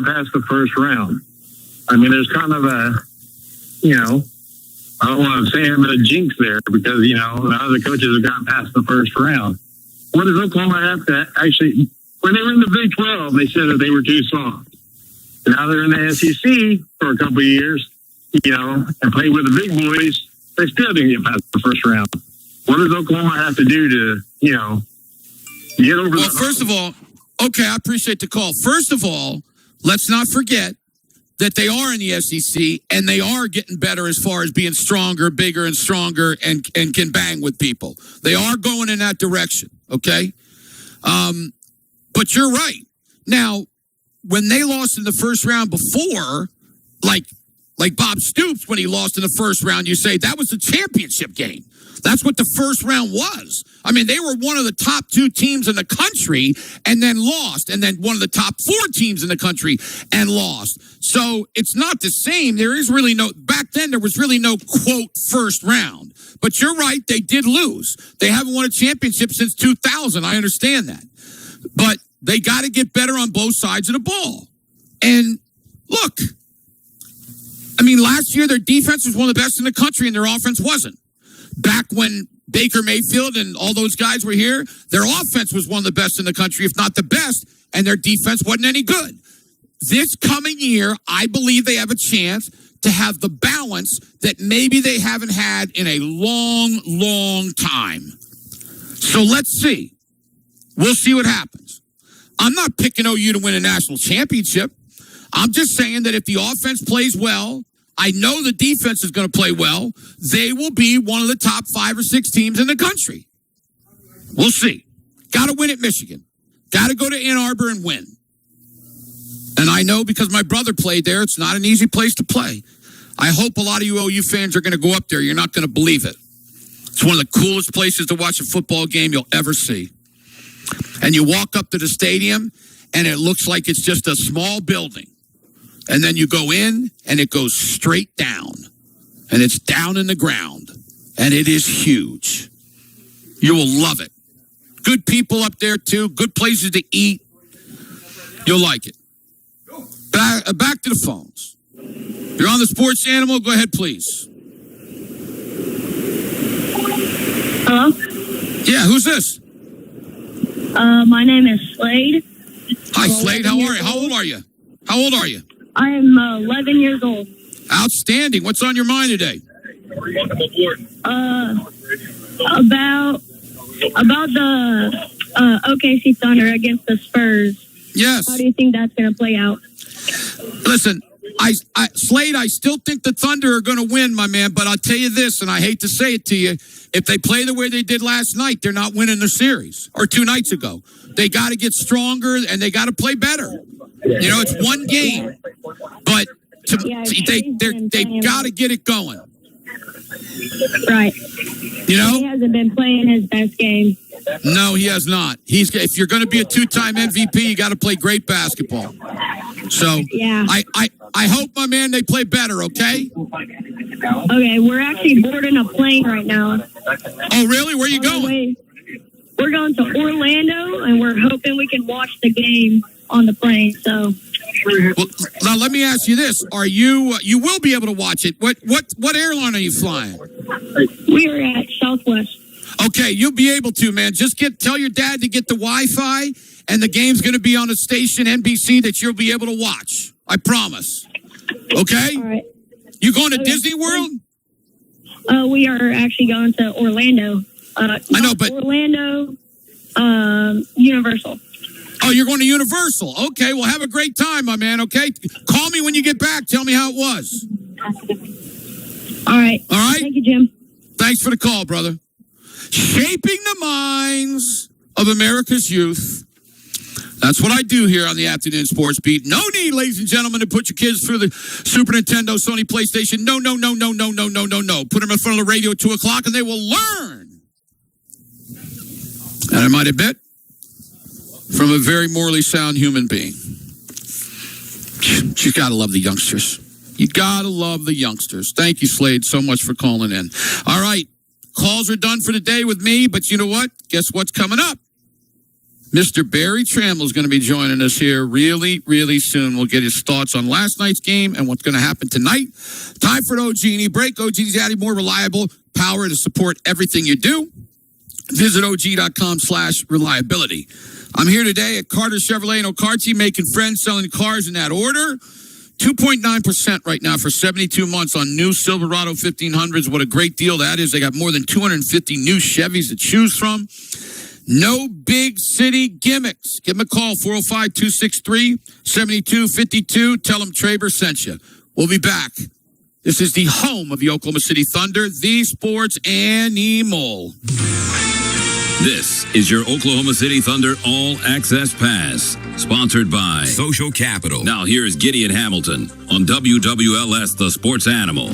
past the first round. I mean, there's kind of a, I don't want to say I'm a jinx there because, the other coaches have gotten past the first round. What does Oklahoma have to actually, when they were in the Big 12, they said that they were too soft. Now they're in the SEC for a couple of years, and play with the big boys. They still didn't get past the first round. What does Oklahoma have to do to, get over Well, first of all, okay, I appreciate the call. First of all, let's not forget that they are in the SEC and they are getting better as far as being stronger, bigger, and stronger and can bang with people. They are going in that direction, okay? But you're right. Now, when they lost in the first round before, like Bob Stoops, when he lost in the first round, you say that was the championship game. That's what the first round was. I mean, they were one of the top 2 teams in the country and then lost, and then one of the top 4 teams in the country and lost. So it's not the same. There is really back then there was really no, quote, first round. But you're right, they did lose. They haven't won a championship since 2000. I understand that. But they got to get better on both sides of the ball. And look, I mean, last year their defense was one of the best in the country and their offense wasn't. Back when Baker Mayfield and all those guys were here, their offense was one of the best in the country, if not the best, and their defense wasn't any good. This coming year, I believe they have a chance to have the balance that maybe they haven't had in a long, long time. So let's see. We'll see what happens. I'm not picking OU to win a national championship. I'm just saying that if the offense plays well, I know the defense is going to play well. They will be one of the top 5 or 6 teams in the country. We'll see. Got to win at Michigan. Got to go to Ann Arbor and win. And I know because my brother played there, it's not an easy place to play. I hope a lot of you OU fans are going to go up there. You're not going to believe it. It's one of the coolest places to watch a football game you'll ever see. And you walk up to the stadium, and it looks like it's just a small building. And then you go in, and it goes straight down. And it's down in the ground. And it is huge. You will love it. Good people up there, too. Good places to eat. You'll like it. Back to the phones. You're on the Sports Animal. Go ahead, please. Hello? Yeah, who's this? My name is Slade. Hi, Slade. How are you? How old are you? How old are you? I am 11 years old. Outstanding. What's on your mind today? About the OKC Thunder against the Spurs. Yes. How do you think that's going to play out? Listen, Slade, I still think the Thunder are going to win, my man, but I'll tell you this, and I hate to say it to you, if they play the way they did last night, they're not winning the series, or 2 nights ago. They got to get stronger, and they got to play better. You know, it's one game, but they got to get it going. Right. You know? He hasn't been playing his best game. No, he has not. If you're going to be a 2-time MVP, you got to play great basketball. So yeah. I hope, my man, they play better, okay? Okay, we're actually boarding a plane right now. Oh, really? Where are you going? We're going to Orlando, and we're hoping we can watch the game on the plane. So, well, now let me ask you this: Are you will be able to watch it? What airline are you flying? We are at Southwest. Okay, you'll be able to, man. Just tell your dad to get the Wi-Fi, and the game's going to be on a station, NBC, that you'll be able to watch. I promise. Okay. All right. You going to Disney World? We are actually going to Orlando. I know, but Orlando, Universal. Oh, you're going to Universal. Okay, well, have a great time, my man, okay? Call me when you get back. Tell me how it was. All right. All right? Thank you, Jim. Thanks for the call, brother. Shaping the minds of America's youth. That's what I do here on the Afternoon Sports Beat. No need, ladies and gentlemen, to put your kids through the Super Nintendo, Sony PlayStation. No. Put them in front of the radio at 2 o'clock, and they will learn. And I might admit, from a very morally sound human being. You got to love the youngsters. You got to love the youngsters. Thank you, Slade, so much for calling in. All right. Calls are done for the day with me, but you know what? Guess what's coming up? Mr. Barry Trammell is going to be joining us here really, really soon. We'll get his thoughts on last night's game and what's going to happen tonight. Time for an OG&E break. OG&E's adding more reliable power to support everything you do. Visit OG.com/reliability. I'm here today at Carter Chevrolet and Ocarty, making friends, selling cars in that order. 2.9% right now for 72 months on new Silverado 1500s. What a great deal that is. They got more than 250 new Chevys to choose from. No big city gimmicks. Give them a call, 405-263-7252. Tell them Traber sent you. We'll be back. This is the home of the Oklahoma City Thunder, the sports animal. This is your Oklahoma City Thunder All Access Pass, sponsored by Social Capital. Now here's Gideon Hamilton on WWLS, the sports animal.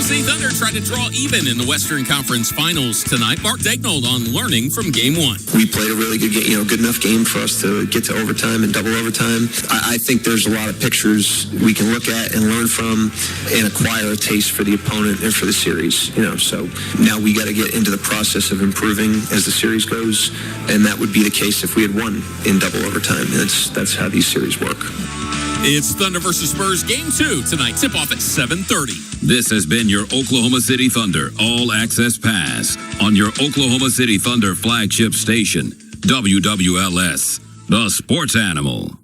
The Thunder tried to draw even in the Western Conference Finals tonight. Mark Daignault on learning from Game 1. We played a really good game, good enough game for us to get to overtime and double overtime. I think there's a lot of pictures we can look at and learn from and acquire a taste for the opponent and for the series. So now we got to get into the process of improving as the series goes, and that would be the case if we had won in double overtime. That's how these series work. It's Thunder versus Spurs Game 2 tonight. Tip-off at 7:30. This has been your Oklahoma City Thunder All Access Pass on your Oklahoma City Thunder flagship station, WWLS, the sports animal.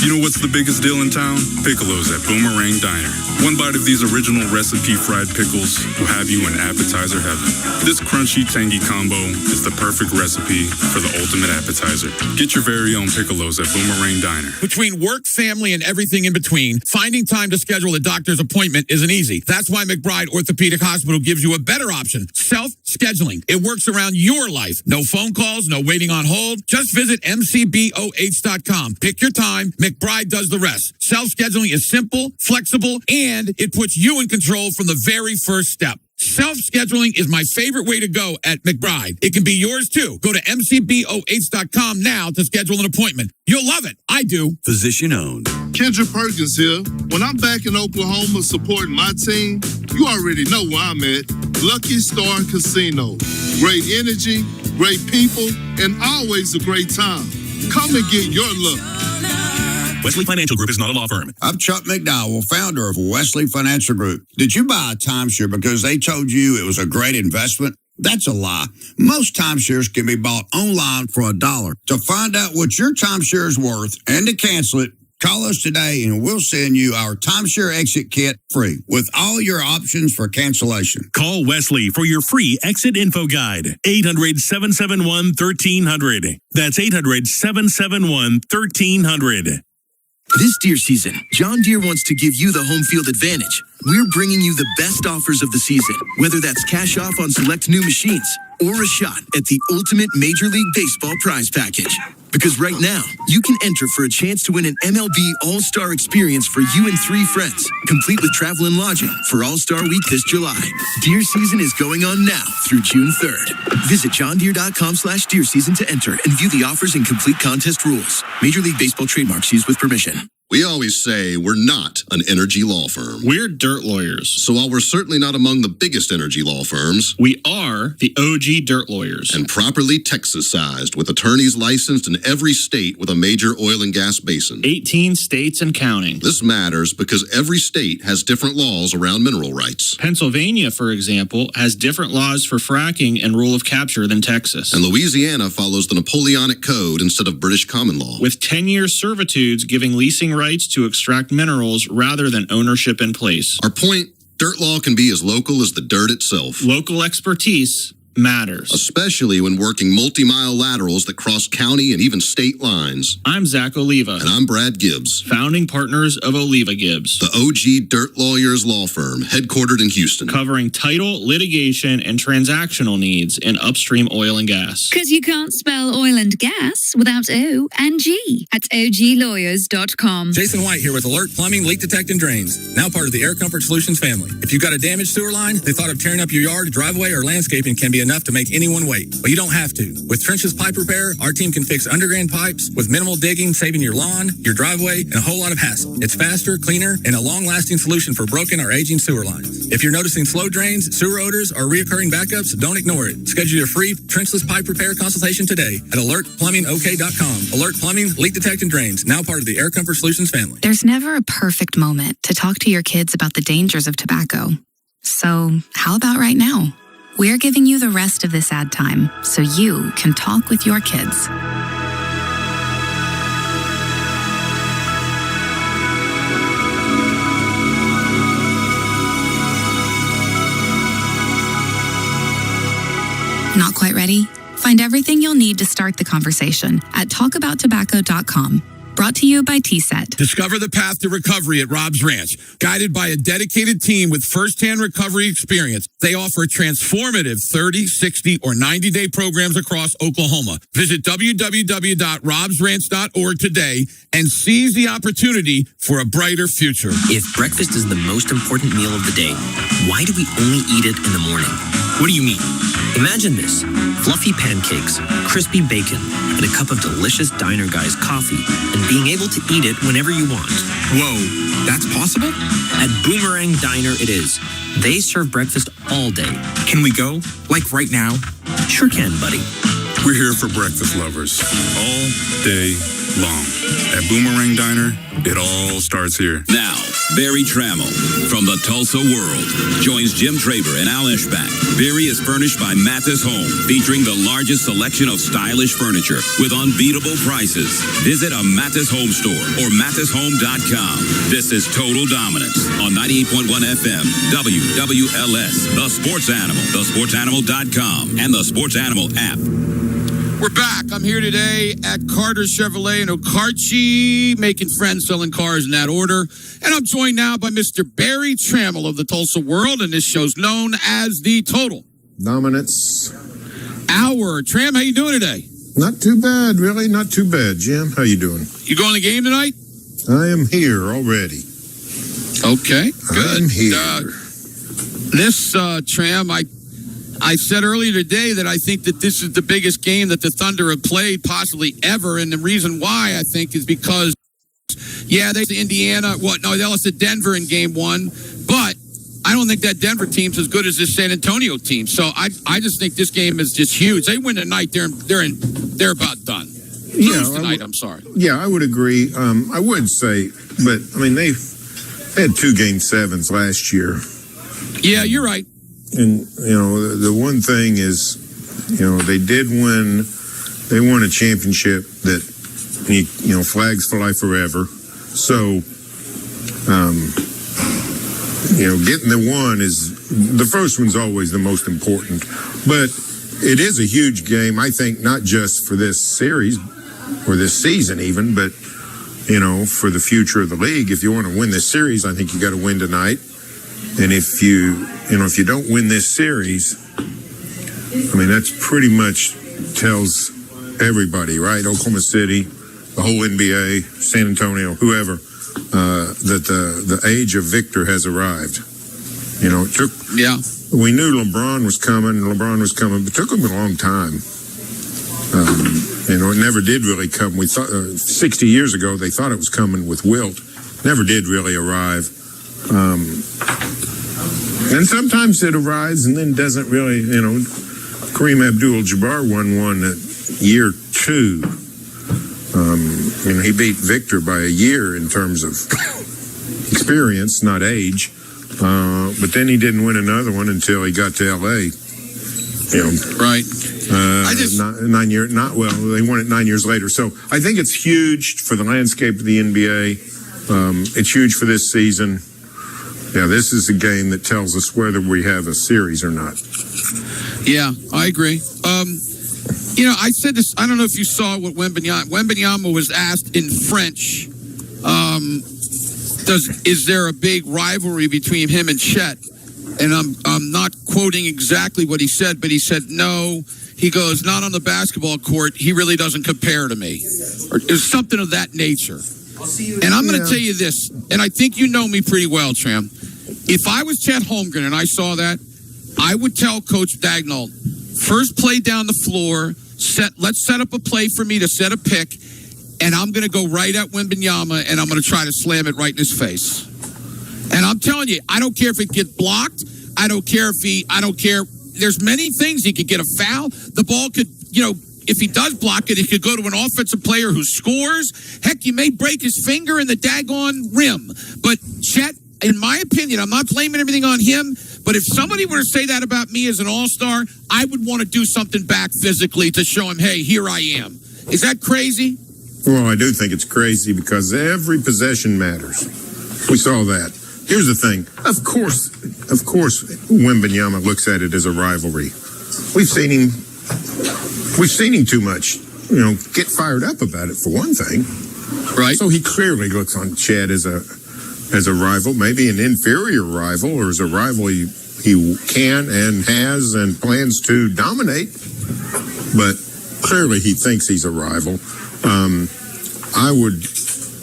You know what's the biggest deal in town? Piccolos at Boomerang Diner. One bite of these original recipe fried pickles will have you in appetizer heaven. This crunchy, tangy combo is the perfect recipe for the ultimate appetizer. Get your very own Piccolos at Boomerang Diner. Between work, family, and everything in between, finding time to schedule a doctor's appointment isn't easy. That's why McBride Orthopedic Hospital gives you a better option, self-scheduling. It works around your life. No phone calls, no waiting on hold. Just visit mcboh.com. Pick your time. McBride does the rest. Self-scheduling is simple, flexible, and it puts you in control from the very first step. Self-scheduling is my favorite way to go at McBride. It can be yours too. Go to mcboh.com now to schedule an appointment. You'll love it. I do. Physician owned. Kendra Perkins here. When I'm back in Oklahoma supporting my team, you already know where I'm at. Lucky Star Casino. Great energy, great people, and always a great time. Come and get your look. Wesley Financial Group is not a law firm. I'm Chuck McDowell, founder of Wesley Financial Group. Did you buy a timeshare because they told you it was a great investment? That's a lie. Most timeshares can be bought online for $1. To find out what your timeshare is worth and to cancel it, call us today and we'll send you our timeshare exit kit free with all your options for cancellation. Call Wesley for your free exit info guide. 800-771-1300. That's 800-771-1300. This deer season, John Deere wants to give you the home field advantage. We're bringing you the best offers of the season, whether that's cash off on select new machines or a shot at the ultimate Major League Baseball prize package. Because right now, you can enter for a chance to win an MLB All-Star experience for you and 3 friends, complete with travel and lodging for All-Star Week this July. Deer season is going on now through June 3rd. Visit johndeere.com/deer season to enter and view the offers and complete contest rules. Major League Baseball trademarks used with permission. We always say we're not an energy law firm. We're dirt lawyers. So while we're certainly not among the biggest energy law firms, we are the OG dirt lawyers. And properly Texas-sized with attorneys licensed in every state with a major oil and gas basin. 18 states and counting. This matters because every state has different laws around mineral rights. Pennsylvania, for example, has different laws for fracking and rule of capture than Texas. And Louisiana follows the Napoleonic Code instead of British common law. With 10-year servitudes giving leasing rights to extract minerals rather than ownership in place. Our point, dirt law can be as local as the dirt itself. Local expertise matters. Especially when working multi-mile laterals that cross county and even state lines. I'm Zach Oliva. And I'm Brad Gibbs. Founding partners of Oliva Gibbs. The OG Dirt Lawyers Law Firm, headquartered in Houston. Covering title, litigation, and transactional needs in upstream oil and gas. Because you can't spell oil and gas without O and G at oglawyers.com. Jason White here with Alert Plumbing, Leak Detect, and Drains. Now part of the Air Comfort Solutions family. If you've got a damaged sewer line, the thought of tearing up your yard, driveway, or landscaping can be be enough to make anyone wait. But you don't have to. With Trenches Pipe Repair, our team can fix underground pipes with minimal digging, saving your lawn, your driveway, and a whole lot of hassle. It's faster, cleaner, and a long-lasting solution for broken or aging sewer lines. If you're noticing slow drains, sewer odors, or reoccurring backups, don't ignore it. Schedule your free trenchless pipe repair consultation today at alertplumbingok.com. Alert Plumbing, leak detect and drains, now part of the Air Comfort Solutions family. There's never a perfect moment to talk to your kids about the dangers of tobacco. So how about right now? We're giving you the rest of this ad time so you can talk with your kids. Not quite ready? Find everything you'll need to start the conversation at talkabouttobacco.com. Brought to you by TSET. Discover the path to recovery at Rob's Ranch. Guided by a dedicated team with firsthand recovery experience, they offer transformative 30, 60, or 90-day programs across Oklahoma. Visit www.robsranch.org today and seize the opportunity for a brighter future. If breakfast is the most important meal of the day, why do we only eat it in the morning? What do you mean? Imagine this: fluffy pancakes, crispy bacon, and a cup of delicious Diner Guys coffee, and being able to eat it whenever you want. Whoa, that's possible? At Boomerang Diner it is. They serve breakfast all day. Can we go? Like right now? Sure can, buddy. We're here for breakfast lovers all day long. At Boomerang Diner, it all starts here. Now, Barry Trammell from the Tulsa World joins Jim Traber and Al Eschbach. Barry is furnished by Mathis Home, featuring the largest selection of stylish furniture with unbeatable prices. Visit a Mathis Home store or mathishome.com. This is Total Dominance on 98.1 FM, WWLS, The Sports Animal, thesportsanimal.com, and the Sports Animal app. We're back. I'm here today at Carter Chevrolet in Okarche, making friends, selling cars in that order. And I'm joined now by Mr. Barry Trammell of the Tulsa World, and this show's known as The Total Dominance Hour. Tram, how you doing today? Not too bad, really. Not too bad, Jim. How you doing? You going to the game tonight? I am here already. Okay, good. I'm here. Tram, I said earlier today that I think that this is the biggest game that the Thunder have played possibly ever. And the reason why, I think, is because, they lost to Indiana. They lost to Denver in game one. But I don't think that Denver team's as good as this San Antonio team. So I just think this game is just huge. They win tonight, they're about done. Lose tonight, I'm sorry. Yeah, I would agree. I would say, but, I mean, they had 2 Game 7s last year. Yeah, you're right. And, the one thing is, they did win. They won a championship that, flags fly forever. So, getting the one the first one's always the most important. But it is a huge game, I think, not just for this series or this season even, but, for the future of the league. If you want to win this series, I think you got to win tonight. And if you don't win this series, I mean, that's pretty much tells everybody, right? Oklahoma City, the whole NBA, San Antonio, whoever, that the age of victor has arrived. It took. Yeah. We knew LeBron was coming, but it took him a long time. It never did really come. We thought 60 years ago they thought it was coming with Wilt. Never did really arrive. And sometimes it arrives and then doesn't really, Kareem Abdul-Jabbar won one at year 2. He beat Victor by a year in terms of experience, not age. But then he didn't win another one until he got to L.A. Right. They won it 9 years later. So I think it's huge for the landscape of the NBA. It's huge for this season. Yeah, this is a game that tells us whether we have a series or not. Yeah, I agree. I said this, I don't know if you saw what Wembanyama was asked in French. Is there a big rivalry between him and Chet? And I'm not quoting exactly what he said, but he said, no. He goes, not on the basketball court. He really doesn't compare to me. Or there's something of that nature. And I'm going to tell you this, and I think you know me pretty well, Tram. If I was Chet Holmgren and I saw that, I would tell Coach Dagnall, first play down the floor, let's set up a play for me to set a pick, and I'm going to go right at Wembanyama, and I'm going to try to slam it right in his face. And I'm telling you, I don't care if it gets blocked. I don't care. There's many things. He could get a foul. The ball could, if he does block it, it could go to an offensive player who scores. Heck, you may break his finger in the daggone rim. But Chet, in my opinion, I'm not blaming everything on him, but if somebody were to say that about me as an all-star, I would want to do something back physically to show him, hey, here I am. Is that crazy? Well, I do think it's crazy because every possession matters. We saw that. Here's the thing. Of course, Wembanyama looks at it as a rivalry. We've seen him too much, get fired up about it for one thing. Right. So he clearly looks on Chet as a rival, maybe an inferior rival, or as a rival he can and has and plans to dominate. But clearly he thinks he's a rival.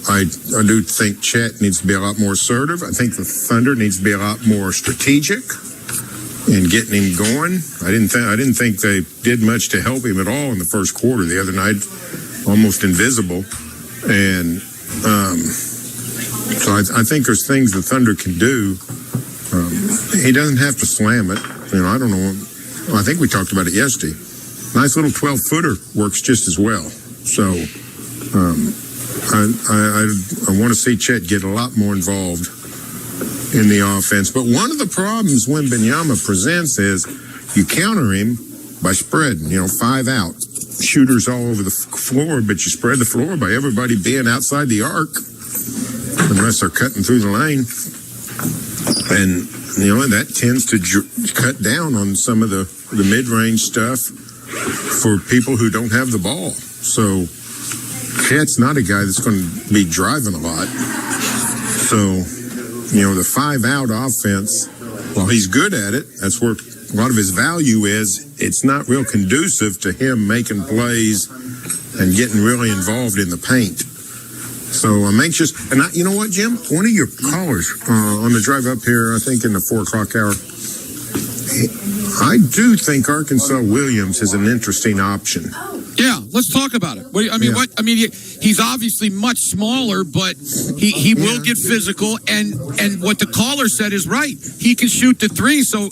I do think Chet needs to be a lot more assertive. I think the Thunder needs to be a lot more strategic in getting him going. I didn't think they did much to help him at all in the first quarter the other night, almost invisible. And so I think there's things the Thunder can do. He doesn't have to slam it. I don't know. I think we talked about it yesterday. Nice little 12-footer works just as well. So I want to see Chet get a lot more involved in the offense. But one of the problems Wembanyama presents is you counter him by spreading, 5 out. Shooters all over the floor, but you spread the floor by everybody being outside the arc unless they're cutting through the lane. And, that tends to cut down on some of the mid-range stuff for people who don't have the ball. So Chet's not a guy that's going to be driving a lot. So, the 5-out offense, while he's good at it, that's where a lot of his value is. It's not real conducive to him making plays and getting really involved in the paint. So I'm anxious. And you know what, Jim? One of your callers on the drive up here, I think in the 4 o'clock hour, I do think Arkansas Williams is an interesting option. Yeah, let's talk about it. He's obviously much smaller, but he will get physical. And what the caller said is right. He can shoot the 3. So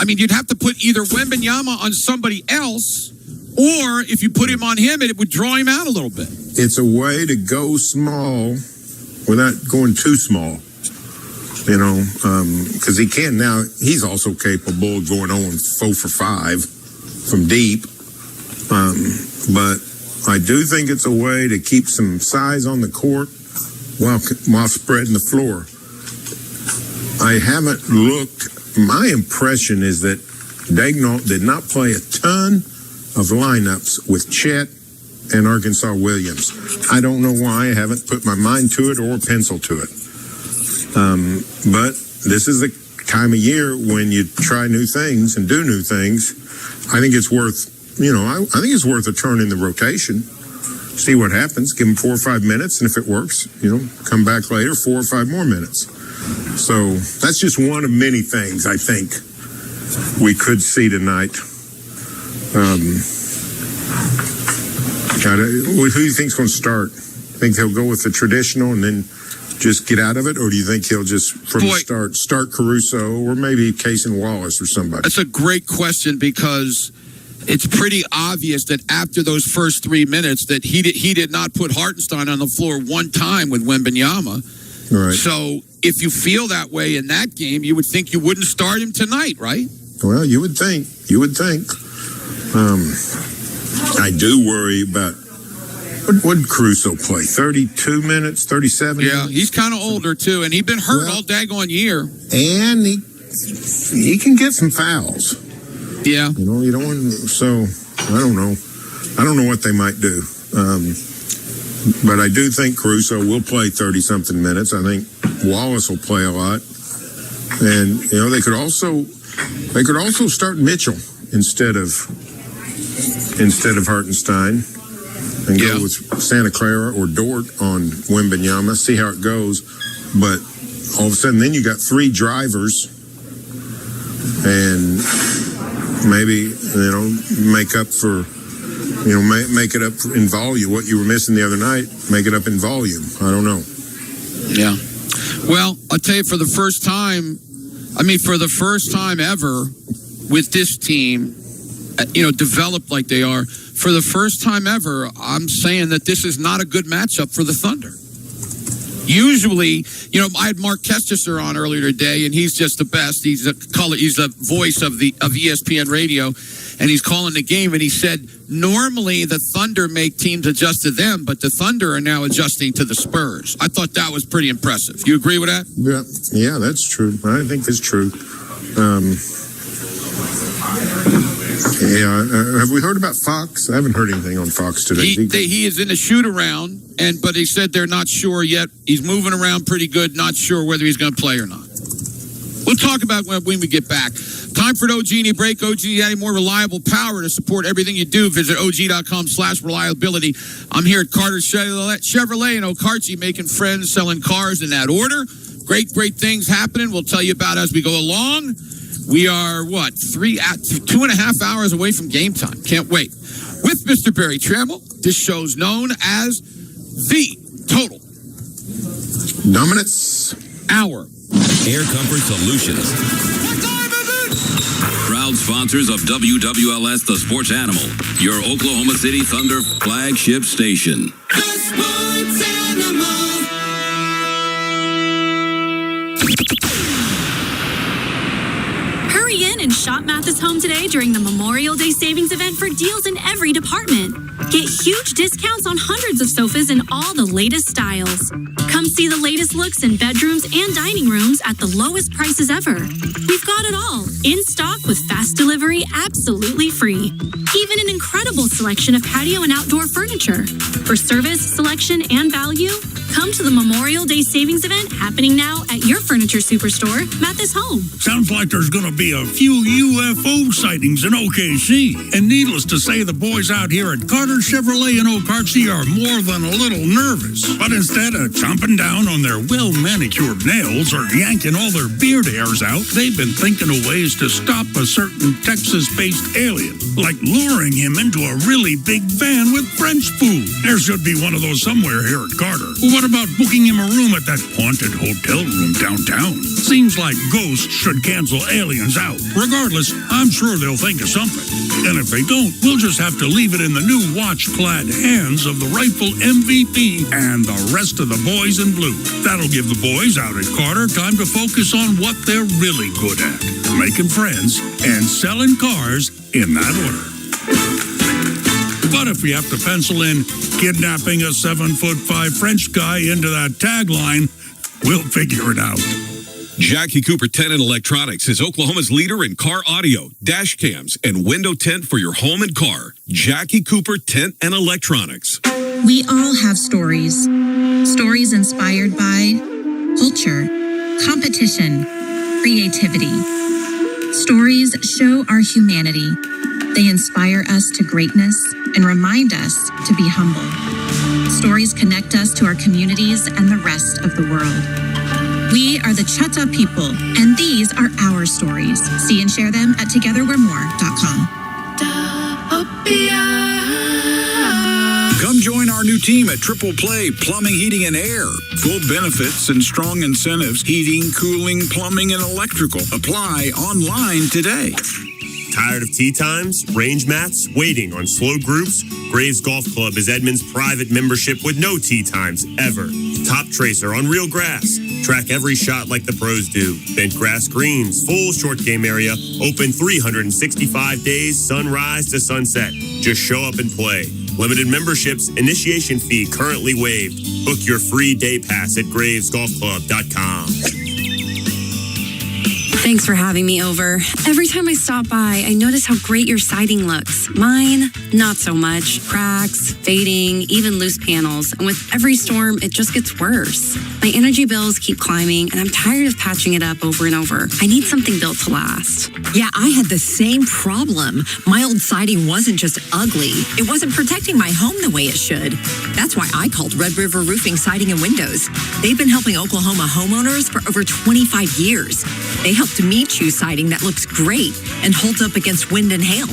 you'd have to put either Wembanyama on somebody else, or if you put him on him, it would draw him out a little bit. It's a way to go small without going too small. Because he can now. He's also capable of going on 4 for 5 from deep. But I do think it's a way to keep some size on the court while spreading the floor. I haven't looked. My impression is that Daigneault did not play a ton of lineups with Chet and Arkansas Williams. I don't know why. I haven't put my mind to it or pencil to it. But this is the time of year when you try new things and do new things. I think it's worth, I think it's worth a turn in the rotation. See what happens. Give them 4 or 5 minutes, and if it works, come back later, 4 or 5 more minutes. So that's just one of many things I think we could see tonight. Who do you think's going to start? Think he'll go with the traditional and then just get out of it, or do you think he'll just from the start Caruso or maybe Case and Wallace or somebody? That's a great question, because it's pretty obvious that after those first 3 minutes that he did not put Hartenstein on the floor one time with Wembanyama. Right. So if you feel that way in that game, you would think you wouldn't start him tonight, right? Well, you would think. I do worry about what did Caruso play? 32 minutes, 37? Yeah, he's kind of older too, and he's been hurt all daggone year. And he can get some fouls. Yeah. You don't want, so I don't know. I don't know what they might do. But I do think Caruso will play 30-something minutes. I think Wallace will play a lot. And, they could also start Mitchell instead of Hartenstein and go with Santa Clara or Dort on Wembanyama, see how it goes. But all of a sudden, then you got 3 drivers, and maybe, make up for, make it up in volume. What you were missing the other night, make it up in volume. I don't know. Yeah. Well, I'll tell you, for the first time ever with this team, developed like they are, for the first time ever, I'm saying that this is not a good matchup for the Thunder. Usually, I had Mark Kesteser on earlier today, and he's just the best. He's the voice of ESPN Radio, and he's calling the game. And he said normally the Thunder make teams adjust to them, but the Thunder are now adjusting to the Spurs. I thought that was pretty impressive. You agree with that? Yeah, that's true. I think it's true. Have we heard about Fox? I haven't heard anything on Fox today. He is in a shoot around, but they said they're not sure yet. He's moving around pretty good, not sure whether he's going to play or not. We'll talk about when we get back. Time for an OG&E break. OG&E adding more reliable power to support everything you do. Visit OG.com/reliability. I'm here at Carter Chevrolet in Okarche, making friends, selling cars in that order. Great things happening. We'll tell you about as we go along. We are, 2.5 hours away from game time. Can't wait. With Mr. Barry Trammell, this show's known as The Total Dominance Hour. Air Comfort Solutions. Proud sponsors of WWLS The Sports Animal, your Oklahoma City Thunder flagship station. The Sports Animal. Hurry in and shop Mathis Home today during the Memorial Day savings event for deals in every department. Get huge discounts on hundreds of sofas in all the latest styles. Come see the latest looks in bedrooms and dining rooms at the lowest prices ever. We've got it all in stock with fast delivery absolutely free. Even an incredible selection of patio and outdoor furniture. For service, selection, and value, come to the Memorial Day savings event happening now at your furniture superstore, Mathis Home. Sounds like there's going to be a few UFO sightings in OKC. And needless to say, the boys out here at Carter Chevrolet in Okarche are more than a little nervous. But instead of chomping down on their well-manicured nails or yanking all their beard hairs out, they've been thinking of ways to stop a certain Texas-based alien, like luring him into a really big van with French food. There should be one of those somewhere here at Carter. What about booking him a room at that haunted hotel room downtown? Seems like ghosts should cancel aliens out. Regardless, I'm sure they'll think of something. And if they don't, we'll just have to leave it in the new watch-clad hands of the rightful MVP and the rest of the boys in blue. That'll give the boys out at Carter time to focus on what they're really good at, making friends and selling cars in that order. But if we have to pencil in kidnapping a 7'5" French guy into that tagline, we'll figure it out. Jackie Cooper Tent and Electronics is Oklahoma's leader in car audio, dash cams, and window tint for your home and car. Jackie Cooper Tent and Electronics. We all have stories. Stories inspired by culture, competition, creativity. Stories show our humanity. They inspire us to greatness and remind us to be humble. Stories connect us to our communities and the rest of the world. We are the Chata people, and these are our stories. See and share them at togetherwe'remore.com. Come join our new team at Triple Play Plumbing, Heating, and Air. Full benefits and strong incentives. Heating, cooling, plumbing, and electrical. Apply online today. Tired of tee times, range mats, waiting on slow groups? Graves Golf Club is Edmond's private membership with no tee times ever. Top tracer on real grass. Track every shot like the pros do. Bent grass greens, full short game area, open 365 days, sunrise to sunset. Just show up and play. Limited memberships, initiation fee currently waived. Book your free day pass at gravesgolfclub.com. Thanks for having me over. Every time I stop by, I notice how great your siding looks. Mine, not so much. Cracks, fading, even loose panels. And with every storm, it just gets worse. My energy bills keep climbing, and I'm tired of patching it up over and over. I need something built to last. Yeah, I had the same problem. My old siding wasn't just ugly. It wasn't protecting my home the way it should. That's why I called Red River Roofing, Siding, and Windows. They've been helping Oklahoma homeowners for over 25 years. They help soft meat-chew siding that looks great and holds up against wind and hail.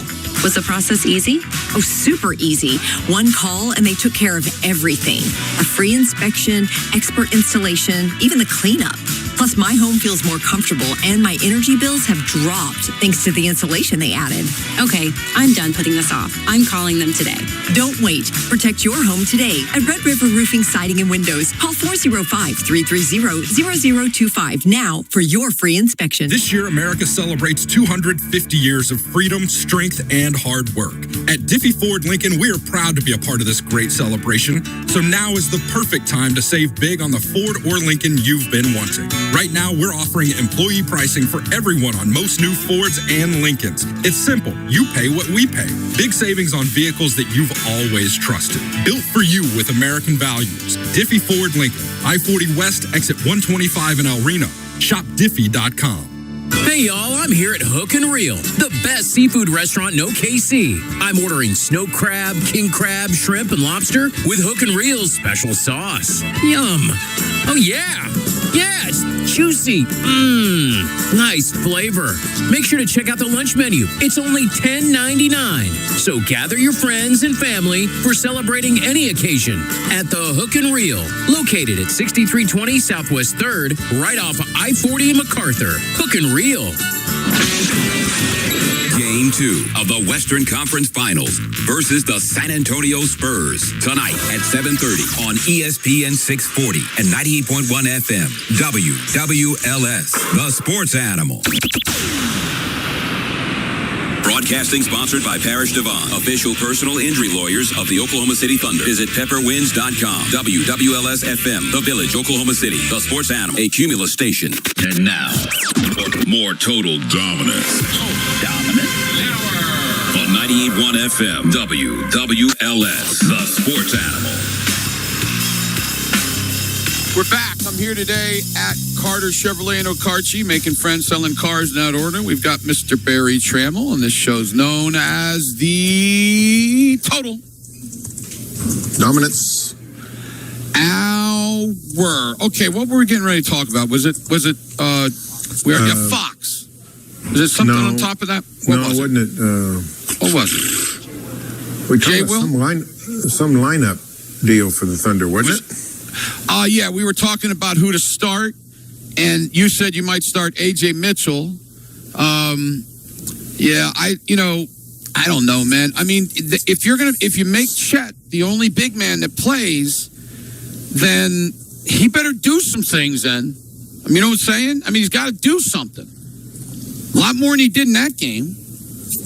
Was the process easy? Oh, super easy. One call and they took care of everything. A free inspection, expert installation, even the cleanup. Plus, my home feels more comfortable and my energy bills have dropped thanks to the insulation they added. Okay, I'm done putting this off. I'm calling them today. Don't wait. Protect your home today at Red River Roofing, Siding, and Windows. Call 405-330-0025 now for your free inspection. This year, America celebrates 250 years of freedom, strength, and hard work. At Diffie Ford Lincoln, we are proud to be a part of this great celebration. So now is the perfect time to save big on the Ford or Lincoln you've been wanting. Right now, we're offering employee pricing for everyone on most new Fords and Lincolns. It's simple. You pay what we pay. Big savings on vehicles that you've always trusted. Built for you with American values. Diffie Ford Lincoln. I-40 West, exit 125 in El Reno. Shop Diffie.com. Hey y'all, I'm here at Hook and Reel, the best seafood restaurant in OKC. I'm ordering snow crab, king crab, shrimp, and lobster with Hook and Reel's special sauce. Yum. Oh yeah. Yeah, it's juicy. Nice flavor. Make sure to check out the lunch menu. It's only $10.99. So gather your friends and family for celebrating any occasion at the Hook and Reel, located at 6320 Southwest 3rd, right off I-40 in MacArthur. Hook and Reel. Game 2 of the Western Conference Finals versus the San Antonio Spurs tonight at 7:30 on ESPN 640 and 98.1 FM WWLS, the Sports Animal. Broadcasting sponsored by Parrish Devon, official personal injury lawyers of the Oklahoma City Thunder. Visit pepperwinds.com. WWLS FM, The Village, Oklahoma City, the Sports Animal, a Cumulus station. And now, more total dominance. Dominant power. On 98.1 FM, WWLS, the Sports Animal. We're back. I'm here today at Carter Chevrolet in Okarche, making friends, selling cars in that order. We've got Mr. Barry Trammell, and this show's known as the Total Dominance Hour. Okay, what were we getting ready to talk about? Was it we already got Fox. Was it something on top of that? What was wasn't it? What was it? We talked about some lineup deal for the Thunder, wasn't it? Yeah, we were talking about who to start, and you said you might start AJ Mitchell. I don't know, man. I mean, if you make Chet the only big man that plays, then he better do some things. Then, I mean, you know what I'm saying? I mean, he's got to do something. A lot more than he did in that game.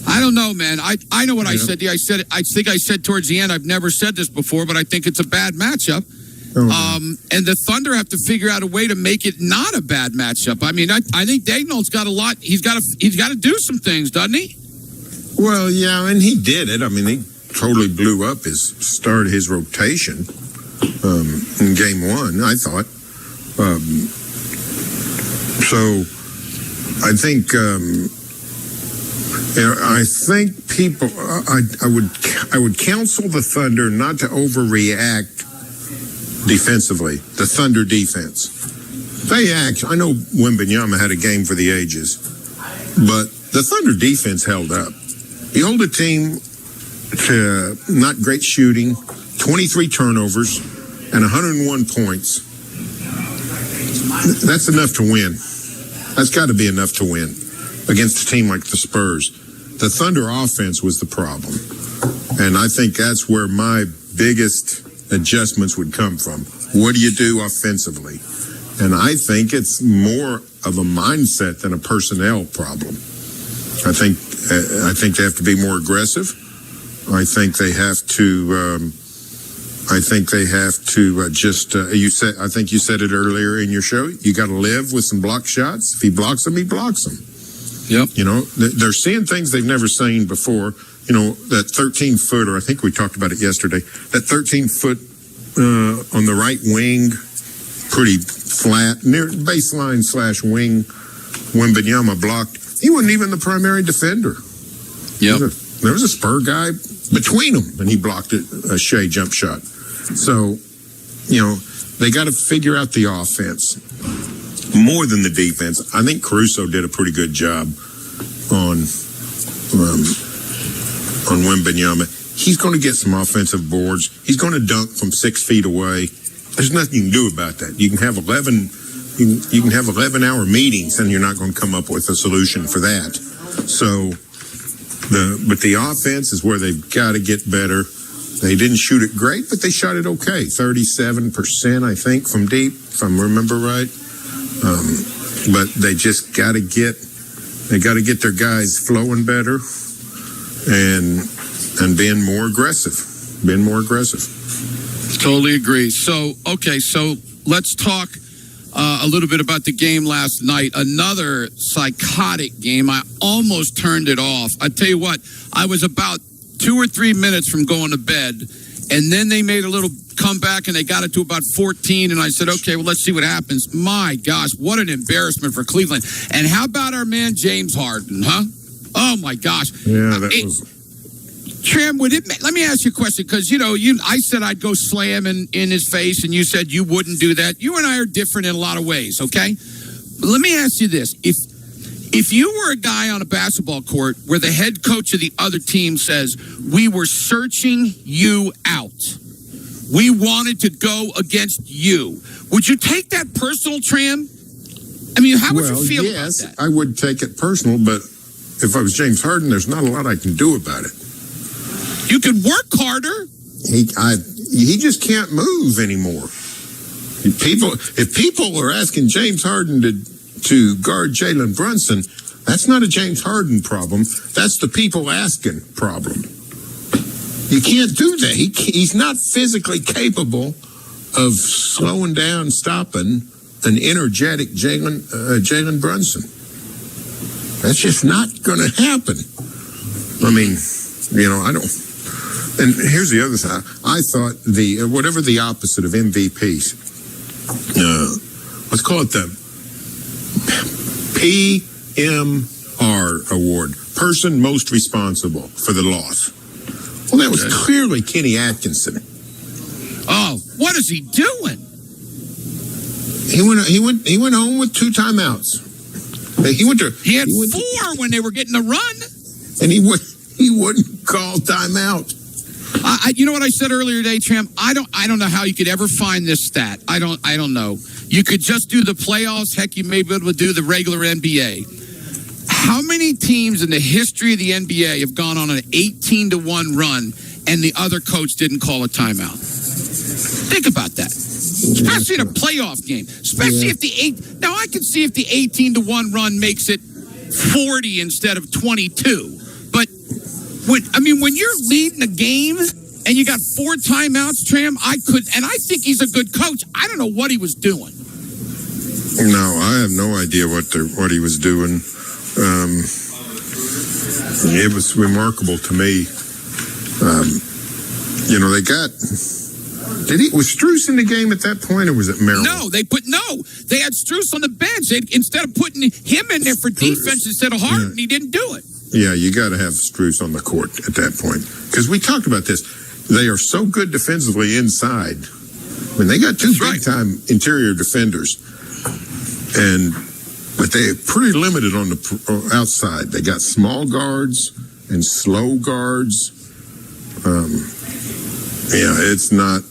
I don't know, man. I know what I said. I think I said towards the end. I've never said this before, but I think it's a bad matchup. And the Thunder have to figure out a way to make it not a bad matchup. I mean, I think Daigneault's got a lot. He's got to do some things, doesn't he? Well, yeah, and he did it. I mean, he totally blew up his rotation in game one, I thought. So I think people. I would counsel the Thunder not to overreact defensively, the Thunder defense. I know Wembanyama had a game for the ages, but the Thunder defense held up. You hold a team to not great shooting, 23 turnovers, and 101 points. That's enough to win. That's got to be enough to win against a team like the Spurs. The Thunder offense was the problem, and I think that's where my biggest adjustments would come from. What do you do offensively? And I think it's more of a mindset than a personnel problem. I think they have to be more aggressive. I think they have to. I think you said it earlier in your show. You got to live with some block shots. If he blocks them, he blocks them. Yep. You know, they're seeing things they've never seen before. You know, that 13-footer, I think we talked about it yesterday, that 13-foot on the right wing, pretty flat, near baseline / wing, Wembanyama blocked. He wasn't even the primary defender. Yep. There was a Spur guy between them, and he blocked it, a Shea jump shot. So, you know, they got to figure out the offense. more than the defense. I think Caruso did a pretty good job on Wembanyama. He's going to get some offensive boards. He's going to dunk from 6 feet away. There's nothing you can do about that. You can have 11-hour meetings, and you're not going to come up with a solution for that. So, but the offense is where they've got to get better. They didn't shoot it great, but they shot it okay. 37%, I think, from deep, if I remember right. But they just got to get their guys flowing better and being more aggressive. Totally agree. So let's talk a little bit about the game last night. Another psychotic game. I almost turned it off. I tell you what, I was about 2 or 3 minutes from going to bed, and then they made a little comeback, and they got it to about 14, and I said, okay, well, let's see what happens. My gosh, what an embarrassment for Cleveland. And how about our man James Harden, huh? Oh, my gosh. Yeah, that was... Tram, let me ask you a question, because, I said I'd go slam in his face, and you said you wouldn't do that. You and I are different in a lot of ways, okay? But let me ask you this. If you were a guy on a basketball court where the head coach of the other team says, we were searching you out, we wanted to go against you, would you take that personal, Tram? I mean, how would you feel about that? I would take it personal, but if I was James Harden, there's not a lot I can do about it. You could work harder. He just can't move anymore. If people are asking James Harden to guard Jalen Brunson, that's not a James Harden problem. That's the people asking problem. You can't do that. He's not physically capable of slowing down, stopping an energetic Jalen Brunson. That's just not going to happen. I mean, I don't. And here's the other side. I thought whatever the opposite of MVPs, let's call it the PMR award, person most responsible for the loss. Well, that was clearly Kenny Atkinson. Oh, what is he doing? He went home with 2 timeouts. He had 4 when they were getting the run, and he wouldn't call timeout. You know what I said earlier today, Tram? I don't know how you could ever find this stat. I don't know. You could just do the playoffs. Heck, you may be able to do the regular NBA. How many teams in the history of the NBA have gone on an 18-1 run and the other coach didn't call a timeout? Think about that. Especially in a playoff game. Especially if now I can see if the 18-1 run makes it 40 instead of 22. But when you're leading a game and you got 4 timeouts, Tram, I think he's a good coach. I don't know what he was doing. No, I have no idea what he was doing. It was remarkable to me. Was Strus in the game at that point, or was it Merrill? No, they had Strus on the bench. Instead of putting him in there for defense instead of Harden, he didn't do it. Yeah, you got to have Strus on the court at that point, because we talked about this. They are so good defensively inside. When they got 2 big-time interior defenders, but they're pretty limited on the outside. They got small guards and slow guards. It's not.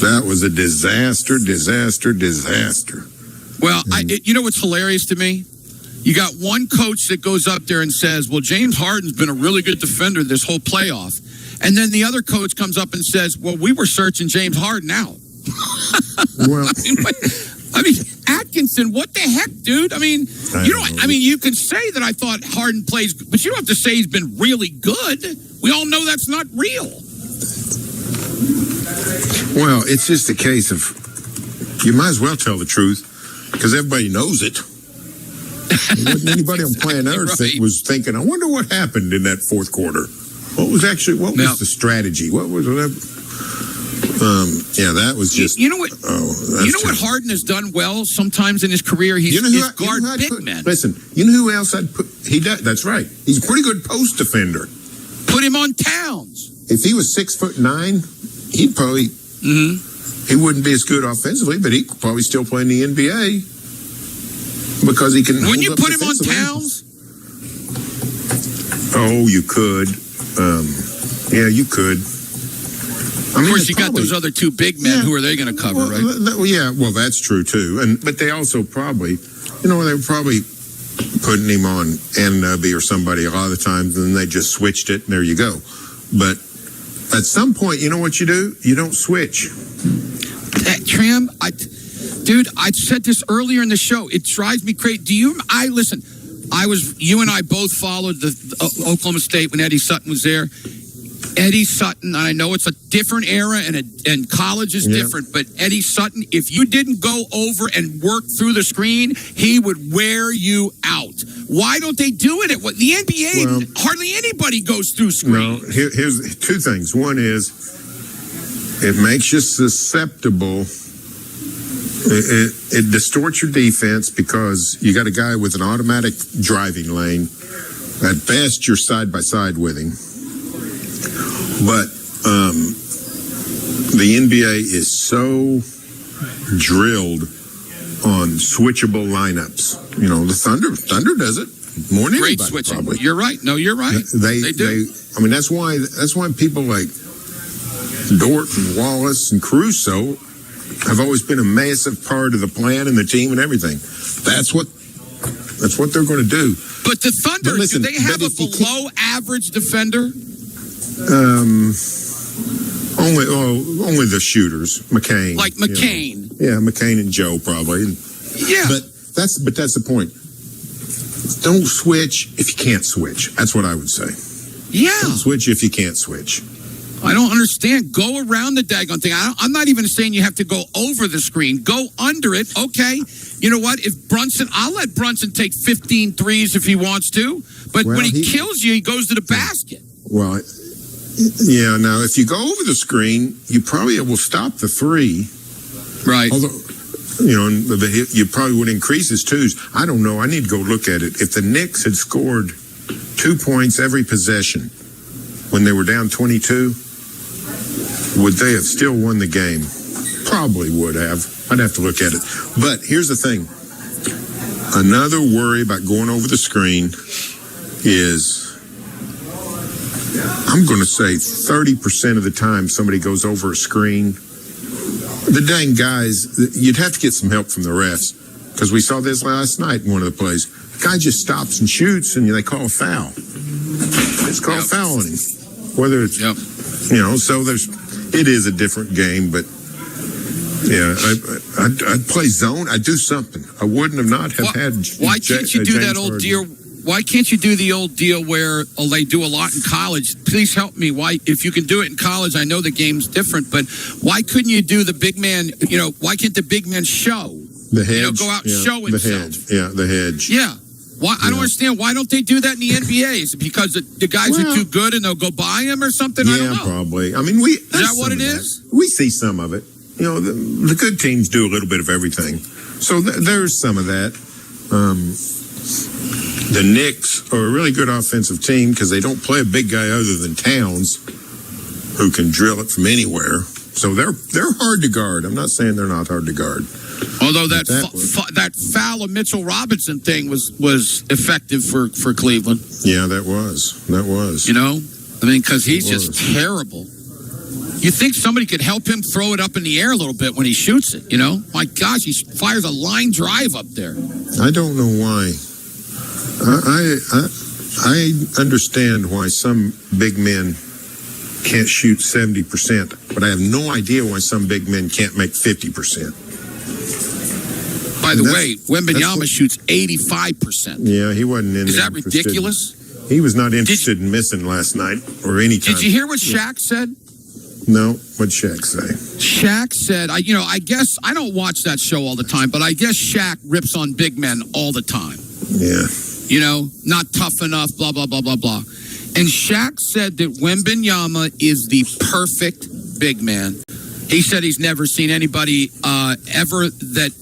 That was a disaster. Well, you know what's hilarious to me? You got one coach that goes up there and says, well, James Harden's been a really good defender this whole playoff. And then the other coach comes up and says, well, we were searching James Harden out. Well, I mean, Atkinson, what the heck, dude? I mean, you can say that I thought Harden plays, but you don't have to say he's been really good. We all know that's not real. Well, it's just a case of, you might as well tell the truth, because everybody knows it. There wasn't anybody on planet Earth that was thinking, I wonder what happened in that fourth quarter. What was the strategy? What was that? That was just. You know what? What Harden has done well sometimes in his career. He's guard big men. Listen, you know who else I'd put? That's right. He's a pretty good post defender. Put him on Towns. If he was 6'9", he'd probably. He wouldn't be as good offensively, but he could probably still play in the NBA. because he can. Wouldn't you hold up put him on defensively. Towns? Oh, you could. Yeah, you could. Of course, you got those other two big men. Who are they going to cover, right? Yeah, well, that's true too. But they also probably, they were probably putting him on Anunoby or somebody a lot of the times, and then they just switched it, and there you go. But at some point, you know what you do? You don't switch. Tram, dude, I said this earlier in the show. It drives me crazy. You and I both followed the Oklahoma State when Eddie Sutton was there. Eddie Sutton, I know it's a different era and college is different, but Eddie Sutton, if you didn't go over and work through the screen, he would wear you out. Why don't they do it? The NBA, hardly anybody goes through screen. Well, here's two things. One is it makes you susceptible. It distorts your defense because you got a guy with an automatic driving lane. At best, you're side by side with him. But the NBA is so drilled on switchable lineups. The Thunder does it more than Great anybody, switching. probably. You're right. No, you're right. They do. That's why people like Dort and Wallace and Caruso have always been a massive part of the plan and the team and everything. That's what they're going to do. But the Thunder, do they have a below average defender? Only the shooters, McCain. Like McCain. Yeah, McCain and Joe probably. Yeah. But that's the point. Don't switch if you can't switch. That's what I would say. Yeah. Don't switch if you can't switch. I don't understand. Go around the daggone thing. I'm not even saying you have to go over the screen. Go under it. Okay. You know what? I'll let Brunson take 15 threes if he wants to. But when he kills you, he goes to the basket. Well, yeah. Now, if you go over the screen, you probably will stop the three. Right. Although, you probably would increase his twos. I don't know. I need to go look at it. If the Knicks had scored 2 points every possession when they were down 22, would they have still won the game? Probably would have. I'd have to look at it. But here's the thing. Another worry about going over the screen is, I'm going to say 30% of the time somebody goes over a screen, the dang guys, you'd have to get some help from the refs, because we saw this last night in one of the plays. The guy just stops and shoots, and they call a foul. It's called a foul on him. Whether it's, so it is a different game, but yeah, I'd play zone. I'd do something. I wouldn't have not have had. Why can't you do that old deal? Why can't you do the old deal where they do a lot in college? Please help me. Why, if you can do it in college, I know the game's different, but why couldn't you do the big man? Why can't the big man show? The hedge. Go out and show himself. The hedge. Yeah, the hedge. Yeah. Why? I don't understand. Why don't they do that in the NBA? Is it because the guys are too good and they'll go buy him or something? I don't know. Probably. I mean, is that what it is? We see some of it. The good teams do a little bit of everything. So there's some of that. The Knicks are a really good offensive team because they don't play a big guy other than Towns, who can drill it from anywhere. So they're hard to guard. I'm not saying they're not hard to guard. Although that foul of Mitchell Robinson thing was effective for Cleveland. Yeah, that was. Because he's just terrible. You think somebody could help him throw it up in the air a little bit when he shoots it, My gosh, he fires a line drive up there. I don't know why. I understand why some big men can't shoot 70%, but I have no idea why some big men can't make 50%. By the way, Wembanyama shoots 85%. Yeah, he wasn't in. Is that ridiculous? He was not interested in missing last night or any time. Did you hear what Shaq said? No, what'd Shaq say? Shaq said, I guess I don't watch that show all the time, but I guess Shaq rips on big men all the time. Yeah. Not tough enough, blah, blah, blah, blah, blah. And Shaq said that Wembanyama is the perfect big man. He said he's never seen anybody ever that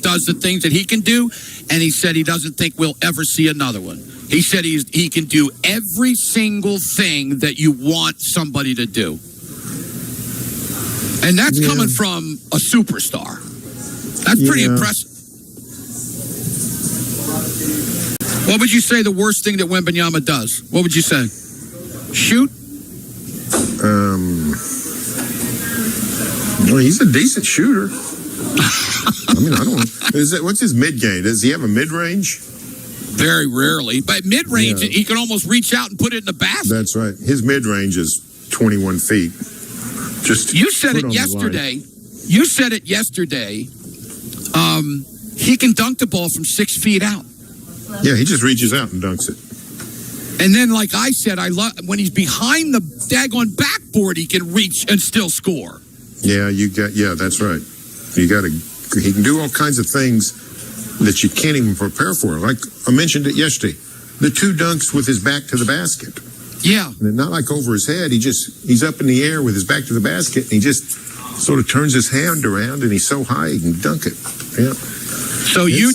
does the things that he can do, and he said he doesn't think we'll ever see another one. He said he can do every single thing that you want somebody to do. And that's coming from a superstar. That's pretty impressive. What would you say the worst thing that Wembanyama does? What would you say? Shoot? Well, he's a decent shooter. I mean, I don't know. What's his mid-game? Does he have a mid-range? Very rarely. But mid-range, he can almost reach out and put it in the basket. That's right. His mid-range is 21 feet. You said it yesterday. You said it yesterday. He can dunk the ball from 6 feet out. Yeah, he just reaches out and dunks it. And then, like I said, I love when he's behind the daggone backboard, he can reach and still score. Yeah, that's right. He can do all kinds of things that you can't even prepare for. Like I mentioned it yesterday, the 2 dunks with his back to the basket. Yeah. And not like over his head. He's up in the air with his back to the basket, and he just sort of turns his hand around, and he's so high he can dunk it. Yeah. So you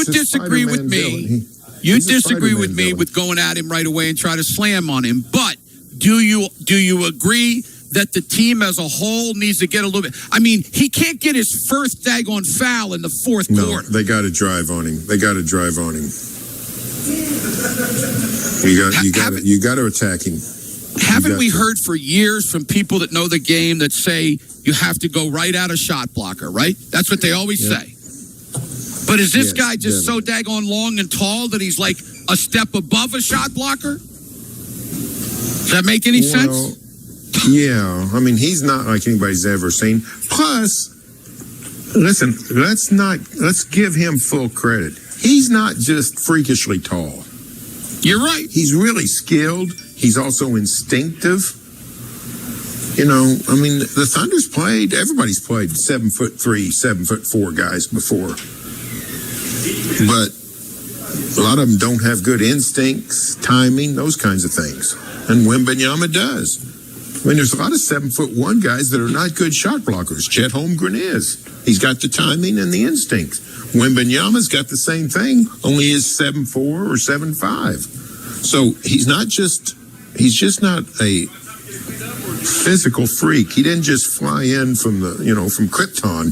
disagree with me. You disagree with me with going at him right away and try to slam on him. But do you agree that the team as a whole needs to get a little bit? I mean, he can't get his first daggone foul in the fourth quarter. They got to drive on him. You got to attack him. Haven't we heard for years from people that know the game that say you have to go right out of shot blocker, right? That's what they always say. But is this guy just so daggone long and tall that he's like a step above a shot blocker? Does that make any sense? Yeah. I mean, he's not like anybody's ever seen. Plus, listen, let's give him full credit. He's not just freakishly tall. You're right. He's really skilled. He's also instinctive. You know, I mean, the Thunder's everybody's played 7'3", 7'4" guys before. But a lot of them don't have good instincts, timing, those kinds of things. And Wembanyama does. I mean, there's a lot of 7'1" guys that are not good shot blockers. Chet Holmgren is. He's got the timing and the instincts. Wembanyama's got the same thing, only he's 7'4" or 7'5". So he's just not a physical freak. He didn't just fly in from Krypton.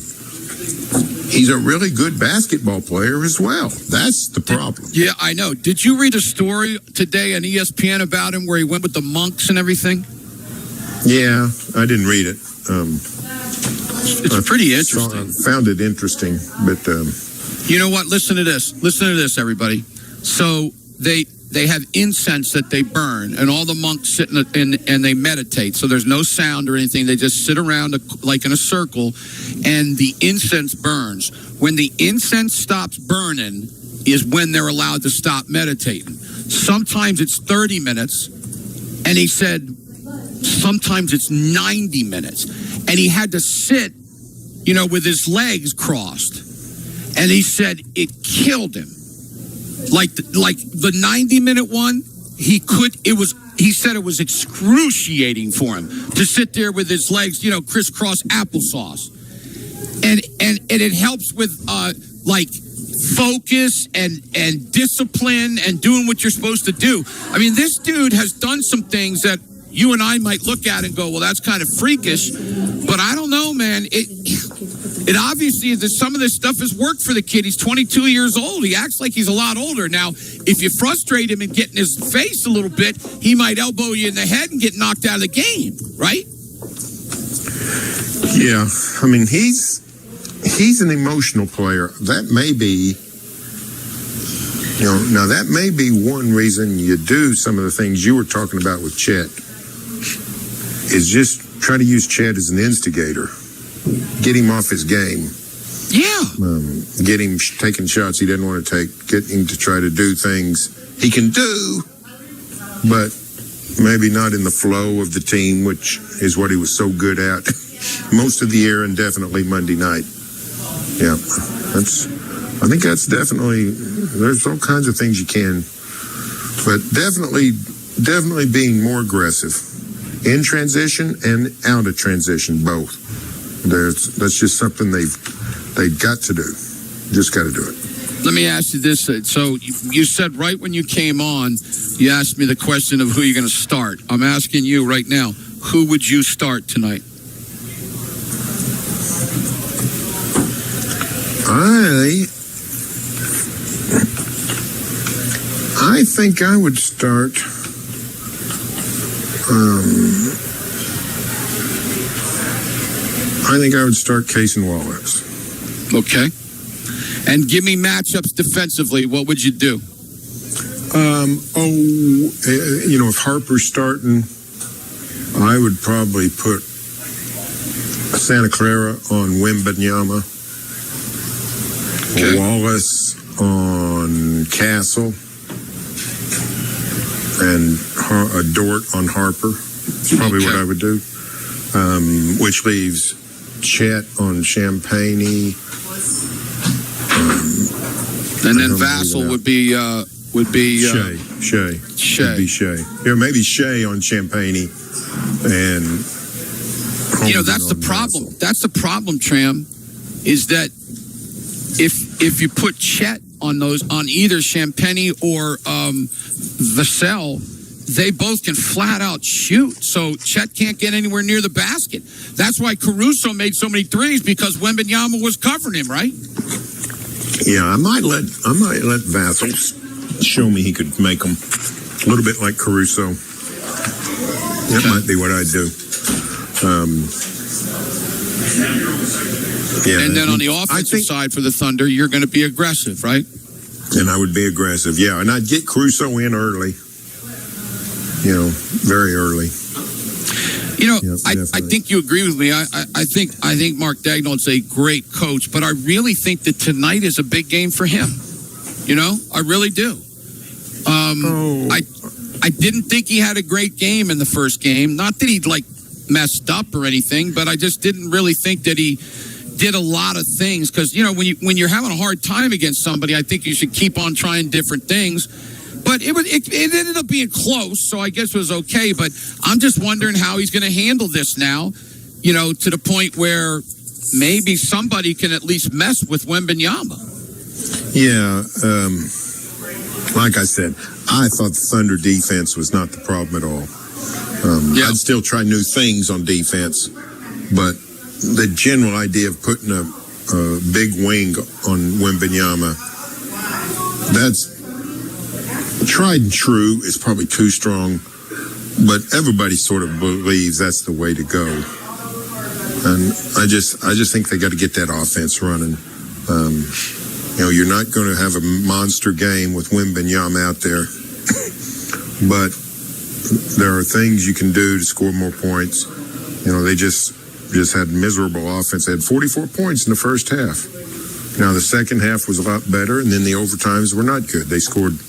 He's a really good basketball player as well. That's the problem. Yeah, I know. Did you read a story today on ESPN about him where he went with the monks and everything? Yeah, I didn't read it. It's pretty interesting. Found it interesting, but you know what? Listen to this, everybody. So they have incense that they burn, and all the monks sit and they meditate. So there's no sound or anything. They just sit around like in a circle, and the incense burns. When the incense stops burning is when they're allowed to stop meditating. Sometimes it's 30 minutes, and he said sometimes it's 90 minutes. And he had to sit, with his legs crossed. And he said it killed him. Like the 90-minute one, he said it was excruciating for him to sit there with his legs, crisscross applesauce. And it helps with focus and discipline and doing what you're supposed to do. I mean, this dude has done some things that you and I might look at and go, well, that's kind of freakish. But I don't know, man. It obviously, some of this stuff has worked for the kid. He's 22 years old. He acts like he's a lot older. Now, if you frustrate him and get in his face a little bit, he might elbow you in the head and get knocked out of the game, right? Yeah. I mean, he's an emotional player. That may be, that may be one reason you do some of the things you were talking about with Chet, is just try to use Chet as an instigator. Get him off his game. Yeah. Get him taking shots he doesn't want to take. Get him to try to do things he can do, but maybe not in the flow of the team, which is what he was so good at most of the year and definitely Monday night. Yeah, I think that's definitely, there's all kinds of things you can, but definitely being more aggressive in transition and out of transition, both. That's just something they've got to do. Just got to do it. Let me ask you this. So you said right when you came on, you asked me the question of who you're going to start. I'm asking you right now, who would you start tonight? I think I would start. I think I would start Case and Wallace. Okay. And give me matchups defensively. What would you do? If Harper's starting, I would probably put Santa Clara on Wembanyama, Wallace on Castle, and Dort on Harper. That's probably what I would do. Which leaves Chet on Champagne. And then Vassell would be Shea. Would be Shea. Yeah, maybe Shea on Champagne, and that's the problem. That's the problem, Tram, is that if you put Chet on either Champagne or Vassell, they both can flat out shoot. So Chet can't get anywhere near the basket. That's why Caruso made so many threes, because Wembanyama was covering him, right? Yeah, I might let Vassell show me he could make them a little bit like Caruso. That might be what I'd do. And then on the offensive side for the Thunder, you're going to be aggressive, right? And I would be aggressive, yeah. And I'd get Caruso in early. Very early. I think you agree with me. I think Mark Daigneault's a great coach, but I really think that tonight is a big game for him. I really do. I didn't think he had a great game in the first game. Not that he'd messed up or anything, but I just didn't really think that he did a lot of things. Because when you're having a hard time against somebody, I think you should keep on trying different things. But it ended up being close, so I guess it was okay. But I'm just wondering how he's going to handle this now, to the point where maybe somebody can at least mess with Wembanyama. Yeah, like I said, I thought the Thunder defense was not the problem at all. I'd still try new things on defense, but the general idea of putting a big wing on Wembanyama, that's tried and true is probably too strong, but everybody sort of believes that's the way to go. And I just think they got to get that offense running. You're not going to have a monster game with Wembanyama out there, but there are things you can do to score more points. They just had miserable offense. They had 44 points in the first half. Now the second half was a lot better, and then the overtimes were not good. They scored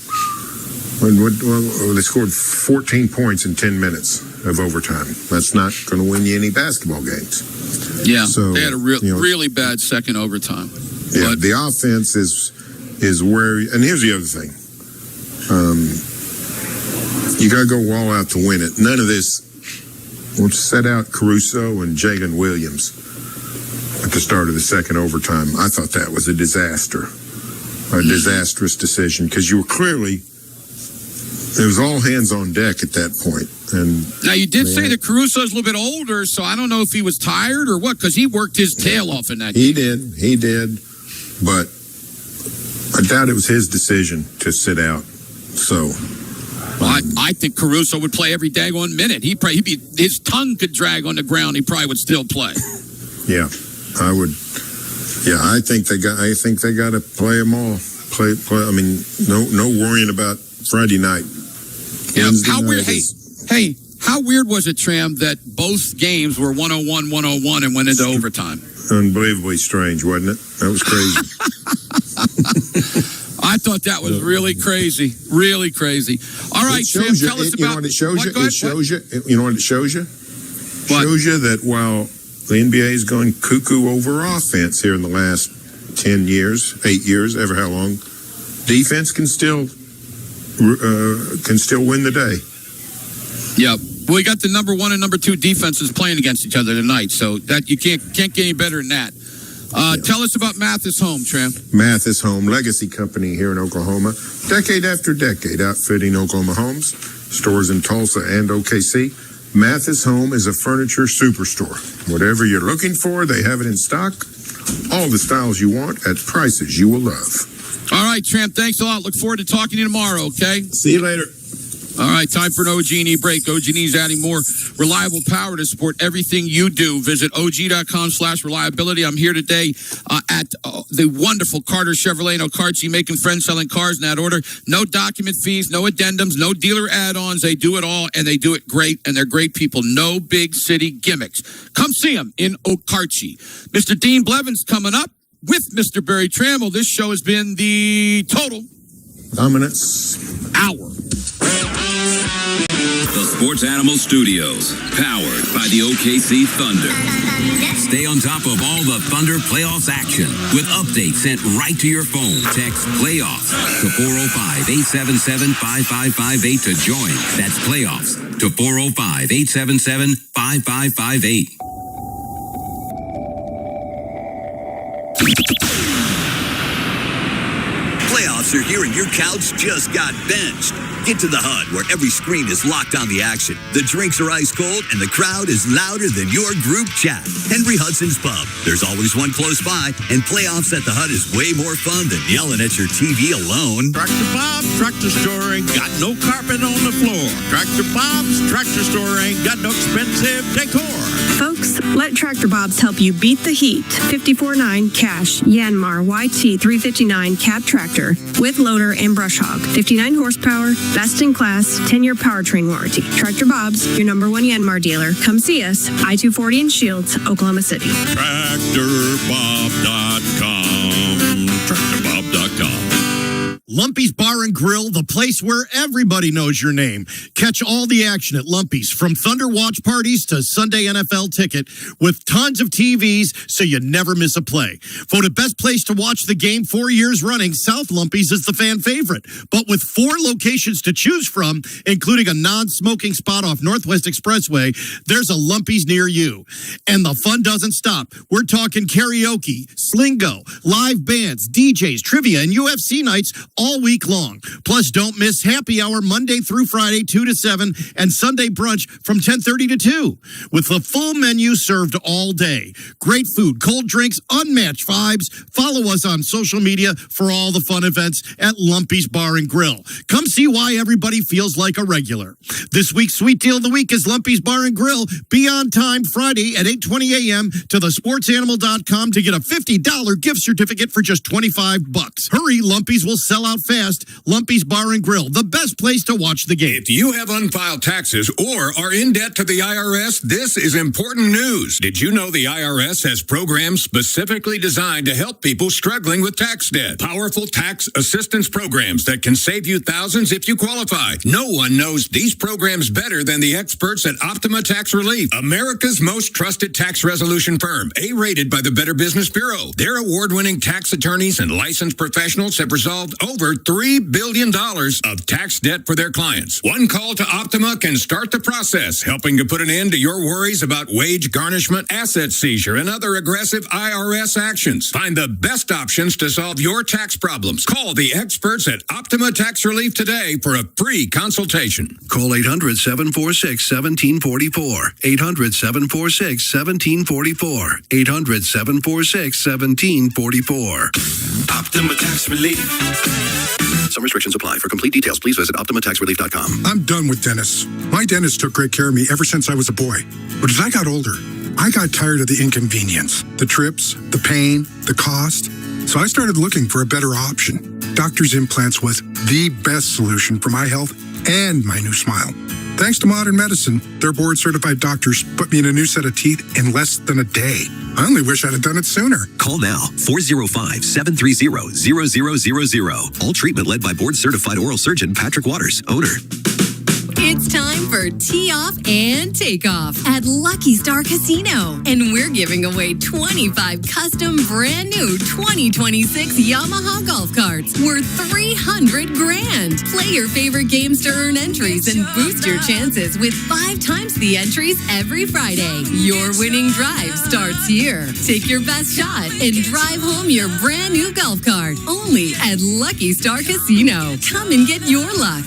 14 points in 10 minutes of overtime. That's not going to win you any basketball games. Yeah, so, they had a really bad second overtime. Yeah, the offense is where, and here's the other thing. You got to go all out to win it. None of this, we'll set out Caruso and Jalen Williams at the start of the second overtime. I thought that was a disastrous decision, because you were clearly, it was all hands on deck at that point. And now you did say that Caruso's a little bit older, so I don't know if he was tired or what, because he worked his tail off in that game. He did, but I doubt it was his decision to sit out. So, I think Caruso would play every daggone minute. His tongue could drag on the ground. He probably would still play. Yeah, I would. Yeah, I think they got to play them all. Play. I mean, no worrying about Friday night. Yeah. How weird? Hey, how weird was it, Tram, that both games were 101-101 and went into overtime? Unbelievably strange, wasn't it? That was crazy. I thought that was really crazy. Really crazy. All right, Tram, tell us about... You know what it shows you? It shows you. You know what it shows you? What? Shows you that while the NBA is going cuckoo over offense here in the last 10 years, 8 years, ever how long, defense can still win the day. Yep. Well, we got the number 1 and number 2 defenses playing against each other tonight, so that you can't get any better than that. Tell us about Mathis Home, Tram. Mathis Home, legacy company here in Oklahoma. Decade after decade, outfitting Oklahoma homes, stores in Tulsa and OKC. Mathis Home is a furniture superstore. Whatever you're looking for, they have it in stock. All the styles you want at prices you will love. All right, Tramp. Thanks a lot. Look forward to talking to you tomorrow, okay? See you later. All right, time for an OG&E break. OG&E is adding more reliable power to support everything you do. Visit OG.com/reliability. I'm here today at the wonderful Carter Chevrolet in Okarche, making friends selling cars in that order. No document fees, no addendums, no dealer add-ons. They do it all, and they do it great, and they're great people. No big city gimmicks. Come see them in Okarche. Mr. Dean Blevins coming up with Mr. Barry Trammell. This show has been the Total Dominance Hour. The Sports Animal Studios, powered by the OKC Thunder. Stay on top of all the Thunder playoffs action with updates sent right to your phone. Text playoffs to 405-877-5558 to join. That's playoffs to 405-877-5558. Playoffs are here and your couch just got benched. Get to the HUD where every screen is locked on the action. The drinks are ice cold and the crowd is louder than your group chat. Henry Hudson's Pub. There's always one close by, and playoffs at the HUD is way more fun than yelling at your TV alone. Tractor Bob's Tractor Store ain't got no carpet on the floor. Tractor Bob's Tractor Store ain't got no expensive decor. Folks, let Tractor Bob's help you beat the heat. 54.9 cash Yanmar YT 359 cab tractor with loader and brush hog. 59 horsepower, best in class, 10-year powertrain warranty. Tractor Bob's, your number one Yanmar dealer. Come see us, I-240 in Shields, Oklahoma City. TractorBob.com. TractorBob.com. Lumpy's Bar and Grill, the place where everybody knows your name. Catch all the action at Lumpy's, from Thunder watch parties to Sunday NFL ticket, with tons of TVs so you never miss a play. Voted best place to watch the game 4 years running, South Lumpy's is the fan favorite. But with 4 locations to choose from, including a non-smoking spot off Northwest Expressway, there's a Lumpy's near you. And the fun doesn't stop. We're talking karaoke, slingo, live bands, DJs, trivia, and UFC nights all week long. Plus, don't miss happy hour Monday through Friday, 2 to 7, and Sunday brunch from 10:30 to 2, with the full menu served all day. Great food, cold drinks, unmatched vibes. Follow us on social media for all the fun events at Lumpy's Bar and Grill. Come see why everybody feels like a regular. This week's sweet deal of the week is Lumpy's Bar and Grill. Be on time Friday at 8:20 a.m. to thesportsanimal.com to get a $50 gift certificate for just $25. Hurry, Lumpy's will sell out fast. Lumpy's Bar and Grill, the best place to watch the game. If you have unfiled taxes or are in debt to the IRS, this is important news. Did you know the IRS has programs specifically designed to help people struggling with tax debt? Powerful tax assistance programs that can save you thousands if you qualify. No one knows these programs better than the experts at Optima Tax Relief, America's most trusted tax resolution firm, A-rated by the Better Business Bureau. Their award-winning tax attorneys and licensed professionals have resolved over $3 billion of tax debt for their clients. One call to Optima can start the process, helping to put an end to your worries about wage garnishment, asset seizure, and other aggressive IRS actions. Find the best options to solve your tax problems. Call the experts at Optima Tax Relief today for a free consultation. Call 800-746-1744. 800-746-1744. 800-746-1744. Optima Tax Relief. Some restrictions apply. For complete details, please visit OptimaTaxRelief.com. I'm done with dentists. My dentist took great care of me ever since I was a boy. But as I got older, I got tired of the inconvenience, the trips, the pain, the cost. So I started looking for a better option. Doctor's Implants was the best solution for my health and my new smile. Thanks to modern medicine, their board-certified doctors put me in a new set of teeth in less than a day. I only wish I'd have done it sooner. Call now, 405-730-0000. All treatment led by board-certified oral surgeon Patrick Waters, owner. It's time for Tee Off and Takeoff at Lucky Star Casino. And we're giving away 25 custom brand new 2026 Yamaha golf carts worth $300,000. Play your favorite games to earn entries and boost your chances with 5 times the entries every Friday. Your winning drive starts here. Take your best shot and drive home your brand new golf cart. Only at Lucky Star Casino. Come and get your luck.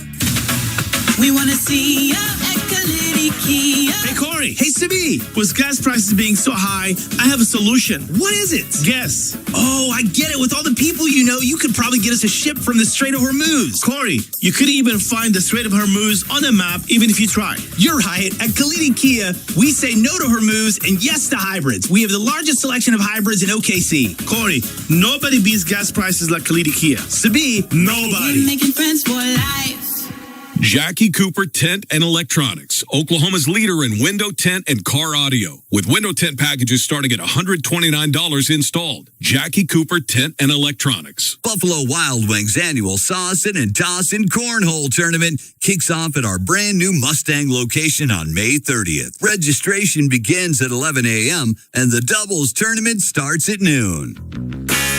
We want to see ya at Hey, Corey. Hey, Sibi. With gas prices being so high, I have a solution. What is it? Guess. Oh, I get it. With all the people you know, you could probably get us a ship from the Strait of Hormuz. Corey, you couldn't even find the Strait of Hormuz on a map, even if you tried. You're right. At Kalidi Kia, we say no to Hormuz and yes to hybrids. We have the largest selection of hybrids in OKC. Corey, nobody beats gas prices like Kalidi Kia. Sibi, nobody. Making friends for life. Jackie Cooper Tent and Electronics, Oklahoma's leader in window tint and car audio, with window tint packages starting at $129 installed. Jackie Cooper Tent and Electronics. Buffalo Wild Wings annual Saucin' and Tossin' Cornhole Tournament kicks off at our brand new Mustang location on May 30th. Registration begins at 11 a.m. and the doubles tournament starts at noon.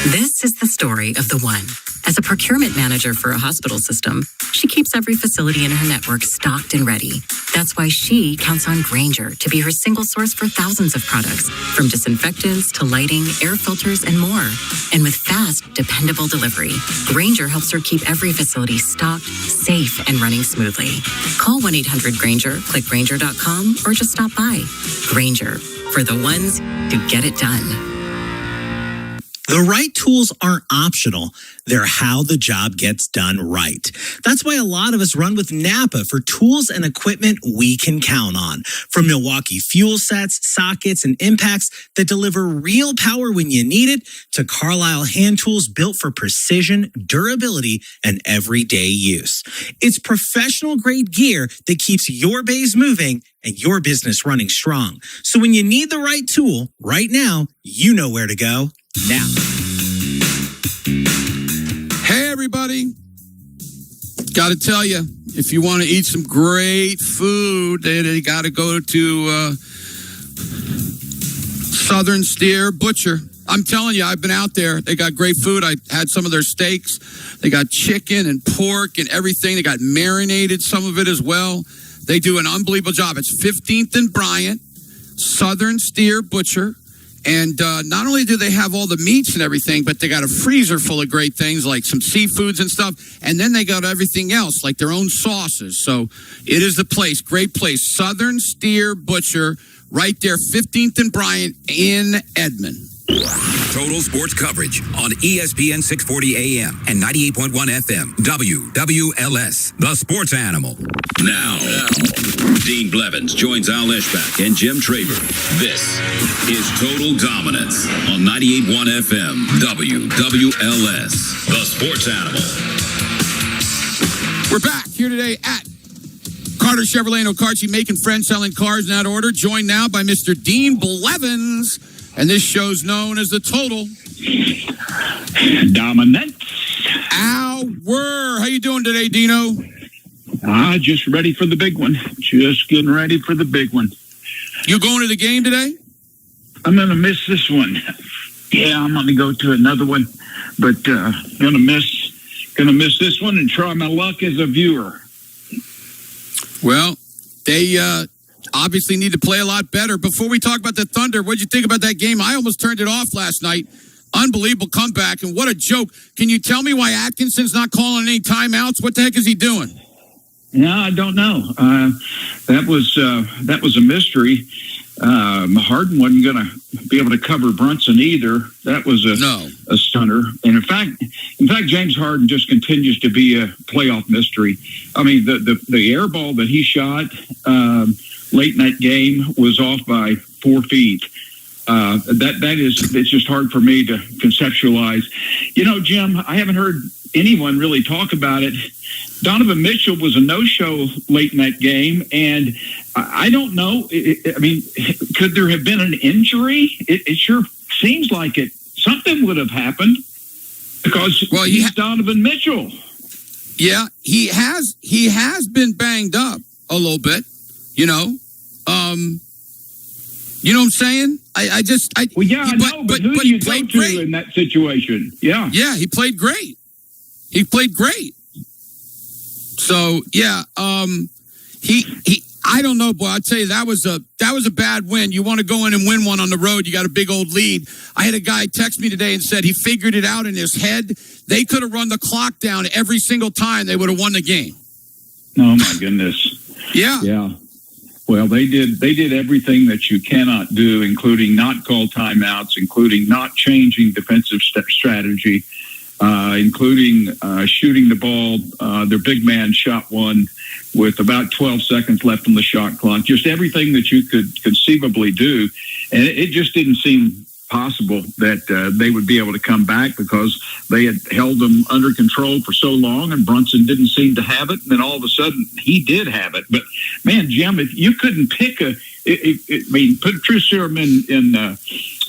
This is the story of the one. As a procurement manager for a hospital system, she keeps every facility in her network stocked and ready. That's why she counts on Grainger to be her single source for thousands of products, from disinfectants to lighting, air filters, and more. And with fast, dependable delivery, Grainger helps her keep every facility stocked, safe, and running smoothly. Call 1-800-GRAINGER, click Grainger.com, or just stop by. Grainger, for the ones who get it done. The right tools aren't optional. They're how the job gets done right. That's why a lot of us run with Napa for tools and equipment we can count on. From Milwaukee fuel sets, sockets, and impacts that deliver real power when you need it, to Carlisle hand tools built for precision, durability, and everyday use. It's professional grade gear that keeps your bays moving and your business running strong. So when you need the right tool right now, you know where to go. Now. Hey, everybody. Got to tell you, if you want to eat some great food, they got to go to Southern Steer Butcher. I'm telling you, I've been out there. They got great food. I had some of their steaks. They got chicken and pork and everything. They got marinated, some of it as well. They do an unbelievable job. It's 15th and Bryant, Southern Steer Butcher. And not only do they have all the meats and everything, but they got a freezer full of great things like some seafoods and stuff. And then they got everything else, like their own sauces. So it is the place, great place. Southern Steer Butcher, right there, 15th and Bryant in Edmond. Total sports coverage on ESPN 640 AM and 98.1 FM. WWLS, the sports animal. Now, Dean Blevins joins Al Eshbach and Jim Traver. This is Total Dominance on 98.1 FM. WWLS, the sports animal. We're back here today at Carter Chevrolet and Okarchi, making friends, selling cars in that order. Joined now by Mr. Dean Blevins. And this show's known as the Total Dominance. Hour. How you doing today, Dino? Just ready for the big one. Just getting ready for the big one. You going to the game today? I'm going to miss this one. Yeah, I'm going to go to another one, but going to miss this one and try my luck as a viewer. Well, they obviously need to play a lot better. Before we talk about the Thunder, what did you think about that game? I almost turned it off last night. Unbelievable comeback, and what a joke. Can you tell me why Atkinson's not calling any timeouts? What the heck is he doing? No, I don't know. That was a mystery. Harden wasn't going to be able to cover Brunson either. That was a stunner. And in fact, James Harden just continues to be a playoff mystery. I mean, the air ball that he shot late in that game was off by 4 feet. It's just hard for me to conceptualize. You know, Jim, I haven't heard anyone really talk about it. Donovan Mitchell was a no-show late in that game, and I don't know. I mean, could there have been an injury? It sure seems like it. Something would have happened because he's Donovan Mitchell. Yeah, he has been banged up a little bit. You know what I'm saying? I know, but who do you go to in that situation? Yeah. Yeah, he played great. So yeah, I don't know, boy. I'd tell you that was a bad win. You want to go in and win one on the road, you got a big old lead. I had a guy text me today and said he figured it out in his head. They could have run the clock down every single time. They would have won the game. Oh my goodness. Yeah. Well, they did everything that you cannot do, including not call timeouts, including not changing defensive strategy, including shooting the ball. Their big man shot one with about 12 seconds left on the shot clock. Just everything that you could conceivably do, and it just didn't seem possible that they would be able to come back because they had held them under control for so long, and Brunson didn't seem to have it. And then all of a sudden, he did have it. But man, Jim, if you couldn't pick put a true serum in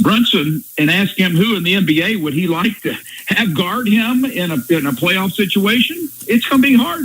Brunson and ask him who in the NBA would he like to have guard him in a playoff situation, it's going to be hard.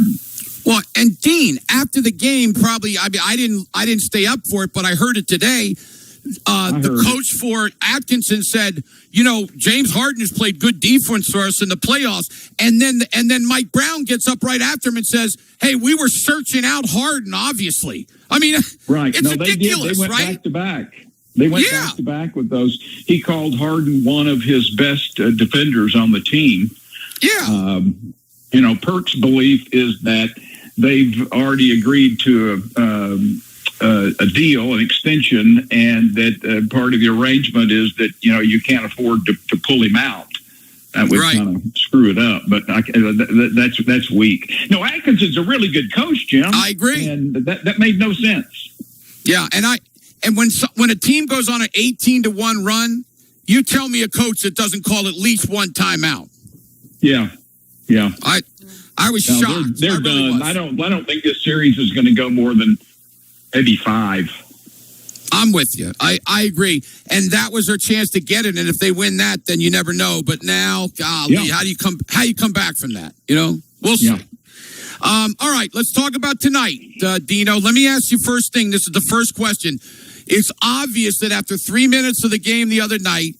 Well, and Dean, after the game, probably I didn't stay up for it, but I heard it today. The coach for Atkinson said, James Harden has played good defense for us in the playoffs. And then Mike Brown gets up right after him and says, hey, we were searching out Harden, obviously. I mean, right. It's ridiculous, they went right? back to back. They went back to back with those. He called Harden one of his best defenders on the team. Yeah. Perk's belief is that they've already agreed to a deal, an extension, and that part of the arrangement is that, you can't afford to pull him out. That would kind of screw it up, but that's weak. No, Atkinson's a really good coach, Jim. I agree. And that made no sense. Yeah, and when a team goes on an 18-1 run, you tell me a coach that doesn't call at least one timeout. Yeah. I was shocked. They're done. I don't think this series is going to go more than maybe 5. I'm with you. I agree. And that was their chance to get it. And if they win that, then you never know. But now, golly, how do you come back from that? We'll see. All right, let's talk about tonight, Dino. Let me ask you first thing. This is the first question. It's obvious that after 3 minutes of the game the other night,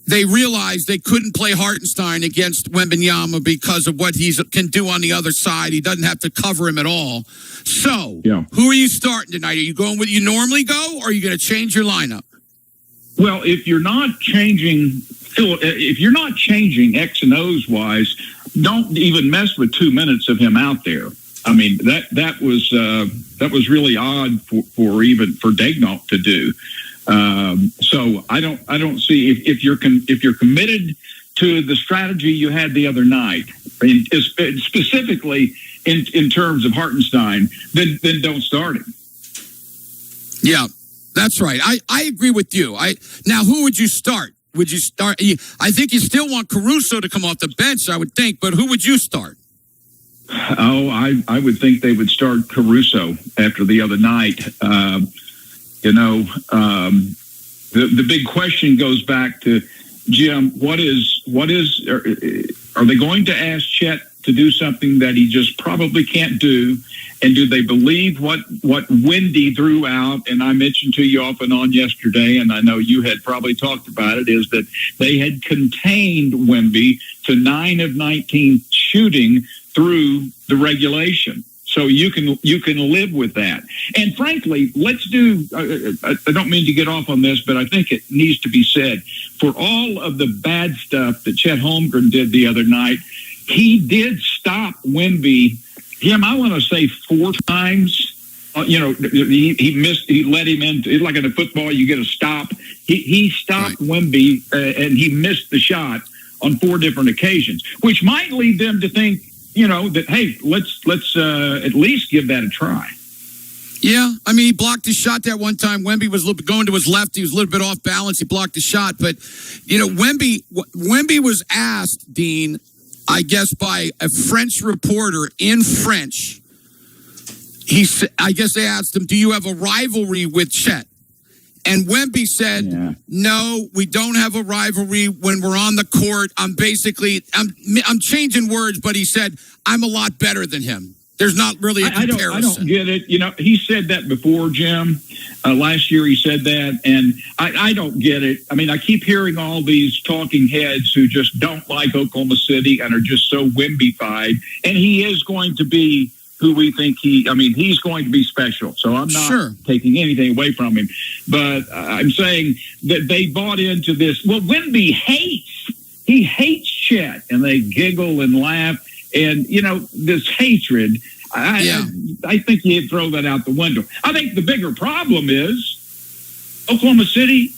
they realized they couldn't play Hartenstein against Wembanyama because of what he can do on the other side. He doesn't have to cover him at all. So, who are you starting tonight? Are you going with you normally go, or are you going to change your lineup? Well, if you're not changing X and O's wise, don't even mess with 2 minutes of him out there. I mean, that was really odd for Daigneault to do. So I don't see if you're committed to the strategy you had the other night, specifically in terms of Hartenstein, then don't start him. Yeah, that's right. I agree with you. Now, who would you start? Would you start? I think you still want Caruso to come off the bench, I would think, but who would you start? Oh, I would think they would start Caruso after the other night. The big question goes back to, Jim, are they going to ask Chet to do something that he just probably can't do? And do they believe what Wendy threw out? And I mentioned to you off and on yesterday, and I know you had probably talked about it, is that they had contained Wemby to 9 of 19 shooting through the regulation. So you can live with that. And frankly, let's do, I don't mean to get off on this, but I think it needs to be said, for all of the bad stuff that Chet Holmgren did the other night, he did stop Wemby, Jim, I want to say 4 times. He missed, he let him in, like in a football, you get a stop. He stopped Wemby and he missed the shot on 4 different occasions, which might lead them to think, that, hey, let's at least give that a try. Yeah, I mean, he blocked his shot that one time. Wemby was going to his left. He was a little bit off balance. He blocked the shot. But, Wemby was asked, Dean, I guess by a French reporter in French. I guess they asked him, do you have a rivalry with Chet? And Wemby said, no, we don't have a rivalry when we're on the court. I'm changing words, but he said, I'm a lot better than him. There's not really a comparison. I don't get it. He said that before, Jim. Last year he said that, and I don't get it. I mean, I keep hearing all these talking heads who just don't like Oklahoma City and are just so Wemby-fied, and he is going to be who we think he's going to be special. So I'm not taking anything away from him. But I'm saying that they bought into this. Well, Wemby hates Chet, and they giggle and laugh. And, this hatred, I think you'd throw that out the window. I think the bigger problem is Oklahoma City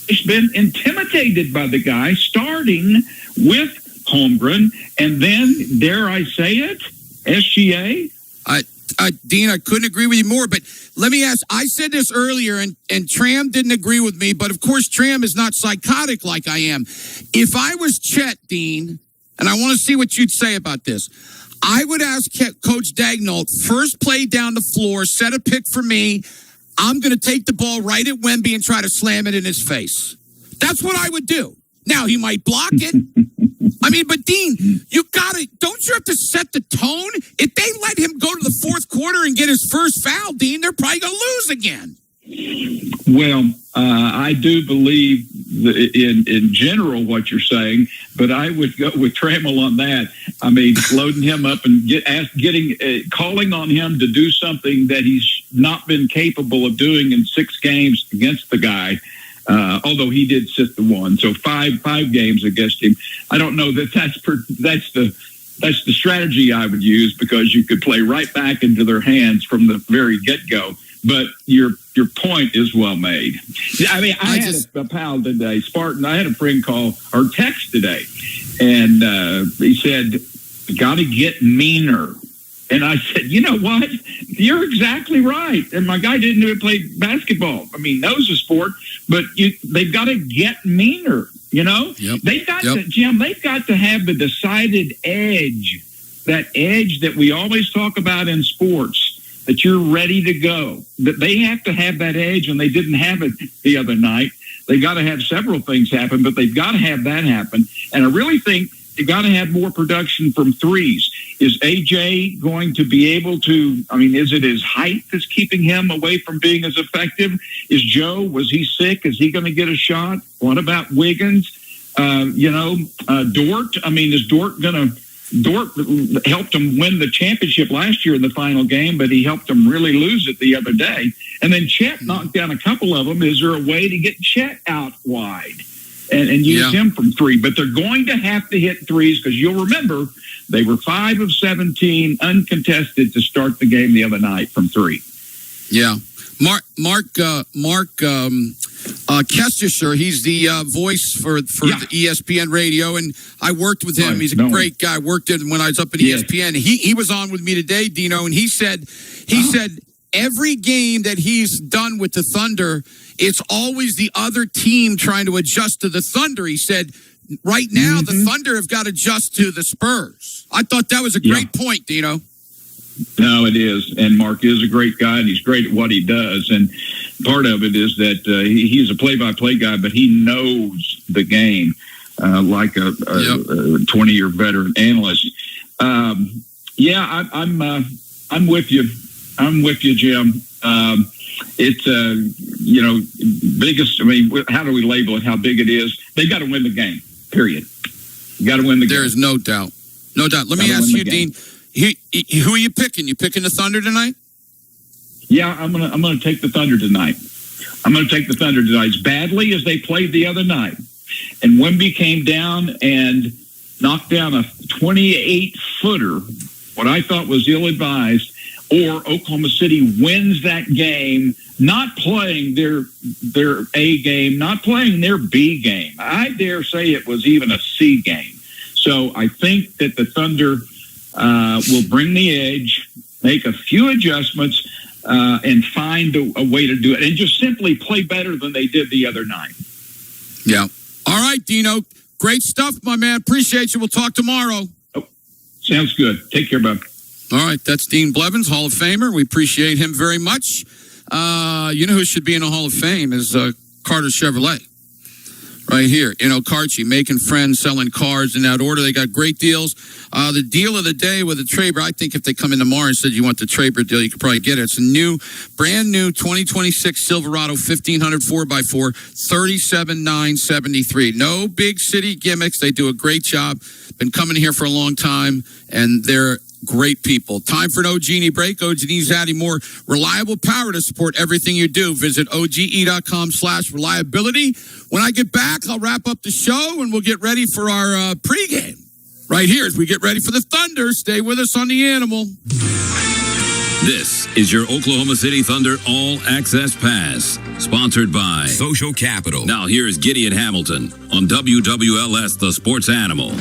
has been intimidated by the guy, starting with Holmgren, and then, dare I say it, SGA. Dean, I couldn't agree with you more, but let me ask, I said this earlier, and Tram didn't agree with me, but of course Tram is not psychotic like I am. If I was Chet, Dean, and I want to see what you'd say about this, I would ask Coach Daigneault, first play down the floor, set a pick for me, I'm going to take the ball right at Wemby and try to slam it in his face. That's what I would do. Now, he might block it. I mean, but Dean, don't you have to set the tone? If they let him go to the fourth quarter and get his first foul, Dean, they're probably going to lose again. Well, I do believe in general what you're saying, but I would go with Trammell on that. I mean, loading him up and calling on him to do something that he's not been capable of doing in 6 games against the guy. Although he did sit the one, so five games against him. I don't know that's the strategy I would use, because you could play right back into their hands from the very get-go. But your point is well made. I mean, I had a pal today, Spartan. I had a friend call or text today, and he said, "Got to get meaner." And I said, you know what? You're exactly right. And my guy didn't even play basketball. I mean, knows the sport, but they've got to get meaner, you know? Yep. They've got to, Jim, they've got to have the decided edge, that edge that we always talk about in sports, that you're ready to go. That they have to have that edge, and they didn't have it the other night. They got to have several things happen, but they've got to have that happen. And I really think you got to have more production from threes. Is AJ going to be able to, I mean, is it his height that's keeping him away from being as effective? Is Joe, was he sick? Is he going to get a shot? What about Wiggins? Dort, I mean, is Dort going to, Dort helped him win the championship last year in the final game, but he helped him really lose it the other day. And then Chet knocked down a couple of them. Is there a way to get Chet out wide and use him from 3? But they're going to have to hit threes, because you'll remember they were 5 of 17 uncontested to start the game the other night from 3. Yeah. Mark Kestisher, he's the voice for the ESPN radio, and I worked with him. He's a great guy. I worked with him when I was up at ESPN. He was on with me today, Dino, and he said every game that he's done with the Thunder, it's always the other team trying to adjust to the Thunder. He said, right now, the Thunder have got to adjust to the Spurs. I thought that was a great point, Dino. No, it is. And Mark is a great guy, and he's great at what he does. And part of it is that he's a play-by-play guy, but he knows the game like a 20-year veteran analyst. I'm with you. I'm with you, Jim. It's biggest. I mean, how do we label it? How big it is? They got to win the game. Period. You got to win the game. There is no doubt. No doubt. Let me ask you, Dean. Who are you picking? You picking the Thunder tonight? Yeah, I'm gonna take the Thunder tonight. As badly as they played the other night, and Wemby came down and knocked down a 28-footer, what I thought was ill-advised, or Oklahoma City wins that game, not playing their A game, not playing their B game. I dare say it was even a C game. So I think that the Thunder will bring the edge, make a few adjustments, and find a way to do it, and just simply play better than they did the other night. Yeah. All right, Dino. Great stuff, my man. Appreciate you. We'll talk tomorrow. Oh, sounds good. Take care, bud. All right. That's Dean Blevins, Hall of Famer. We appreciate him very much. You know who should be in the Hall of Fame is Carter Chevrolet. Right here, Carchi, making friends, selling cars in that order. They got great deals. The deal of the day with the Traber, I think if they come in tomorrow and said you want the Traber deal, you could probably get it. It's a brand new 2026 Silverado 1500 4x4, $37,973. No big city gimmicks. They do a great job. Been coming here for a long time, and they're great people. Time for an OG&E break. OG&E's adding more reliable power to support everything you do. Visit OGE.com/reliability. When I get back, I'll wrap up the show and we'll get ready for our pregame right here as we get ready for the Thunder. Stay with us on The Animal. This is your Oklahoma City Thunder All Access Pass, sponsored by Social Capital. Now here's Gideon Hamilton on WWLS, the Sports Animal.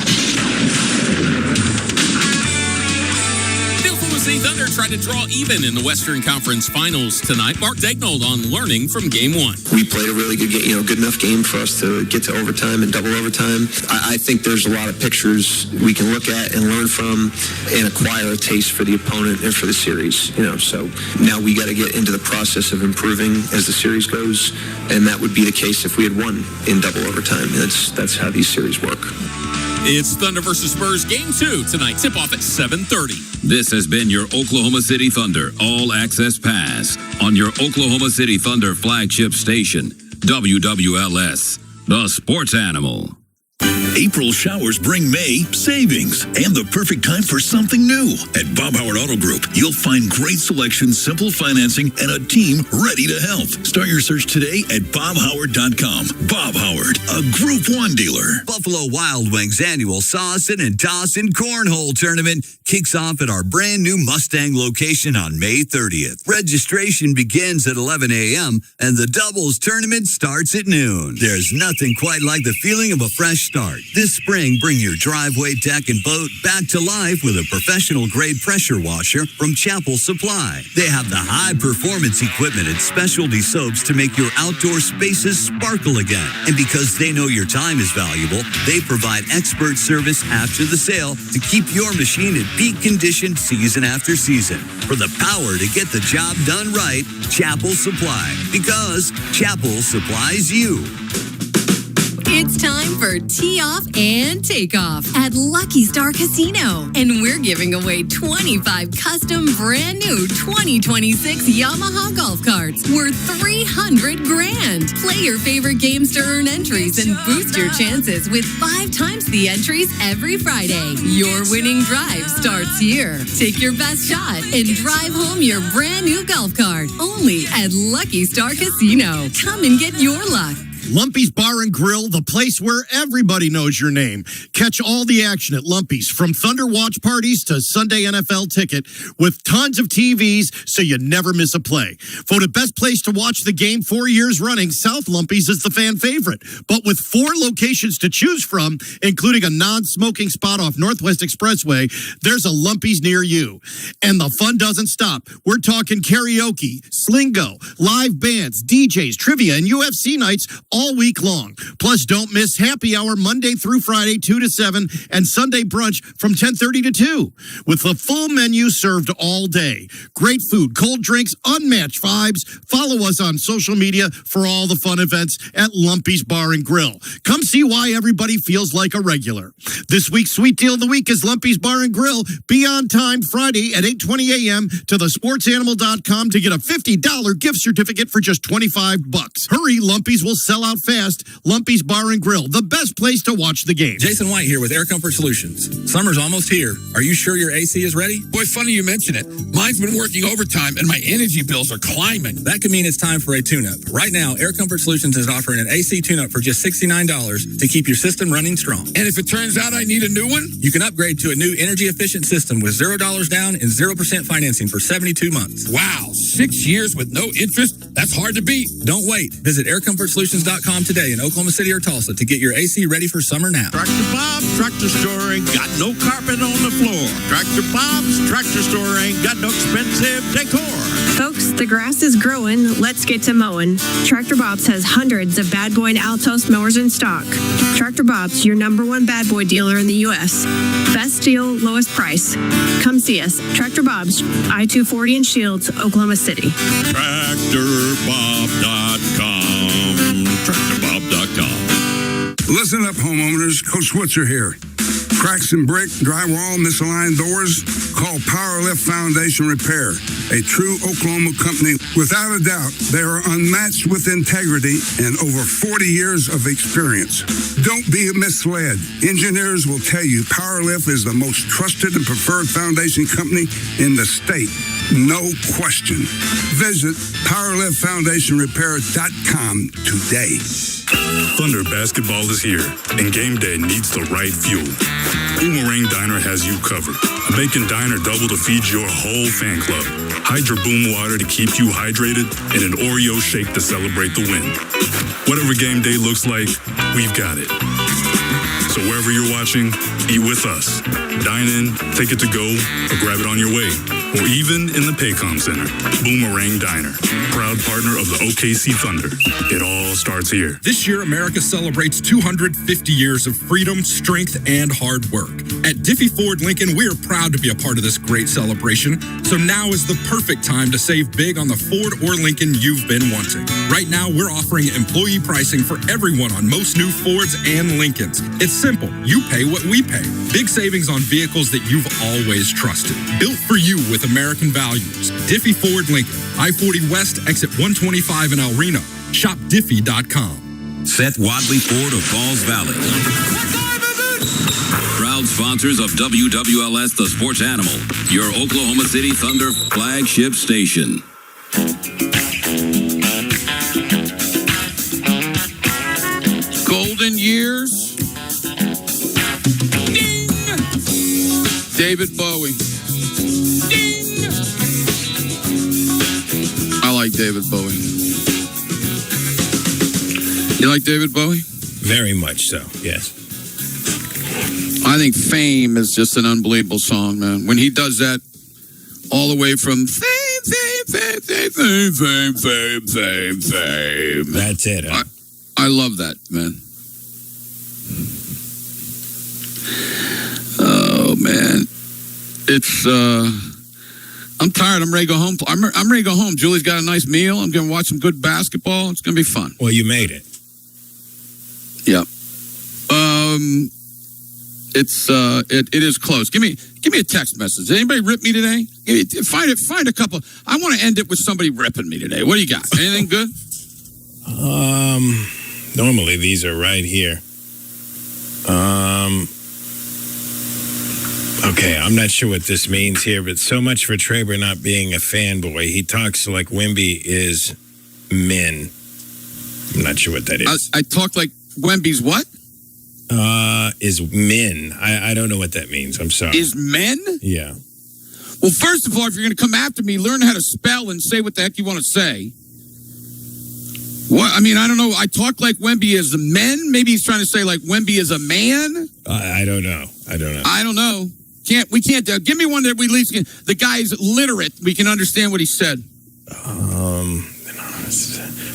The Thunder tried to draw even in the Western Conference Finals tonight. Mark Daignault on learning from Game 1. We played a really good game, good enough game for us to get to overtime and double overtime. I think there's a lot of pictures we can look at and learn from and acquire a taste for the opponent and for the series. So now we got to get into the process of improving as the series goes, and that would be the case if we had won in double overtime. That's how these series work. It's Thunder versus Spurs Game 2 tonight. Tip-off at 7:30. This has been your Oklahoma City Thunder All Access Pass on your Oklahoma City Thunder flagship station, WWLS, the Sports Animal. April showers bring May savings and the perfect time for something new. At Bob Howard Auto Group, you'll find great selection, simple financing, and a team ready to help. Start your search today at bobhoward.com. Bob Howard, a Group 1 dealer. Buffalo Wild Wings annual Saucin' and Tossin' Cornhole Tournament kicks off at our brand new Mustang location on May 30th. Registration begins at 11 a.m. and the doubles tournament starts at noon. There's nothing quite like the feeling of a fresh start. This spring, bring your driveway, deck, and boat back to life with a professional-grade pressure washer from Chapel Supply. They have the high-performance equipment and specialty soaps to make your outdoor spaces sparkle again. And because they know your time is valuable, they provide expert service after the sale to keep your machine in peak condition season after season. For the power to get the job done right, Chapel Supply. Because Chapel supplies you. It's time for Tee Off and Takeoff at Lucky Star Casino. And we're giving away 25 custom brand new 2026 Yamaha golf carts worth $300 grand. Play your favorite games to earn entries and boost your chances with 5 times the entries every Friday. Your winning drive starts here. Take your best shot and drive home your brand new golf cart. Only at Lucky Star Casino. Come and get your luck. Lumpy's Bar and Grill, the place where everybody knows your name. Catch all the action at Lumpy's, from Thunder watch parties to Sunday NFL ticket, with tons of TVs so you never miss a play. Voted best place to watch the game 4 years running, South Lumpy's is the fan favorite. But with 4 locations to choose from, including a non-smoking spot off Northwest Expressway, there's a Lumpy's near you. And the fun doesn't stop. We're talking karaoke, slingo, live bands, DJs, trivia, and UFC nights all week long. Plus, don't miss happy hour Monday through Friday, 2 to 7, and Sunday brunch from 10:30 to 2, with the full menu served all day. Great food, cold drinks, unmatched vibes. Follow us on social media for all the fun events at Lumpy's Bar and Grill. Come see why everybody feels like a regular. This week's Sweet Deal of the Week is Lumpy's Bar and Grill. Be on time Friday at 8:20 a.m. to thesportsanimal.com to get a $50 gift certificate for just $25. Hurry, Lumpy's will sell out fast. Lumpy's Bar and Grill, the best place to watch the game. Jason White here with Air Comfort Solutions. Summer's almost here. Are you sure your AC is ready? Boy, funny you mention it. Mine's been working overtime and my energy bills are climbing. That could mean it's time for a tune-up. Right now, Air Comfort Solutions is offering an AC tune-up for just $69 to keep your system running strong. And if it turns out I need a new one? You can upgrade to a new energy-efficient system with $0 down and 0% financing for 72 months. Wow, 6 years with no interest? That's hard to beat. Don't wait. Visit aircomfortsolutions.com today in Oklahoma City or Tulsa to get your AC ready for summer now. Tractor Bob's Tractor Store ain't got no carpet on the floor. Tractor Bob's Tractor Store ain't got no expensive decor. Folks, the grass is growing. Let's get to mowing. Tractor Bob's has hundreds of Bad Boy and Altos mowers in stock. Tractor Bob's, your *1 Bad Boy dealer in the U.S. Best deal, lowest price. Come see us. Tractor Bob's, I-240 in Shields, Oklahoma City. TractorBob.com. TractorBob.com. Listen up, homeowners. Coach Switzer here. Cracks in brick, drywall, misaligned doors? Call Powerlift Foundation Repair, a true Oklahoma company. Without a doubt, they are unmatched with integrity and over 40 years of experience. Don't be misled. Engineers will tell you Powerlift is the most trusted and preferred foundation company in the state. No question. Visit PowerliftFoundationRepair.com today. Thunder basketball is here, and game day needs the right fuel. Boomerang Diner has you covered. A bacon diner double to feed your whole fan club. Hydro Boom water to keep you hydrated, and an Oreo shake to celebrate the win. Whatever game day looks like, we've got it. So wherever you're watching, eat with us. Dine in, take it to go, or grab it on your way. Or even in the Paycom Center. Boomerang Diner, proud partner of the OKC Thunder. It all starts here. This year, America celebrates 250 years of freedom, strength, and hard work. At Diffie Ford Lincoln, we are proud to be a part of this great celebration. So now is the perfect time to save big on the Ford or Lincoln you've been wanting. Right now, we're offering employee pricing for everyone on most new Fords and Lincolns. It's simple. You pay what we pay. Big savings on vehicles that you've always trusted. Built for you with American values. Diffie Ford Lincoln. I-40 West, exit 125 in El Reno. Shop Diffie.com. Seth Wadley Ford of Falls Valley. Proud sponsors of WWLS The Sports Animal, your Oklahoma City Thunder flagship station. Golden years. Ding! David Bowie. Ding! I like David Bowie. You like David Bowie? Very much so, yes. I think Fame is just an unbelievable song, man. When he does that all the way from fame, fame, fame, fame, fame, fame, fame, fame, fame. That's it, huh? I love that, man. Oh, man. It's, I'm tired. I'm ready to go home. I'm ready to go home. Julie's got a nice meal. I'm going to watch some good basketball. It's going to be fun. Well, you made it. Yeah. It is close. Give me a text message. Did anybody rip me today? Find a couple. I want to end it with somebody ripping me today. What do you got? Anything good? Normally these are right here. Okay, I'm not sure what this means here, but so much for Traber not being a fanboy. He talks like Wemby is men. I'm not sure what that is. I talk like Wemby's what? Is men. I don't know what that means. I'm sorry. Is men? Yeah. Well, first of all, if you're going to come after me, learn how to spell and say what the heck you want to say. What? I mean, I don't know. I talk like Wemby is a men. Maybe he's trying to say like Wemby is a man. I don't know. I don't know. We can't. Give me one that we at least can. The guy's literate. We can understand what he said.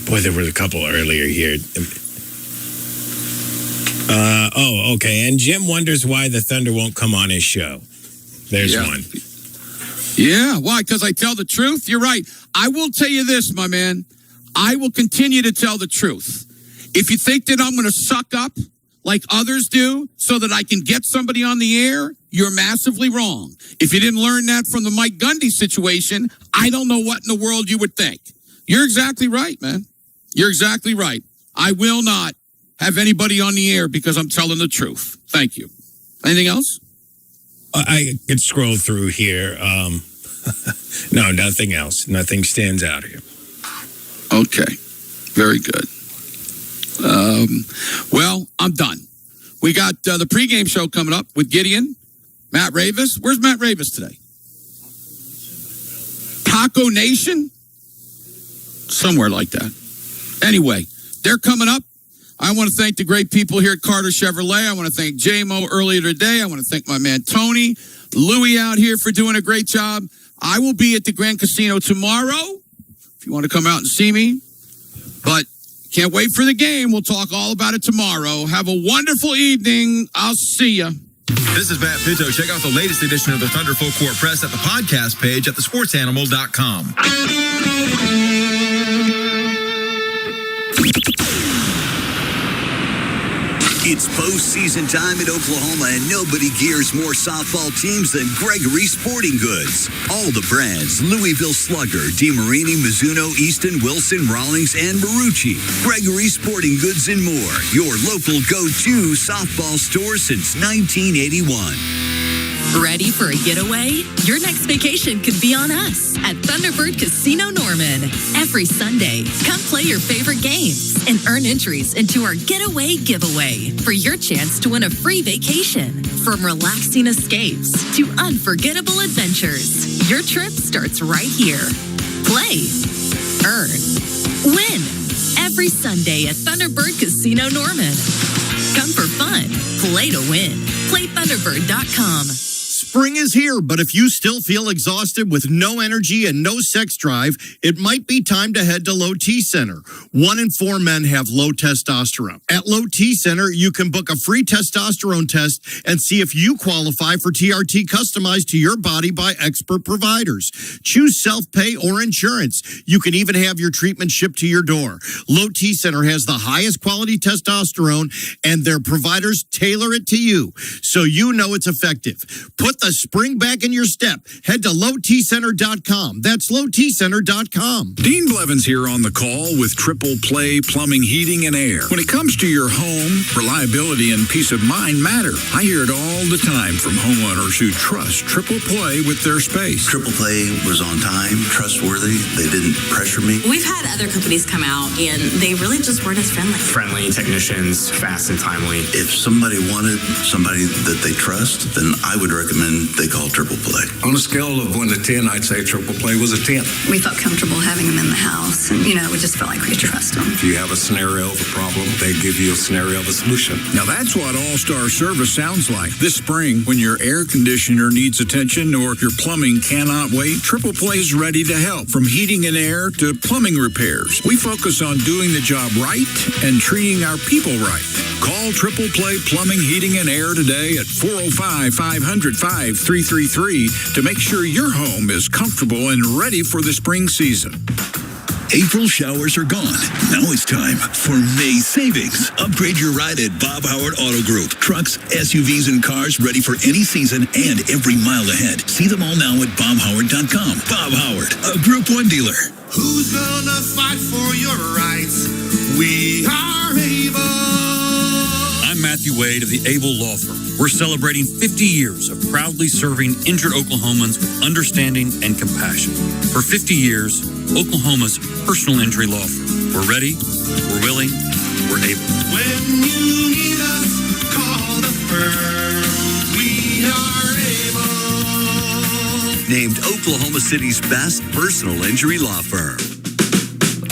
Boy, there were a couple earlier here. Okay. And Jim wonders why the Thunder won't come on his show. There's one. Yeah. Why? Because I tell the truth? You're right. I will tell you this, my man. I will continue to tell the truth. If you think that I'm going to suck up like others do so that I can get somebody on the air, you're massively wrong. If you didn't learn that from the Mike Gundy situation, I don't know what in the world you would think. You're exactly right, man. You're exactly right. I will not have anybody on the air because I'm telling the truth. Thank you. Anything else? I could scroll through here. No, nothing else. Nothing stands out here. Okay. Very good. Well, I'm done. We got the pregame show coming up with Gideon, Matt Ravis. Where's Matt Ravis today? Taco Nation? Somewhere like that. Anyway, they're coming up. I want to thank the great people here at Carter Chevrolet. I want to thank J-Mo earlier today. I want to thank my man Tony, Louie out here for doing a great job. I will be at the Grand Casino tomorrow if you want to come out and see me. But can't wait for the game. We'll talk all about it tomorrow. Have a wonderful evening. I'll see ya. This is Matt Pinto. Check out the latest edition of the Thunder Full Court Press at the podcast page at thesportsanimal.com. It's postseason time at Oklahoma, and nobody gears more softball teams than Gregory Sporting Goods. All the brands, Louisville Slugger, DeMarini, Mizuno, Easton, Wilson, Rawlings, and Marucci. Gregory Sporting Goods and more. Your local go-to softball store since 1981. Ready for a getaway? Your next vacation could be on us at Thunderbird Casino Norman. Every Sunday, come play your favorite games and earn entries into our Getaway Giveaway for your chance to win a free vacation. From relaxing escapes to unforgettable adventures, your trip starts right here. Play, earn, win. Every Sunday at Thunderbird Casino Norman. Come for fun. Play to win. PlayThunderbird.com. Spring is here, but if you still feel exhausted with no energy and no sex drive, it might be time to head to Low T Center. 1 in 4 men have low testosterone. At Low T Center, you can book a free testosterone test and see if you qualify for TRT customized to your body by expert providers. Choose self-pay or insurance. You can even have your treatment shipped to your door. Low T Center has the highest quality testosterone, and their providers tailor it to you, so you know it's effective. Put the spring back in your step. Head to lowtcenter.com. That's lowtcenter.com. Dean Blevins here on the call with Triple Play Plumbing, Heating, and Air. When it comes to your home, reliability and peace of mind matter. I hear it all the time from homeowners who trust Triple Play with their space. Triple Play was on time, trustworthy. They didn't pressure me. We've had other companies come out, and they really just weren't as friendly. Friendly technicians, fast and timely. If somebody wanted somebody that they trust, then I would recommend they call Triple Play. On a scale of 1 to 10, I'd say Triple Play was a 10. We felt comfortable having them in the house, and, we just felt like we could trust them. If you have a scenario of a problem, they give you a scenario of a solution. Now that's what All-Star Service sounds like. This spring, when your air conditioner needs attention or your plumbing cannot wait, Triple Play is ready to help. From heating and air to plumbing repairs, we focus on doing the job right and treating our people right. Call Triple Play Plumbing, Heating, and Air today at 405-500-5333 to make sure your home is comfortable and ready for the spring season. April showers are gone. Now it's time for May savings. Upgrade your ride at Bob Howard Auto Group. Trucks, SUVs, and cars ready for any season and every mile ahead. See them all now at bobhoward.com. Bob Howard, a Group 1 dealer. Who's gonna fight for your rights? We are able. I'm Matthew Wade of the Able Law Firm. We're celebrating 50 years of proudly serving injured Oklahomans with understanding and compassion. For 50 years, Oklahoma's personal injury law firm. We're ready, we're willing, we're able. When you need us, call the firm. We are able. Named Oklahoma City's best personal injury law firm.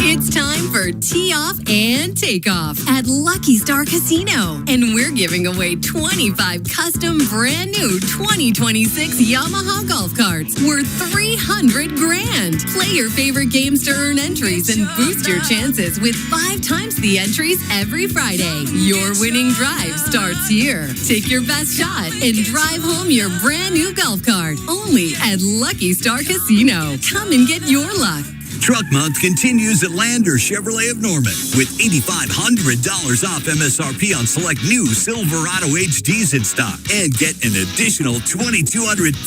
It's time for Tee Off and Takeoff at Lucky Star Casino. And we're giving away 25 custom brand new 2026 Yamaha golf carts worth $300,000. Play your favorite games to earn entries and boost your chances with 5 times the entries every Friday. Your winning drive starts here. Take your best shot and drive home your brand new golf cart. Only at Lucky Star Casino. Come and get your luck. Truck Month continues at Lander Chevrolet of Norman with $8,500 off MSRP on select new Silverado HDs in stock. And get an additional $2,250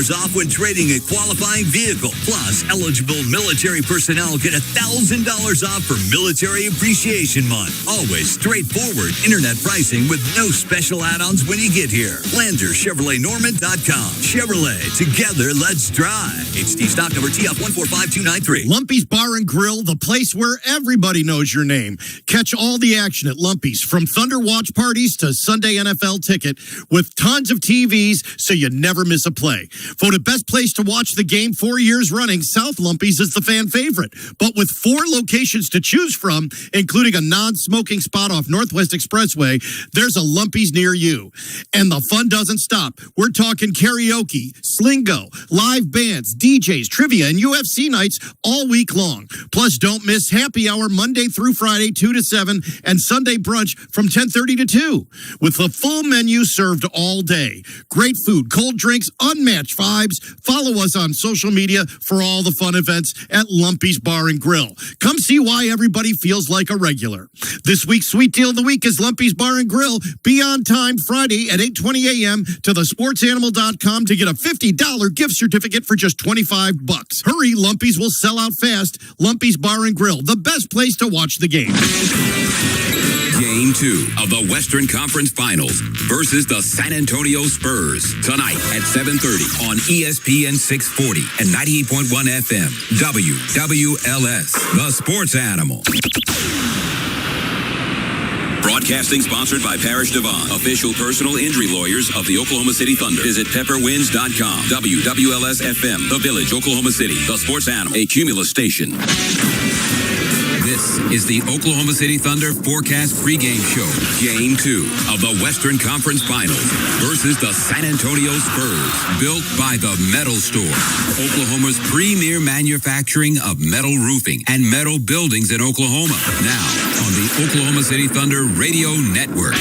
off when trading a qualifying vehicle. Plus, eligible military personnel get $1,000 off for Military Appreciation Month. Always straightforward internet pricing with no special add-ons when you get here. LanderChevroletNorman.com. Chevrolet, together, let's drive. HD stock number TF145293. Lumpy's Bar and Grill, the place where everybody knows your name. Catch all the action at Lumpy's, from Thunder watch parties to Sunday NFL ticket, with tons of TVs so you never miss a play. Voted best place to watch the game 4 years running, South Lumpy's is the fan favorite. But with 4 locations to choose from, including a non-smoking spot off Northwest Expressway, there's a Lumpy's near you. And the fun doesn't stop. We're talking karaoke, slingo, live bands, DJs, trivia, and UFC nights all week long. Plus, don't miss happy hour Monday through Friday, 2 to 7, and Sunday brunch from 10:30 to 2, with the full menu served all day. Great food, cold drinks, unmatched vibes. Follow us on social media for all the fun events at Lumpy's Bar and Grill. Come see why everybody feels like a regular. This week's Sweet Deal of the Week is Lumpy's Bar and Grill. Be on time Friday at 8:20 a.m. to thesportsanimal.com to get a $50 gift certificate for just $25. Hurry, Lumpy's will sell out fast. Lumpy's Bar and Grill, the best place to watch the game. Game Game 2 of the Western Conference Finals versus the San Antonio Spurs tonight at 7:30 on ESPN 640 and 98.1 FM. WWLS, the Sports Animal. Broadcasting sponsored by Parrish Devon, official personal injury lawyers of the Oklahoma City Thunder. Visit pepperwinds.com. WWLS FM, The Village, Oklahoma City, the Sports Animal, a Cumulus station. This is the Oklahoma City Thunder Forecast pregame show. Game 2 of the Western Conference Finals versus the San Antonio Spurs. Built by the Metal Store, Oklahoma's premier manufacturing of metal roofing and metal buildings in Oklahoma. Now on the Oklahoma City Thunder Radio Network.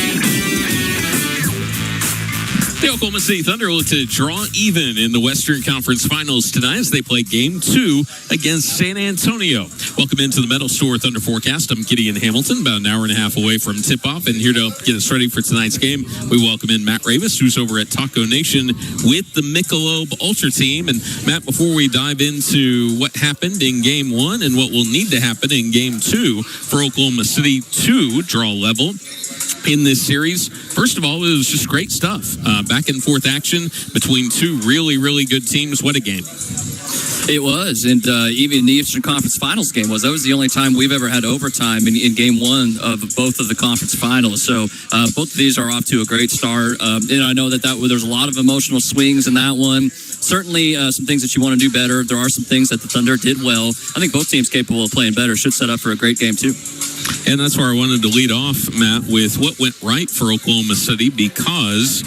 The Oklahoma City Thunder look to draw even in the Western Conference Finals tonight as they play Game 2 against San Antonio. Welcome into the Metal Store Thunder Forecast. I'm Gideon Hamilton, about an hour and a half away from tip-off, and here to help get us ready for tonight's game, we welcome in Matt Ravis, who's over at Taco Nation with the Michelob Ultra team. And Matt, before we dive into what happened in Game 1 and what will need to happen in Game 2 for Oklahoma City to draw level in this series, first of all, it was just great stuff. Back and forth action between two really, really good teams. What a game. It was, and even the Eastern Conference Finals game was. That was the only time we've ever had overtime in Game 1 of both of the conference finals. So both of these are off to a great start. And I know that there's a lot of emotional swings in that one. Certainly some things that you want to do better. There are some things that the Thunder did well. I think both teams capable of playing better. Should set up for a great game, too. And that's where I wanted to lead off, Matt, with what went right for Oklahoma City, because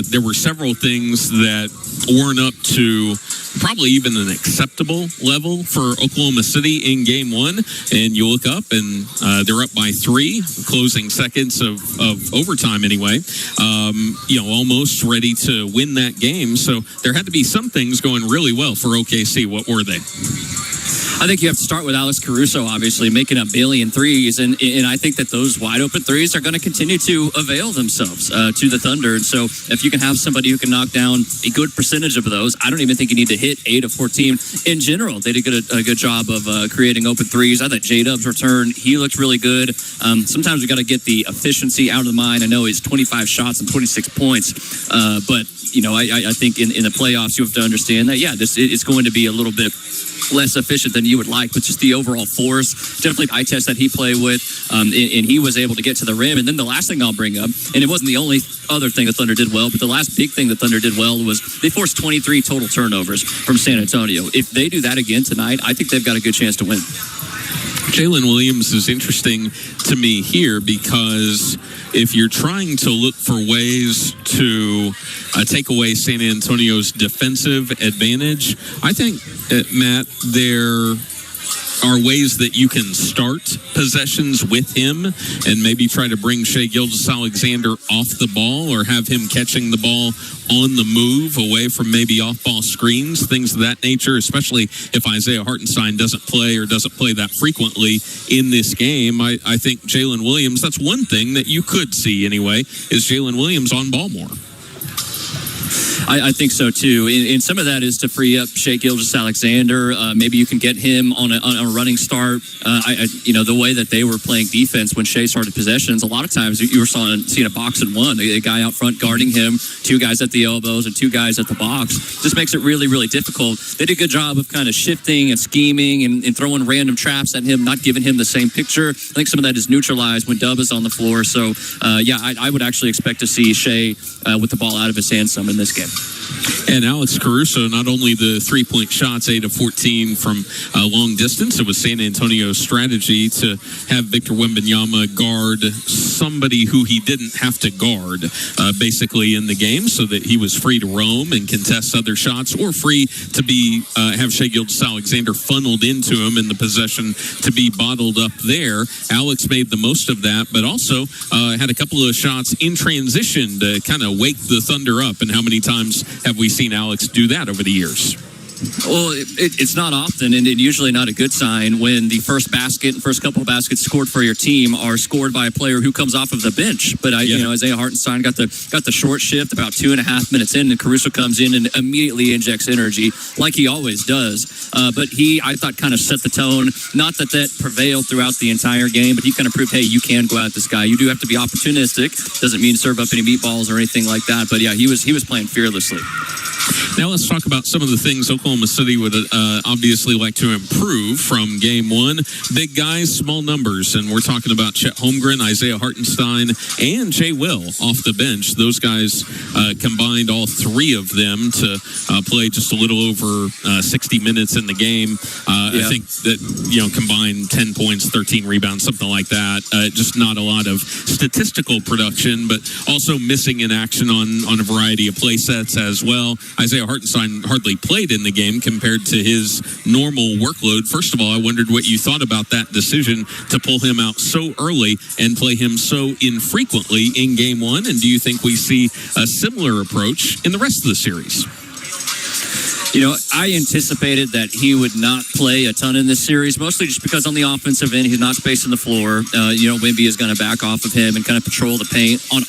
there were several things that weren't up to probably even an acceptable level for Oklahoma City in Game 1. And you look up and they're up by 3, closing seconds of overtime anyway, almost ready to win that game. So there had to be some things going really well for OKC. What were they? I think you have to start with Alex Caruso, obviously, making a billion threes. And I think that those wide open threes are going to continue to avail themselves to the Thunder. And so if you can have somebody who can knock down a good percentage of those, I don't even think you need to hit 8 of 14 in general. They did a good job of creating open threes. I thought J-Dub's return, he looked really good. Sometimes we got to get the efficiency out of the mind. I know he's 25 shots and 26 points, but I think in the playoffs you have to understand that, it's going to be a little bit less efficient than you would like, but just the overall force, definitely eye test that he played with, and he was able to get to the rim. And then the last thing I'll bring up, and it wasn't the only other thing the Thunder did well, but the last big thing the Thunder did well was they forced 23 total turnovers from San Antonio. If they do that again tonight, I think they've got a good chance to win. Jalen Williams is interesting to me here because if you're trying to look for ways to take away San Antonio's defensive advantage, I think, Matt, there are ways that you can start possessions with him and maybe try to bring Shai Gilgeous-Alexander off the ball or have him catching the ball on the move away from maybe off-ball screens, things of that nature, especially if Isaiah Hartenstein doesn't play or doesn't play that frequently in this game. I think Jalen Williams, that's one thing that you could see anyway, is Jalen Williams on ball more. I think so too, and some of that is to free up Shai Gilgeous-Alexander. Maybe you can get him on a running start. The way that they were playing defense when Shai started possessions, a lot of times you were seeing a box and one, a guy out front guarding him, 2 guys at the elbows and 2 guys at the box. Just makes it really, really difficult. They did a good job of kind of shifting and scheming and throwing random traps at him, not giving him the same picture. I think some of that is neutralized when Dub is on the floor. So I would actually expect to see Shai with the ball out of his hand some in this game. And Alex Caruso, not only the 3-point shots, 8 of 14 from long distance, it was San Antonio's strategy to have Victor Wembanyama guard somebody who he didn't have to guard basically in the game, so that he was free to roam and contest other shots, or free to be have Shai Gilgeous-Alexander funneled into him in the possession to be bottled up there. Alex made the most of that, but also had a couple of shots in transition to kind of wake the Thunder up. And how many times have we seen Alex do that over the years? Well, it's not often, and usually not a good sign when the first couple of baskets scored for your team are scored by a player who comes off of the bench. But Isaiah Hartenstein got the short shift about 2.5 minutes in, and Caruso comes in and immediately injects energy like he always does. But I thought, kind of set the tone. Not that prevailed throughout the entire game, but he kind of proved, hey, you can go at this guy. You do have to be opportunistic. Doesn't mean serve up any meatballs or anything like that. But yeah, he was playing fearlessly. Now let's talk about some of the things Oklahoma City would obviously like to improve from game one. Big guys, small numbers, and we're talking about Chet Holmgren, Isaiah Hartenstein, and Jay Will off the bench. Those guys combined, all three of them, to play just a little over 60 minutes in the game. I think that, combined 10 points, 13 rebounds, something like that. Just not a lot of statistical production, but also missing in action on a variety of play sets as well. Isaiah Hartenstein hardly played in the game compared to his normal workload. First of all, I wondered what you thought about that decision to pull him out so early and play him so infrequently in game one. And do you think we see a similar approach in the rest of the series? I anticipated that he would not play a ton in this series, mostly just because on the offensive end, he's not spacing the floor. Wemby is going to back off of him and kind of patrol the paint. On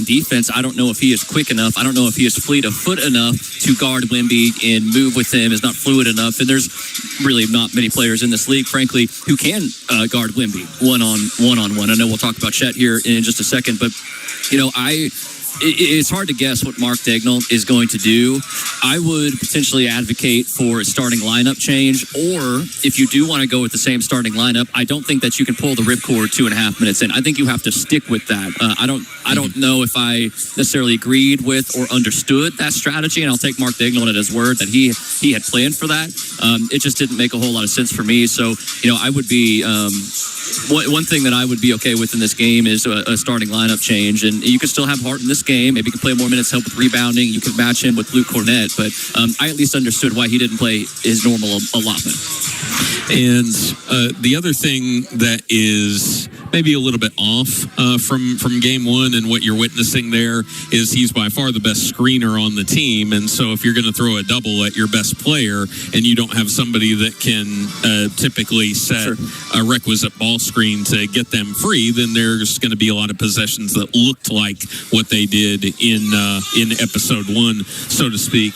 defense, I don't know if he is quick enough. I don't know if he is fleet of foot enough to guard Wemby and move with him. Is not fluid enough. And there's really not many players in this league, frankly, who can guard Wemby one on one. I know we'll talk about Chet here in just a second, but it's hard to guess what Mark Daigneault is going to do. I would potentially advocate for a starting lineup change, or if you do want to go with the same starting lineup, I don't think that you can pull the ripcord 2.5 minutes in. I think you have to stick with that. I don't know if I necessarily agreed with or understood that strategy, and I'll take Mark Daigneault at his word that he had planned for that. It just didn't make a whole lot of sense for me. So, I would be one thing that I would be okay with in this game is a starting lineup change, and you can still have Hart in this game. Maybe you can play more minutes, help with rebounding. You can match him with Luke Cornett, but I at least understood why he didn't play his normal allotment. And the other thing that is maybe a little bit off from game one and what you're witnessing there is he's by far the best screener on the team. And so if you're going to throw a double at your best player and you don't have somebody that can typically set a requisite ball screen to get them free, then there's going to be a lot of possessions that looked like what they did in episode one, so to speak.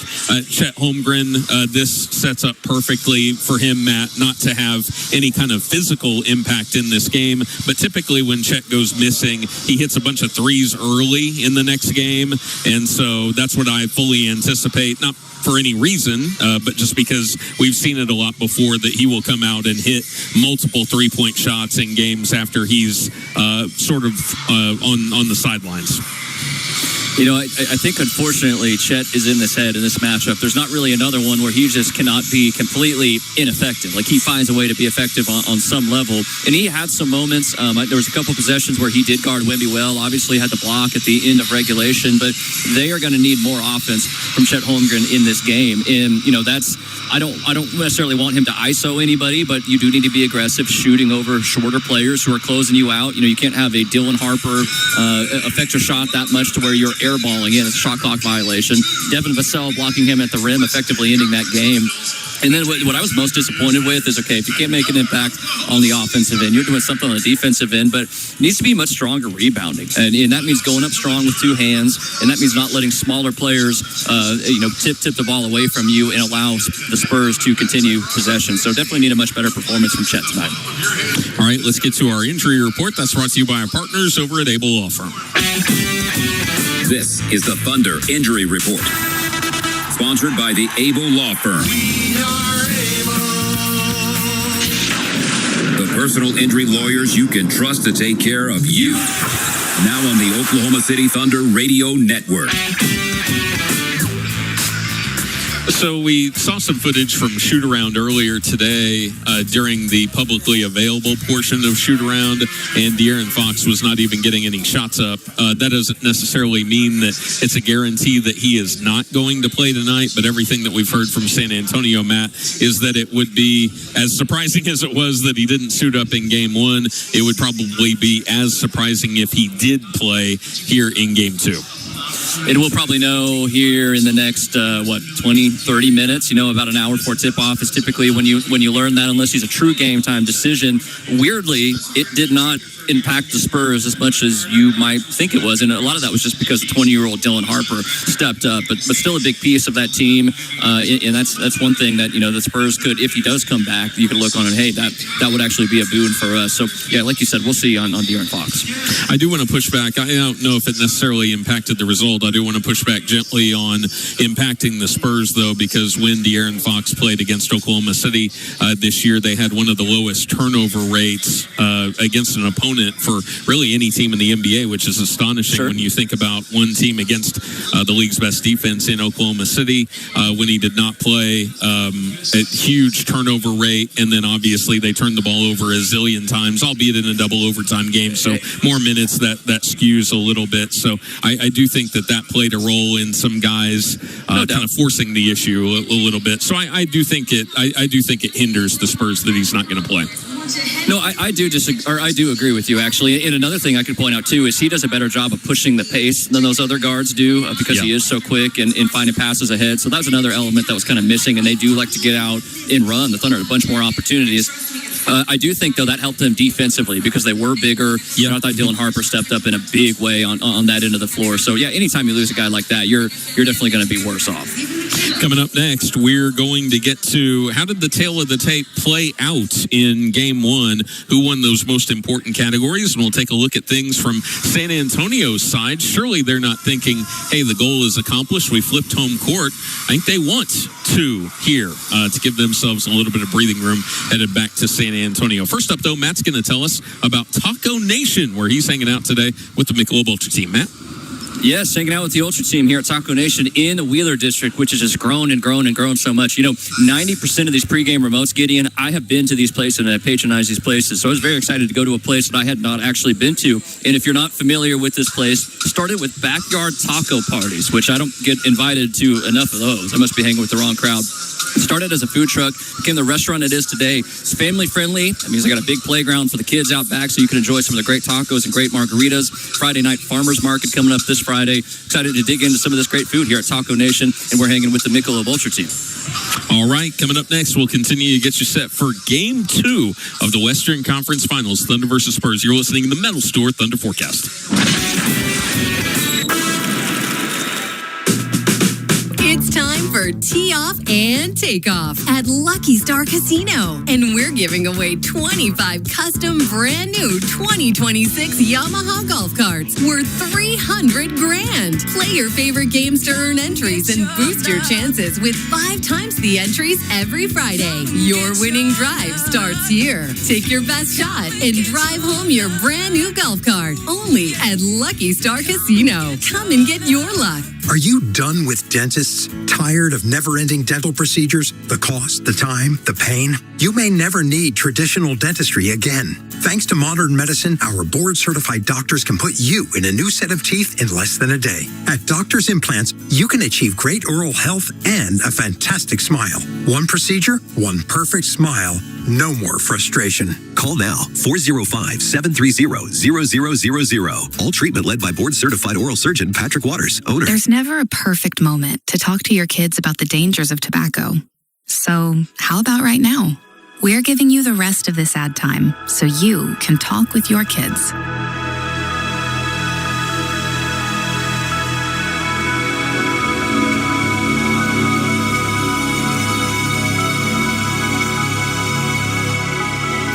Chet Holmgren, this sets up perfectly for him, Matt, not to have any kind of physical impact in this game, but typically when Chet goes missing, he hits a bunch of threes early in the next game, and so that's what I fully anticipate, not for any reason, but just because we've seen it a lot before, that he will come out and hit multiple three-point shots in games after he's sort of on the sidelines. I think, unfortunately, Chet is in this head in this matchup. There's not really another one where he just cannot be completely ineffective. Like, he finds a way to be effective on some level. And he had some moments. There was a couple possessions where he did guard Wemby well. Obviously, had the block at the end of regulation. But they are going to need more offense from Chet Holmgren in this game. And, that's... I don't necessarily want him to ISO anybody, but you do need to be aggressive, shooting over shorter players who are closing you out. You can't have a Dylan Harper affect your shot that much to where you're airballing in. It's a shot clock violation. Devin Vassell blocking him at the rim, effectively ending that game. And then what I was most disappointed with is, okay, if you can't make an impact on the offensive end, you're doing something on the defensive end, but it needs to be much stronger rebounding. And that means going up strong with two hands, and that means not letting smaller players, tip the ball away from you and allow the Spurs to continue possession. So definitely need a much better performance from Chet tonight. All right, let's get to our injury report. That's brought to you by our partners over at Able Law Firm. This is the Thunder Injury Report, sponsored by the Able Law Firm. The personal injury lawyers you can trust to take care of you. Now on the Oklahoma City Thunder Radio Network. So we saw some footage from shoot-around earlier today during the publicly available portion of shoot-around, and De'Aaron Fox was not even getting any shots up. That doesn't necessarily mean that it's a guarantee that he is not going to play tonight, but everything that we've heard from San Antonio, Matt, is that it would be, as surprising as it was that he didn't suit up in Game 1, it would probably be as surprising if he did play here in Game 2. And we'll probably know here in the next, 20, 30 minutes, about an hour before tip-off is typically when you learn that, unless he's a true game-time decision. Weirdly, it did not impact the Spurs as much as you might think it was, and a lot of that was just because the 20-year-old Dylan Harper stepped up, but still a big piece of that team, and that's one thing that the Spurs could, if he does come back, you could look on and hey, that would actually be a boon for us. So yeah, like you said, we'll see on De'Aaron Fox. I do want to push back. I don't know if it necessarily impacted the result. I do want to push back gently on impacting the Spurs, though, because when De'Aaron Fox played against Oklahoma City this year, they had one of the lowest turnover rates against an opponent for really any team in the NBA, which is astonishing when you think about one team against the league's best defense in Oklahoma City when he did not play, a huge turnover rate, and then obviously they turned the ball over a zillion times, albeit in a double overtime game, so more minutes that skews a little bit. So I do think that played a role in some guys kind of forcing the issue a little bit. So I do think it hinders the Spurs that he's not going to play. No, I do disagree, or I do agree with you, actually. And another thing I could point out, too, is he does a better job of pushing the pace than those other guards do because he is so quick and finding passes ahead. So that was another element that was kind of missing, and they do like to get out and run. The Thunder had a bunch more opportunities. I do think, though, that helped them defensively because they were bigger. I thought Dylan Harper stepped up in a big way on that end of the floor. So, yeah, anytime you lose a guy like that, you're definitely going to be worse off. Coming up next, we're going to get to how did the tale of the tape play out in Game 1? Who won those most important categories? And we'll take a look at things from San Antonio's side. Surely they're not thinking, hey, the goal is accomplished. We flipped home court. I think they want to here to give themselves a little bit of breathing room headed back to San Antonio. First up, though, Matt's going to tell us about Taco Nation, where he's hanging out today with the Michelob Ultra team. Matt? Yes, hanging out with the Ultra team here at Taco Nation in the Wheeler District, which has just grown and grown and grown so much. 90% of these pregame remotes, Gideon, I have been to these places and I patronize these places. So I was very excited to go to a place that I had not actually been to. And if you're not familiar with this place, started with backyard taco parties, which I don't get invited to enough of those. I must be hanging with the wrong crowd. It started as a food truck, became the restaurant it is today. It's family friendly. That means they got a big playground for the kids out back so you can enjoy some of the great tacos and great margaritas. Friday night farmers market coming up this Friday. Excited to dig into some of this great food here at Taco Nation, and we're hanging with the Michelob Ultra team. All right, coming up next, we'll continue to get you set for Game 2 of the Western Conference Finals, Thunder versus Spurs. You're listening to the Metal Store Thunder Forecast. It's time for Tee Off and Takeoff at Lucky Star Casino. And we're giving away 25 custom brand new 2026 Yamaha golf carts worth $300 grand. Play your favorite games to earn entries and boost your chances with 5 times the entries every Friday. Your winning drive starts here. Take your best shot and drive home your brand new golf cart. Only at Lucky Star Casino. Come and get your luck. Are you done with dentists? Tired of never-ending dental procedures? The cost, the time, the pain? You may never need traditional dentistry again. Thanks to modern medicine, our board-certified doctors can put you in a new set of teeth in less than a day. At Doctors Implants, you can achieve great oral health and a fantastic smile. One procedure, one perfect smile. No more frustration. Call now, 405-730-0000. All treatment led by board-certified oral surgeon Patrick Waters, owner. There's never a perfect moment to talk to your kids about the dangers of tobacco. So how about right now? We're giving you the rest of this ad time so you can talk with your kids.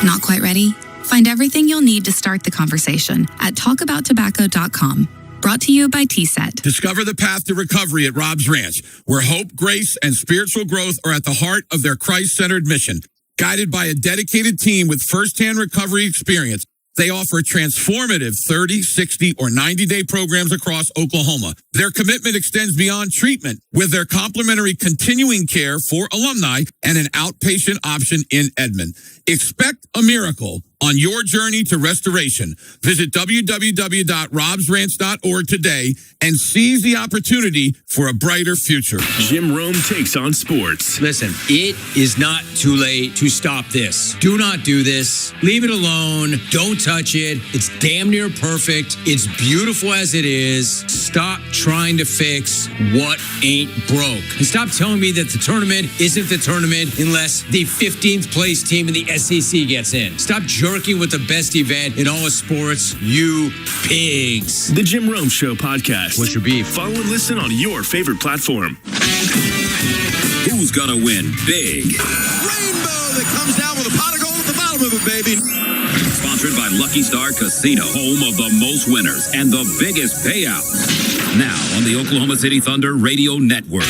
Not quite ready? Find everything you'll need to start the conversation at talkabouttobacco.com. Brought to you by T-Set. Discover the path to recovery at Rob's Ranch, where hope, grace, and spiritual growth are at the heart of their Christ-centered mission. Guided by a dedicated team with firsthand recovery experience, they offer transformative 30, 60, or 90-day programs across Oklahoma. Their commitment extends beyond treatment with their complimentary continuing care for alumni and an outpatient option in Edmond. Expect a miracle on your journey to restoration. Visit www.robsranch.org today and seize the opportunity for a brighter future. Jim Rome takes on sports. Listen, it is not too late to stop this. Do not do this. Leave it alone. Don't touch it. It's damn near perfect. It's beautiful as it is. Stop trying to fix what ain't broke. And stop telling me that the tournament isn't the tournament unless the 15th place team in the SEC gets in. Stop jerking with the best event in all of sports, you pigs. The Jim Rome Show podcast. What's your beef? Follow and listen on your favorite platform. Who's gonna win big? Rainbow that comes down with a pot of gold at the bottom of it, baby. Sponsored by Lucky Star Casino, home of the most winners and the biggest payouts. Now on the Oklahoma City Thunder Radio Network.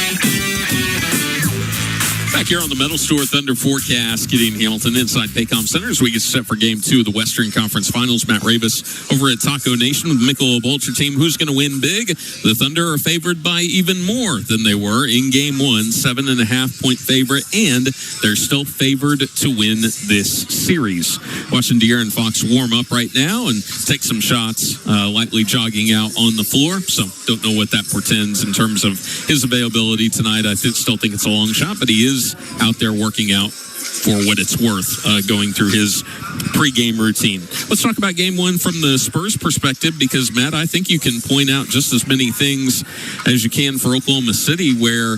Back here on the Metal Store Thunder forecast, getting Hamilton inside Paycom Center as we get set for Game 2 of the Western Conference Finals. Matt Ravis over at Taco Nation with Michelob Ultra Team. Who's going to win big? The Thunder are favored by even more than they were in Game 1, 7.5-point favorite, and they're still favored to win this series. Watching De'Aaron Fox warm up right now and take some shots, lightly jogging out on the floor. So don't know what that portends in terms of his availability tonight. I still think it's a long shot, but he is out there working out for what it's worth, going through his pregame routine. Let's talk about Game 1 from the Spurs perspective, because, Matt, I think you can point out just as many things as you can for Oklahoma City where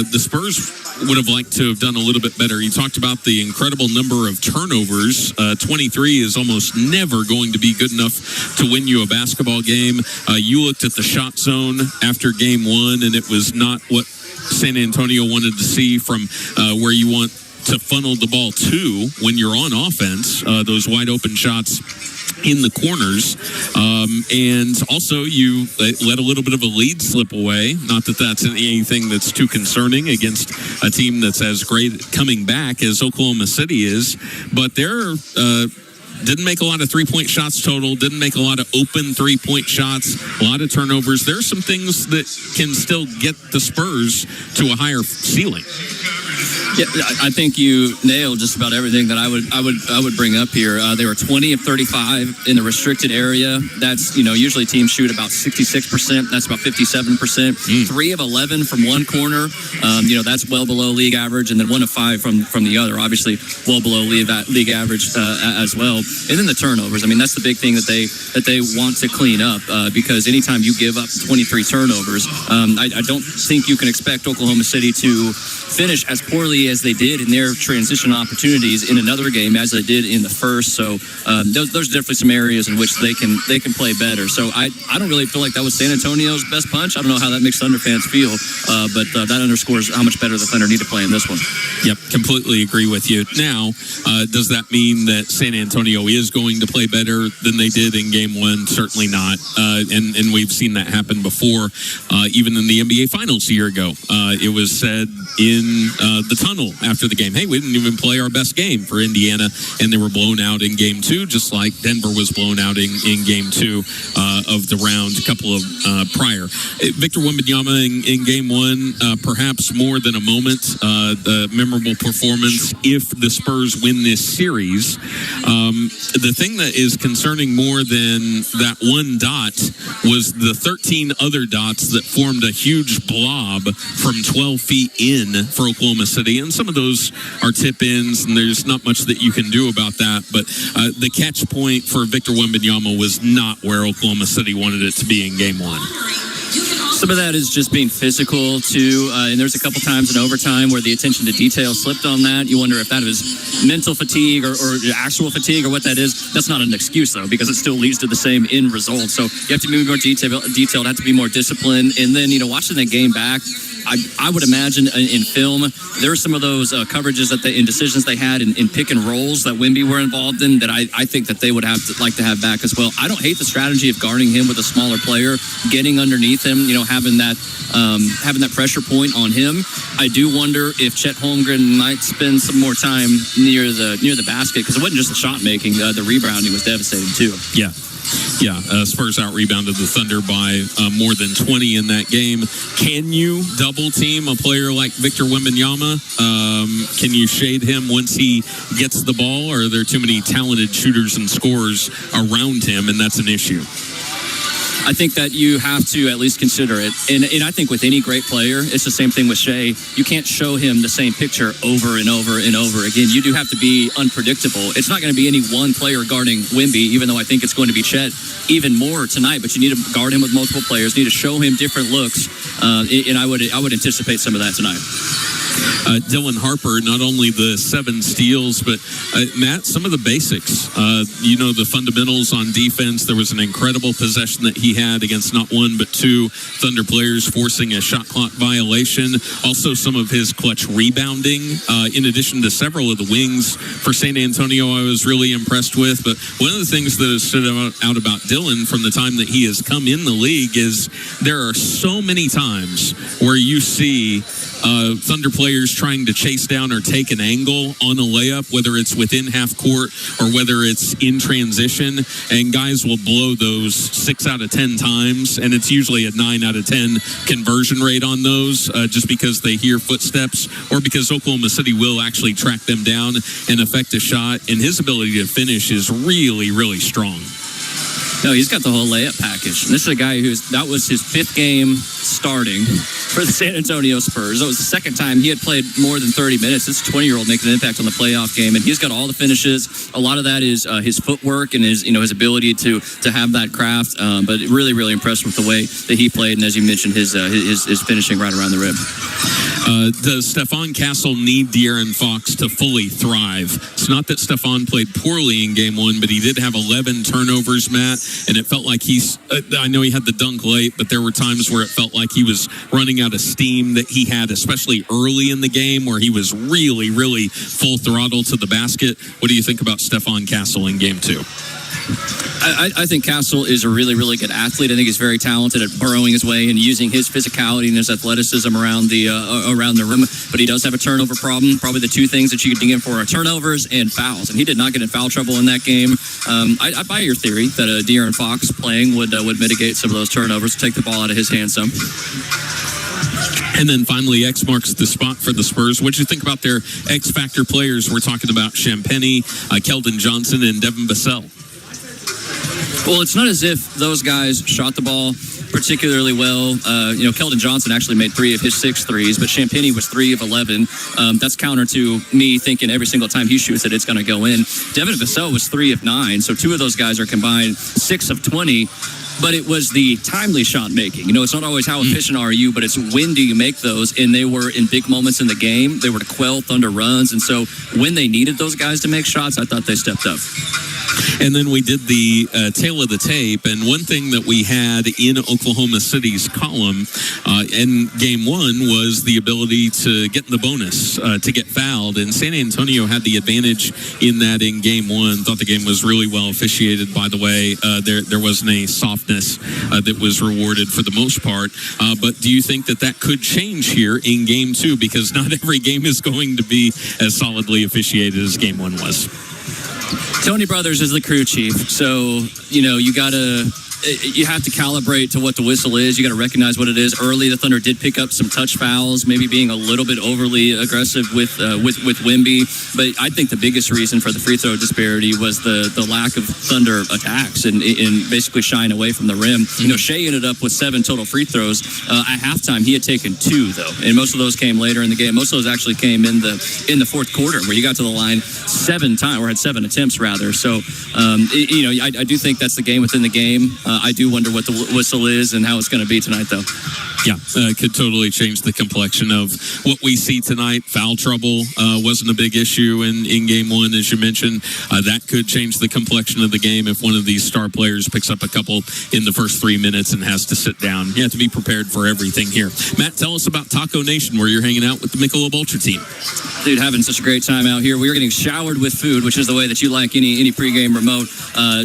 the Spurs would have liked to have done a little bit better. You talked about the incredible number of turnovers. 23 is almost never going to be good enough to win you a basketball game. You looked at the shot zone after Game 1, and it was not what San Antonio wanted to see from where you want to funnel the ball to when you're on offense, those wide open shots in the corners. And also you let a little bit of a lead slip away. Not that that's anything that's too concerning against a team that's as great coming back as Oklahoma City is. But they're didn't make a lot of three-point shots total, didn't make a lot of open three-point shots, a lot of turnovers. There are some things that can still get the Spurs to a higher ceiling. Yeah, I think you nailed just about everything that I would bring up here. They were 20 of 35 in the restricted area. That's, usually teams shoot about 66%. That's about 57%. 3 of 11 from one corner. That's well below league average, and then 1 of 5 from the other. Obviously, well below league average as well. And then the turnovers. I mean, that's the big thing that they want to clean up, because anytime you give up 23 turnovers, I don't think you can expect Oklahoma City to finish as poorly as they did in their transition opportunities in another game as they did in the first. So those are definitely some areas in which they can play better. So I don't really feel like that was San Antonio's best punch. I don't know how that makes Thunder fans feel, but that underscores how much better the Thunder need to play in this one. Yep, completely agree with you. Now, does that mean that San Antonio is going to play better than they did in Game 1? Certainly not. And we've seen that happen before, even in the NBA Finals a year ago. It was said in the tunnel after the game, hey, we didn't even play our best game for Indiana, and they were blown out in Game 2, just like Denver was blown out in Game 2 of the round a couple of prior. Victor Wembanyama in Game 1, perhaps more than a moment, the memorable performance if the Spurs win this series. The thing that is concerning more than that one dot was the 13 other dots that formed a huge blob from 12 feet in for Oklahoma City, and some of those are tip-ins, and there's not much that you can do about that, but the catch point for Victor Wembanyama was not where Oklahoma City wanted it to be in Game 1. Some of that is just being physical, too, and there's a couple times in overtime where the attention to detail slipped on that. You wonder if that was mental fatigue or actual fatigue or what that is. That's not an excuse, though, because it still leads to the same end result. So you have to be more detailed, have to be more disciplined, and then, watching the game back, I would imagine in film, there are some of those coverages and decisions they had in pick and rolls that Wemby were involved in that I think that they would like to have back as well. I don't hate the strategy of guarding him with a smaller player, getting underneath him, having that pressure point on him. I do wonder if Chet Holmgren might spend some more time near the basket, because it wasn't just the shot making, the rebounding was devastating too. Yeah. Yeah, Spurs out-rebounded the Thunder by more than 20 in that game. Can you double-team a player like Victor Wembanyama? Can you shade him once he gets the ball, or are there too many talented shooters and scorers around him, and that's an issue? I think that you have to at least consider it. And I think with any great player, it's the same thing with Shea. You can't show him the same picture over and over and over again. You do have to be unpredictable. It's not going to be any one player guarding Wemby, even though I think it's going to be Chet even more tonight. But you need to guard him with multiple players. You need to show him different looks. And I would anticipate some of that tonight. Dylan Harper, not only the 7 steals, but Matt, some of the basics. The fundamentals on defense. There was an incredible possession that he had against not one but 2 Thunder players forcing a shot clock violation. Also, some of his clutch rebounding, in addition to several of the wings for San Antonio, I was really impressed with. But one of the things that has stood out about Dylan from the time that he has come in the league is there are so many times where you see Thunder players trying to chase down or take an angle on a layup, whether it's within half court or whether it's in transition, and guys will blow those 6 out of 10 times, and it's usually a 9 out of 10 conversion rate on those, just because they hear footsteps or because Oklahoma City will actually track them down and affect a shot, and his ability to finish is really, really strong. No, he's got the whole layup package. And this is a guy that was his 5th game starting for the San Antonio Spurs. That was the second time he had played more than 30 minutes. This 20-year-old making an impact on the playoff game, and he's got all the finishes. A lot of that is his footwork and his ability to have that craft. But really, really impressed with the way that he played, and as you mentioned, his finishing right around the rim. Does Stephon Castle need De'Aaron Fox to fully thrive? It's not that Stephon played poorly in game 1, but he did have 11 turnovers, Matt, and it felt like I know he had the dunk late, but there were times where it felt like he was running out of steam that he had, especially early in the game, where he was really, really full throttle to the basket. What do you think about Stephon Castle in game 2? I think Castle is a really, really good athlete. I think he's very talented at burrowing his way and using his physicality and his athleticism around the rim. But he does have a turnover problem. Probably the 2 things that you could dig in for are turnovers and fouls. And he did not get in foul trouble in that game. I buy your theory that De'Aaron Fox playing would mitigate some of those turnovers, take the ball out of his hands some. And then finally, X marks the spot for the Spurs. What did you think about their X-factor players? We're talking about Champagnie, Keldon Johnson, and Devin Vassell. Well, it's not as if those guys shot the ball particularly well. Keldon Johnson actually made 3 of his 6 threes, but Champagnie was 3 of 11. That's counter to me thinking every single time he shoots it, it's going to go in. Devin Vassell was 3 of 9, so 2 of those guys are combined 6 of 20. But it was the timely shot making. It's not always how efficient are you, but it's when do you make those. And they were in big moments in the game. They were to quell Thunder runs. And so when they needed those guys to make shots, I thought they stepped up. And then we did the tail of the tape. And one thing that we had in Oklahoma City's column in game 1 was the ability to get in the bonus, to get fouled. And San Antonio had the advantage in that in game 1. Thought the game was really well officiated, by the way. There wasn't a softness that was rewarded for the most part. But do you think that could change here in game 2? Because not every game is going to be as solidly officiated as game 1 was. Tony Brothers is the crew chief, so you have to calibrate to what the whistle is. You got to recognize what it is. Early, the Thunder did pick up some touch fouls, maybe being a little bit overly aggressive with Wemby. But I think the biggest reason for the free throw disparity was the lack of Thunder attacks and basically shying away from the rim. Shea ended up with 7 total free throws. At halftime, he had taken 2 though, and most of those came later in the game. Most of those actually came in the fourth quarter, where you got to the line 7 times, or had 7 attempts rather. So I do think that's the game within the game. I do wonder what the whistle is and how it's going to be tonight, though. Yeah, could totally change the complexion of what we see tonight. Foul trouble wasn't a big issue in game 1, as you mentioned. That could change the complexion of the game if one of these star players picks up a couple in the first 3 minutes and has to sit down. You have to be prepared for everything here. Matt, tell us about Taco Nation, where you're hanging out with the Michelob Ultra team. Dude, having such a great time out here. We are getting showered with food, which is the way that you like any pregame remote.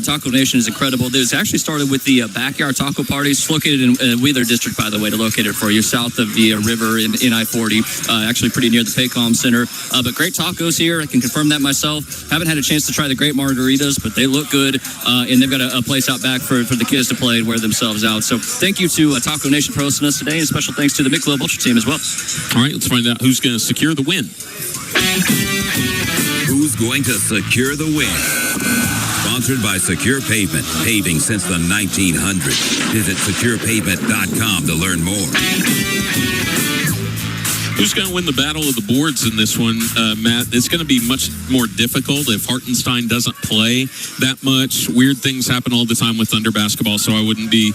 Taco Nation is incredible. This actually started with the backyard taco parties. It's located in Wheeler District, by the way, to locate it for you, south of the river in I-40, actually pretty near the Paycom Center. But great tacos here. I can confirm that myself. Haven't had a chance to try the great margaritas, but they look good. And they've got a place out back for the kids to play and wear themselves out. So thank you to Taco Nation for hosting us today, and special thanks to the Michelob Ultra team as well. All right, let's find out who's going to secure the win. Who's going to secure the win? Sponsored by Secure Pavement, paving since the 1900s. Visit securepavement.com to learn more. Who's going to win the battle of the boards in this one, Matt? It's going to be much more difficult if Hartenstein doesn't play that much. Weird things happen all the time with Thunder basketball, so I wouldn't be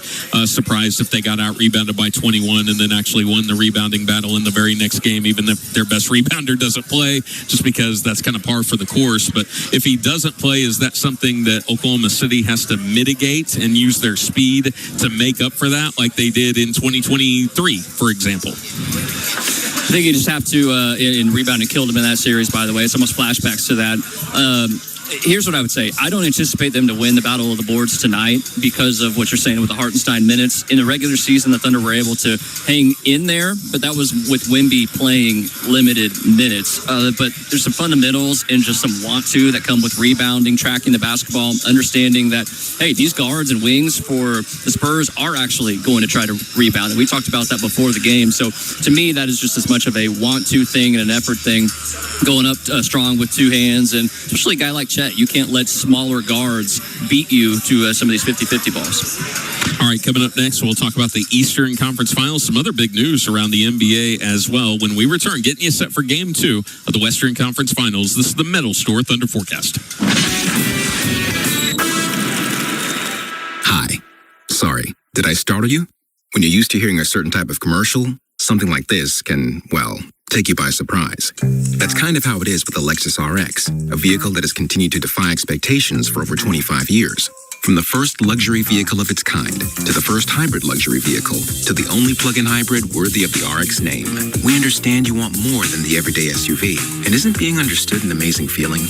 surprised if they got out-rebounded by 21 and then actually won the rebounding battle in the very next game, even if their best rebounder doesn't play, just because that's kind of par for the course. But if he doesn't play, is that something that Oklahoma City has to mitigate and use their speed to make up for that, like they did in 2023, for example? I think you just have to, in rebounding, killed him in that series, by the way. It's almost flashbacks to that. Here's what I would say. I don't anticipate them to win the Battle of the Boards tonight because of what you're saying with the Hartenstein minutes. In the regular season, the Thunder were able to hang in there, but that was with Wemby playing limited minutes. But there's some fundamentals and just some want-to that come with rebounding, tracking the basketball, understanding that, hey, these guards and wings for the Spurs are actually going to try to rebound. And we talked about that before the game. So to me, that is just as much of a want-to thing and an effort thing, going up strong with two hands, and especially a guy like Chet, you can't let smaller guards beat you to some of these 50-50 balls. All right, coming up next, we'll talk about the Eastern Conference Finals, some other big news around the NBA as well. When we return, getting you set for Game 2 of the Western Conference Finals. This is the Metal Store Thunder Forecast. Hi. Sorry, did I startle you? When you're used to hearing a certain type of commercial, something like this can, well, take you by surprise. That's kind of how it is with the Lexus RX, a vehicle that has continued to defy expectations for over 25 years. From the first luxury vehicle of its kind, to the first hybrid luxury vehicle, to the only plug-in hybrid worthy of the RX name, we understand you want more than the everyday SUV. And isn't being understood an amazing feeling?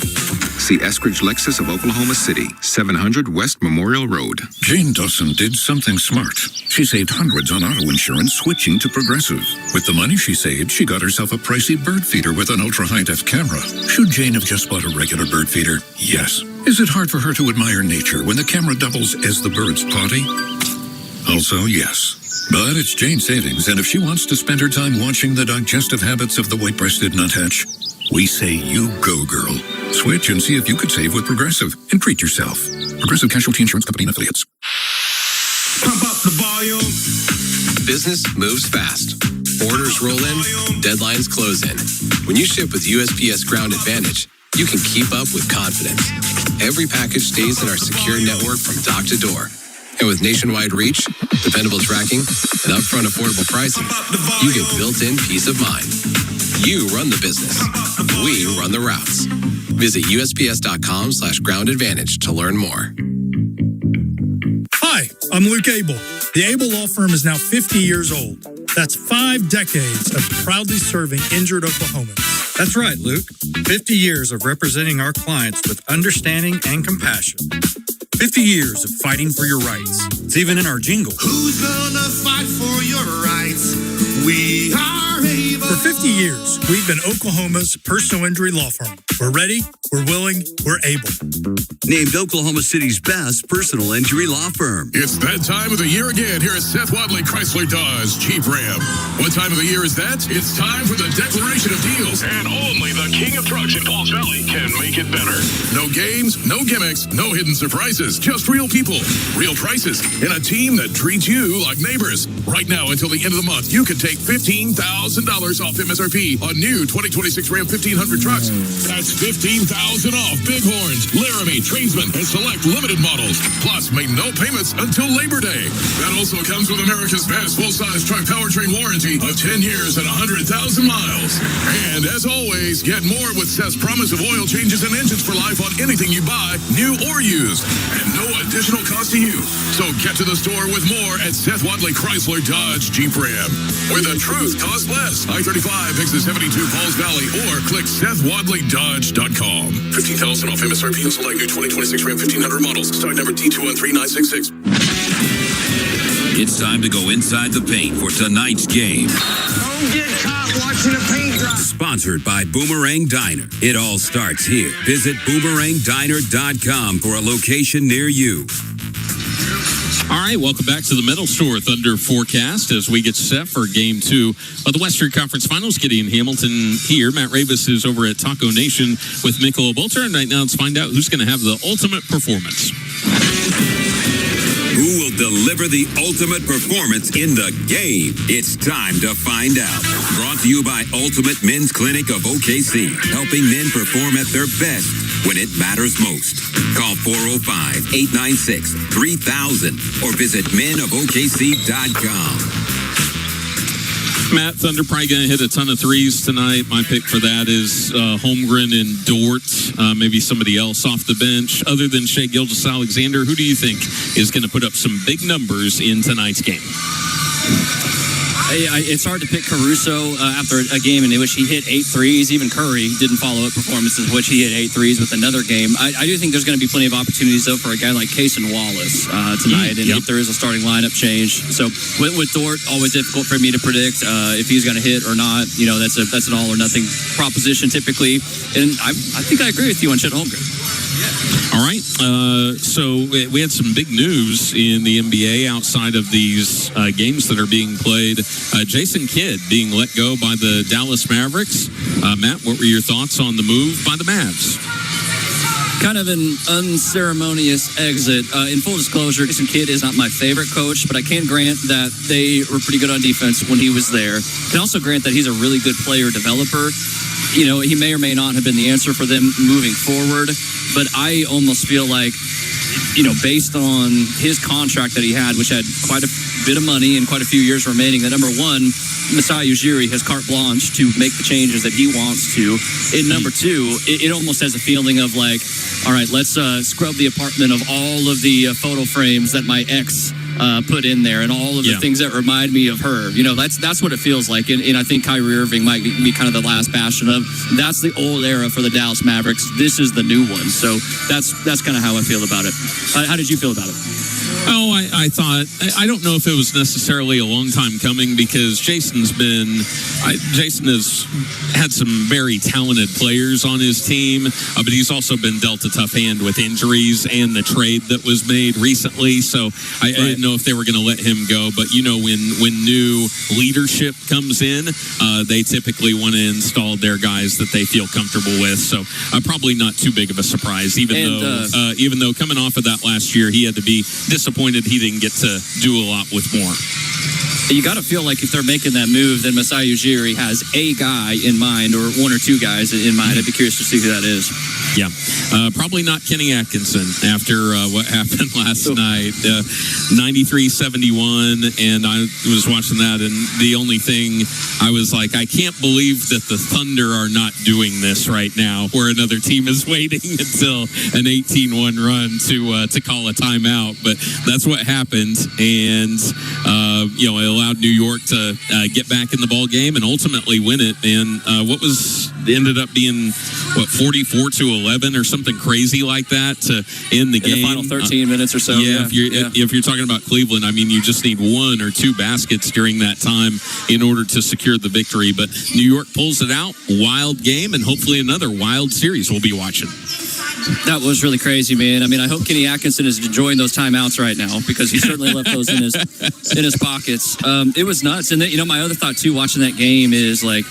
See Eskridge Lexus of Oklahoma City, 700 West Memorial Road. Jane Dawson did something smart. She saved hundreds on auto insurance switching to Progressive. With the money she saved, she got herself a pricey bird feeder with an ultra-high-def camera. Should Jane have just bought a regular bird feeder? Yes. Is it hard for her to admire nature when the camera doubles as the bird's potty? Also, yes. But it's Jane's savings, and if she wants to spend her time watching the digestive habits of the white-breasted nuthatch, we say you go, girl. Switch and see if you could save with Progressive and treat yourself. Progressive Casualty Insurance Company and Affiliates. Pump up the volume. Business moves fast. Orders roll in, deadlines close in. When you ship with USPS Ground Advantage, you can keep up with confidence. Every package stays in our secure network from dock to door. And with nationwide reach, dependable tracking, and upfront affordable pricing, you get built-in peace of mind. You run the business. We run the routes. Visit USPS.com/Ground Advantage to learn more. Hi, I'm Luke Abel. The Abel Law Firm is now 50 years old. That's 5 decades of proudly serving injured Oklahomans. That's right, Luke. 50 years of representing our clients with understanding and compassion. 50 years of fighting for your rights. It's even in our jingle. Who's gonna fight for your rights? We are able. For 50 years, we've been Oklahoma's personal injury law firm. We're ready, we're willing, we're able. Named Oklahoma City's best personal injury law firm. It's that time of the year again here at Seth Wadley Chrysler Dodge Jeep Ram. What time of the year is that? It's time for the declaration of deals. And only the king of trucks in Pauls Valley can make it better. No games, no gimmicks, no hidden surprises. Just real people, real prices, and a team that treats you like neighbors. Right now until the end of the month, you can take $15,000 off MSRP on new 2026 Ram 1500 trucks. That's $15,000 off Bighorns, Laramie, Tradesman, and select limited models. Plus, make no payments until Labor Day. That also comes with America's best full-size truck powertrain warranty of 10 years and 100,000 miles. And as always, get more with Seth's promise of oil changes and engines for life on anything you buy, new or used. And no additional cost to you. So get to the store with more at Seth Wadley Chrysler Dodge Jeep Ram, where the truth costs less. I-35 exit 72 Pauls Valley, or click SethWadleyDodge.com. $15,000 off MSRP on select new 2026 Ram 1500 models. Stock number T213966. It's time to go inside the paint for tonight's game. Don't get caught watching a paint dry. Sponsored by Boomerang Diner. It all starts here. Visit boomerangdiner.com for a location near you. All right, welcome back to the Metal Store Thunder forecast as we get set for Game 2 of the Western Conference Finals. Gideon Hamilton here. Matt Ravis is over at Taco Nation with Michelob Ultra. And right now, let's find out who's going to have the ultimate performance. Who will deliver the ultimate performance in the game? It's time to find out. Brought to you by Ultimate Men's Clinic of OKC, helping men perform at their best when it matters most. Call 405-896-3000 or visit menofokc.com. Matt, Thunder probably going to hit a ton of threes tonight. My pick for that is Holmgren and Dort, maybe somebody else off the bench. Other than Shai Gilgeous-Alexander, who do you think is going to put up some big numbers in tonight's game? It's hard to pick Caruso after a game in which he hit 8 threes. Even Curry didn't follow up performances in which he hit 8 threes with another game. I do think there's going to be plenty of opportunities, though, for a guy like Cason Wallace tonight. And if there is a starting lineup change. So with Dort, always difficult for me to predict if he's going to hit or not. You know, that's an all or nothing proposition typically. And I think I agree with you on Chet Holmgren. All right. So we had some big news in the NBA outside of these games that are being played. Jason Kidd being let go by the Dallas Mavericks. Matt, what were your thoughts on the move by the Mavs? Kind of an unceremonious exit. In full disclosure, Jason Kidd is not my favorite coach, but I can grant that they were pretty good on defense when he was there. Can also grant that he's a really good player developer. You know, he may or may not have been the answer for them moving forward, but I almost feel like, you know, based on his contract that he had, which had quite a bit of money and quite a few years remaining, that number one, Masai Ujiri has carte blanche to make the changes that he wants to. And number two, it almost has a feeling of like, all right, let's scrub the apartment of all of the photo frames that my ex put in there and all of the things that remind me of her. You know, that's what it feels like. And I think Kyrie Irving might be kind of the last bastion of that's the old era for the Dallas Mavericks. This is the new one. So that's kind of how I feel about it. How did you feel about it? Oh, I thought, I don't know if it was necessarily a long time coming because Jason has had some very talented players on his team, but he's also been dealt a tough hand with injuries and the trade that was made recently. So I didn't know if they were going to let him go. But, you know, when new leadership comes in, they typically want to install their guys that they feel comfortable with. So probably not too big of a surprise, even though coming off of that last year, he had to be disappointed he didn't get to do a lot with more. You got to feel like if they're making that move, then Masai Ujiri has a guy in mind or one or two guys in mind. I'd be curious to see who that is. Yeah. Probably not Kenny Atkinson after what happened last night. 93-71, and I was watching that, and the only thing I was like, I can't believe that the Thunder are not doing this right now, where another team is waiting until an 18-1 run to call a timeout. But that's what happened, and you know, it allowed New York to get back in the ball game and ultimately win it. And ended up being 44-11 or something crazy like that to end the game. The final 13 minutes or so. If you're talking about Cleveland, I mean, you just need 1 or 2 baskets during that time in order to secure the victory. But New York pulls it out. Wild game, and hopefully another wild series we'll be watching. That was really crazy, man. I mean, I hope Kenny Atkinson is enjoying those timeouts right now because he certainly left those in his pockets. It was nuts. And, you know, my other thought, too, watching that game is, like,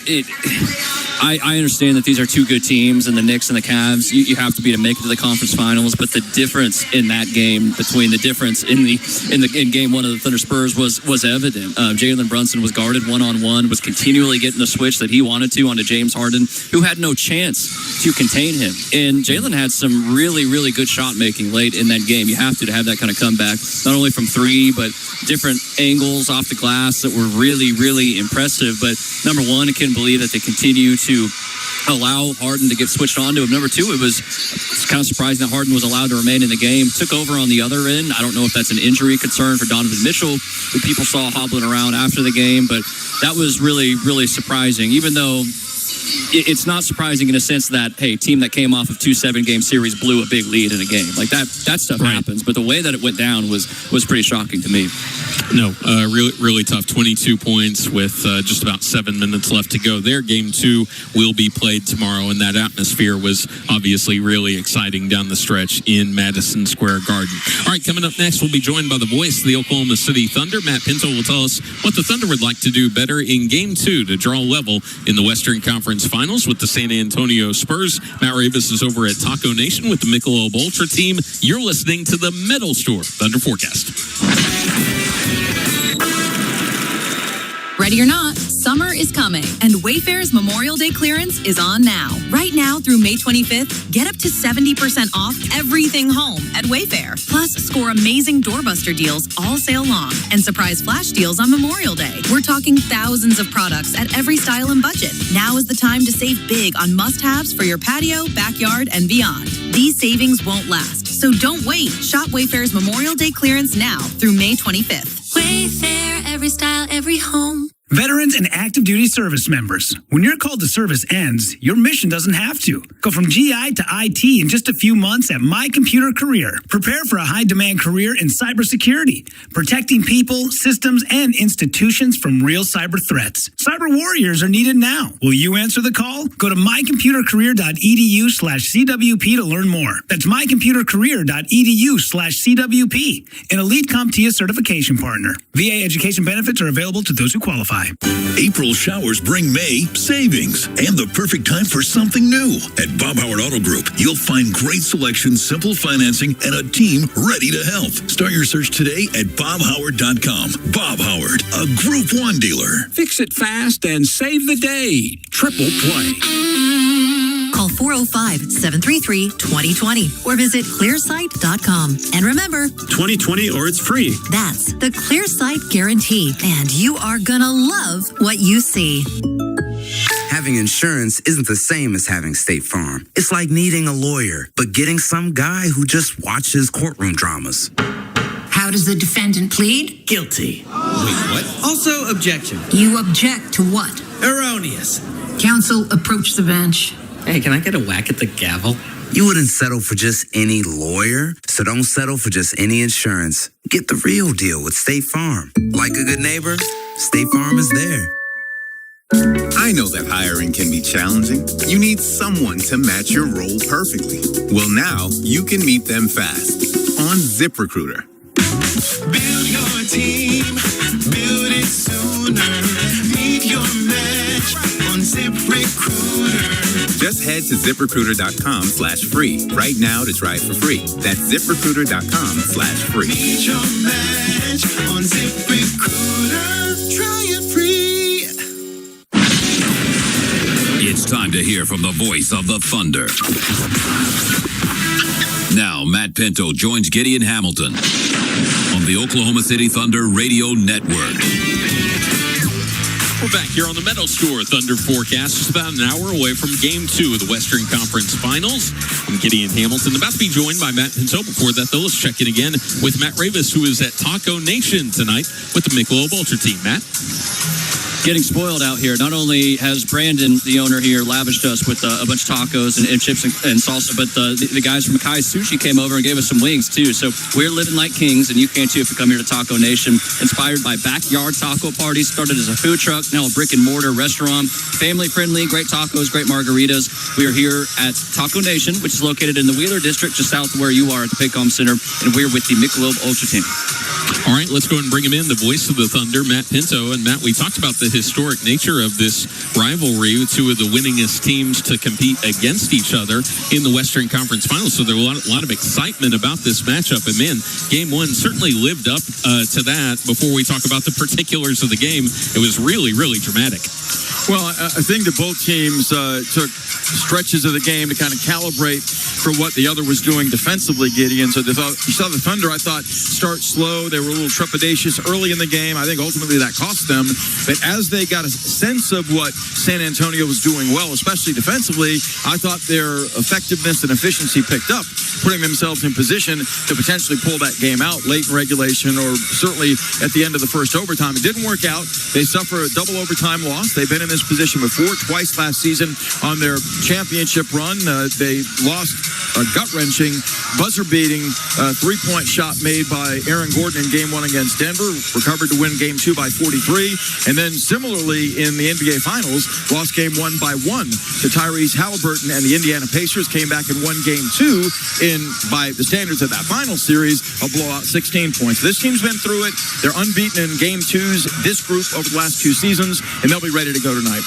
I understand that these are two good teams, and the Knicks and the Cavs, you have to be to make it to the conference finals, but the difference in that game between the difference in game one of the Thunder Spurs was evident. Jalen Brunson was guarded one-on-one, was continually getting the switch that he wanted to onto James Harden, who had no chance to contain him. And Jalen had some really, really good shot making late in that game. You have to have that kind of comeback, not only from three, but different angles off the glass that were really, really impressive. But number one, I couldn't believe that they continue to allow Harden to get switched on to him. Number two, it's kind of surprising that Harden was allowed to remain in the game. Took over on the other end. I don't know if that's an injury concern for Donovan Mitchell, who people saw hobbling around after the game, but that was really, really surprising. Even though it's not surprising in a sense that, hey, team that came off of 2 7-game series blew a big lead in a game. Like that stuff happens. But the way that it went down was pretty shocking to me. No, really tough. 22 points with just about 7 minutes left to go. Their game 2 will be played tomorrow, and that atmosphere was obviously really exciting down the stretch in Madison Square Garden. All right, coming up next, we'll be joined by the voice of the Oklahoma City Thunder. Matt Pinto will tell us what the Thunder would like to do better in Game 2 to draw level in the Western Conference Finals with the San Antonio Spurs. Matt Ravis is over at Taco Nation with the Michelob Ultra team. You're listening to the Metal Store Thunder Forecast. Ready or not, summer is coming, and Wayfair's Memorial Day clearance is on now. Right now through May 25th, get up to 70% off everything home at Wayfair. Plus, score amazing doorbuster deals all sale long and surprise flash deals on Memorial Day. We're talking thousands of products at every style and budget. Now is the time to save big on must-haves for your patio, backyard, and beyond. These savings won't last, so don't wait. Shop Wayfair's Memorial Day clearance now through May 25th. Wayfair, every style, every home. Veterans and active duty service members, when your call to service ends, your mission doesn't have to. Go from GI to IT in just a few months at My Computer Career. Prepare for a high-demand career in cybersecurity, protecting people, systems, and institutions from real cyber threats. Cyber warriors are needed now. Will you answer the call? Go to mycomputercareer.edu/CWP to learn more. That's mycomputercareer.edu/CWP, an Elite CompTIA certification partner. VA education benefits are available to those who qualify. April showers bring May savings and the perfect time for something new. At Bob Howard Auto Group, you'll find great selection, simple financing, and a team ready to help. Start your search today at bobhoward.com. Bob Howard, a Group 1 dealer. Fix it fast and save the day. Triple play. Call 405-733-2020 or visit clearsight.com. And remember, 2020 or it's free. that's the ClearSight Guarantee. And you are going to love what you see. Having insurance isn't the same as having State Farm. It's like needing a lawyer, but getting some guy who just watches courtroom dramas. How does the defendant plead? Guilty. Wait, what? Also, objection. You object to what? Erroneous. Counsel, approach the bench. Hey, can I get a whack at the gavel? You wouldn't settle for just any lawyer, so don't settle for just any insurance. Get the real deal with State Farm. Like a good neighbor, State Farm is there. I know that hiring can be challenging. You need someone to match your role perfectly. Well, now you can meet them fast on ZipRecruiter. Build your team, build it sooner. Meet your match on ZipRecruiter. Just head to ZipRecruiter.com/free right now to try it for free. That's ZipRecruiter.com/free. Meet your match on ZipRecruiter. Try it free. It's time to hear from the voice of the Thunder. Now, Matt Pinto joins Gideon Hamilton on the Oklahoma City Thunder Radio Network. We're back here on the Metal Store Thunder Forecast, just about an hour away from Game 2 of the Western Conference Finals. I'm Gideon Hamilton, about to be joined by Matt Pinto. Before that, though, let's check in again with Matt Ravis, who is at Taco Nation tonight with the Michelob Ultra team. Matt? Getting spoiled out here. Not only has Brandon, the owner here, lavished us with a bunch of tacos and chips and salsa, but the guys from Kai Sushi came over and gave us some wings, too. So we're living like kings, and you can, too, if you come here to Taco Nation. Inspired by backyard taco parties, started as a food truck, now a brick-and-mortar restaurant. Family-friendly, great tacos, great margaritas. We are here at Taco Nation, which is located in the Wheeler District, just south of where you are at the Paycom Center, and we're with the Michelob Ultra team. All right, let's go and bring him in, the voice of the Thunder, Matt Pinto. And Matt, we talked about the historic nature of this rivalry, two of the winningest teams to compete against each other in the Western Conference Finals. So there's a lot of excitement about this matchup. And man, Game 1 certainly lived up to that. Before we talk about the particulars of the game, it was really, really dramatic. Well, I think that both teams took stretches of the game to kind of calibrate for what the other was doing defensively, Gideon. So you saw the Thunder, I thought, start slow. They were a little trepidatious early in the game. I think ultimately that cost them. But as they got a sense of what San Antonio was doing well, especially defensively, I thought their effectiveness and efficiency picked up, putting themselves in position to potentially pull that game out late in regulation or certainly at the end of the first overtime. It didn't work out. They suffer a double overtime loss. They've been in this position before, twice last season on their championship run. They lost a gut-wrenching, buzzer-beating three-point shot made by Aaron Gordon in Game 1 against Denver, recovered to win Game 2 by 43, and then similarly in the NBA Finals, lost Game 1 by 1 to Tyrese Halliburton, and the Indiana Pacers came back and won Game 2 in, by the standards of that final series, a blowout 16 points. This team's been through it. They're unbeaten in Game 2s, this group over the last 2 seasons, and they'll be ready to go tonight.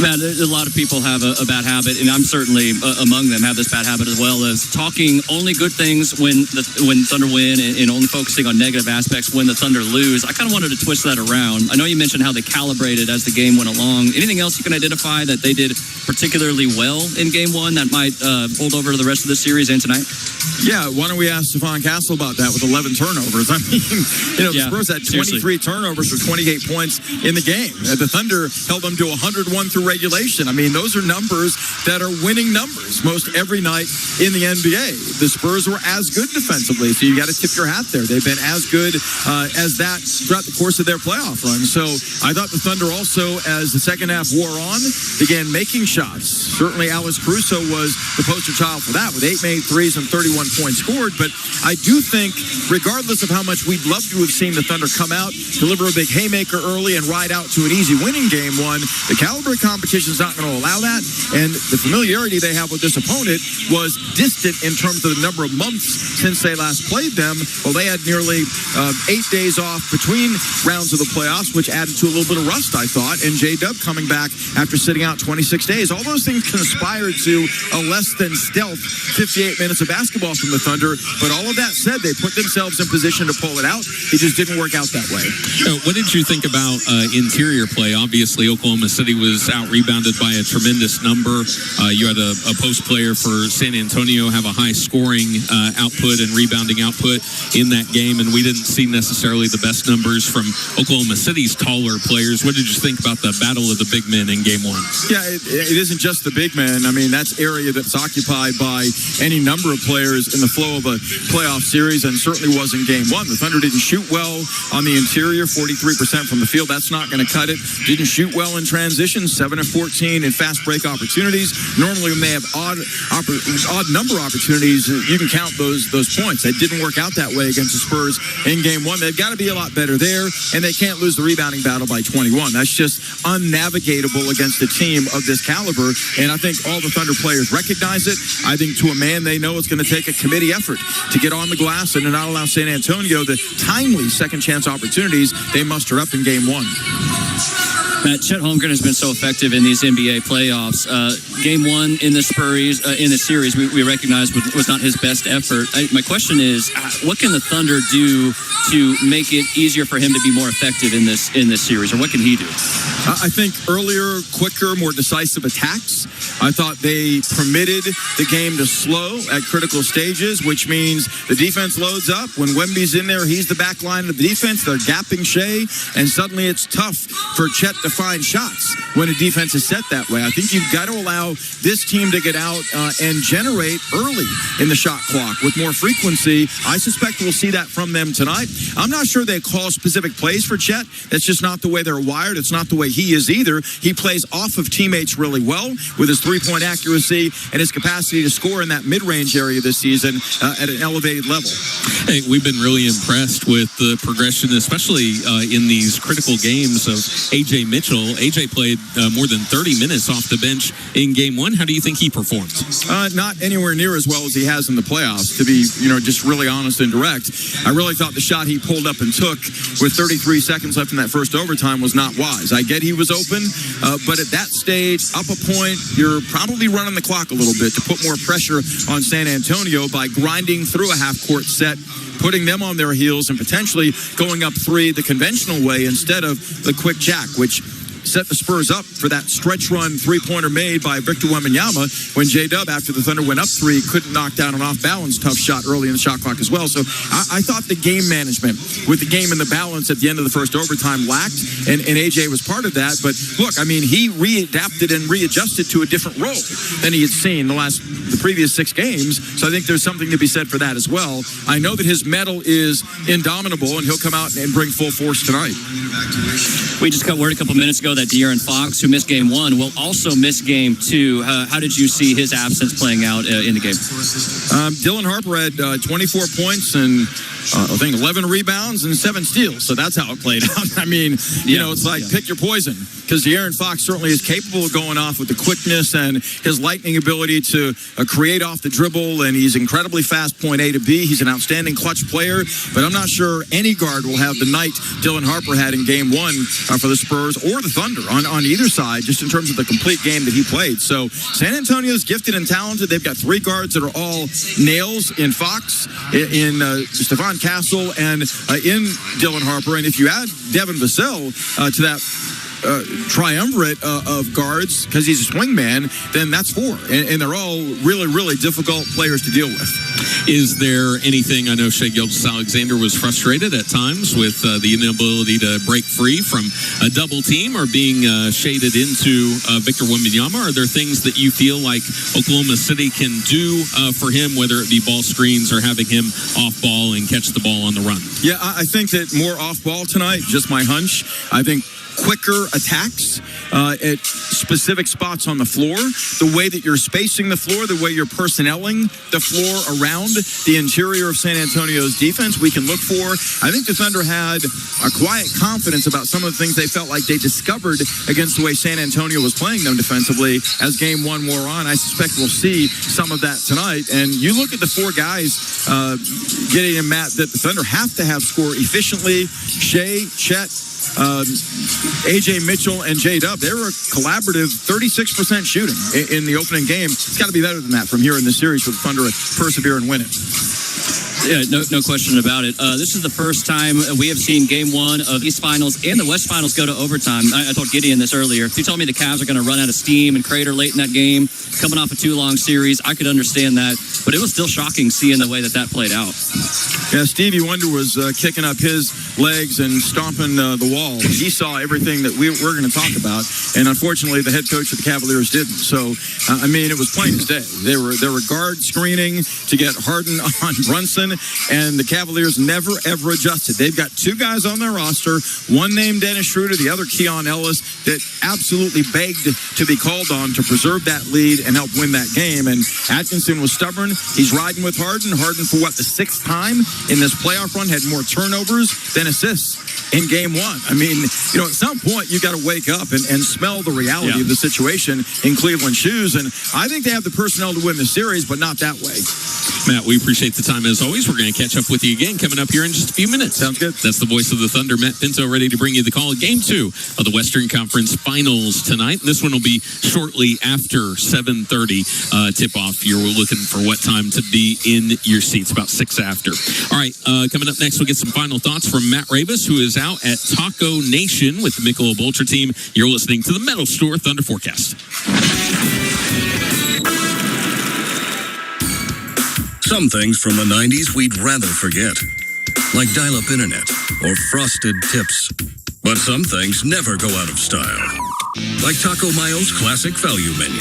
Man, a lot of people have a bad habit, and I'm certainly among them, have this bad habit as well, as talking only good things when Thunder win and only focusing on negative aspects when the Thunder lose. I kind of wanted to twist that around. I know you mentioned how they calibrated as the game went along. Anything else you can identify that they did particularly well in Game 1 that might hold over to the rest of the series and tonight? Yeah, why don't we ask Stephon Castle about that with 11 turnovers? I mean, the Spurs had 23 turnovers for 28 points in the game. The Thunder held them to 101 through regulation. I mean, those are numbers that are winning numbers most every night in the NBA. The Spurs were as good defensively, so you got to tip your hat there. They've been as good as that throughout the course of their playoff run. So I thought the Thunder also, as the second half wore on, began making shots. Certainly Alex Caruso was the poster child for that with 8 made threes and 31 points scored. But I do think, regardless of how much we'd love to have seen the Thunder come out, deliver a big haymaker early and ride out to an easy winning Game 1, the caliber of competition is not going to allow that. And the familiarity they have with this opponent was distant in terms of the number of months since they last played them. Well, they had nearly 8 days off between rounds of the playoffs, which added to a little bit of rust, I thought. And J-Dub coming back after sitting out 26 days. All those things conspired to a less than stealth 58 minutes of basketball from the Thunder. But all of that said, they put themselves in position to pull it out. It just didn't work out that way. What did you think about interior play? Obviously, Oklahoma City was out-rebounded by a tremendous number. You had a post player for San Antonio have a high scoring output and rebounding output in that game, and we didn't see necessarily the best numbers from Oklahoma City's taller players. What did you think about the battle of the big men in Game 1? Yeah, it isn't just the big men. I mean, that's area that's occupied by any number of players in the flow of a playoff series, and certainly was in Game 1. The Thunder didn't shoot well on the interior, 43% from the field. That's not going to cut it. Didn't shoot well in transition, 7 of 14 in fast break opportunities. Normally, when they have odd number opportunities, you can count those points. It didn't work out that way against the Spurs in Game 1. They've got to be a lot better there, and they can't lose the rebounding battle by 21. That's just unnavigatable against a team of this caliber, and I think all the Thunder players recognize it. I think to a man, they know it's going to take a committee effort to get on the glass and to not allow San Antonio the timely second chance opportunities they muster up in Game 1. Matt, Chet Holmgren has been so effective in these NBA playoffs. Game 1 in the Spurs in the series, we recognize was not his best effort. My question is, what can the Thunder do to make it easier for him to be more effective in this series, or what can he do? I think earlier, quicker, more decisive attacks. I thought they permitted the game to slow at critical stages, which means the defense loads up. When Wemby's in there, he's the back line of the defense. They're gapping Shea, and suddenly it's tough for Chet to find shots when a defense is set that way. I think you've got to allow this team to get out and generate early in the shot clock with more frequency. I suspect we'll see that from them tonight. I'm not sure they call specific plays for Chet. That's just not the way they're wired. It's not the way he is either. He plays off of teammates really well with his three-point accuracy and his capacity to score in that mid-range area this season at an elevated level. Hey, we've been really impressed with the progression, especially in these critical games of A.J. Mitchell. A.J. played more than 30 minutes off the bench in Game 1. How do you think he performed? Not anywhere near as well as he has in the playoffs, to be just really honest and direct. I really thought the shot he pulled up and took with 33 seconds left in that first overtime was not wise. I get he was open, but at that stage, up a point, you're probably running the clock a little bit to put more pressure on San Antonio by grinding through a half-court set, putting them on their heels and potentially going up 3 the conventional way instead of the quick jack, which set the Spurs up for that stretch run three-pointer made by Victor Wembanyama when J-Dub, after the Thunder went up 3, couldn't knock down an off-balance tough shot early in the shot clock as well. So I thought the game management with the game in the balance at the end of the first overtime lacked, and AJ was part of that. But look, I mean, he readapted and readjusted to a different role than he had seen the previous 6 games. So I think there's something to be said for that as well. I know that his medal is indomitable, and he'll come out and bring full force tonight. We just got word a couple minutes ago that De'Aaron Fox, who missed game 1, will also miss game 2. How did you see his absence playing out in the game? Dylan Harper had 24 points and I think 11 rebounds and 7 steals. So that's how it played out. I mean, you know, it's like pick your poison, because De'Aaron Fox certainly is capable of going off with the quickness and his lightning ability to create off the dribble, and he's incredibly fast point A to B. He's an outstanding clutch player, but I'm not sure any guard will have the night Dylan Harper had in game 1 for the Spurs or the Thunder on either side, just in terms of the complete game that he played. So San Antonio's gifted and talented. They've got 3 guards that are all nails in Fox, in Stephon Castle, and in Dylan Harper. And if you add Devin Vassell to that triumvirate of guards, because he's a swingman, then that's 4. And they're all really, really difficult players to deal with. Is there anything, I know Shai Gilgeous-Alexander was frustrated at times with the inability to break free from a double team or being shaded into Victor Wembanyama? Are there things that you feel like Oklahoma City can do for him, whether it be ball screens or having him off ball and catch the ball on the run? Yeah, I think that more off ball tonight, just my hunch. I think quicker attacks at specific spots on the floor, the way that you're spacing the floor, the way you're personnelling the floor around the interior of San Antonio's defense, we can look for. I think the Thunder had a quiet confidence about some of the things they felt like they discovered against the way San Antonio was playing them defensively as game 1 wore on. I suspect we'll see some of that tonight. And you look at the 4 guys, Gideon and Matt, that the Thunder have to have score efficiently. Shai, Chet, AJ Mitchell, and J-Dub, they were a collaborative 36% shooting in the opening game. It's got to be better than that from here in the series for the Thunder to persevere and win it. Yeah, no question about it. This is the first time we have seen game 1 of East Finals and the West Finals go to overtime. I told Gideon this earlier. If you told me the Cavs are going to run out of steam and crater late in that game, coming off a 2-long series, I could understand that. But it was still shocking seeing the way that played out. Yeah, Stevie Wonder was kicking up his legs and stomping the wall. He saw everything that we're going to talk about, and unfortunately, the head coach of the Cavaliers didn't. So, I mean, it was plain as day. There were guard screening to get Harden on Brunson, and the Cavaliers never, ever adjusted. They've got 2 guys on their roster, one named Dennis Schroeder, the other Keon Ellis, that absolutely begged to be called on to preserve that lead and help win that game. And Atkinson was stubborn. He's riding with Harden. Harden, for what, the 6th time in this playoff run, had more turnovers than assists in game 1. I mean, you know, at some point you got to wake up and smell the reality of the situation in Cleveland shoes. And I think they have the personnel to win the series, but not that way. Matt, we appreciate the time as always. We're going to catch up with you again coming up here in just a few minutes. Sounds good. That's the voice of the Thunder, Matt Pinto, ready to bring you the call of game 2 of the Western Conference Finals tonight. And this one will be shortly after 7:30 tip-off. You're looking for what time to be in your seats, about 6 after. All right, coming up next, we'll get some final thoughts from Matt Ravis, who is out at Taco Nation with the Michelob Ultra team. You're listening to the Metal Store Thunder Forecast. Some things from the 90s we'd rather forget, like dial-up internet or frosted tips. But some things never go out of style, like Taco Mayo's classic value menu.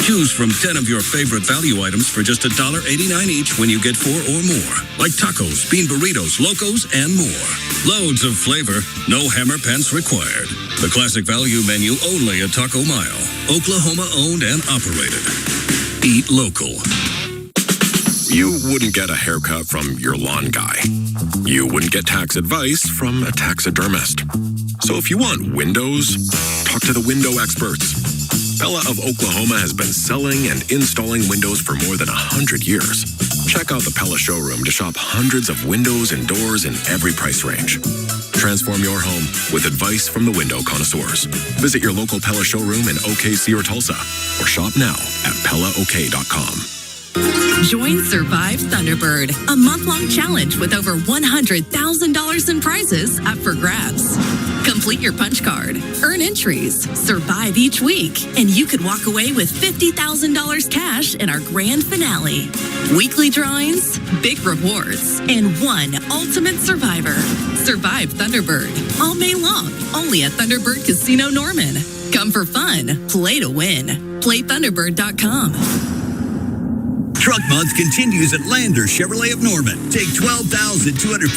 Choose from 10 of your favorite value items for just $1.89 each when you get 4 or more, like tacos, bean burritos, locos, and more. Loads of flavor, no hammer pants required. The classic value menu only at Taco Mayo, Oklahoma owned and operated. Eat local. You wouldn't get a haircut from your lawn guy. You wouldn't get tax advice from a taxidermist. So if you want windows, talk to the window experts. Pella of Oklahoma has been selling and installing windows for more than 100 years. Check out the Pella showroom to shop hundreds of windows and doors in every price range. Transform your home with advice from the window connoisseurs. Visit your local Pella showroom in OKC or Tulsa, or shop now at PellaOK.com. Join Survive Thunderbird, a month-long challenge with over $100,000 in prizes up for grabs. Complete your punch card, earn entries, survive each week, and you could walk away with $50,000 cash in our grand finale. Weekly drawings, big rewards, and one ultimate survivor. Survive Thunderbird, all May long, only at Thunderbird Casino Norman. Come for fun, play to win. PlayThunderbird.com. Truck Month continues at Lander Chevrolet of Norman. Take $12,250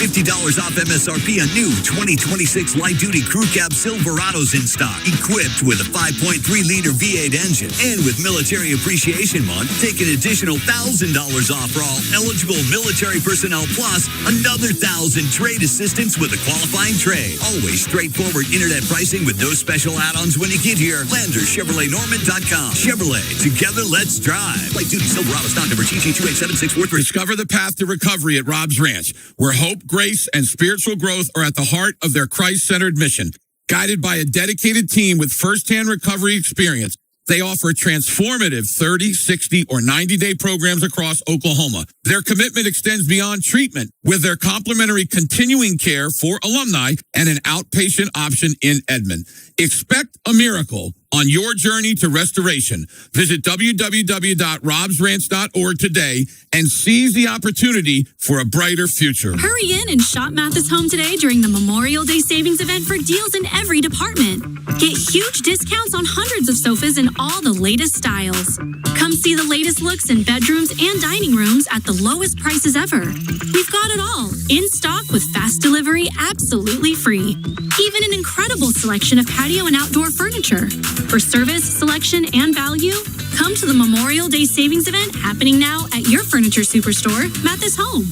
off MSRP on new 2026 light-duty crew cab Silverados in stock, equipped with a 5.3-liter V8 engine. And with Military Appreciation Month, take an additional $1,000 off for all eligible military personnel, plus another $1,000 trade assistance with a qualifying trade. Always straightforward internet pricing with no special add-ons when you get here. LanderChevroletNorman.com. Chevrolet, together let's drive. Light-duty Silverado stock number GG287643. Discover the path to recovery at Rob's Ranch, where hope, grace, and spiritual growth are at the heart of their Christ-centered mission. Guided by a dedicated team with firsthand recovery experience, they offer transformative 30, 60, or 90-day programs across Oklahoma. Their commitment extends beyond treatment with their complimentary continuing care for alumni and an outpatient option in Edmond. Expect a miracle on your journey to restoration. Visit www.robsranch.org today and seize the opportunity for a brighter future. Hurry in and shop Mathis Home today during the Memorial Day Savings Event for deals in every department. Get huge discounts on hundreds of sofas in all the latest styles. Come see the latest looks in bedrooms and dining rooms at the lowest prices ever. We've got it all in stock with fast delivery absolutely free. Even an incredible selection of patio and outdoor furniture. For service, selection, and value, come to the Memorial Day Savings Event happening now at your furniture superstore, Mathis Home.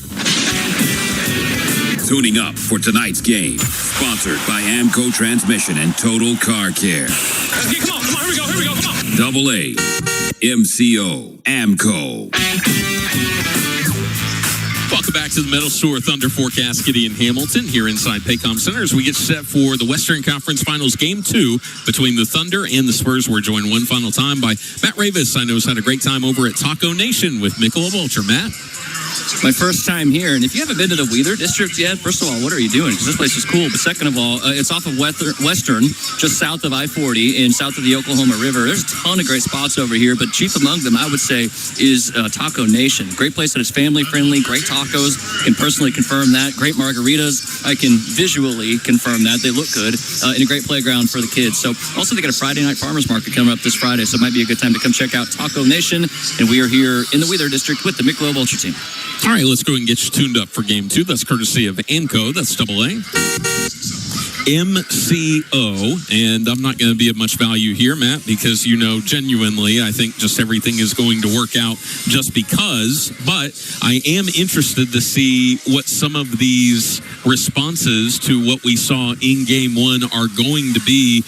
Tuning up for tonight's game. Sponsored by Amco Transmission and Total Car Care. Okay, come on, here we go, come on. Double A, MCO, Amco. Welcome back to the Metal Store Thunder Forecast. Gideon Hamilton here inside Paycom Center as we get set for the Western Conference Finals Game 2 between the Thunder and the Spurs. We're joined one final time by Matt Ravis. I know has had a great time over at Taco Nation with Michelob Ultra. Matt? My first time here, and if you haven't been to the Wheeler District yet, first of all, what are you doing? Because this place is cool. But second of all, it's off of Western, just south of I-40 and south of the Oklahoma River. There's a ton of great spots over here, but chief among them, I would say, is Taco Nation. Great place that is family-friendly, great tacos. Can personally confirm that. Great margaritas. I can visually confirm that. They look good. And a great playground for the kids. So also they got a Friday night farmers market coming up this Friday, so it might be a good time to come check out Taco Nation. And we are here in the Wheeler District with the Michelob Ultra team. All right, let's go and get you tuned up for Game 2. That's courtesy of AMCO. That's double A. MCO, and I'm not going to be of much value here, Matt, because genuinely, I think just everything is going to work out just because, but I am interested to see what some of these responses to what we saw in Game 1 are going to be,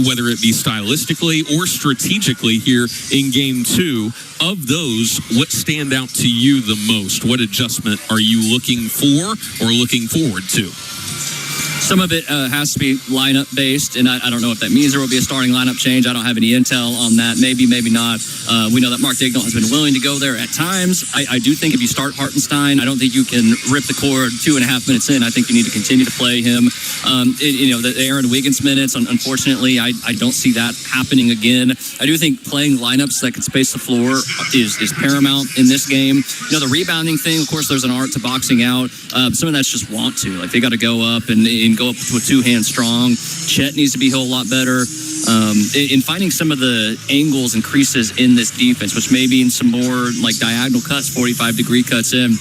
whether it be stylistically or strategically here in Game 2. Of those, what stand out to you the most? What adjustment are you looking for or looking forward to? Some of it has to be lineup based, and I don't know if that means there will be a starting lineup change. I don't have any intel on that. Maybe, maybe not. We know that Mark Daigneault has been willing to go there at times. I do think if you start Hartenstein, I don't think you can rip the cord 2.5 minutes in. I think you need to continue to play him. The Aaron Wiggins minutes, unfortunately, I don't see that happening again. I do think playing lineups that can space the floor is paramount in this game. The rebounding thing, of course, there's an art to boxing out. Some of that's just want to. Like, they got to go up and go up to a two-hand strong. Chet needs to be a whole lot better. In finding some of the angles and creases in this defense, which may be in some more like diagonal cuts, 45-degree cuts in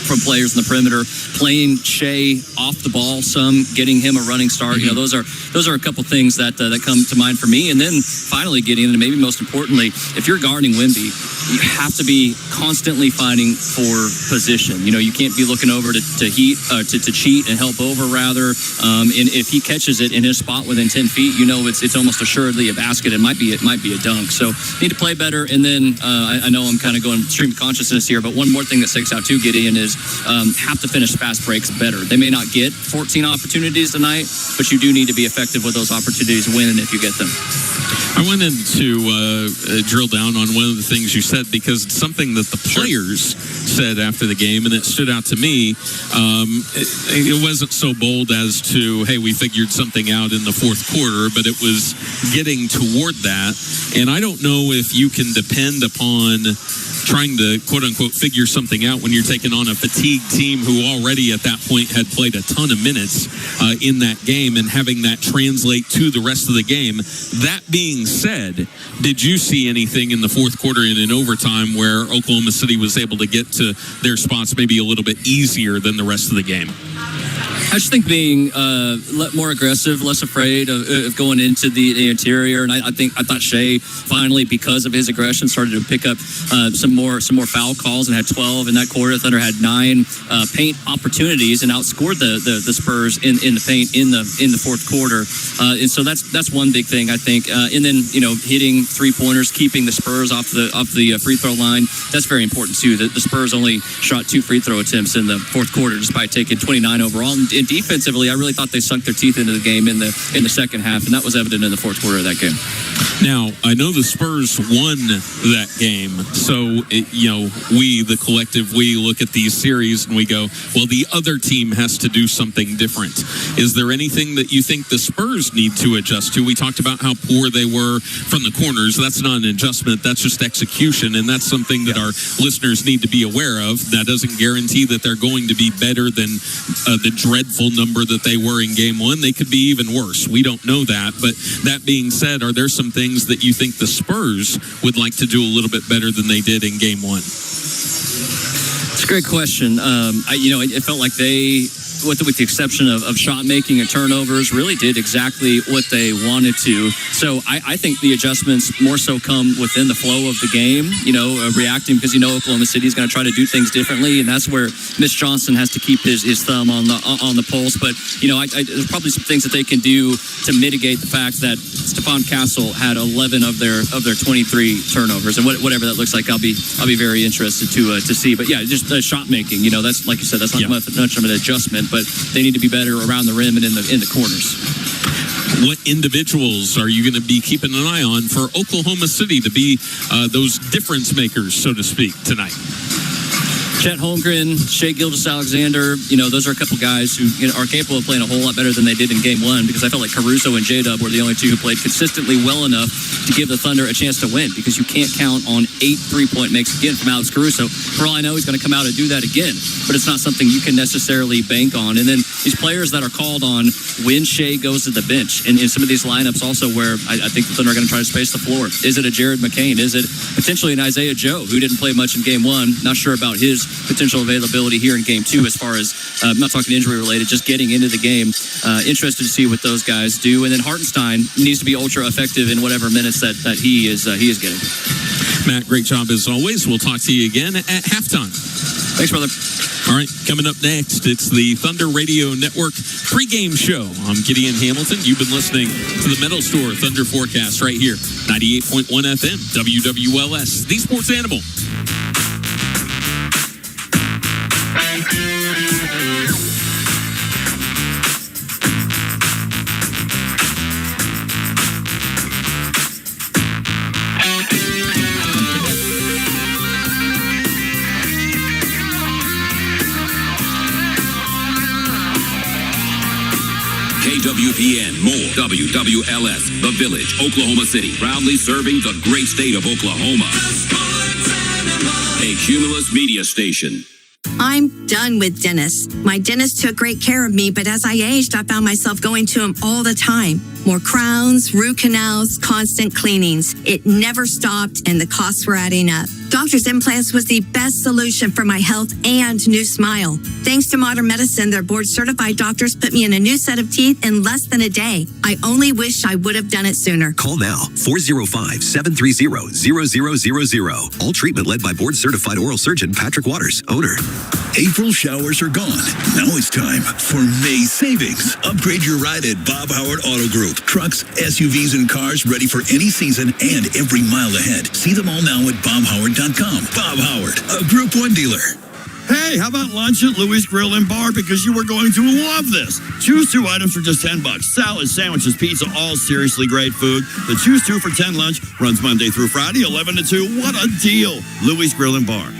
from players in the perimeter, playing Shea off the ball some, getting him a running start. Those are a couple things that come to mind for me. And then finally getting, and maybe most importantly, if you're guarding Wemby, you have to be constantly fighting for position. You can't be looking over to cheat and help over rather. And if he catches it in his spot within 10 feet, it's almost assuredly a basket. It might be a dunk. So need to play better. And then I know I'm kind of going stream of consciousness here, but one more thing that sticks out too, Gideon, is have to finish fast breaks better. They may not get 14 opportunities tonight, but you do need to be effective with those opportunities winning if you get them. I wanted to drill down on one of the things you said, because it's something that the players said after the game, and it stood out to me. It wasn't so bold as to, hey, we figured something out in the fourth quarter, but it was getting toward that. And I don't know if you can depend upon trying to, quote-unquote, figure something out when you're taking on a fatigued team who already at that point had played a ton of minutes in that game, and having that translate to the rest of the game. That being said, did you see anything in the fourth quarter and in overtime where Oklahoma City was able to get to their spots maybe a little bit easier than the rest of the game? I just think being more aggressive, less afraid of going into the interior, and I thought Shea finally, because of his aggression, started to pick up some more foul calls and had 12 in that quarter. Thunder had 9 paint opportunities and outscored the Spurs in the paint in the fourth quarter, and so that's one big thing I think. And then hitting 3-pointers, keeping the Spurs off the free throw line, that's very important too. The Spurs only shot 2 free throw attempts in the fourth quarter, despite taking 29 overall. And defensively, I really thought they sunk their teeth into the game in the second half, and that was evident in the fourth quarter of that game. Now, I know the Spurs won that game, so we, the collective, we look at these series and we go, well, the other team has to do something different. Is there anything that you think the Spurs need to adjust to? We talked about how poor they were from the corners. That's not an adjustment. That's just execution, and that's something that our listeners need to be aware of. That doesn't guarantee that they're going to be better than the dreadful number that they were in game 1. They could be even worse. We don't know that. But that being said, are there some things that you think the Spurs would like to do a little bit better than they did in game 1? It's a great question. It felt like they, with the exception of shot making and turnovers, really did exactly what they wanted to. So I think the adjustments more so come within the flow of the game, reacting, because Oklahoma City is going to try to do things differently, and that's where Mitch Johnson has to keep his thumb on the pulse. But there's probably some things that they can do to mitigate the fact that Stephon Castle had 11 of their 23 turnovers, and whatever that looks like, I'll be very interested to see. But yeah, just shot making, that's, like you said, that's not much of an adjustment, but they need to be better around the rim and in the corners. What individuals are you going to be keeping an eye on for Oklahoma City to be those difference makers, so to speak, tonight? Chet Holmgren, Shai Gilgeous-Alexander, those are a couple guys who are capable of playing a whole lot better than they did in game 1, because I felt like Caruso and J-Dub were the only two who played consistently well enough to give the Thunder a chance to win, because you can't count on 8 3-point makes again from Alex Caruso. For all I know, he's going to come out and do that again, but it's not something you can necessarily bank on. And then these players that are called on when Shai goes to the bench, and in some of these lineups also where I think the Thunder are going to try to space the floor. Is it a Jared McCain? Is it potentially an Isaiah Joe, who didn't play much in game 1? Not sure about his potential availability here in game 2 as far as, I'm not talking injury related, just getting into the game. Interested to see what those guys do. And then Hartenstein needs to be ultra effective in whatever minutes that he is getting. Matt, great job as always. We'll talk to you again at halftime. Thanks, brother. All right, coming up next, it's the Thunder Radio Network pregame show. I'm Gideon Hamilton. You've been listening to the Metal Store Thunder Forecast right here, 98.1 FM, WWLS, the Sports Animal. KWPN, more WWLS, The Village, Oklahoma City, proudly serving the great state of Oklahoma. A Cumulus media station. I'm done with dentists. My dentist took great care of me, but as I aged, I found myself going to him all the time. More crowns, root canals, constant cleanings. It never stopped, and the costs were adding up. Doctor's Implants was the best solution for my health and new smile. Thanks to modern medicine, their board-certified doctors put me in a new set of teeth in less than a day. I only wish I would have done it sooner. Call now, 405-730-0000. All treatment led by board-certified oral surgeon Patrick Waters, owner. April showers are gone. Now it's time for May savings. Upgrade your ride at Bob Howard Auto Group. Trucks, SUVs, and cars ready for any season and every mile ahead. See them all now at BobHoward.com. Bob Howard, a Group 1 dealer. Hey, how about lunch at Louis Grill and Bar? Because you are going to love this. Choose 2 items for just $10. Salad, sandwiches, pizza, all seriously great food. The Choose 2 for 10 lunch runs Monday through Friday, 11 to 2. What a deal. Louis Grill and Bar.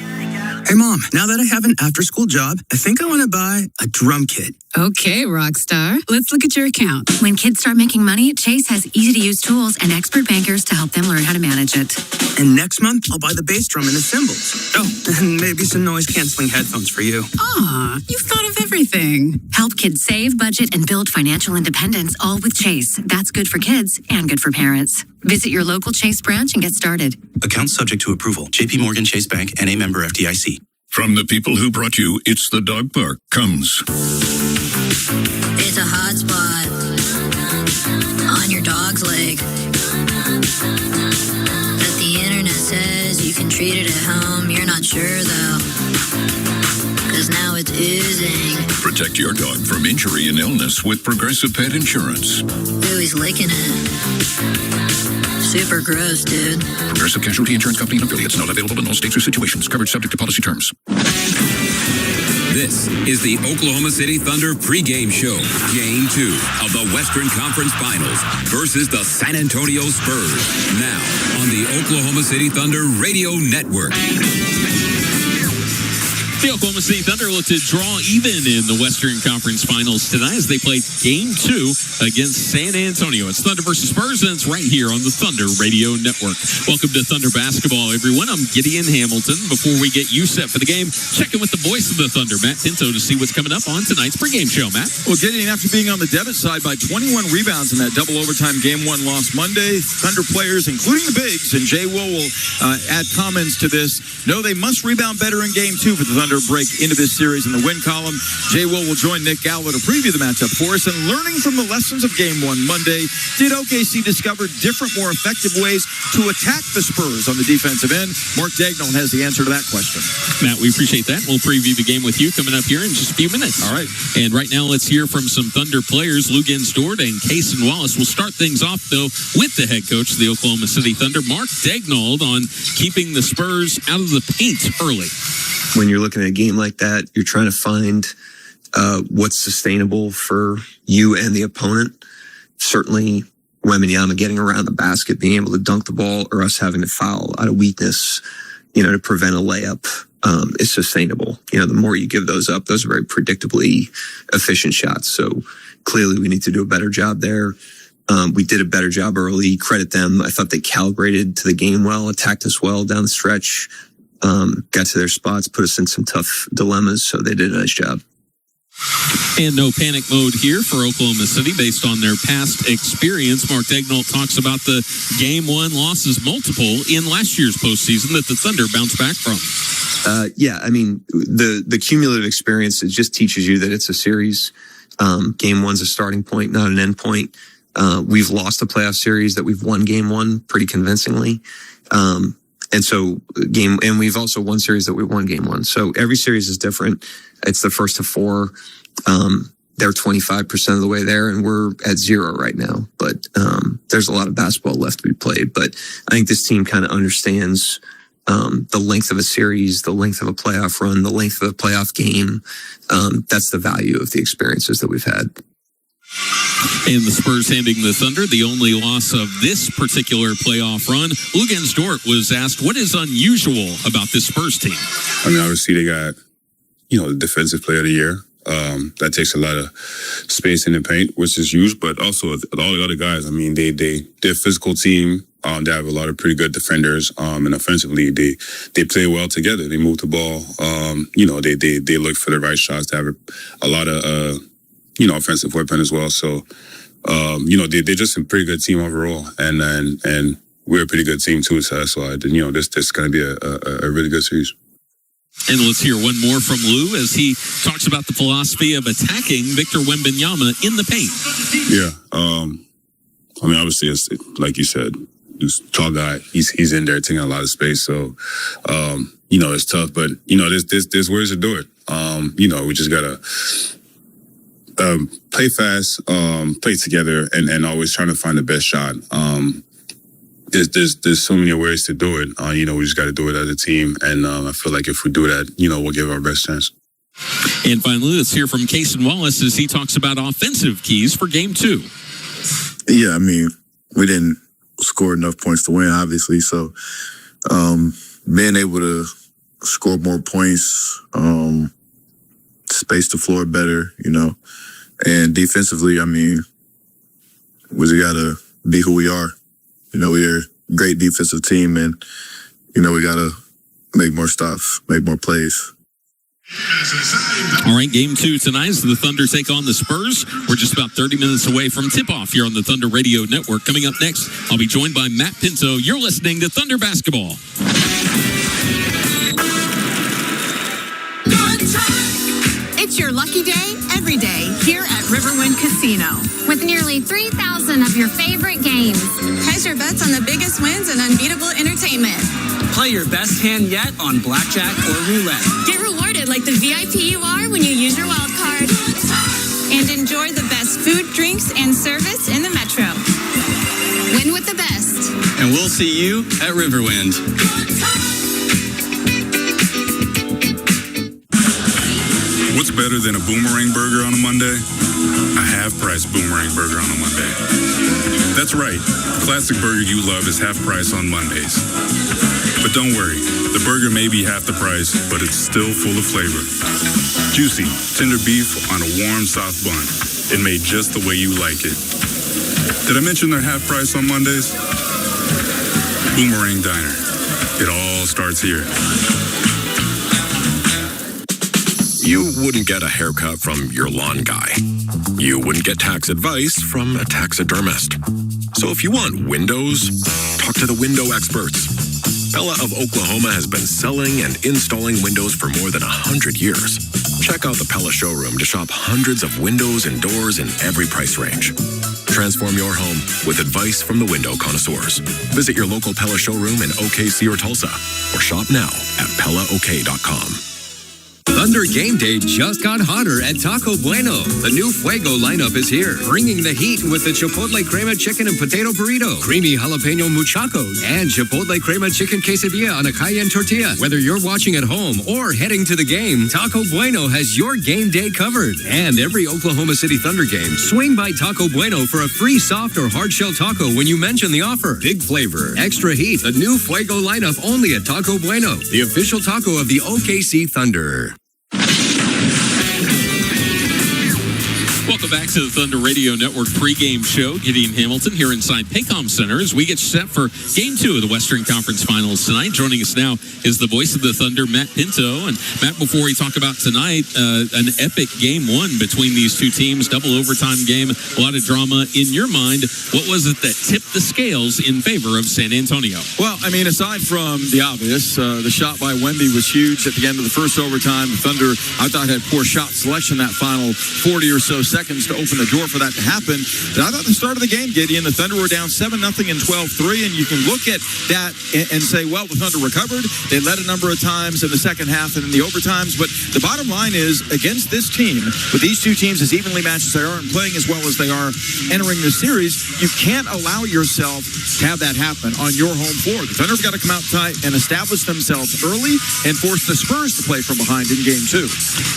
Hey, Mom, now that I have an after-school job, I think I want to buy a drum kit. Okay, Rockstar. Let's look at your account. When kids start making money, Chase has easy-to-use tools and expert bankers to help them learn how to manage it. And next month, I'll buy the bass drum and the cymbals. Oh, and maybe some noise-canceling headphones for you. Aw, you've thought of everything. Help kids save, budget, and build financial independence, all with Chase. That's good for kids and good for parents. Visit your local Chase branch and get started. Account subject to approval. JP Morgan Chase Bank and a member FDIC. From the people who brought you It's the Dog Park comes. It's a hot spot on your dog's leg that the internet says you can treat it at home. You're not sure though, because now it's oozing. Protect your dog from injury and illness with Progressive Pet Insurance. Ooh, he's licking it. Super gross, dude. Progressive Casualty Insurance Company and affiliates. Not available in all states or situations. Coverage subject to policy terms. This is the Oklahoma City Thunder pregame show. Game 2 of the Western Conference Finals versus the San Antonio Spurs. Now on the Oklahoma City Thunder Radio Network. The Oklahoma City Thunder look to draw even in the Western Conference Finals tonight as they play Game 2 against San Antonio. It's Thunder versus Spurs, and it's right here on the Thunder Radio Network. Welcome to Thunder Basketball, everyone. I'm Gideon Hamilton. Before we get you set for the game, checking with the voice of the Thunder, Matt Pinto, to see what's coming up on tonight's pregame show. Matt? Well, Gideon, after being on the debit side by 21 rebounds in that double overtime Game 1 loss Monday, Thunder players, including the bigs, and Jay will add comments to this, know they must rebound better in Game 2 for the Thunder break into this series in the win column. Jay will join Nick Gallo to preview the matchup for us. And learning from the lessons of Game 1 Monday, did OKC discover different, more effective ways to attack the Spurs on the defensive end? Mark Daigneault has the answer to that question. Matt, we appreciate that. We'll preview the game with you coming up here in just a few minutes. All right. And right now, let's hear from some Thunder players. Lou Gensdort and Cason Wallace. We'll start things off, though, with the head coach of the Oklahoma City Thunder, Mark Daigneault, on keeping the Spurs out of the paint early. When you're looking at a game like that, you're trying to find what's sustainable for you and the opponent. Certainly, Wembanyama getting around the basket, being able to dunk the ball, or us having to foul out of weakness, to prevent a layup, is sustainable. The more you give those up, those are very predictably efficient shots. So clearly we need to do a better job there. We did a better job early. Credit them. I thought they calibrated to the game well, attacked us well down the stretch. Got to their spots, put us in some tough dilemmas, so they did a nice job. And no panic mode here for Oklahoma City based on their past experience. Mark Daigneault talks about the Game 1 losses, multiple, in last year's postseason that the Thunder bounced back from. The cumulative experience, it just teaches you that it's a series. Game 1's a starting point, not an end point. We've lost a playoff series that we've won Game 1 pretty convincingly. And we've also won series that we won Game 1. So every series is different. It's the first to 4. They're 25% of the way there, and we're at 0 right now. But there's a lot of basketball left to be played. But I think this team kind of understands the length of a series, the length of a playoff run, the length of a playoff game. That's the value of the experiences that we've had. And the Spurs handing the Thunder the only loss of this particular playoff run. Lou Gensdort was asked, what is unusual about this Spurs team? Obviously they got, the defensive player of the year. That takes a lot of space in the paint, which is huge, but also all the other guys, they're a physical team. They have a lot of pretty good defenders, and offensively, they play well together. They move the ball. They look for the right shots. They have a lot of, offensive weapon as well. So, they're just a pretty good team overall, and we're a pretty good team too. So that's why, this is going to be a really good series. And let's hear one more from Lou as he talks about the philosophy of attacking Victor Wembanyama in the paint. Yeah, obviously, it's like you said, he's a tall guy. He's in there taking a lot of space. So, it's tough, but there's ways to do it. We just gotta play fast, play together, and always trying to find the best shot. there's so many ways to do it. We just got to do it as a team, and I feel like if we do that, we'll give our best chance. And finally, let's hear from Cason Wallace as he talks about offensive keys for Game 2. Yeah, I mean, we didn't score enough points to win, obviously. So being able to score more points, space the floor better, and defensively, I mean, we just got to be who we are. We're a great defensive team, and, we got to make more stops, make more plays. All right, Game 2 tonight as the Thunder take on the Spurs. We're just about 30 minutes away from tip-off here on the Thunder Radio Network. Coming up next, I'll be joined by Matt Pinto. You're listening to Thunder Basketball. It's your lucky day every day here at Riverwind Casino. With nearly 3,000 of your favorite games. Hedge your bets on the biggest wins and unbeatable entertainment. Play your best hand yet on blackjack or roulette. Get rewarded like the VIP you are when you use your wild card. And enjoy the best food, drinks, and service in the metro. Win with the best. And we'll see you at Riverwind. What's better than a boomerang burger on a Monday? A half-price boomerang burger on a Monday. That's right. The classic burger you love is half price on Mondays. But don't worry, the burger may be half the price, but it's still full of flavor. Juicy, tender beef on a warm, soft bun, and made just the way you like it. Did I mention they're half price on Mondays? Boomerang Diner. It all starts here. You wouldn't get a haircut from your lawn guy. You wouldn't get tax advice from a taxidermist. So if you want windows, talk to the window experts. Pella of Oklahoma has been selling and installing windows for more than 100 years. Check out the Pella showroom to shop hundreds of windows and doors in every price range. Transform your home with advice from the window connoisseurs. Visit your local Pella showroom in OKC or Tulsa, or shop now at PellaOK.com. Thunder Game Day just got hotter at Taco Bueno. The new Fuego lineup is here, bringing the heat with the Chipotle Crema Chicken and Potato Burrito, Creamy Jalapeno Muchacho, and Chipotle Crema Chicken Quesadilla on a Cayenne tortilla. Whether you're watching at home or heading to the game, Taco Bueno has your game day covered. And every Oklahoma City Thunder game, swing by Taco Bueno for a free soft or hard shell taco when you mention the offer. Big flavor, extra heat, the new Fuego lineup only at Taco Bueno, the official taco of the OKC Thunder. Welcome back to the Thunder Radio Network pregame show. Gideon Hamilton here inside Paycom Center as we get set for Game 2 of the Western Conference Finals tonight. Joining us now is the voice of the Thunder, Matt Pinto. And Matt, before we talk about tonight, an epic Game 1 between these two teams, double overtime game, a lot of drama. In your mind, what was it that tipped the scales in favor of San Antonio? Well, I mean, aside from the obvious, the shot by Wemby was huge at the end of the first overtime. The Thunder, I thought, had poor shot selection that final 40 or so seconds to open the door for that to happen. And I thought the start of the game, Gideon, the Thunder were down 7-0 and 12-3, and you can look at that and say, well, the Thunder recovered. They led a number of times in the second half and in the overtimes, but the bottom line is, against this team, with these two teams as evenly matched as they are and playing as well as they are entering the series, you can't allow yourself to have that happen on your home floor. The Thunder have got to come out tight and establish themselves early and force the Spurs to play from behind in Game 2.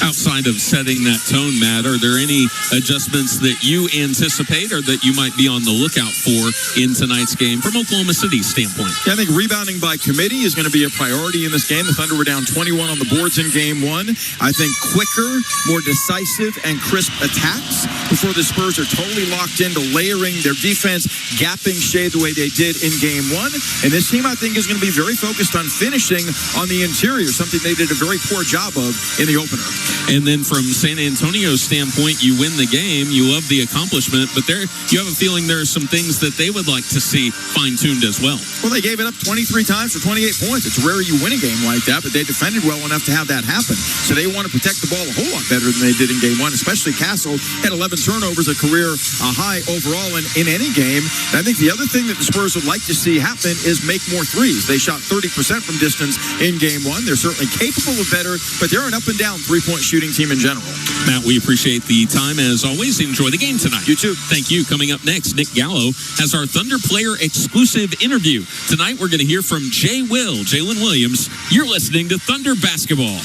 Outside of setting that tone, Matt, are there any adjustments that you anticipate or that you might be on the lookout for in tonight's game from Oklahoma City's standpoint? Yeah, I think rebounding by committee is going to be a priority in this game. The Thunder were down 21 on the boards in Game 1. I think quicker, more decisive, and crisp attacks before the Spurs are totally locked into layering their defense, gapping Shea the way they did in Game 1. And this team, I think, is going to be very focused on finishing on the interior, something they did a very poor job of in the opener. And then from San Antonio's standpoint, you win the game. You love the accomplishment, but you have a feeling there are some things that they would like to see fine-tuned as well. Well, they gave it up 23 times for 28 points. It's rare you win a game like that, but they defended well enough to have that happen. So they want to protect the ball a whole lot better than they did in game one, especially Castle had 11 turnovers, a career high overall in any game. And I think the other thing that the Spurs would like to see happen is make more threes. They shot 30% from distance in game one. They're certainly capable of better, but they're an up and down three-point shooting team in general. Matt, we appreciate the time. As always, enjoy the game tonight. You too. Thank you. Coming up next, Nick Gallo has our Thunder player exclusive interview. Tonight, we're going to hear from Jalen Williams. You're listening to Thunder Basketball.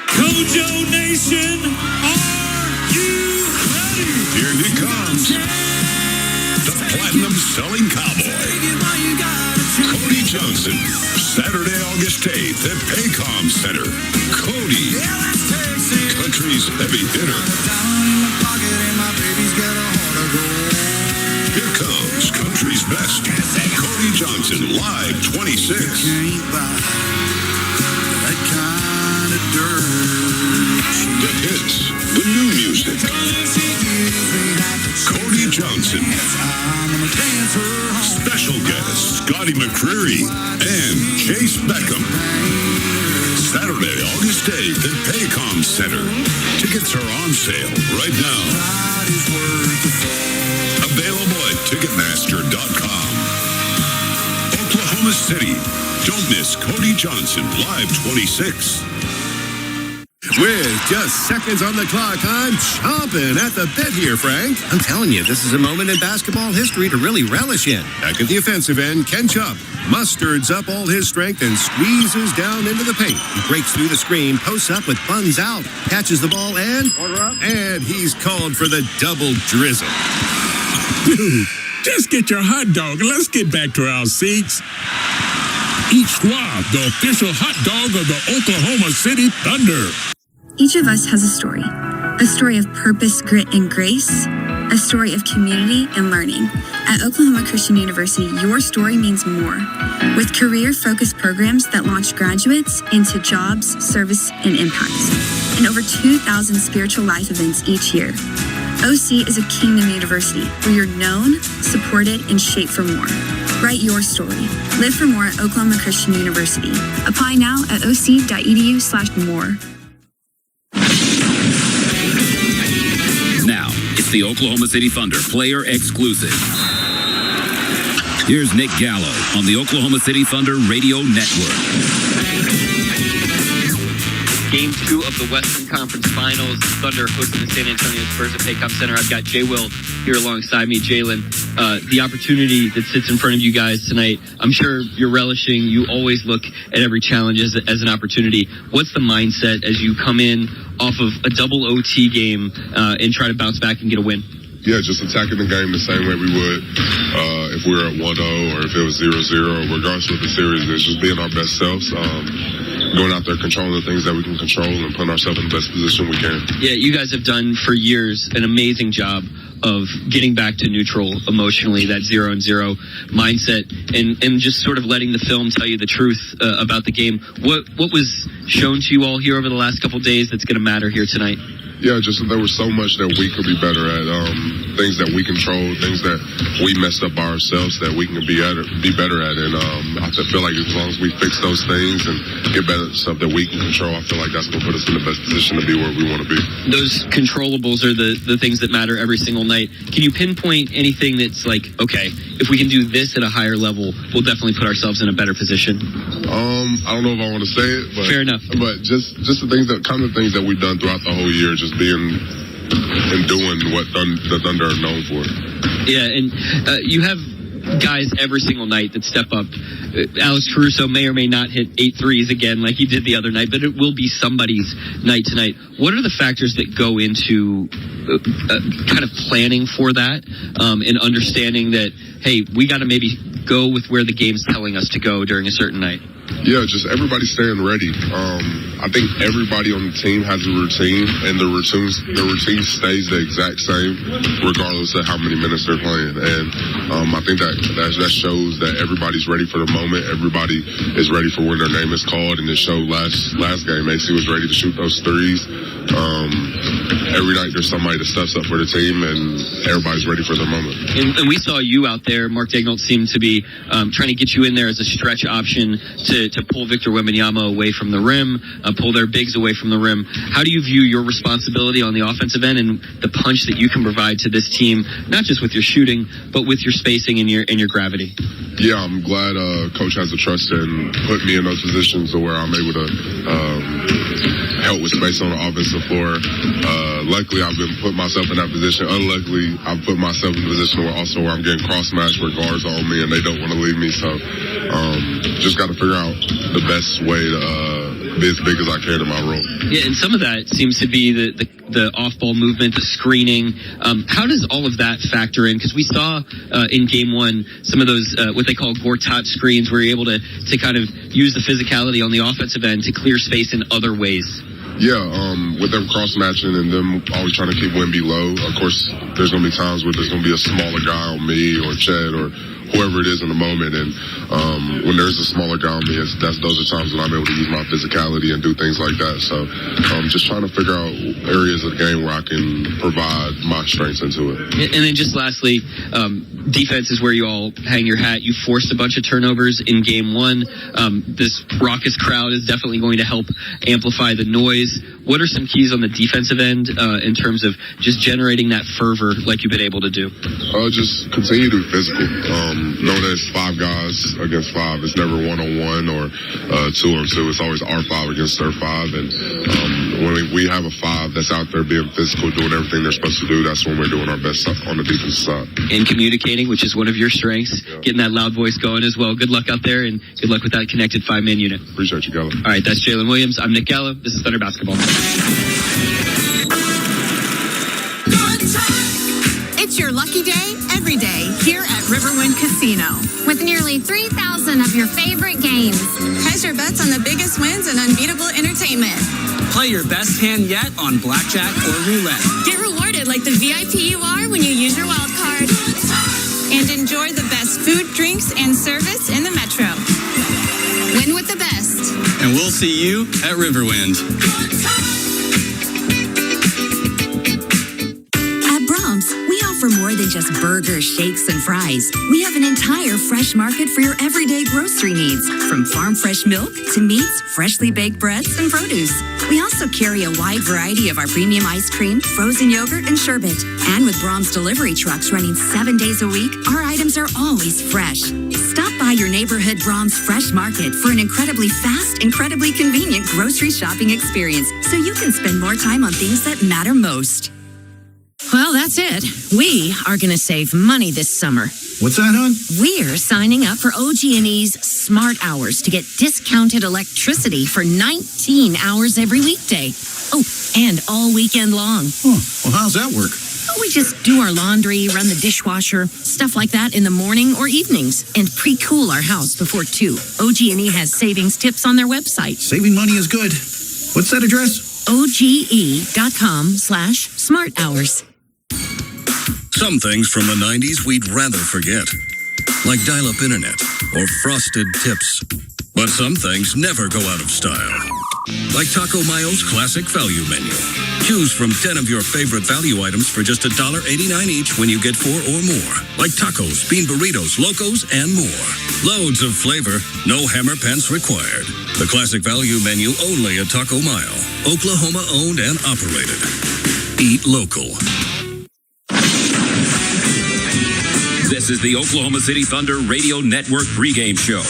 Kojo Nation, are you ready? Here he comes. The platinum-selling cowboy. Cody Johnson. Saturday, August 8th at Paycom Center. Cody. Country's heavy hitter. Here comes country's best. Cody Johnson, live 26. The hits, the new music. Cody Johnson. Special guests, Scotty McCreery and Chase Beckham. Saturday, August 8th at Paycom Center. Tickets are on sale right now. Available at Ticketmaster.com. Oklahoma City. Don't miss Cody Johnson, live 26. With just seconds on the clock, I'm chomping at the bit here, Frank. I'm telling you, this is a moment in basketball history to really relish in. Back at the offensive end, Ken Chubb musterds up all his strength and squeezes down into the paint. He breaks through the screen, posts up with buns out, catches the ball, and he's called for the double drizzle. Dude, just get your hot dog and let's get back to our seats. Eat Squad, the official hot dog of the Oklahoma City Thunder. Each of us has a story of purpose, grit, and grace, a story of community and learning. At Oklahoma Christian University, your story means more. With career-focused programs that launch graduates into jobs, service, and impact, and over 2,000 spiritual life events each year. OC is a kingdom university where you're known, supported, and shaped for more. Write your story. Live for more at Oklahoma Christian University. Apply now at oc.edu/more. Now, it's the Oklahoma City Thunder player exclusive. Here's Nick Gallo on the Oklahoma City Thunder Radio Network. Game 2 of the Western Conference Finals. Thunder hosting the San Antonio Spurs at Paycom Center. I've got Jay Will here alongside me. Jalen, the opportunity that sits in front of you guys tonight, I'm sure you're relishing. You always look at every challenge as an opportunity. What's the mindset as you come in off of a double OT game and try to bounce back and get a win? Yeah, just attacking the game the same way we would if we were at 1-0 or if it was 0-0, regardless of the series. It's just being our best selves, going out there, controlling the things that we can control and putting ourselves in the best position we can. Yeah, you guys have done for years an amazing job of getting back to neutral emotionally, that 0-0 mindset, and just sort of letting the film tell you the truth about the game. What was shown to you all here over the last couple of days that's going to matter here tonight? Yeah, just there was so much that we could be better at, things that we control, things that we messed up by ourselves that we can be better at. And I feel like as long as we fix those things and get better at stuff that we can control, I feel like that's going to put us in the best position to be where we want to be. Those controllables are the things that matter every single night. Can you pinpoint anything that's like, okay, if we can do this at a higher level, we'll definitely put ourselves in a better position? I don't know if I want to say it, but fair enough. But just the things that we've done throughout the whole year, just being and doing what the Thunder are known for. Yeah, and you have guys every single night that step up. Alex Caruso may or may not hit 8 threes again like he did the other night, but it will be somebody's night tonight. What are the factors that go into kind of planning for that and understanding that, hey, we got to maybe go with where the game's telling us to go during a certain night? Yeah, just everybody staying ready. I think everybody on the team has a routine, and the routine stays the exact same regardless of how many minutes they're playing. And I think that shows that everybody's ready for the moment. Everybody is ready for when their name is called, and it showed last game. AC was ready to shoot those threes. every night there's somebody that steps up for the team, and everybody's ready for their moment. And we saw you out there. Mark Daignault seemed to be trying to get you in there as a stretch option to pull Victor Wembanyama away from the rim, pull their bigs away from the rim. How do you view your responsibility on the offensive end and the punch that you can provide to this team, not just with your shooting, but with your spacing and your gravity? Yeah, I'm glad Coach has the trust and put me in those positions where I'm able to help with space on the offensive floor. Luckily, I've been put myself in that position. Unluckily, I've put myself in a position where I'm getting cross-matched where guards are on me and they don't want to leave me. So just got to figure out the best way to be as big as I can in my role. Yeah, and some of that seems to be the off-ball movement, the screening. How does all of that factor in? Because we saw in Game 1 some of those what they call Gortat screens where you're able to kind of use the physicality on the offensive end to clear space in other ways. Yeah, with them cross-matching and them always trying to keep Wemby low. Of course, there's going to be times where there's going to be a smaller guy on me or Chet or whoever it is in the moment. And when there's a smaller guy on me, those are times when I'm able to use my physicality and do things like that. So just trying to figure out areas of the game where I can provide my strengths into it. And then just lastly, defense is where you all hang your hat. You forced a bunch of turnovers in Game 1. This raucous crowd is definitely going to help amplify the noise. What are some keys on the defensive end in terms of just generating that fervor like you've been able to do? Just continue to be physical. Know that it's 5 guys against 5. It's never 1-on-1 or 2-on-2. It's always our 5 against their 5. And when we have a 5 that's out there being physical, doing everything they're supposed to do, that's when we're doing our best stuff on the defensive side. And communicating, which is one of your strengths, getting that loud voice going as well. Good luck out there, and good luck with that connected 5-man unit. Appreciate you, Gallo. All right, that's Jalen Williams. I'm Nick Gallo. This is Thunder Basketball. It's your lucky day every day here at Riverwind Casino. With nearly 3,000 of your favorite games. Hedge your bets on the biggest wins and unbeatable entertainment. Play your best hand yet on blackjack or roulette. Get rewarded like the VIP you are when you use your wild card. And enjoy the best food, drinks, and service in the Metro. Win with the best. And we'll see you at Riverwind. We offer more than just burgers, shakes, and fries. We have an entire fresh market for your everyday grocery needs, from farm fresh milk to meats, freshly baked breads, and produce. We also carry a wide variety of our premium ice cream, frozen yogurt, and sherbet. And with Brahms delivery trucks running 7 days a week, our items are always fresh. Stop by your neighborhood Brahms Fresh Market for an incredibly fast, incredibly convenient grocery shopping experience, so you can spend more time on things that matter most. Well, that's it. We are going to save money this summer. What's that, hon? We're signing up for OG&E's Smart Hours to get discounted electricity for 19 hours every weekday. Oh, and all weekend long. Oh, well, how's that work? Well, we just do our laundry, run the dishwasher, stuff like that in the morning or evenings, and pre-cool our house before 2. OG&E has savings tips on their website. Saving money is good. What's that address? OGE.com/smart hours. Some things from the 90s we'd rather forget, like dial-up internet or frosted tips. But some things never go out of style, like Taco Mayo's classic value menu. Choose from 10 of your favorite value items for just $1.89 each when you get 4 or more, like tacos, bean burritos, locos, and more. Loads of flavor, no hammer pants required. The classic value menu only at Taco Mayo, Oklahoma owned and operated. Eat local. This is the Oklahoma City Thunder Radio Network pregame show.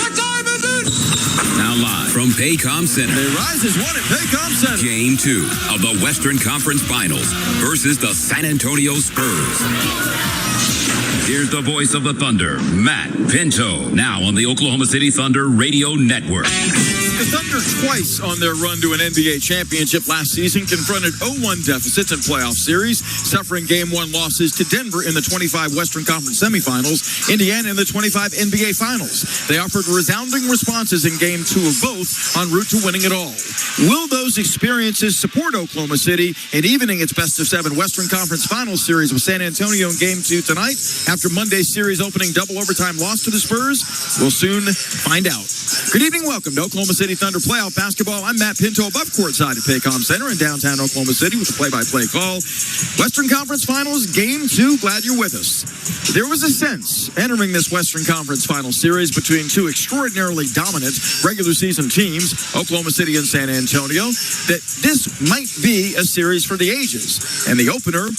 What time is it? Now live from Paycom Center. The Rise is won at Paycom Center. Game 2 of the Western Conference Finals versus the San Antonio Spurs. Here's the voice of the Thunder, Matt Pinto, now on the Oklahoma City Thunder Radio Network. The Thunder, twice on their run to an NBA championship last season, confronted 0-1 deficits in playoff series, suffering Game 1 losses to Denver in the 25 Western Conference semifinals, Indiana in the 25 NBA Finals. They offered resounding responses in Game 2 of both, en route to winning it all. Will those experiences support Oklahoma City in evening its best-of-7 Western Conference Finals series with San Antonio in Game 2 tonight, after Monday's series opening double overtime loss to the Spurs? We'll soon find out. Good evening, welcome to Oklahoma City City Thunder playoff basketball. I'm Matt Pinto above courtside at Paycom Center in downtown Oklahoma City with the play-by-play call. Western Conference Finals, Game 2. Glad you're with us. There was a sense entering this Western Conference Finals series between two extraordinarily dominant regular season teams, Oklahoma City and San Antonio, that this might be a series for the ages. And the opener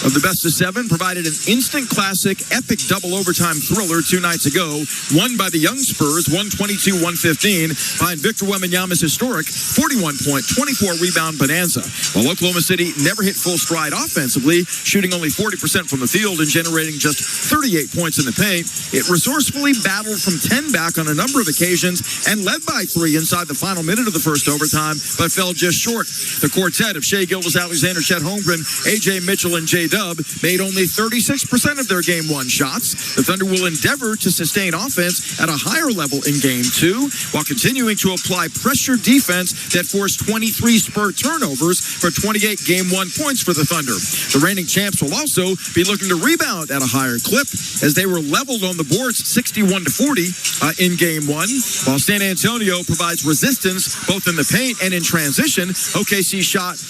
of the best of 7 provided an instant classic, epic double overtime thriller 2 nights ago, won by the young Spurs, 122-115, behind Victor Wembanyama's historic 41-point, 24-rebound bonanza. While Oklahoma City never hit full stride offensively, shooting only 40% from the field and generating just 38 points in the paint, it resourcefully battled from 10 back on a number of occasions and led by 3 inside the final minute of the first overtime, but fell just short. The quartet of Shai Gilgeous-Alexander, Chet Holmgren, A.J. Mitchell, and J-Dub made only 36% of their Game 1 shots. The Thunder will endeavor to sustain offense at a higher level in Game 2 while continuing to apply pressure defense that forced 23 Spur turnovers for 28 Game 1 points for the Thunder. The reigning champs will also be looking to rebound at a higher clip as they were leveled on the boards 61-40 in Game 1, while San Antonio provides resistance both in the paint and in transition. OKC shot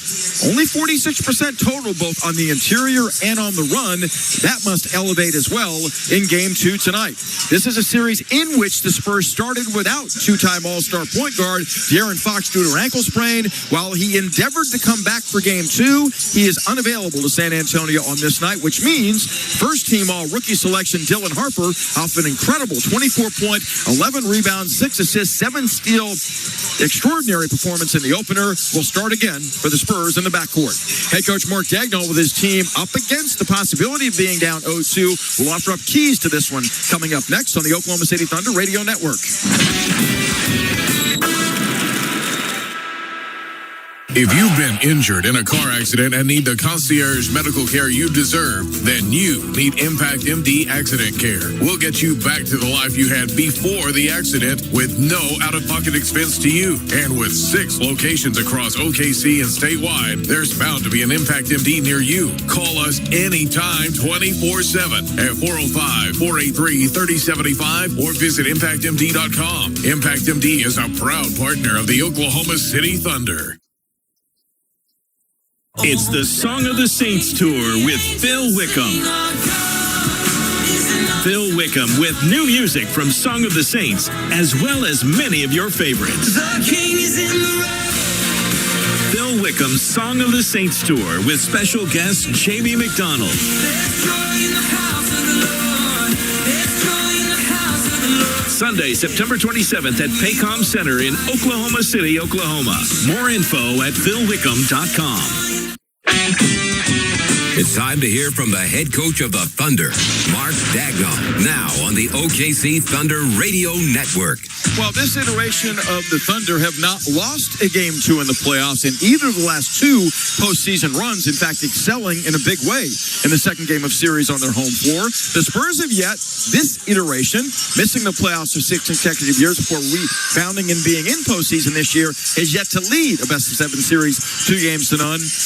only 46% total both on the interior and on the run. That must elevate as well in Game 2 tonight. This is a series in which the Spurs started without two-time All-Star point guard De'Aaron Fox due to an ankle sprain. While he endeavored to come back for Game 2, he is unavailable to San Antonio on this night, which means first-team all-rookie selection Dylan Harper off an incredible 24-point, 11 rebounds, 6 assists, 7 steal, extraordinary performance in the opener, will start again for the Spurs in the backcourt. Head coach Mark Daigneault with his team up against the possibility of being down 0-2 will offer up keys to this one coming up next on the Oklahoma City Thunder Radio Network. If you've been injured in a car accident and need the concierge medical care you deserve, then you need Impact MD Accident Care. We'll get you back to the life you had before the accident with no out-of-pocket expense to you. And with 6 locations across OKC and statewide, there's bound to be an Impact MD near you. Call us anytime 24/7 at 405-483-3075 or visit ImpactMD.com. Impact MD is a proud partner of the Oklahoma City Thunder. It's the Song of the Saints Tour with Phil Wickham. Phil Wickham with new music from Song of the Saints, as well as many of your favorites. The King is in the room. Phil Wickham's Song of the Saints Tour with special guest Jamie McDonald. There's joy in the house of the Lord. There's joy in the house of the Lord. Sunday, September 27th at Paycom Center in Oklahoma City, Oklahoma. More info at philwickham.com. It's time to hear from the head coach of the Thunder, Mark Daigneault, now on the OKC Thunder Radio Network. Well, this iteration of the Thunder have not lost a Game 2 in the playoffs in either of the last 2 postseason runs, in fact, excelling in a big way in the second game of series on their home floor. The Spurs have yet, this iteration, missing the playoffs for 6 consecutive years before rebounding and being in postseason this year, has yet to lead a best-of-7 series 2-0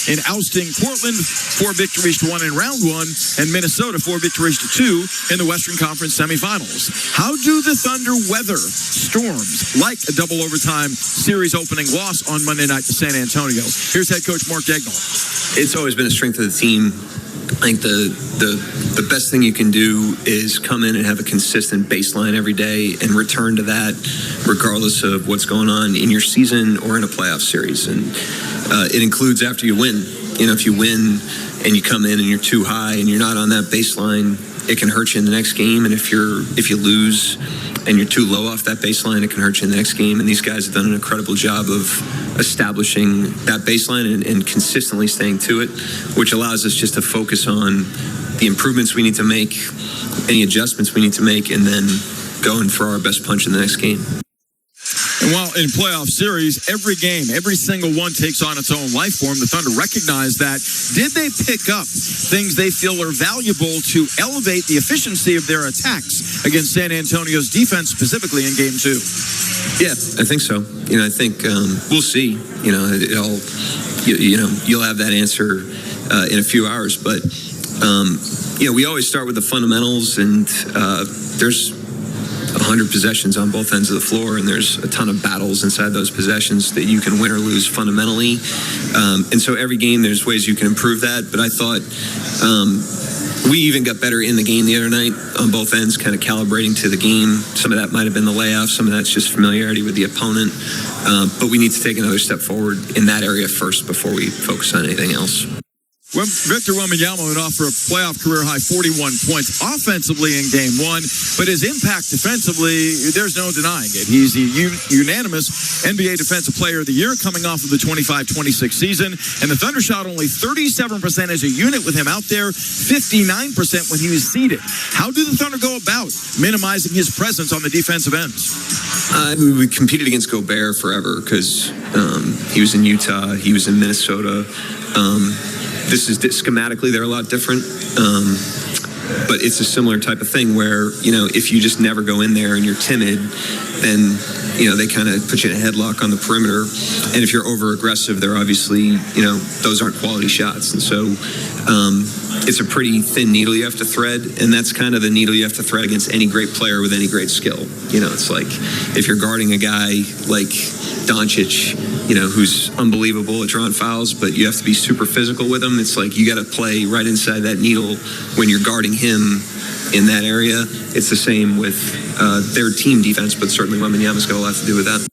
in ousting Portland 4 victories to 1 in round 1 and Minnesota 4 victories to 2 in the Western Conference semifinals. How do the Thunder weather storms like a double overtime series opening loss on Monday night to San Antonio? Here's head coach Mark Daigneault. It's always been a strength of the team. I think the best thing you can do is come in and have a consistent baseline every day and return to that regardless of what's going on in your season or in a playoff series. And it includes after you win. You know, if you win and you come in and you're too high and you're not on that baseline, it can hurt you in the next game. And if you lose and you're too low off that baseline, it can hurt you in the next game. And these guys have done an incredible job of establishing that baseline and consistently staying to it, which allows us just to focus on the improvements we need to make, any adjustments we need to make, and then going for our best punch in the next game. And while in playoff series, every game, every single one takes on its own life form, the Thunder recognize that. Did they pick up things they feel are valuable to elevate the efficiency of their attacks against San Antonio's defense, specifically in Game 2? Yeah, I think so. You know, I think we'll see. You know, you'll have that answer in a few hours. But you know, we always start with the fundamentals, and there's 100 possessions on both ends of the floor, and there's a ton of battles inside those possessions that you can win or lose fundamentally. And so every game there's ways you can improve that. But I thought we even got better in the game the other night on both ends, kind of calibrating to the game. Some of that might have been the layoff. Some of that's just familiarity with the opponent. But we need to take another step forward in that area first before we focus on anything else. Victor Wembanyama went off for a playoff career-high 41 points offensively in Game 1, but his impact defensively, there's no denying it. He's the unanimous NBA Defensive Player of the Year coming off of the 25-26 season, and the Thunder shot only 37% as a unit with him out there, 59% when he was seated. How do the Thunder go about minimizing his presence on the defensive ends? We competed against Gobert forever because he was in Utah, he was in Minnesota. This is schematically, they're a lot different. But it's a similar type of thing where, if you just never go in there and you're timid, then, they kind of put you in a headlock on the perimeter. And if you're over aggressive, they're obviously, those aren't quality shots. And so it's a pretty thin needle you have to thread. And that's kind of the needle you have to thread against any great player with any great skill. It's like if you're guarding a guy like Doncic, who's unbelievable at drawing fouls, but you have to be super physical with him. It's like you got to play right inside that needle when you're guarding him in that area. It's the same with their team defense, but certainly Wembanyama's got a lot to do with that.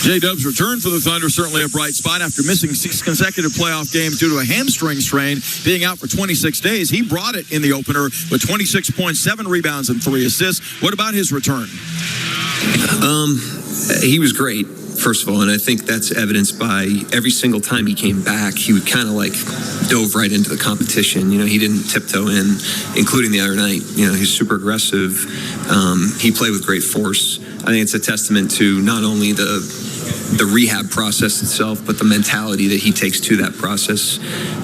J-Dub's return for the Thunder, certainly a bright spot after missing 6 consecutive playoff games due to a hamstring strain, being out for 26 days. He brought it in the opener with 26 points, 7 rebounds, and 3 assists. What about his return? He was great, first of all, and I think that's evidenced by every single time he came back, he would kind of dove right into the competition. He didn't tiptoe in, including the other night. He's super aggressive. He played with great force. I think it's a testament to not only the rehab process itself, but the mentality that he takes to that process.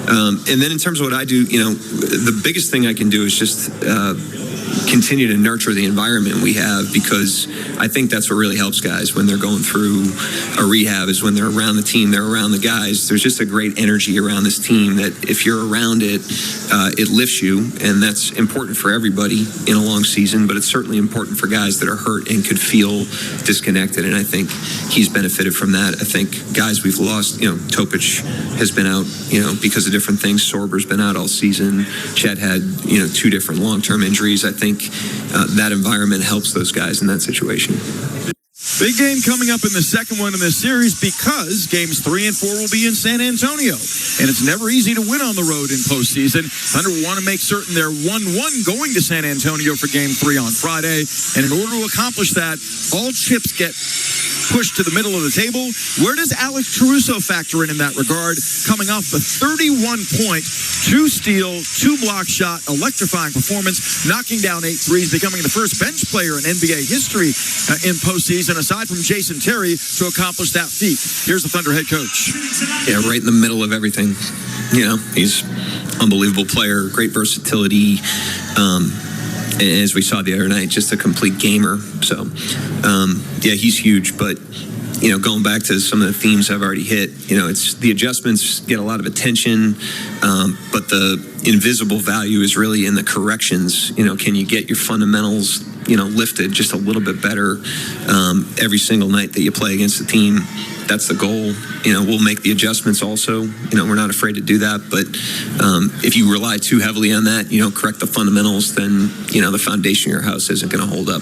And then in terms of what I do, the biggest thing I can do is just continue to nurture the environment we have, because I think that's what really helps guys when they're going through a rehab, is when they're around the team, they're around the guys. There's just a great energy around this team that if you're around it, it lifts you, and that's important for everybody in a long season, but it's certainly important for guys that are hurt and could feel disconnected, and I think he's benefited from that. I think guys we've lost, Topic has been out, because of different things. Sorber's been out all season. Chet had, 2 different long-term injuries. I think that environment helps those guys in that situation. Big game coming up in the second one in this series, because games 3 and 4 will be in San Antonio. And it's never easy to win on the road in postseason. Thunder want to make certain they're 1-1 going to San Antonio for game 3 on Friday. And in order to accomplish that, all chips get pushed to the middle of the table. Where does Alex Caruso factor in that regard? Coming off a 31-point, 2-steal, 2-block shot, electrifying performance, knocking down 8 threes, becoming the first bench player in NBA history in postseason, aside from Jason Terry, to accomplish that feat. Here's the Thunder head coach. Yeah, right in the middle of everything. He's an unbelievable player, great versatility. As we saw the other night, just a complete gamer. So, he's huge. But, going back to some of the themes I've already hit, it's the adjustments get a lot of attention, but the invisible value is really in the corrections. Can you get your fundamentals, lifted just a little bit better every single night that you play against the team? That's the goal. We'll make the adjustments also. We're not afraid to do that. But if you rely too heavily on that, correct the fundamentals, then, the foundation of your house isn't going to hold up.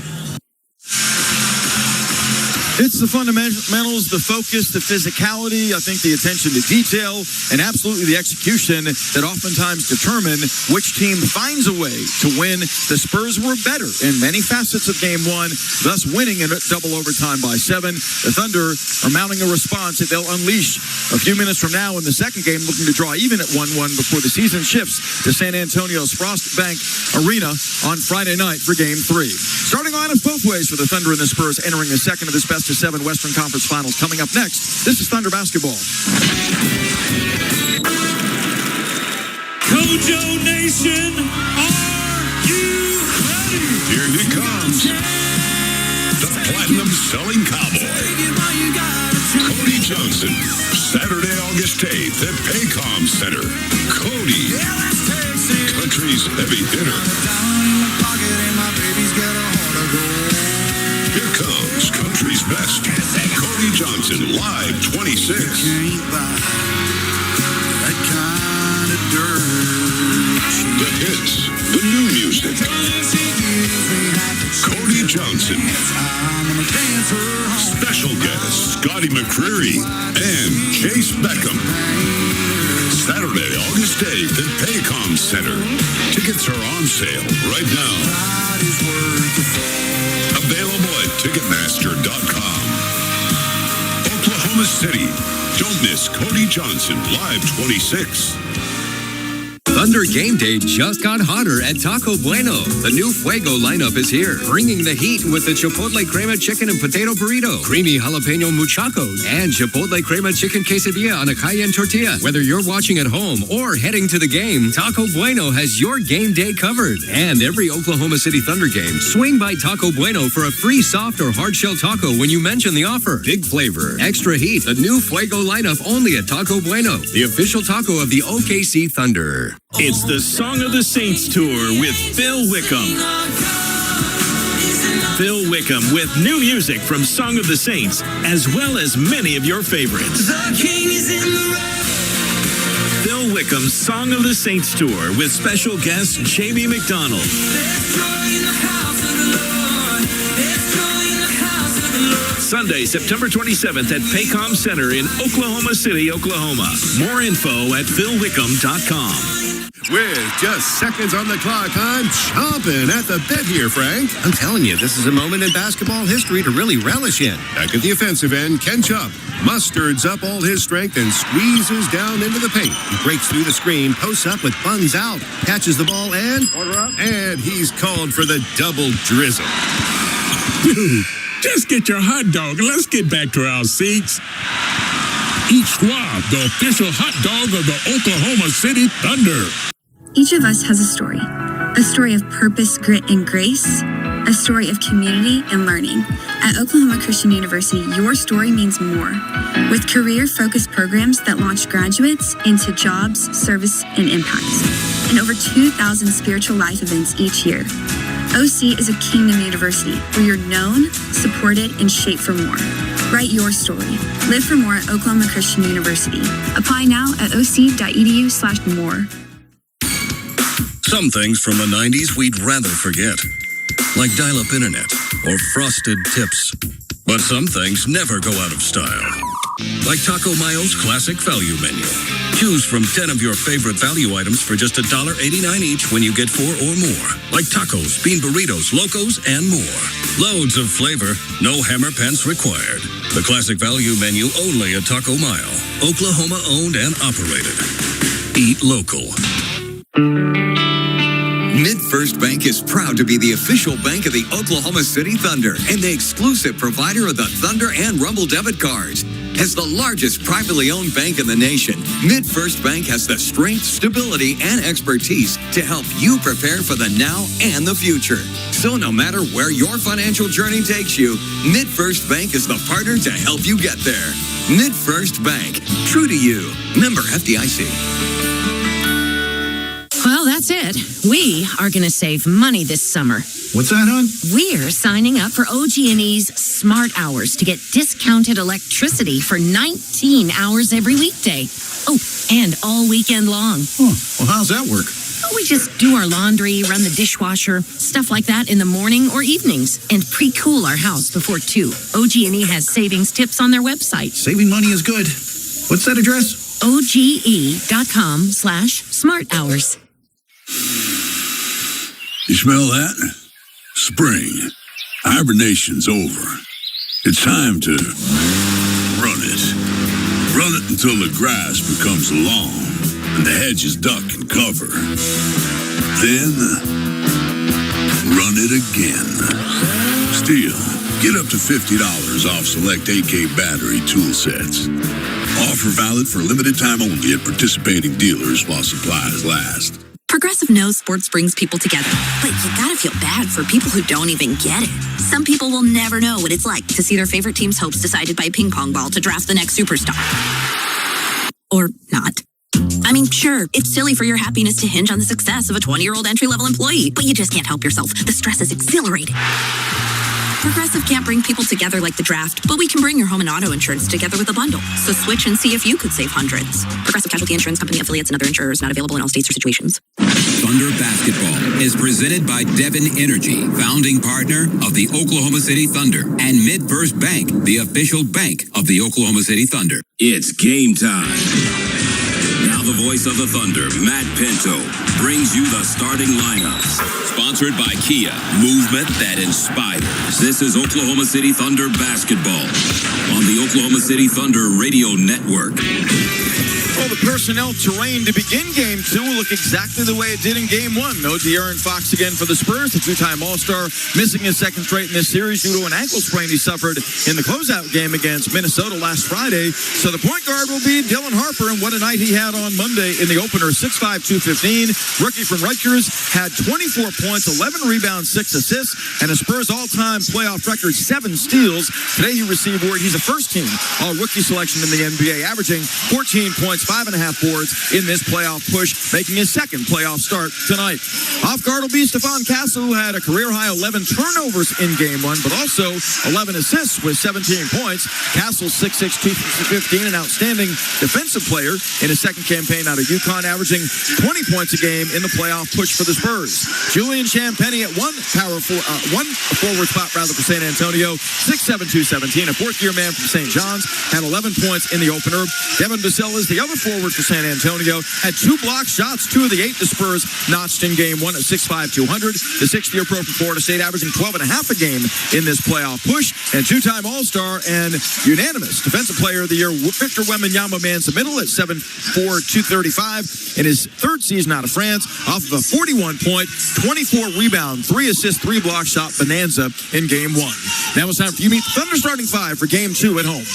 It's the fundamentals, the focus, the physicality, I think the attention to detail, and absolutely the execution that oftentimes determine which team finds a way to win. The Spurs were better in many facets of Game 1, thus winning in double overtime by 7. The Thunder are mounting a response that they'll unleash a few minutes from now in the second game, looking to draw even at 1-1 before the season shifts to San Antonio's Frostbank Arena on Friday night for Game 3. Starting lineups both ways for the Thunder and the Spurs entering the second of this best-of-7 Western Conference Finals. Coming up next, this is Thunder Basketball. Kojo Nation, are you ready? Here he comes. The platinum-selling cowboy. Cody Johnson. Saturday, August 8th at Paycom Center. Cody. Country country's heavy hitter. Here comes country's best, Cody Johnson, live 26. The hits, the new music. Cody Johnson. Special guests Scotty McCreery and Chase Beckham. Saturday, August 8th at Paycom Center. Tickets are on sale right now. Available at Ticketmaster.com. Oklahoma City. Don't miss Cody Johnson, live 26. Thunder Game Day just got hotter at Taco Bueno. The new Fuego lineup is here, bringing the heat with the Chipotle Crema Chicken and Potato Burrito, Creamy Jalapeno Muchacho, and Chipotle Crema Chicken Quesadilla on a Cayenne tortilla. Whether you're watching at home or heading to the game, Taco Bueno has your game day covered. And every Oklahoma City Thunder game, swing by Taco Bueno for a free soft or hard shell taco when you mention the offer. Big flavor, extra heat, the new Fuego lineup only at Taco Bueno, the official taco of the OKC Thunder. It's the Song of the Saints Tour with Phil Wickham. Phil Wickham with new music from Song of the Saints, as well as many of your favorites. The King is in the road. Phil Wickham's Song of the Saints Tour with special guest Jamie McDonald. Sunday, September 27th at Paycom Center in Oklahoma City, Oklahoma. More info at philwickham.com. With just seconds on the clock, I'm chomping at the bit here, Frank. I'm telling you, this is a moment in basketball history to really relish in. Back at the offensive end, Ken Chubb musters up all his strength and squeezes down into the paint. He breaks through the screen, posts up with buns out, catches the ball, and he's called for the double drizzle. Dude, just get your hot dog and let's get back to our seats. Eat Squab, the official hot dog of the Oklahoma City Thunder. Each of us has a story of purpose, grit, and grace, a story of community and learning. At Oklahoma Christian University, your story means more. With career-focused programs that launch graduates into jobs, service, and impact, and over 2,000 spiritual life events each year. OC is a kingdom university where you're known, supported, and shaped for more. Write your story. Live for more at Oklahoma Christian University. Apply now at oc.edu/more. Some things from the 90s we'd rather forget, like dial-up internet or frosted tips. But some things never go out of style, like Taco Mayo's classic value menu. Choose from 10 of your favorite value items for just $1.89 each when you get 4 or more, like tacos, bean burritos, locos, and more. Loads of flavor, no hammer pants required. The classic value menu only at Taco Mayo, Oklahoma owned and operated. Eat local. MidFirst Bank is proud to be the official bank of the Oklahoma City Thunder and the exclusive provider of the Thunder and Rumble debit cards. As the largest privately owned bank in the nation, MidFirst Bank has the strength, stability, and expertise to help you prepare for the now and the future. So no matter where your financial journey takes you, MidFirst Bank is the partner to help you get there. MidFirst Bank, true to you. Member FDIC. Well, that's it. We are going to save money this summer. What's that, hon? We're signing up for OG&E's Smart Hours to get discounted electricity for 19 hours every weekday. Oh, and all weekend long. Oh, well, how's that work? We just do our laundry, run the dishwasher, stuff like that in the morning or evenings, and pre-cool our house before 2. OG&E has savings tips on their website. Saving money is good. What's that address? OGE.com/smart hours. You smell that? Spring. Hibernation's over. It's time to run it. Run it until the grass becomes long and the hedges duck and cover. Then, run it again. Still, get up to $50 off select AK battery tool sets. Offer valid for limited time only at participating dealers while supplies last. Progressive knows sports brings people together, but you gotta feel bad for people who don't even get it. Some people will never know what it's like to see their favorite team's hopes decided by a ping pong ball to draft the next superstar. Or not. I mean, sure, it's silly for your happiness to hinge on the success of a 20-year-old entry-level employee, but you just can't help yourself. The stress is exhilarating. Progressive can't bring people together like the draft, but we can bring your home and auto insurance together with a bundle. So switch and see if you could save hundreds. Progressive Casualty Insurance Company, affiliates, and other insurers not available in all states or situations. Thunder Basketball is presented by Devon Energy, founding partner of the Oklahoma City Thunder, and MidFirst Bank, the official bank of the Oklahoma City Thunder. It's game time. Now the voice of the Thunder, Matt Pinto, brings you the starting lineups. Sponsored by Kia, movement that inspires. This is Oklahoma City Thunder Basketball on the Oklahoma City Thunder Radio Network. Well, the personnel terrain to begin Game 2 will look exactly the way it did in Game 1. No De'Aaron Fox again for the Spurs, the two-time All-Star, missing his second straight in this series due to an ankle sprain he suffered in the closeout game against Minnesota last Friday. So the point guard will be Dylan Harper, and what a night he had on Monday in the opener, 6'5", 215. Rookie from Rutgers had 24 points, 11 rebounds, 6 assists, and a Spurs all-time playoff record, 7 steals. Today he received word he's a first-team all-rookie selection in the NBA, averaging 14 points, 5.5 boards in this playoff push, making his second playoff start tonight. Off guard will be Stephon Castle, who had a career-high 11 turnovers in Game 1, but also 11 assists with 17 points. Castle, 6'6", 215, an outstanding defensive player in his second campaign out of UConn, averaging 20 points a game in the playoff push for the Spurs. Julian Champagnie at one forward spot for San Antonio, 6'7", 217, a fourth-year man from St. John's, had 11 points in the opener. Devin Vassell is the other forward for San Antonio, had 2 block shots, 2 of the 8 the Spurs notched in Game 1 at 6'5", 200. The sixth-year pro from Florida State, averaging 12.5 a game in this playoff push, and two-time All-Star and unanimous Defensive Player of the Year, Victor Wembanyama, man's the middle at 7'4", 235 in his third season out of France, off of a 41-point, 24-rebound, 3 assists, 3 block shot bonanza in Game 1. Now it's time for you to meet the Thunder starting 5 for Game 2 at home.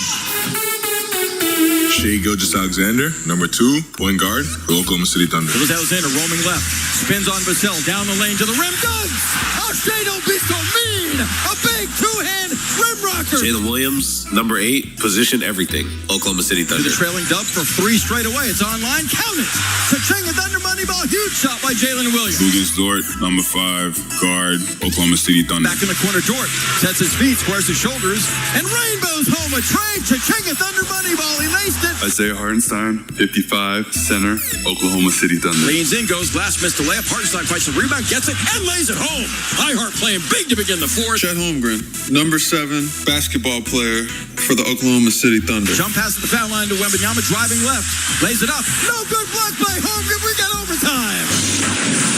Shai Gilgeous-Alexander, number 2, point guard for Oklahoma City Thunder. Gilgeous-Alexander roaming left, spins on Vassell, down the lane to the rim, guns! Oh, Shai, don't be so mean! A big two-hand rim rocker! Jalen Williams, number 8, position everything, Oklahoma City Thunder. The trailing dub for 3 straight away. It's online. Count it! Ka-ching, a Thunder Moneyball, huge shot by Jalen Williams. Lucas Dort, number 5, guard, Oklahoma City Thunder. Back in the corner, Dort sets his feet, squares his shoulders, and rainbows home a tray. Ka-ching, a Thunder Moneyball. He laced it. Isaiah Hartenstein, 55, center, Oklahoma City Thunder. Leans in, goes glass, missed the layup. Hartenstein fights the rebound, gets it, and lays it home. iHeart playing big to begin the fourth. Chet Holmgren, number 7, basketball player for the Oklahoma City Thunder. Jump pass at the foul line to Wembanyama, driving left, lays it up. No good block by Holmgren. We got overtime.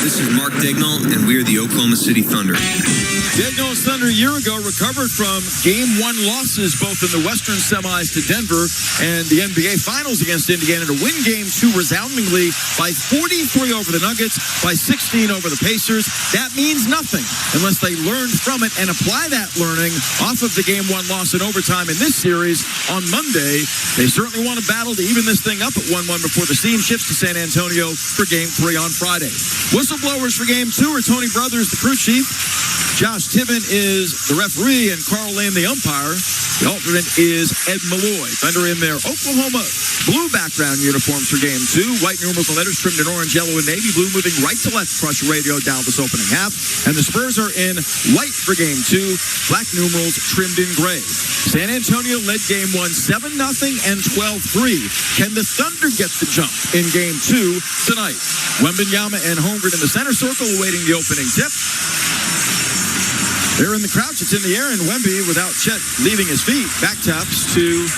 This is Mark Dagnall, and we are the Oklahoma City Thunder. Dagnall's Thunder a year ago recovered from Game 1 losses both in the Western semis to Denver and the NBA Finals against Indiana to win Game 2 resoundingly by 43 over the Nuggets, by 16 over the Pacers. That means nothing unless they learn from it and apply that learning off of the Game 1 loss in overtime in this series on Monday. They certainly want to battle to even this thing up at 1-1 before the steam shifts to San Antonio for Game 3 on Friday. Whistleblowers for Game 2 are Tony Brothers, the crew chief. Josh Tibbin is the referee, and Carl Lane, the umpire. The alternate is Ed Malloy. Thunder in their Oklahoma blue background uniforms for Game 2. White numerical letters trimmed in orange, yellow, and navy. Blue moving right to left across your radio down this opening half. And the Spurs are in white for Game 2. Black numerals trimmed in gray. San Antonio led Game 1 7-0 and 12-3. Can the Thunder get the jump in Game 2 tonight? Wembanyama and Holmgren in the center circle awaiting the opening tip. They're in the crouch, it's in the air, and Wemby, without Chet leaving his feet, back taps to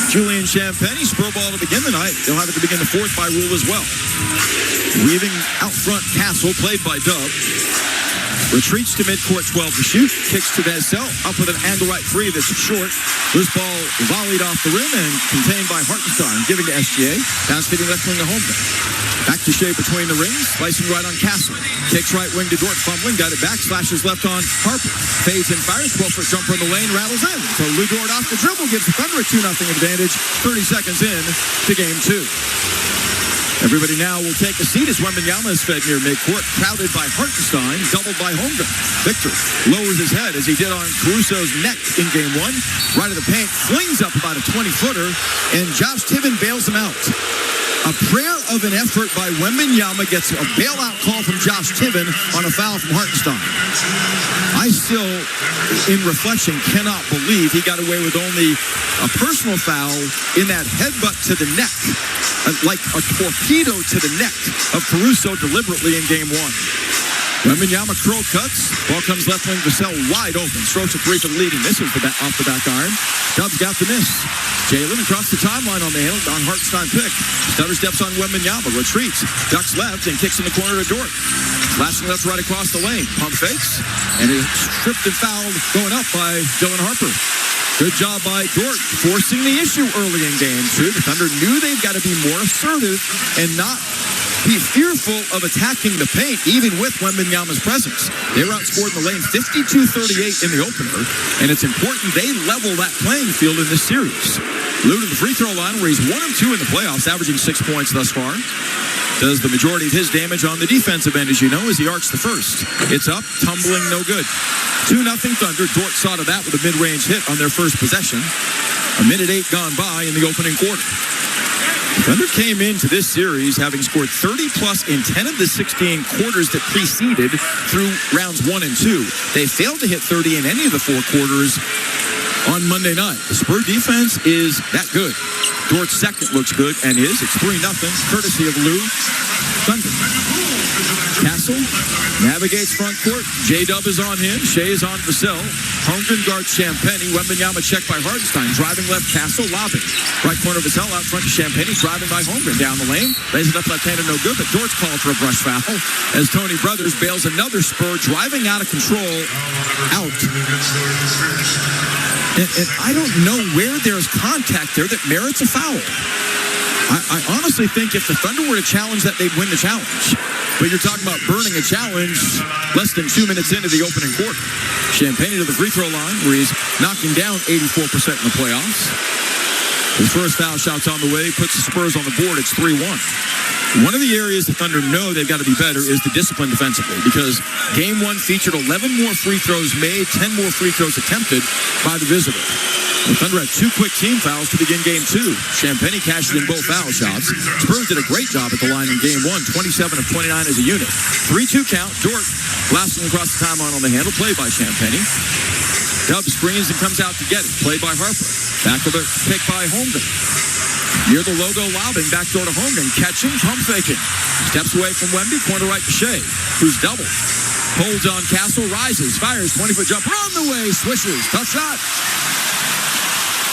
Julian Champagnie. Spur ball to begin the night. They'll have it to begin the fourth by rule as well. Weaving out front, Castle, played by Dub. Retreats to midcourt, 12 to shoot. Kicks to Vassell, up with an angle right three that's short. Loose ball volleyed off the rim and contained by Hartenstein, giving to SGA. Bounce hitting left wing to Holmgren. Back to Shea between the rings, slicing right on Castle. Kicks right wing to Dort, fumbling, got it back, slashes left on Harper. Fades and fires, 12-foot jumper in the lane, rattles in. So Lou Dort off the dribble gives the Thunder a 2-0 advantage, 30 seconds in to Game 2. Everybody now will take a seat as Wembanyama is fed near midcourt, crowded by Hartenstein, doubled by Holmgren. Victor lowers his head as he did on Caruso's neck in game one. Right of the paint, flings up about a 20-footer, and Josh Tiven bails him out. A prayer of an effort by Wembanyama gets a bailout call from Josh Tiven on a foul from Hartenstein. I still, in reflection, cannot believe he got away with only a personal foul in that headbutt to the neck, like a torpedo to the neck of Caruso deliberately in game one. Wembanyama curl cuts. Ball comes left wing. Vassell wide open. Strokes a three for the lead. He misses off the back iron. Dubs got the miss. Jalen across the timeline on the handle. Don Hartenstein pick. Stutter steps on Wembanyama. Retreats. Ducks left and kicks in the corner to Dort. Flashing left right across the lane. Pump fakes. And is stripped and fouled going up by Dylan Harper. Good job by Dort forcing the issue early in game two. The Thunder knew they've got to be more assertive and not be fearful of attacking the paint, even with Wembanyama's presence. They were outscored in the lane 52-38 in the opener, and it's important they level that playing field in this series. Lou to the free throw line where he's 1 of 2 in the playoffs, averaging 6 points thus far. Does the majority of his damage on the defensive end, as you know, as he arcs the first. It's up, tumbling, no good. 2-0 Thunder. Dort saw to that with a mid-range hit on their first possession. 1:08 gone by in the opening quarter. Thunder came into this series having scored 30-plus in 10 of the 16 quarters that preceded through rounds 1 and 2. They failed to hit 30 in any of the 4 quarters on Monday night. The Spur defense is that good. Dort's second looks good and is. It's 3-0, courtesy of Lou. Thunder. Castle navigates front court. J-Dub is on him. Shea is on Vassell. Holmgren guards Champagny. Wembanyama checked by Hartenstein. Driving left, Castle lobbing. Right corner Vassell out front to Champagny. Driving by Holmgren down the lane. Lays it up left-handed, no good. But Dort's called for a brush foul as Tony Brothers bails another Spur, driving out of control out. And I don't know where there's contact there that merits a foul. I honestly think if the Thunder were to challenge that, they'd win the challenge. But you're talking about burning a challenge less than 2 minutes into the opening quarter. Champagny to the free throw line where he's knocking down 84% in the playoffs. His first foul shot's on the way, puts the Spurs on the board. It's 3-1. One of the areas the Thunder know they've got to be better is the discipline defensively, because game one featured 11 more free throws made, 10 more free throws attempted by the visitor. The Thunder had 2 quick team fouls to begin game 2. Champagny cashed in both foul shots. Spurs did a great job at the line in game 1, 27 of 29 as a unit. 3-2 count. Dort blasting across the timeline on the handle, played by Champagny. Dub screens and comes out to get it, played by Harper. Back of the pick by Holmgren. Near the logo, lobbing, backdoor to Holmgren, catching, pump faking. Steps away from Wemby, corner right to Shea, who's doubled. Holds on Castle, rises, fires, 20-foot jumper on the way, swishes, tough shot.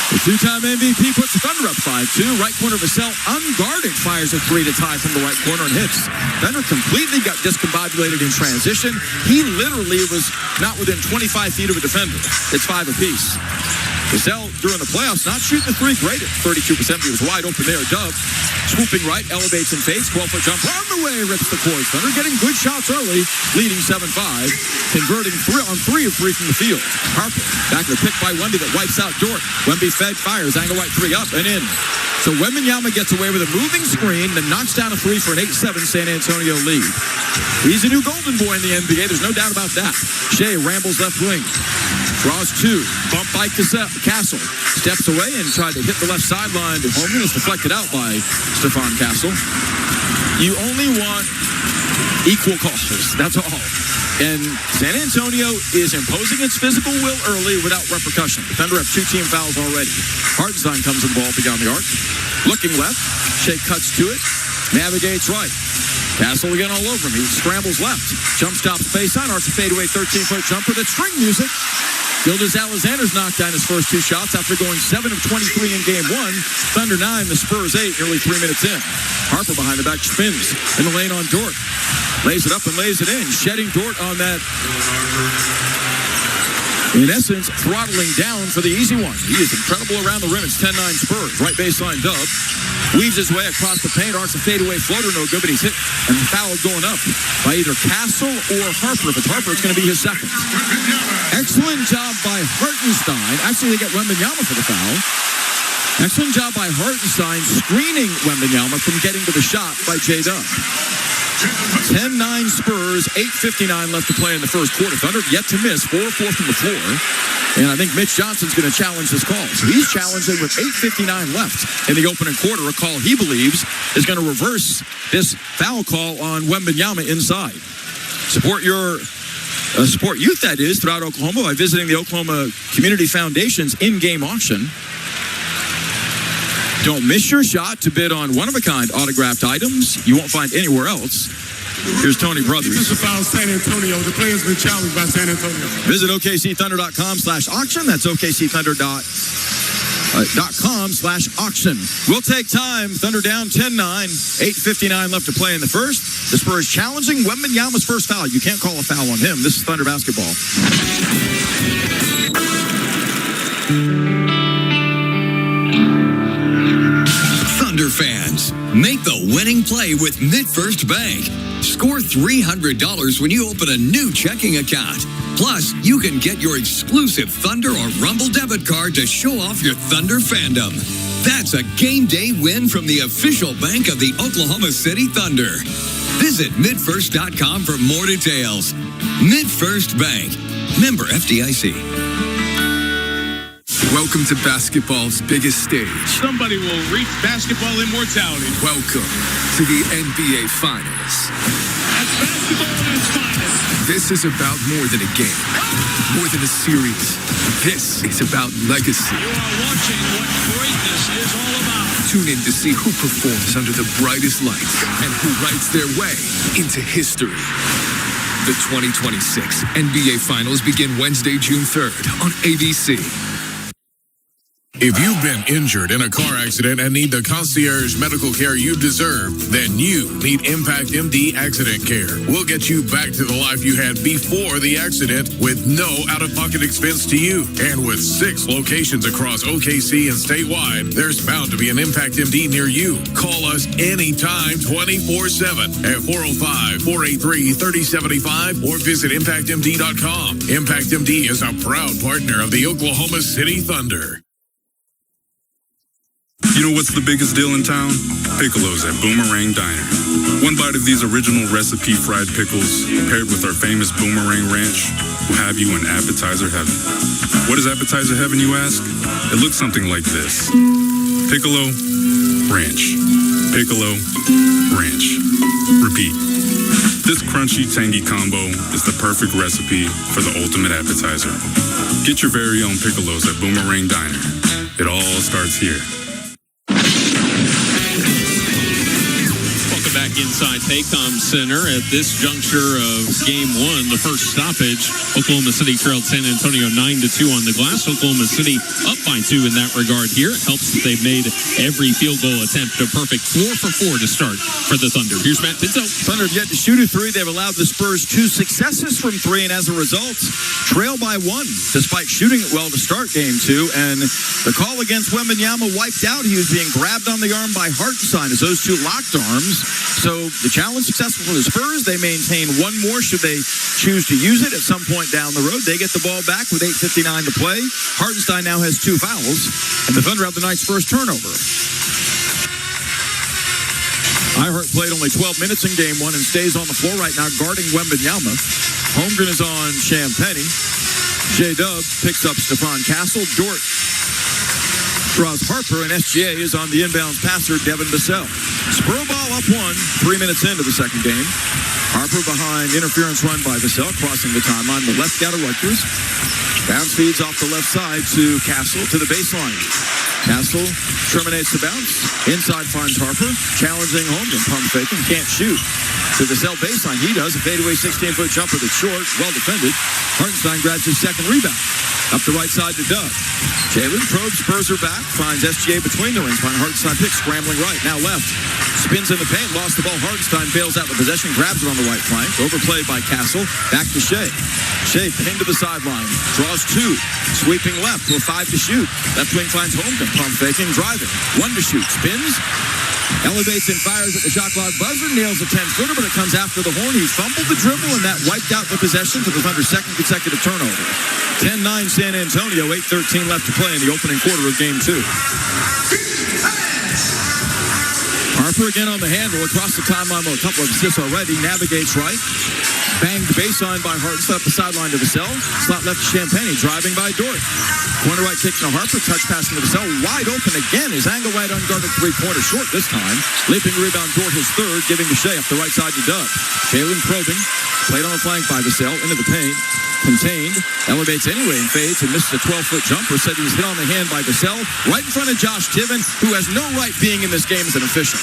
The 2-time MVP puts the Thunder up 5-2. Right corner Vassell, unguarded, fires a 3 to tie from the right corner and hits. Thunder completely got discombobulated in transition. He literally was not within 25 feet of a defender. It's 5 apiece. Vassell, during the playoffs, not shooting the 3 great at 32%. He was wide open there. Dub, swooping right, elevates and fakes. 12-foot jumper on the way, rips the court. Thunder getting good shots early, leading 7-5. Converting 3 on 3 of 3 from the field. Harper, back to the pick by Wemby that wipes out Dort. Wemby fed, fires, angle right 3 up and in. So Wembanyama gets away with a moving screen, then knocks down a 3 for an 8-7 San Antonio lead. He's a new golden boy in the NBA. There's no doubt about that. Shea rambles left wing. Draws 2. Bump by Castle. Steps away and tried to hit the left sideline to Holmgren. It's deflected out by Stephon Castle. You only want equal calls. That's all. And San Antonio is imposing its physical will early without repercussion. The Thunder have 2 team fouls already. Hartenstein comes in the ball beyond the arc. Looking left. Shea cuts to it. Navigates right. Castle again all over him. He scrambles left. Jump stop face on. Arcs a fadeaway 13-foot jumper. That's string music. Gildas Alexander's knocked down his first 2 shots after going 7 of 23 in game 1. Thunder 9, the Spurs 8, nearly 3 minutes in. Harper behind the back spins in the lane on Dort. Lays it up and lays it in. Shedding Dort on that. In essence, throttling down for the easy one. He is incredible around the rim. It's 10-9 Spurs. Right baseline Dub. Weaves his way across the paint. Arcs a fadeaway floater. No good, but he's hit and fouled going up by either Castle or Harper. If it's Harper, it's going to be his second. Excellent job by Hartenstein. Actually, they get Wembanyama for the foul. Excellent job by Hartenstein screening Wembanyama from getting to the shot by J-Dub. 10-9 Spurs, 8:59 left to play in the first quarter. Thunder yet to miss, 4-4 from the floor. And I think Mitch Johnson's going to challenge this call. So he's challenging with 8:59 left in the opening quarter, a call he believes is going to reverse this foul call on Wembanyama inside. Support your support youth, that is, throughout Oklahoma by visiting the Oklahoma Community Foundation's in-game auction. Don't miss your shot to bid on one-of-a-kind autographed items you won't find anywhere else. Here's Tony Brothers. This is about San Antonio. The player's been challenged by San Antonio. Visit OKCThunder.com/auction. That's OKCThunder.com/auction. We'll take time. Thunder down 10-9. 8:59 left to play in the first. The Spurs challenging Wembanyama's first foul. You can't call a foul on him. This is Thunder basketball. Thunder fans, make the winning play with MidFirst Bank. Score $300 when you open a new checking account. Plus, you can get your exclusive Thunder or Rumble debit card to show off your Thunder fandom. That's a game day win from the official bank of the Oklahoma City Thunder. Visit midfirst.com for more details. MidFirst Bank. Member FDIC. Welcome to basketball's biggest stage. Somebody will reach basketball immortality. Welcome to the NBA Finals. That's basketball at its finest. This is about more than a game, more than a series. This is about legacy. You are watching what greatness is all about. Tune in to see who performs under the brightest lights and who writes their way into history. The 2026 NBA Finals begin Wednesday, June 3rd on ABC. If you've been injured in a car accident and need the concierge medical care you deserve, then you need Impact MD Accident Care. We'll get you back to the life you had before the accident with no out-of-pocket expense to you. And with 6 locations across OKC and statewide, there's bound to be an Impact MD near you. Call us anytime, 24/7 at 405-483-3075 or visit ImpactMD.com. Impact MD is a proud partner of the Oklahoma City Thunder. You know what's the biggest deal in town? Piccolos at Boomerang Diner. One bite of these original recipe fried pickles paired with our famous Boomerang Ranch will have you in appetizer heaven. What is appetizer heaven, you ask? It looks something like this. Piccolo, ranch. Piccolo, ranch. Repeat. This crunchy, tangy combo is the perfect recipe for the ultimate appetizer. Get your very own Piccolos at Boomerang Diner. It all starts here. Back inside Paycom Center at this juncture of Game 1, the first stoppage. Oklahoma City trailed San Antonio 9-2 on the glass. Oklahoma City up by 2 in that regard here. It helps that they've made every field goal attempt a perfect 4 for 4 to start for the Thunder. Here's Matt Pinto. Thunder have yet to shoot a 3. They've allowed the Spurs 2 successes from 3, and as a result, trail by 1, despite shooting it well to start Game 2. And the call against Wembanyama wiped out. He was being grabbed on the arm by Hartenstein as those two locked arms. So the challenge successful for the Spurs. They maintain 1 more should they choose to use it at some point down the road. They get the ball back with 8:59 to play. Hartenstein now has 2 fouls, and the Thunder have the night's first turnover. Ihart played only 12 minutes in Game 1 and stays on the floor right now guarding Wembanyama. Holmgren is on Champagny. J-Dub picks up Stephon Castle. Dort draws Harper, and SGA is on the inbounds passer, Devin Vassell. Spur ball up 1, 3 minutes into the second game. Harper behind interference run by Vassell, crossing the timeline. The left out of Rutgers. Bounce feeds off the left side to Castle to the baseline. Castle terminates the bounce. Inside finds Harper. Challenging Holmgren. Pump faking. Can't shoot. To Vassell baseline. He does. A fadeaway 16-foot jumper that's short. Well defended. Hartenstein grabs his second rebound. Up the right side to Doug. Jalen probes, spurs her back, finds SGA between the rings. Find Hartenstein pick, scrambling right, now left. Spins in the paint, lost the ball. Hartenstein bails out the possession, grabs it on the right flank. Overplayed by Castle, back to Shea. Shea pinned to the sideline, draws 2. Sweeping left with 5 to shoot. Left wing finds Holmgren, pump faking, driving. 1 to shoot, spins. Elevates and fires at the shot clock buzzer, nails a 10-footer, but it comes after the horn. He fumbled the dribble, and that wiped out the possession to the Thunder's second consecutive turnover. 10-9 San Antonio, 8:13 left to play in the opening quarter of Game 2. Harper again on the handle, across the timeline with a couple of assists already, navigates right. Banged baseline by Hart, slap the sideline to Vassell. Slot left to Champagne, driving by Dort. Corner right kick to Harper, touch pass to Vassell. Wide open again, his angle right unguarded three-pointer short this time. Leaping rebound, Dort his third, giving to Shea up the right side to Dub. Jalen probing, played on the flank by Vassell, into the paint. Contained, elevates anyway and fades and misses a 12-foot jumper. Said he was hit on the hand by Vassell, right in front of Josh Tiven, who has no right being in this game as an official.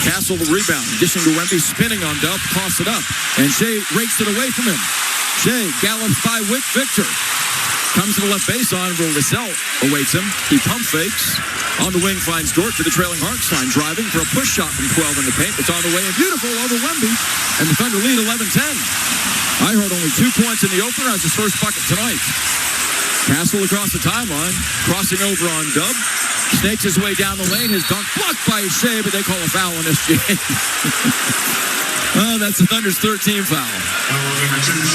Castle the rebound, dishing to Wemby, spinning on Dub, toss it up, and Shea rakes it away from him. Shea gallops by Victor. Comes to the left baseline where Vassell awaits him. He pump fakes. On the wing finds Dort to the trailing Hartstein, driving for a push shot from 12 in the paint. It's on the way and beautiful over Wemby. And the Thunder lead 11-10. I heard only 2 points in the opener as his first bucket tonight. Castle across the timeline, crossing over on Dub. Snakes his way down the lane. His dunk blocked by Shea, but they call a foul on SGA. Oh, that's the Thunder's 13th foul.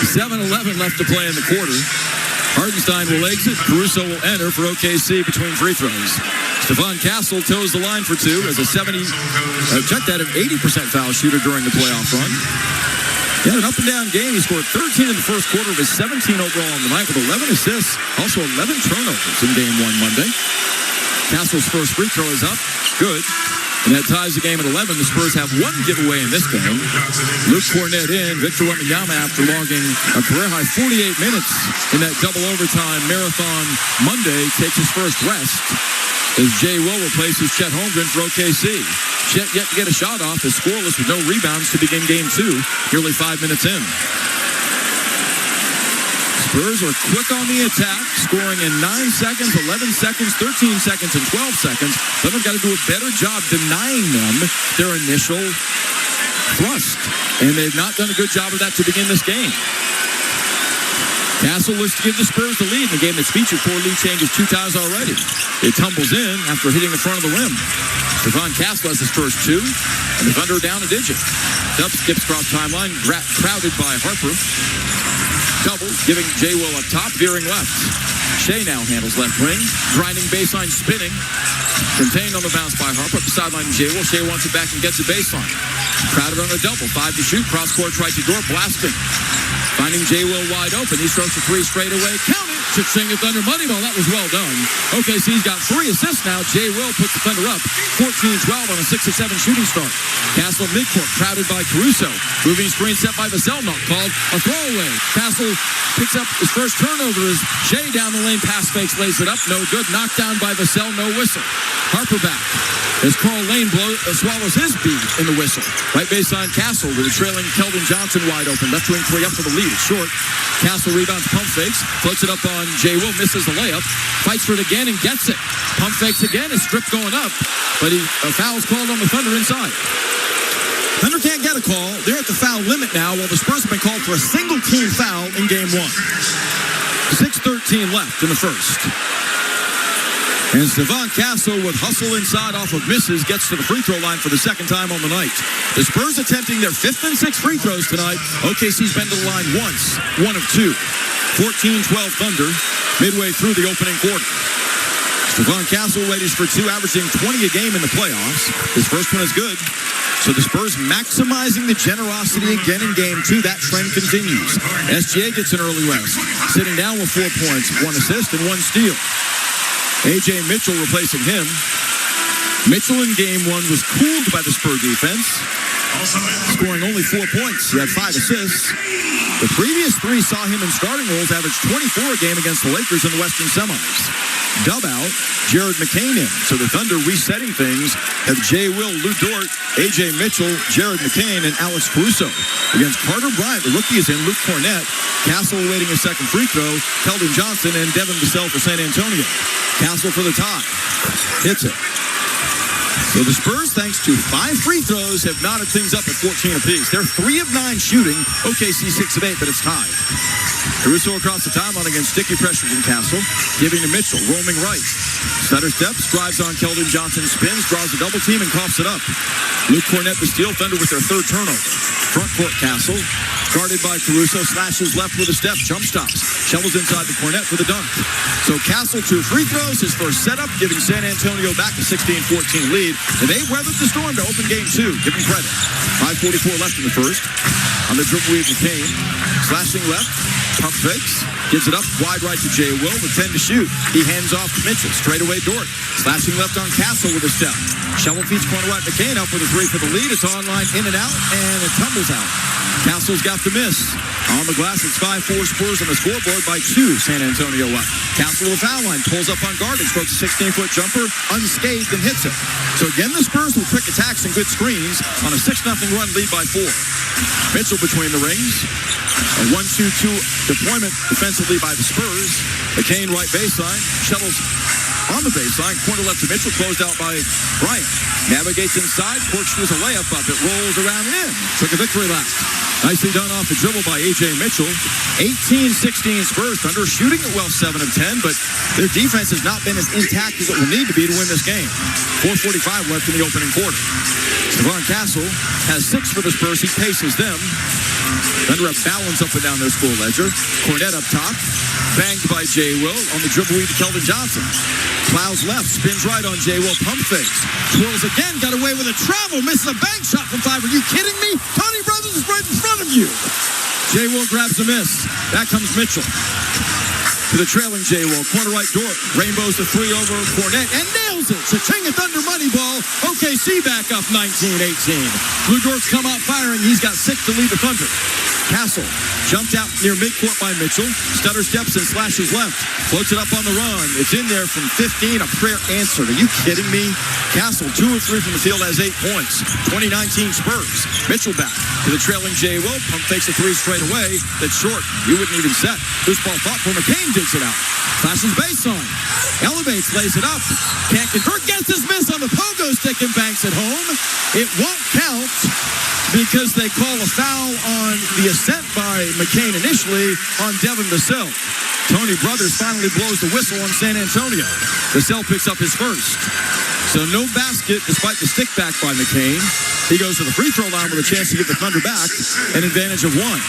7:11 left to play in the quarter. Hartenstein will exit. Caruso will enter for OKC between free throws. Stephon Castle toes the line for two as a 80% foul shooter during the playoff run. He had an up-and-down game. He scored 13 in the first quarter of his 17 overall on the night with 11 assists, also 11 turnovers in Game 1 Monday. Castle's first free throw is up. Good. And that ties the game at 11. The Spurs have one giveaway in this game. Luke Cornett in. Victor Wembanyama, after logging a career-high 48 minutes in that double overtime marathon Monday, takes his first rest as Jay Will replaces Chet Holmgren for OKC. Chet yet to get a shot off, is scoreless with no rebounds to begin Game 2, nearly 5 minutes in. Spurs are quick on the attack, scoring in 9 seconds, 11 seconds, 13 seconds, and 12 seconds. They've got to do a better job denying them their initial thrust. And they've not done a good job of that to begin this game. Castle looks to give the Spurs the lead in the game that's featured 4 lead changes 2 times already. It tumbles in after hitting the front of the rim. Stephon Castle has his first 2, and the Thunder are down a digit. Dub skips across timeline, crowded by Harper. Double, giving Jay Will up top, veering left. Shea now handles left wing, grinding baseline, spinning. Contained on the bounce by Harper, up the sideline to Jay Will. Shea wants it back and gets the baseline. Crowded on a double, 5 to shoot, cross-court right to Dort, blasting. Finding Jay Will wide open, he strokes a 3 straight away. Count it! Sing the Thunder money ball. That was well done. OKC's got 3 assists now. Jay Will puts the Thunder up 14-12 on a 6-7 shooting start. Castle midcourt, crowded by Caruso. Moving screen set by Vassell, not called. A throwaway. Castle picks up his first turnover as Shea down the lane, pass fakes, lays it up. No good. Knocked down by Vassell, no whistle. Harper back as Carl Lane swallows his beat in the whistle. Right baseline Castle with a trailing Keldon Johnson wide open. Left wing 3 up for the lead. It's short. Castle rebounds, pump fakes, floats it up on Jay Will, misses the layup, fights for it again and gets it. Pump fakes again, is stripped going up, but a foul's called on the Thunder inside. Thunder can't get a call. They're at the foul limit now, while the Spurs have been called for a single team foul in Game 1. 6:13 left in the first. And Stephon Castle, with hustle inside off of misses, gets to the free throw line for the second time on the night. The Spurs attempting their 5th and 6th free throws tonight. OKC's been to the line once, 1 of 2. 14-12 Thunder, midway through the opening quarter. Stephon Castle waits for 2, averaging 20 a game in the playoffs. His first one is good. So the Spurs maximizing the generosity again in Game 2. That trend continues. SGA gets an early rest, sitting down with 4 points, 1 assist, and 1 steal. A.J. Mitchell replacing him. Mitchell in Game 1 was cooled by the Spur defense, scoring only 4 points. He had 5 assists. The previous 3 saw him in starting roles average 24 a game against the Lakers in the Western semis. Dub out, Jared McCain in. So the Thunder resetting things have Jay Will, Lou Dort, A.J. Mitchell, Jared McCain, and Alex Caruso. Against Carter Bryant, the rookie is in, Luke Cornett. Castle awaiting a second free throw, Keldon Johnson, and Devin Vassell for San Antonio. Castle for the tie. Hits it. So the Spurs, thanks to 5 free throws, have knotted things up at 14 apiece. They're 3 of 9 shooting. OKC 6 of 8, but it's tied. Caruso across the timeline against sticky pressure from Castle, giving to Mitchell, roaming right. Stutter steps, drives on Keldon Johnson, spins, draws a double team, and coughs it up. Luke Cornett, the steal, Thunder with their third turnover. Front court Castle, guarded by Caruso, slashes left with a step, jump stops. Shovels inside the Cornett for the dunk. So Castle, 2 free throws, his first setup, giving San Antonio back a 16-14 lead. And they weathered the storm to open game 2. Give them credit. 5:44 left in the first. On the dribble weave, McCain, slashing left, pump fakes, gives it up wide right to Jay Will with 10 to shoot. He hands off to Mitchell, straight away Dort. Slashing left on Castle with a step. Shovel feeds corner right, McCain up with a 3 for the lead. It's online, in and out, and it tumbles out. Castle's got the miss. On the glass, it's 5-4 Spurs on the scoreboard by 2. San Antonio up. Castle with a foul line, pulls up on guarded, strokes a 16-foot jumper, unscathed, and hits it. So again, the Spurs with quick attacks and good screens on a 6-0 run lead by 4. Mitchell between the rings. A 1-2-2 deployment defensively by the Spurs. McCain right baseline. Shuttles on the baseline. Corner left to Mitchell. Closed out by Bryant. Navigates inside. Corkscrews a layup up. It rolls around and in. Took a victory lap. Nicely done off the dribble by A.J. Mitchell. 18-16 Spurs. Thunder shooting it well, 7 of 10, but their defense has not been as intact as it will need to be to win this game. 4:45 left in the opening quarter. Stephon Castle has 6 for the Spurs. He paces them. Thunder have balance up and down their score ledger. Cornett up top. Banged by Jay Will on the dribble weave to Keldon Johnson. Plows left, spins right on Jay Will, pump fakes. Twirls again, got away with a travel, misses a bank shot from 5. Are you kidding me? Tony Brothers is right in front of you. Jay Will grabs the miss. Back comes Mitchell. To the trailing Jay Will, corner right Dort. Rainbows the 3 over Cornett and nails it. Cha-ching, a Thunder money ball. OKC back up 19-18. Blue Dort's come out firing. He's got 6 to lead the Thunder. Castle jumped out near midcourt by Mitchell. Stutter steps and slashes left. Floats it up on the run. It's in there from 15. A prayer answered. Are you kidding me? Castle, 2 of 3 from the field, has 8 points. 2019 Spurs. Mitchell back to the trailing Jay Will. Pump fakes a 3 straight away. That's short. You wouldn't even set. Loose ball fought for McCain. Digs it out. Flashes baseline. Elevates, lays it up. Can't convert. Gets his miss on the pogo stick and banks it home. It won't count because they call a foul on the ascent by McCain initially on Devin Vassell. Tony Brothers finally blows the whistle on San Antonio. Vassell picks up his first. So no basket despite the stick back by McCain. He goes to the free throw line with a chance to get the Thunder back. An advantage of 1.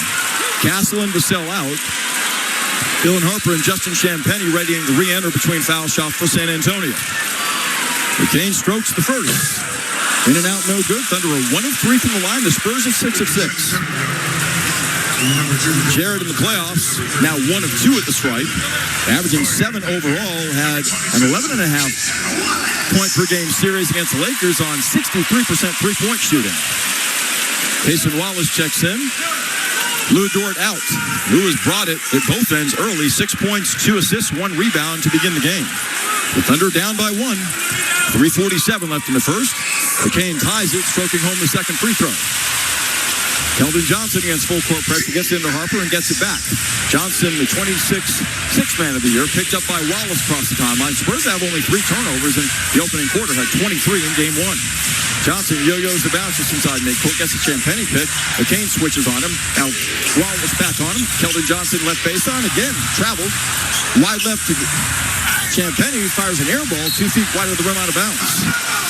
Castle and Vassell out. Dylan Harper and Justin Champagnie readying to re-enter between foul shots for San Antonio. McCain strokes the first. In and out, no good. Thunder are 1 of 3 from the line. The Spurs are 6 of 6. Jared in the playoffs, now 1 of 2 at the stripe. Averaging 7 overall, had an 11.5 point per game series against the Lakers on 63% three-point shooting. Payson Wallace checks in. Lou Dort out. Lou has brought it at both ends early. 6 points, 2 assists, 1 rebound to begin the game. The Thunder down by 1. 3:47 left in the first. McCain ties it, stroking home the second free throw. Keldon Johnson against full court pressure, gets into Harper and gets it back. Johnson, the 26th man of the year, picked up by Wallace across the timeline. Spurs have only 3 turnovers in the opening quarter, had 23 in game 1. Johnson yo-yos the bounce just inside midcourt, gets a Champagnie pick. McCain switches on him. Now Wallace back on him. Keldon Johnson left baseline again, traveled. Wide left to Champagnie, fires an air ball 2 feet wide of the rim out of bounds.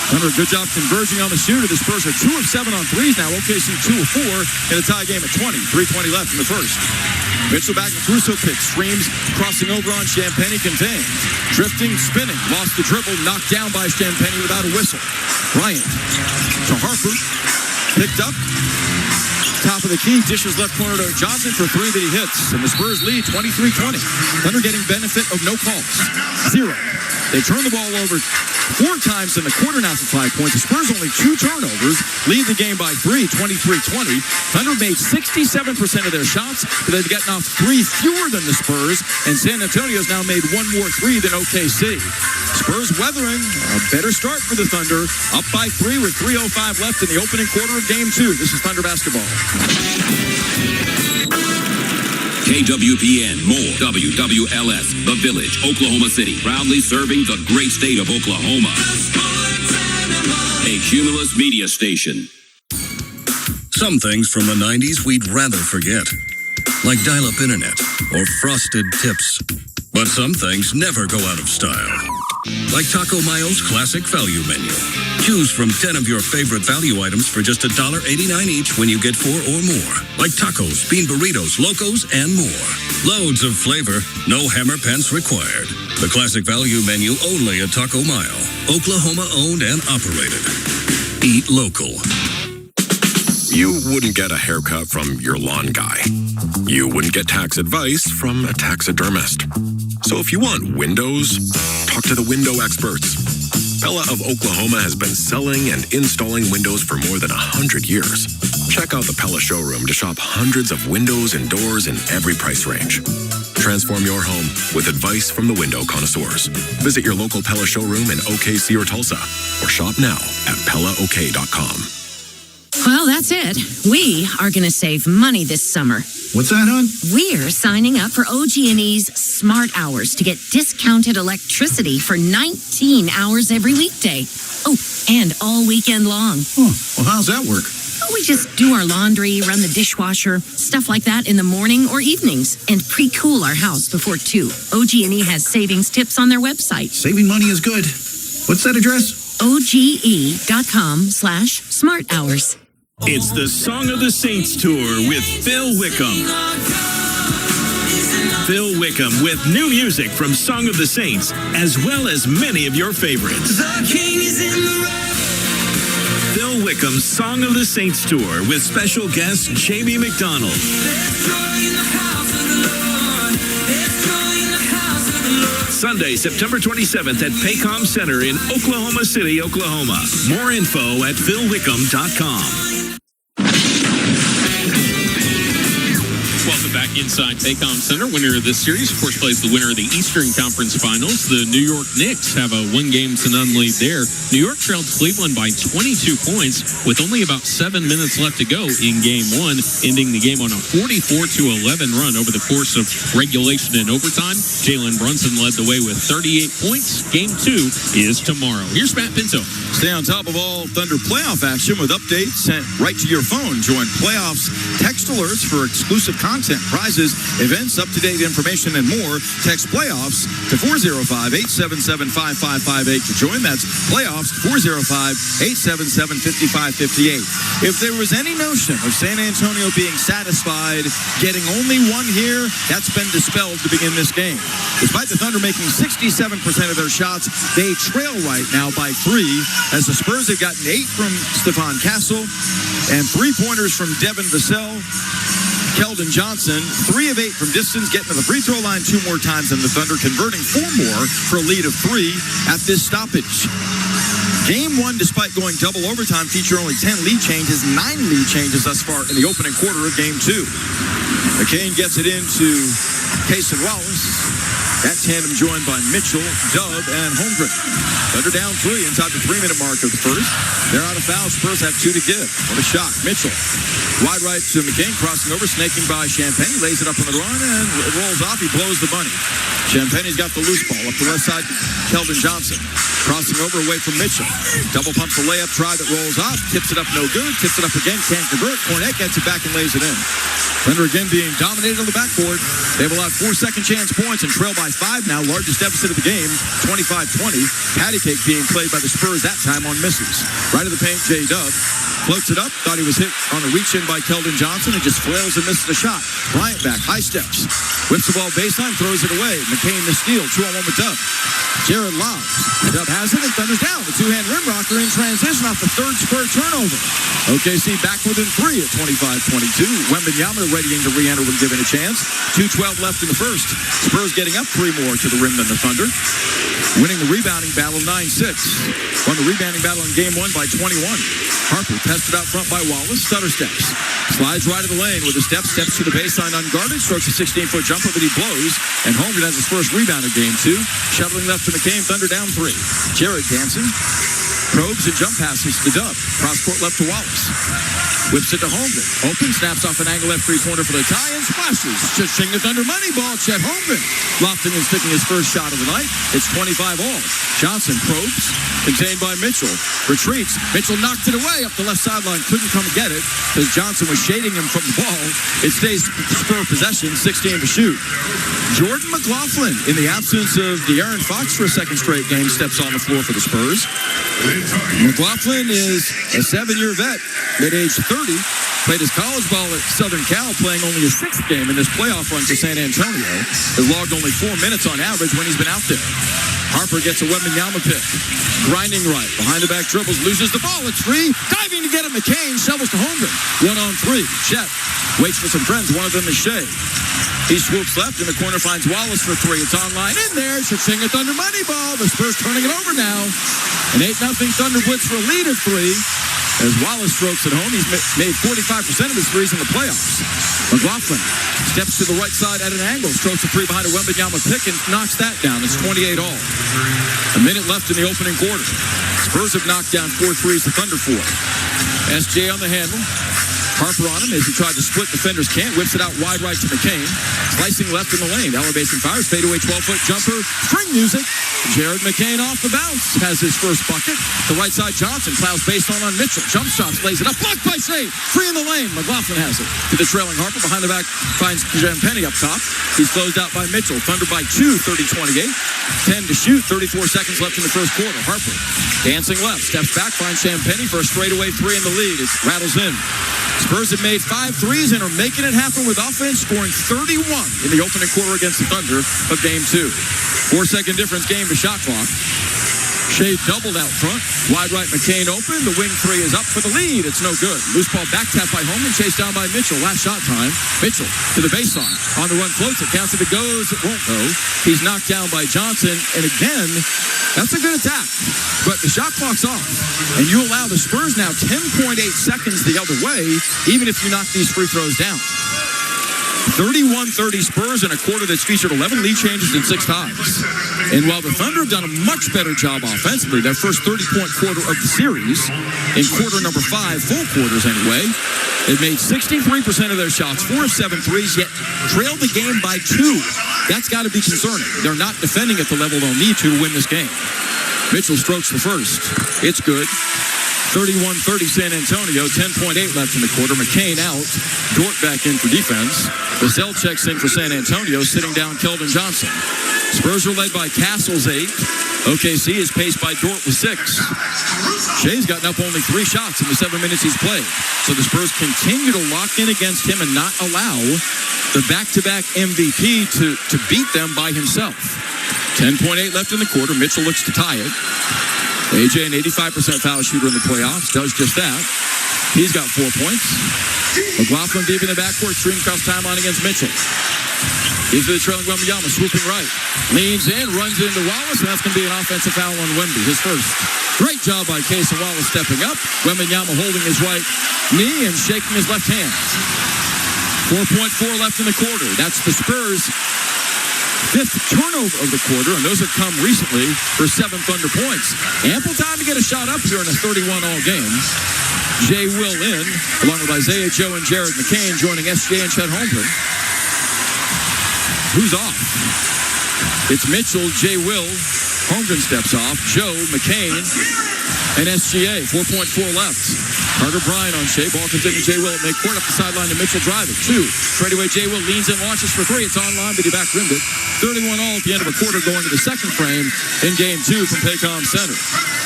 Thunder, good job converging on the shooter. The Spurs are 2 of 7 on threes now. OKC 2 of 4 in a tie game at 20. 3:20 left in the first. Mitchell back to Caruso pick. Streams crossing over on Champagnie, contained. Drifting, spinning. Lost the dribble. Knocked down by Champagnie without a whistle. Bryant to Harper. Picked up. Top of the key. Dishes left corner to Johnson for 3 that he hits. And the Spurs lead 23-20. Thunder getting benefit of no calls. 0. They turn the ball over 4 times in the quarter now for 5 points. The Spurs only 2 turnovers. Lead the game by 3, 23-20. Thunder made 67% of their shots, but they've gotten off 3 fewer than the Spurs. And San Antonio's now made 1 more 3 than OKC. Spurs weathering a better start for the Thunder. Up by 3 with 3:05 left in the opening quarter of game 2. This is Thunder basketball. KWPN, more WWLS, The Village, Oklahoma City, proudly serving the great state of Oklahoma. A Cumulus media station. Some things from the 90s we'd rather forget. like dial-up internet or frosted tips. But some things never go out of style, like Taco Mayo's classic value menu. Choose from 10 of your favorite value items for just $1.89 each when you get 4 or more, like tacos, bean burritos, locos, and more. Loads of flavor, no hammer pants required. The classic value menu only at Taco Mayo, Oklahoma owned and operated. Eat local. You wouldn't get a haircut from your lawn guy. You wouldn't get tax advice from a taxidermist. So if you want windows, talk to the window experts. Pella of Oklahoma has been selling and installing windows for more than 100 years. Check out the Pella showroom to shop hundreds of windows and doors in every price range. Transform your home with advice from the window connoisseurs. Visit your local Pella showroom in OKC or Tulsa, or shop now at PellaOK.com. Well, that's it. We are going to save money this summer. What's that, hon? We're signing up for OG&E's Smart Hours to get discounted electricity for 19 hours every weekday. Oh, and all weekend long. Oh, well, how's that work? We just do our laundry, run the dishwasher, stuff like that in the morning or evenings, and pre-cool our house before 2. OG&E has savings tips on their website. Saving money is good. What's that address? OGE.com/Smart Hours. It's the Song of the Saints Tour with Phil Wickham. Phil Wickham with new music from Song of the Saints, as well as many of your favorites. The King is in the Phil Wickham's Song of the Saints Tour with special guest Jamie McDonald. Sunday, September 27th at Paycom Center in Oklahoma City, Oklahoma. More info at philwickham.com. Welcome back inside Paycom Center. Winner of this series, of course, plays the winner of the Eastern Conference Finals. The New York Knicks have a 1-0 lead there. New York trailed Cleveland by 22 points with only about 7 minutes left to go in Game 1, ending the game on a 44-11 run over the course of regulation and overtime. Jalen Brunson led the way with 38 points. Game 2 is tomorrow. Here's Matt Pinto. Stay on top of all Thunder playoff action with updates sent right to your phone. Join playoffs text alerts for exclusive content, prizes, events, up-to-date information, and more. Text playoffs to 405-877-5558 to join. That's playoffs 405-877-5558. If there was any notion of San Antonio being satisfied getting only one here, that's been dispelled to begin this game. Despite the Thunder making 67% of their shots, they trail right now by 3, as the Spurs have gotten 8 from Stephon Castle and 3-pointers from Devin Vassell. Keldon Johnson, 3 of 8 from distance, getting to the free throw line 2 more times than the Thunder, converting 4 more for a lead of 3 at this stoppage. Game 1, despite going double overtime, feature only 10 lead changes, 9 lead changes thus far in the opening quarter of Game 2. McCain gets it into Cason Wallace. That tandem joined by Mitchell, Dub, and Holmgren. Thunder down 3 inside the 3-minute mark of the first. They're out of fouls. Spurs have 2 to give. What a shot. Mitchell. Wide right to McCain, crossing over, snaking by Champagne. He lays it up on the run, and it rolls off. He blows the bunny. Champagne's got the loose ball up the left side to Keldon Johnson. Crossing over away from Mitchell. Double pumps the layup, try that rolls off. Tips it up, no good. Tips it up again, can't convert. Cornette gets it back and lays it in. Thunder again being dominated on the backboard. They've allowed 4 second chance points and trail by 5 now. Largest deficit of the game, 25-20. Patty cake being played by the Spurs that time on misses. Right of the paint, J-Dub. Floats it up. Thought he was hit on a reach-in by Keldon Johnson and just flails and misses the shot. Bryant back, high steps. Whips the ball baseline, throws it away. McCain the steal, 2-on-1 with Dub. Jared lobs. Dub has it and Thunder's down. The 2-hand rim rocker in transition off the 3rd square turnover. OKC back within 3 at 25-22. Wembanyama readying to re-enter when given a chance. 2:12 left in the first. Spurs getting up 3 more to the rim than the Thunder. Winning the rebounding battle 9-6. Won the rebounding battle in Game 1 by 21. Harper tested out front by Wallace. Stutter steps. Slides right of the lane with a steps to the baseline unguarded. Strokes a 16-foot jumper that he blows. And Holmgren has his first rebound of Game 2. Shuttling left to McCain. Thunder down 3. Jared dancing. Probes and jump passes to Dub. Cross court left to Wallace. Whips it to Holmgren. Open, snaps off an angle left three-pointer for the tie-in. Splashes. Ching the Thunder money ball. Chet Holmgren. Lofting and sticking his first shot of the night. It's 25 all. Johnson probes. Contained by Mitchell. Retreats. Mitchell knocked it away up the left sideline. Couldn't come and get it because Johnson was shading him from the ball. It stays Spur possession. 16 to shoot. Jordan McLaughlin, in the absence of De'Aaron Fox for a second straight game, steps on the floor for the Spurs. McLaughlin is a 7-year vet, mid-age 30. Played his college ball at Southern Cal, playing only his 6th game in this playoff run for San Antonio. Has logged only 4 minutes on average when he's been out there. Harper gets a Wembanyama pick. Grinding right. Behind the back dribbles. Loses the ball at 3. Diving to get it. McCain shovels to Holmgren. 1-on-3. Chet waits for some friends. One of them is Shea. He swoops left in the corner. Finds Wallace for 3. It's online. In there. Ching a Thunder money ball. The Spurs turning it over now. An 8-0 Thunder blitz for a lead at 3. As Wallace strokes at home, he's made 45% of his threes in the playoffs. McLaughlin steps to the right side at an angle, strokes a 3 behind a Wembanyama pick and knocks that down. It's 28 all. A minute left in the opening quarter. Spurs have knocked down 4 threes to Thunder 4. SJ on the handle. Harper on him as he tried to split. Defenders can't. Whips it out wide right to McCain. Slicing left in the lane. Elevation fires. Fadeaway 12-foot jumper. String music. Jared McCain off the bounce. Has his first bucket. The right side Johnson. Fouls based on Mitchell. Jump shots. Lays it up. Blocked by Shea. Free in the lane. McLaughlin has it. To the trailing Harper. Behind the back finds Champagnie up top. He's closed out by Mitchell. Thunder by 2. 30-28. 10 to shoot. 34 seconds left in the first quarter. Harper dancing left. Steps back. Finds Champagnie for a straightaway 3 in the lead. It rattles in. Spurs have made 5 threes and are making it happen with offense, scoring 31 in the opening quarter against the Thunder of Game 2. 4-second difference game to shot clock. Shea doubled out front. Wide right McCain open. The wing 3 is up for the lead. It's no good. Loose ball back tap by Holman. Chased down by Mitchell. Last shot time. Mitchell to the baseline. On the run floats it. Counts if it goes. It won't go. He's knocked down by Johnson. And again, that's a good attack. But the shot clock's off. And you allow the Spurs now 10.8 seconds the other way, even if you knock these free throws down. 31-30 Spurs in a quarter that's featured 11 lead changes and 6 ties. And while the Thunder have done a much better job offensively, their first 30-point quarter of the series, in quarter number 5, full quarters anyway, they've made 63% of their shots, 4 of 7 threes, yet trailed the game by 2. That's got to be concerning. They're not defending at the level they'll need to win this game. Mitchell strokes the first. It's good. 31-30 San Antonio, 10.8 left in the quarter. McCain out. Dort back in for defense. Vassell checks in for San Antonio, sitting down Keldon Johnson. Spurs are led by Castles 8. OKC is paced by Dort with 6. Shea's gotten up only 3 shots in the 7 minutes he's played. So the Spurs continue to lock in against him and not allow the back-to-back MVP to beat them by himself. 10.8 left in the quarter. Mitchell looks to tie it. AJ, an 85% foul shooter in the playoffs, does just that. He's got 4 points. McLaughlin deep in the backcourt, stream across timeline against Mitchell. He's the trailing Wembanyama, swooping right. Leans in, runs into Wallace, and that's going to be an offensive foul on Wemby, his first. Great job by Case and Wallace stepping up. Wembanyama holding his right knee and shaking his left hand. 4.4 left in the quarter. That's the Spurs' 5th turnover of the quarter, and those have come recently for 7 Thunder points. Ample time to get a shot up here in a 31-all game. Jay Will in, along with Isaiah Joe and Jared McCain, joining SJ and Chet Holmgren. Who's off? It's Mitchell, Jay Will, Holmgren steps off, Joe, McCain, and SGA. 4.4 left. Carter Bryant on Shea. Ball continues. Jay Will at midcourt up the sideline to Mitchell driving. 2. Straightaway Jay Will leans in, launches for 3. It's online, but he back rimmed it. 31 all at the end of a quarter, going to the second frame in game 2 from Paycom Center.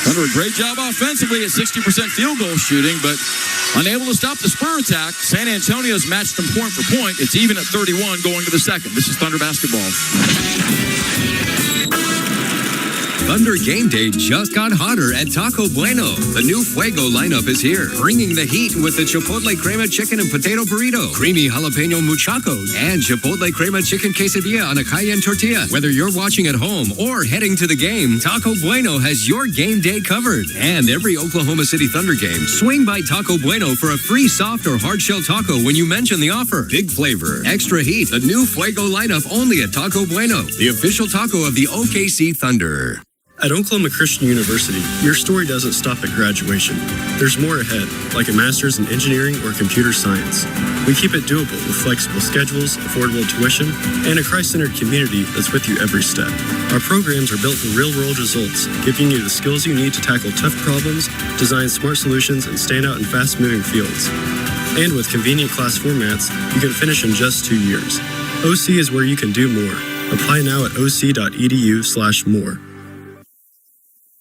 Under a great job offensively at 60% field goal shooting, but unable to stop the Spur attack. San Antonio's matched them point for point. It's even at 31 going to the second. This is Thunder basketball. Thunder Game Day just got hotter at Taco Bueno. The new Fuego lineup is here, bringing the heat with the Chipotle Crema Chicken and Potato Burrito, Creamy Jalapeno Muchacho, and Chipotle Crema Chicken Quesadilla on a Cayenne tortilla. Whether you're watching at home or heading to the game, Taco Bueno has your game day covered. And every Oklahoma City Thunder game, swing by Taco Bueno for a free soft or hard shell taco when you mention the offer. Big flavor, extra heat, the new Fuego lineup only at Taco Bueno, the official taco of the OKC Thunder. At Oklahoma Christian University, your story doesn't stop at graduation. There's more ahead, like a master's in engineering or computer science. We keep it doable with flexible schedules, affordable tuition, and a Christ-centered community that's with you every step. Our programs are built for real-world results, giving you the skills you need to tackle tough problems, design smart solutions, and stand out in fast-moving fields. And with convenient class formats, you can finish in just 2 years. OC is where you can do more. Apply now at oc.edu/more.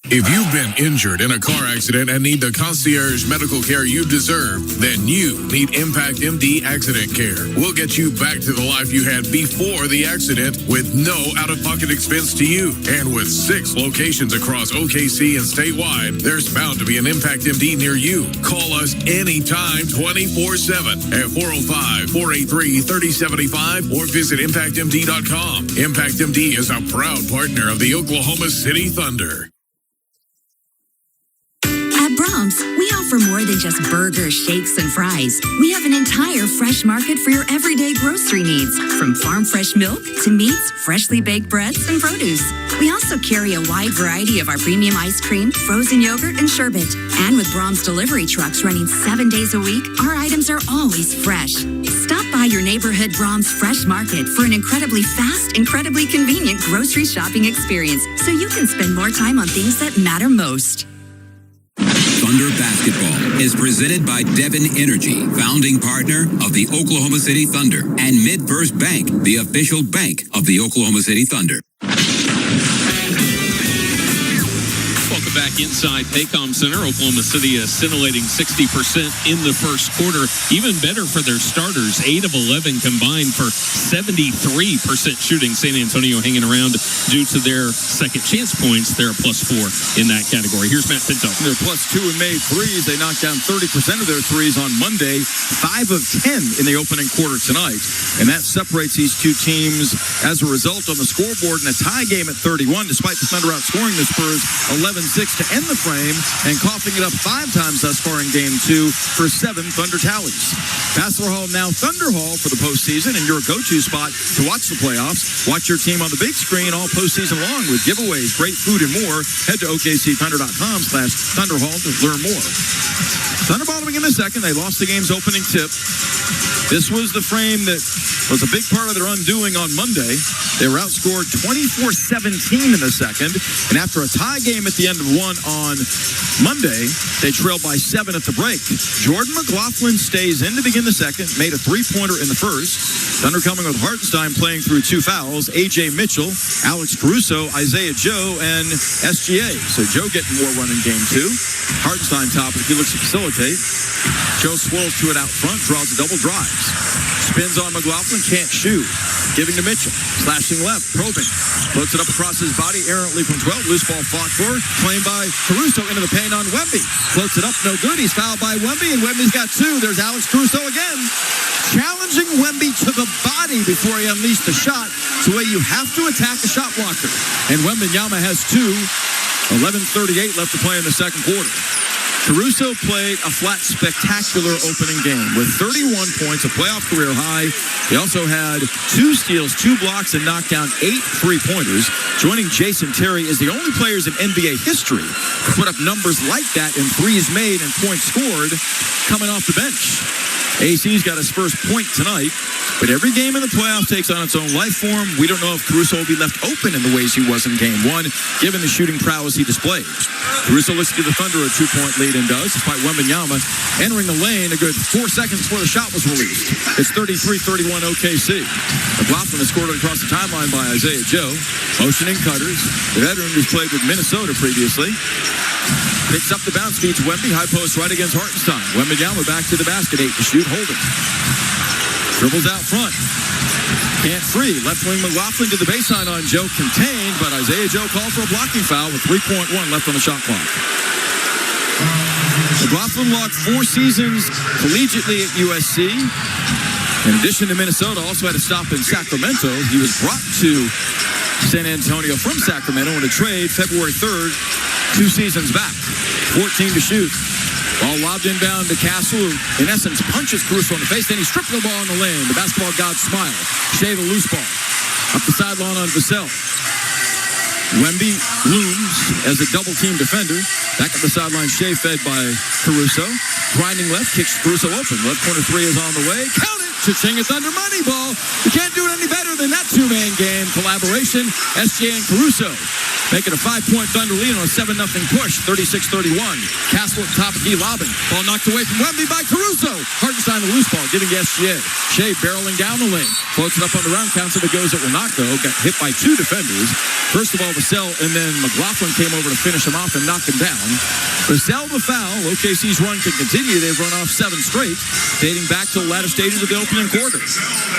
If you've been injured in a car accident and need the concierge medical care you deserve, then you need Impact MD Accident Care. We'll get you back to the life you had before the accident with no out-of-pocket expense to you. And with 6 locations across OKC and statewide, there's bound to be an Impact MD near you. Call us anytime 24/7 at 405-483-3075 or visit ImpactMD.com. Impact MD is a proud partner of the Oklahoma City Thunder. At Brahms, we offer more than just burgers, shakes, and fries. We have an entire fresh market for your everyday grocery needs, from farm fresh milk to meats, freshly baked breads, and produce. We also carry a wide variety of our premium ice cream, frozen yogurt, and sherbet. And with Brahms delivery trucks running 7 days a week, our items are always fresh. Stop by your neighborhood Brahms Fresh Market for an incredibly fast, incredibly convenient grocery shopping experience, so you can spend more time on things that matter most. Thunder Basketball is presented by Devon Energy, founding partner of the Oklahoma City Thunder, and MidFirst Bank, the official bank of the Oklahoma City Thunder. Welcome back inside Paycom Center. Oklahoma City scintillating 60% in the first quarter. Even better for their starters. 8 of 11 combined for 73% shooting. San Antonio hanging around due to their second chance points. They're a +4 in that category. Here's Matt Pinto. They're +2 in made threes. They knocked down 30% of their threes on Monday. 5 of 10 in the opening quarter tonight. And that separates these two teams as a result on the scoreboard in a tie game at 31, despite the Thunder outscoring the Spurs 11-6 to end the frame and coughing it up 5 times thus far in Game 2 for 7 Thunder tallies. Passler Hall, now Thunder Hall for the postseason, and your go-to spot to watch the playoffs. Watch your team on the big screen all postseason long with giveaways, great food, and more. Head to OKCThunder.com/Thunder Hall to learn more. Thunder bottoming in the second. They lost the game's opening tip. This was the frame that was a big part of their undoing on Monday. They were outscored 24-17 in the second. And after a tie game at the end of one on Monday, they trailed by 7 at the break. Jordan McLaughlin stays in to begin the second, made a 3-pointer in the first. Thunder coming with Hartenstein playing through 2 fouls. A.J. Mitchell, Alex Caruso, Isaiah Joe, and SGA. So Joe getting more run in Game 2. Hartenstein top if he looks to facilitate. Joe swirls to it out front, draws a double, drives. Spins on McLaughlin, can't shoot. Giving to Mitchell. Slashing left, probing. Floats it up across his body, errantly from 12. Loose ball fought for. Claimed by Caruso into the paint on Wemby. Floats it up, no good. He's fouled by Wemby, and Wemby's got 2. There's Alex Caruso again. Challenging Wemby to the body before he unleashed the shot. It's the way you have to attack a shot blocker. And Wembanyama has 2. 11:38 left to play in the second quarter. Caruso played a flat, spectacular opening game with 31 points, a playoff career high. He also had 2 steals, 2 blocks, and knocked down 8 3-pointers. Joining Jason Terry is the only players in NBA history to put up numbers like that in threes made and points scored coming off the bench. AC's got his first point tonight, but every game in the playoffs takes on its own life form. We don't know if Caruso will be left open in the ways he was in Game 1, given the shooting prowess he displayed. Caruso looks to give the Thunder a 2-point lead and does, despite Wembanyama entering the lane a good 4 seconds before the shot was released. It's 33-31 OKC. McLaughlin is scored across the timeline by Isaiah Joe. Motioning cutters. The veteran who's played with Minnesota previously. Picks up the bounce, feeds Wemby, high post right against Hartenstein. Wembanyama back to the basket, 8 to shoot, holding. Dribbles out front. Can't free. Left wing McLaughlin to the baseline on Joe, contained, but Isaiah Joe called for a blocking foul with 3.1 left on the shot clock. McLaughlin logged 4 seasons collegiately at USC. In addition to Minnesota, also had a stop in Sacramento. He was brought to San Antonio from Sacramento in a trade February 3rd, 2 seasons back. 14 to shoot. Ball lobbed inbound to Castle, who in essence punches Caruso in the face. Then he's stripping the ball in the lane. The basketball gods smile. Shea the loose ball. Up the sideline on Vassell. Wemby looms as a double-team defender. Back at the sideline, Shea fed by Caruso. Grinding left, kicks Caruso open. Left corner three is on the way. Count it! Cha-ching, it's under money ball. You can't do it any better than that two-man game collaboration. SJ and Caruso making a 5-point Thunder lead on a 7-0 push, 36-31. Castle at the top of key lobbing. Ball knocked away from Wemby by Caruso. Hartenstein the loose ball, giving to SGA. Shea barreling down the lane. Floats it up on the round, counts it, it goes, it will not go. Got hit by two defenders. First of all, Vassell, and then McLaughlin came over to finish him off and knock him down. Vassell the foul. OKC's run can continue. They've run off 7 straight, dating back to the latter stages of the opening quarter.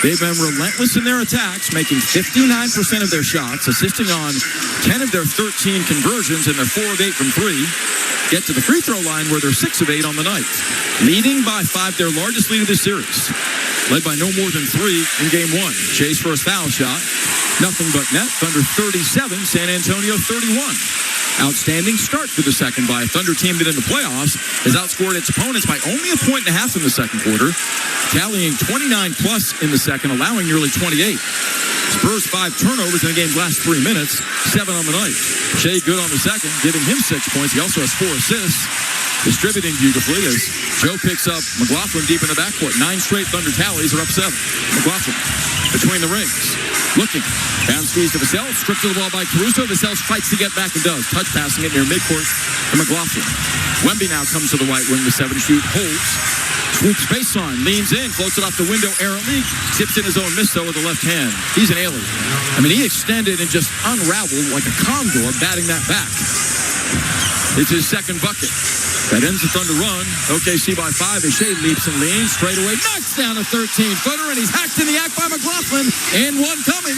They've been relentless in their attacks, making 59% of their shots, assisting on 10 of their 13 conversions, and they're 4 of 8 from 3. Get to the free throw line where they're 6 of 8 on the night. Leading by 5, their largest lead of this series. Led by no more than 3 in game 1. Shea's first foul shot. Nothing but net. Thunder 37, San Antonio 31. Outstanding start for the second by a Thunder team that in the playoffs has outscored its opponents by only 1.5 points in the second quarter, tallying 29+ in the second, allowing nearly 28. Spurs 5 turnovers in the game's last 3 minutes, 7 on the night. Shea good on the second, giving him 6 points. He also has 4 assists, distributing beautifully as Joe picks up McLaughlin deep in the backcourt. 9 straight Thunder tallies are up 7. McLaughlin between the rings. Looking. Down squeeze to Vassell. Stripped to the ball by Caruso. Vassell fights to get back and does. Touch passing it near midcourt to McLaughlin. Wemby now comes to the right wing with 7 shoot. Holds. Swoops baseline. Leans in. Floats it off the window errantly. Tips in his own miss though with the left hand. He's an alien. I mean, he extended and just unraveled like a condor batting that back. It's his second bucket. That ends the Thunder run. OKC by 5 as Shea leaps and leans. Straight away knocks down a 13-footer, and he's hacked in the act by McLaughlin. And one coming.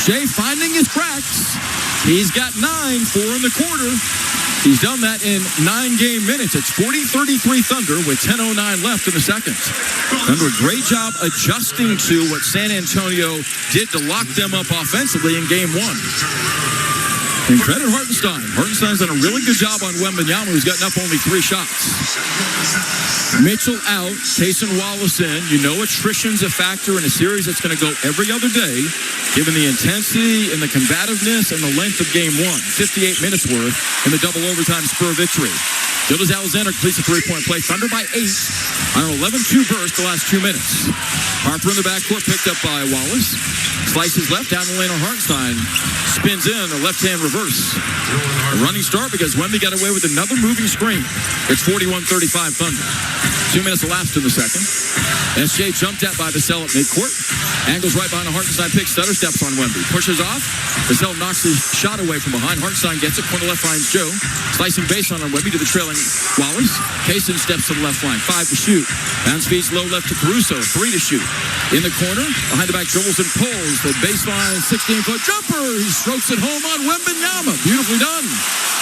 Shea finding his cracks. He's got 9, 4 in the quarter. He's done that in 9 game minutes. It's 40-33 Thunder with 10:09 left in the second. Thunder, a great job adjusting to what San Antonio did to lock them up offensively in game 1. And credit Hartenstein. Hartenstein's done a really good job on Wembanyama, who's gotten up only 3 shots. Mitchell out, Tayson Wallace in. You know attrition's a factor in a series that's going to go every other day, given the intensity and the combativeness and the length of game 1. 58 minutes worth in the double overtime Spur victory. Gilgeous-Alexander completes a 3-point play. Thunder by 8 on an 11-2 burst the last 2 minutes. Harper in the backcourt picked up by Wallace. Slices left down the lane on Hartenstein. Spins in a left-hand reverse. A running start because Wemby got away with another moving screen. It's 41-35 Thunder. 2 minutes elapsed in the second. SJ jumped at by Vassell at midcourt. Angles right behind a Hartenstein pick. Stutter steps on Wemby. Pushes off. Vassell knocks his shot away from behind. Hartenstein gets it. Corner left finds Joe. Slicing baseline on Wemby to the trailing Wallace. Kaysen steps to the left line. 5 to shoot. Bounce feeds low left to Caruso. 3 to shoot. In the corner. Behind the back dribbles and pulls. The baseline 16-foot jumper. He strokes it home on Wembanyama. Beautifully done.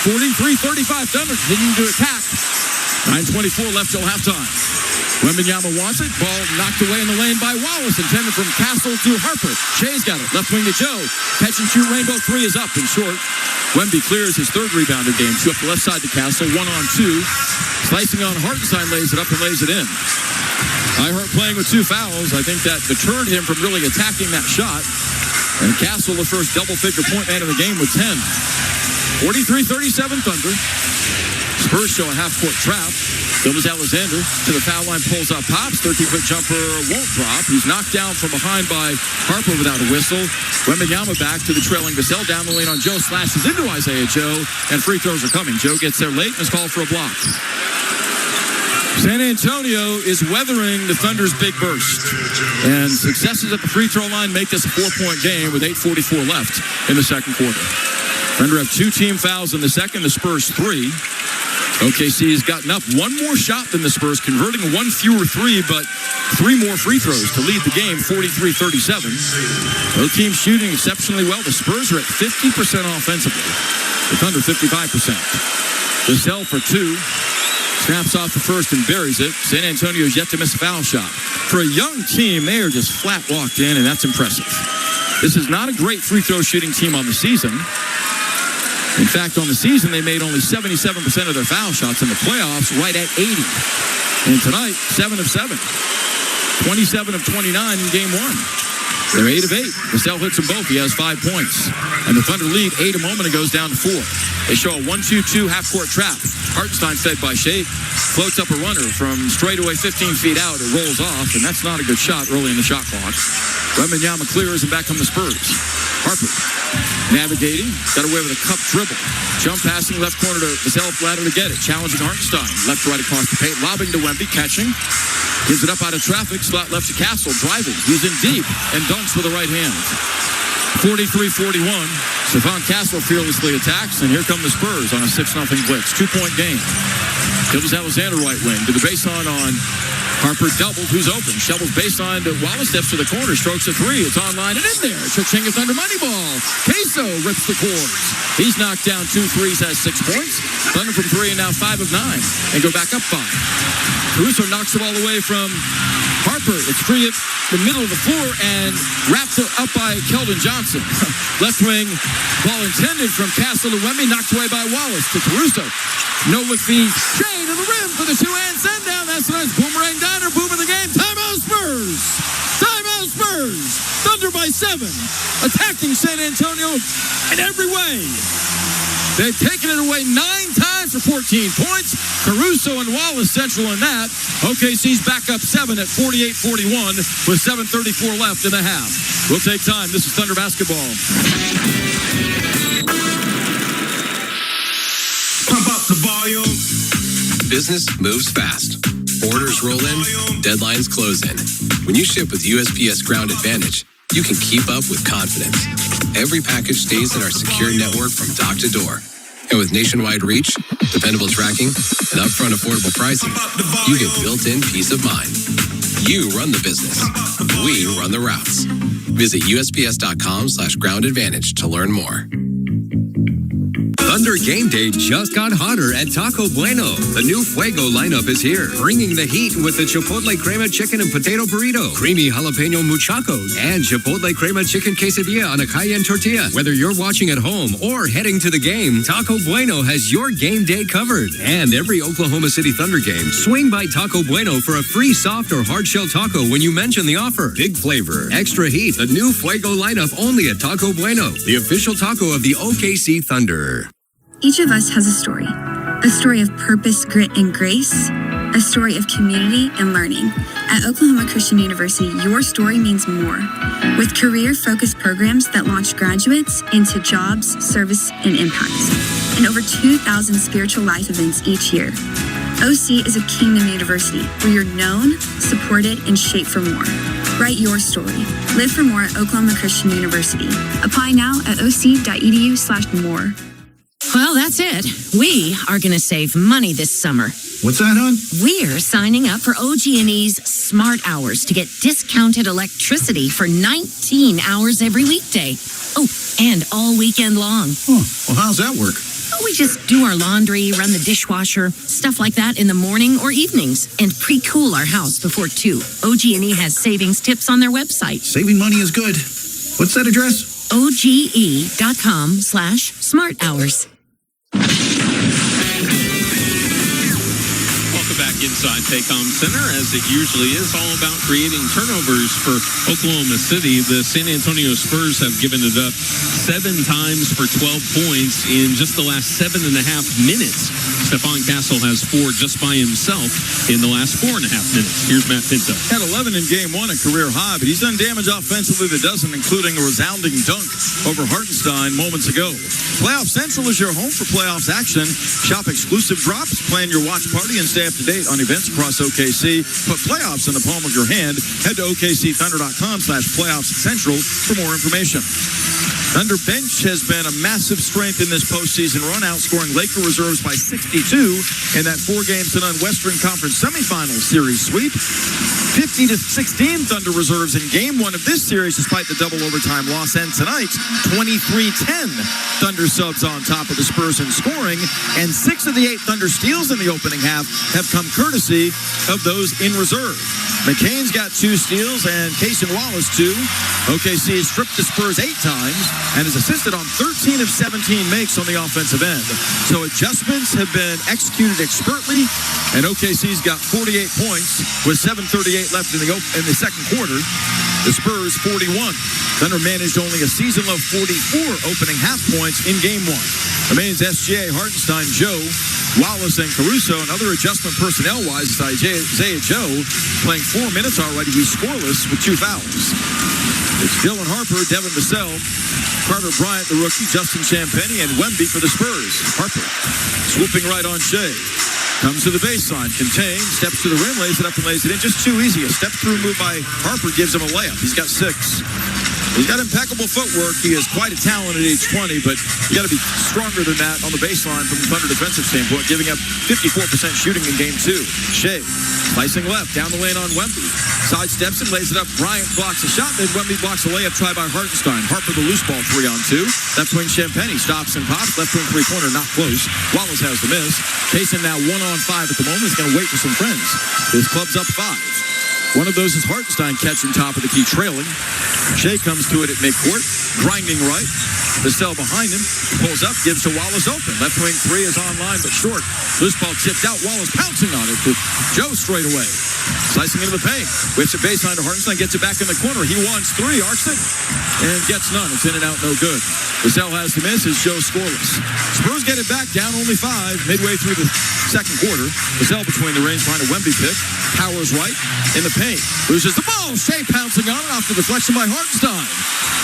43-35 Thunder continuing to attack. 9:24 left till halftime. Wembanyama wants it. Ball knocked away in the lane by Wallace. Intended from Castle to Harper. Shea's got it. Left wing to Joe. Catch and shoot rainbow 3 is up and short. Wemby clears his 3rd rebound of game 2 up the left side to Castle. 1-on-2. Slicing on Hartenstein lays it up and lays it in. Ihart playing with 2 fouls. I think that deterred him from really attacking that shot. And Castle, the first double-figure point man of the game with 10. 43-37 Thunder. Spurs show a half-court trap. Gilgeous-Alexander to the foul line, pulls up, pops. 13-foot jumper won't drop. He's knocked down from behind by Harper without a whistle. Wembanyama back to the trailing Vassell. Down the lane on Joe. Slashes into Isaiah Joe. And free throws are coming. Joe gets there late and is called for a block. San Antonio is weathering the Thunder's big burst. And successes at the free throw line make this a 4-point game with 8:44 left in the second quarter. Thunder have 2 team fouls in the second. The Spurs 3. OKC has gotten up 1 more shot than the Spurs, converting 1 fewer 3, but 3 more free throws to lead the game 43-37. Both teams shooting exceptionally well. The Spurs are at 50% offensively. The Thunder 55%. Vassell for 2. Snaps off the first and buries it. San Antonio is yet to miss a foul shot. For a young team, they are just flat locked in, and that's impressive. This is not a great free throw shooting team on the season. In fact, on the season, they made only 77% of their foul shots. In the playoffs, right at 80. And tonight, 7 of 7. 27 of 29 in game 1. They're 8 of 8. Vassell hits them both. He has 5 points. And the Thunder lead 8 a moment ago, down to 4. They show a 1-2-2 half-court trap. Hartenstein, fed by Shea, floats up a runner from straightaway 15 feet out. It rolls off, and that's not a good shot early in the shot clock. Wembanyama clears, and back come the Spurs. Harper navigating, got away with a cup dribble. Jump passing left corner to Vassell, ladder to get it. Challenging Hartenstein. Left right across the paint. Lobbing to Wemby, catching. Gives it up out of traffic. Slot left to Castle. Driving. He's in deep and dunks with the right hand. 43-41. Stephon Castle fearlessly attacks, and here come the Spurs on a 6-0 blitz. 2-point game. Gildas Alexander right wing to the baseline on Harper, doubled. Who's open? Shovels baseline to Wallace, steps to the corner, strokes a 3. It's online and in there. Cha-ching is under money ball. Queso rips the cords. He's knocked down 2 threes, has 6 points. Thunder from 3 and now 5 of 9 and go back up 5. Caruso knocks the ball away from Harper. It's free at the middle of the floor and wrapped up by Keldon Johnson. Left wing ball intended from Castle to Wemby, knocked away by Wallace to Caruso. No look feed. Shea to the rim for the 2-hand send down. That's a nice boomerang diner. Boom in the game. Timeout Spurs. Timeout Spurs. Thunder by 7. Attacking San Antonio in every way. They've taken it away 9 times for 14 points. Caruso and Wallace central in that. OKC's back up 7 at 48-41 with 7:34 left in the half. We'll take time. This is Thunder basketball. Pump up the volume. Business moves fast. Orders roll in, deadlines close in. When you ship with USPS Ground Advantage, you can keep up with confidence. Every package stays in our secure network from dock to door. And with nationwide reach, dependable tracking, and upfront affordable pricing, you get built-in peace of mind. You run the business. We run the routes. Visit USPS.com/Ground Advantage to learn more. Thunder Game Day just got hotter at Taco Bueno. The new Fuego lineup is here, bringing the heat with the Chipotle Crema Chicken and Potato Burrito, Creamy Jalapeno Muchacho, and Chipotle Crema Chicken Quesadilla on a Cayenne tortilla. Whether you're watching at home or heading to the game, Taco Bueno has your game day covered. And every Oklahoma City Thunder game, swing by Taco Bueno for a free soft or hard shell taco when you mention the offer. Big flavor, extra heat, the new Fuego lineup only at Taco Bueno, the official taco of the OKC Thunder. Each of us has a story of purpose, grit, and grace, a story of community and learning. At Oklahoma Christian University, your story means more. With career-focused programs that launch graduates into jobs, service, and impact, and over 2,000 spiritual life events each year. OC is a kingdom university where you're known, supported, and shaped for more. Write your story. Live for more at Oklahoma Christian University. Apply now at oc.edu/more. Well, that's it. We are going to save money this summer. What's that, hon? We're signing up for OG&E's Smart Hours to get discounted electricity for 19 hours every weekday. Oh, and all weekend long. Oh, well, how's that work? Oh, we just do our laundry, run the dishwasher, stuff like that in the morning or evenings, and pre-cool our house before 2. OG&E has savings tips on their website. Saving money is good. What's that address? OGE.com/smarthours. Welcome back inside Paycom Center, as it usually is, all about creating turnovers for Oklahoma City. The San Antonio Spurs have given it up 7 times for 12 points in just the last 7.5 minutes. Stephon Castle has 4 just by himself in the last 4.5 minutes. Here's Matt Pinto. Had 11 in game 1, a career high, but he's done damage offensively that doesn't, including a resounding dunk over Hartenstein moments ago. Playoff Central is your home for playoffs action. Shop exclusive drops, plan your watch party, and stay up to date on events across OKC. Put playoffs in the palm of your hand. Head to OKCThunder.com/playoffs central for more information. Thunder bench has been a massive strength in this postseason run, outscoring Laker reserves by 62 in that 4-game-to-none Western Conference semifinal series sweep. 50-16 Thunder reserves in game 1 of this series, despite the double overtime loss. And tonight, 23-10 Thunder subs on top of the Spurs in scoring. And 6 of the 8 Thunder steals in the opening half have come courtesy of those in reserve. McCain's got 2 steals and Cason Wallace 2. OKC has stripped the Spurs 8 times and has assisted on 13 of 17 makes on the offensive end. So adjustments have been executed expertly, and OKC's got 48 points with 7:38 left in the second quarter. The Spurs 41. Thunder managed only a season-low 44 opening half points in Game 1. Remains SGA, Hartenstein, Joe, Wallace, and Caruso. And other adjustment personnel-wise, Isaiah Joe playing 4 minutes already. He's scoreless with 2 fouls. It's Dylan Harper, Devin Vassell, Carter Bryant, the rookie, Justin Champagnie, and Wemby for the Spurs. Harper swooping right on Shea. Comes to the baseline, contained, steps to the rim, lays it up and lays it in. Just too easy. A step-through move by Harper gives him a layup. He's got 6. He's got impeccable footwork. He is quite a talent at age 20, but you got to be stronger than that on the baseline from the Thunder defensive standpoint, giving up 54% shooting in Game 2. Shea slicing left, down the lane on Wemby. Sidesteps and lays it up. Bryant blocks a shot, then Wemby blocks a layup try by Hartenstein. Harper the loose ball 3-on-2. Left wing Champagnie stops and pops. Left wing three-pointer not close. Wallace has the miss. Payson now 1-on-5 at the moment. He's going to wait for some friends. His club's up 5. One of those is Hartenstein catching top of the key, trailing. Shea comes to it at midcourt, grinding right. Vassell behind him, pulls up, gives to Wallace open. Left wing 3 is online but short. Loose ball tipped out. Wallace pouncing on it with Joe straight away. Slicing into the paint. Whips it baseline to Hartenstein, gets it back in the corner. He wants 3, arcs it, and gets none. It's in and out, no good. Vassell has the miss as Joe scoreless. Spurs get it back, down only 5, midway through the second quarter. Vassell between the rings, behind a Wemby pick. Powers right, in the paint. Loses the ball. Shea pouncing on it off the deflection by Hartenstein.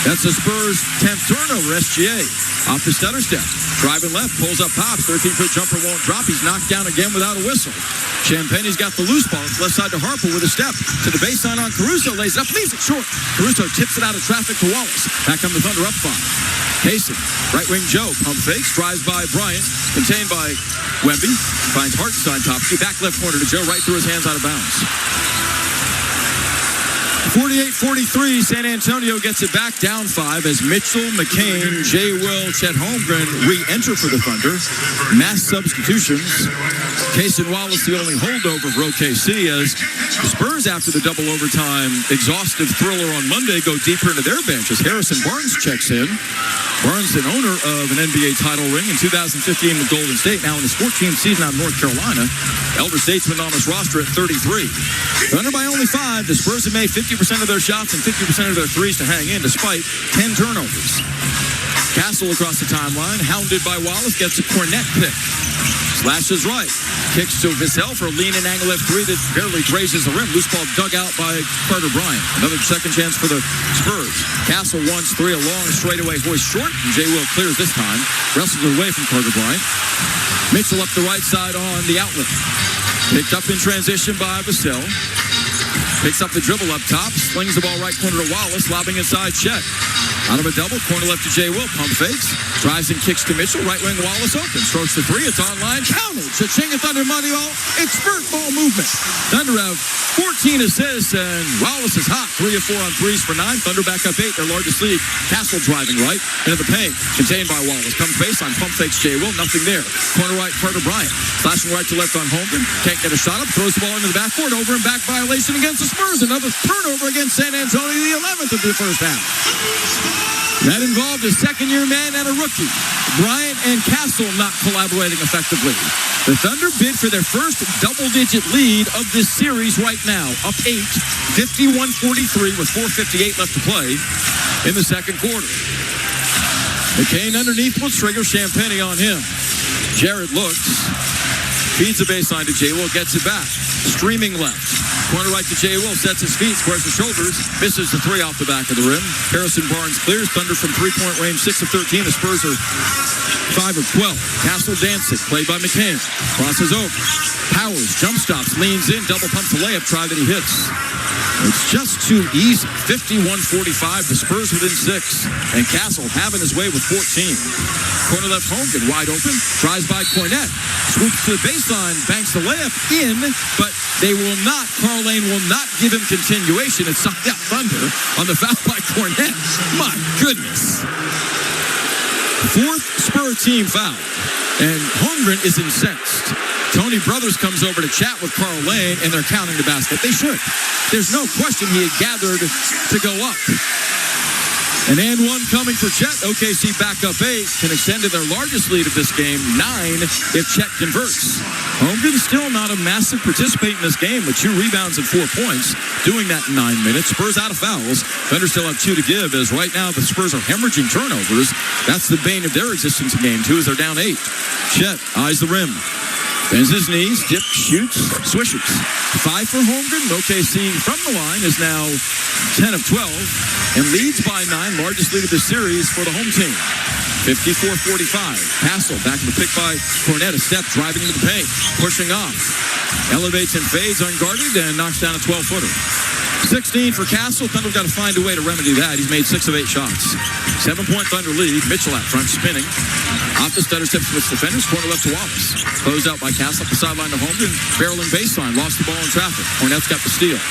That's the Spurs' 10th turnover. SGA off the stutter step. Driving left, pulls up, pops. 13-foot jumper won't drop. He's knocked down again without a whistle. Champagnie's got the loose ball. Left side to Harper with a step. To the baseline on Caruso. Lays it up, leaves it short. Caruso tips it out of traffic to Wallace. Back on the Thunder up 5. Payson, right wing Joe, pump fakes, drives by Bryant, contained by Wemby, finds Hartenstein top, back left corner to Joe, right through his hands out of bounds. 48-43, San Antonio gets it back down 5 as Mitchell, McCain, Jay Will, Chet Holmgren re-enter for the Thunder. Mass substitutions. Casey Wallace the only holdover for OKC as the Spurs, after the double overtime exhaustive thriller on Monday, go deeper into their bench as Harrison Barnes checks in. Barnes, an owner of an NBA title ring in 2015 with Golden State, now in his 14th season out of North Carolina. Elder statesman on his roster at 33. Thunder by only 5. The Spurs have made 50% of their shots and 50% of their threes to hang in, despite 10 turnovers. Castle across the timeline, hounded by Wallace, gets a Cornette pick. Slashes right. Kicks to Vassell for a lean and angle F3 that barely grazes the rim. Loose ball dug out by Carter Bryant. Another second chance for the Spurs. Castle wants 3, a long straightaway hoist short. And Jay Will clears this time. Wrestles it away from Carter Bryant. Mitchell up the right side on the outlet. Picked up in transition by Vassell. Picks up the dribble up top. Slings the ball right corner to Wallace. Lobbing inside Chet. Out of a double, corner left to Jay Will. Pump fakes. Drives and kicks to Mitchell. Right wing Wallace open. Strokes the 3. It's online. Counted. Cha-ching, Thunder money ball. It's spurt ball movement. Thunder have 14 assists, and Wallace is hot. 3 of 4 on threes for 9. Thunder back up 8. Their largest lead. Castle driving right into the paint. Contained by Wallace. Comes baseline. Pump fakes Jay Will. Nothing there. Corner right, Carter Bryant. Flashing right to left on Holmgren. Can't get a shot up. Throws the ball into the backboard. Over and back violation against the Spurs. Another turnover against San Antonio. The 11th of the first half. That involved a second-year man and a rookie. Bryant and Castle not collaborating effectively. The Thunder bid for their first double-digit lead of this series right now. Up 8, 51-43 with 4:58 left to play in the second quarter. McCain underneath will trigger Champagnie on him. Jarrett looks. Feeds the baseline to Jay Will, gets it back. Streaming left. Corner right to Jay Will, sets his feet, squares the shoulders, misses the 3 off the back of the rim. Harrison Barnes clears. Thunder from three-point range, 6 of 13. The Spurs are 5 of 12. Castle dancing, played by McCain. Crosses over. Powers, jump stops, leans in, double pumps the layup try that he hits. It's just too easy. 51-45, the Spurs within 6. And Castle having his way with 14. Corner left Holmgren, wide open, tries by Cornette. Swoops to the baseline, banks the layup in, but they will not, Carl Lane will not give him continuation. It's sucked out Thunder on the foul by Cornette. My goodness. 4th Spur team foul. And Holmgren is incensed. Tony Brothers comes over to chat with Carl Lane, and they're counting the basket. They should. There's no question he had gathered to go up. An and one coming for Chet. OKC back up 8. Can extend to their largest lead of this game, 9, if Chet converts. Holmgren still not a massive participant in this game with 2 rebounds and 4 points. Doing that in 9 minutes. Spurs out of fouls. Thunder still have 2 to give as right now the Spurs are hemorrhaging turnovers. That's the bane of their existence in game 2 as they're down 8. Chet eyes the rim. Bends his knees, dips, shoots, swishes. 5 for Holmgren. OKC from the line is now 10 of 12 and leads by 9, largest lead of the series for the home team. 54-45. Castle back in the pick by Cornette. A step driving into the paint, pushing off. Elevates and fades unguarded and knocks down a 12-footer. 16 for Castle. Thunder's got to find a way to remedy that. He's made 6 of 8 shots. 7-point Thunder lead. Mitchell out front, spinning. Off the stutter steps with defenders. Corner left to Wallace. Closed out by Castle up the sideline to Holmgren. Barreling baseline. Lost the ball in traffic. Cornette's got the steal.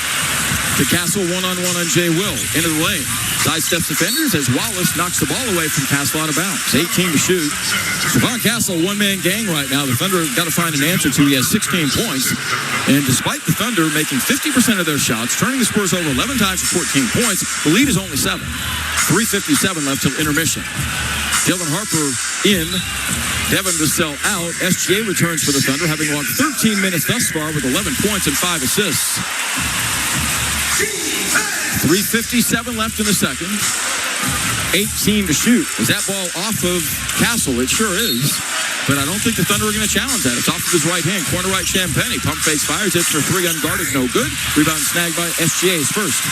To Castle, one-on-one on Jay Will. Into the lane. Sidesteps defenders as Wallace knocks the ball away from Castle out of bounds. 18 to shoot. Stephon Castle, one-man gang right now. The Thunder got to find an answer to. He has 16 points. And despite the Thunder making 50% of their shots, turning the Spurs over 11 times for 14 points, the lead is only 7. 3:57 left till intermission. Dylan Harper in. Devin Vassell out. SGA returns for the Thunder, having walked 13 minutes thus far with 11 points and 5 assists. 3:57 left in the second. 18 to shoot. Is that ball off of Castle? It sure is. But I don't think the Thunder are going to challenge that. It's off of his right hand. Corner right, Champagnie. Pump fakes, fires, hits for 3 unguarded. No good. Rebound snagged by SGA's first.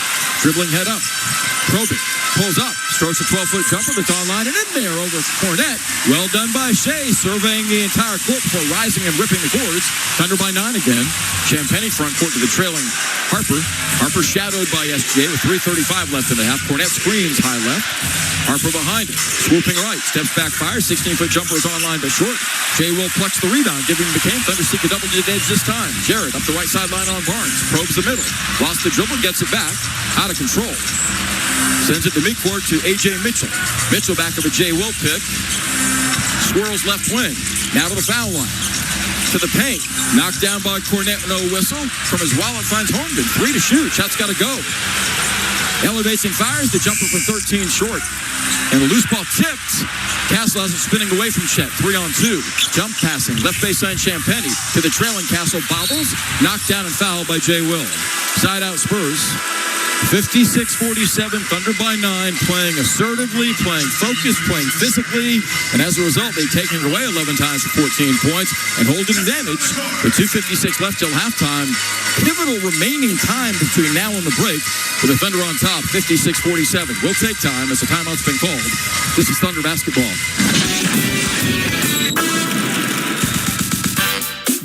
Dribbling head up. Probing. Pulls up. Strokes a 12-foot jumper that's online and in there over Cornette. Well done by Shea. Surveying the entire court before rising and ripping the boards. Thunder by 9 again. Champagnie front court to the trailing Harper. Harper shadowed by SGA with 3:35 left in the half. Cornette screens high left. Harper behind him. Swooping right. Steps back, fires. 16-foot jumper is online but short. Jay Will plucks the rebound, giving McCain. Thunder seek a double-digit edge this time. Jarrett up the right sideline on Barnes. Probes the middle. Lost the dribble, gets it back. Out of control. Sends it to midcourt to A.J. Mitchell. Mitchell back of a Jay Will pick. Swirls left wing. Now to the foul line. To the paint. Knocked down by Cornette, no whistle. From his wallet finds Holmgren. 3 to shoot. Shot's got to go. Elevates and fires. The jumper from 13 short. And the loose ball tipped. Castle has it spinning away from Chet. 3-on-2. Jump passing. Left baseline Champagnie. To the trailing Castle. Bobbles. Knocked down and fouled by Jay Will. Side out Spurs. 56-47, Thunder by 9, playing assertively, playing focused, playing physically, and as a result, they've taken it away 11 times for 14 points and holding advantage with 2:56 left till halftime. Pivotal remaining time between now and the break with the Thunder on top, 56-47. We'll take time as the timeout's been called. This is Thunder basketball.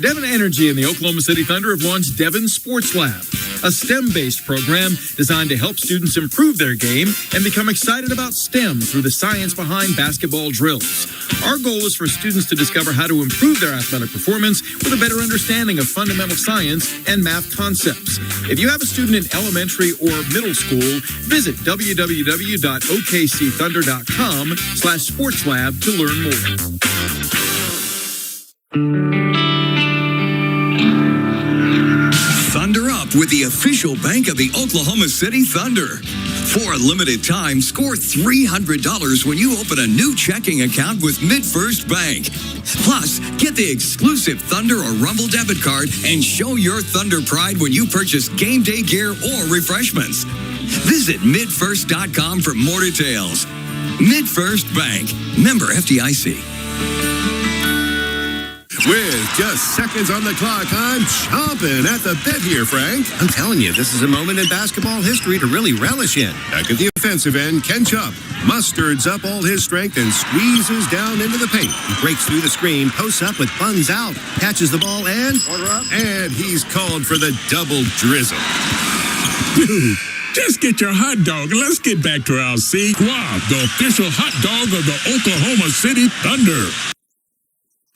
Devon Energy and the Oklahoma City Thunder have launched Devon Sports Lab, a STEM-based program designed to help students improve their game and become excited about STEM through the science behind basketball drills. Our goal is for students to discover how to improve their athletic performance with a better understanding of fundamental science and math concepts. If you have a student in elementary or middle school, visit www.okcthunder.com/sportslab to learn more. Thunder up with the official bank of the Oklahoma City Thunder. For a limited time, score $300 when you open a new checking account with MidFirst Bank. Plus, get the exclusive Thunder or Rumble debit card and show your Thunder pride when you purchase game day gear or refreshments. Visit midfirst.com for more details. MidFirst Bank, member FDIC. With just seconds on the clock, I'm chomping at the bit here, Frank. I'm telling you, this is a moment in basketball history to really relish in. Back at the offensive end, Ken Chump musters up all his strength and squeezes down into the paint. He breaks through the screen, posts up with buns out, catches the ball, and he's called for the double drizzle. Dude, just get your hot dog and let's get back to our Squab, the official hot dog of the Oklahoma City Thunder.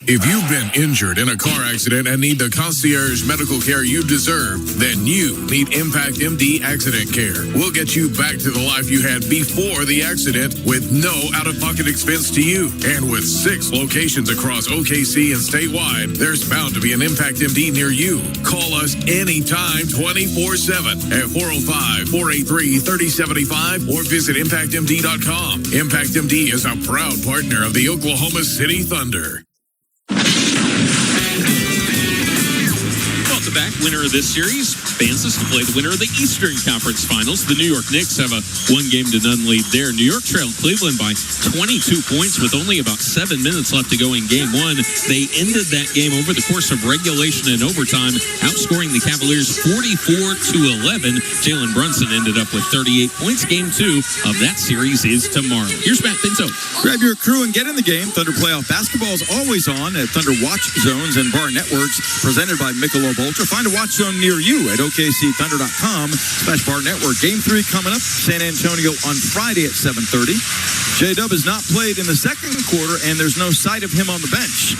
If you've been injured in a car accident and need the concierge medical care you deserve, then you need Impact MD Accident Care. We'll get you back to the life you had before the accident with no out-of-pocket expense to you. And with 6 locations across OKC and statewide, there's bound to be an Impact MD near you. Call us anytime, 24/7 at 405-483-3075 or visit ImpactMD.com. Impact MD is a proud partner of the Oklahoma City Thunder. Welcome back. Winner of this series advances to play the winner of the Eastern Conference Finals. The New York Knicks have a 1-game-to-none lead there. New York trailed Cleveland by 22 points with only about 7 minutes left to go in Game 1. They ended that game over the course of regulation and overtime, outscoring the Cavaliers 44-11. Jalen Brunson ended up with 38 points. Game 2 of that series is tomorrow. Here's Matt Pinto. Grab your crew and get in the game. Thunder Playoff Basketball is always on at Thunder Watch Zones and Bar Networks, presented by Michelob Ultra. Find a watch zone near you at OKCThunder.com/Bar Network. Game 3 coming up, San Antonio on Friday at 7:30. J-Dub has not played in the second quarter, and there's no sight of him on the bench.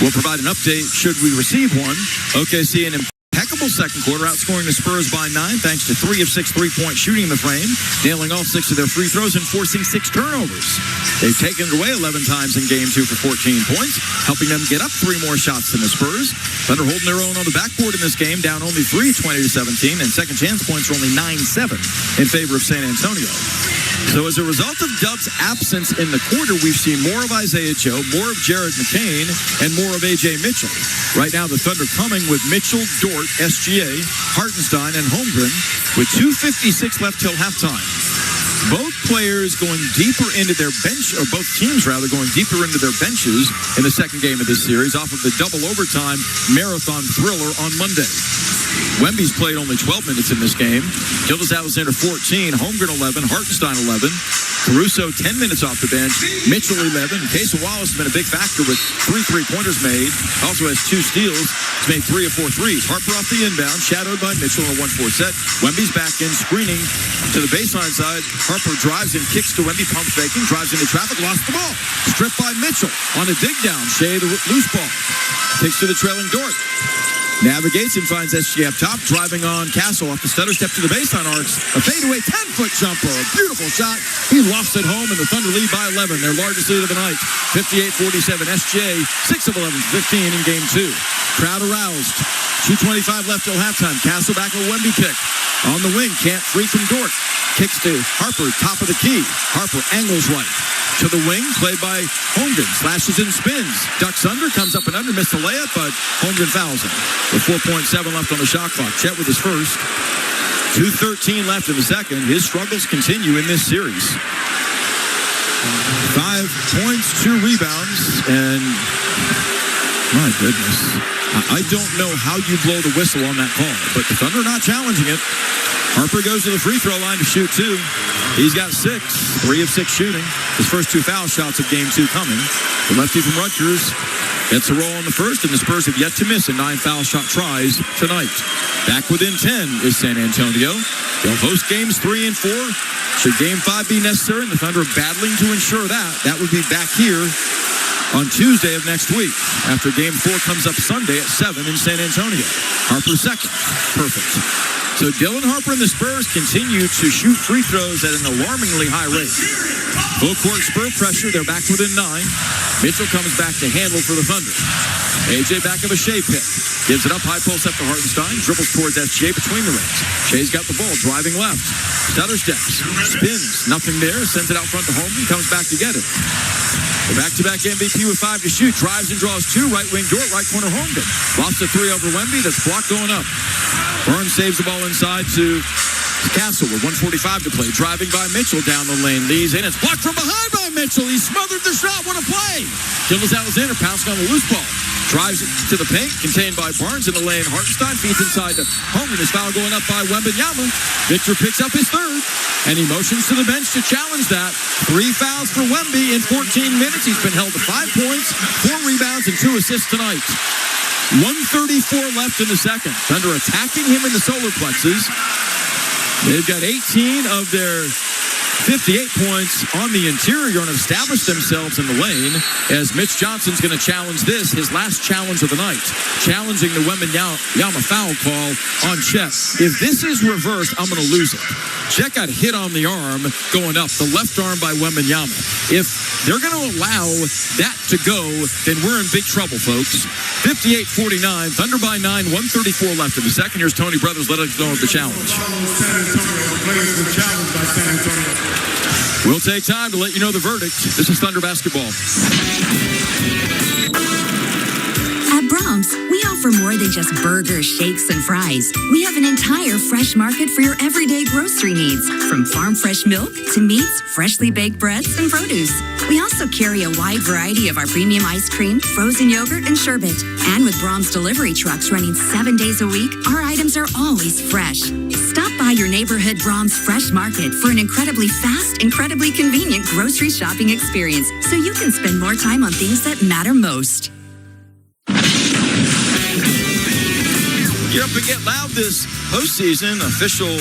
We'll provide an update should we receive one. OKC an impeccable second quarter, outscoring the Spurs by 9 thanks to 3 of 6 three-point shooting in the frame, nailing all 6 of their free throws and forcing 6 turnovers. They've taken it away 11 times in Game 2 for 14 points, helping them get up 3 more shots than the Spurs. Thunder holding their own on the backboard in this game, down only 3, 20-17, and second chance points are only 9-7 in favor of San Antonio. So as a result of Dub's absence in the quarter, we've seen more of Isaiah Joe, more of Jared McCain, and more of A.J. Mitchell. Right now, the Thunder coming with Mitchell, Dort, SGA, Hartenstein, and Holmgren with 2:56 left till halftime. Both players going deeper into their bench, or both teams rather, going deeper into their benches in the second game of this series off of the double overtime marathon thriller on Monday. Wemby's played only 12 minutes in this game. Gilgeous-Alexander 14, Holmgren 11, Hartenstein 11, Caruso 10 minutes off the bench, Mitchell 11. Casey Wallace has been a big factor with 3 3-pointers made. Also has 2 steals. He's made 3 of 4 threes. Harper off the inbound, shadowed by Mitchell in a 1-4 set. Wemby's back in, screening to the baseline side. Harper drives and kicks to Wemby, pump faking, drives into traffic, lost the ball. Stripped by Mitchell on a dig down. Shea the loose ball. Takes to the trailing Dort. Navigates and finds SGA up top, driving on Castle off the stutter step to the baseline arcs. A fadeaway 10-foot jumper. A beautiful shot. He lofts it home, and the Thunder lead by 11, their largest lead of the night. 58-47. SGA, 6 of 11, 15 in Game 2. Crowd aroused. 2:25 left till halftime. Castle back with Wemby pick. On the wing, can't free from Dort. Kicks to Harper, top of the key. Harper angles right. To the wing, played by Holmgren. Slashes and spins. Ducks under, comes up and under, missed the layup, but Holmgren fouls him. With 4.7 left on the shot clock. Chet with his first. 2:13 left in the second. His struggles continue in this series. 5 points, 2 rebounds, and my goodness. I don't know how you blow the whistle on that call, but the Thunder not challenging it. Harper goes to the free throw line to shoot 2. He's got 6, 3 of 6 shooting. His first 2 foul shots of Game 2 coming. The lefty from Rutgers gets a roll on the first, and the Spurs have yet to miss in 9 foul shot tries tonight. Back within 10 is San Antonio. They'll host Games 3 and 4. Should Game 5 be necessary, and the Thunder are battling to ensure that would be back here on Tuesday of next week, after Game 4 comes up Sunday at 7 in San Antonio. Harper second. Perfect. So Dylan Harper and the Spurs continue to shoot free throws at an alarmingly high rate. Full court Spur pressure. They're back within 9. Mitchell comes back to handle for the Thunder. AJ back of a Shea pick. Gives it up, high post up to Hartenstein. Dribbles towards SGA between the rings. Shea's got the ball, driving left. Stutter steps. Spins. Nothing there. Sends it out front to Holmgren. Comes back to get it. The back-to-back MVP with 5 to shoot. Drives and draws 2. Right wing Dort, right corner Holmgren. Lost a 3 over Wemby. That's blocked going up. Burns saves the ball inside to Castle with 1:45 to play. Driving by Mitchell down the lane. Leads in. It's blocked from behind by Mitchell. He smothered the shot. What a play. Gilgeous-Alexander pounced on the loose ball. Drives it to the paint. Contained by Barnes in the lane. Hartenstein feeds inside to Holmgren. His foul going up by Wembanyama. Victor picks up his 3rd. And he motions to the bench to challenge that. 3 fouls for Wemby in 14 minutes. He's been held to 5 points, 4 rebounds, and 2 assists tonight. 1:34 left in the second. Thunder attacking him in the solar plexus. They've got 18 of their 58 points on the interior and established themselves in the lane as Mitch Johnson's going to challenge this, his last challenge of the night, challenging the Wembanyama foul call on Chet. If this is reversed, I'm going to lose it. Chet got hit on the arm going up, the left arm by Wembanyama. If they're going to allow that to go, then we're in big trouble, folks. 58-49, Thunder by 9, 134 left in the second. Here's Tony Brothers letting us know of the challenge. We'll take time to let you know the verdict. This is Thunder basketball. At Brahms, we offer more than just burgers, shakes, and fries. We have an entire fresh market for your everyday grocery needs, from farm fresh milk to meats, freshly baked breads, and produce. We also carry a wide variety of our premium ice cream, frozen yogurt, and sherbet. And with Brahms delivery trucks running 7 days a week, our items are always fresh. Stop by your neighborhood Brahms Fresh Market for an incredibly fast, incredibly convenient grocery shopping experience so you can spend more time on things that matter most. Get up and get loud this postseason. Official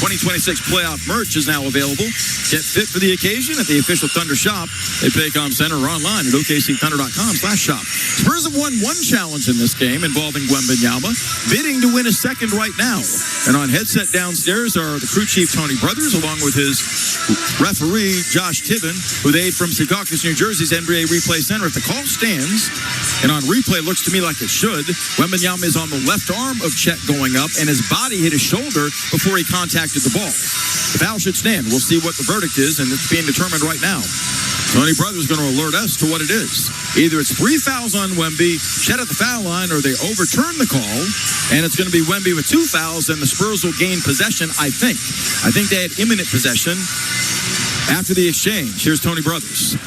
2026 playoff merch is now available. Get fit for the occasion at the official Thunder shop at Paycom Center or online at okcthunder.com/shop. Spurs have won one challenge in this game involving Wembanyama, bidding to win a second right now. And on headset downstairs are the crew chief Tony Brothers, along with his referee Josh Tiven, who they aid from Secaucus, New Jersey's NBA Replay Center. If the call stands, and on replay looks to me like it should, Wembanyama is on the left arm of Chet going up, and his body hit his shoulder before he contacted the ball. The foul should stand. We'll see what the verdict is, and it's being determined right now. Tony Brothers is going to alert us to what it is. Either it's 3 fouls on Wemby, Chet at the foul line, or they overturn the call, and it's going to be Wemby with 2 fouls, and the Spurs will gain possession, I think. I think they had imminent possession after the exchange. Here's Tony Brothers.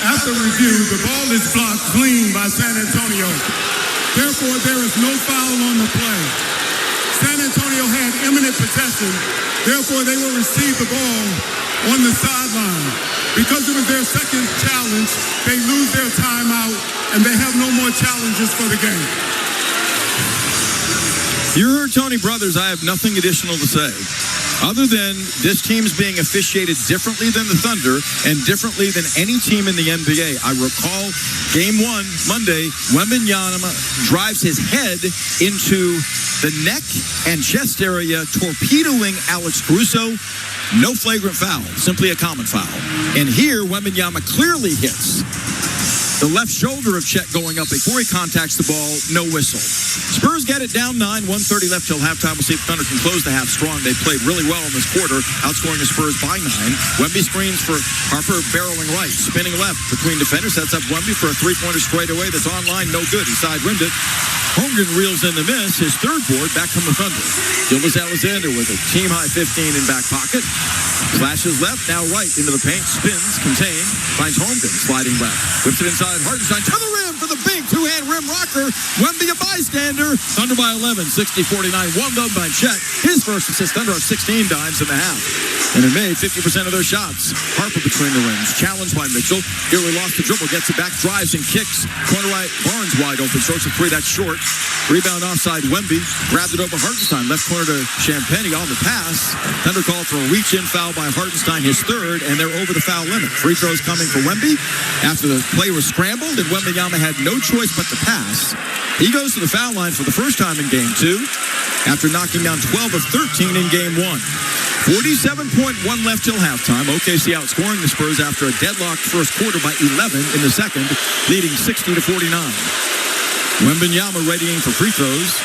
After review, the ball is blocked clean by San Antonio. Therefore, there is no foul on the play. San Antonio had imminent possession. Therefore, they will receive the ball on the sideline. Because it was their second challenge, they lose their timeout, and they have no more challenges for the game. You heard Tony Brothers. I have nothing additional to say, other than this team's being officiated differently than the Thunder and differently than any team in the NBA. I recall Game 1, Monday, Wembanyama drives his head into the neck and chest area, torpedoing Alex Caruso. No flagrant foul, simply a common foul. And here, Wembanyama clearly hits the left shoulder of Chet going up before he contacts the ball. No whistle. Spurs get it down 9, 1:30 left till halftime. We'll see if the Thunder can close the half strong. They played really well in this quarter, outscoring the Spurs by 9. Wemby screens for Harper, barreling right, spinning left between defenders, sets up Wemby for a three-pointer straightaway that's online, no good. He side-rimmed it. Holmgren reels in the miss, his third board back from the Thunder. Gildas Alexander with a team-high 15 in back pocket. Flashes left, now right into the paint, spins, contained, finds Holmgren sliding left. Whips it inside, Hartenstein to the rim for the big two-hand rim rocker. Wemby a bystander. Thunder by 11, 60-49. One done by Chet. His first assist. Thunder up 16 dimes in the half. And it made 50% of their shots. Harper between the rings. Challenged by Mitchell. Nearly lost the dribble. Gets it back. Drives and kicks. Corner right. Barnes wide open. Strokes a three. That's short. Rebound offside. Wemby. Grabbed it over Hartenstein. Left corner to Champagny on the pass. Thunder called for a reach-in foul by Hartenstein. His third. And they're over the foul limit. Free throws coming for Wemby. After the play was scrambled and Wembanyama had no choice but to pass. He goes to the foul line for the first time in Game 2 after knocking down 12 of 13 in Game 1. 47.1 left till halftime. OKC outscoring the Spurs after a deadlocked first quarter by 11 in the second, leading 60-49. Wembanyama readying for free throws,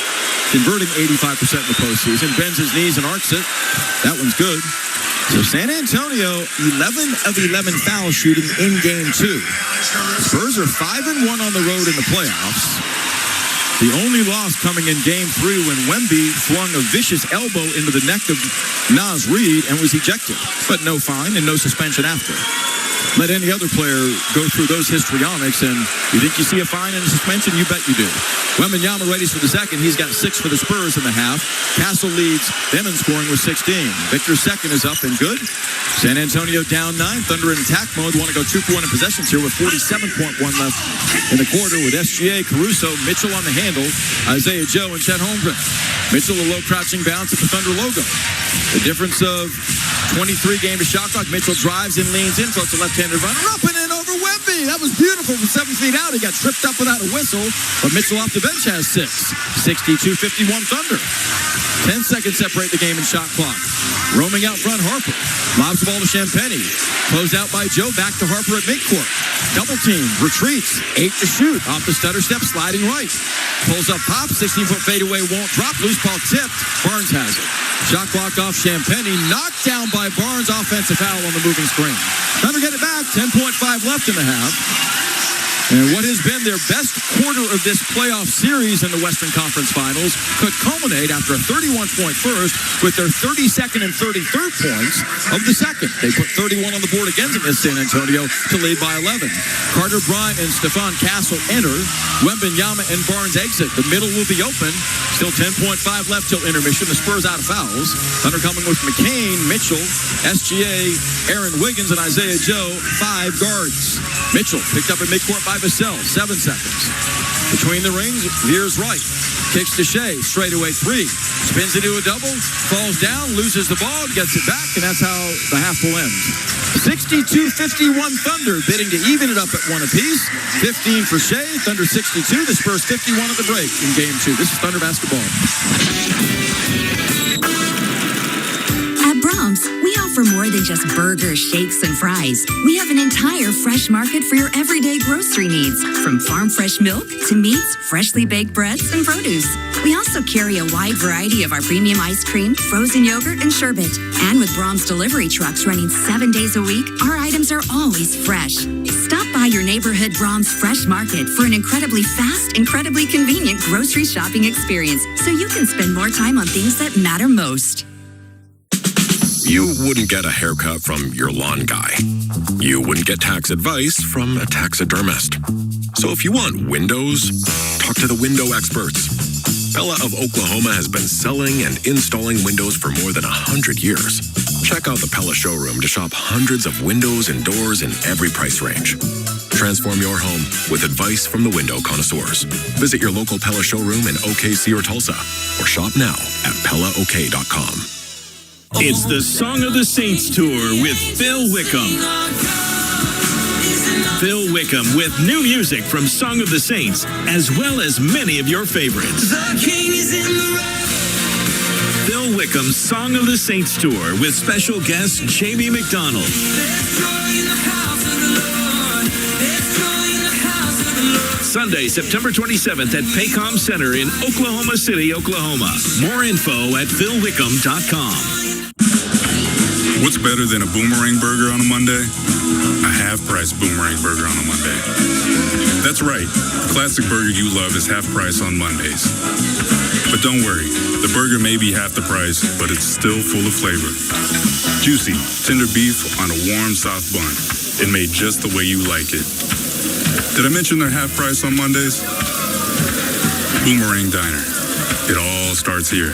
converting 85% in the postseason. Bends his knees and arcs it. That one's good. So San Antonio, 11 of 11 foul shooting in Game 2. Spurs are 5-1 on the road in the playoffs. The only loss coming in Game 3 when Wemby flung a vicious elbow into the neck of Naz Reid and was ejected. But no fine and no suspension after. Let any other player go through those histrionics, and you think you see a fine and a suspension? You bet you do. Wembanyama readies for the second. He's got 6 for the Spurs in the half. Castle leads them in scoring with 16. Victor's second is up and good. San Antonio down 9. Thunder in attack mode. Want to go 2-for-1 in possessions here with 47.1 left in the quarter with SGA, Caruso, Mitchell on the handle, Isaiah Joe, and Chet Holmgren. Mitchell a low crouching bounce at the Thunder logo. The difference of 23 game to shot clock. Mitchell drives and leans in, throws a left-handed runner up and in over Wemby. That was beautiful from 7 feet out. He got tripped up without a whistle, but Mitchell off the bench has 6. 62-51 Thunder. 10 seconds separate the game in shot clock. Roaming out front, Harper lobs the ball to Champagny. Closed out by Joe. Back to Harper at midcourt. Double team. Retreats. 8 to shoot. Off the stutter step. Sliding right. Pulls up pop. 16-foot fadeaway. Won't drop. Loose ball tipped. Barnes has it. Shot clock off Champagny. Knocked down by Barnes. Offensive foul on the moving screen. Thunder get it back. 10.5 left in the half. And what has been their best quarter of this playoff series in the Western Conference Finals could culminate after a 31-point first with their 32nd and 33rd points of the second. They put 31 on the board against San Antonio to lead by 11. Carter Bryant and Stephon Castle enter. Wembanyama and Barnes exit. The middle will be open. Still 10.5 left till intermission. The Spurs out of fouls. Thunder coming with McCain, Mitchell, SGA, Aaron Wiggins, and Isaiah Joe. 5 guards. Mitchell picked up at midcourt by Vassell. 7 seconds. Between the rings, veers right. Kicks to Shea. Straightaway 3. Spins into a double. Falls down. Loses the ball. Gets it back. And that's how the half will end. 62-51 Thunder. Bidding to even it up at 1 apiece. 15 for Shea. Thunder 62. The Spurs 51 at the break in Game 2. This is Thunder basketball. At Brahms, we offer more than just burgers, shakes, and fries. We have an entire fresh market for your everyday grocery needs, from farm fresh milk to meats, freshly baked breads, and produce. We also carry a wide variety of our premium ice cream, frozen yogurt, and sherbet. And with Brahms delivery trucks running 7 days a week, our items are always fresh. Stop by your neighborhood Brahms Fresh Market for an incredibly fast, incredibly convenient grocery shopping experience, so you can spend more time on things that matter most. You wouldn't get a haircut from your lawn guy. You wouldn't get tax advice from a taxidermist. So if you want windows, talk to the window experts. Bella of Oklahoma has been selling and installing windows for more than 100 years. Check out the Pella showroom to shop hundreds of windows and doors in every price range. Transform your home with advice from the window connoisseurs. Visit your local Pella showroom in OKC or Tulsa, or shop now at PellaOK.com. It's the Song of the Saints Tour with Phil Wickham. Phil Wickham with new music from Song of the Saints, as well as many of your favorites. The King is in the road. Phil Wickham's Song of the Saints Tour with special guest Jamie McDonald. Sunday, September 27th at Paycom Center in Oklahoma City, Oklahoma. More info at philwickham.com. What's better than a boomerang burger on a Monday? A half-price boomerang burger on a Monday. That's right. The classic burger you love is half price on Mondays. But don't worry, the burger may be half the price, but it's still full of flavor. Juicy, tender beef on a warm, soft bun, and made just the way you like it. Did I mention they're half price on Mondays? Boomerang Diner. It all starts here.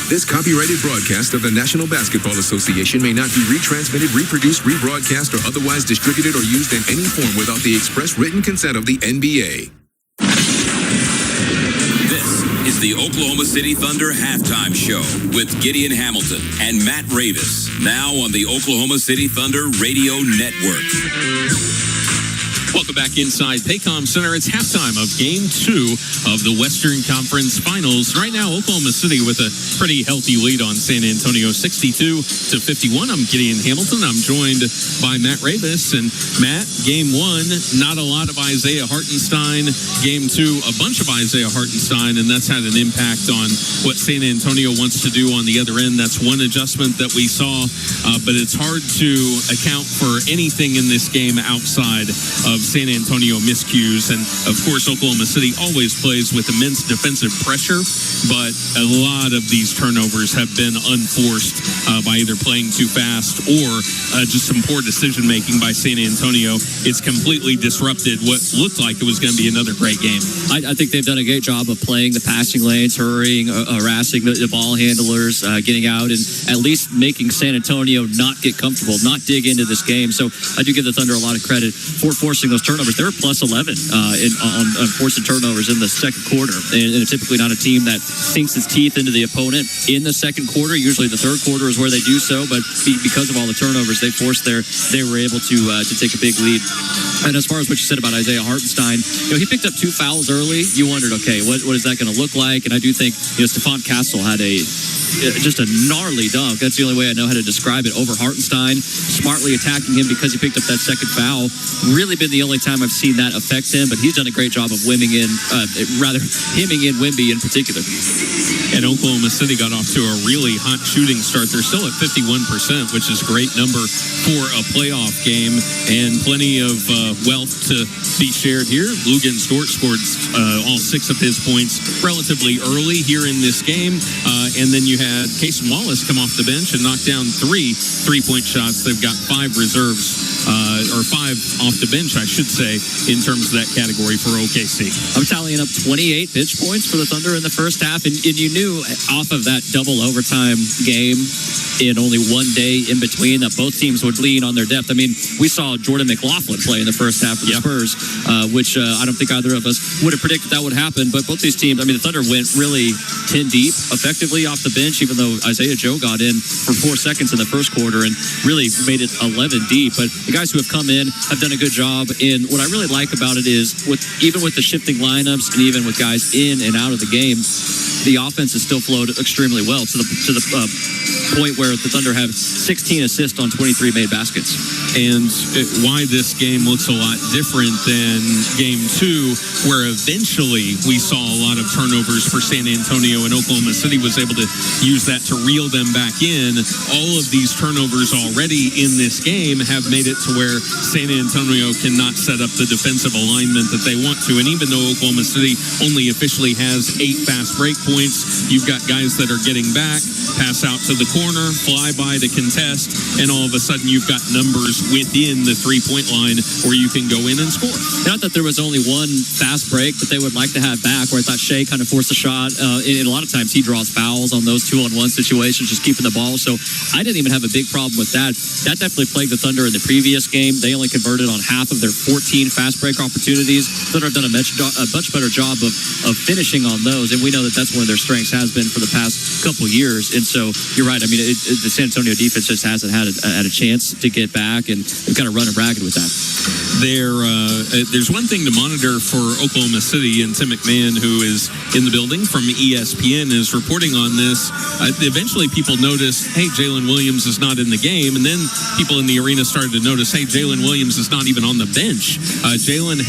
This copyrighted broadcast of the National Basketball Association may not be retransmitted, reproduced, rebroadcast, or otherwise distributed or used in any form without the express written consent of the NBA. This is the Oklahoma City Thunder halftime show with Gideon Hamilton and Matt Ravis, now on the Oklahoma City Thunder Radio Network. Welcome back inside Paycom Center. It's halftime of Game 2 of the Western Conference Finals. Right now, Oklahoma City with a pretty healthy lead on San Antonio, 62-51. I'm Gideon Hamilton. I'm joined by Matt Ravis. And Matt, Game 1, not a lot of Isaiah Hartenstein. Game 2, a bunch of Isaiah Hartenstein, and that's had an impact on what San Antonio wants to do on the other end. That's one adjustment that we saw, but it's hard to account for anything in this game outside of San Antonio miscues. And of course, Oklahoma City always plays with immense defensive pressure, but a lot of these turnovers have been unforced by either playing too fast or just some poor decision making by San Antonio. It's completely disrupted what looked like it was going to be another great game. I think they've done a great job of playing the passing lanes, hurrying, harassing the ball handlers, getting out, and at least making San Antonio not get comfortable, not dig into this game. So I do give the Thunder a lot of credit for forcing forcing those turnovers. They were plus 11 on forcing turnovers in the second quarter. And typically not a team that sinks its teeth into the opponent in the second quarter. Usually the third quarter is where they do so, but because of all the turnovers they forced there, they were able to take a big lead. And as far as what you said about Isaiah Hartenstein, he picked up 2 fouls early. You wondered, okay, what is that going to look like? And I do think Stephon Castle had just a gnarly dunk. That's the only way I know how to describe it. Over Hartenstein, smartly attacking him because he picked up that second foul. Really been the only time I've seen that affect him, but he's done a great job of hemming in Wemby in particular. And Oklahoma City got off to a really hot shooting start. They're still at 51%, which is a great number for a playoff game, and plenty of wealth to be shared here. Lugens Dort scored all 6 of his points relatively early here in this game, and then you had Cason Wallace come off the bench and knock down 3 3-point shots. They've got 5 reserves, or 5 off the bench, I should say, in terms of that category for OKC. I'm tallying up 28 bench points for the Thunder in the first half, and you knew off of that double overtime game in only one day in between that both teams would lean on their depth. I mean, we saw Jordan McLaughlin play in the first half for the Spurs, which I don't think either of us would have predicted that would happen, but both these teams, I mean, the Thunder went really 10 deep effectively off the bench, even though Isaiah Joe got in for 4 seconds in the first quarter and really made it 11 deep. But the guys who have come in have done a good job, and what I really like about it is even with the shifting lineups and even with guys in and out of the game, the offense has still flowed extremely well to the point where the Thunder have 16 assists on 23 made baskets. And why this game looks a lot different than game 2, where eventually we saw a lot of turnovers for San Antonio, and Oklahoma City was able to use that to reel them back in. All of these turnovers already in this game have made it to where San Antonio cannot set up the defensive alignment that they want to. And even though Oklahoma City only officially has 8 fast break points, you've got guys that are getting back, pass out to the corner, fly by to contest, and all of a sudden you've got numbers within the 3-point line where you can go in and score. Not that there was only one fast break that they would like to have back, where I thought Shea kind of forced a shot. And a lot of times he draws fouls on those 2-on-1 situations, just keeping the ball. So I didn't even have a big problem with that. That definitely plagued the Thunder in the previous game. They only converted on half of their 14 fast break opportunities. Thunder have done a much better job of finishing on those, and we know that that's one of their strengths has been for the past couple years. And so you're right. I mean, the San Antonio defense just hasn't had a chance to get back, and they've kind of running ragged with that. There's one thing to monitor for Oklahoma City, and Tim McMahon, who is in the building from ESPN, is reporting on this. Eventually people noticed, hey, Jalen Williams is not in the game, and then people in the arena started to notice, hey, Jalen Williams is not even on the bench. Jalen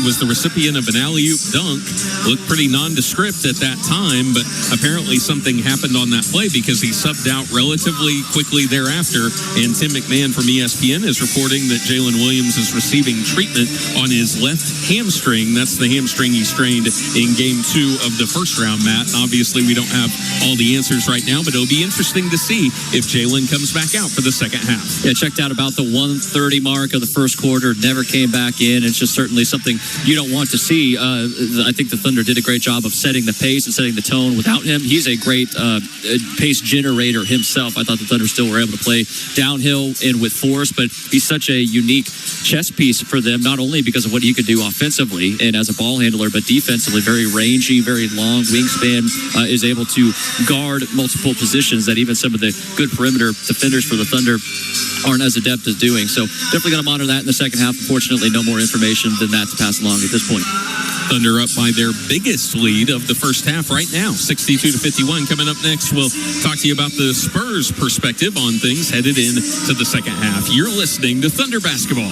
was the recipient of an alley-oop dunk, looked pretty nondescript at that time, but apparently something happened on that play because he subbed out relatively quickly thereafter, and Tim McMahon from ESPN is reporting that Jalen Williams is receiving treatment on his left hamstring. That's the hamstring he strained in game 2 of the first round, Matt. And obviously we don't have all the answers right now, but it'll be interesting to see if Jalen comes back out for the second half. Yeah, checked out about the 1:30 mark of the first quarter, never came back in. It's just certainly something you don't want to see. I think the Thunder did a great job of setting the pace and setting the tone without him. He's a great pace generator himself. I thought the Thunder still were able to play downhill and with force, but he's such a unique chess piece for them, not only because of what he could do offensively and as a ball handler, but defensively, very rangy, very long wingspan, is able to guard multiple positions that even some of the good perimeter defenders for the Thunder aren't as adept as doing. So definitely going to monitor that in the second half. Unfortunately, no more information than that to pass along at this point. Thunder up by their biggest lead of the first half right now, 62-51. Coming up next, we'll talk to you about the Spurs' perspective on things headed into the second half. You're listening to Thunder Basketball.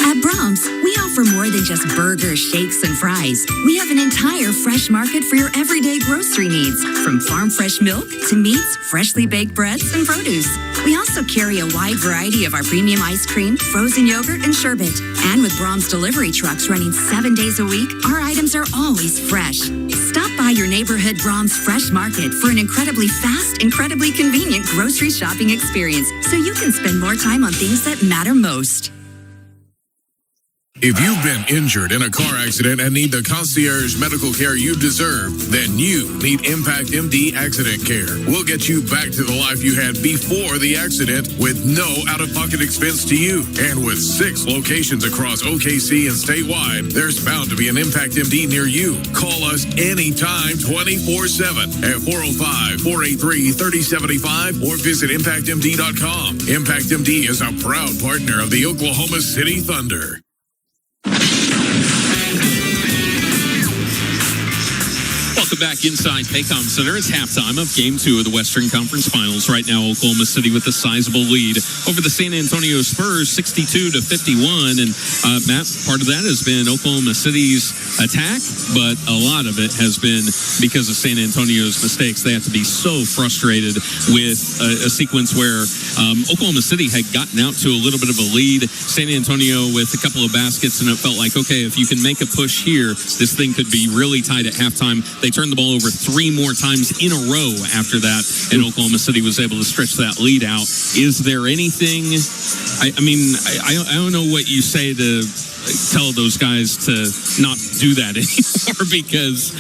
At Brahms, we offer more than just burgers, shakes, and fries. We have an entire fresh market for your everyday grocery needs, from farm fresh milk to meats, freshly baked breads, and produce. We also carry a wide variety of our premium ice cream, frozen yogurt, and sherbet. And with Brahms delivery trucks running 7 days a week, our items are always fresh. Stop by your neighborhood Brahms Fresh Market for an incredibly fast, incredibly convenient grocery shopping experience, so you can spend more time on things that matter most. If you've been injured in a car accident and need the concierge medical care you deserve, then you need Impact MD Accident Care. We'll get you back to the life you had before the accident with no out-of-pocket expense to you. And with 6 locations across OKC and statewide, there's bound to be an Impact MD near you. Call us anytime, 24/7 at 405-483-3075 or visit ImpactMD.com. Impact MD is a proud partner of the Oklahoma City Thunder. Welcome back inside Paycom Center. It's halftime of Game 2 of the Western Conference Finals. Right now, Oklahoma City with a sizable lead over the San Antonio Spurs, 62-51. And Matt, part of that has been Oklahoma City's attack, but a lot of it has been because of San Antonio's mistakes. They have to be so frustrated with a sequence where Oklahoma City had gotten out to a little bit of a lead. San Antonio with a couple of baskets, and it felt like, okay, if you can make a push here, this thing could be really tight at halftime. They turned the ball over 3 more times in a row after that, and Oklahoma City was able to stretch that lead out. Is there anything, I don't know what you say to tell those guys to not do that anymore because,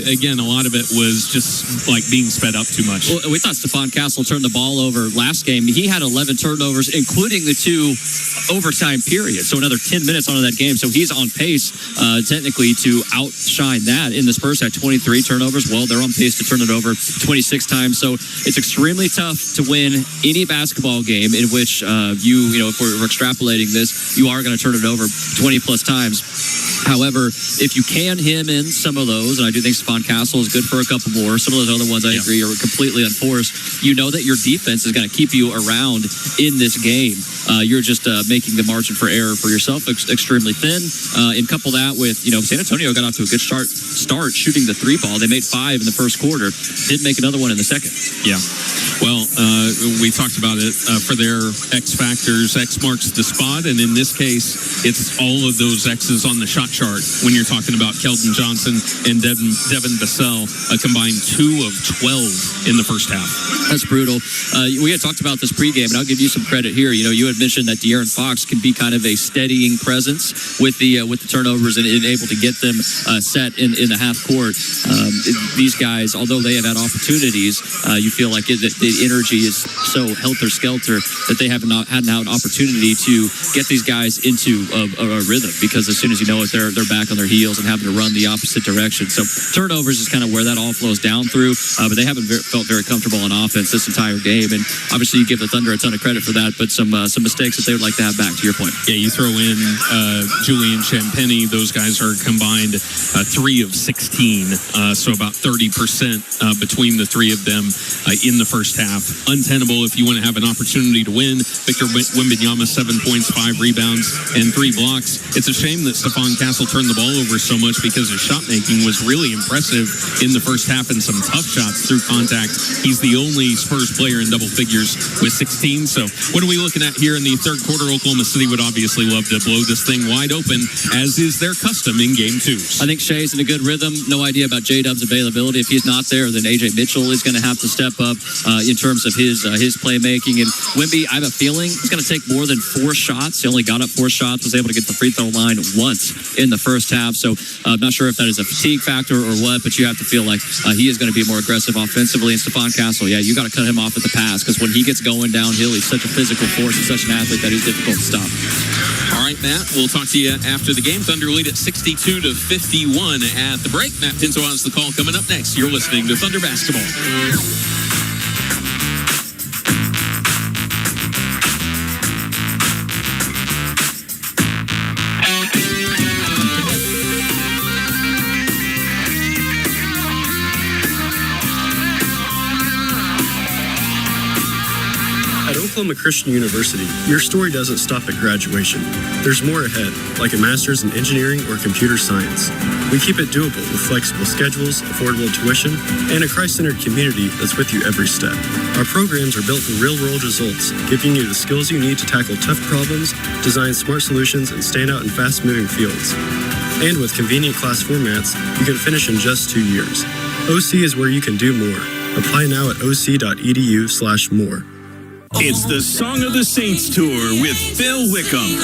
again, a lot of it was just like being sped up too much. Well, we thought Stephon Castle turned the ball over last game. He had 11 turnovers, including the 2 overtime periods, so another 10 minutes onto that game. So he's on pace, technically, to outshine that. In the Spurs had 23 turnovers. Well, they're on pace to turn it over 26 times. So it's extremely tough to win any basketball game in which if we're extrapolating this, you are going to turn it over 20-plus times. However, if you can hem in some of those, and I do think Stephon Castle is good for a couple more, some of those other ones I agree are completely unforced, you know that your defense is going to keep you around in this game. You're just making the margin for error for yourself extremely thin. And couple that with, San Antonio got off to a good start shooting the 3-ball. They made 5 in the first quarter. Didn't make another one in the second. Yeah. Well, we talked about it for their X factors. X marks the spot, and in this case, it's all of those X's on the shot chart when you're talking about Keldon Johnson and Devin Vassell, a combined 2 of 12 in the first half. That's brutal. We had talked about this pregame, and I'll give you some credit here. You had mentioned that De'Aaron Fox can be kind of a steadying presence with the turnovers and able to get them set in the half court. These guys, although they have had opportunities, you feel like the energy is so helter-skelter that they hadn't had an opportunity to get these guys into a rhythm, because as soon as you know it, they're back on their heels and having to run the opposite direction. So turnovers is kind of where that all flows down through, but they haven't felt very comfortable on offense this entire game. And obviously you give the Thunder a ton of credit for that, but some mistakes that they would like to have back, to your point. Yeah, you throw in Julian Champagny. Those guys are combined 3 of 16, so about 30% between the 3 of them in the first half. Untenable if you want to have an opportunity to win. Victor Wembanyama, 7 points, 5 rebounds, and 3 blocks. It's a shame that Stephon Castle turned the ball over so much because his shot making was really impressive in the first half and some tough shots through contact. He's the only Spurs player in double figures with 16. So what are we looking at here in the third quarter? Oklahoma City would obviously love to blow this thing wide open, as is their custom in Game 2. I think Shea's in a good rhythm. No idea about J-Dub's availability. If he's not there, then A.J. Mitchell is going to have to step up in terms of his playmaking. And Wemby, I have a feeling he's going to take more than 4 shots. He only got up 4 shots, was able to get the free throw line once in the first half. So I'm not sure if that is a fatigue factor or what, but you have to feel like he is going to be more aggressive offensively. And Stephon Castle, you got to cut him off at the pass, because when he gets going downhill, he's such a physical force and such an athlete that he's difficult to stop. All right, Matt, we'll talk to you after the game. Thunder lead at 62-51 at the break. Matt Pinto has the call coming up next. You're listening to Thunder Basketball. At Oklahoma Christian University, your story doesn't stop at graduation. There's more ahead, like a master's in engineering or computer science. We keep it doable with flexible schedules, affordable tuition, and a Christ-centered community that's with you every step. Our programs are built for real-world results, giving you the skills you need to tackle tough problems, design smart solutions, and stand out in fast-moving fields. And with convenient class formats, you can finish in just 2 years. OC is where you can do more. Apply now at oc.edu/more. It's the Song of the Saints Tour with Phil Wickham.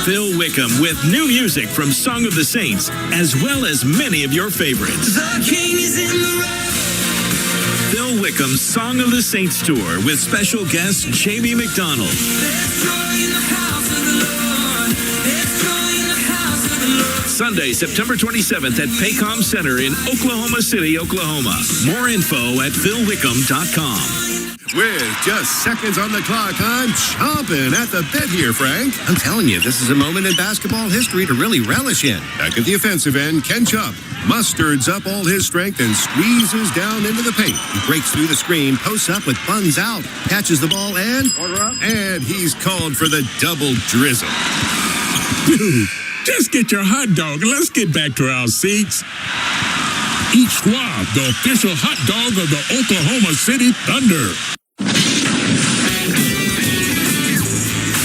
Phil Wickham with new music from Song of the Saints, as well as many of your favorites. The King is in the room. Phil Wickham's Song of the Saints Tour with special guest Jamie McDonald. There's joy in the house of the Lord. There's joy in the house of the Lord. Sunday, September 27th at Paycom Center in Oklahoma City, Oklahoma. More info at philwickham.com. With just seconds on the clock, I'm chomping at the bit here, Frank. I'm telling you, this is a moment in basketball history to really relish in. Back at the offensive end, Ken Chubb musterds up all his strength and squeezes down into the paint. He breaks through the screen, posts up with buns out, catches the ball, and he's called for the double drizzle. Dude, just get your hot dog and let's get back to our seats. Eat Schwab, the official hot dog of the Oklahoma City Thunder.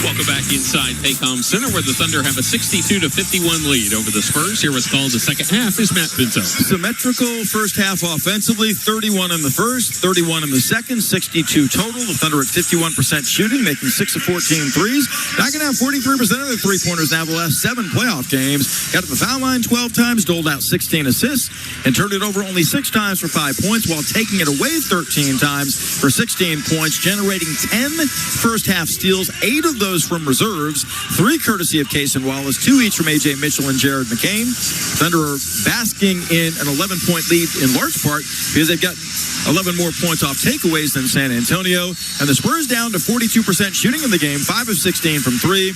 Welcome back inside Paycom Center, where the Thunder have a 62-51 lead over the Spurs. Here what's called the second half is Matt Pinto. Symmetrical first half offensively, 31 in the first, 31 in the second, 62 total. The Thunder at 51% shooting, making 6 of 14 threes. Back in half, 43% of their three-pointers now the last 7 playoff games. Got to the foul line 12 times, doled out 16 assists, and turned it over only 6 times for 5 points, while taking it away 13 times for 16 points, generating 10 first half steals, 8 of those from reserves, 3 courtesy of Cason Wallace, 2 each from A.J. Mitchell and Jared McCain. Thunder are basking in an 11-point lead in large part because they've got 11 more points off takeaways than San Antonio. And the Spurs down to 42% shooting in the game, 5 of 16 from 3.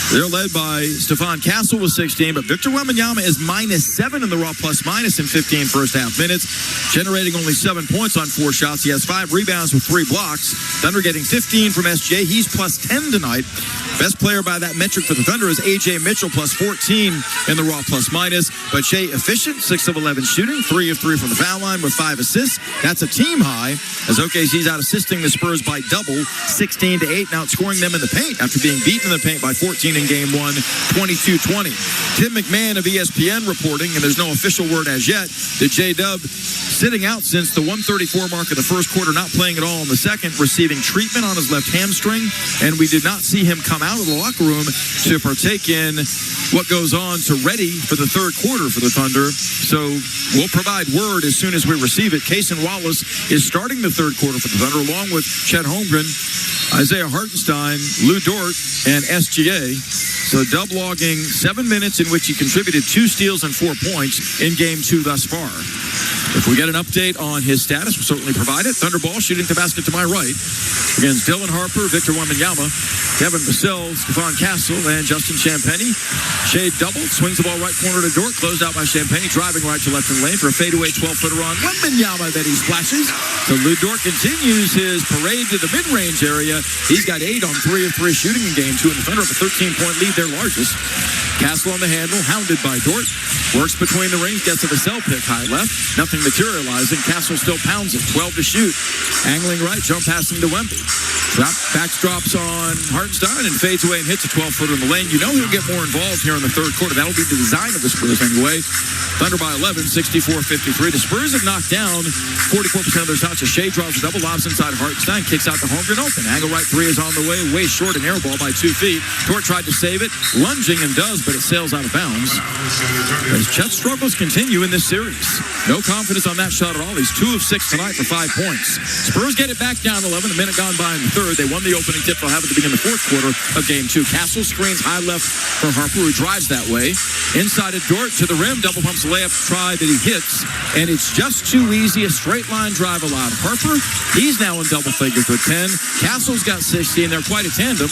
They're led by Stephon Castle with 16, but Victor Wembanyama is -7 in the raw plus-minus in 15 first-half minutes, generating only 7 points on 4 shots. He has 5 rebounds with 3 blocks. Thunder getting 15 from SJ. He's +10 tonight. Best player by that metric for the Thunder is A.J. Mitchell, +14 in the raw plus-minus. But Shea efficient, 6 of 11 shooting, 3 of 3 from the foul line with 5 assists. That's a team high, as OKC's out assisting the Spurs by double, 16-8, and outscoring them in the paint after being beaten in the paint by 14 in Game 1, 22-20. Tim McMahon of ESPN reporting, and there's no official word as yet, that J-Dub sitting out since the 134 mark of the first quarter, not playing at all in the second, receiving treatment on his left hamstring, and we did not see him come out of the locker room to partake in what goes on to ready for the third quarter for the Thunder. So we'll provide word as soon as we receive it. Cason Wallace is starting the third quarter for the Thunder, along with Chet Holmgren, Isaiah Hartenstein, Lou Dort, and SGA. So Dub logging 7 minutes in which he contributed 2 steals and 4 points in Game 2 thus far. If we get an update on his status, we'll certainly provide it. Thunderball shooting the basket to my right against Dylan Harper, Victor Wembanyama, Kevin Vassell, Stephon Castle, and Justin Champagnie. Shea doubled, swings the ball right corner to Dort, closed out by Champagnie, driving right to left in lane for a fadeaway 12-footer on Wembanyama that he splashes. So Lou Dort continues his parade to the mid-range area. He's got 8 on 3 of 3 shooting in Game 2, and the Thunder have a 13-point lead, their largest. Castle on the handle, hounded by Dort. Works between the rings, gets a Vassell pick high left. Nothing materializing. Castle still pounds it. 12 to shoot. Angling right, jump passing to Wemby. Backdrops on Hartenstein and fades away and hits a 12-footer in the lane. You know he'll get more involved here in the third quarter. That'll be the design of the Spurs anyway. Thunder by 11, 64-53. The Spurs have knocked down 44% of their shots. Shea draws a double, lobs inside Hartenstein, kicks out the Holmgren open. Angle right 3 is on the way short, an air ball by 2 feet. Dort tried to save it, lunging and does, but it sails out of bounds. As Chet's struggles continue in this series. No confidence on that shot at all. He's 2 of 6 tonight for 5 points. Spurs get it back down 11, a minute gone by in the third. They won the opening tip. They'll have it to begin the fourth quarter of Game 2. Castle screens high left for Harper, who drives that way. Inside of Dort to the rim, double pumps the layup try that he hits, and it's just too easy. A straight line drive allowed Harper. He's now in double figures with 10. Castle's got 16. They're quite a tandem,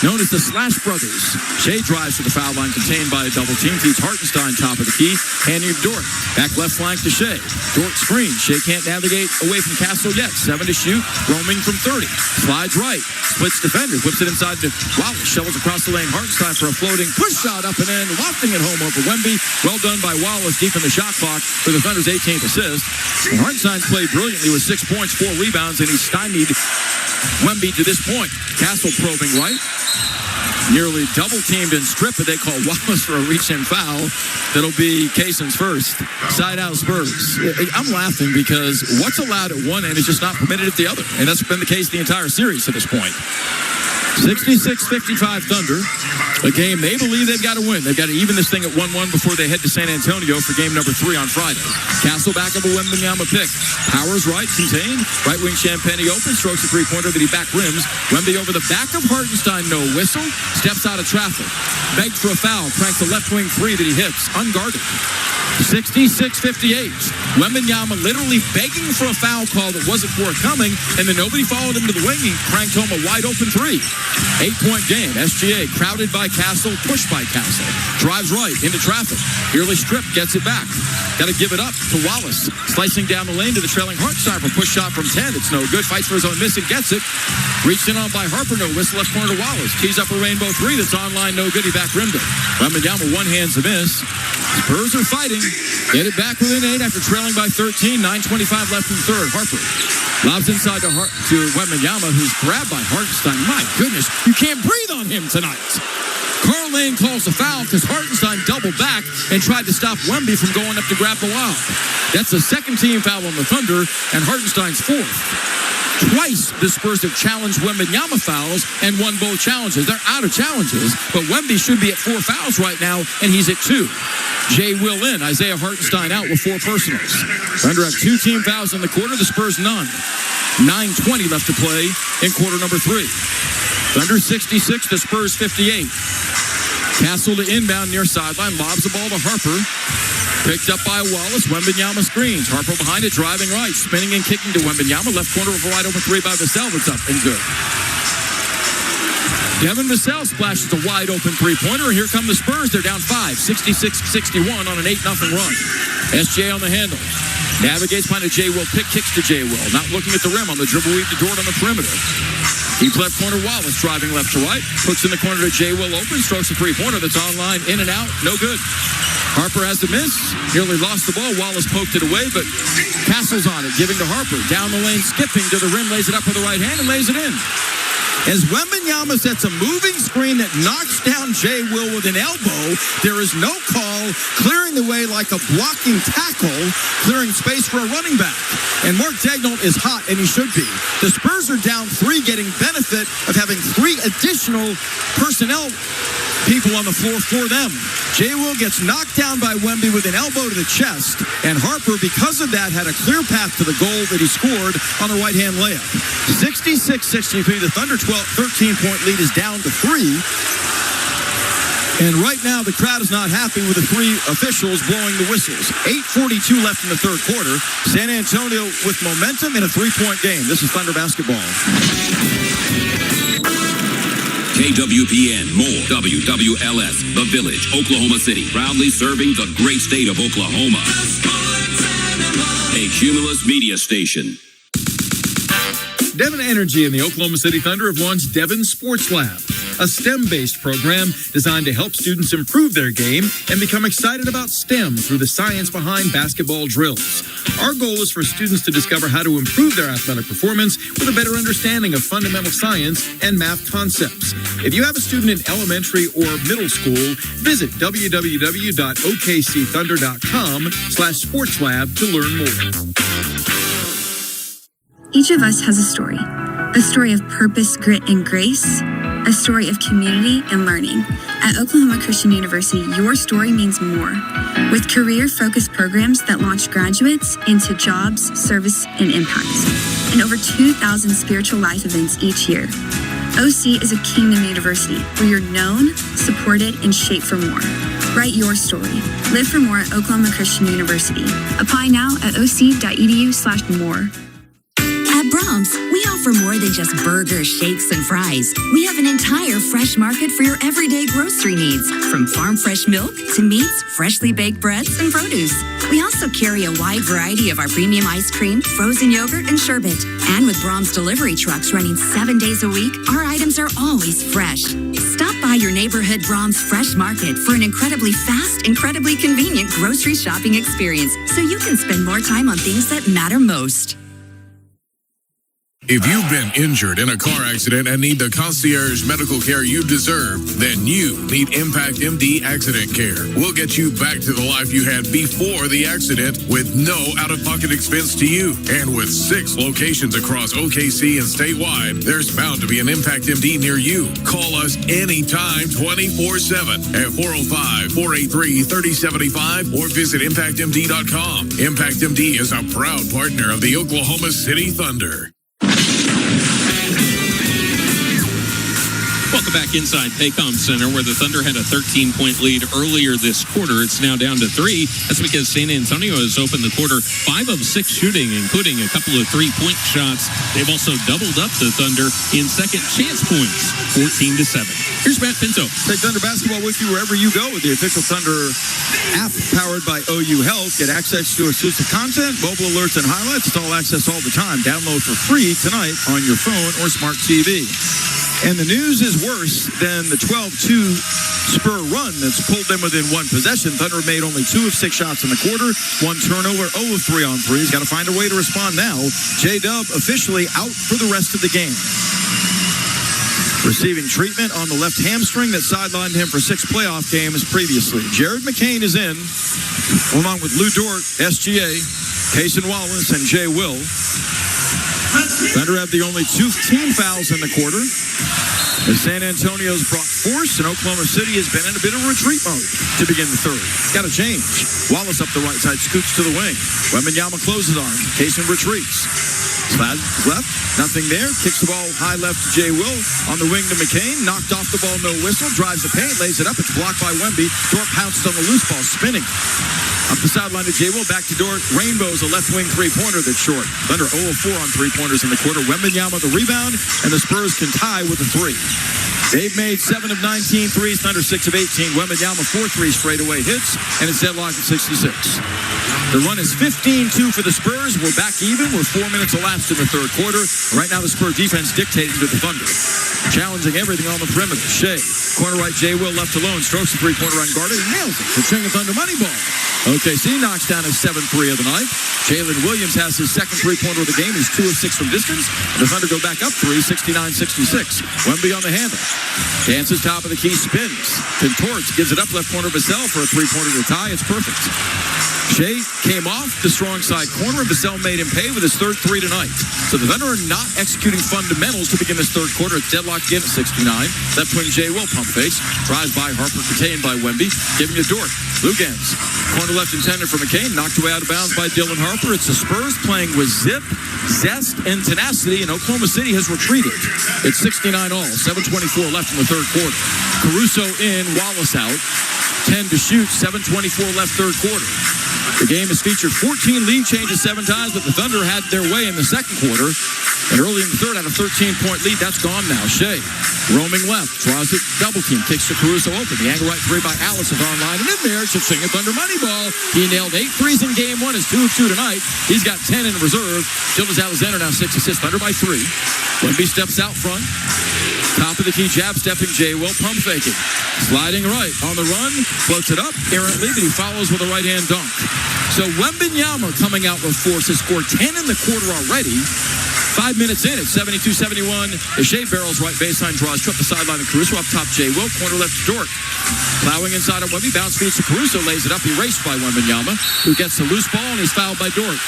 known as the Slash Brothers. Shea drives to the foul line, contained by a double team. Feeds Hartenstein top of the key, handing to Dort. Back left flank to Shea. Dort screen. Shea can't navigate away from Castle yet. 7 to shoot, roaming from 30. Slides right, splits defenders, whips it inside to Wallace. Shovels across the lane. Hartenstein for a floating push shot up and in, lofting it home over Wemby. Well done by Wallace, deep in the shot clock for the Thunder's 18th assist. And Hartenstein's played brilliantly with 6 points, 4 rebounds, and he's stymied Wemby to this point. Castle probing right. Nearly double-teamed and stripped, but they call Wallace for a reach-in foul. That'll be Cason's first. Side-out Spurs. I'm laughing because what's allowed at one end is just not permitted at the other. And that's been the case the entire series to this point. 66-55 Thunder. A game they believe they've got to win. They've got to even this thing at 1-1 before they head to San Antonio for game number 3 on Friday. Castle back of a Wembanyama pick. Powers right, contained. Right wing Champagny open. Strokes a three-pointer that he back rims. Wemby over the back of Hartenstein. No whistle. Steps out of traffic. Begged for a foul. Cranks the left wing three that he hits. Unguarded. 66-58. Wembanyama literally begging for a foul call that wasn't forthcoming, and then nobody followed him to the wing. He cranked home a wide-open three. 8-point game. SGA crowded by Castle, pushed by Castle. Drives right into traffic. Nearly stripped, gets it back. Got to give it up to Wallace. Slicing down the lane to the trailing Hartenstein for push shot from 10. It's no good. Fights for his own miss and gets it. Reached in on by Harper. No whistle. Left corner to Wallace. Tees up a rainbow three that's online. No good. He back rimmed it. Wembanyama one hands a miss. Spurs are fighting. Get it back within 8 after trailing by 13. 9:25 left in the third. Harper lobs inside to Wembanyama, who's grabbed by Hartenstein. My goodness, you can't breathe on him tonight. Carl Lane calls a foul because Hartenstein doubled back and tried to stop Wemby from going up to grab the lob. That's the second team foul on the Thunder, and Hartenstein's fourth. Twice the Spurs have challenged Wembanyama fouls and won both challenges. They're out of challenges, but Wemby should be at 4 fouls right now, and he's at 2. Jay Will in, Isaiah Hartenstein out with 4 personals. Thunder have 2 team fouls in the quarter, the Spurs none. 9:20 left to play in quarter number 3. Thunder 66, the Spurs 58. Castle to inbound near sideline, lobs the ball to Harper. Picked up by Wallace. Wembanyama screens. Harper behind it, driving right, spinning and kicking to Wembanyama. Left corner of a wide open three by Vassell. That's up and good. Devin Vassell splashes a wide open three-pointer, and here come the Spurs. They're down 5, 66-61 on an 8-0 run. SJ on the handle. Navigates behind a J. Will pick, kicks to J. Will. Not looking at the rim on the dribble weave to Dort on the perimeter. Deep left corner, Wallace driving left to right. Hooks in the corner to J. Will open. Strokes a three-pointer that's online, in and out. No good. Harper has the miss. Nearly lost the ball. Wallace poked it away, but Castle's on it, giving to Harper. Down the lane, skipping to the rim, lays it up with the right hand and lays it in. As Wembanyama sets a moving screen that knocks down Jay Will with an elbow, there is no call, clearing the way like a blocking tackle, clearing space for a running back. And Mark Daigneault is hot, and he should be. The Spurs are down 3, getting benefit of having 3 additional personnel people on the floor for them. Jay Will gets knocked down by Wemby with an elbow to the chest, and Harper, because of that, had a clear path to the goal that he scored on the right-hand layup. 66-63, the Thunder 13-point lead is down to 3. And right now, the crowd is not happy with the 3 officials blowing the whistles. 8:42 left in the third quarter. San Antonio with momentum in a 3-point game. This is Thunder basketball. KWPN, more WWLS, The Village, Oklahoma City, proudly serving the great state of Oklahoma. A Cumulus media station. Devon Energy and the Oklahoma City Thunder have launched Devon Sports Lab, a STEM-based program designed to help students improve their game and become excited about STEM through the science behind basketball drills. Our goal is for students to discover how to improve their athletic performance with a better understanding of fundamental science and math concepts. If you have a student in elementary or middle school, visit www.okcthunder.com/sportslab to learn more. Each of us has a story of purpose, grit, and grace, a story of community and learning. At Oklahoma Christian University, your story means more. With career-focused programs that launch graduates into jobs, service, and impact, and over 2,000 spiritual life events each year. OC is a kingdom university where you're known, supported, and shaped for more. Write your story. Live for more at Oklahoma Christian University. Apply now at oc.edu/more. At Brahms, we offer more than just burgers, shakes, and fries. We have an entire fresh market for your everyday grocery needs, from farm fresh milk to meats, freshly baked breads, and produce. We also carry a wide variety of our premium ice cream, frozen yogurt, and sherbet. And with Brahms delivery trucks running 7 days a week, our items are always fresh. Stop by your neighborhood Brahms Fresh Market for an incredibly fast, incredibly convenient grocery shopping experience, so you can spend more time on things that matter most. If you've been injured in a car accident and need the concierge medical care you deserve, then you need Impact MD Accident Care. We'll get you back to the life you had before the accident with no out-of-pocket expense to you. And with 6 locations across OKC and statewide, there's bound to be an Impact MD near you. Call us anytime 24/7 at 405-483-3075 or visit ImpactMD.com. Impact MD is a proud partner of the Oklahoma City Thunder. Welcome back inside Paycom Center, where the Thunder had a 13-point lead earlier this quarter. It's now down to 3. That's because San Antonio has opened the quarter 5 of 6 shooting, including a couple of 3-point shots. They've also doubled up the Thunder in second chance points, 14-7. Here's Matt Pinto. Take Thunder basketball with you wherever you go with the official Thunder app powered by OU Health. Get access to exclusive content, mobile alerts, and highlights. It's all access all the time. Download for free tonight on your phone or smart TV. And the news is worse than the 12-2 Spur run that's pulled them within 1 possession. Thunder made only 2 of 6 shots in the quarter, 1 turnover, 0 of 3 on threes. Got to find a way to respond now. J-Dub officially out for the rest of the game. Receiving treatment on the left hamstring that sidelined him for 6 playoff games previously. Jared McCain is in, along with Lou Dort, SGA, Kaysen Wallace, and Jay Will. Thunder have the only 2 team fouls in the quarter. As San Antonio's brought force, and Oklahoma City has been in a bit of retreat mode to begin the third. Got to change. Wallace up the right side, scoots to the wing. Wembanyama closes on him. Kaysen retreats. Slad left, nothing there. Kicks the ball high left to Jay Will. On the wing to McCain. Knocked off the ball, no whistle. Drives the paint, lays it up. It's blocked by Wemby. Dort pounced on the loose ball, spinning. Up the sideline to Jay Will, back to Dort. Rainbow's a left wing 3-pointer that's short. Thunder 0 of 4 on 3-pointers in the quarter. Wembanyama the rebound, and the Spurs can tie with a 3. They've made 7 of 19 threes. Thunder 6 of 18. Wembanyama 4 3 straightaway hits, and it's deadlocked at 66. The run is 15-2 for the Spurs. We're back even with 4 minutes elapsed in the third quarter. Right now, the Spur defense dictating to the Thunder. Challenging everything on the perimeter. Shea, corner right, Jay Will left alone. Strokes the 3-pointer unguarded and nails it. The Ching Thunder money ball. OKC knocks down his 7th 3 of the night. Jalen Williams has his 2nd 3-pointer of the game. He's 2 of 6 from distance. And the Thunder go back up 3, 69-66. Wemby on the handle. Dances top of the key, spins. Contorts, gives it up left corner Vassell for a 3-pointer to tie. It's perfect. Shea came off the strong side corner, and Vassell made him pay with his 3rd 3 tonight. So the Thunder are not executing fundamentals to begin this third quarter. It's deadlocked again at 69. Left wing Jay Will pump fakes. Drives by Harper, contained by Wemby. Giving to Dort. Lugans. Corner left intended for McCain. Knocked away out of bounds by Dylan Harper. It's the Spurs playing with zip, zest, and tenacity, and Oklahoma City has retreated. It's 69 all. 7:24 left in the third quarter. Caruso in, Wallace out. 10 to shoot. 7:24 left third quarter. The game has featured 14 lead changes 7 times, but the Thunder had their way in the second quarter. And early in the third, had a 13-point lead. That's gone now. Shea, roaming left, draws it, double team, kicks to Caruso open. The angle right 3 by Alice is online, and in there, Ching Thunder money ball. He nailed 8 threes in game 1, is 2 of 2 tonight. He's got 10 in reserve. Gildas Alexander now 6 assists. Thunder by 3. Wemby steps out front. Top of the key, jab stepping Jay Will, pump faking. Sliding right on the run, floats it up errantly, but he follows with a right-hand dunk. So Wembanyama coming out with force, has scored 10 in the quarter already. 5 minutes in, it's 72-71. The Shea barrels right baseline, draws to up the sideline of Caruso. Up top, Jay Will, corner left to Dort. Plowing inside on Wemby, bounce feeds to Caruso, lays it up, erased by Wembanyama, who gets the loose ball, and he's fouled by Dort.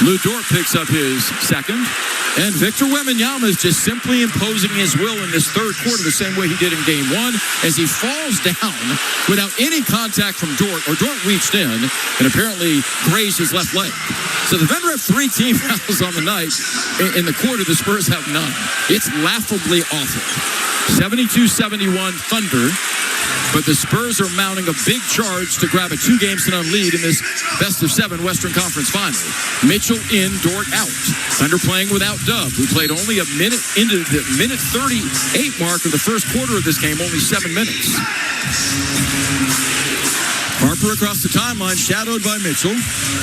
Lou Dort picks up his 2nd. And Victor Wembanyama is just simply imposing his will in this third quarter the same way he did in game 1 as he falls down without any contact from Dort, or Dort reached in and apparently grazed his left leg. So the Thunder have 3 team fouls on the night. In the quarter, the Spurs have none. It's laughably awful. 72-71 Thunder. But the Spurs are mounting a big charge to grab a 2-game-to-none lead in this best-of-7 Western Conference final. Mitchell in, Dort out. Thunder playing without Dub, who played only a minute into the minute 38 mark of the first quarter of this game, only 7 minutes. Harper across the timeline, shadowed by Mitchell.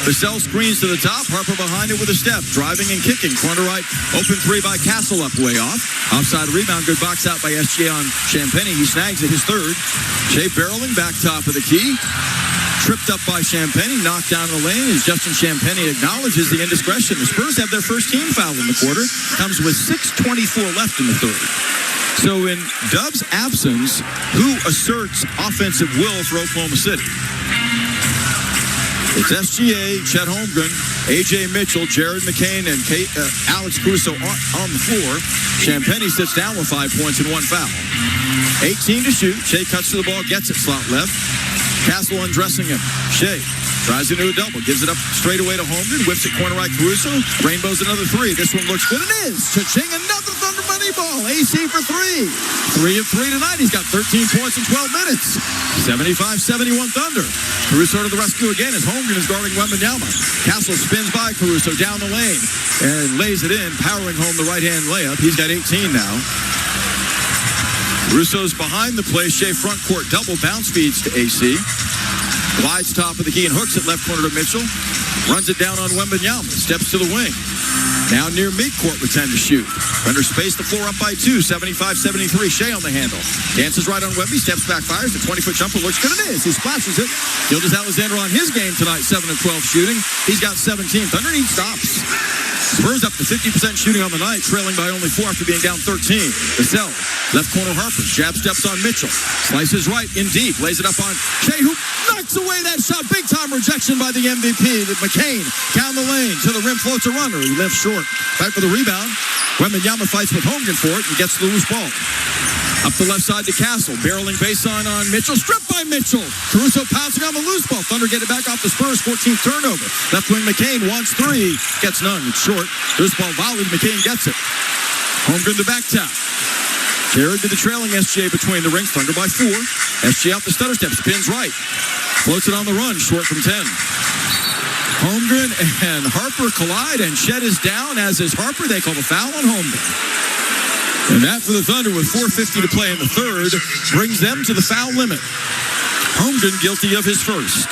Vassell screens to the top. Harper behind it with a step. Driving and kicking. Corner right, open 3 by Castle, up way off. Offside rebound, good box out by SGA on Champagny. He snags it, his 3rd. Shea barreling back top of the key. tripped up by Champagny, knocked down the lane as Justin Champagny acknowledges the indiscretion. The Spurs have their first team foul in the quarter. Comes with 6:24 left in the third. So in Dub's absence, who asserts offensive will for Oklahoma City? It's SGA, Chet Holmgren, A.J. Mitchell, Jared McCain, and Alex Caruso on the floor. Champagny sits down with 5 points and 1 foul. 18 to shoot. Shea cuts to the ball, gets it, slot left. Castle undressing him. Shea tries to do a double, gives it up straight away to Holmgren, whips it corner right Caruso, rainbows another three. This one looks good. It is. Cha-ching, another Thunder money ball. AC for 3. 3 of 3 tonight. He's got 13 points in 12 minutes. 75-71 Thunder. Caruso to the rescue again as Holmgren is guarding Wembanyama. Castle spins by Caruso down the lane and lays it in, powering home the right-hand layup. He's got 18 now. Russo's behind the play. Shea front court double, bounce feeds to AC. Glides top of the key and hooks it left corner to Mitchell. Runs it down on Wembanyama. Steps to the wing. Now near midcourt with 10 to shoot. Thunder space the floor up by 2. 75-73. Shea on the handle. Dances right on Wemby. Steps back, fires. The 20-foot jumper looks good. It is. He splashes it. Gildas Alexander on his game tonight. 7 of 12 shooting. He's got 17. Thunder needs stops. Spurs up to 50% shooting on the night, trailing by only 4 after being down 13. Vassell, left corner Harper, jab steps on Mitchell. Slices right, in deep, lays it up on Shea, who knocks away that shot. Big time rejection by the MVP. McCain down the lane to the rim, floats a runner. He lifts short. Fight for the rebound. Wembanyama fights with Holmgren for it and gets the loose ball. Up the left side to Castle, barreling baseline on Mitchell, stripped by Mitchell. Caruso pouncing on the loose ball. Thunder get it back off the Spurs, 14th turnover. Left wing McCain wants 3, gets none. It's short. Loose ball volleyed, McCain gets it. Holmgren to back tap. Carried to the trailing SGA between the rings. Thunder by 4. SGA out the stutter step, spins right. Floats it on the run, short from 10. Holmgren and Harper collide, and Chet is down, as is Harper. They call the foul on Holmgren. And that for the Thunder with 4:50 to play in the third brings them to the foul limit. Holmgren guilty of his first.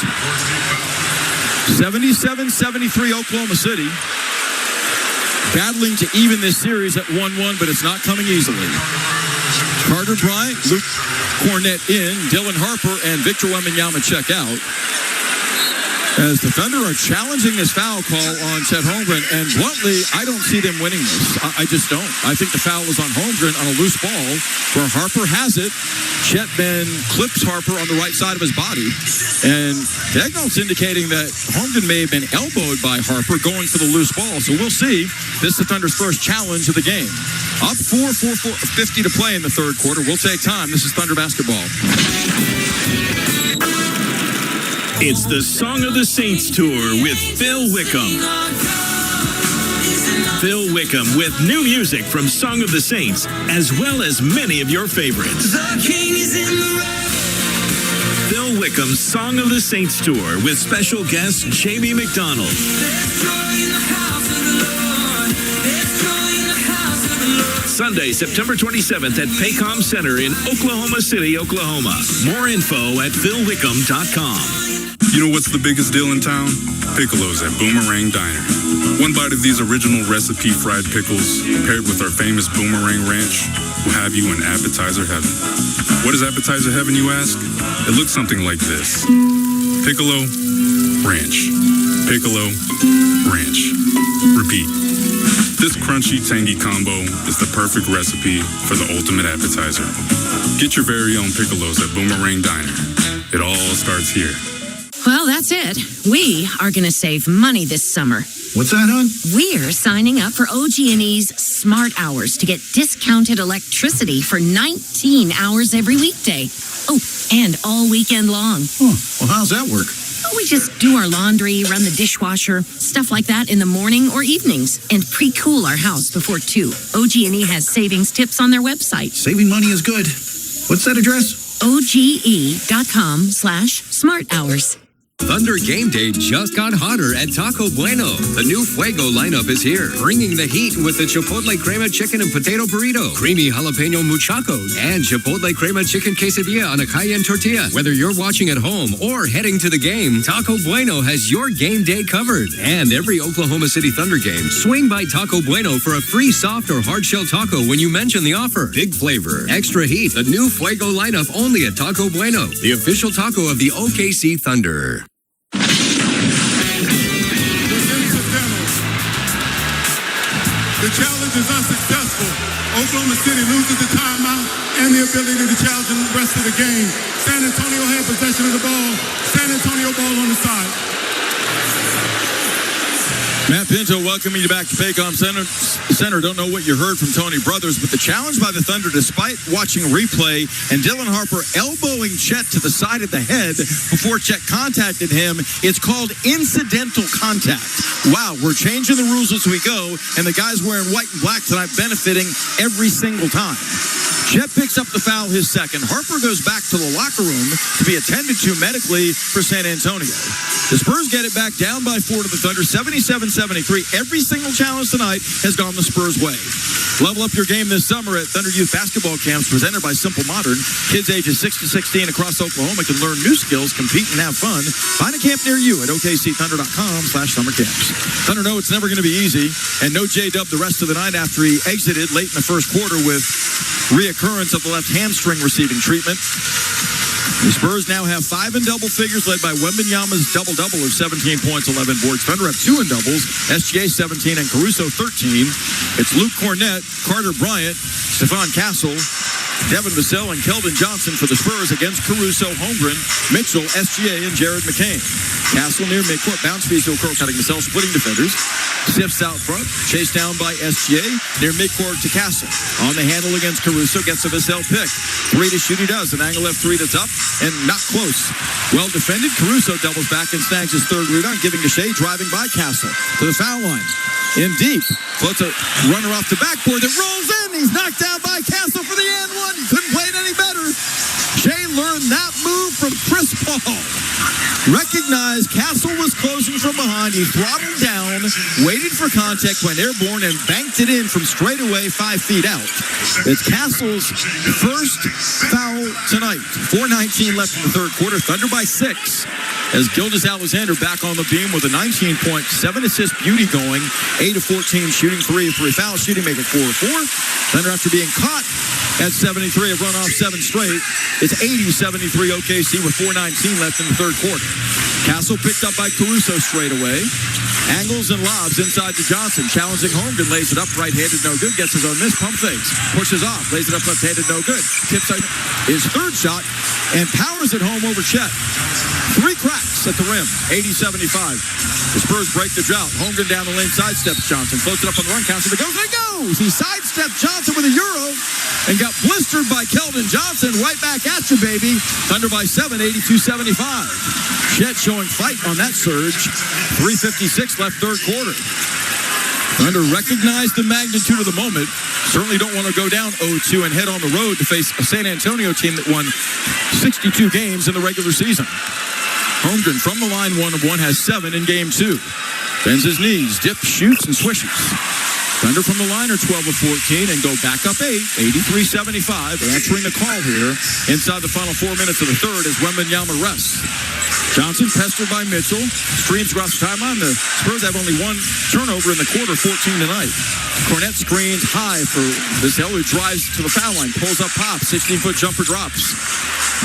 77-73 Oklahoma City. Battling to even this series at 1-1, but it's not coming easily. Carter Bryant, Luke Cornett in, Dylan Harper, and Victor Wembanyama check out. As the Thunder are challenging this foul call on Chet Holmgren, and bluntly, I don't see them winning this. I just don't. I think the foul is on Holmgren on a loose ball where Harper has it. Chet then clips Harper on the right side of his body, and Degnault's indicating that Holmgren may have been elbowed by Harper going for the loose ball. So we'll see. This is the Thunder's first challenge of the game. Up 4:50 to play in the third quarter. We'll take time. This is Thunder basketball. It's the Song of the Saints Tour with Phil Wickham. Phil Wickham with new music from Song of the Saints, as well as many of your favorites. The King is in the room. Phil Wickham's Song of the Saints Tour with special guest Jamie McDonald. There's joy in the house of the Lord. There's joy in the house of the Lord. Sunday, September 27th at Paycom Center in Oklahoma City, Oklahoma. More info at philwickham.com. You know what's the biggest deal in town? Piccolos at Boomerang Diner. One bite of these original recipe fried pickles, paired with our famous Boomerang Ranch, will have you in appetizer heaven. What is appetizer heaven, you ask? It looks something like this. Piccolo, ranch. Piccolo, ranch. Repeat. This crunchy, tangy combo is the perfect recipe for the ultimate appetizer. Get your very own Piccolos at Boomerang Diner. It all starts here. Well, that's it. We are going to save money this summer. What's that, hon? We're signing up for OG&E's Smart Hours to get discounted electricity for 19 hours every weekday. Oh, and all weekend long. Oh, well, how's that work? We just do our laundry, run the dishwasher, stuff like that in the morning or evenings, and pre-cool our house before 2. OG&E has savings tips on their website. Saving money is good. What's that address? OGE.com/smart hours. Thunder Game Day just got hotter at Taco Bueno. The new Fuego lineup is here, bringing the heat with the Chipotle Crema Chicken and Potato Burrito, Creamy Jalapeno Muchachos, and Chipotle Crema Chicken Quesadilla on a Cayenne tortilla. Whether you're watching at home or heading to the game, Taco Bueno has your game day covered. And every Oklahoma City Thunder game, swing by Taco Bueno for a free soft or hard shell taco when you mention the offer. Big flavor, extra heat, the new Fuego lineup only at Taco Bueno, the official taco of the OKC Thunder. The challenge is unsuccessful. Oklahoma City loses the timeout and the ability to challenge the rest of the game. San Antonio had possession of the ball. San Antonio ball on the side. Matt Pinto welcoming you back to Paycom Center. Don't know what you heard from Tony Brothers, but the challenge by the Thunder, despite watching replay and Dylan Harper elbowing Chet to the side of the head before Chet contacted him, it's called incidental contact. Wow, we're changing the rules as we go, and the guys wearing white and black tonight benefiting every single time. Chet picks up the foul, his second. Harper goes back to the locker room to be attended to medically for San Antonio. The Spurs get it back down by 4 to the Thunder, 77-73. Every single challenge tonight has gone the Spurs' way. Level up your game this summer at Thunder Youth Basketball Camps presented by Simple Modern. Kids ages 6 to 16 across Oklahoma can learn new skills, compete, and have fun. Find a camp near you at okcthunder.com/summer camps. Thunder know it's never going to be easy, and no J-Dub the rest of the night after he exited late in the first quarter with reoccurrence of the left hamstring receiving treatment. The Spurs now have 5 in double figures, led by Wembanyama's double-double of 17 points, 11 boards. Thunder have 2 in doubles, SGA 17 and Caruso 13. It's Luke Cornett, Carter Bryant, Stephon Castle, Devin Vassell, and Keldon Johnson for the Spurs against Caruso, Holmgren, Mitchell, SGA, and Jared McCain. Castle near midcourt, bounce fees to curl cutting Vassell, splitting defenders. Sifts out front, chased down by SGA, near midcourt to Castle. On the handle against Caruso, gets a Vassell pick. 3 to shoot he does, an angle left 3 that's up, and not close. Well defended, Caruso doubles back and snags his third rebound, giving to Shea, driving by Castle to the foul line. In deep, floats a runner off the backboard that rolls in. He's knocked down by Castle for the and one. He couldn't play it any better. Shea learned that move from Chris Paul. Recognized Castle was closing from behind. He throttled down, waited for contact, went airborne, and banked it in from straight away 5 feet out. It's Castle's first foul tonight. 4:19 left in the third quarter. Thunder by 6. As Gildas Alexander back on the beam with a 19-point, 7-assist beauty going. 8 of 14 shooting, 3 of 3 foul shooting, make it 4 of 4. Thunder, after being caught at 73, have run off 7 straight. It's 80-73 OKC with 4:19 left in the third quarter. Castle picked up by Caruso straight away. Angles and lobs inside to Johnson. Challenging Holmgren, lays it up right-handed, no good. Gets his own miss, pump fakes. Pushes off, lays it up left-handed, no good. Tips out his third shot and powers it home over Chet. 3 cracks at the rim, 80-75. The Spurs break the drought. Holmgren down the lane, sidesteps Johnson. Floats it up on the run, counts it, goes, and it goes! He sidestepped Johnson with a Euro and got blistered by Keldon Johnson. Right back at you, baby. Thunder by 7, 82-75. Chet showing fight on that surge. 3:56 left third quarter. Thunder recognized the magnitude of the moment. Certainly don't want to go down 0-2 and head on the road to face a San Antonio team that won 62 games in the regular season. Holmgren from the line, 1 of 1, has 7 in game 2. Bends his knees, dips, shoots, and swishes. Thunder from the line are 12 of 14 and go back up 8, 83-75. Answering the call here inside the final 4 minutes of the third as Wembanyama rests. Johnson pestered by Mitchell. Streams across the timeline. The Spurs have only 1 turnover in the quarter, 14 tonight. Cornett screens high for Vassell, who drives to the foul line, pulls up, pops, 16-foot jumper drops.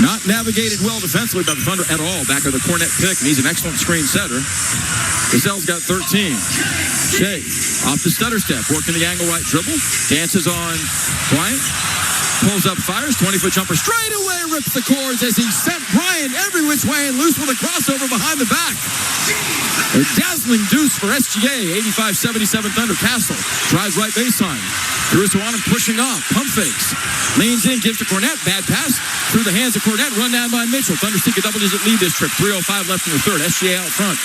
Not navigated well defensively by the Thunder at all. Back of the Cornett pick, and he's an excellent screen setter. Vassell's got 13. Shea off the stutter step, working the angle right dribble, dances on Bryant, pulls up, fires, 20-foot jumper, straight away rips the cords as he sent Bryant every which way and loose with a crossover behind the back. A dazzling deuce for SGA, 85-77 Thunder. Castle drives right baseline. Caruso on him, pushing off, pump fakes, leans in, gives to Cornett, bad pass through the hands of Cornett, run down by Mitchell. Thunder seek a double-digit lead this trip, 3:05 left in the third. SGA out front.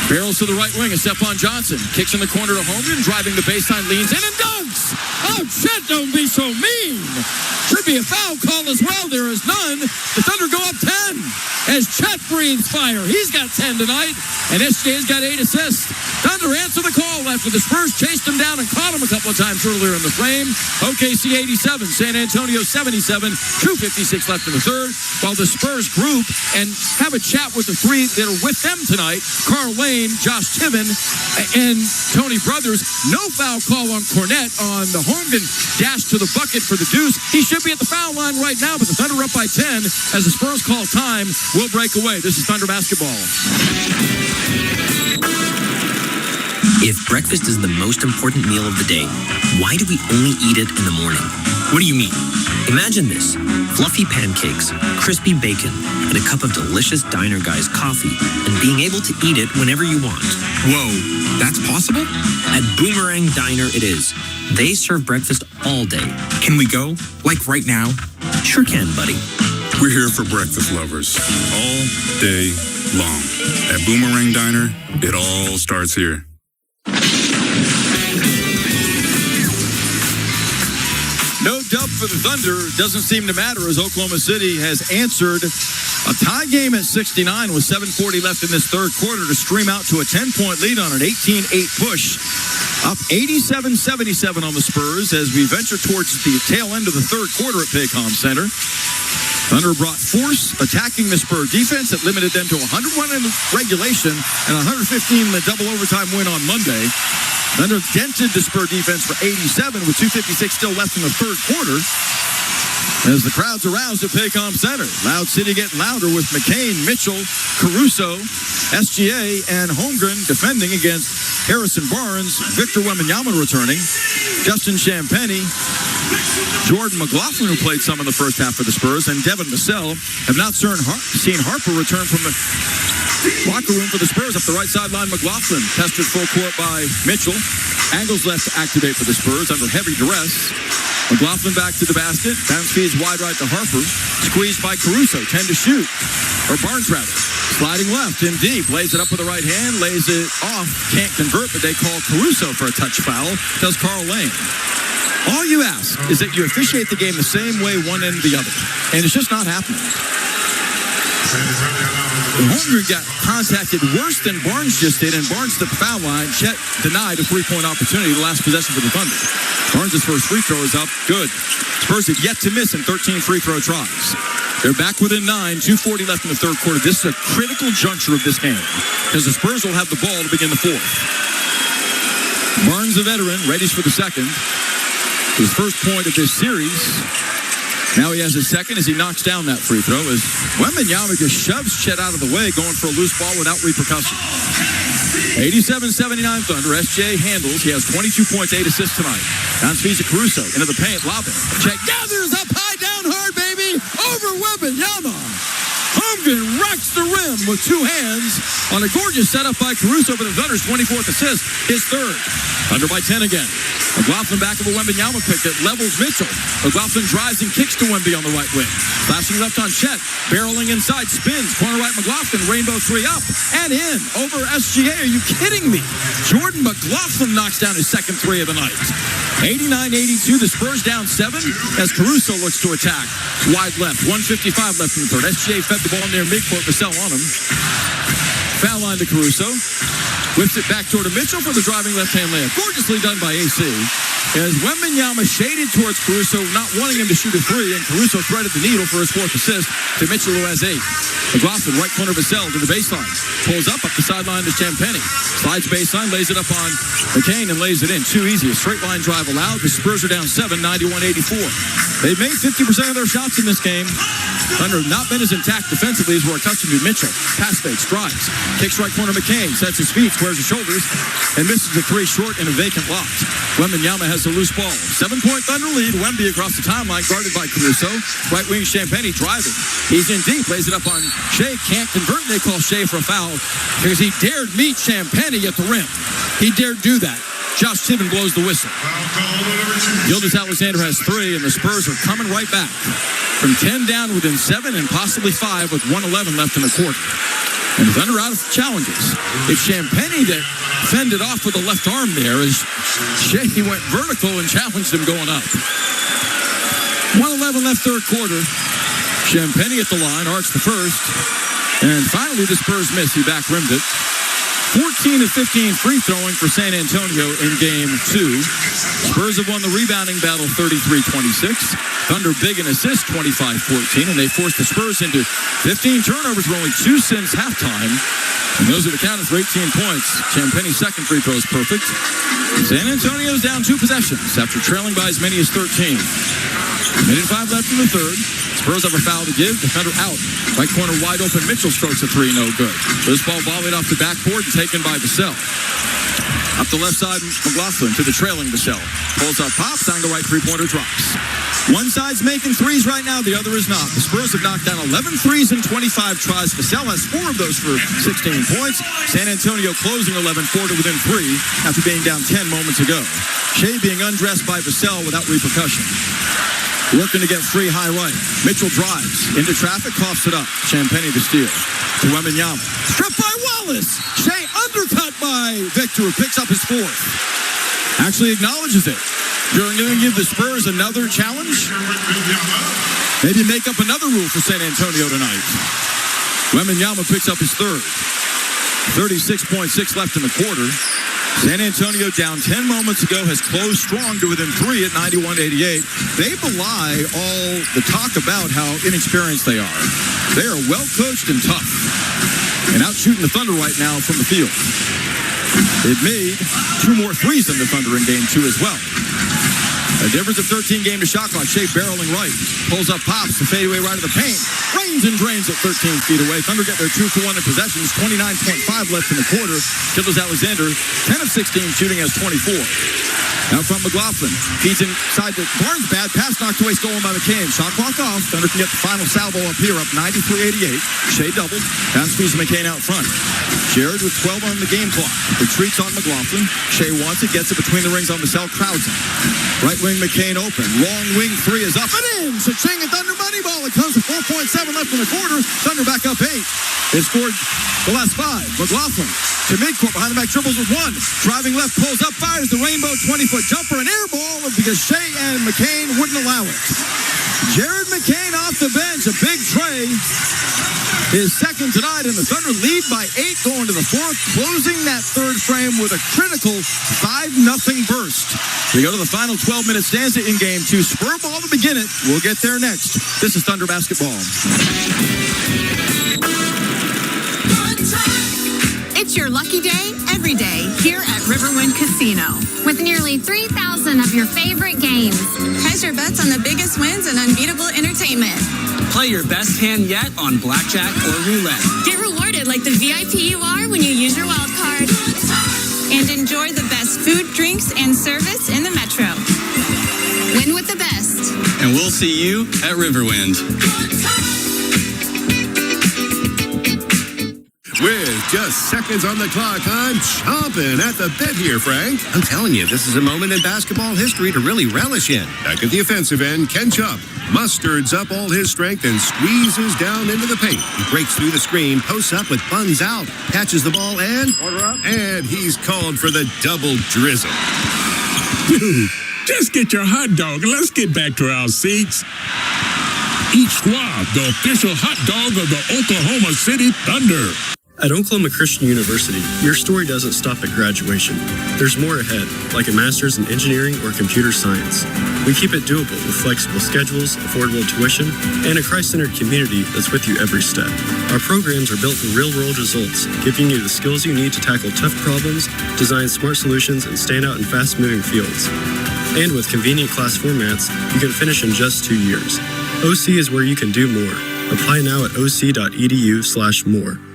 Barrels to the right wing, a Stephon Johnson. Kicks in the corner to Holmgren, driving the baseline, leans in and dunks! Oh, shit, don't be so mean! Should be a foul call as well, there is none. The Thunder go up 10. as Chet breathes fire. He's got 10 tonight, and SJ's got 8 assists. Thunder answer the call after the Spurs chased him down and caught him a couple of times earlier in the frame. OKC 87, San Antonio 77, 2:56 left in the third, while the Spurs group and have a chat with the three that are with them tonight, Carl Lane, Josh Tibbin, and Tony Brothers. No foul call on Cornette on the Holmgren dash to the bucket for the deuce. He should be at the foul line right now, but the Thunder are up by 10 as the Spurs call time. Will break away. This is Thunder basketball. If breakfast is the most important meal of the day, why do we only eat it in the morning? What do you mean? Imagine this: fluffy pancakes, crispy bacon, and a cup of delicious Diner Guys coffee, and being able to eat it whenever you want. Whoa, that's possible? At Boomerang Diner it is. They serve breakfast all day. Can we go? Like right now? Sure can, buddy. We're here for breakfast lovers all day long. At Boomerang Diner, it all starts here. No dub for the Thunder. Doesn't seem to matter as Oklahoma City has answered a tie game at 69 with 7:40 left in this third quarter to stream out to a 10-point lead on an 18-8 push. Up 87-77 on the Spurs as we venture towards the tail end of the third quarter at Paycom Center. Thunder brought force attacking the Spur defense that limited them to 101 in regulation and 115 in the double overtime win on Monday. Thunder dented the Spur defense for 87 with 2:56 still left in the third quarter. As the crowd's aroused at Paycom Center. Loud City getting louder with McCain, Mitchell, Caruso, SGA, and Holmgren defending against Harrison Barnes, Victor Wembanyama returning, Justin Champagnie, Jordan McLaughlin, who played some in the first half for the Spurs, and Devin Vassell have not seen Harper return from the locker room for the Spurs. Up the right sideline, McLaughlin tested full court by Mitchell. Angles left to activate for the Spurs under heavy duress. McLaughlin back to the basket. Bounce feeds wide right to Harper. Squeezed by Caruso. 10 to shoot. Or Barnes, rather. Sliding left in deep. Lays it up with the right hand. Lays it off. Can't convert, but they call Caruso for a touch foul. Does Carl Lane. All you ask is that you officiate the game the same way one end the other. And it's just not happening. Holmgren got contacted worse than Barnes just did, and Barnes to the foul line. Chet denied a three-point opportunity, the last possession for the Thunder. Barnes' first free throw is up. Good. Spurs have yet to miss in 13 free throw tries. They're back within 9, 2:40 left in the third quarter. This is a critical juncture of this game because the Spurs will have the ball to begin the fourth. Barnes, a veteran, readies for the second. His first point of this series. Now he has his second as he knocks down that free throw as Wembanyama just shoves Chet out of the way, going for a loose ball without repercussion. 87-79 Thunder. SJ handles. He has 22 points, 8 assists tonight. Down speeds to Caruso. Into the paint. Lobbing. Chet gathers up high, down hard, baby. Over Wembanyama. Holmgren rocks the rim with two hands on a gorgeous setup by Caruso for the Thunder's 24th assist. His third. Thunder by 10 again. McLaughlin back of a Wembanyama pick that levels Mitchell. McLaughlin drives and kicks to Wemby on the right wing. Flashing left on Chet. Barreling inside. Spins. Corner right McLaughlin. Rainbow three up and in. Over SGA. Are you kidding me? Jordan McLaughlin knocks down his second three of the night. 89-82. The Spurs down 7 as Caruso looks to attack. Wide left. 1:55 left in the third. SGA fed the ball near midcourt. Vassell on him. Foul line to Caruso. Whips it back toward Mitchell for the driving left-hand layup. Gorgeously done by AC. As Wembanyama shaded towards Caruso, not wanting him to shoot a three, and Caruso threaded the needle for his fourth assist to Mitchell, who has 8. McLaughlin, right corner Vassell to the baseline. Pulls up the sideline to Champagnie. Slides baseline, lays it up on McCain, and lays it in. Too easy. A straight line drive allowed. The Spurs are down 7, 91-84. They've made 50% of their shots in this game. Thunder have not been as intact defensively as we're accustomed to. Mitchell, pass fakes, drives. Kicks right corner McCain, sets his feet, squares his shoulders, and misses a three short in a vacant lot. Wembanyama has the loose ball. 7-point Thunder lead. Wemby across the timeline, guarded by Caruso. Right wing Champagnie driving. He's in deep, lays it up on Shea. Can't convert. They call Shea for a foul because he dared meet Champagnie at the rim. He dared do that. Josh Tibbin blows the whistle. Gilgeous-Alexander has 3, and the Spurs are coming right back. From 10 down within 7 and possibly 5 with 1:11 left in the quarter. And the Thunder out of challenges. It's Champagnie that fended off with the left arm there as Shea went vertical and challenged him going up. 1:11 left third quarter. Champagnie at the line, arcs the first. And finally, the Spurs miss. He back rimmed it. 14 of 15 free throwing for San Antonio in game 2. Spurs have won the rebounding battle 33-26. Thunder big in assists 25-14, and they forced the Spurs into 15 turnovers for only 2 since halftime. And those are the counters for 18 points. Champagne's second free throw is perfect. San Antonio's down 2 possessions after trailing by as many as 13. Minute 5 left in the third. Spurs have a foul to give. The Thunder out. Right corner wide open. Mitchell strokes a 3, no good. This ball volleyed off the backboard and taken by Vassell. Up the left side, McLaughlin to the trailing Vassell. Pulls up, pops, angle right, three-pointer drops. One side's making threes right now, the other is not. The Spurs have knocked down 11 threes in 25 tries. Vassell has 4 of those for 16 points. San Antonio closing 11-4 to within 3 after being down 10 moments ago. Shea being undressed by Vassell without repercussion. Working to get free high right. Mitchell drives into traffic, coughs it up. Champagne to steal. To Wembanyama. Stripped by Wallace. Shea undercut by Victor, who picks up his 4th. Actually acknowledges it. You're going to give the Spurs another challenge? Maybe make up another rule for San Antonio tonight. Wembanyama picks up his 3rd. 36.6 left in the quarter. San Antonio down 10 moments ago has closed strong to within 3 at 91-88. They belie all the talk about how inexperienced they are. They are well coached and tough and out shooting the Thunder right now from the field. They've made 2 more threes than the Thunder in game 2 as well. A difference of 13 game to shot clock. Shea barreling right. Pulls up, pops, the fadeaway right of the paint. Rains and drains at 13 feet away. Thunder get their 2 for 1 in possessions. 29.5 left in the quarter. Gilgeous-Alexander, 10 of 16 shooting as 24. Now from McLaughlin. Feeds inside the Barnes bad. Pass knocked away, stolen by McCain. Shot clock off. Thunder can get the final salvo up here, up 93-88. Shea doubled. Down squeeze McCain out front. Jared with 12 on the game clock. Retreats on McLaughlin. Shea wants it. Gets it between the rings on Vassell. Crowds it. Right wing McCain open. Long wing 3 is up and in. Cha-ching and Thunder money ball. It comes to 4.7 left in the quarter. Thunder back up 8. They scored the last 5. McLaughlin to midcourt. Behind the back dribbles with 1. Driving left, pulls up, fires the rainbow 20-foot jumper. An air ball because Shea and McCain wouldn't allow it. Jared McCain off the bench. A big tray. His second tonight, and the Thunder lead by 8 going to the 4th, closing that third frame with a critical 5-0 burst. We go to the final 12-minute stanza in game 2. Spur ball to begin it. We'll get there next. This is Thunder basketball. It's your lucky day every day here at Riverwind Casino. With nearly 3,000 of your favorite games. Hedge your bets on the biggest wins and unbeatable entertainment. Play your best hand yet on blackjack or roulette. Get rewarded like the VIP you are when you use your wild card. And enjoy the best food, drinks, and service in the Metro. Win with the best. And we'll see you at Riverwind. With just seconds on the clock, I'm chomping at the bit here, Frank. I'm telling you, this is a moment in basketball history to really relish in. Back at the offensive end, Ken Chubb musters up all his strength and squeezes down into the paint. He breaks through the screen, posts up with buns out, catches the ball, and he's called for the double drizzle. Dude, just get your hot dog and let's get back to our seats. Eat Schwab, the official hot dog of the Oklahoma City Thunder. At Oklahoma Christian University, your story doesn't stop at graduation. There's more ahead, like a master's in engineering or computer science. We keep it doable with flexible schedules, affordable tuition, and a Christ-centered community that's with you every step. Our programs are built for real-world results, giving you the skills you need to tackle tough problems, design smart solutions, and stand out in fast-moving fields. And with convenient class formats, you can finish in just 2 years. OC is where you can do more. Apply now at oc.edu/more.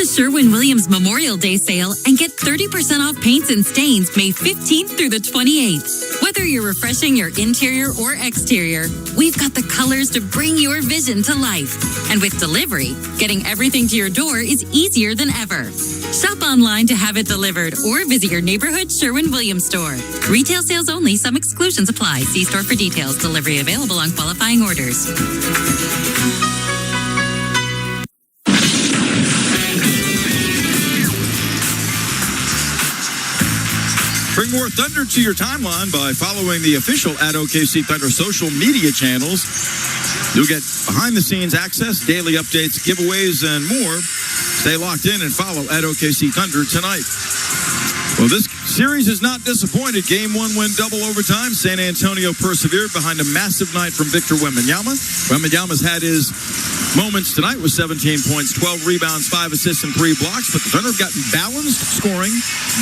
Sherwin-Williams Memorial Day sale and get 30% off paints and stains May 15th through the 28th. Whether you're refreshing your interior or exterior, we've got the colors to bring your vision to life. And with delivery, getting everything to your door is easier than ever. Shop online to have it delivered or visit your neighborhood Sherwin-Williams store. Retail sales only. Some exclusions apply. See store for details. Delivery available on qualifying orders. Bring more Thunder to your timeline by following the official @OKC Thunder social media channels. You'll get behind-the-scenes access, daily updates, giveaways, and more. Stay locked in and follow at OKC Thunder tonight. Well, this series is not disappointed. Game 1 went double overtime. San Antonio persevered behind a massive night from Victor Wembanyama. Wembanyama's had his moments tonight with 17 points, 12 rebounds, 5 assists, and 3 blocks. But the Thunder have gotten balanced scoring,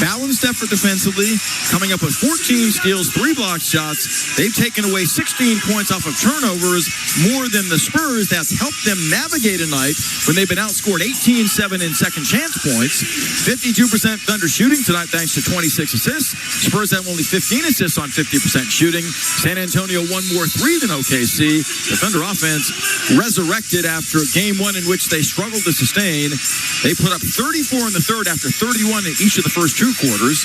balanced effort defensively, coming up with 14 steals, 3 block shots. They've taken away 16 points off of turnovers, more than the Spurs. That's helped them navigate a night when they've been outscored 18-7 in second chance points. 52% Thunder shooting tonight thanks to 26 assists. Spurs have only 15 assists on 50% shooting. San Antonio one more 3 than OKC. The Thunder offense resurrected after game 1 in which they struggled to sustain. They put up 34 in the third after 31 in each of the first 2 quarters,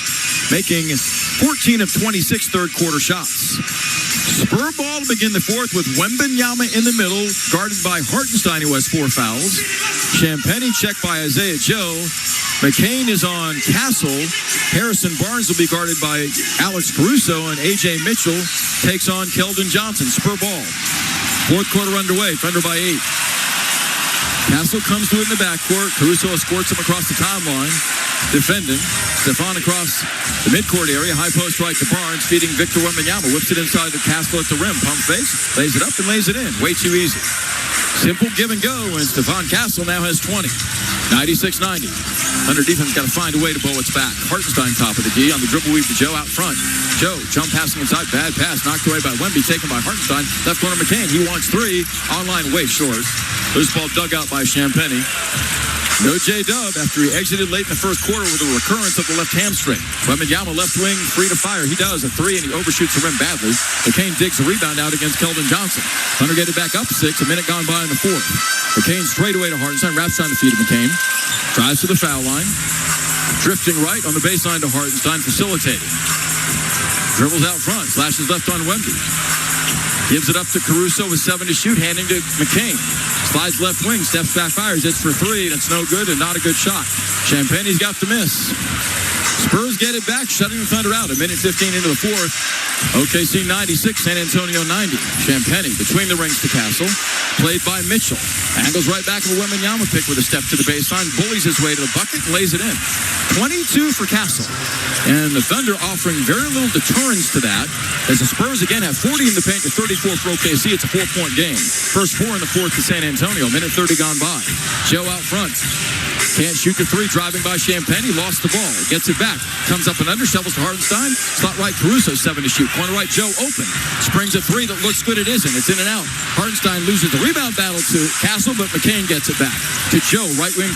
making 14 of 26 third-quarter shots. Spur ball to begin the fourth with Wembanyama in the middle, guarded by Hartenstein, who has 4 fouls. Champagnie checked by Isaiah Joe. McCain is on Castle. Harrison Barnes will be guarded by Alex Caruso, and A.J. Mitchell takes on Keldon Johnson. Spur ball. Fourth quarter underway. Thunder by 8. Castle comes to it in the backcourt. Caruso escorts him across the timeline. Defending. Stephon across the midcourt area. High post right to Barnes, feeding Victor Wembanyama. Whips it inside to Castle at the rim. Pump fakes. Lays it up and lays it in. Way too easy. Simple give and go, and Stephon Castle now has 20. 96-90. Thunder defense got to find a way to bow its back. Hartenstein top of the key on the dribble weave to Joe out front. Joe jump passing inside, bad pass, knocked away by Wemby, taken by Hartenstein. Left corner McCain, he wants 3. Online way short. Loose ball dug out by Champagnie. No J-Dub after he exited late in the first quarter with a recurrence of the left hamstring. Wembanyama left wing, free to fire. He does a 3 and he overshoots the rim badly. McCain digs a rebound out against Keldon Johnson. Thunder get it back up 6, a minute gone by in the fourth. McCain straight away to Hartenstein, wraps on the feet of McCain. Drives to the foul line. Drifting right on the baseline to Hartenstein, facilitating. Dribbles out front, slashes left on Wemby. Gives it up to Caruso with 7 to shoot, handing to McCain. Slides left wing, steps back, fires. It's for 3, and it's no good and not a good shot. Champagnie's got the miss. Spurs get it back, shutting the Thunder out. A minute 15 into the fourth. OKC 96, San Antonio 90. Champagnie between the rings to Castle. Played by Mitchell. Angles right back of a Wembanyama pick with a step to the baseline. Bullies his way to the bucket and lays it in. 22 for Castle. And the Thunder offering very little deterrence to that, as the Spurs again have 40 in the paint to 34 for OKC. It's a 4-point game. First 4 in the fourth to San Antonio. Minute 30 gone by. Joe out front. Can't shoot the 3, driving by Champagnie. Lost the ball. Gets it back. Comes up and under. Shovels to Hartenstein. Slot right Caruso, 7 to shoot. Corner right Joe open. Springs a 3 that looks good. It isn't. It's in and out. Hartenstein loses the rebound battle to Castle, but McCain gets it back. To Joe, right wing.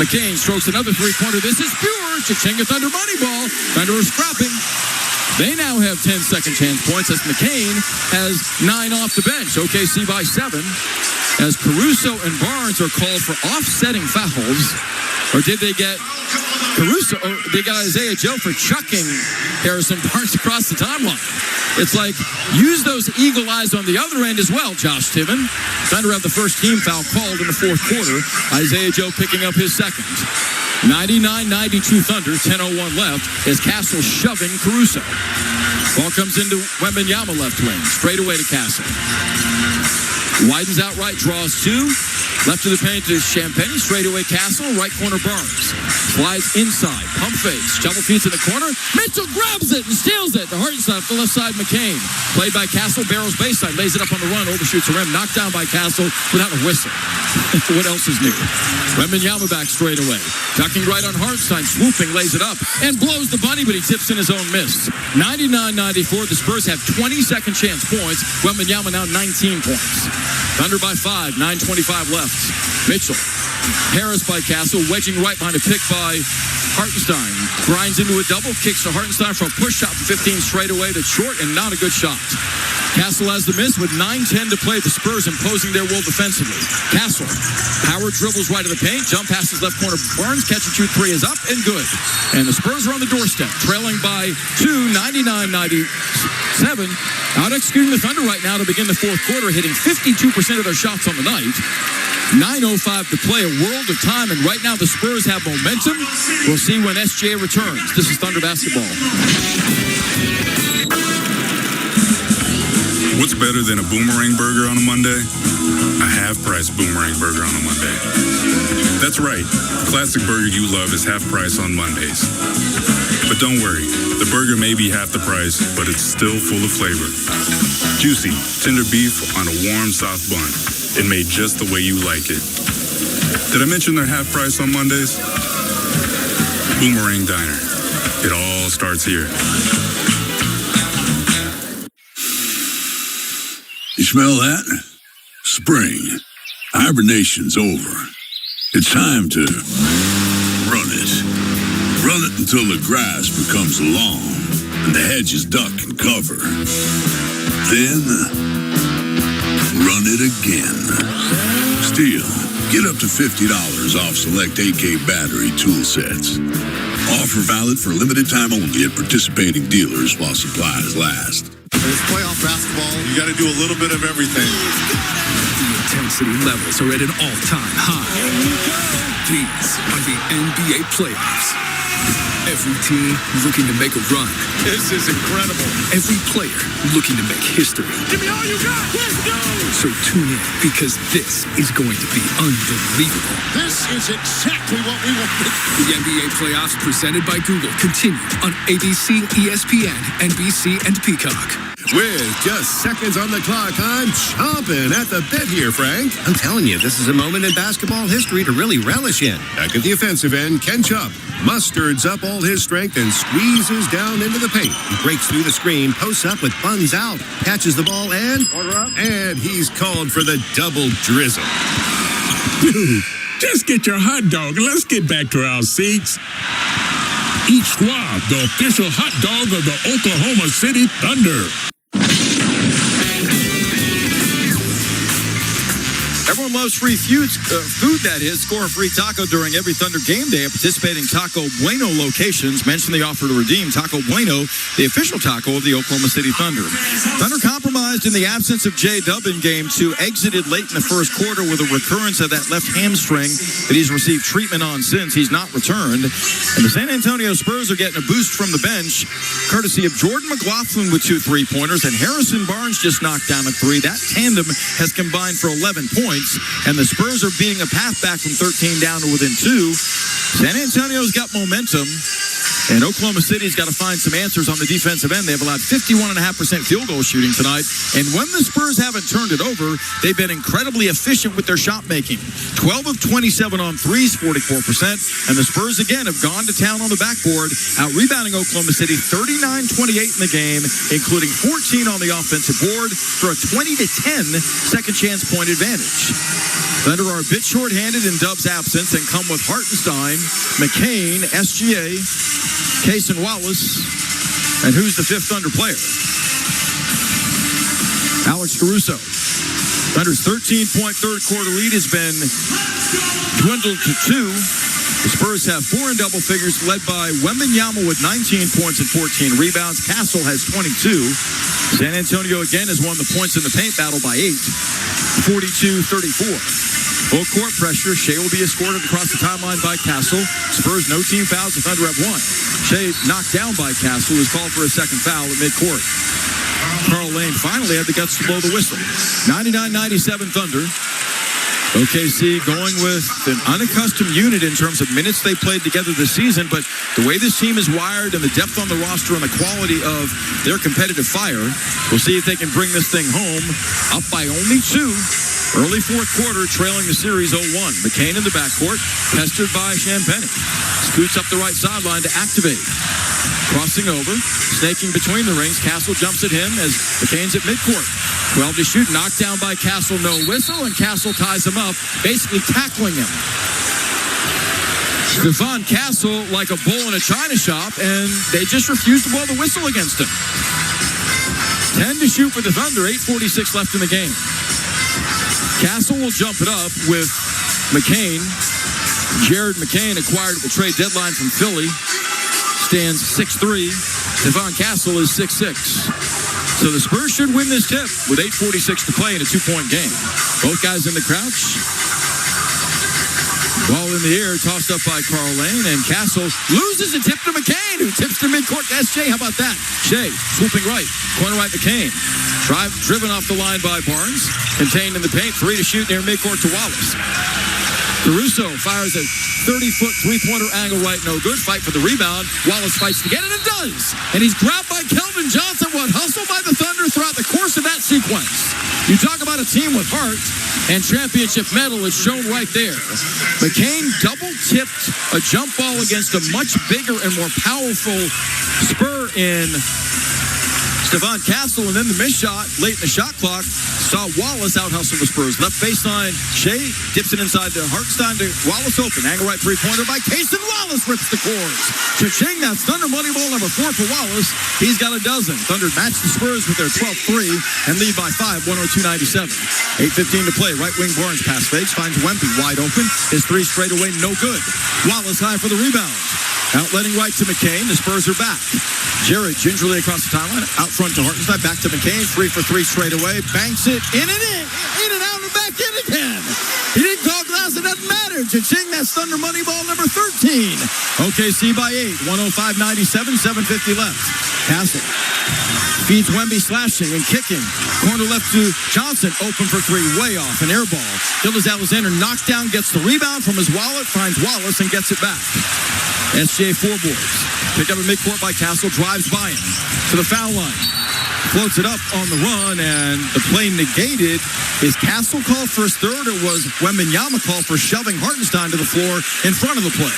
McCain strokes another 3-pointer. This is pure. Cha-ching, a Thunder money ball. Thunder are scrapping. They now have 10 second chance points as McCain has 9 off the bench. OKC by 7 as Caruso and Barnes are called for offsetting fouls. Or did they get Caruso, or they got Isaiah Joe for chucking Harrison Barnes across the timeline? It's like, use those eagle eyes on the other end as well, Josh Timmon. Thunder have the first team foul called in the fourth quarter. Isaiah Joe picking up his second. 99-92 Thunder, 10:01 left, as Castle shoving Caruso. Ball comes into Wembanyama left wing, straight away to Castle. Widens out right, draws 2. Left of the paint to Champagnie, straight away Castle, right corner Barnes. Slides inside, pump fakes, shovel feeds in the corner. Mitchell grabs it and steals it. The Hartenstein off the left side, McCain. Played by Castle, barrels baseline, lays it up on the run, overshoots the rim, knocked down by Castle without a whistle. What else is new? Wembanyama back straight away. Tucking right on Hartenstein, swooping, lays it up, and blows the bunny, but he tips in his own miss. 99-94, the Spurs have 20 second chance points. Wembanyama now 19 points. Thunder by 5, 9:25 left. Mitchell. Harris by Castle, wedging right behind a pick by Hartenstein. Grinds into a double, kicks to Hartenstein for a push shot from 15 straight away. That's short and not a good shot. Castle has the miss with 9:10 to play. The Spurs imposing their will defensively. Castle. Power dribbles right to the paint. Jump passes left corner. Barnes. Catch and shoot 3 is up and good. And the Spurs are on the doorstep, trailing by 2, 99-97. Out executing the Thunder right now to begin the fourth quarter, hitting 52% of their shots on the night. 9:05 to play, a world of time, and right now the Spurs have momentum. We'll see when SGA returns. This is Thunder basketball. What's better than a boomerang burger on a Monday? A half-price boomerang burger on a Monday. That's right. The classic burger you love is half price on Mondays. But don't worry, the burger may be half the price, but it's still full of flavor. Juicy, tender beef on a warm, soft bun, and made just the way you like it. Did I mention they're half price on Mondays? Boomerang Diner. It all starts here. You smell that? Spring. Hibernation's over. It's time to run it. Run it until the grass becomes long and the hedges duck and cover. Then, run it again. Still, get up to $50 off select AK battery tool sets. Offer valid for limited time only at participating dealers while supplies last. It's playoff basketball. You got to do a little bit of everything. The intensity levels are at an all-time high. These are the NBA playoffs. Every team looking to make a run. This is incredible. Every player looking to make history. Give me all you got. Let's go. So tune in because this is going to be unbelievable. This is exactly what we wanted. The NBA playoffs presented by Google continue on ABC, ESPN, NBC, and Peacock. With just seconds on the clock, I'm chomping at the bit here, Frank. I'm telling you, this is a moment in basketball history to really relish in. Back at the offensive end, Ken Chupp musterds up all his strength and squeezes down into the paint. He breaks through the screen, posts up with buns out, catches the ball, and he's called for the double drizzle. Dude, just get your hot dog and let's get back to our seats. Eat Schwab, the official hot dog of the Oklahoma City Thunder. Everyone loves free food, that is. Score a free taco during every Thunder game day at participating Taco Bueno locations. Mention the offer to redeem Taco Bueno, the official taco of the Oklahoma City Thunder. Thunder compromised in the absence of J-Dub in Game 2, exited late in the first quarter with a recurrence of that left hamstring that he's received treatment on since. He's not returned. And the San Antonio Spurs are getting a boost from the bench, courtesy of Jordan McLaughlin with 2 3-pointers, and Harrison Barnes just knocked down a 3. That tandem has combined for 11 points. And the Spurs are beating a path back from 13 down to within 2. San Antonio's got momentum, and Oklahoma City's got to find some answers on the defensive end. They've allowed 51.5% field goal shooting tonight, and when the Spurs haven't turned it over, they've been incredibly efficient with their shot making. 12 of 27 on threes, 44%, and the Spurs again have gone to town on the backboard, out-rebounding Oklahoma City 39-28 in the game, including 14 on the offensive board for a 20-10 second chance point advantage. Thunder are a bit short-handed in Dub's absence and come with Hartenstein, McCain, SGA, Case and Wallace, and who's the 5th Thunder player? Alex Caruso. Thunder's 13-point third quarter lead has been dwindled to 2. The Spurs have 4 in double figures, led by Wembanyama with 19 points and 14 rebounds. Castle has 22. San Antonio again has won the points in the paint battle by 8, 42-34. Full court pressure. Shea will be escorted across the timeline by Castle. Spurs, no team fouls. The Thunder have 1. Shea knocked down by Castle is called for a second foul at midcourt. Carl Lane finally had the guts to blow the whistle. 99-97 Thunder. OKC going with an unaccustomed unit in terms of minutes they played together this season, but the way this team is wired and the depth on the roster and the quality of their competitive fire, we'll see if they can bring this thing home. Up by only 2. Early fourth quarter, trailing the series 0-1. McCain in the backcourt, pestered by Champagny. Scoots up the right sideline to activate. Crossing over, snaking between the rings. Castle jumps at him as McCain's at midcourt. 12 to shoot, knocked down by Castle, no whistle, and Castle ties him up, basically tackling him. Stephon Castle like a bull in a china shop, and they just refuse to blow the whistle against him. 10 to shoot for the Thunder, 8:46 left in the game. Castle will jump it up with McCain. Jared McCain, acquired at the trade deadline from Philly, stands 6'3". Stephon Castle is 6'6". So the Spurs should win this tip with 8:46 to play in a 2-point game. Both guys in the crouch. Ball in the air, tossed up by Carl Lane, and Castle loses a tip to McCain, who tips to midcourt to SJ. How about that? Shea, swooping right, corner right McCain. Driven off the line by Barnes, contained in the paint, 3 to shoot near midcourt to Wallace. Caruso fires a 30-foot three-pointer angle right, no good. Fight for the rebound. Wallace fights to get it and does. And he's grabbed by Kelvin Johnson. What hustle by the Thunder throughout the course of that sequence. You talk about a team with heart and championship medal is shown right there. McCain double-tipped a jump ball against a much bigger and more powerful Spur in Stephon Castle, and then the missed shot late in the shot clock saw Wallace out-hustle the Spurs. Left baseline, Shea dips it inside to Hartenstein to Wallace open. Angle right three-pointer by Cason Wallace rips the cords. Cha-ching, that's Thunder money ball number 4 for Wallace. He's got a dozen. Thunder match the Spurs with their 12-3 and lead by 5, 102-97. 8:15 to play. Right wing Barnes pass fakes, finds Wemby wide open. His 3 straight away, no good. Wallace high for the rebound. Outletting right to McCain. The Spurs are back. Jared gingerly across the timeline. Out front to Hartenstein. Back to McCain. 3 for 3 straight away. Banks it. In and in. In and out and back in again. He didn't call glass. It doesn't matter. Cha-ching. That's Thunder money ball number 13. OKC by 8. 105-97. 7:50 left. Castle feeds Wemby slashing and kicking. Corner left to Johnson. Open for 3. Way off. An air ball. Gilgeous-Alexander knocks down. Gets the rebound from his wallet. Finds Wallace and gets it back. SJ 4 boards. Pick up a midcourt by Castle. Drives by him to the foul line. Floats it up on the run, and the play negated. Is Castle called for his third, or was Wembanyama called for shoving Hartenstein to the floor in front of the play?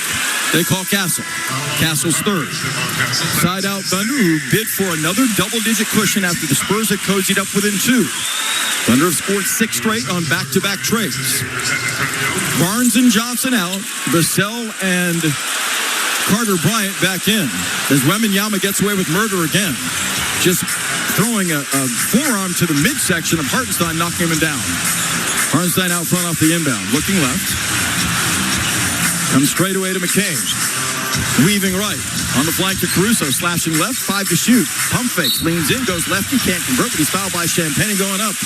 They call Castle. Castle's third. Side out Thunder, who bid for another double-digit cushion after the Spurs had cozied up within 2. Thunder have scored 6 straight on back-to-back trades. Barnes and Johnson out. Vassell and Carter Bryant back in as Wembanyama gets away with murder again. Just throwing a forearm to the midsection of Hartenstein, knocking him down. Hartenstein out front off the inbound. Looking left. Comes straight away to McCain. Weaving right. On the flank to Caruso. Slashing left. 5 to shoot. Pump fakes. Leans in. Goes left. He can't convert, but he's fouled by Champagne going up.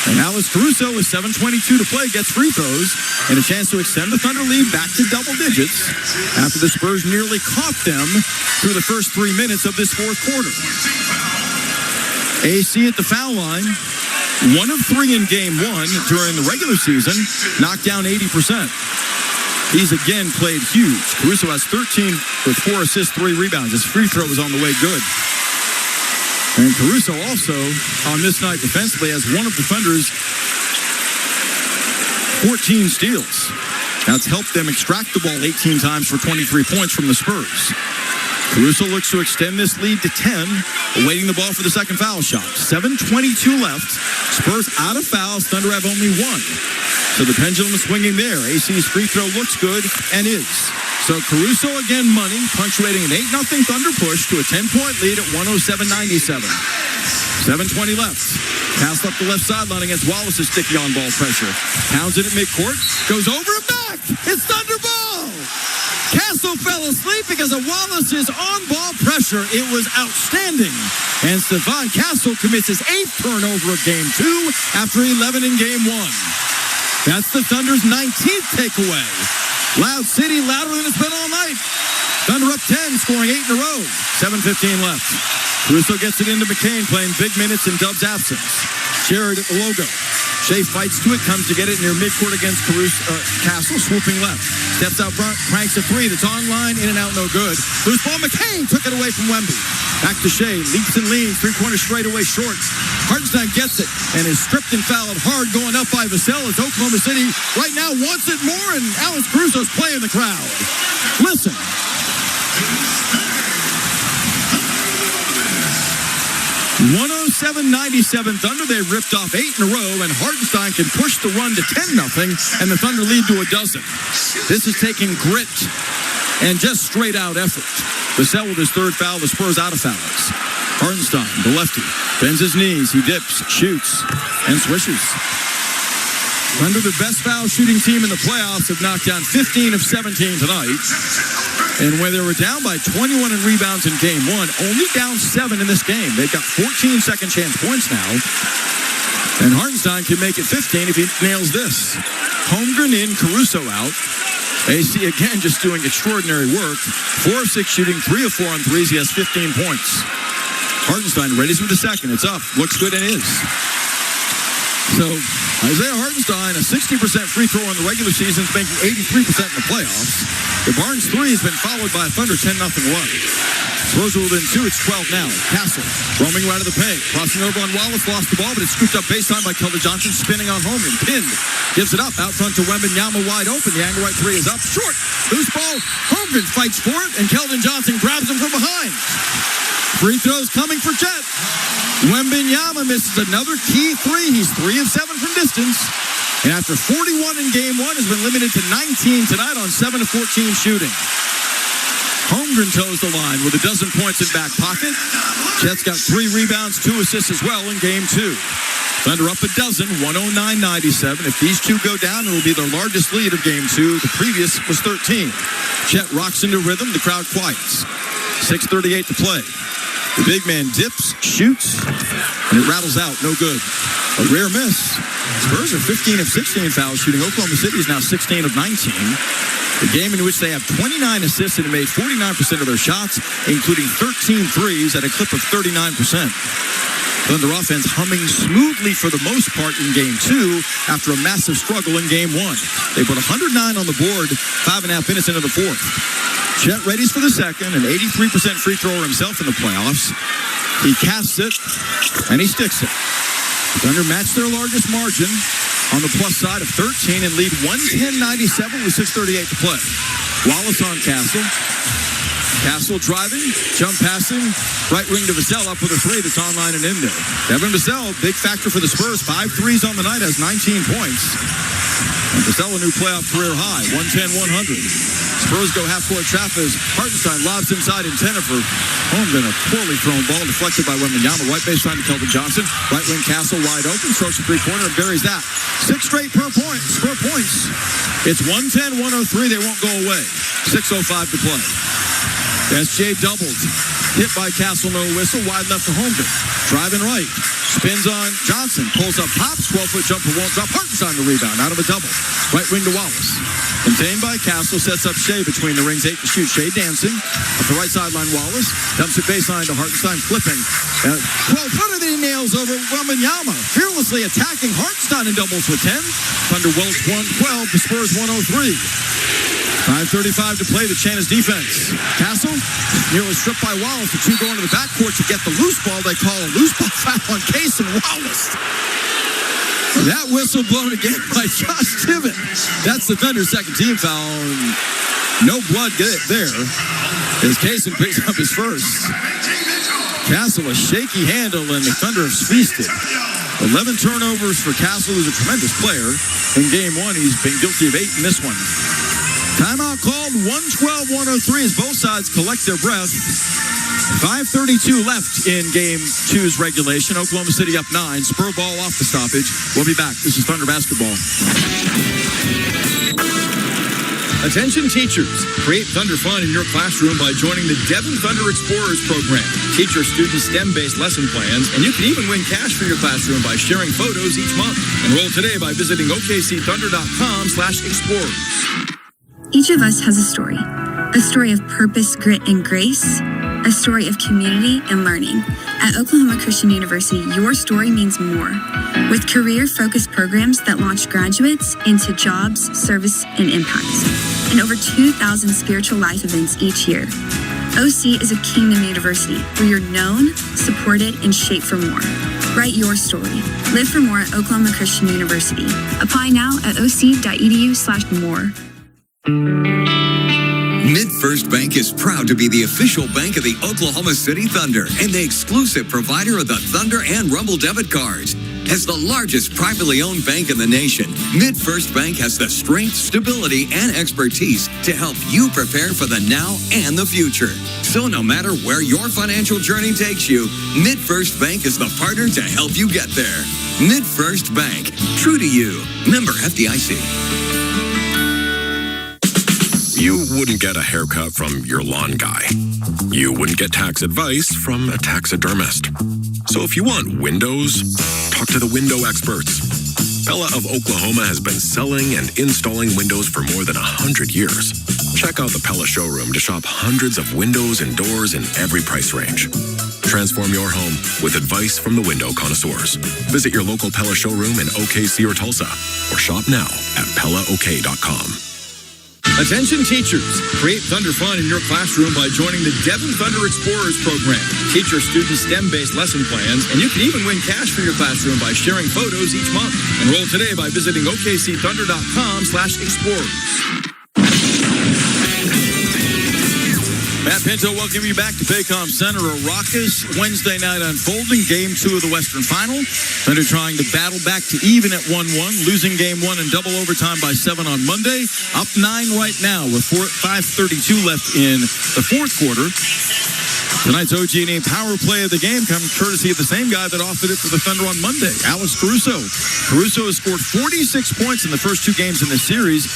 And Alex Caruso with 7:22 to play gets free throws and a chance to extend the Thunder lead back to double digits after the Spurs nearly caught them through the first 3 minutes of this fourth quarter. AC at the foul line. 1 of 3 in game 1 during the regular season. Knocked down 80%. He's again played huge. Caruso has 13 with 4 assists, 3 rebounds. His free throw is on the way good. And Caruso also, on this night defensively, has one of the Thunder's 14 steals. That's helped them extract the ball 18 times for 23 points from the Spurs. Caruso looks to extend this lead to 10, awaiting the ball for the second foul shot. 7:22 left. Spurs out of fouls. Thunder have only 1. So the pendulum is swinging there. AC's free throw looks good and is. So Caruso again money, punctuating an 8-0 Thunder push to a 10-point lead at 107-97. 7:20 left. Pass up the left sideline against Wallace's sticky on-ball pressure. Pounds it at midcourt. Goes over and back. It's Thunder ball. Castle fell asleep because of Wallace's on-ball pressure. It was outstanding. And Stephon Castle commits his 8th turnover of game 2 after 11 in game 1. That's the Thunder's 19th takeaway. Loud City, louder than it's been all night. Thunder up 10, scoring 8 in a row. 7:15 left. Caruso gets it into McCain, playing big minutes in Dub's absence. Jared at the logo. Shea fights to it, comes to get it near midcourt against Castle, swooping left. Steps out front, cranks a 3 that's online, in and out, no good. Loose ball, McCain took it away from Wemby. Back to Shea, leaps and leans, 3-pointer straight away short. Hartenstein gets it and is stripped and fouled hard going up by Vassell as Oklahoma City right now wants it more, and Alex Caruso's playing the crowd. Listen. (107-97) Thunder. They ripped off 8 in a row, and Hartenstein can push the run to 10-0, and the Thunder lead to a dozen. This is taking grit and just straight out effort. Vassell with his 3rd foul. The Spurs out of fouls. Hartenstein, the lefty, bends his knees. He dips, shoots, and swishes. Thunder, the best foul shooting team in the playoffs, have knocked down 15 of 17 tonight. And when they were down by 21 in rebounds in game 1, only down 7 in this game. They've got 14 second chance points now. And Hartenstein can make it 15 if he nails this. Holmgren in, Caruso out. AC again just doing extraordinary work. 4 of 6 shooting, 3 of 4 on threes. He has 15 points. Hartenstein readies with the second. It's up. Looks good and is. So Isaiah Hartenstein, a 60% free thrower in the regular season, is making 83% in the playoffs. The Barnes 3 has been followed by a Thunder 10-0 run. Spurs are within 2. It's 12 now. Castle roaming right of the paint. Crossing over on Wallace. Lost the ball, but it's scooped up baseline by Keldon Johnson. Spinning on Holmgren. Pinned. Gives it up. Out front to Wembanyama wide open. The angle right 3 is up. Short. Loose ball. Holmgren fights for it, and Keldon Johnson grabs him from behind. Free throws coming for Chet. Wembanyama misses another key 3. He's 3 of 7 from distance. And after 41 in game 1, has been limited to 19 tonight on 7 of 14 shooting. Holmgren toes the line with a dozen points in back pocket. Chet's got 3 rebounds, 2 assists as well in game 2. Thunder up a dozen, 109-97. If these two go down, it will be their largest lead of game 2. The previous was 13. Chet rocks into rhythm. The crowd quiets. 6:38 to play. The big man dips, shoots, and it rattles out. No good. A rare miss. Spurs are 15 of 16 foul shooting. Oklahoma City is now 16 of 19. The game in which they have 29 assists and made 49% of their shots, including 13 threes at a clip of 39%. Thunder offense humming smoothly for the most part in game 2 after a massive struggle in game 1. They put 109 on the board 5.5 minutes into the 4th. Chet readies for the second, an 83% free thrower himself in the playoffs. He casts it, and he sticks it. Thunder matched their largest margin on the plus side of 13 and lead 110-97 with 6:38 to play. Wallace on Castle. Castle driving, jump passing, right wing to Vassell up with a 3 that's online and in there. Devin Vassell, big factor for the Spurs, 5 threes on the night, has 19 points. And Vassell a new playoff career high, 110-100. Spurs go half-court trap as Hartenstein lobs inside in 10 for Holmgren. A poorly thrown ball deflected by Wembanyama. Right baseline to Keldon Johnson. Right wing Castle wide open. Strokes the three-pointer and buries that. 6 straight Spur points. It's 110-103. They won't go away. 6:05 to play. SJ doubled. Hit by Castle, no whistle. Wide left to Holmgren. Driving right. Spins on Johnson. Pulls up, hops. 12-foot jumper won't drop. Hartenstein the rebound. Out of a double. Right wing to Wallace. Contained by Castle. Sets up Shea between the rings. 8 to shoot. Shea dancing. Up the right sideline, Wallace. Dumps it baseline to Hartenstein. Flipping. 12-footer that he nails over Wembanyama. Fearlessly attacking Hartenstein in doubles with 10. Thunder Wells 112. The Spurs 103. 5:35 to play. The Chanas defense. Castle nearly stripped by Wallace. The two going to the backcourt to get the loose ball. They call a loose ball foul on Case and Wallace. That whistle blown again by Josh Tibbett. That's the Thunder's second team foul. No blood there as Case picks up his first. Castle a shaky handle and the Thunder have feasted. 11 turnovers for Castle, who's a tremendous player. In game 1, he's been guilty of 8 in this one. Timeout called, 112-103 as both sides collect their breath. 5:32 left in game 2's regulation. Oklahoma City up 9. Spur ball off the stoppage. We'll be back. This is Thunder Basketball. Attention teachers, create Thunder fun in your classroom by joining the Devon Thunder Explorers program. Teach your students STEM-based lesson plans, and you can even win cash for your classroom by sharing photos each month. Enroll today by visiting okcthunder.com/explorers. Each of us has a story of purpose, grit, and grace, a story of community and learning. At Oklahoma Christian University, your story means more. With career-focused programs that launch graduates into jobs, service, and impact, and over 2,000 spiritual life events each year. OC is a kingdom university where you're known, supported, and shaped for more. Write your story. Live for more at Oklahoma Christian University. Apply now at oc.edu/more. MidFirst Bank is proud to be the official bank of the Oklahoma City Thunder and the exclusive provider of the Thunder and Rumble debit cards. As the largest privately owned bank in the nation, MidFirst Bank has the strength, stability, and expertise to help you prepare for the now and the future. So no matter where your financial journey takes you, MidFirst Bank is the partner to help you get there. MidFirst Bank, true to you. Member FDIC. You wouldn't get a haircut from your lawn guy. You wouldn't get tax advice from a taxidermist. So if you want windows, talk to the window experts. Pella of Oklahoma has been selling and installing windows for more than 100 years. Check out the Pella showroom to shop hundreds of windows and doors in every price range. Transform your home with advice from the window connoisseurs. Visit your local Pella showroom in OKC or Tulsa, or shop now at PellaOK.com. Attention teachers, create Thunder fun in your classroom by joining the Devon Thunder Explorers program. Teach your students STEM-based lesson plans, and you can even win cash for your classroom by sharing photos each month. Enroll today by visiting OKCThunder.com/explorers. Matt Pinto welcoming you back to Paycom Center. A raucous Wednesday night unfolding. Game 2 of the Western Final. Thunder trying to battle back to even at 1-1. Losing Game 1 in double overtime by 7 on Monday. Up 9 right now with 5:32 left in the fourth quarter. Tonight's OG&E power play of the game comes courtesy of the same guy that offered it for the Thunder on Monday, Alex Caruso. Caruso has scored 46 points in the first 2 games in this series,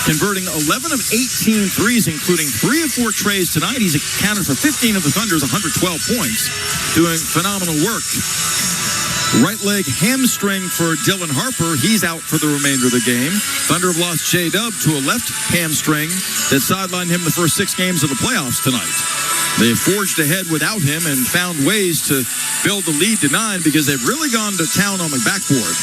converting 11 of 18 threes, including 3 of 4 trays tonight. He's accounted for 15 of the Thunder's 112 points, doing phenomenal work. Right leg hamstring for Dylan Harper. He's out for the remainder of the game. Thunder have lost J-Dub to a left hamstring that sidelined him the first 6 games of the playoffs tonight. They have forged ahead without him and found ways to build the lead to 9 because they've really gone to town on the backboard.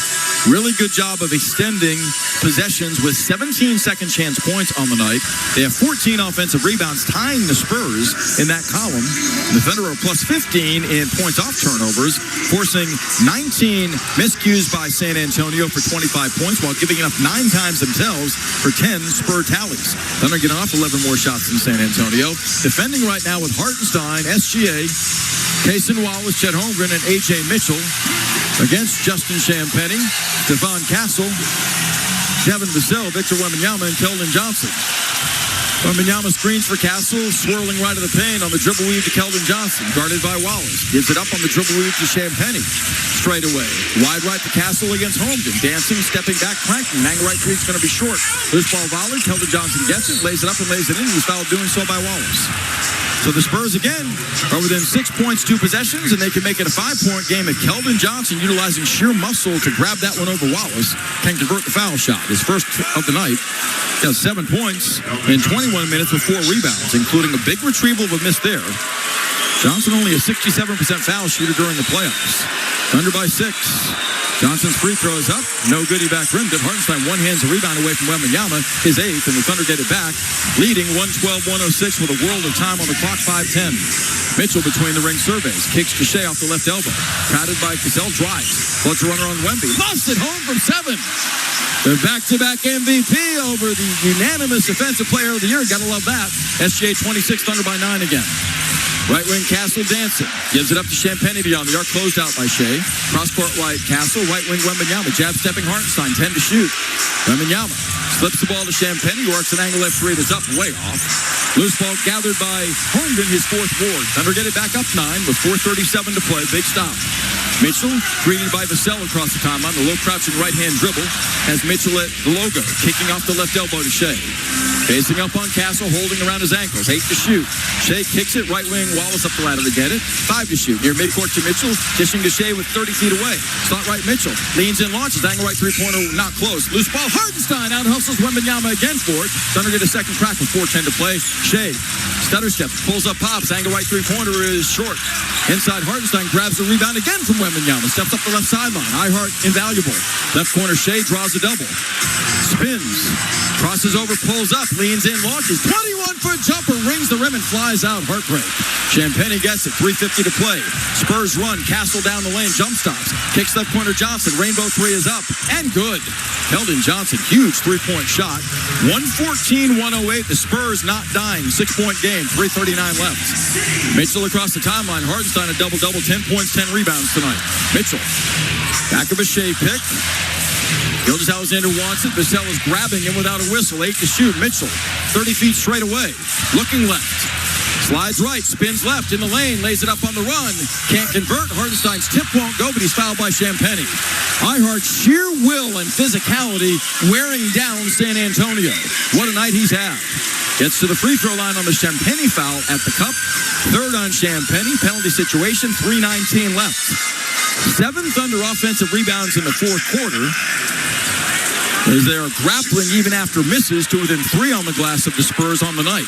Really good job of extending possessions with 17 second chance points on the night. They have 14 offensive rebounds, tying the Spurs in that column. The Thunder are plus 15 in points off turnovers, forcing 19 miscues by San Antonio for 25 points while giving up 9 times themselves for 10 Spur tallies. Thunder getting off 11 more shots than San Antonio. Defending right now with Hartenstein, SGA, Kaysen Wallace, Chet Holmgren, and A.J. Mitchell. Against Justin Champagnie, Stephon Castle, Devin Vassell, Victor Wembanyama, and Keldon Johnson. Wembanyama screens for Castle, swirling right of the paint on the dribble weave to Keldon Johnson, guarded by Wallace. Gives it up on the dribble weave to Champagnie. Straight away. Wide right to Castle against Holmgren. Dancing, stepping back, cranking. Angle right three is going to be short. Loose ball volley. Keldon Johnson gets it, lays it up and lays it in. He's fouled doing so by Wallace. So the Spurs again are within 6 points, 2 possessions, and they can make it a 5-point game if Keldon Johnson, utilizing sheer muscle to grab that one over Wallace, can convert the foul shot. His first of the night. He has 7 points in 21 minutes with 4 rebounds, including a big retrieval of a miss there. Johnson only a 67% foul shooter during the playoffs. Thunder by 6. Johnson's free throw is up. No good. He back rimmed it. Hartenstein one hands the rebound away from Wembanyama. His 8th, and the Thunder get it back, leading 112-106 with a world of time on the clock, 5:10. Mitchell between the ring surveys. Kicks to Shea off the left elbow. Crowded by Cassell, drives. Floats a runner on Wemby. Lost it home from 7. The back-to-back MVP over the unanimous Defensive Player of the Year. Gotta love that. SGA 26, Thunder by 9 again. Right wing Castle dancing. Gives it up to Champagnie beyond the arc. Closed out by Shea. Cross-court right Castle. Right wing Wembanyama. Jab stepping Hartenstein. 10 to shoot. Wembanyama slips the ball to Champagnie. Works an angle left 3 that's up way off. Loose ball gathered by Holmgren, his 4th board. Thunder get it back up 9 with 4:37 to play. Big stop. Mitchell, greeted by Vassell across the timeline. The low crouching right-hand dribble has Mitchell at the logo. Kicking off the left elbow to Shea. Facing up on Castle, holding around his ankles. 8 to shoot. Shea kicks it. Right wing Wallace up the ladder to get it. 5 to shoot. Near midcourt to Mitchell. Dishing to Shea with 30 feet away. Slot right Mitchell. Leans in, launches. Angle right three-pointer. Not close. Loose ball. Hartenstein out hustles Wembanyama again for it. Thunder get a second crack with 4:10 to play. Shea. Stutter step. Pulls up pops. Angle right three-pointer is short. Inside Hartenstein grabs the rebound again from Wembanyama. Steps up the left sideline. Ihart invaluable. Left corner Shea draws a double. Spins. Crosses over, pulls up, leans in, launches. 21-foot jumper, rings the rim and flies out. Heartbreak. Champagnie gets it. 3:50 to play. Spurs run. Castle down the lane. Jump stops. Kicks left corner Johnson. Rainbow 3 is up. And good. Keldon Johnson, huge 3-point shot. 114-108. The Spurs not dying. 6-point game. 3:39 left. Mitchell across the timeline. Hartenstein a double-double. 10 points, 10 rebounds tonight. Mitchell. Back of a Shea pick. Gilgeous Alexander wants it. Vassell is grabbing him without a whistle. 8 to shoot. Mitchell, 30 feet straight away. Looking left. Slides right. Spins left in the lane. Lays it up on the run. Can't convert. Hartenstein's tip won't go, but he's fouled by Champagnie. Ihart, sheer will and physicality wearing down San Antonio. What a night he's had. Gets to the free throw line on the Champagnie foul at the cup. 3rd on Champagnie. Penalty situation. 3:19 left. 7 Thunder offensive rebounds in the 4th quarter. as they are grappling even after misses to within 3 on the glass of the Spurs on the night.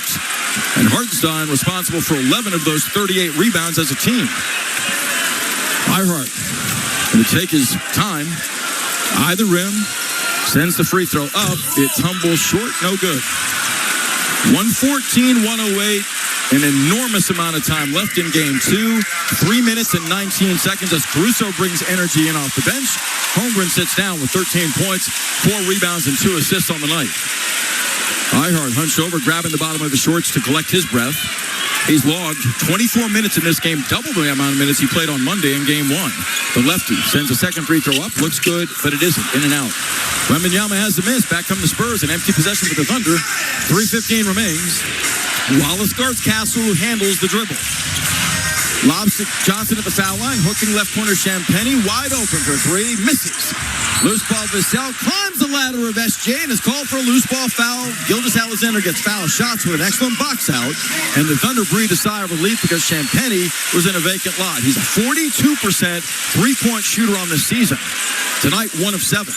And Hartenstein responsible for 11 of those 38 rebounds as a team. Eilhart going to take his time. Eye the rim. Sends the free throw up. It tumbles short. No good. 114-108. An enormous amount of time left in game 2. 3 minutes and 19 seconds as Caruso brings energy in off the bench. Holmgren sits down with 13 points, 4 rebounds, and 2 assists on the night. Eilhart hunched over, grabbing the bottom of the shorts to collect his breath. He's logged 24 minutes in this game, double the amount of minutes he played on Monday in game 1. The lefty sends a second free throw up, looks good, but it isn't. In and out. Wembanyama has the miss. Back come the Spurs, an empty possession with the Thunder. 3:15 remains. Wallace guards Castle, who handles the dribble. Lobs to Johnson at the foul line, hooking left corner Champagnie, wide open for 3, misses. Loose ball Vassell climbs the ladder of SJ and is called for a loose ball foul. Gilgeous-Alexander gets foul shots with an excellent box out, and the Thunder breathe a sigh of relief because Champagnie was in a vacant lot. He's a 42% three-point shooter on the season. Tonight, 1 of 7.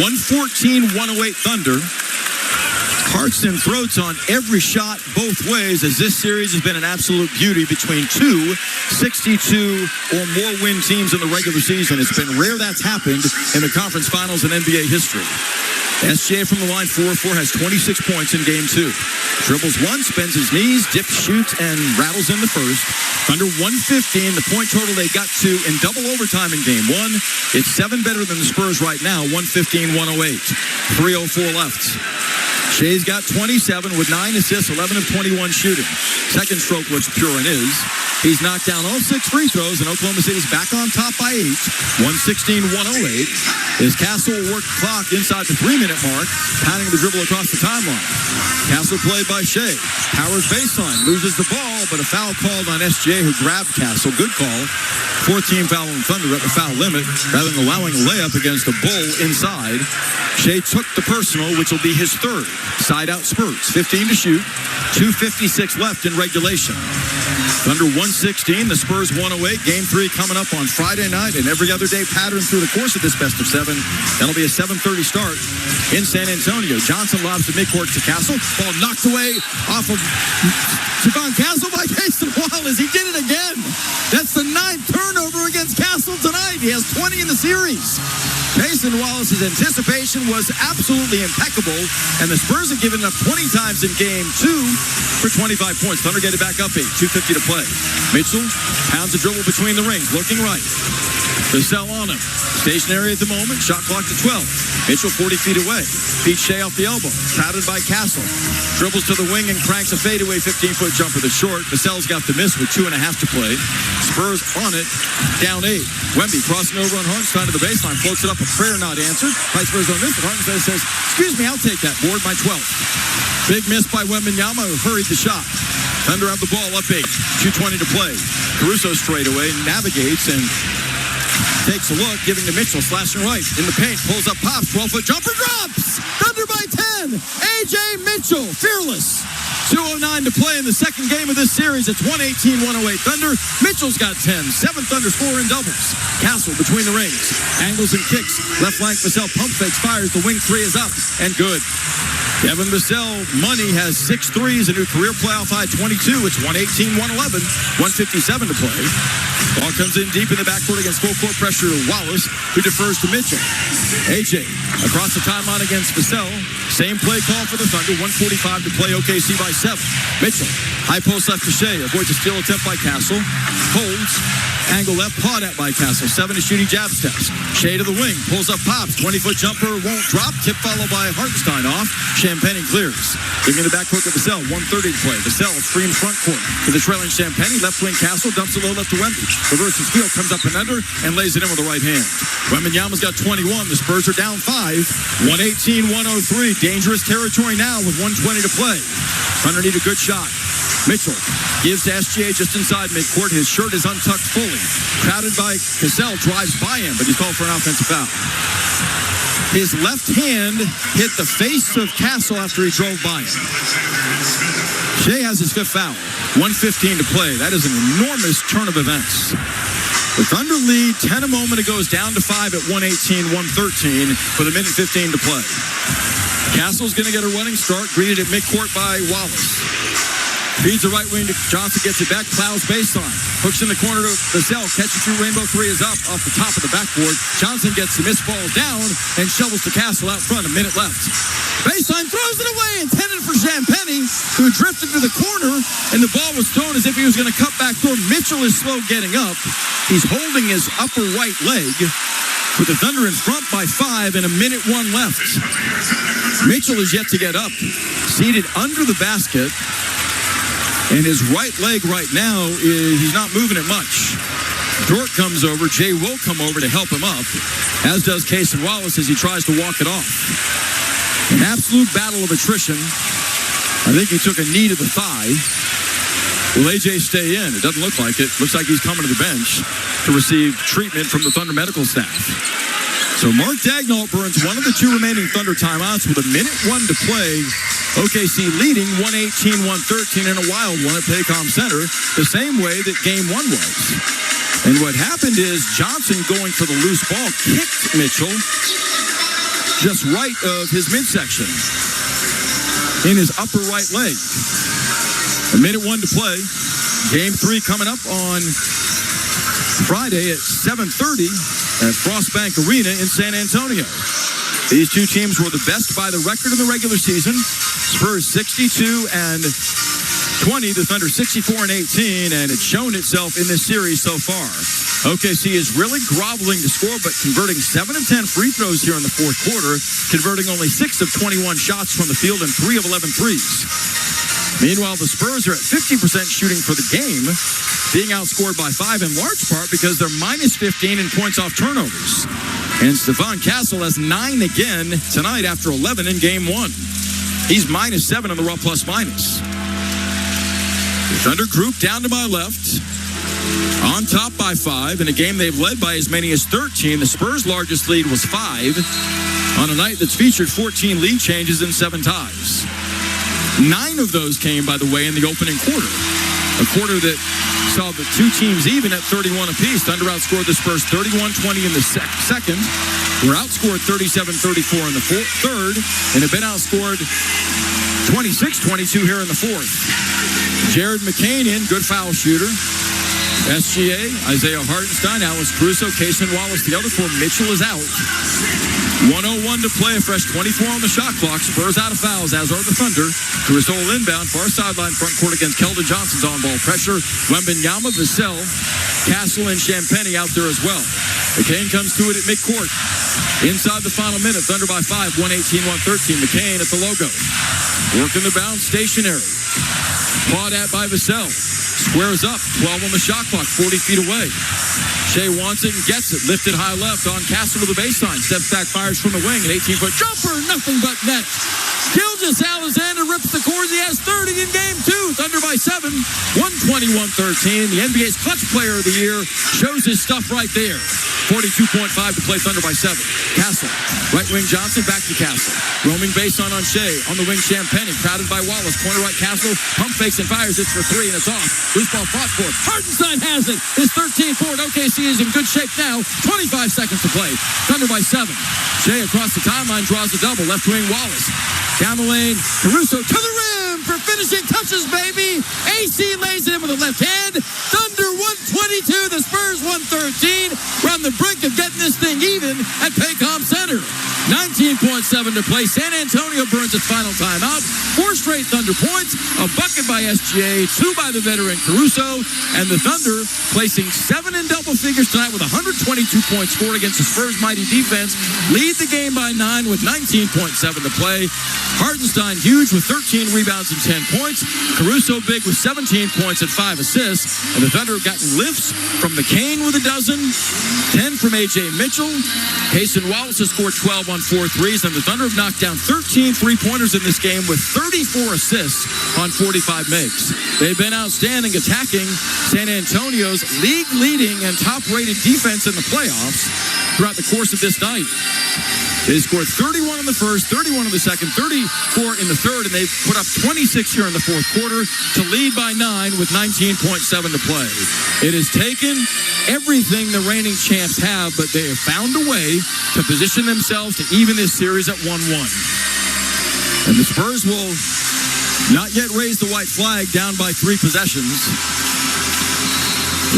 114-108 Thunder. Hearts and throats on every shot both ways, as this series has been an absolute beauty between 2 62 or more win teams in the regular season. It's been rare that's happened in the conference finals in NBA history. SGA from the line 4-4 has 26 points in game 2. Dribbles once, bends his knees, dips, shoots, and rattles in the first. Under 115, the point total they got to in double overtime in game 1. It's 7 better than the Spurs right now, 115-108. 3:04 left. Shea's got 27 with 9 assists, 11 of 21 shooting. Second stroke looks pure and is. He's knocked down all 6 free throws, and Oklahoma City's back on top by 8. 116-108. As Castle will work the clock inside the 3-minute mark, pounding the dribble across the timeline. Castle played by Shea. Powers baseline, loses the ball, but a foul called on SGA, who grabbed Castle. Good call. 14 foul on Thunder at the foul limit, rather than allowing a layup against a Bull inside. Shea took the personal, which will be his 3rd. Side out Spurs. 15 to shoot. 2:56 left in regulation. Thunder 116, the Spurs 108. Game 3 coming up on Friday night, and every other day pattern through the course of this best of 7. That'll be a 7:30 start in San Antonio. Johnson lobs to midcourt to Castle. Ball knocked away off of Stephon Castle by Jason Wallace. He did it again. That's the 9th turnover against Castle tonight. He has 20 in the series. Jason Wallace's anticipation was absolutely impeccable, and the Spurs have given it up 20 times in game 2 for 25 points. Thunder get it back up 8, 2:50 to play. Mitchell pounds a dribble between the rings, looking right. Vassell on him. Stationary at the moment, shot clock to 12. Mitchell 40 feet away. Beats Shea off the elbow. Crowded by Castle. Dribbles to the wing and cranks a fadeaway 15-foot jumper that's short. Vassell's got the miss with 2.5 to play. Spurs on it, down 8. Wemby crossing over on Hartenstein to the baseline, floats it up, a prayer not answered. Vice Spurs on this, but Hartenstein says, "Excuse me, I'll take that board, my 12th." Big miss by Wembanyama, who hurried the shot. Thunder have the ball up 8, 2:20 to play. Caruso straightaway navigates and takes a look, giving to Mitchell, slashing right in the paint, pulls up, pops, 12-foot jumper, drops! Thunder by 10! A.J. Mitchell, fearless. 2:09 to play in the second game of this series. It's 118-108 Thunder. Mitchell's got 10. 7 Thunder score in doubles. Castle between the rings. Angles and kicks. Left flank Vassell pump fakes, fires. The wing 3 is up and good. Devin Vassell, money, has 6 threes, a new career playoff high 22. It's 118-111. 1:57 to play. Ball comes in deep in the backcourt against full court pressure to Wallace, who defers to Mitchell. AJ across the timeline against Vassell. Same play call for the Thunder. 1:45 to play. OKC by 7. Mitchell, high post left to Shea. Avoids a steal attempt by Castle. Holds. Angle left, pawed at by Castle. 7 to shooting jab steps. Shea to the wing. Pulls up, pops. 20-foot jumper won't drop. Tip followed by Hartenstein off. Champagnie clears. Giving the backcourt to Vassell. 1:30 to play. Vassell streams front court to the trailing Champagnie. Left wing Castle. Dumps it low left to Wemby. Reverses field. Comes up and under and lays it in with the right hand. Wembanyama's got 21. The Spurs are down 5. 118-103. Dangerous territory now with 1:20 to play. Thunder need a good shot. Mitchell gives to SGA just inside midcourt. His shirt is untucked fully. Crowded by Cassell, drives by him, but he's called for an offensive foul. His left hand hit the face of Castle after he drove by him. Shea has his 5th foul. 1:15 to play. That is an enormous turn of events. The Thunder lead 10 a moment ago, goes down to 5 at 118-113 with a minute 15 to play. Castle's going to get a running start, greeted at midcourt by Wallace. Feeds the right wing to Johnson, gets it back, plows baseline. Hooks in the corner to Vassell, catches through Rainbow three, is up off the top of the backboard. Johnson gets the missed ball down and shovels to Castle out front, a minute left. Baseline throws it away, intended for Champagny, who drifted to the corner, and the ball was thrown as if he was going to cut back door. Mitchell is slow getting up. He's holding his upper right leg with the Thunder in front by 5 and a minute 1 left. Mitchell is yet to get up, seated under the basket. And his right leg right now, he's not moving it much. Dort comes over. Jay will come over to help him up, as does Cason Wallace as he tries to walk it off. An absolute battle of attrition. I think he took a knee to the thigh. Will AJ stay in? It doesn't look like it. Looks like he's coming to the bench to receive treatment from the Thunder medical staff. So Mark Daigneault burns one of the 2 remaining Thunder timeouts with a minute 1 to play. OKC leading 118-113 in a wild one at Paycom Center, the same way that game 1 was. And what happened is Johnson, going for the loose ball, kicked Mitchell just right of his midsection in his upper right leg. A minute 1 to play. Game 3 coming up on Friday at 7:30 at Frostbank Arena in San Antonio. These 2 teams were the best by the record in the regular season. Spurs 62-20, the Thunder 64-18, and it's shown itself in this series so far. OKC is really groveling to score, but converting 7 of 10 free throws here in the fourth quarter, converting only 6 of 21 shots from the field and 3 of 11 threes. Meanwhile, the Spurs are at 50% shooting for the game, being outscored by 5 in large part because they're minus 15 in points off turnovers. And Stephon Castle has 9 again tonight after 11 in game 1. He's minus 7 on the raw plus minus. The Thunder group down to my left, on top by 5 in a game they've led by as many as 13. The Spurs' largest lead was 5 on a night that's featured 14 lead changes and 7 ties. 9 of those came, by the way, in the opening quarter. A quarter that saw the 2 teams even at 31 apiece. Thunder outscored the Spurs 31-20 in the second. Were outscored 37-34 in the third, and have been outscored 26-22 here in the fourth. Jared McCain in, good foul shooter. SGA, Isaiah Hartenstein, Alex Caruso, Cason Wallace, the other 4. Mitchell is out. 1:01 to play, a fresh 24 on the shot clock. Spurs out of fouls, as are the Thunder. Caruso will inbound, far sideline, front court against Keldon Johnson's on-ball pressure. Wembanyama, Vassell, Castle, and Champagny out there as well. McCain comes to it at midcourt. Inside the final minute, Thunder by 5, 118-113. McCain at the logo. Working the bounce, stationary. Pawed at by Vassell. Squares up, 12 on the shot clock, 40 feet away. Shea wants it and gets it. Lifted high left on Castle to the baseline. Steps back, fires from the wing. An 18-foot jumper, nothing but net. Gilgeous Alexander rips the cords. He has 30 in game 2. Thunder by 7, 120-113. The NBA's clutch player of the year shows his stuff right there. 42.5 to play, Thunder by 7. Castle, right wing Johnson, back to Castle. Roaming baseline on Shea. On the wing, Champagny, crowded by Wallace. Corner right, Castle, pump fakes and fires it for 3, and it's off. Loose ball fought for. Hartenstein has it. His 13th board. OKC is in good shape now. 25 seconds to play. Thunder by 7. Shea across the timeline draws a double. Left wing Wallace. Down the lane, Caruso to the rim for finishing touches, baby. AC lays it in with the left hand. Thunder 122, the Spurs 113. We're on the brink of getting this thing even at Paycom Center. 19.7 to play. San Antonio burns its final timeout. 4 straight Thunder points. A bucket by SGA, 2 by the veteran Caruso. And the Thunder placing 7 in double figures tonight with 122 points scored against the Spurs' mighty defense. Lead the game by 9 with 19.7 to play. Hartenstein huge with 13 rebounds and 10 points. Caruso big with 17 points and 5 assists. And the Thunder have gotten lifts from McCain with a dozen, 10 from A.J. Mitchell. Cason Wallace has scored 12 on 4 threes, and the Thunder have knocked down 13 three-pointers in this game with 34 assists on 45 makes. They've been outstanding attacking San Antonio's league-leading and top-rated defense in the playoffs throughout the course of this night. They scored 31 in the first, 31 in the second, 34 in the third, and they put up 26 here in the fourth quarter to lead by 9 with 19.7 to play. It has taken everything the reigning champs have, but they have found a way to position themselves to even this series at 1-1. And the Spurs will not yet raise the white flag, down by 3 possessions.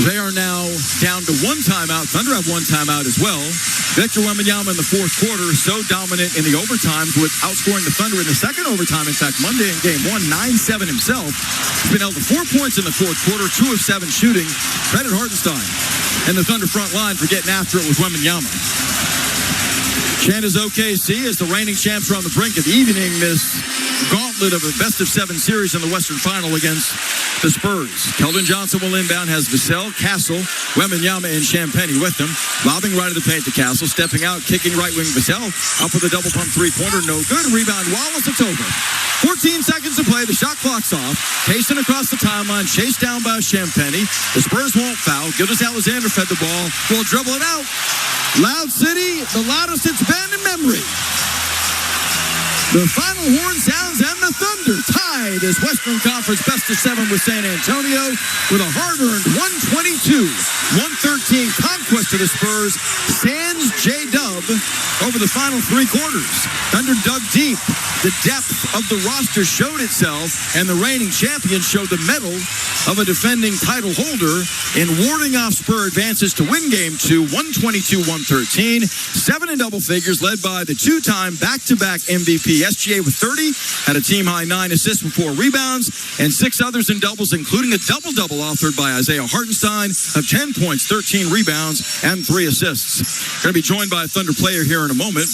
They are now down to 1 timeout. Thunder have 1 timeout as well. Victor Wembanyama in the fourth quarter, so dominant in the overtimes with outscoring the Thunder in the second overtime. In fact, Monday in game 1, 9-7 himself. He's been held to 4 points in the fourth quarter, 2 of 7 shooting. Credit Hartenstein and the Thunder front line for getting after it with Wembanyama. Canada's OKC, as the reigning champs are on the brink of evening this gauntlet of a best-of-7 series in the Western Final against the Spurs. Keldon Johnson will inbound, has Vassell, Castle, Wembanyama, and Champagnie with him. Lobbing right of the paint to Castle, stepping out, kicking right wing Vassell, up with a double pump three-pointer, no good. Rebound Wallace, it's over. 14 seconds to play, the shot clock's off. Pacing across the timeline, chased down by Champagnie. The Spurs won't foul. Gilgeous-Alexander fed the ball, will dribble it out. Loud City, the loudest it's been in memory. The final horn sounds and the Thunder tied as Western Conference best-of-7 with San Antonio with a hard-earned 122-113 conquest to the Spurs. Sans J-Dub over the final 3 quarters. Thunder dug deep. The depth of the roster showed itself, and the reigning champions showed the mettle of a defending title holder in warding off Spur advances to win Game 2, 122-113. 7 in double figures, led by the 2-time back-to-back MVP SGA with 30, had a team-high 9 assists with 4 rebounds, and 6 others in doubles, including a double-double authored by Isaiah Hartenstein of 10 points, 13 rebounds, and 3 assists. Going to be joined by a Thunder player here in a moment.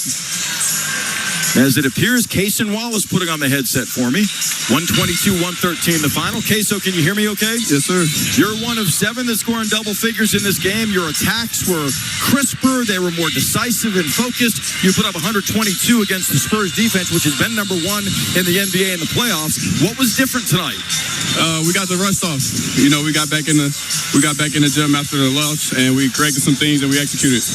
As it appears, Cason Wallace putting on the headset for me. 122-113 the final. Queso, can you hear me okay? Yes, sir. You're one of 7 that scoring double figures in this game. Your attacks were crisper. They were more decisive and focused. You put up 122 against the Spurs defense, which has been number 1 in the NBA in the playoffs. What was different tonight? We got the rust off. You know, we got back in the gym after the loss, and we corrected some things and we executed.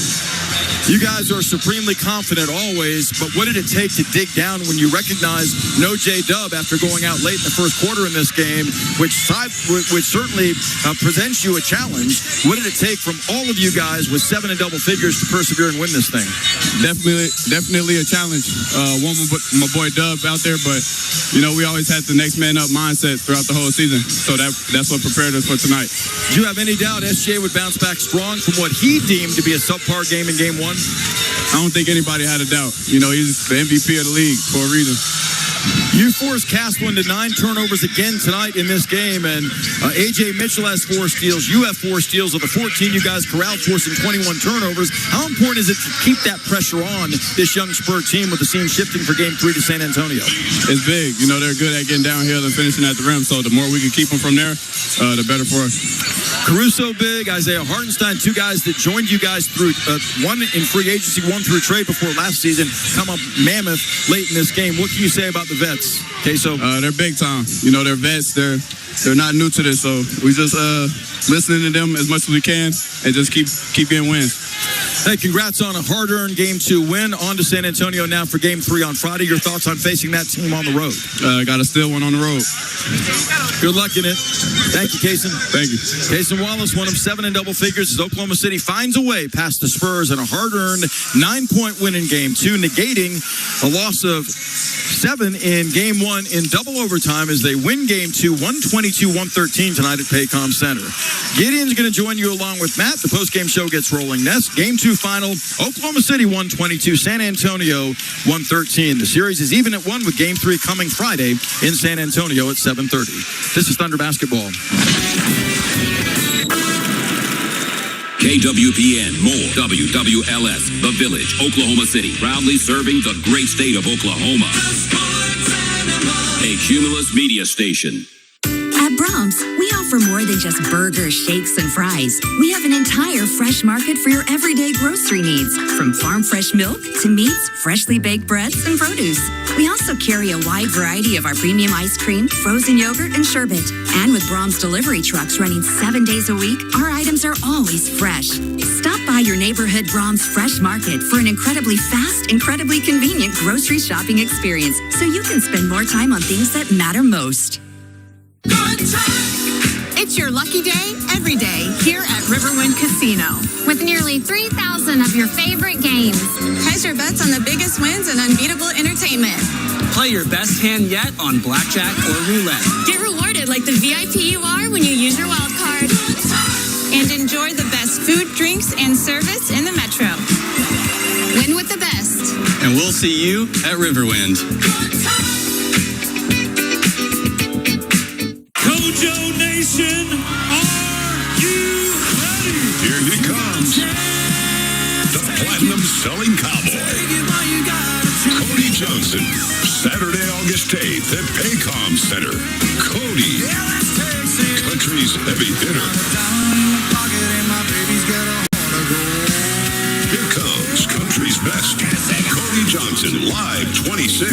You guys are supremely confident always, but what did it take to dig down when you recognize no J-Dub after going out late in the first quarter in this game, which certainly presents you a challenge? What did it take from all of you guys with 7 in double figures to persevere and win this thing? Definitely a challenge. One my boy Dub out there, but you know, we always had the next man up mindset throughout the whole season, so that's what prepared us for tonight. Do you have any doubt SGA would bounce back strong from what he deemed to be a subpar game in Game 1? I don't think anybody had a doubt. You know, he's the MVP of the league for a reason. You forced Castle into 9 turnovers again tonight in this game, and A.J. Mitchell has 4 steals. You have 4 steals of the 14 you guys corralled, forcing 21 turnovers. How important is it to keep that pressure on this young Spur team with the scene shifting for Game 3 to San Antonio? It's big. You know, they're good at getting downhill and finishing at the rim, so the more we can keep them from there, the better for us. Caruso big, Isaiah Hartenstein, 2 guys that joined you guys through one in free agency, 1 through trade before last season, come up mammoth late in this game. What can you say about the vets, Queso? They're big time. You know, they're vets. They're not new to this, so we just listening to them as much as we can and just keep getting wins. Hey, congrats on a hard-earned Game 2 win. On to San Antonio now for Game 3 on Friday. Your thoughts on facing that team on the road? Got to steal one on the road. Good luck in it. Thank you, Cason. Thank you. Cason Wallace, one of 7 in double figures as Oklahoma City finds a way past the Spurs in a hard-earned 9-point win in Game 2, negating a loss of 7 in Game 1 in double overtime as they win Game 2, 122-113 tonight at Paycom Center. Gideon's going to join you along with Matt. The post-game show gets rolling next. Game 2 final, Oklahoma City 122, San Antonio 113. The series is even at 1 with Game 3 coming Friday in San Antonio at 7:30. This is Thunder Basketball. KWPN, more WWLS, The Village, Oklahoma City, proudly serving the great state of Oklahoma. A Cumulus media station. At Brahms, we offer more than just burgers, shakes, and fries. We have an entire fresh market for your everyday grocery needs, from farm fresh milk to meats, freshly baked breads, and produce. We also carry a wide variety of our premium ice cream, frozen yogurt, and sherbet. And with Brahms delivery trucks running 7 days a week, our items are always fresh. Stop by your neighborhood Brahms Fresh Market for an incredibly fast, incredibly convenient grocery shopping experience so you can spend more time on things that matter most. It's your lucky day every day here at Riverwind Casino. With nearly 3,000 of your favorite games. Hedge your bets on the biggest wins and unbeatable entertainment. Play your best hand yet on blackjack or roulette. Get rewarded like the VIP you are when you use your wild card. And enjoy the best food, drinks, and service in the Metro. Win with the best. And we'll see you at Riverwind. Kojo Nation, are you ready? Here he comes. The platinum selling cowboy. Cody Johnson. Saturday, August 8th at Paycom Center. Cody. Country's heavy hitter. Here comes country's best. Cody Johnson, live 26.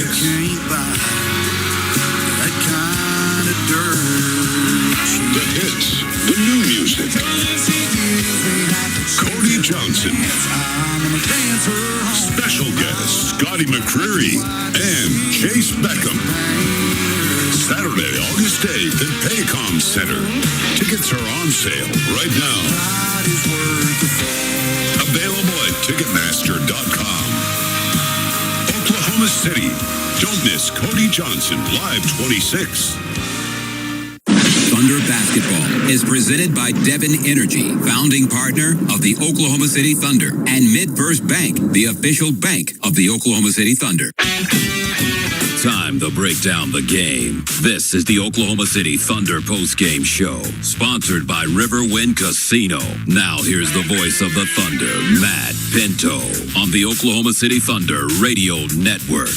The hits, the new music. Cody Johnson. Special guests Scotty McCreery and Chase Beckham. Saturday, August 8th at Paycom Center. Tickets are on sale right now. Available at Ticketmaster.com. Oklahoma City. Don't miss Cody Johnson, live 26. Thunder Basketball is presented by Devon Energy, founding partner of the Oklahoma City Thunder, and MidFirst Bank, the official bank of the Oklahoma City Thunder. Time to break down the game. This is the Oklahoma City Thunder postgame show, sponsored by Riverwind Casino. Now here's the voice of the Thunder, Matt Pinto, on the Oklahoma City Thunder Radio Network.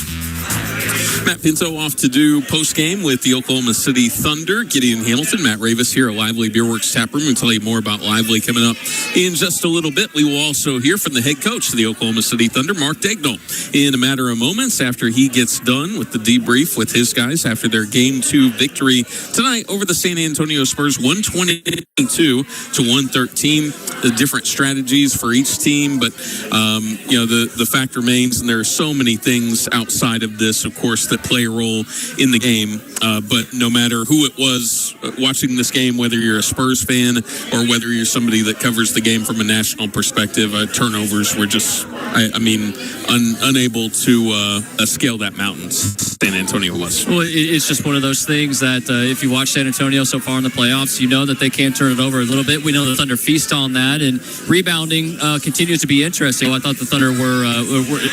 Matt Pinto off to do post-game with the Oklahoma City Thunder. Gideon Hamilton, Matt Ravis here at Lively Beerworks Taproom. We'll tell you more about Lively coming up in just a little bit. We will also hear from the head coach of the Oklahoma City Thunder, Mark Daigneault, in a matter of moments after he gets done with the debrief with his guys after their Game 2 victory tonight over the San Antonio Spurs, 122 to 113. The different strategies for each team, but the fact remains, and there are so many things outside of this, of course, that play a role in the game. But no matter who it was watching this game, whether you're a Spurs fan or whether you're somebody that covers the game from a national perspective, turnovers were just, unable to scale that mountain. San Antonio was. Well, it's just one of those things that if you watch San Antonio so far in the playoffs, you know that they can turn it over a little bit. We know the Thunder feast on that, and rebounding continues to be interesting. Well, I thought the Thunder were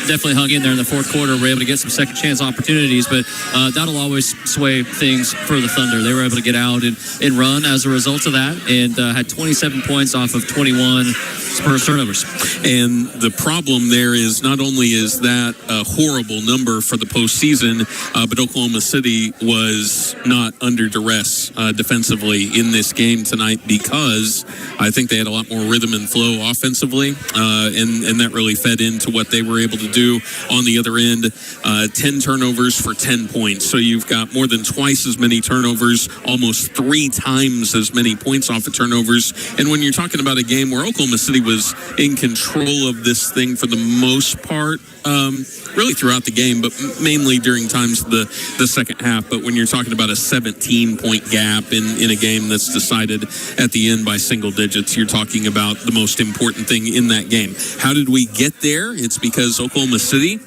definitely hung in there in the fourth quarter. Were able to get some second chance opportunities, but that'll always sway things for the Thunder. They were able to get out and run as a result of that, and had 27 points off of 21 Spurs turnovers. And the problem there is not only is that a horrible number for the postseason, but Oklahoma City was not under duress defensively in this game tonight, because I think they had a lot more rhythm and flow offensively, and that really fed into what they were able to do on the other end. 10 turnovers for 10 points. So you've got more than twice as many turnovers, almost 3 times as many points off of turnovers. And when you're talking about a game where Oklahoma City was in control of this thing for the most part, really throughout the game, but mainly during times of the second half. But when you're talking about a 17-point gap in a game that's decided at the end by single digits, you're talking about the most important thing in that game. How did we get there? It's because Oklahoma City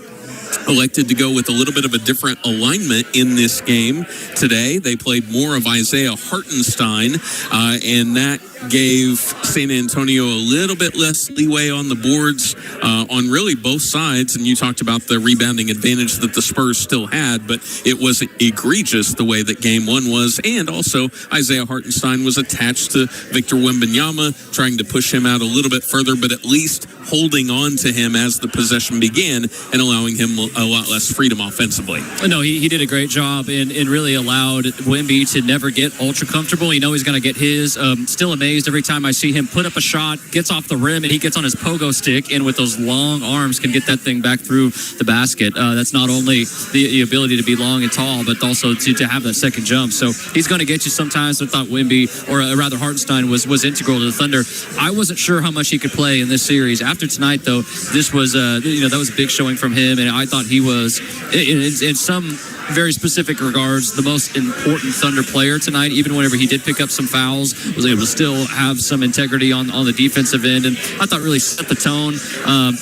elected to go with a little bit of a different alignment in this game today. They played more of Isaiah Hartenstein, and that gave San Antonio a little bit less leeway on the boards on really both sides. And you talked about the rebounding advantage that the Spurs still had, but it was egregious the way that game one was. And also Isaiah Hartenstein was attached to Victor Wembanyama, trying to push him out a little bit further, but at least holding on to him as the possession began and allowing him a lot less freedom offensively. No, he did a great job and really allowed Wemby to never get ultra comfortable. You know he's going to get his. Still amazing every time I see him put up a shot, gets off the rim, and he gets on his pogo stick, and with those long arms can get that thing back through the basket. That's not only the ability to be long and tall, but also to have that second jump. So he's going to get you sometimes. I thought Wemby, or rather Hartenstein, was integral to the Thunder. I wasn't sure how much he could play in this series After tonight, though, this was that was a big showing from him, and I thought he was in some very specific regards the most important Thunder player tonight. Even whenever he did pick up some fouls, was able to still have some integrity on the defensive end, and I thought really set the tone.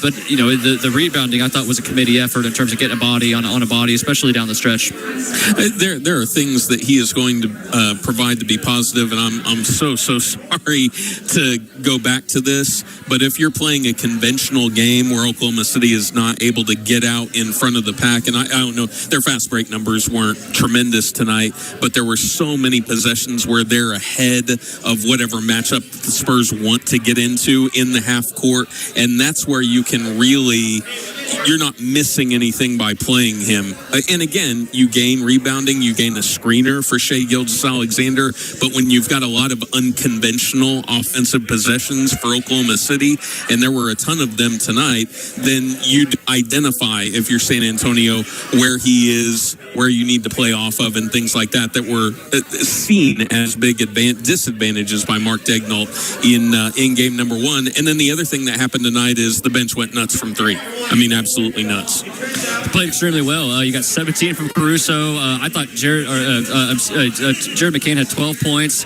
But the rebounding I thought was a committee effort in terms of getting a body on a body, especially down the stretch. There are things that he is going to provide to be positive, and I'm so sorry to go back to this, but if you're playing a conventional game where Oklahoma City is not able to get out in front of the pack, and I don't know, their fast break numbers weren't tremendous tonight, but there were so many possessions where they're ahead of whatever matchup the Spurs want to get into in the half court, and that's where you can really, you're not missing anything by playing him. And again, you gain rebounding, you gain a screener for Shai Gilgeous-Alexander, but when you've got a lot of unconventional offensive possessions for Oklahoma City, and there were a ton of them tonight, then you'd identify, if you're San Antonio, where he is, where you need to play off of, and things like that were seen as big disadvantages by Mark Daigneault in game number one. And then the other thing that happened tonight is the bench went nuts from three. I mean, absolutely nuts. Played extremely well. You got 17 from Caruso. I thought Jared McCain had 12 points.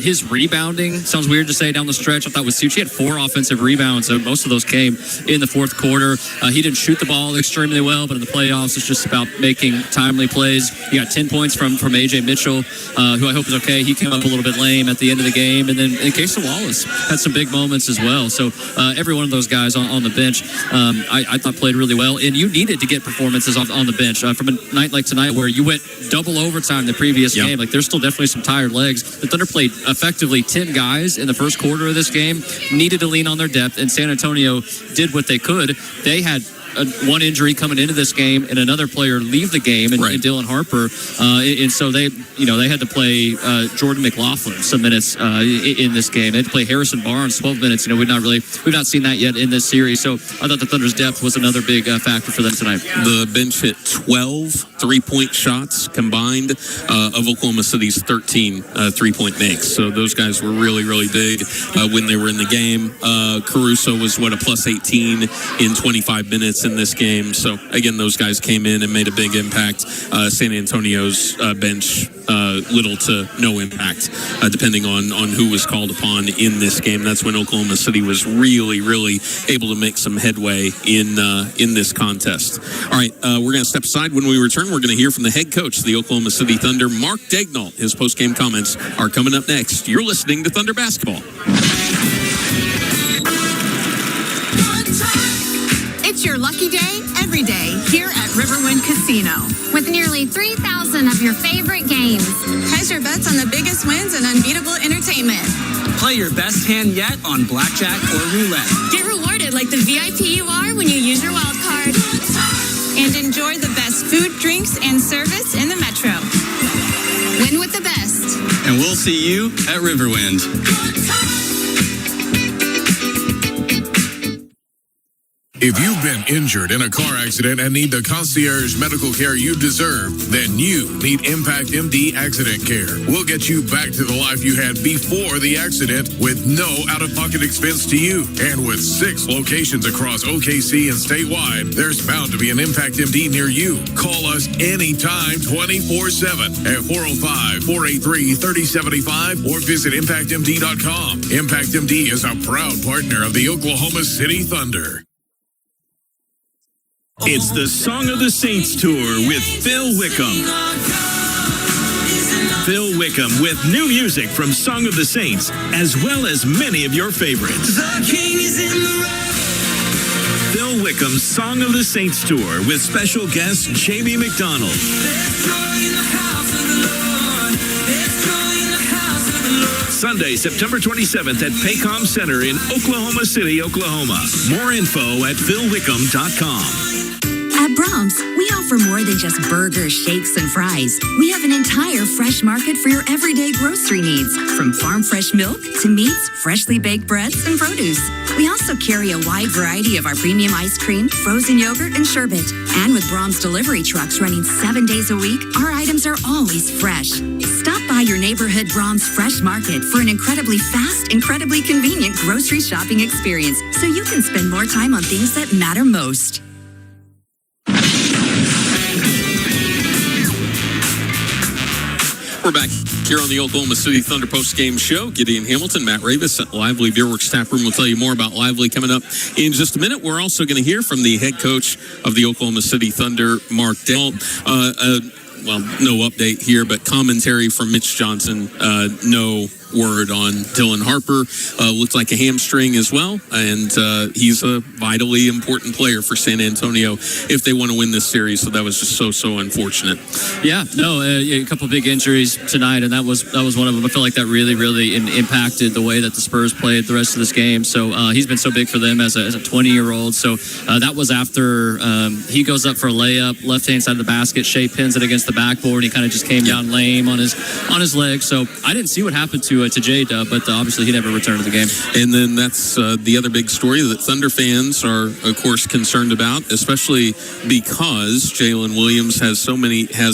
His rebounding, sounds weird to say down the stretch, I thought was huge. He had 4 offensive rebounds. Most of those came in the fourth quarter. He didn't shoot the ball extremely well, but in the playoffs, it's just about making timely plays. He got 10 points from A.J. Mitchell, who I hope is okay. He came up a little bit lame at the end of the game. And then Casey Wallace had some big moments as well. So every one of those guys on the bench, I thought played really well. And you needed to get performances on the bench from a night like tonight where you went double overtime the previous game. Like, there's still definitely some tired legs. The Thunder played effectively 10 guys in the first quarter of this game, needed to lean on their depth, and San Antonio did what they could. They had one injury coming into this game and another player leave the game, and Dylan Harper, and so they had to play Jordan McLaughlin some minutes in this game. They had to play Harrison Barnes 12 minutes. We've not seen that yet in this series. So I thought the Thunder's depth was another big factor for them tonight. The bench hit 12 3-point shots combined of Oklahoma City's 13 3-point makes. So those guys were really, really big when they were in the game. Caruso was a plus 18 in 25 minutes in this game. So again, those guys came in and made a big impact. San Antonio's bench, little to no impact, depending on who was called upon in this game. That's when Oklahoma City was really, really able to make some headway in this contest. All right, we're going to step aside. When we return, we're going to hear from the head coach of the Oklahoma City Thunder, Mark Daigneault. His post-game comments are coming up next. You're listening to Thunder Basketball. It's your lucky day every day here at Riverwind Casino. With nearly 3,000 of your favorite games. Hedge your bets on the biggest wins and unbeatable entertainment. Play your best hand yet on blackjack or roulette. Get rewarded like the VIP you are when you use your wild card. And enjoy the best food, drinks, and service in the Metro. Win with the best. And we'll see you at Riverwind. If you've been injured in a car accident and need the concierge medical care you deserve, then you need Impact MD Accident Care. We'll get you back to the life you had before the accident with no out-of-pocket expense to you. And with 6 locations across OKC and statewide, there's bound to be an Impact MD near you. Call us anytime 24/7 at 405-483-3075 or visit ImpactMD.com. Impact MD is a proud partner of the Oklahoma City Thunder. It's the Song of the Saints Tour with Phil Wickham. Phil Wickham with new music from Song of the Saints, as well as many of your favorites. The King is in the room. Phil Wickham's Song of the Saints Tour with special guest Jamie McDonald. There's joy in the house of the Lord. There's joy in the house of the Lord. Sunday, September 27th at Paycom Center in Oklahoma City, Oklahoma. More info at philwickham.com. At Brahms, we offer more than just burgers, shakes, and fries. We have an entire fresh market for your everyday grocery needs, from farm fresh milk to meats, freshly baked breads, and produce. We also carry a wide variety of our premium ice cream, frozen yogurt, and sherbet. And with Brahms delivery trucks running 7 days a week, our items are always fresh. Stop by your neighborhood Brahms Fresh Market for an incredibly fast, incredibly convenient grocery shopping experience, so you can spend more time on things that matter most. We're back here on the Oklahoma City Thunder post-game show. Gideon Hamilton, Matt Ravis at Lively Beerworks Tap Room will tell you more about Lively coming up in just a minute. We're also going to hear from the head coach of the Oklahoma City Thunder, Mark Dell. Well, no update here, but commentary from Mitch Johnson. No word on Dylan Harper. Looks like a hamstring as well, and he's a vitally important player for San Antonio if they want to win this series. So that was just so unfortunate. Yeah, no, a couple of big injuries tonight, and that was one of them. I feel like that really impacted the way that the Spurs played the rest of this game. So he's been so big for them as a 20-year-old. So that was after he goes up for a layup, left-hand side of the basket. Shea pins it against the backboard. He kind of just came down lame on his leg. So I didn't see what happened to J-Dub, but obviously he never returned to the game. And then that's the other big story that Thunder fans are, of course, concerned about, especially because Jalen Williams has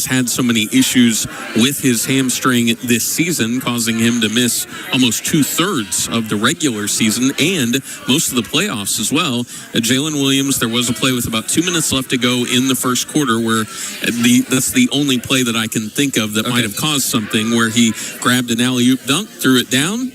had so many issues with his hamstring this season, causing him to miss almost 2/3 of the regular season and most of the playoffs as well. Jalen Williams, there was a play with about 2 minutes left to go in the first quarter where that's the only play that I can think of that might have caused something, where he grabbed an alley-oop dunk, threw it down.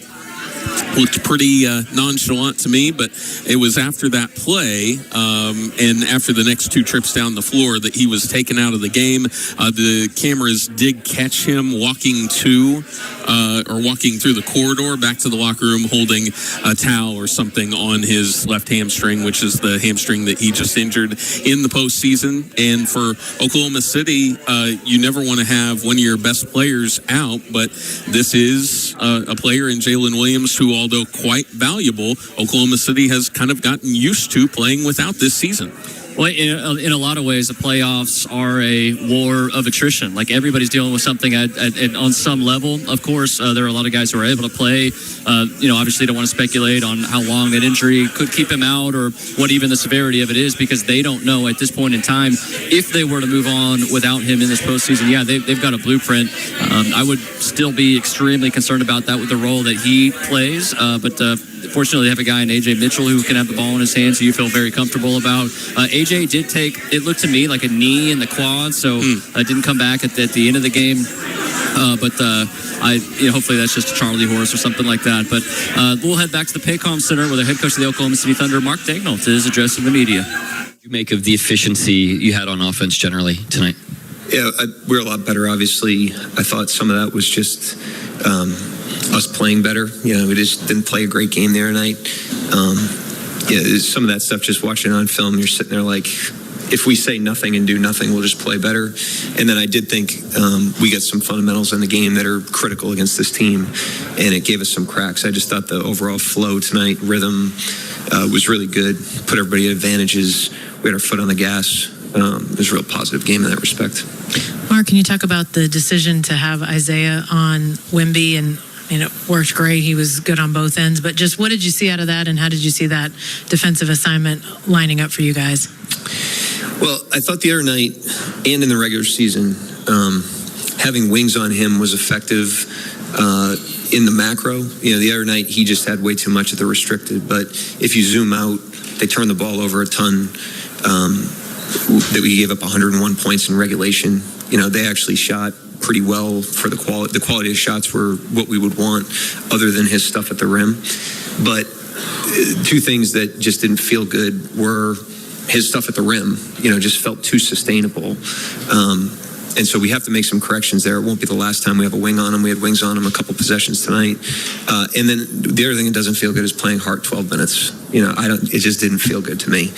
Looked pretty nonchalant to me, but it was after that play and after the next two trips down the floor that he was taken out of the game. The cameras did catch him walking through the corridor back to the locker room holding a towel or something on his left hamstring, which is the hamstring that he just injured in the postseason. And for Oklahoma City, you never want to have one of your best players out, but this is a player in Jalen Williams who, although quite valuable, Oklahoma City has kind of gotten used to playing without this season. Well, in a lot of ways, the playoffs are a war of attrition. Like, everybody's dealing with something on some level. Of course, there are a lot of guys who are able to play. Obviously don't want to speculate on how long that injury could keep him out or what even the severity of it is, because they don't know at this point in time if they were to move on without him in this postseason. Yeah, they've got a blueprint. I would still be extremely concerned about that with the role that he plays. But fortunately, they have a guy in A.J. Mitchell who can have the ball in his hands, so you feel very comfortable about. A.J. did take, it looked to me like a knee in the quad, so didn't come back at the end of the game. Hopefully that's just a Charlie horse or something like that. But we'll head back to the Paycom Center where the head coach of the Oklahoma City Thunder, Mark Daigneault, is addressing the media. What do you make of the efficiency you had on offense generally tonight? Yeah, we're a lot better, obviously. I thought some of that was just us playing better. We just didn't play a great game there tonight. Some of that stuff, just watching on film, you're sitting there like, if we say nothing and do nothing, we'll just play better. And then I did think we got some fundamentals in the game that are critical against this team, and it gave us some cracks. I just thought the overall flow tonight, rhythm, was really good. Put everybody at advantages. We had our foot on the gas. It was a real positive game in that respect. Mark, can you talk about the decision to have Isaiah on Wemby? And it worked great. He was good on both ends. But just what did you see out of that, and how did you see that defensive assignment lining up for you guys? Well, I thought the other night and in the regular season, having wings on him was effective in the macro. The other night he just had way too much at the restricted. But if you zoom out, they turned the ball over a ton. That we gave up 101 points in regulation. They actually shot pretty well for the quality. The quality of shots were what we would want, other than his stuff at the rim. But two things that just didn't feel good were his stuff at the rim. Just felt too sustainable. And so we have to make some corrections there. It won't be the last time we have a wing on him. We had wings on him a couple possessions tonight. And then the other thing that doesn't feel good is playing Hart 12 minutes. It just didn't feel good to me.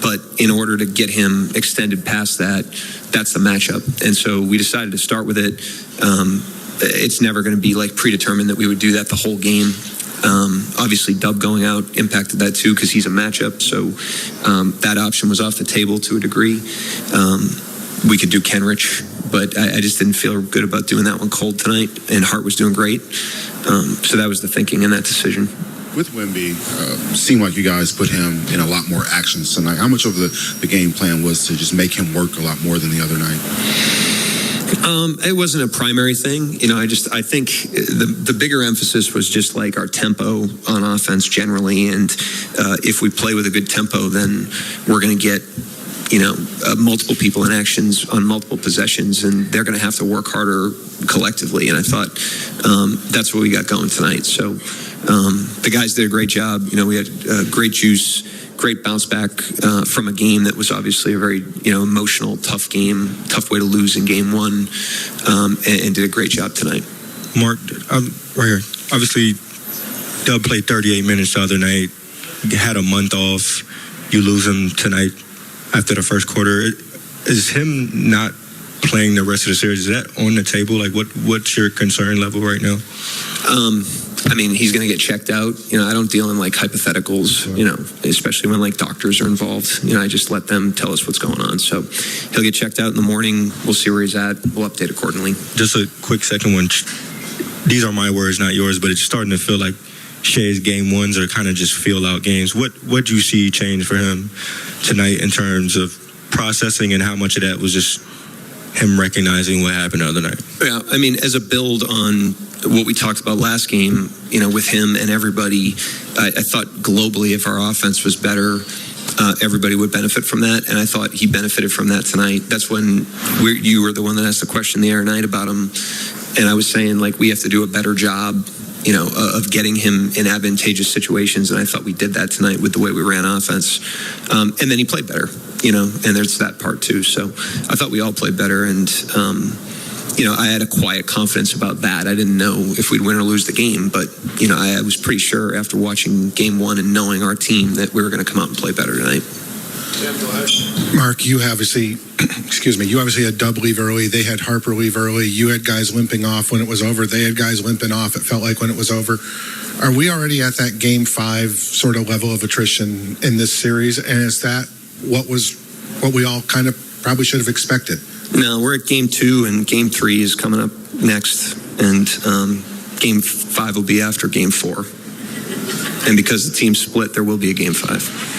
But in order to get him extended past that, that's the matchup. And so we decided to start with it. It's never going to be like predetermined that we would do that the whole game. Obviously, Dub going out impacted that too because he's a matchup. So that option was off the table to a degree. We could do Kenrich, but I just didn't feel good about doing that one cold tonight. And Hart was doing great. So that was the thinking in that decision. With Wemby, seemed like you guys put him in a lot more actions tonight. How much of the game plan was to just make him work a lot more than the other night? It wasn't a primary thing. I think the bigger emphasis was just like our tempo on offense generally. And if we play with a good tempo, then we're going to get, multiple people in actions on multiple possessions, and they're going to have to work harder collectively. And I thought that's what we got going tonight. So the guys did a great job. We had great juice, great bounce back from a game that was obviously a very emotional, tough game, tough way to lose in game one, and did a great job tonight. Mark, right here. Obviously, Dub played 38 minutes the other night. You had a month off. You lose him tonight after the first quarter. Is him not playing the rest of the series, is that on the table? Like, what's your concern level right now? He's going to get checked out. I don't deal in like hypotheticals, especially when like doctors are involved. I just let them tell us what's going on. So he'll get checked out in the morning. We'll see where he's at. We'll update accordingly. Just a quick second one. These are my words, not yours, but it's starting to feel like Shea's game ones are kind of just feel out games. What do you see change for him tonight in terms of processing, and how much of that was just him recognizing what happened the other night? Yeah, as a build on what we talked about last game, with him and everybody, I thought globally if our offense was better, everybody would benefit from that, and I thought he benefited from that tonight. That's when you were the one that asked the question the other night about him, and I was saying, like, we have to do a better job of getting him in advantageous situations, and I thought we did that tonight with the way we ran offense. And then he played better, and there's that part too. So I thought we all played better, and I had a quiet confidence about that. I didn't know if we'd win or lose the game, but I was pretty sure after watching game one and knowing our team that we were going to come out and play better tonight. Mark, you obviously had Dub leave early. They had Harper leave early. You had guys limping off when it was over. They had guys limping off, it felt like, when it was over. Are we already at that game 5 sort of level of attrition in this series? And is that what we all kind of probably should have expected? No, we're at game 2, and game 3 is coming up next. And game 5 will be after game 4. And because the team's split, there will be a game 5.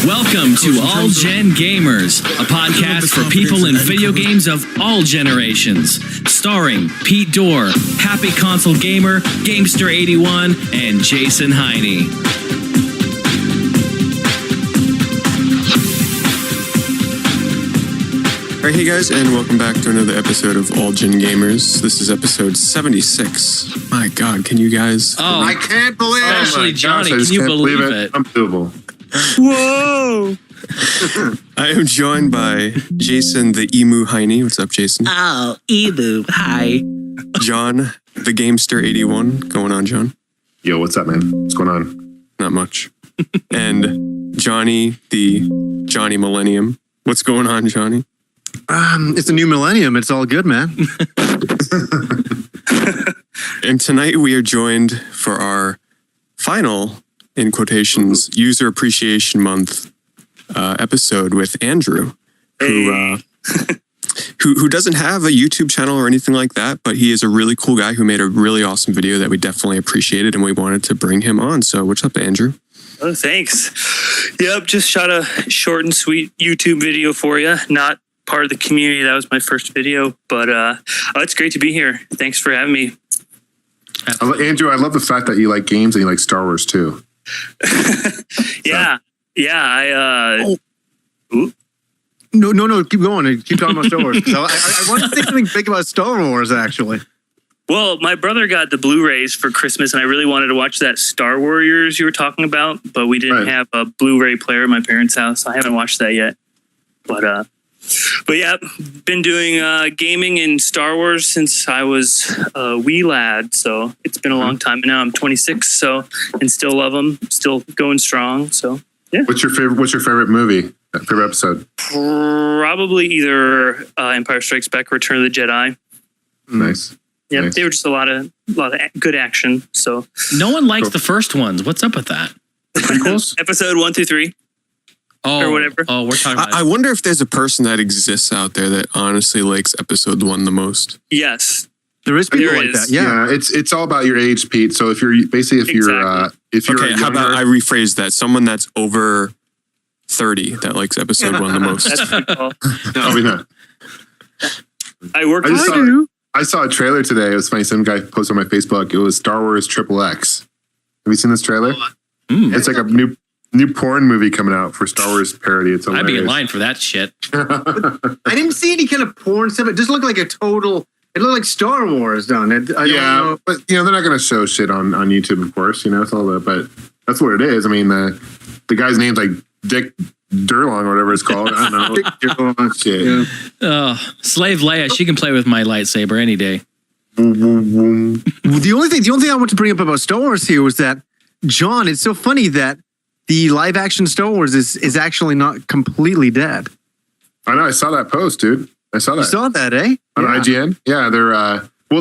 Welcome to All Gen Gamers, a podcast for people in video games of all generations. Starring Pete Dorr, Happy Console Gamer, Gamester81, and Jason Heine. All right, hey guys, and welcome back to another episode of All Gen Gamers. This is episode 76. My God, can you guys? Oh, I can't believe it. Especially Johnny, can you believe it? Unbelievable. Whoa! I am joined by Jason the Emu Heine. What's up, Jason? Oh, Emu. Hi. John the Gamester81. Going on, John? Yo, what's up, man? What's going on? Not much. And Johnny the Johnny Millennium. What's going on, Johnny? It's a new millennium. It's all good, man. And tonight we are joined for our final, in quotations, User Appreciation Month episode with Andrew, who doesn't have a YouTube channel or anything like that, but he is a really cool guy who made a really awesome video that we definitely appreciated, and we wanted to bring him on. So what's up, Andrew? Oh, thanks. Yep, just shot a short and sweet YouTube video for you. Not part of the community. That was my first video, but it's great to be here. Thanks for having me. Andrew, I love the fact that you like games and you like Star Wars too. Yeah. No, keep going. Keep talking about Star Wars. I want to say something big about Star Wars, actually. Well, my brother got the Blu-rays for Christmas, and I really wanted to watch that Star Warriors you were talking about, but we didn't have a Blu-ray player at my parents' house. So I haven't watched that yet. But yeah, been doing gaming in Star Wars since I was a wee lad. So it's been a long time. And now I'm 26, and still love them, still going strong. So yeah. What's your favorite movie? Favorite episode? Probably either Empire Strikes Back or Return of the Jedi. Nice. Yeah, Nice. they were just a lot of good action. So No one likes the first ones. What's up with that? episode 1 through 3. Or whatever. Oh, we're talking about. I wonder if there's a person that exists out there that honestly likes episode 1 the most. Yes. There is people There like is. that. Yeah. It's all about your age, Pete. So if you're basically if you're Okay, how about I rephrase that? Someone that's over 30 that likes episode 1 the most. That's pretty cool. Probably not. I saw a trailer today. It was funny. Some guy posted on my Facebook. It was Star Wars XXX. Have you seen this trailer? It's like a new porn movie coming out for Star Wars parody. It's hilarious. I'd be in line for that shit. I didn't see any kind of porn stuff. It just looked like a total. It looked like Star Wars done. I don't know. But they're not going to show shit on YouTube, of course. It's all that, but that's what it is. I mean, the guy's name's like Dick Durlong or whatever it's called. I don't know. Dick Durlong. Shit. Slave Leia, she can play with my lightsaber any day. The only thing I want to bring up about Star Wars here was that, John, it's so funny that the live action Star Wars is actually not completely dead. I know. I saw that post, dude. I saw that. You saw that, eh? On IGN? Yeah, they're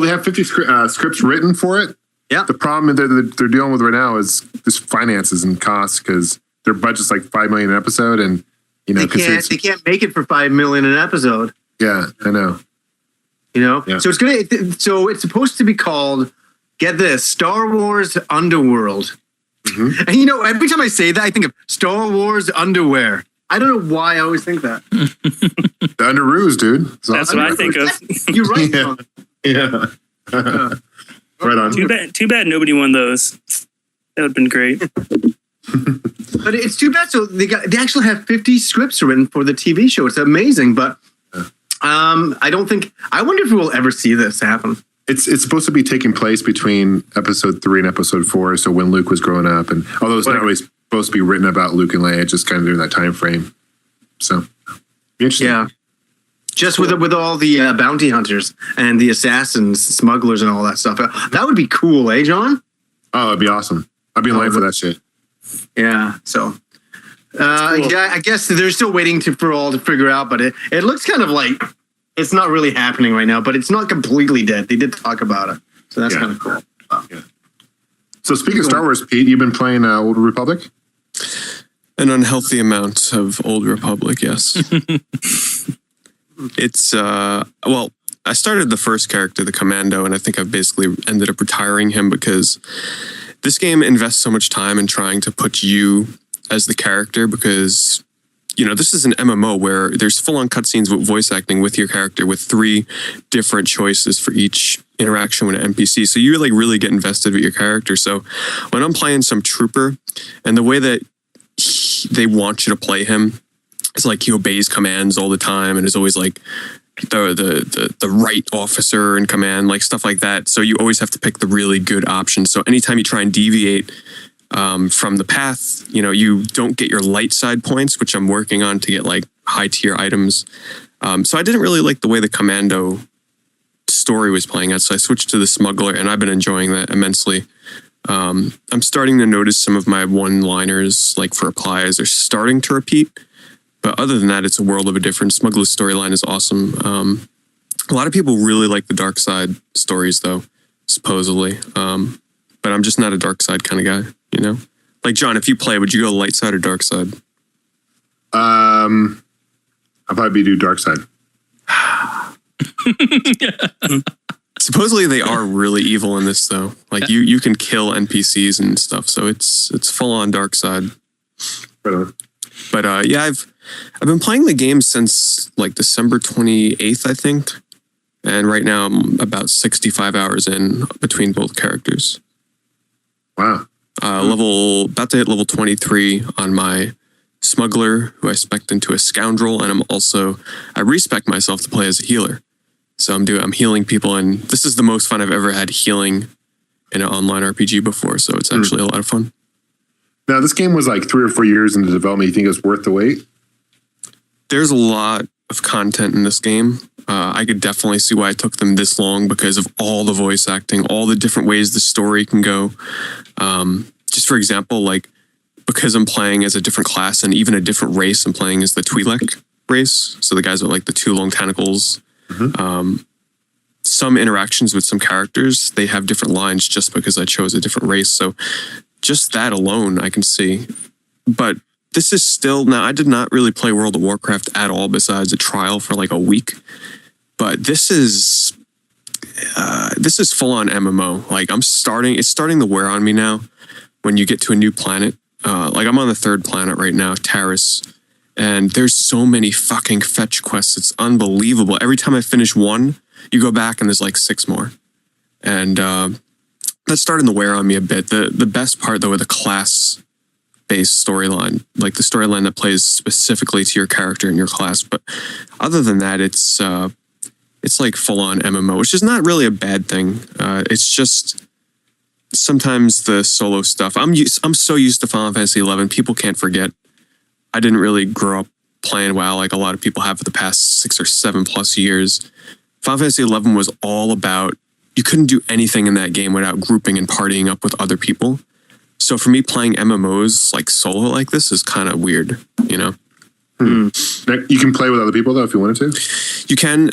they have 50 scripts written for it. Yeah. The problem they're dealing with right now is just finances and costs because their budget's like $5 million an episode, and they can't make it for $5 million an episode. Yeah, I know. Yeah. So it's supposed to be called, get this, Star Wars Underworld. Mm-hmm. And every time I say that, I think of Star Wars underwear. I don't know why I always think that. The Underoos, dude. That's what I think of. You're right. Yeah. Right on. Too bad nobody won those. That would have been great. But it's too bad. So they actually have 50 scripts written for the TV show. It's amazing, but I wonder if we'll ever see this happen. It's supposed to be taking place between episode 3 and episode 4. So when Luke was growing up, and although it's not really supposed to be written about Luke and Leia, just kind of during that time frame. So interesting. Yeah. Just with all the bounty hunters and the assassins, smugglers, and all that stuff. That would be cool, eh, John? Oh, it'd be awesome. I'd be in line for that shit. Yeah. So, I guess they're still waiting for all to figure out, but it looks kind of like it's not really happening right now, but it's not completely dead. They did talk about it. So that's kind of cool. Yeah. So speaking of Star Wars, Pete, you've been playing Old Republic? An unhealthy amount of Old Republic, yes. It's, I started the first character, the Commando, and I think I've basically ended up retiring him because this game invests so much time in trying to put you as the character because, this is an MMO where there's full-on cutscenes with voice acting with your character with 3 different choices for each interaction with an NPC. So you really get invested with your character. So when I'm playing some trooper and the way that they want you to play him, it's like he obeys commands all the time and is always like the right officer in command, like stuff like that. So you always have to pick the really good option. So anytime you try and deviate from the path, you don't get your light side points, which I'm working on to get like high tier items. So I didn't really like the way the Commando story was playing out. So I switched to the Smuggler and I've been enjoying that immensely. I'm starting to notice some of my one-liners, like for replies, are starting to repeat. But other than that, it's a world of a difference. Smuggler's storyline is awesome. A lot of people really like the dark side stories, though, supposedly. But I'm just not a dark side kind of guy, Like, John, if you play, would you go light side or dark side? I'll probably do dark side. Supposedly they are really evil in this, though. Like, you can kill NPCs and stuff, so it's full on dark side. But I've been playing the game since like December 28th, I think. And right now I'm about 65 hours in between both characters. Wow. About to hit level 23 on my Smuggler, who I spec'd into a Scoundrel, and I respec myself to play as a healer. So I'm healing people, and this is the most fun I've ever had healing in an online RPG before, so it's actually a lot of fun. Now, this game was like 3 or 4 years into development. You think it's worth the wait? There's a lot of content in this game. I could definitely see why it took them this long because of all the voice acting, all the different ways the story can go. Just for example, like because I'm playing as a different class and even a different race, I'm playing as the Twi'lek race. So the guys with like the 2 long tentacles. some interactions with some characters, they have different lines just because I chose a different race. So just that alone, I can see. But this is still, now I did not really play World of Warcraft at all besides a trial for like a week. But this is full on MMO. Like it's starting to wear on me now when you get to a new planet. Like I'm on the 3rd planet right now, Taris. And there's so many fucking fetch quests. It's unbelievable. Every time I finish one, you go back and there's like 6 more. And that's starting to wear on me a bit. The best part, though, of the class-based storyline, like the storyline that plays specifically to your character and your class. But other than that, it's like full-on MMO, which is not really a bad thing. It's just sometimes the solo stuff. I'm so used to Final Fantasy XI. People can't forget. I didn't really grow up playing WoW like a lot of people have for the past 6 or 7 plus years. Final Fantasy XI was all about, you couldn't do anything in that game without grouping and partying up with other people. So for me, playing MMOs like solo like this is kind of weird, you know? You can play with other people though if you wanted to? You can.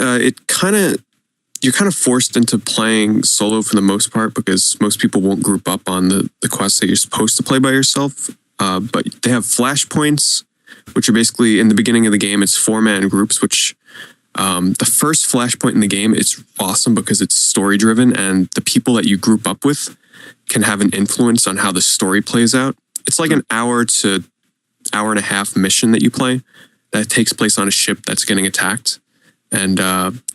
You're kind of forced into playing solo for the most part because most people won't group up on the quests that you're supposed to play by yourself. But they have flashpoints, which are basically in the beginning of the game, it's 4-man groups, which the first flashpoint in the game, it's awesome because it's story driven and the people that you group up with can have an influence on how the story plays out. It's like an hour to hour and a half mission that you play that takes place on a ship that's getting attacked. And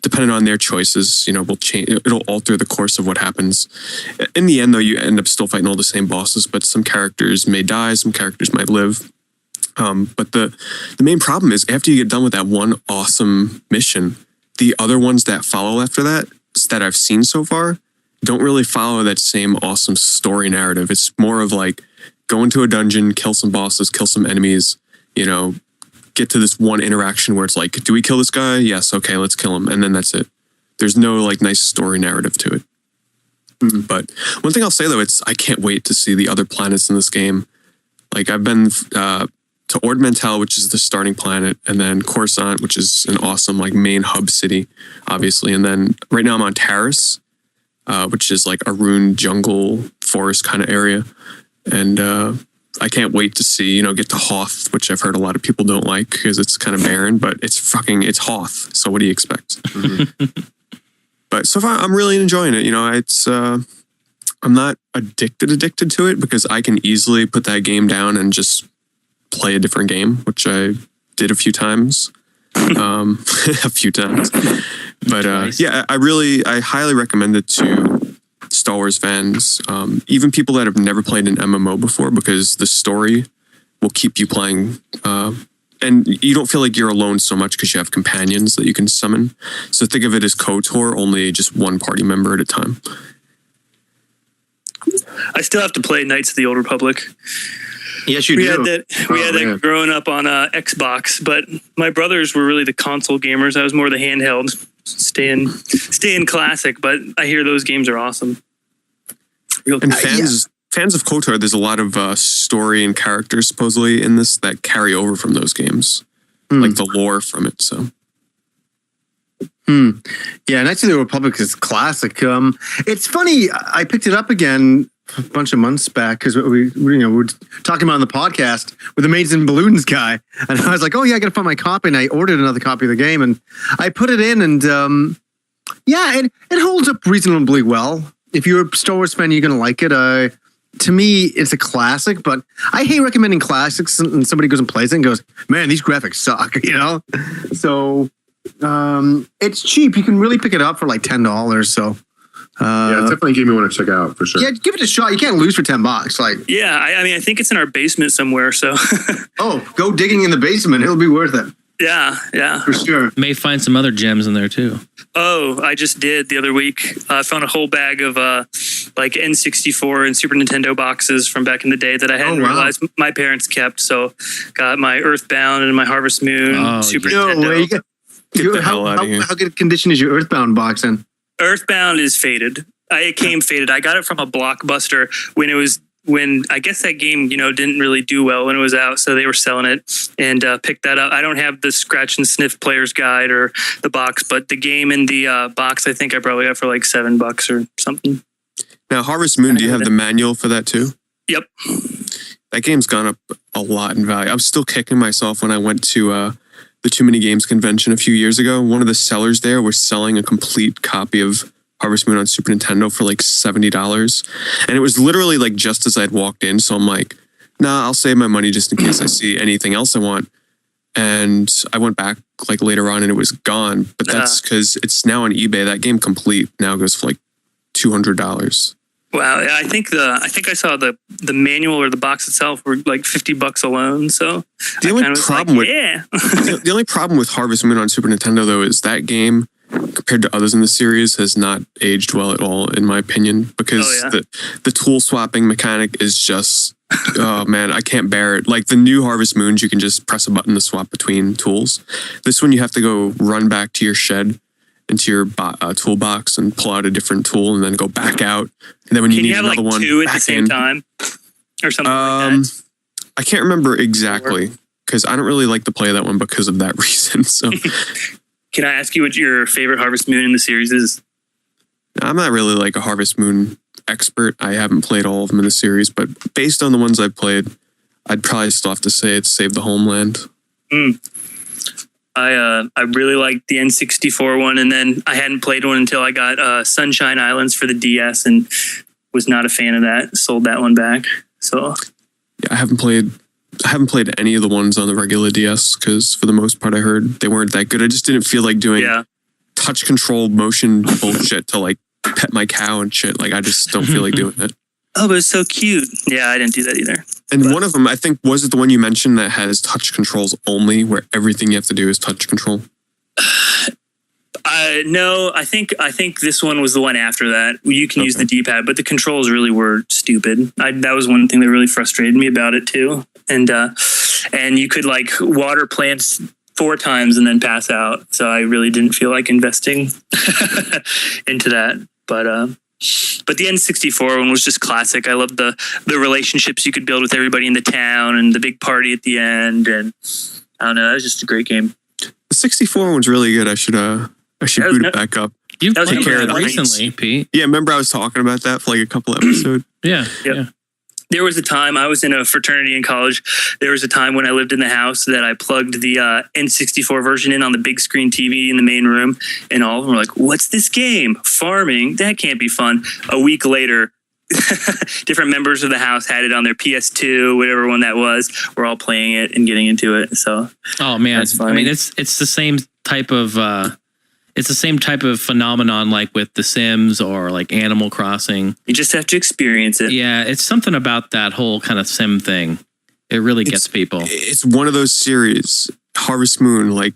depending on their choices, you know, will change. It'll alter the course of what happens. In the end, though, you end up still fighting all the same bosses, but some characters may die, some characters might live. But the main problem is after you get done with that one awesome mission, the other ones that follow after that I've seen so far don't really follow that same awesome story narrative. It's more of like go into a dungeon, kill some bosses, kill some enemies, you know, get to this one interaction where it's like, do we kill this guy? Yes. Okay, let's kill him. And then that's it. There's no like nice story narrative to it. But one thing I'll say though, I can't wait to see the other planets in this game. Like I've been to Ord Mantell, which is the starting planet, and then Coruscant, which is an awesome like main hub city, obviously. And then right now I'm on Taris, which is like a ruined jungle forest kind of area. And I can't wait to see, you know, get to Hoth, which I've heard a lot of people don't like because it's kind of barren, but it's Hoth. So what do you expect? But so far I'm really enjoying it. You know, I'm not addicted to it because I can easily put that game down and just play a different game, which I did a few times. A few times. But yeah, I highly recommend it to Star Wars fans, even people that have never played an MMO before, because the story will keep you playing. And you don't feel like you're alone so much because you have companions that you can summon. So think of it as KOTOR, only just one party member at a time. I still have to play Knights of the Old Republic. Yes, you do. We had that growing up on Xbox, but my brothers were really the console gamers. I was more the handheld, staying classic. But I hear those games are awesome. And fans of KOTOR, there's a lot of story and characters supposedly in this that carry over from those games, like the lore from it. So. Yeah, Knights of the Republic is classic. It's funny. I picked it up again a bunch of months back because we were talking about on the podcast with the Maids and Balloons guy, and I was like, "Oh yeah, I got to find my copy." And I ordered another copy of the game, and I put it in, and it holds up reasonably well. If you're a Star Wars fan, you're gonna like it. To me, it's a classic, but I hate recommending classics, and somebody goes and plays it and goes, "Man, these graphics suck," you know. So. It's cheap. You can really pick it up for like $10. So yeah, it's definitely a game you want to check out for sure. Yeah, give it a shot. You can't lose for $10. Like, yeah, I mean, I think it's in our basement somewhere. So, go digging in the basement. It'll be worth it. Yeah, for sure. May find some other gems in there too. Oh, I just did the other week. I found a whole bag of like N64 and Super Nintendo boxes from back in the day that I hadn't realized my parents kept. So, got my Earthbound and my Harvest Moon, Super Nintendo. How good condition is your Earthbound box in? Earthbound is faded. It came faded. I got it from a Blockbuster when when I guess that game, didn't really do well when it was out, so they were selling it and picked that up. I don't have the scratch and sniff player's guide or the box, but the game in the box, I think I probably got for like $7 or something. Now, Harvest Moon, do you have the manual for that too? Yep. That game's gone up a lot in value. I'm still kicking myself when I went to the Too Many Games convention a few years ago. One of the sellers there was selling a complete copy of Harvest Moon on Super Nintendo for like $70. And it was literally like just as I'd walked in. So I'm like, nah, I'll save my money just in case I see anything else I want. And I went back like later on and it was gone. But that's because it's now on eBay. That game complete now goes for like $200. Wow, I think I saw the manual or the box itself were like $50 alone. So the only problem with Harvest Moon on Super Nintendo though is that game, compared to others in the series, has not aged well at all, in my opinion. Because the tool swapping mechanic is just, oh man, I can't bear it. Like the new Harvest Moons, you can just press a button to swap between tools. This one, you have to go run back to your shed, into your toolbox and pull out a different tool and then go back out. And then when you need another one, two at the same time or something like that. I can't remember exactly because I don't really like to play that one because of that reason. So, can I ask you what your favorite Harvest Moon in the series is? I'm not really like a Harvest Moon expert. I haven't played all of them in the series, but based on the ones I've played, I'd probably still have to say it's Save the Homeland. I really liked the N64 one, and then I hadn't played one until I got Sunshine Islands for the DS, and was not a fan of that. Sold that one back. So yeah, I haven't played any of the ones on the regular DS because for the most part I heard they weren't that good. I just didn't feel like doing touch control motion bullshit to like pet my cow and shit. Like I just don't feel like doing it. Oh, but it's so cute. Yeah, I didn't do that either. And one of them, I think, was it the one you mentioned that has touch controls only, where everything you have to do is touch control? No, I think this one was the one after that. You can use the D-pad, but the controls really were stupid. That was one thing that really frustrated me about it too. And you could like water plants 4 times and then pass out. So I really didn't feel like investing into that. But the N64 one was just classic. I loved the relationships you could build with everybody in the town and the big party at the end. And I don't know, it was just a great game. The 64 one's really good. I should boot it back up. You've played it recently, Pete. Yeah, remember I was talking about that for like a couple episodes. Yeah. There was a time I was in a fraternity in college. There was a time when I lived in the house that I plugged the N64 version in on the big screen TV in the main room, and all of them were like, "What's this game? Farming? That can't be fun." A week later, different members of the house had it on their PS2, whatever one that was. We're all playing it and getting into it. So, oh man, I mean, it's the same type of. It's the same type of phenomenon like with The Sims or like Animal Crossing. You just have to experience it. Yeah, it's something about that whole kind of sim thing. It really gets people. It's one of those series, Harvest Moon, like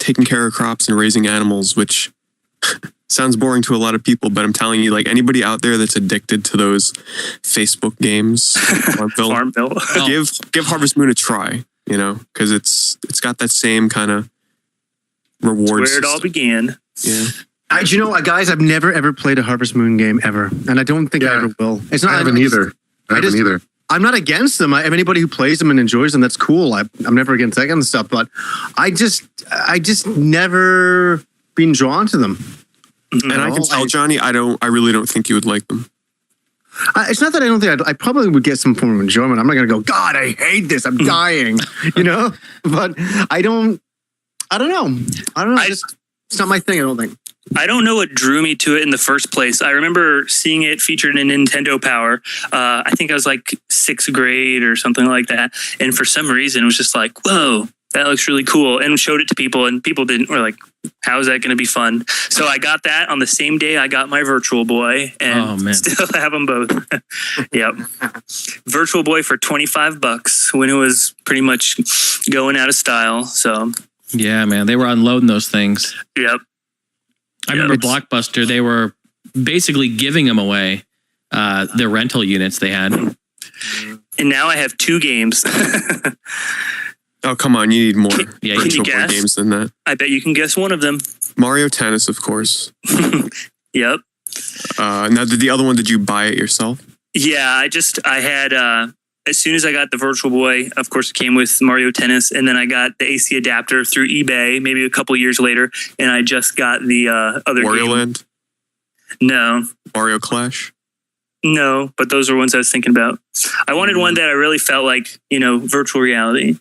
taking care of crops and raising animals, which sounds boring to a lot of people, but I'm telling you, like anybody out there that's addicted to those Facebook games, Farmville. give Harvest Moon a try, because it's got that same kind of reward where it all began. Yeah. Guys, I've never ever played a Harvest Moon game ever, and I don't think I ever will. I haven't either. I'm not against them. Anybody who plays them and enjoys them, that's cool. I'm never against that kind of stuff, but I just never been drawn to them. And I can tell, Johnny, I really don't think you would like them. It's not that I don't think I probably would get some form of enjoyment. I'm not going to go, God, I hate this. I'm dying, but I don't know. It's not my thing, I don't think. I don't know what drew me to it in the first place. I remember seeing it featured in Nintendo Power. I think I was like 6th grade or something like that. And for some reason, it was just like, whoa, that looks really cool. And showed it to people, and people were like, how is that going to be fun? So I got that on the same day I got my Virtual Boy, and still have them both. Yep. Virtual Boy for $25 when it was pretty much going out of style. So yeah, man, they were unloading those things. Yep. I remember Blockbuster, they were basically giving them away, the rental units they had. And now I have 2 games. Oh, come on, you need more Can Virtual you Boy guess? games than that. I bet you can guess one of them. Mario Tennis, of course. Yep. Now, did the other one, did you buy it yourself? Yeah, I had as soon as I got the Virtual Boy, of course, it came with Mario Tennis, and then I got the AC adapter through eBay maybe a couple years later, and I just got the other Wario game. Land? No. Mario Clash? No, but those are ones I was thinking about. I wanted one that I really felt like, virtual reality.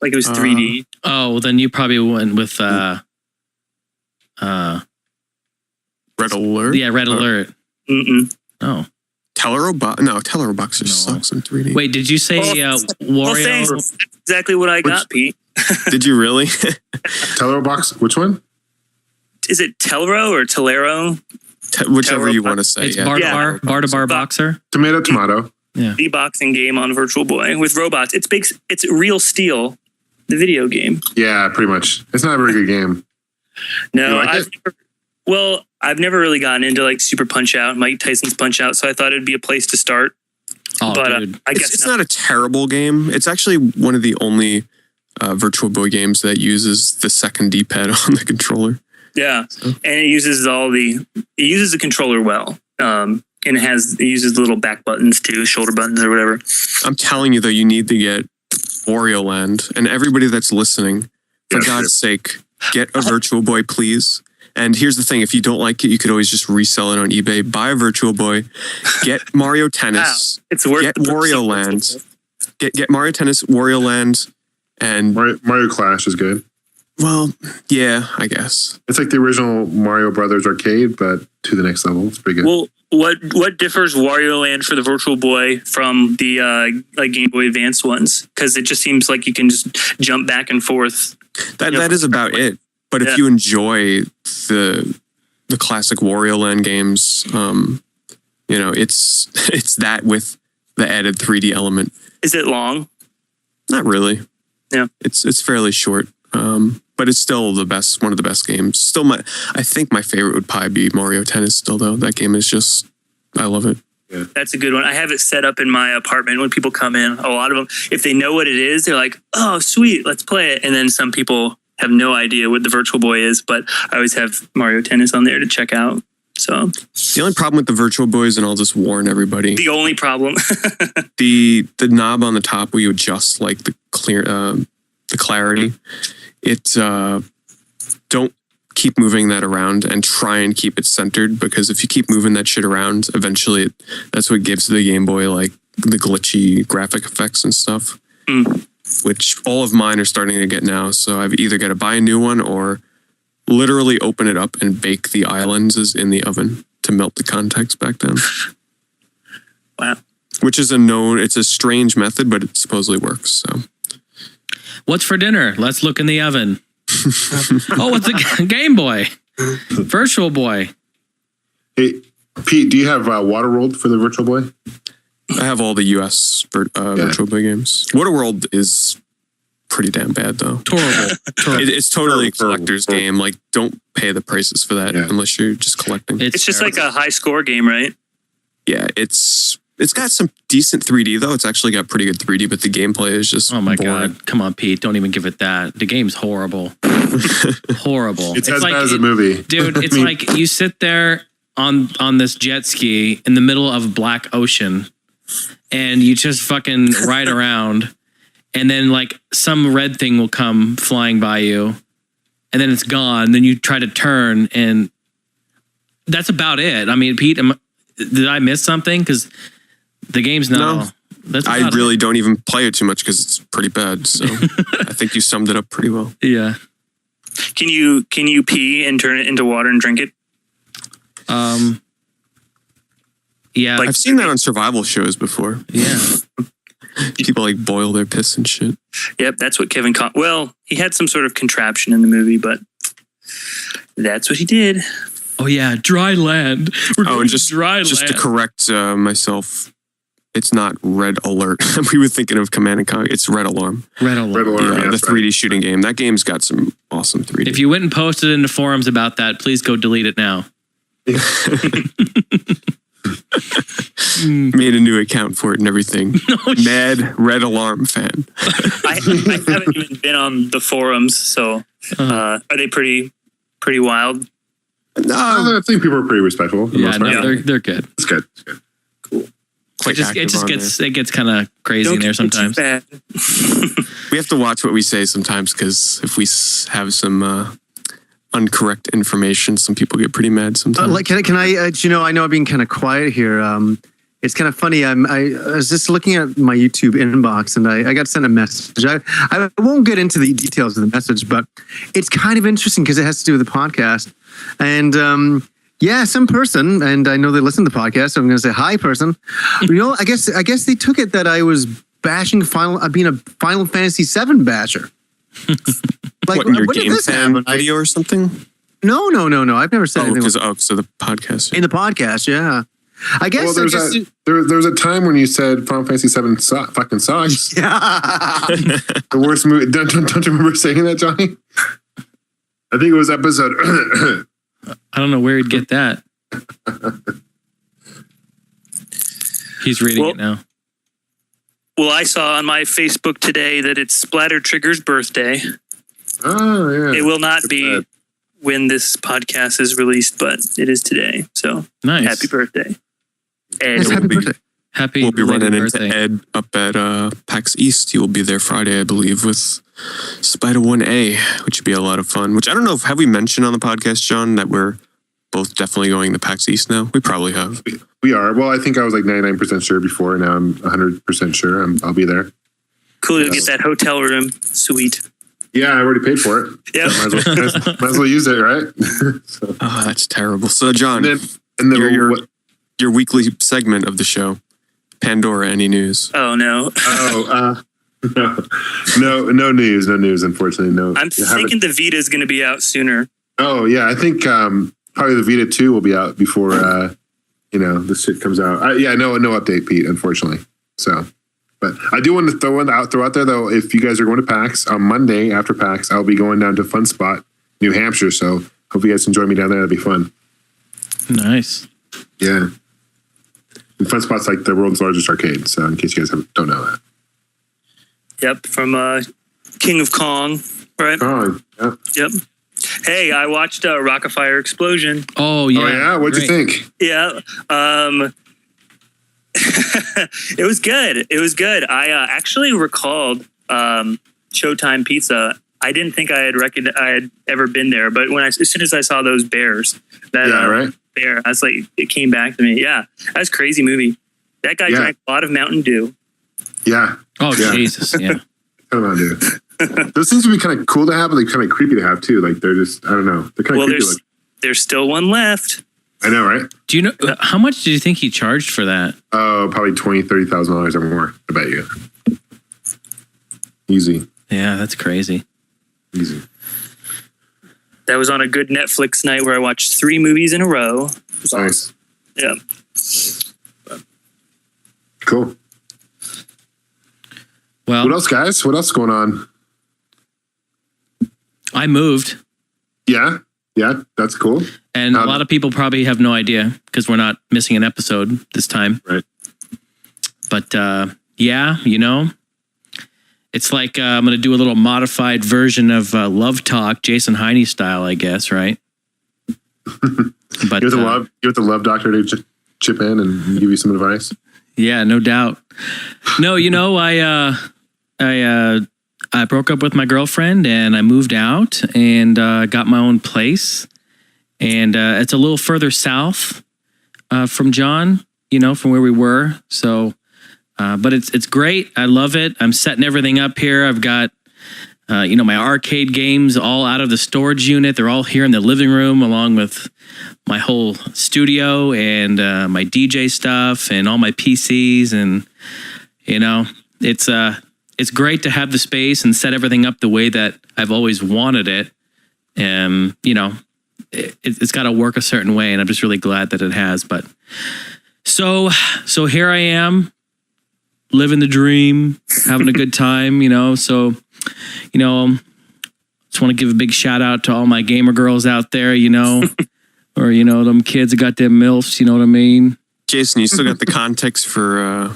Like it was 3D. Oh, well, then you probably went with Red Alert? Yeah, Red Alert. Mm-mm. Oh. Teller Boxer sucks in 3D. Wait, did you say Wario? Thanks. That's exactly what I got, Pete. Did you really? Telero Box, which one? Is it Telro or Telero? Whichever you want to say. It's Bar to Bar Boxer. Tomato. Yeah. The boxing game on Virtual Boy with robots. It's Real Steel, the video game. Yeah, pretty much. It's not a very good game. No, I've never really gotten into like Super Punch Out, Mike Tyson's Punch Out, so I thought it'd be a place to start. Oh, but I guess it's not a terrible game. It's actually one of the only Virtual Boy games that uses the second D-pad on the controller. Yeah, and it uses the controller well, and it uses little back buttons too, shoulder buttons or whatever. I'm telling you though, you need to get Wario Land, and everybody that's listening, for God's sake, get a Virtual Boy, please. And here's the thing: if you don't like it, you could always just resell it on eBay. Buy a Virtual Boy, get Mario Tennis, it's worth get Wario Land, get Mario Tennis, Wario Land, and Mario Clash is good. Well, yeah, I guess. It's like the original Mario Brothers arcade, but to the next level. It's pretty good. Well, what differs Wario Land for the Virtual Boy from the like Game Boy Advance ones? Because it just seems like you can just jump back and forth. That is about it. But if you enjoy the classic Wario Land games, it's that with the added 3D element. Is it long? Not really. Yeah, it's fairly short. But it's still one of the best games. Still, I think my favorite would probably be Mario Tennis. Still, though, that game is just, I love it. Yeah. That's a good one. I have it set up in my apartment. When people come in, a lot of them, if they know what it is, they're like, "Oh, sweet, let's play it." And then some people have no idea what the Virtual Boy is, but I always have Mario Tennis on there to check out. So the only problem with the Virtual Boys, and I'll just warn everybody, the only problem, the knob on the top where you adjust like the clarity. It don't keep moving that around and try and keep it centered, because if you keep moving that shit around, eventually that's what gives the Game Boy like the glitchy graphic effects and stuff, which all of mine are starting to get now. So I've either got to buy a new one or literally open it up and bake the islands in the oven to melt the contacts back down. Wow. Which is it's a strange method, but it supposedly works. So. What's for dinner? Let's look in the oven. Oh, it's a Game Boy. Virtual Boy. Hey, Pete, do you have Waterworld for the Virtual Boy? I have all the US Virtual Boy games. Waterworld is pretty damn bad, though. Horrible. It's totally a collector's game. Like, don't pay the prices for that unless you're just collecting. It's just like a high score game, right? Yeah, it's got some decent 3D, though. It's actually got pretty good 3D, but the gameplay is just boring. God. Come on, Pete. Don't even give it that. The game's horrible. Horrible. It's as bad as a movie. Dude, it's like you sit there on this jet ski in the middle of a black ocean and you just fucking ride around, and then like some red thing will come flying by you and then it's gone. Then you try to turn and that's about it. I mean, Pete, did I miss something? Because the game's not. No, I really don't even play it too much because it's pretty bad. So I think you summed it up pretty well. Yeah. Can you pee and turn it into water and drink it? Yeah, I've seen that on survival shows before. Yeah. People like boil their piss and shit. Yep, that's what Kevin caught. Well, he had some sort of contraption in the movie, but that's what he did. Oh yeah, dry land. Just to correct myself, it's not Red Alert. We were thinking of Command and Conquer. It's Red Alarm. Red Alarm. Yeah, the 3D shooting game. That game's got some awesome 3D. If you went and posted in the forums about that, please go delete it now. Made a new account for it and everything. Mad Red Alarm fan. I haven't even been on the forums, so are they pretty wild? No, I think people are pretty respectful. For the most part. They're good. It's good. It's good. It gets kind of crazy in there sometimes. We have to watch what we say sometimes because if we have some uncorrect information, some people get pretty mad sometimes. Can I? I know I'm being kind of quiet here. It's kind of funny. I was just looking at my YouTube inbox and I got sent a message. I won't get into the details of the message, but it's kind of interesting because it has to do with the podcast. And some person, and I know they listen to the podcast, so I'm going to say hi, person. I guess they took it that I was bashing being a Final Fantasy VII basher. What, in your game fan video or something? No. I've never said anything. So the podcast. In the podcast, yeah. I guess. Well, there was a time when you said Final Fantasy VII fucking sucks. Yeah. The worst movie. Don't you remember saying that, Johnny? I think it was episode. I don't know where he'd get that. He's reading it now. Well, I saw on my Facebook today that it's Splatter Trigger's birthday. Oh, yeah. It will not be when this podcast is released, but it is today. So nice. Happy birthday. Ed. Happy birthday. We'll be running birthday. into Ed up at PAX East. He will be there Friday, I believe, with Spider 1A, which would be a lot of fun. Which I don't know, have we mentioned on the podcast, John, that we're both definitely going to PAX East now? We probably have. We are. Well, I think I was like 99% sure before. Now I'm 100% sure I'll be there. Cool to get that hotel room. Sweet. Yeah, I already paid for it. Yeah. So might as well use it, right? So. Oh, that's terrible. So, John, and then your weekly segment of the show, Pandora, any news? Oh, no. No news. No news, unfortunately. No. I'm thinking the Vita is going to be out sooner. Oh, yeah. I think probably the Vita 2 will be out before, this shit comes out. No update, Pete, unfortunately. So, but I do want to throw out there, though, if you guys are going to PAX, on Monday after PAX, I'll be going down to Fun Spot, New Hampshire. So hope you guys enjoy me down there. That'll be fun. Nice. Yeah. And Fun Spot's like the world's largest arcade. So in case you guys don't know that. Yep. From King of Kong, right? Oh, yeah. Yep. Hey, I watched Rockafire Explosion. Oh, yeah. Oh, yeah? What'd you think? Yeah. It was good. I actually recalled Showtime Pizza. I didn't think I had ever been there, but as soon as I saw those bears, right? Bear, I was like, it came back to me. Yeah, that's a crazy movie. That guy drank a lot of Mountain Dew. Yeah. Oh, yeah. Jesus. Yeah. Mountain Dew. Those things would be kind of cool to have, but like kind of creepy to have too. Like they're just, I don't know. They're kind of creepy. There's still one left. I know, right? Do you know how much do you think he charged for that? Oh, probably $20,000-$30,000 or more. I bet you. Easy. Yeah, that's crazy. Easy. That was on a good Netflix night where I watched 3 movies in a row. It was nice. Awesome. Yeah. Cool. Well, what else, guys? What else is going on? I moved. Yeah, that's cool. And a lot of people probably have no idea because we're not missing an episode this time. Right. But it's like I'm going to do a little modified version of Love Talk, Jason Heine style, I guess, right? But you have the love doctor to chip in and give you some advice. Yeah, no doubt. No, I broke up with my girlfriend and I moved out and got my own place. And it's a little further south from John, from where we were. So, but it's great. I love it. I'm setting everything up here. I've got, my arcade games all out of the storage unit. They're all here in the living room along with my whole studio and my DJ stuff and all my PCs. And, it's great to have the space and set everything up the way that I've always wanted it. And, it's got to work a certain way, and I'm just really glad that it has. But so here I am, living the dream, having a good time, So, just want to give a big shout out to all my gamer girls out there, or them kids that got them MILFs, you know what I mean? Jason, you still got the context for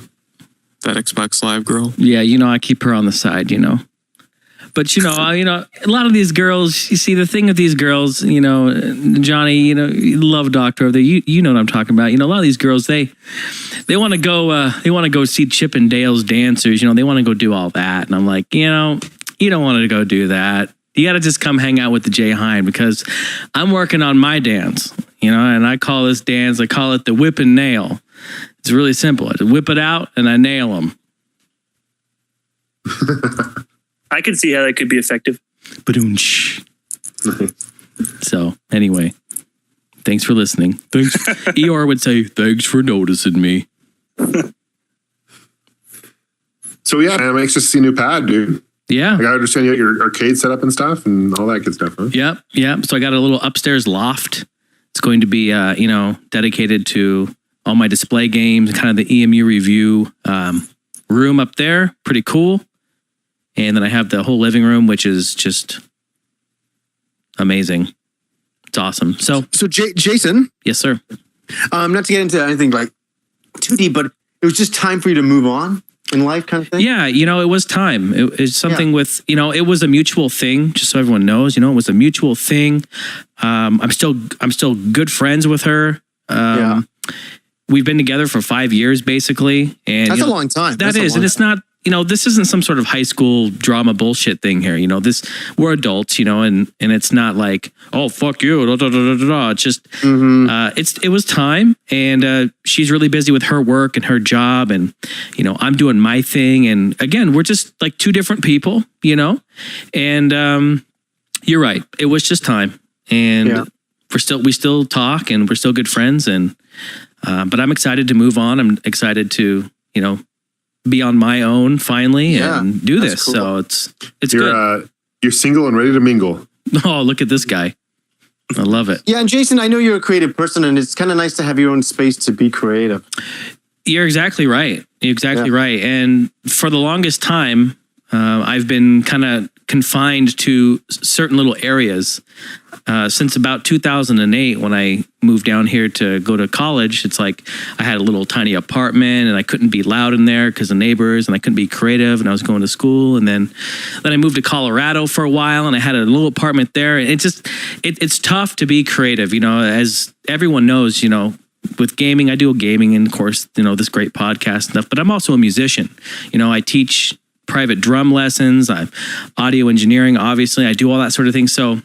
that Xbox Live girl? Yeah, I keep her on the side, But you know, a lot of these girls. You see, the thing with these girls, Johnny, you love Doctor over there. You know what I'm talking about. A lot of these girls, they want to go. They want to go see Chip and Dale's dancers. They want to go do all that. And I'm like, you don't want to go do that. You got to just come hang out with the Jay Hine, because I'm working on my dance. And I call this dance. I call it the whip and nail. It's really simple. I whip it out and I nail them. I can see how that could be effective. So anyway, thanks for listening. Thanks. Eeyore would say, thanks for noticing me. So yeah, I'm anxious to see a new pad, dude. Yeah. I got to understand you got your arcade set up and stuff and all that good stuff, huh? Yep. So I got a little upstairs loft. It's going to be, dedicated to all my display games, kind of the EMU review room up there. Pretty cool. And then I have the whole living room, which is just amazing. It's awesome. So Jason. Yes, sir. Not to get into anything like too deep, but it was just time for you to move on in life, kind of thing. Yeah, it was time. It's something with, it was a mutual thing. Just so everyone knows, it was a mutual thing. I'm still good friends with her. We've been together for 5 years, basically, and that's a long time. That is, and it's not. This isn't some sort of high school drama bullshit thing here. We're adults, and it's not like, oh, fuck you. Da, da, da, da, da. It's just, it was time, and she's really busy with her work and her job, and, I'm doing my thing. And again, we're just like two different people, and you're right. It was just time, and we still talk, and we're still good friends, and, but I'm excited to move on. I'm excited to, be on my own finally and do this. Cool. So it's good. You're single and ready to mingle. Oh, look at this guy. I love it. Yeah. And Jason, I know you're a creative person, and it's kind of nice to have your own space to be creative. You're exactly right. Right. And for the longest time, I've been kind of confined to certain little areas. Since about 2008, when I moved down here to go to college, it's like I had a little tiny apartment, and I couldn't be loud in there because of neighbors, and I couldn't be creative, and I was going to school. And then I moved to Colorado for a while, and I had a little apartment there. And it's tough to be creative, as everyone knows, with gaming, I do gaming, and of course, this great podcast stuff, but I'm also a musician. I teach private drum lessons. I'm audio engineering, obviously. I do all that sort of thing. So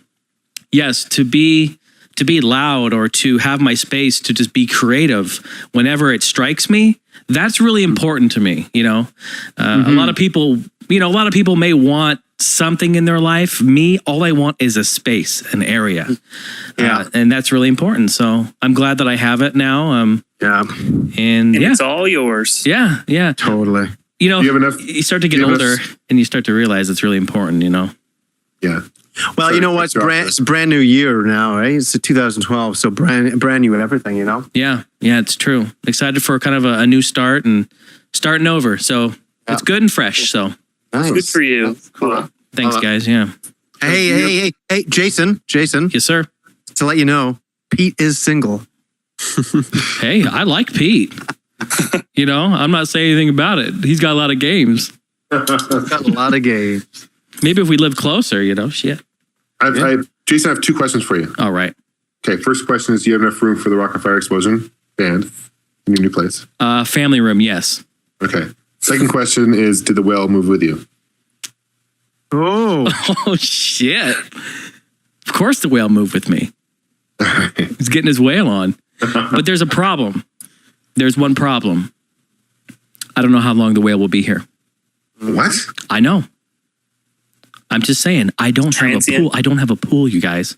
yes, to be loud, or to have my space to just be creative whenever it strikes me, that's really important to me. A lot of people, may want something in their life. Me, all I want is a space, an area. And that's really important. So I'm glad that I have it now. And it's all yours. Yeah. Totally. You start to get older, and you start to realize it's really important, Yeah. Well, it's brand new year now, right? It's 2012, so brand new everything, Yeah, it's true. Excited for kind of a new start and starting over. So it's good and fresh. So nice. Good for you. Cool. Thanks, guys. Yeah. Hey, Jason. Yes, sir. To let you know, Pete is single. Hey, I like Pete. I'm not saying anything about it. He's got a lot of games. Maybe if we live closer, shit. Jason, I have 2 questions for you. All right. Okay, first question is, do you have enough room for the Rock and Fire Explosion band in your new place? Family room, yes. Okay. Second question is, did the whale move with you? Oh, shit. Of course the whale moved with me. He's getting his whale on. But there's a problem. There's one problem. I don't know how long the whale will be here. What? I know. I'm just saying, I don't have a pool. I don't have a pool, you guys.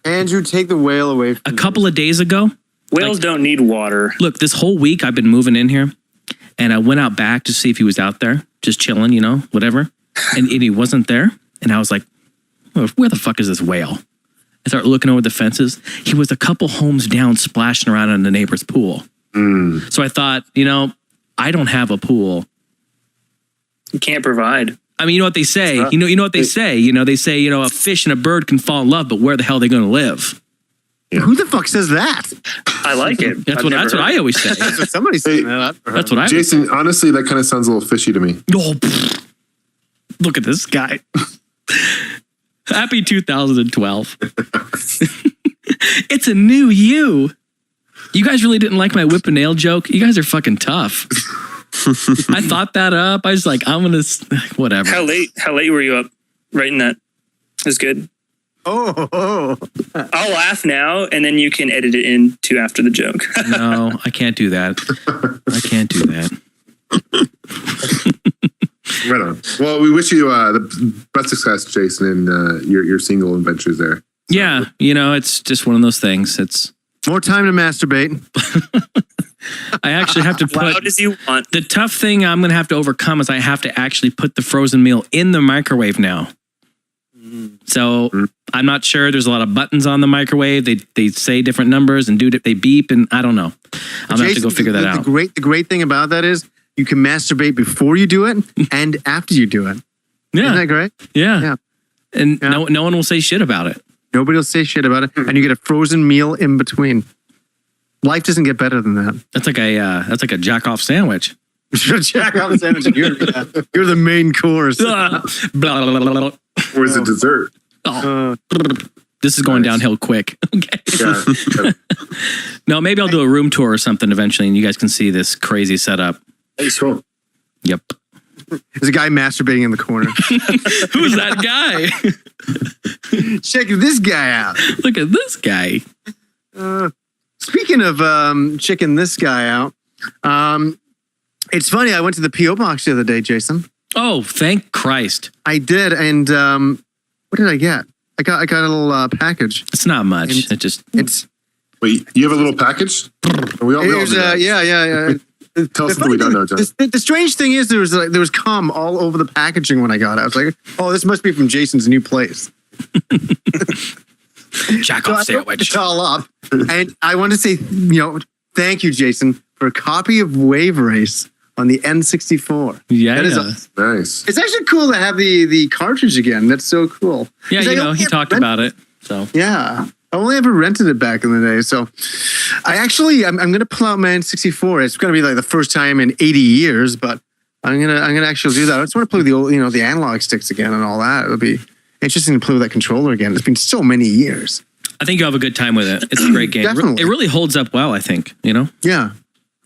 Andrew, take the whale away from a couple of days ago. Whales don't need water. Look, this whole week I've been moving in here, and I went out back to see if he was out there, just chilling, whatever. And he wasn't there. And I was like, where the fuck is this whale? I started looking over the fences. He was a couple homes down, splashing around in the neighbor's pool. So I thought, I don't have a pool. You can't provide. I mean, you know what they say? You know what they say? They say, a fish and a bird can fall in love, but where the hell are they going to live? Yeah. Who the fuck says that? I like it. That's what I always say. That's what somebody said. That's what I Jason, honestly, that kind of sounds a little fishy to me. Oh, Look at this guy. Happy 2012. It's a new you. You guys really didn't like my whip and nail joke? You guys are fucking tough. I thought that up. I was like, I'm going to, whatever. How late were you up writing that? It was good. Oh. I'll laugh now, and then you can edit it into after the joke. No, I can't do that. I can't do that. Right on. Well, we wish you the best success, Jason, in your single adventures there. Yeah, it's just one of those things. It's more time to masturbate. I actually have to put loud as you want. The tough thing I'm going to have to overcome is I have to actually put the frozen meal in the microwave now. So I'm not sure. There's a lot of buttons on the microwave. They say different numbers and they beep, and I don't know. I'm gonna have to go figure that out. The great thing about that is you can masturbate before you do it and after you do it. Yeah. Isn't that great? Yeah. And no one will say shit about it. Nobody will say shit about it, and you get a frozen meal in between. Life doesn't get better than that. That's like a jack off sandwich. Jack off sandwich. You're the main course. Or is it dessert? This is going downhill quick. Okay. Yeah. No, maybe I'll do a room tour or something eventually, and you guys can see this crazy setup. Hey, cool. Yep. There's a guy masturbating in the corner. Who's that guy? Check this guy out. Look at this guy. Speaking of checking this guy out, it's funny. I went to the P.O. box the other day, Jason. Oh, thank Christ! I did, and what did I get? I got a little package. It's not much. And it's. Wait, you have a little package? We all do that. Yeah. Tell us something we don't know, John. The strange thing is there was cum all over the packaging when I got it. I was like, oh, this must be from Jason's new place. Jack off sandwich. I opened it all up, and I want to say, thank you, Jason, for a copy of Wave Race on the N64. Yeah, that is nice. It's actually cool to have the cartridge again. That's so cool. Yeah, he talked about it. So yeah, I only ever rented it back in the day. So I'm going to pull out my N64. It's going to be like the first time in 80 years, but I'm gonna actually do that. I just want to play with the old, the analog sticks again and all that. It'll be interesting to play with that controller again. It's been so many years. I think you'll have a good time with it. It's a great game. Definitely. It really holds up well, I think, Yeah.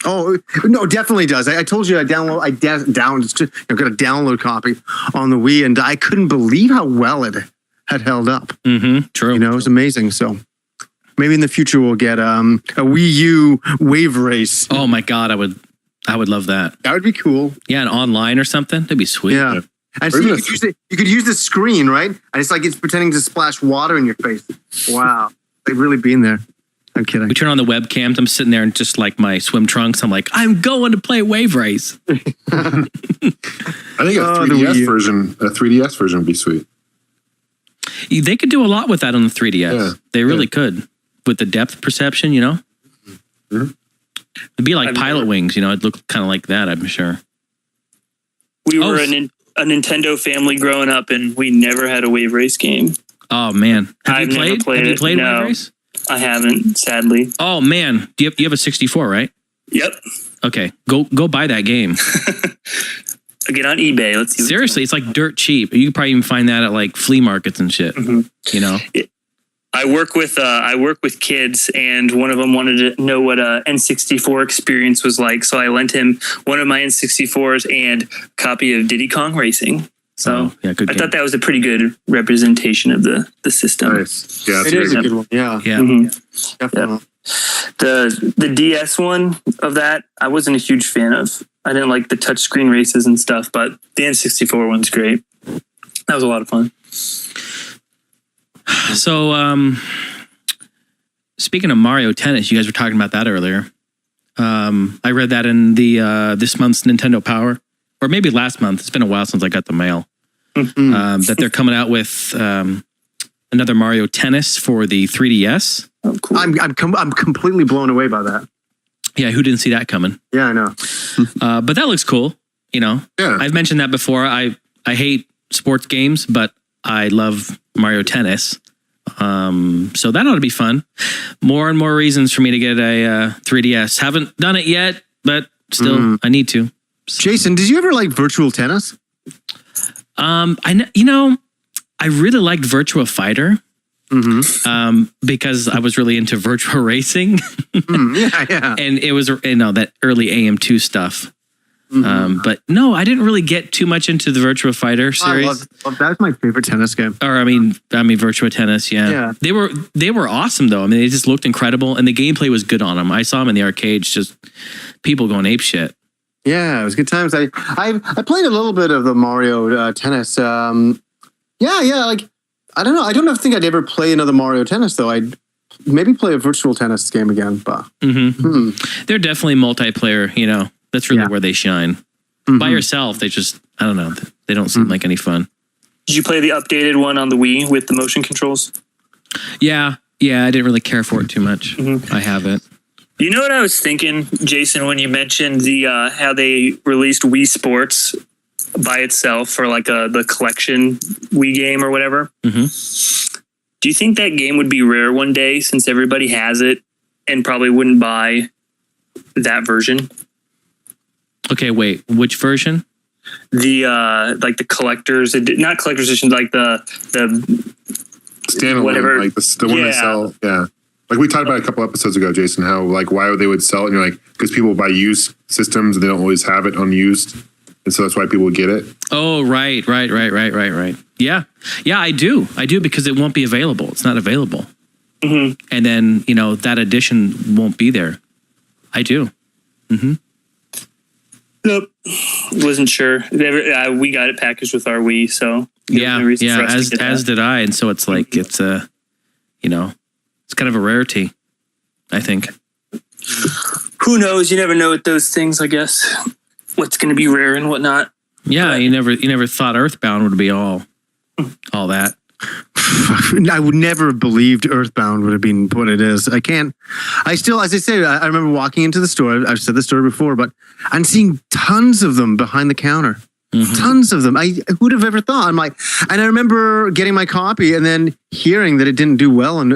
Oh, no, it definitely does. I told you I got a download copy on the Wii, and I couldn't believe how well it had held up. Mm-hmm. True. It was amazing. So maybe in the future we'll get a Wii U Wave Race. Oh my God, I would love that. That would be cool. Yeah, and online or something. That'd be sweet. Yeah. And so you could use the screen, right? And it's like it's pretending to splash water in your face. Wow. They've really been there. I'm kidding. We turn on the webcams. I'm sitting there in just like my swim trunks. I'm like, I'm going to play Wave Race. I think a 3DS version would be sweet. They could do a lot with that on the 3DS. Yeah. They really could. With the depth perception, Mm-hmm. It'd be like Pilot Wings, it'd look kind of like that, I'm sure. We were a Nintendo family growing up, and we never had a Wave Race game. Oh, man. Have you Never played Have you it. played No, Wave Race? I haven't, sadly. Oh, man. You have a 64, right? Yep. Okay. Go buy that game. I'll get on eBay. Let's see. Seriously, it's like dirt cheap. You can probably even find that at like flea markets and shit. Mm-hmm. I work with kids, and one of them wanted to know what a N64 experience was like. So I lent him one of my N64s and a copy of Diddy Kong Racing. So I thought that was a pretty good representation of the system. Nice. Yeah, it is a good one. Yeah. Mm-hmm. Definitely. The DS one of that, I wasn't a huge fan of. I didn't like the touchscreen races and stuff, but the N64 one's great. That was a lot of fun. So, speaking of Mario Tennis, you guys were talking about that earlier. I read that in the this month's Nintendo Power, or maybe last month. It's been a while since I got the mail. That they're coming out with another Mario Tennis for the 3DS. Oh, cool. I'm completely blown away by that. Yeah, who didn't see that coming? Yeah, I know. But that looks cool. Yeah. I've mentioned that before. I hate sports games, but I love Mario Tennis. So that ought to be fun. More and more reasons for me to get a 3DS. Haven't done it yet, but still, I need to. Jason, did you ever like virtual tennis? I really liked Virtua Fighter. Because I was really into virtual racing. Yeah. And it was, that early AM2 stuff. But no, I didn't really get too much into the Virtua Fighter series. That was my favorite tennis game. Or I mean Virtua Tennis. Yeah. They were awesome though. I mean, they just looked incredible, and the gameplay was good on them. I saw them in the arcades, just people going ape shit. Yeah, it was good times. I played a little bit of the Mario Tennis. Like I don't know. I don't think I'd ever play another Mario Tennis though. I'd maybe play a virtual tennis game again. But they're definitely multiplayer. That's really where they shine. By yourself, they just, I don't know. They don't seem like any fun. Did you play the updated one on the Wii with the motion controls? Yeah, I didn't really care for it too much. I haven't. You know what I was thinking, Jason, when you mentioned the how they released Wii Sports by itself for like the collection Wii game or whatever? Do you think that game would be rare one day since everybody has it and probably wouldn't buy that version? Okay, wait, which version? The like the collectors, not collector's edition, like the standalone, whatever, like the one they sell. Yeah, like we talked about a couple episodes ago, Jason. How like why they would sell it? And you're like, because people buy used systems and they don't always have it unused, and so that's why people would get it. Oh, right. Yeah, I do because it won't be available. It's not available, and then that edition won't be there. I do. Nope. Wasn't sure. We got it packaged with our Wii, so as did I, and so it's like it's it's kind of a rarity, I think. Who knows? You never know with those things, I guess. What's going to be rare and whatnot. Yeah, you never thought Earthbound would be all that. I would never have believed Earthbound would have been what it is. I still, as I say, I remember walking into the store. I've said this story before, but I'm seeing tons of them behind the counter. Tons of them. Who'd have ever thought? I'm like, and I remember getting my copy and then hearing that it didn't do well, and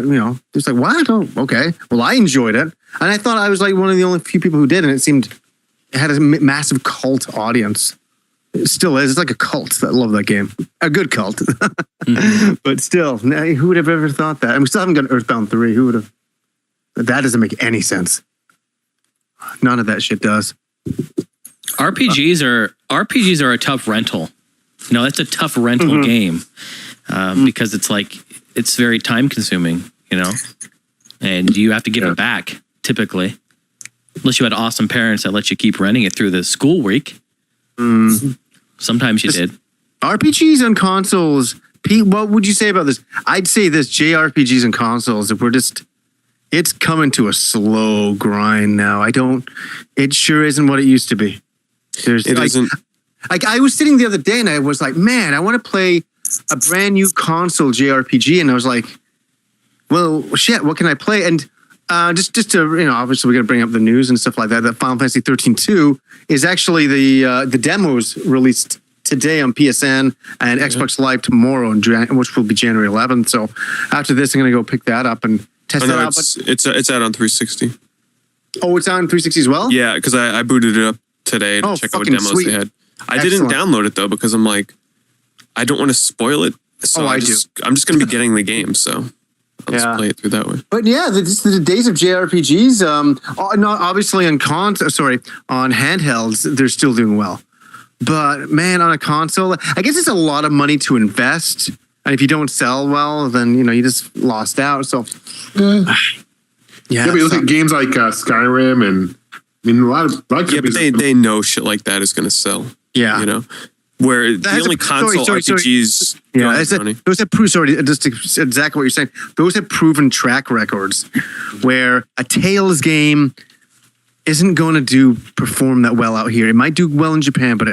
it's like, what? Oh, okay. Well, I enjoyed it, and I thought I was like one of the only few people who did, and it seemed it had a massive cult audience. It still is. It's like a cult that love that game. A good cult. But still, who would have ever thought that? And we still haven't got Earthbound 3. Who would have? That doesn't make any sense. None of that shit does. RPGs are a tough rental. That's a tough rental game because it's very time consuming, and you have to give it back typically, unless you had awesome parents that let you keep renting it through the school week. Sometimes you did. RPGs on consoles, Pete, what would you say about this? I'd say this, JRPGs and consoles, it's coming to a slow grind now. It sure isn't what it used to be. I was sitting the other day and I was like, man, I want to play a brand new console JRPG. And I was like, well, shit, what can I play? And just to, obviously we're going to bring up the news and stuff like that. That Final Fantasy 13-2 is actually the demos released today on PSN and Xbox Live tomorrow, which will be January 11th. So after this, I'm going to go pick that up and test that out. It's out on 360. Oh, it's on 360 as well? Yeah, because I booted it up today to check out what demos they had. I didn't download it though because I'm like, I don't want to spoil it. So I'm just going to be getting the game. So I'll just play it through that way. But yeah, the days of JRPGs, not obviously on handhelds, they're still doing well. But man, on a console, I guess it's a lot of money to invest. And if you don't sell well, then you just lost out. So but you look at games like Skyrim, and a lot of but they know shit like that is going to sell. Yeah, where the only console RPGs. Those have just exactly what you're saying. Those have proven track records where a Tales game isn't going to perform that well out here. It might do well in Japan, but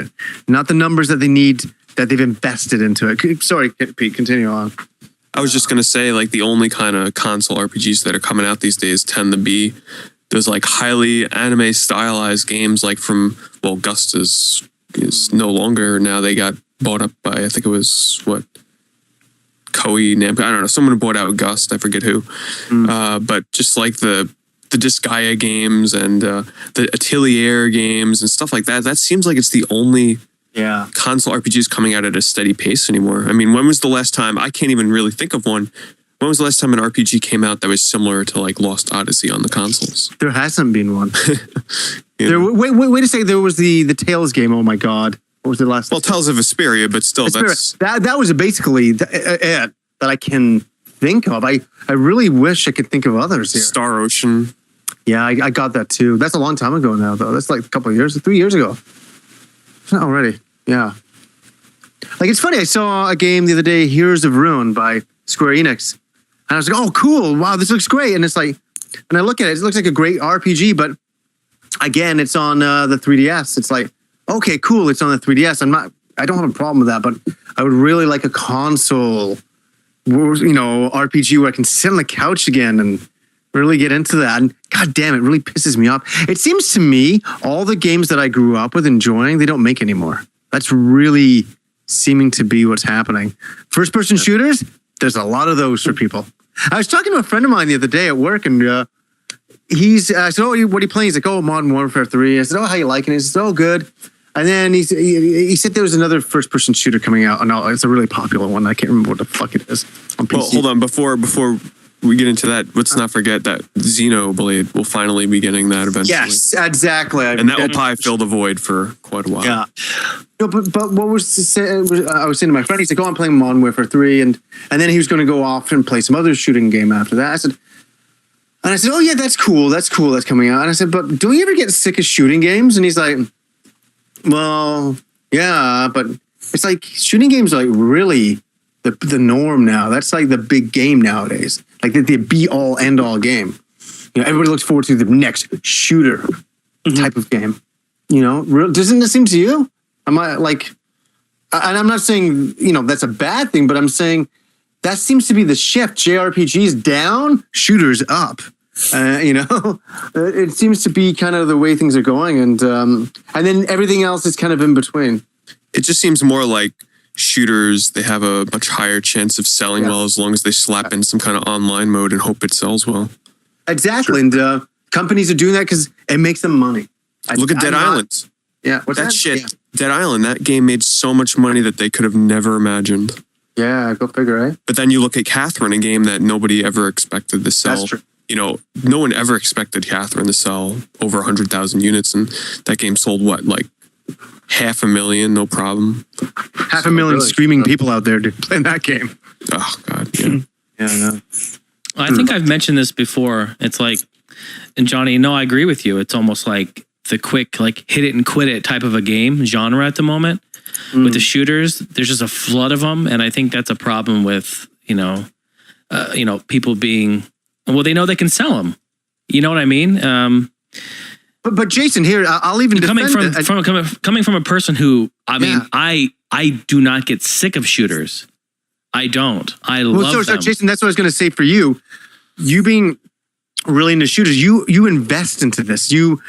not the numbers that they need, that they've invested into it. Sorry, Pete, continue on. I was just going to say, like, the only kind of console RPGs that are coming out these days tend to be those like highly anime stylized games, like from, Gust is no longer. Now they got bought up by, I think it was Koei, Namco. I don't know. Someone bought out Gust. I forget who. But just like the Disgaea games and the Atelier games and stuff like that. That seems like it's the only Yeah. console RPGs coming out at a steady pace anymore. I mean, when was the last time? I can't even really think of one. When was the last time an RPG came out that was similar to like Lost Odyssey on the consoles? There hasn't been one. Wait a second. There was the Tales game. Oh my God. What was the last? Well, Tales of Vesperia, but still, that was basically it that I can think of. I really wish I could think of others here. Star Ocean. Yeah, I got that too. That's a long time ago now, though. That's like a couple of years, 3 years ago. Already. Yeah. Like, it's funny. I saw a game the other day, Heroes of Ruin by Square Enix. And I was like, oh, cool. Wow, this looks great. And it's like, and I look at it, it looks like a great RPG, but again, it's on the 3DS. It's like, okay, cool. It's on the 3DS. I don't have a problem with that, but I would really like a console, RPG where I can sit on the couch again and really get into that. And God damn, it really pisses me off. It seems to me all the games that I grew up with enjoying, they don't make anymore. That's really seeming to be what's happening. First person shooters, there's a lot of those for people. I was talking to a friend of mine the other day at work, and I said, oh, what are you playing? He's like, oh, Modern Warfare 3. I said, oh, how you liking it? He said, oh, good. And then he said there was another first person shooter coming out. Oh, no, it's a really popular one. I can't remember what the fuck it is on PC. Well, hold on. Before we get into that, let's not forget that Xenoblade will finally be getting that eventually. Yes, exactly. And that will probably fill the void for quite a while. Yeah. No, but what I was saying to my friend, he's like, oh, I'm playing Modern Warfare 3. And then he was going to go off and play some other shooting game after that. I said, oh, yeah, that's cool. That's coming out. And I said, but don't you ever get sick of shooting games? And he's like, well, yeah, but it's like shooting games are like really the norm now. That's like the big game nowadays. Like the be all end all game. Everybody looks forward to the next shooter type of game. Doesn't it seem to you? Am I like? And I'm not saying that's a bad thing, but I'm saying that seems to be the shift. JRPGs down, shooters up. It seems to be kind of the way things are going, and then everything else is kind of in between. It just seems more like shooters, they have a much higher chance of selling well as long as they slap in some kind of online mode and hope it sells well. Exactly, and companies are doing that because it makes them money. Look at Dead Island. Yeah, what's that shit? Yeah. Dead Island, that game made so much money that they could have never imagined. Yeah, go figure, right? But then you look at Catherine, a game that nobody ever expected to sell. That's true. No one ever expected Catherine to sell over 100,000 units, and that game sold like 500,000, no problem. 500,000 screaming people out there playing that game. Oh God, yeah. Yeah, I know. I think I've mentioned this before. It's like, and Johnny, no, I agree with you. It's almost like the quick, like hit it and quit it type of a game genre at the moment. With the shooters, there's just a flood of them, and I think that's a problem with people being. Well, they know they can sell them. You know what I mean? But Jason, here I'll even coming from a person who I do not get sick of shooters. I don't. I love them. Jason, that's what I was going to say for you. You being really into shooters, you invest into this. You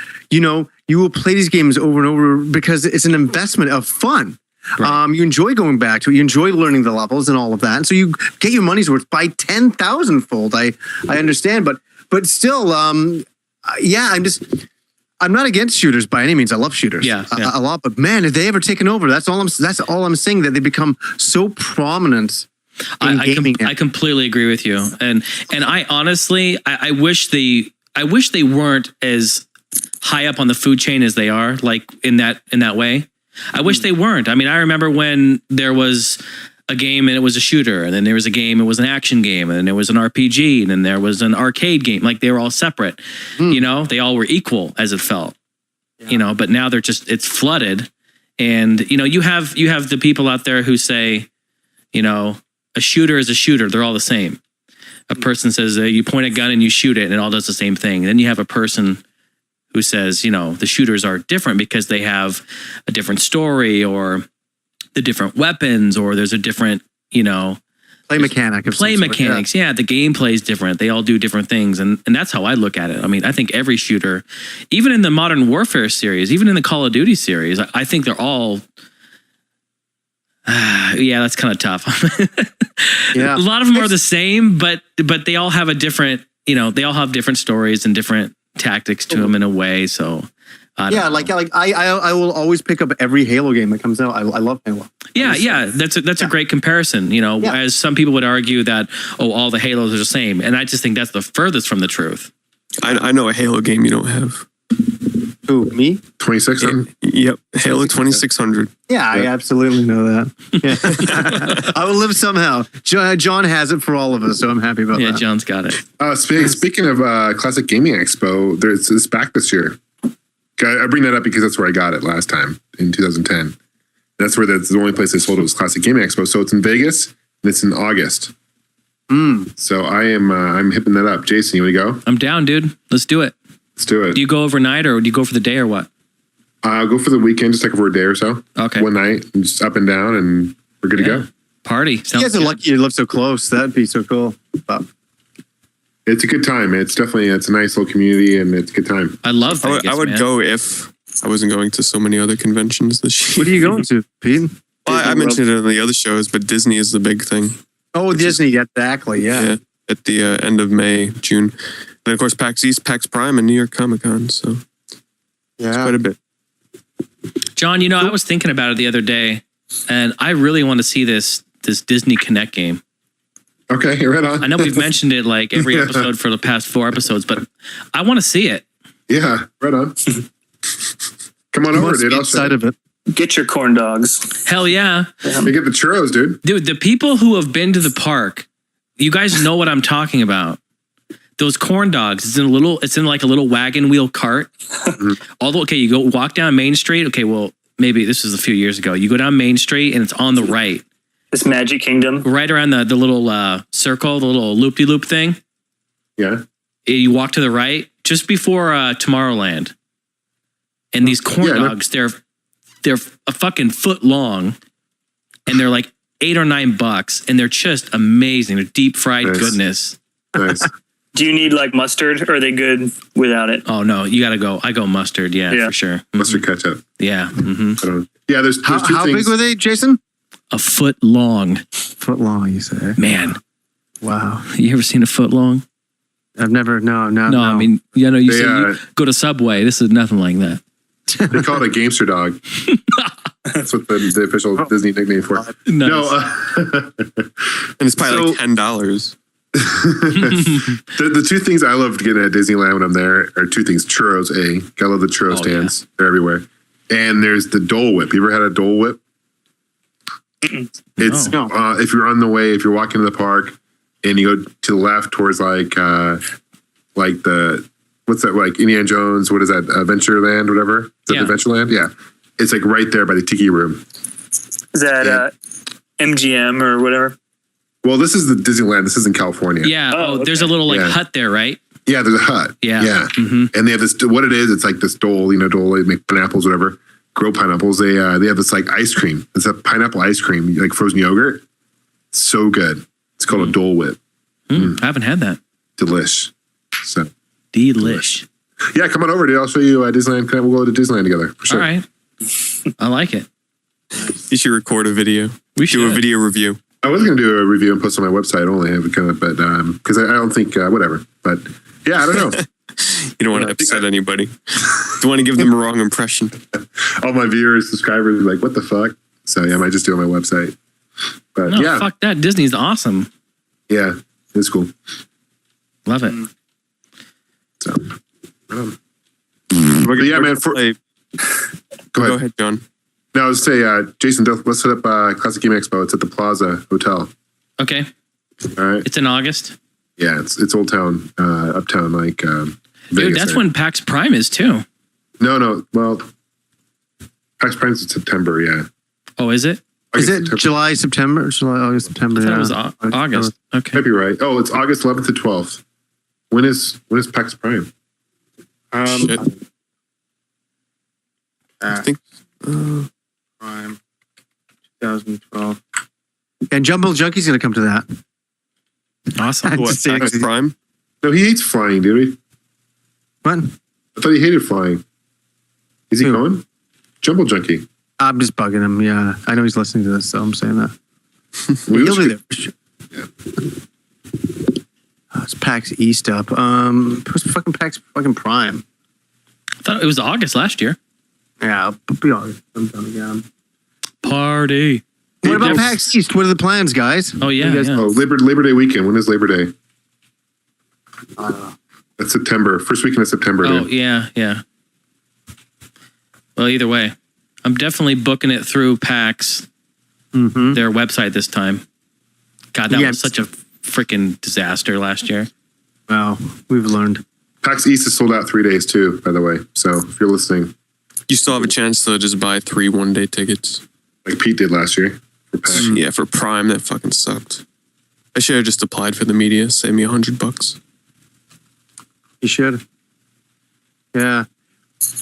will play these games over and over because it's an investment of fun. Right. You enjoy going back to it. You enjoy learning the levels and all of that. And so you get your money's worth by 10,000 fold. I understand, but still, I'm not against shooters by any means. I love shooters a lot, but man, have they ever taken over? That's all I'm saying, that they become so prominent. I completely agree with you. And I honestly, I wish they weren't as high up on the food chain as they are, like in that way. I wish they weren't. I mean, I remember when there was a game and it was a shooter, and then there was a game, it was an action game, and then there was an RPG, and then there was an arcade game. Like they were all separate. They all were equal as it felt. But now it's flooded. And you have the people out there who say, a shooter is a shooter. They're all the same. A person says you point a gun and you shoot it, and it all does the same thing. And then you have a person who says, the shooters are different because they have a different story, or the different weapons, or there's a different, play mechanics. Yeah, the gameplay is different. They all do different things. And that's how I look at it. I mean, I think every shooter, even in the Modern Warfare series, even in the Call of Duty series, I think they're all... that's kind of tough. Yeah. A lot of them are the same, but they all have a different, they all have different stories and different tactics to them in a way. So I will always pick up every Halo game that comes out. I love Halo. Yeah. That's a great comparison. You know, as some people would argue that all the Halos are the same, and I just think that's the furthest from the truth. I know a Halo game you don't have. Who, me? 2600? Yep, Halo 2600. Yeah, I absolutely know that. Yeah. I will live somehow. John has it for all of us, so I'm happy about that. Yeah, John's got it. Speaking of Classic Gaming Expo, it's back this year. I bring that up because that's where I got it last time in 2010. That's where the only place they sold it was Classic Gaming Expo. So it's in Vegas and it's in August. So I'm hipping that up. Jason, you want to go? I'm down, dude. Let's do it. Let's do it. Do you go overnight or do you go for the day or what? I'll go for the weekend, just like for a day or so. Okay. One night, and just up and down, and we're good to go. Party. You guys are lucky you live so close. That'd be so cool. But it's a good time. It's a nice little community, and it's a good time. I love Vegas, I would go if I wasn't going to so many other conventions this year. What are you going to, Pete? Well, I mentioned it on the other shows, but Disney is the big thing. Oh, Disney, exactly. Yeah. At the end of May, June. And of course, PAX East, PAX Prime, and New York Comic Con. So it's quite a bit. John, you know, I was thinking about it the other day, and I really want to see this Disney Connect game. Okay, right on. I know we've mentioned it like every episode for the past 4 episodes, but I want to see it. Yeah, right on. Come on over, dude. I'll side of it. Get your corn dogs. Hell yeah. Let me get the churros, dude. Dude, the people who have been to the park, you guys know what I'm talking about. Those corn dogs, it's in like a little wagon wheel cart. Okay, you go walk down Main Street. Okay, well, maybe this was a few years ago. You go down Main Street and it's on the right. This Magic Kingdom. Right around the little circle, the little loop-de-loop thing. Yeah. You walk to the right, just before Tomorrowland. And these corn dogs, they're a fucking foot long. And they're like $8 or $9. And they're just amazing. They're deep fried goodness. Nice. Do you need like mustard or are they good without it? Oh, no. You got to go. I go mustard. Yeah, for sure. Mustard ketchup. Yeah. Mm-hmm. Yeah, there's two how things. big were they, Jason? A foot long. Foot long, you say? Man. Wow. You ever seen a foot long? I've never, no. No, I mean, you say you go to Subway. This is nothing like that. They call it a gamester dog. That's what the official Disney nickname for it. Nice. No. And it's probably like $10. The two things I love getting at Disneyland when I'm there are two things. Churros, I love the churro stands. They're everywhere. And there's the Dole Whip. You ever had a Dole Whip? It's if you're on the way, if you're walking to the park and you go to the left towards like the what's that, like Indiana Jones, what is that, Adventureland, whatever? Is that Adventureland? Yeah. It's like right there by the Tiki Room. Is that MGM or whatever? Well, this is the Disneyland. This is in California. Yeah. There's a little hut there, right? Yeah, there's a hut. Yeah. Yeah. Mm-hmm. And they have this, what it is, it's like this dole, they make pineapples, whatever, grow pineapples. They have this like ice cream. It's a pineapple ice cream, like frozen yogurt. So good. It's called a Dole Whip. I haven't had that. Delish. So. Delish. Yeah, come on over, dude. I'll show you Disneyland. We'll go to Disneyland together. For sure. All right. I like it. You should record a video. We should do a video review. I was going to do a review and post on my website only, but because I don't think whatever. But yeah, I don't know. You don't want to upset anybody. You want to give them a wrong impression. All my viewers, subscribers, are like, what the fuck? So yeah, I might just do it on my website. But no, fuck that. Disney's awesome. Yeah, it's cool. Love it. So, but yeah, man. Go ahead, John. No, I was say, Jason, let's set up Classic Game Expo. It's at the Plaza Hotel. Okay. All right. It's in August. Yeah, it's Old Town, Uptown, like Vegas. Dude, that's when PAX Prime is too. No. Well, PAX Prime is in September. Yeah. Oh, is it? Is it July, August, September? I thought it was August. Okay. Might be right. Oh, it's August 11th to 12th. When is PAX Prime? I think Prime 2012. And Jumbo Junkie's going to come to that. Awesome. What, PAX Prime? No, he hates flying, dude. What? I thought he hated flying. Is he going? Jumbo Junkie. I'm just bugging him. Yeah, I know he's listening to this, so I'm saying that. He'll be there for sure. Yeah. It's PAX East up. What's fucking PAX fucking Prime? I thought it was August last year. Yeah, be honest. I'm done again. Party. What about PAX East? What are the plans, guys? Oh yeah. Oh, Labor Day weekend. When is Labor Day? That's September. First weekend of September. Oh dude. yeah. Well, either way, I'm definitely booking it through PAX, their website this time. God, that was such a freaking disaster last year. Wow, we've learned. PAX East is sold out 3 days too, by the way. So if you're listening, You still have a chance to just buy 3 one-day tickets. Like Pete did last year. For PAX. Yeah, for Prime, that fucking sucked. I should have just applied for the media. Save me $100. You should. Yeah.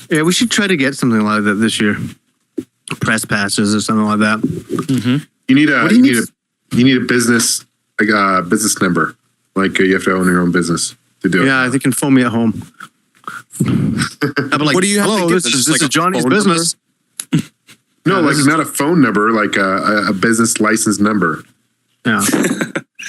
Yeah, we should try to get something like that this year. Press passes or something like that. You need a business business number. Like you have to own your own business to do it. Yeah, they can phone me at home. I'll be like, What do you have to hello, give this them? is Just like a Johnny's phone business. No, like not a phone number, like a business license number. Yeah.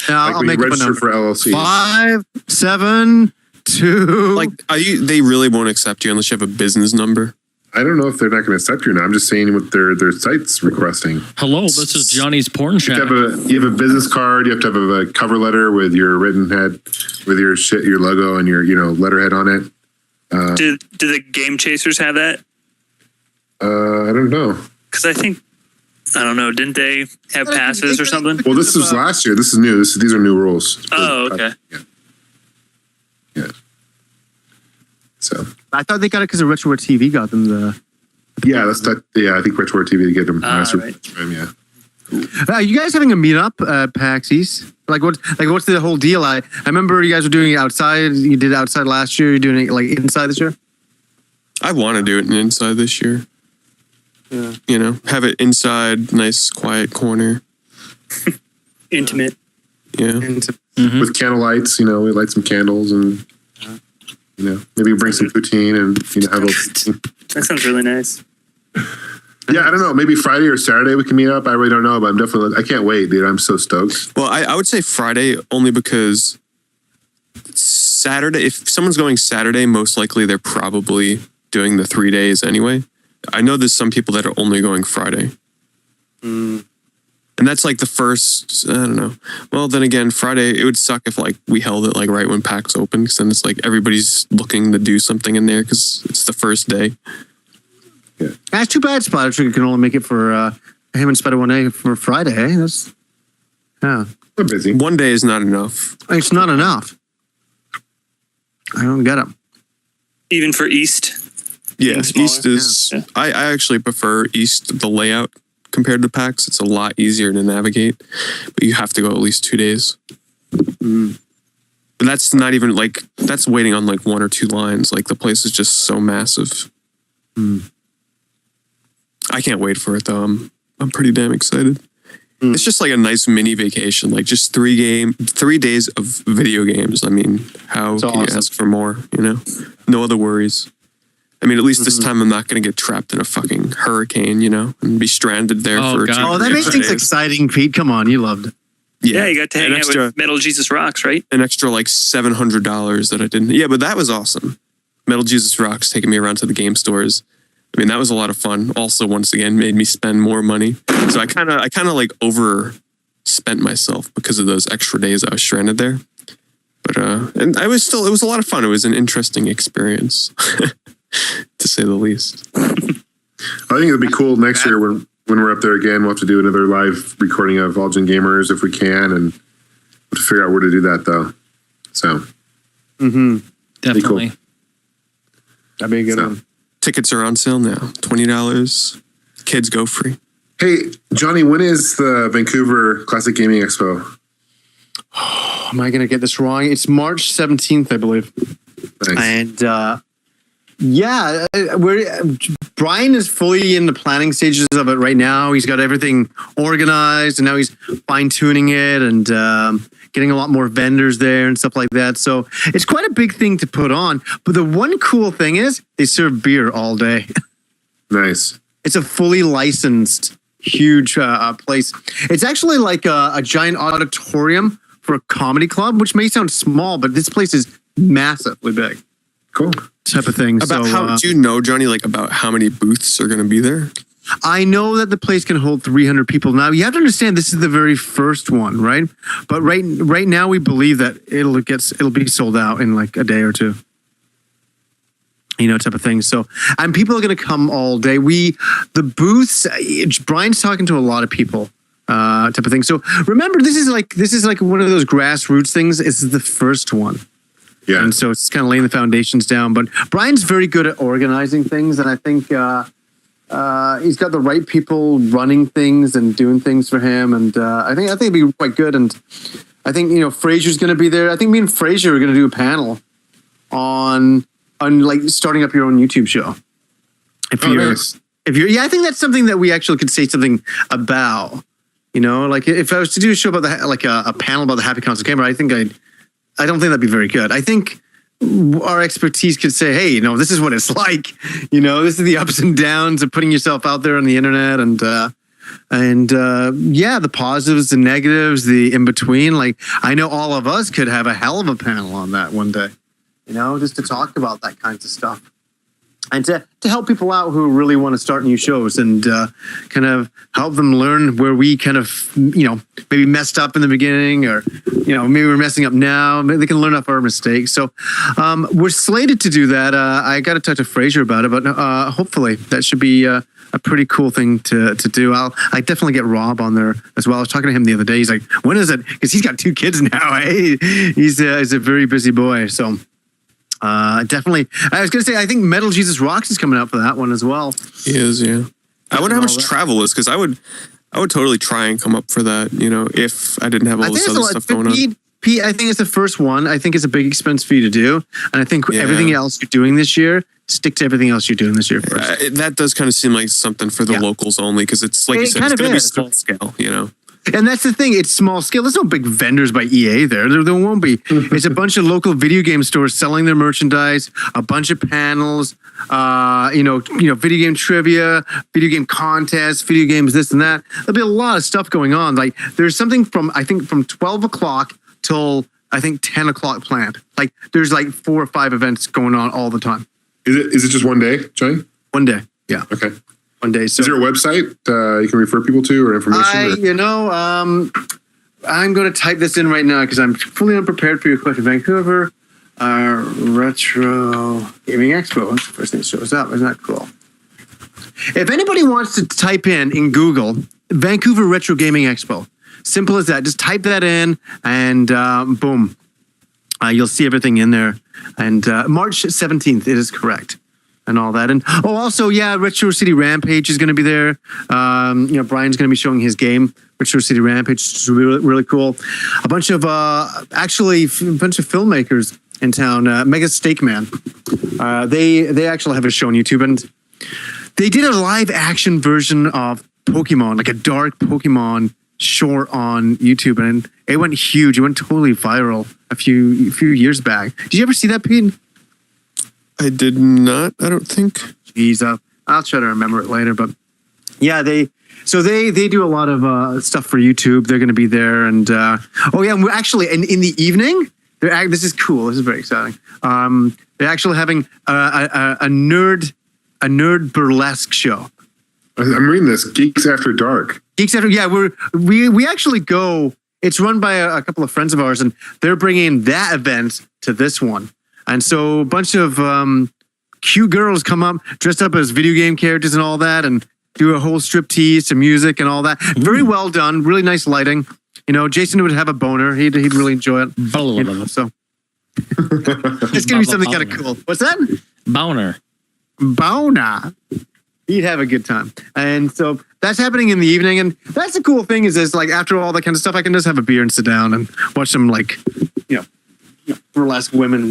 Yeah, Like I'll when make you up a register number. for LLC. 5, 7, 2. Like, they really won't accept you unless you have a business number. I don't know if they're not going to accept you or not. I'm just saying what their site's requesting. Hello, this is Johnny's Porn Shack. You have a business card. You have to have a cover letter with your written head, with your logo and your letterhead on it. Do the Game Chasers have that? I don't know. Because I don't know. Didn't they have passes or something? Well, this was last year. This is new. These are new rules. Oh, okay. Yeah. So I thought they got it because of Retroware TV got them the. yeah, I think Retroware TV to get them. Right. Yeah. Are you guys having a meetup at PAX East? What's the whole deal? I remember you guys were doing it outside. You did it outside last year. You're doing it like inside this year. I want to do it inside this year. Yeah. Have it inside, nice, quiet corner. Intimate. Yeah. With candle lights, we light some candles and maybe bring some poutine and have a little. That sounds really nice. Yeah, I don't know. Maybe Friday or Saturday we can meet up. I really don't know, but I can't wait, dude. I'm so stoked. Well, I would say Friday only because Saturday, if someone's going Saturday, most likely they're probably doing the 3 days anyway. I know there's some people that are only going Friday. And that's like the first, I don't know. Well, then again, Friday, it would suck if we held it right when PAX opened, because then it's everybody's looking to do something in there because it's the first day. Yeah. That's too bad. Spider Trigger can only make it for him and Spider 1A for Friday. Eh? That's We're busy. 1 day is not enough. It's not enough. I don't get it. Even for East? Yeah, smaller? East is. Yeah. I actually prefer East, the layout compared to PAX. It's a lot easier to navigate, but you have to go at least 2 days. But that's not even that's waiting on 1 or 2 lines. The place is just so massive. I can't wait for it though. I'm pretty damn excited. It's just a nice mini vacation, just 3 days of video games. I mean, how can you ask for more? No other worries. I mean, at least this time I'm not going to get trapped in a fucking hurricane, and be stranded there for 2 Oh, that makes things exciting, Pete. Come on, you loved it. Yeah, you got to hang out with Metal Jesus Rocks, right? An extra $700 that I didn't. Yeah, but that was awesome. Metal Jesus Rocks taking me around to the game stores. I mean, that was a lot of fun. Also, once again, made me spend more money. So I kind of overspent myself because of those extra days I was stranded there. But and it was a lot of fun. It was an interesting experience, to say the least. I think it'll be cool next year when we're up there again. We'll have to do another live recording of All Gen Gamers if we can, and we'll have to figure out where to do that though. So, Definitely. Cool. That'd be a good one. Tickets are on sale now, $20. Kids go free. Hey, Johnny, when is the Vancouver Classic Gaming Expo? Am I going to get this wrong? It's March 17th, I believe. Nice. And Brian is fully in the planning stages of it right now. He's got everything organized, and now he's fine tuning it and getting a lot more vendors there and stuff like that. So it's quite a big thing to put on. But the one cool thing is they serve beer all day. Nice. It's a fully licensed, huge place. It's actually like a giant auditorium for a comedy club, which may sound small, but this place is massively big. Cool. type of thing. About so, how do you know, Johnny? Like about how many booths are going to be there? I know that the place can hold 300 people. Now you have to understand this is the very first one, right? But right now we believe that it'll be sold out in like a day or two. Type of thing. So, and people are going to come all day. The booths. Brian's talking to a lot of people, type of thing. So remember, this is like one of those grassroots things. This is the first one. Yeah. And so it's kind of laying the foundations down. But Brian's very good at organizing things, and I think he's got the right people running things and doing things for him. And I think it'd be quite good. And I think Fraser's going to be there. I think me and Fraser are going to do a panel on like starting up your own YouTube show. If you're, I think that's something that we actually could say something about. Like if I was to do a show about a panel about the Happy Console Gamer, I don't think that'd be very good. I think our expertise could say, hey, this is what it's like. This is the ups and downs of putting yourself out there on the internet, and the positives, the negatives, the in between. Like I know all of us could have a hell of a panel on that one day. Just to talk about that kinds of stuff. And to help people out who really want to start new shows and kind of help them learn where we kind of, maybe messed up in the beginning or, maybe we're messing up now. Maybe they can learn off our mistakes. So we're slated to do that. I got to talk to Fraser about it, but hopefully that should be a pretty cool thing to do. I definitely get Rob on there as well. I was talking to him the other day. He's like, when is it? Because he's got 2 kids now. Hey? He's a very busy boy. So... definitely. I was going to say, I think Metal Jesus Rocks is coming out for that one as well. He is, yeah. I wonder how much travel is, because I would totally try and come up for that, if I didn't have all this other stuff going on. Pete, I think it's the first one. I think it's a big expense for you to do. And I think everything else you're doing this year, stick to everything else you're doing this year first. That does kind of seem like something for the locals only, because it's like you said, it's going to be small scale, And that's the thing. It's small scale. There's no big vendors by EA there. There won't be. It's a bunch of local video game stores selling their merchandise, a bunch of panels, video game trivia, video game contests, video games, this and that. There'll be a lot of stuff going on. Like there's something from 12 o'clock till 10 o'clock planned. Like there's like 4 or 5 events going on all the time. Is it just one day, Johnny? One day. Yeah. Okay. One day. So, is there a website you can refer people to or information? I'm going to type this in right now because I'm fully unprepared for your question. Vancouver Retro Gaming Expo. That's the first thing that shows up. Isn't that cool? If anybody wants to type in Google Vancouver Retro Gaming Expo, simple as that. Just type that in and boom. You'll see everything in there. And March 17th, it is correct. And all that. And also, Retro City Rampage is going to be there. Brian's going to be showing his game, Retro City Rampage. It's really, really cool. A bunch of filmmakers in town. Mega Steak Man. They actually have a show on YouTube, and they did a live action version of Pokemon, like a dark Pokemon short on YouTube, and it went huge. It went totally viral a few years back. Did you ever see that, Pete? I did not, I don't think. Jeez, I'll try to remember it later. But yeah, they do a lot of stuff for YouTube. They're going to be there. And we're actually in the evening. This is cool. This is very exciting. They're actually having a nerd burlesque show. I'm reading this. Geeks After Dark. Geeks After, we actually go. It's run by a couple of friends of ours, and they're bringing that event to this one. And so a bunch of cute girls come up dressed up as video game characters and all that, and do a whole striptease to music and all that. Very well done. Really nice lighting. Jason would have a boner. He'd really enjoy it. So it's going to be something kind of cool. What's that? Boner. He'd have a good time. And so that's happening in the evening. And that's the cool thing is like after all that kind of stuff, I can just have a beer and sit down and watch some burlesque women,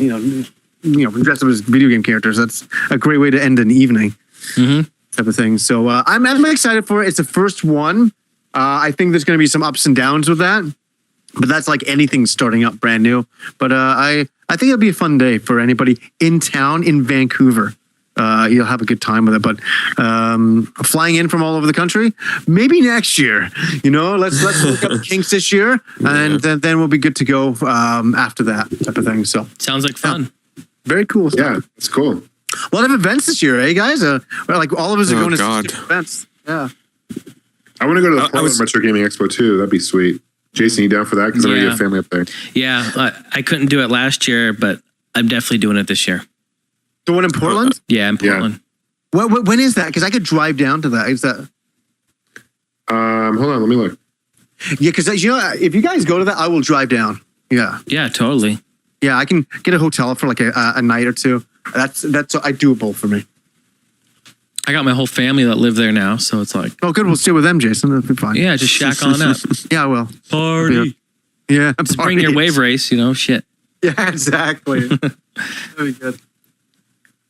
dressed up as video game characters. That's a great way to end an evening, type of thing. So I'm excited for it. It's the first one. I think there's going to be some ups and downs with that, but that's like anything starting up brand new. But I think it'll be a fun day for anybody in town in Vancouver. You'll have a good time with it. But flying in from all over the country, maybe next year. Let's look up the kinks this year, and then we'll be good to go after that type of thing. So sounds like fun. Very cool stuff. Yeah, it's cool. A lot of events this year, eh, guys? Like all of us are going to God. different events. Yeah. I want to go to the Portland Retro Gaming Expo too. That'd be sweet. Jason, you down for that? Because I know you have family up there. Yeah, I couldn't do it last year, but I'm definitely doing it this year. The one in Portland? Yeah, in Portland. When is that? Because I could drive down to that. Is that? Hold on, let me look. Yeah, because if you guys go to that, I will drive down. Yeah. Yeah, totally. Yeah, I can get a hotel for like a night or two. That's doable for me. I got my whole family that live there now, so it's like. Oh, good. We'll stay with them, Jason. That'll be fine. Yeah, just shack on up. Yeah, I will. Party. Yeah, just bring your wave race. Shit. Yeah, exactly. That'd be good.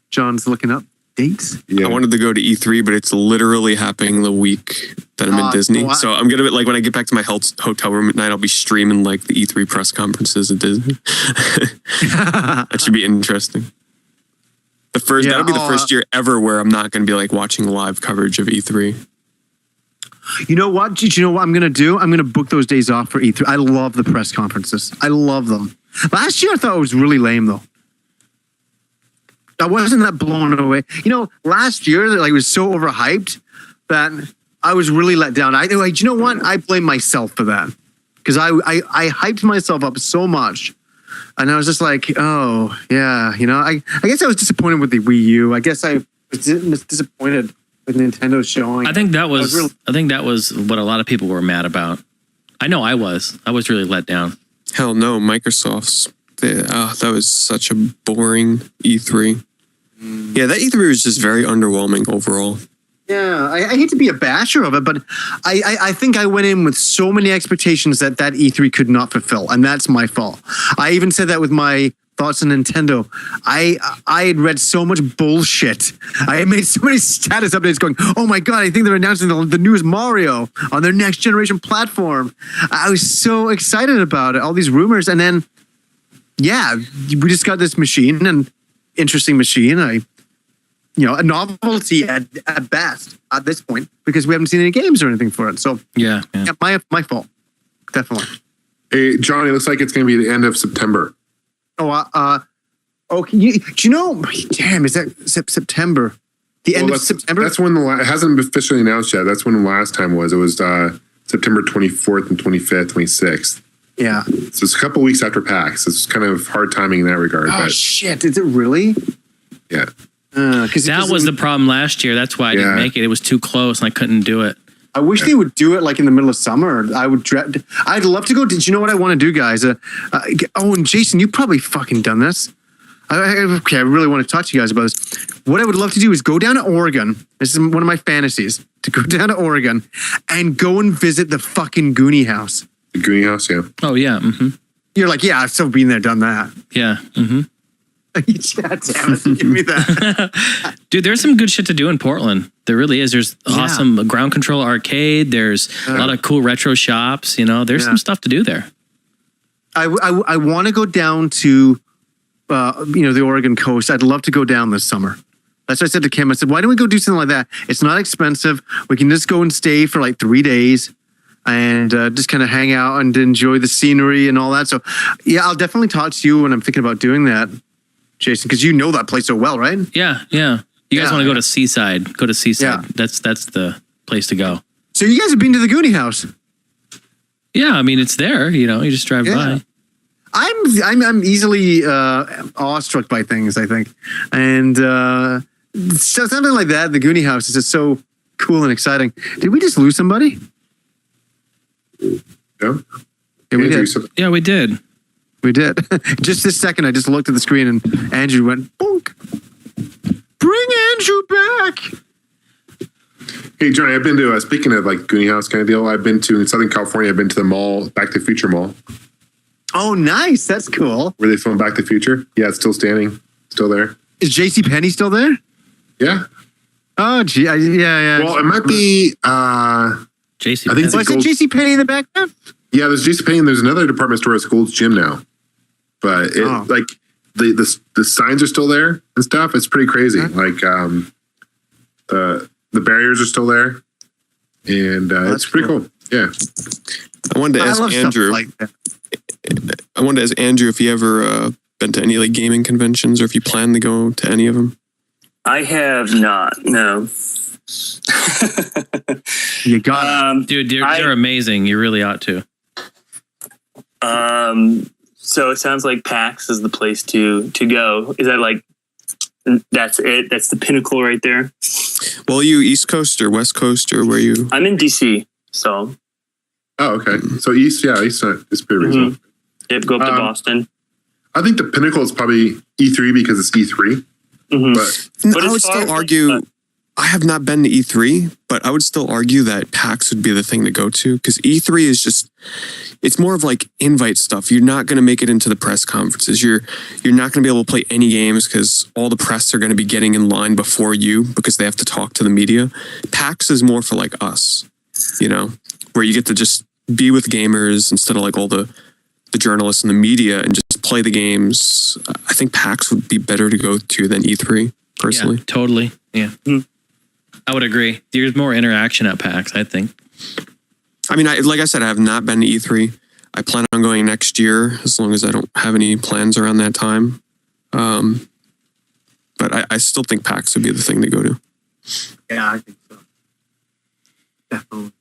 John's looking up dates. I wanted to go to E3, but it's literally happening the week that I'm in Disney. Well, So I'm gonna when I get back to my hotel room at night, I'll be streaming like the E3 press conferences at Disney. That should be interesting. That'll be the first year ever where I'm not going to be like watching live coverage of E3. You know what? Do you know what I'm going to do? I'm going to book those days off for E3. I love the press conferences. I love them. Last year I thought it was really lame though. I wasn't that blown away. Last year it was so overhyped that I was really let down. You know what? I blame myself for that because I hyped myself up so much. And I was just like, oh, yeah, I guess I was disappointed with the Wii U. I guess I was disappointed with Nintendo showing. I think that was what a lot of people were mad about. I know I was. I was really let down. Hell no, Microsoft's. That was such a boring E3. Yeah, that E3 was just very underwhelming overall. Yeah, I hate to be a basher of it, but I think I went in with so many expectations that E3 could not fulfill, and that's my fault. I even said that with my thoughts on Nintendo. I had read so much bullshit. I had made so many status updates going, oh my God, I think they're announcing the newest Mario on their next generation platform. I was so excited about it, all these rumors, and then, yeah, we just got this machine, an interesting machine. A novelty at best at this point because we haven't seen any games or anything for it. So yeah, my fault, definitely. Hey, John, it looks like it's going to be the end of September. Do you know? Damn, is that September? The end of September. That's when it hasn't been officially announced yet. That's when the last time was. It was September 24th and 25th, 26th. Yeah. So it's a couple weeks after PAX. It's kind of hard timing in that regard. Oh shit! Is it really? Yeah. That was the problem last year. That's why I didn't make it. It was too close, and I couldn't do it. I wish they would do it like in the middle of summer. I'd love to go. Did you know what I want to do, guys? And Jason, you've probably fucking done this. I really want to talk to you guys about this. What I would love to do is go down to Oregon. This is one of my fantasies, to go down to Oregon and go and visit the fucking Goonie House. The Goonie House, yeah. Oh, yeah. Mm-hmm. You're like, yeah, I've still been there, done that. Yeah. Mm-hmm. Yeah, damn it. Give me that. Dude, there's some good shit to do in Portland. There really is. There's awesome ground control arcade. There's a lot of cool retro shops. There's some stuff to do there. I want to go down to, the Oregon coast. I'd love to go down this summer. That's what I said to Kim. I said, why don't we go do something like that? It's not expensive. We can just go and stay for like 3 days and just kind of hang out and enjoy the scenery and all that. So, yeah, I'll definitely talk to you when I'm thinking about doing that, Jason, because you know that place so well, right? Yeah, yeah. You guys want to go to Seaside? Go to Seaside. Yeah. That's the place to go. So you guys have been to the Goonie House? Yeah, I mean it's there. You just drive by. I'm easily awestruck by things, I think, and something like that. The Goonie House is just so cool and exciting. Did we just lose somebody? No. Yeah, we did. Yeah, we did. We did. Just this second, I just looked at the screen and Andrew went, bonk. Bring Andrew back. Hey, Johnny, I've been to, speaking of like Goonie House kind of deal, I've been to, in Southern California, I've been to the mall, Back to the Future Mall. Oh, nice. That's cool. Where they filmed Back to the Future. Yeah, it's still standing. Still there. Is JCPenney still there? Yeah. Oh, gee. Yeah. Well, it might be... JCPenney. I think it's JCPenney in the back there? Yeah, there's JCPenney and there's another department store at Gold's Gym now. But like the signs are still there and stuff. It's pretty crazy. Like the barriers are still there. And it's pretty cool. Yeah. I wanted to ask Andrew. Like that. I wanted to ask Andrew if he ever been to any like gaming conventions, or if you plan to go to any of them? I have not. No. You got dude. They're amazing. You really ought to. So it sounds like PAX is the place to go. Is that like that's it? That's the pinnacle right there. Well, are you East Coast or West Coast or where you? I'm in DC, so. Oh, okay. So East is pretty reasonable. Yep, go up to Boston. I think the pinnacle is probably E3 because it's E3. But I would still argue. I have not been to E3, but I would still argue that PAX would be the thing to go to because E3 is just, it's more of like invite stuff. You're not going to make it into the press conferences. You're not going to be able to play any games because all the press are going to be getting in line before you because they have to talk to the media. PAX is more for like us, you know, where you get to just be with gamers instead of like all the journalists and the media and just play the games. I think PAX would be better to go to than E3 personally. Yeah, totally. Yeah. I would agree. There's more interaction at PAX, I think. I mean, like I said, I have not been to E3. I plan on going next year as long as I don't have any plans around that time. But I still think PAX would be the thing to go to. Yeah, I think so. Definitely.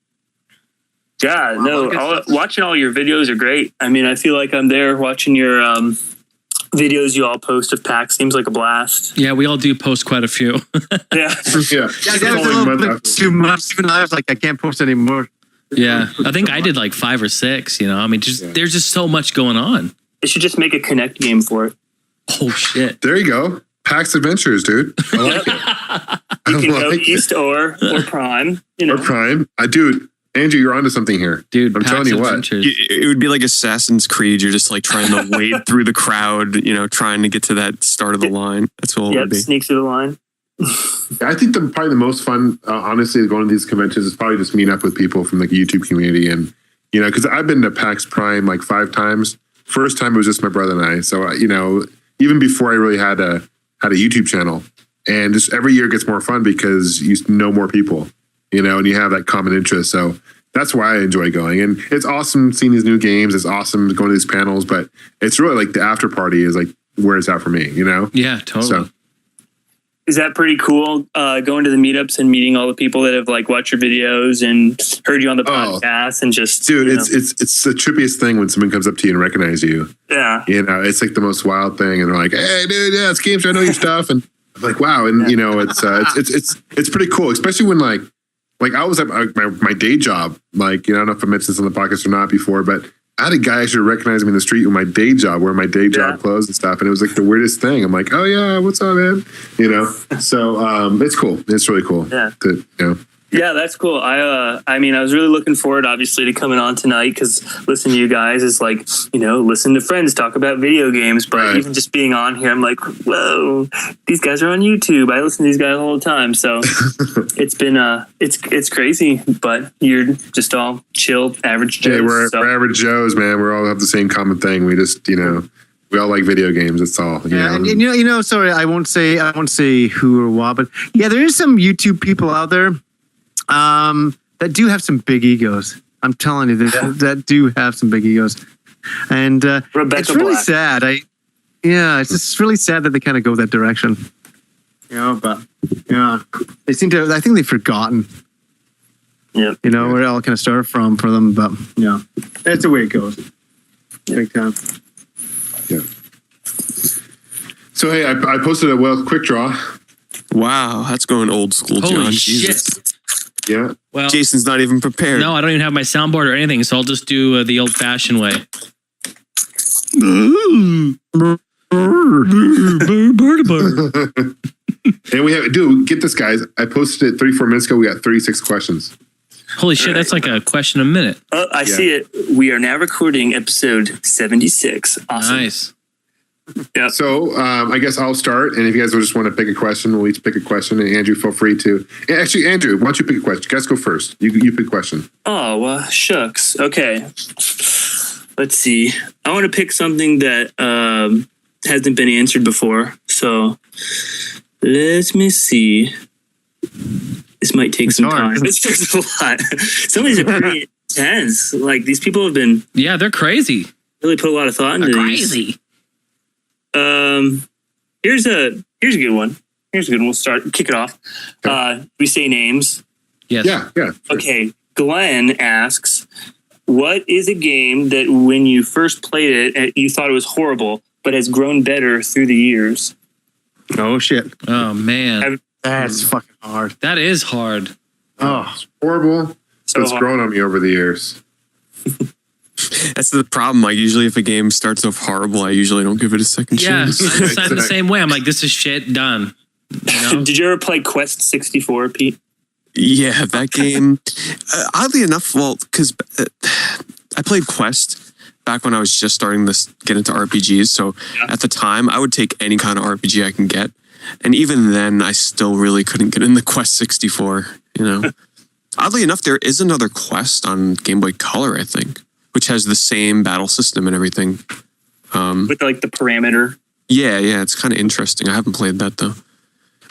Yeah, no, watching all your videos are great. I mean, I feel like I'm there watching your videos you all post of PAX. Seems like a blast. Yeah, we all do post quite a few. Yeah. Yeah, that was a little bit too much. Even I was like, I can't post anymore. Yeah, I think I did like 5 or 6, you know? I mean, there's just so much going on. They should just make a Connect game for it. Oh, shit. There you go. PAX Adventures, dude. I like it. You can go East or Prime. You know. Or Prime. Dude, Andrew, you're onto something here. Dude, I'm telling you what. It would be like Assassin's Creed. You're just like trying to wade through the crowd, you know, trying to get to that start of the line. That's what it would be. Sneak through the line. I think probably the most fun, honestly, going to these conventions is probably just meeting up with people from like the YouTube community. And, you know, because I've been to PAX Prime like 5 times. First time it was just my brother and I. So, you know, even before I really had a YouTube channel. And just every year gets more fun because you know more people, you know, and you have that common interest. So that's why I enjoy going. And it's awesome seeing these new games. It's awesome going to these panels, but it's really like the after party is like where it's at for me, you know? Yeah, totally. So, is that pretty cool? Going to the meetups and meeting all the people that have like watched your videos and heard you on the podcast and just dude, it's the trippiest thing when someone comes up to you and recognizes you. Yeah, you know, it's like the most wild thing, and they're like, "Hey, dude, yeah, it's games. I know your stuff." And I'm like, "Wow!" And you know, it's pretty cool, especially when like I was at my day job. Like, you know, I don't know if I mentioned this on the podcast or not before, but I had a guy actually recognize me in the street with my day job, wearing my day job clothes and stuff. And it was like the weirdest thing. I'm like, oh yeah, what's up, man? You know? So it's cool. It's really cool. Yeah. You know? Yeah, that's cool. I mean, I was really looking forward, obviously, to coming on tonight because listening to you guys is like, you know, listen to friends talk about video games. But even just being on here, I'm like, whoa, these guys are on YouTube. I listen to these guys all the time. So it's been it's crazy. But you're just all chill, average Joes. Yeah, we're average Joes, man. We all have the same common thing. We just, you know, we all like video games. That's all. Yeah, and you know. Sorry, I won't say who or what, but yeah, there is some YouTube people out there. That do have some big egos. I'm telling you, that do have some big egos, and it's really sad. It's just really sad that they kind of go that direction. You know, but yeah, they seem to. I think they've forgotten. Yeah, you know where it all kind of started from for them, but yeah, that's the way it goes. Big time. Yeah. So hey, I posted a quick draw. Wow, that's going old school, John. Holy Jesus. shit. Yeah. Well, Jason's not even prepared. No, I don't even have my soundboard or anything, so I'll just do the old-fashioned way. And we have, dude, get this, guys. I posted it 34 minutes ago. We got 36 questions. Holy shit, that's like a question a minute. Oh, I see it. We are now recording episode 76. Awesome. Nice. Yeah. So I guess I'll start, and if you guys will just want to pick a question, we'll each pick a question. And Andrew, feel free to. Actually, Andrew, why don't you pick a question? You guys go first. You pick a question. Oh, shucks. Okay. Let's see. I want to pick something that hasn't been answered before. So let me see. This might take some time. This takes a lot. Some of these are pretty intense. Like, these people have been. Yeah, they're crazy. Really put a lot of thought into these. Crazy. Here's a good one. We'll kick it off. We say names. Yes. Yeah. Okay. Glenn asks, what is a game that when you first played it, you thought it was horrible, but has grown better through the years? Oh, shit. Oh, man. That's fucking hard. That is hard. Oh, it's horrible. So it's grown on me over the years. That's the problem. Like, usually if a game starts off horrible, I usually don't give it a second chance. I'm the same way. I'm like, this is shit, done. You know? Did you ever play Quest 64, Pete? Yeah, that game. Oddly enough, well, because I played Quest back when I was just starting to get into RPGs. So at the time, I would take any kind of RPG I can get. And even then, I still really couldn't get into Quest 64, you know. Oddly enough, there is another Quest on Game Boy Color, I think, which has the same battle system and everything. With like the parameter. Yeah, it's kind of interesting. I haven't played that though.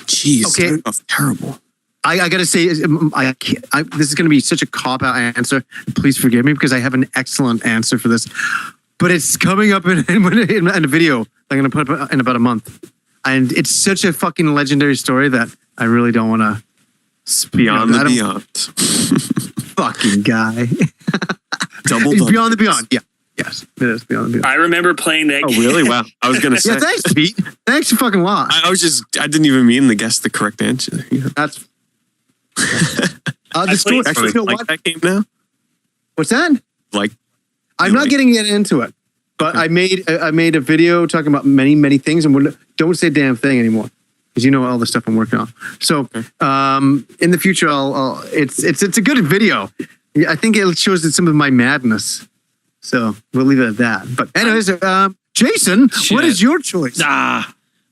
Jeez, Okay. Terrible. I gotta say, this is gonna be such a cop-out answer. Please forgive me because I have an excellent answer for this, but it's coming up in a video I'm gonna put up in about a month, and it's such a fucking legendary story that I really don't want to. Beyond the Beyond. Fucking guy. Double It's Beyond the Beyond. Yeah. Yes, it is Beyond the Beyond. I remember playing that game. Oh, really? Wow. I was gonna say. Yeah, thanks, Pete. Thanks a fucking lot. I didn't even mean to guess the correct answer. Yeah. That's the story. Actually, You know like what? that game now. What's that? Like, I'm not getting into it, but I made a video talking about many things, and don't say a damn thing anymore because you know all the stuff I'm working on. So in the future, it's a good video. Yeah, I think it shows some of my madness. So we'll leave it at that. But anyways, Jason, what is your choice? I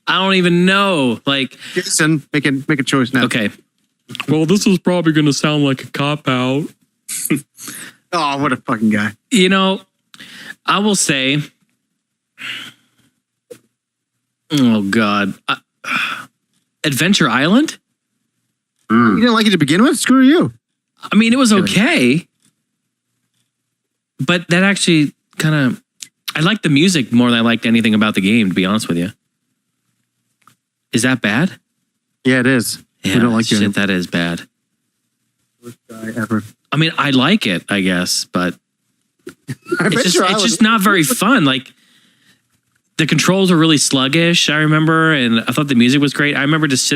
don't even know. Like, Jason, make a choice now. Okay. Well, this is probably going to sound like a cop out. Oh, what a fucking guy. You know, I will say, oh God, Adventure Island. You didn't like it to begin with? Screw you. I mean, it was okay, but that actually kind of, I liked the music more than I liked anything about the game, to be honest with you. Is that bad? Yeah, it is. Yeah, we don't like shit, that is bad. Worst guy ever. I mean, I like it, I guess, but it's Island. just not very fun. Like, the controls are really sluggish, I remember, and I thought the music was great. I remember just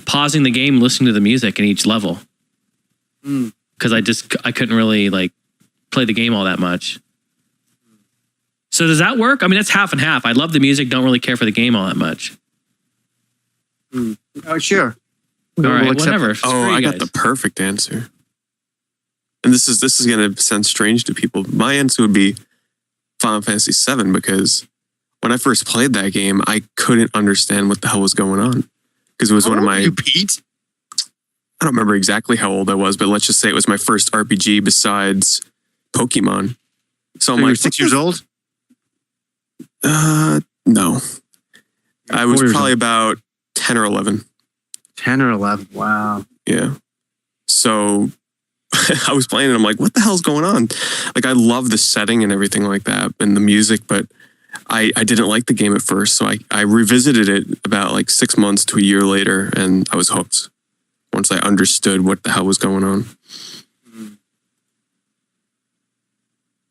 pausing the game, listening to the music in each level. Because I couldn't really like play the game all that much. So does that work? I mean, that's half and half. I love the music, don't really care for the game all that much. Oh, sure. All right, whatever. Oh, I got the perfect answer. And this is going to sound strange to people. My answer would be Final Fantasy VII because when I first played that game, I couldn't understand what the hell was going on because it was one of my. Pete? I don't remember exactly how old I was, but let's just say it was my first RPG besides Pokemon. So I'm you like were 6 years old? No. I was probably about 10 or 11. 10 or 11. Wow. Yeah. So I was playing and I'm like, what the hell's going on? Like, I love the setting and everything like that and the music, but I didn't like the game at first. So I revisited it about like 6 months to a year later and I was hooked once I understood what the hell was going on.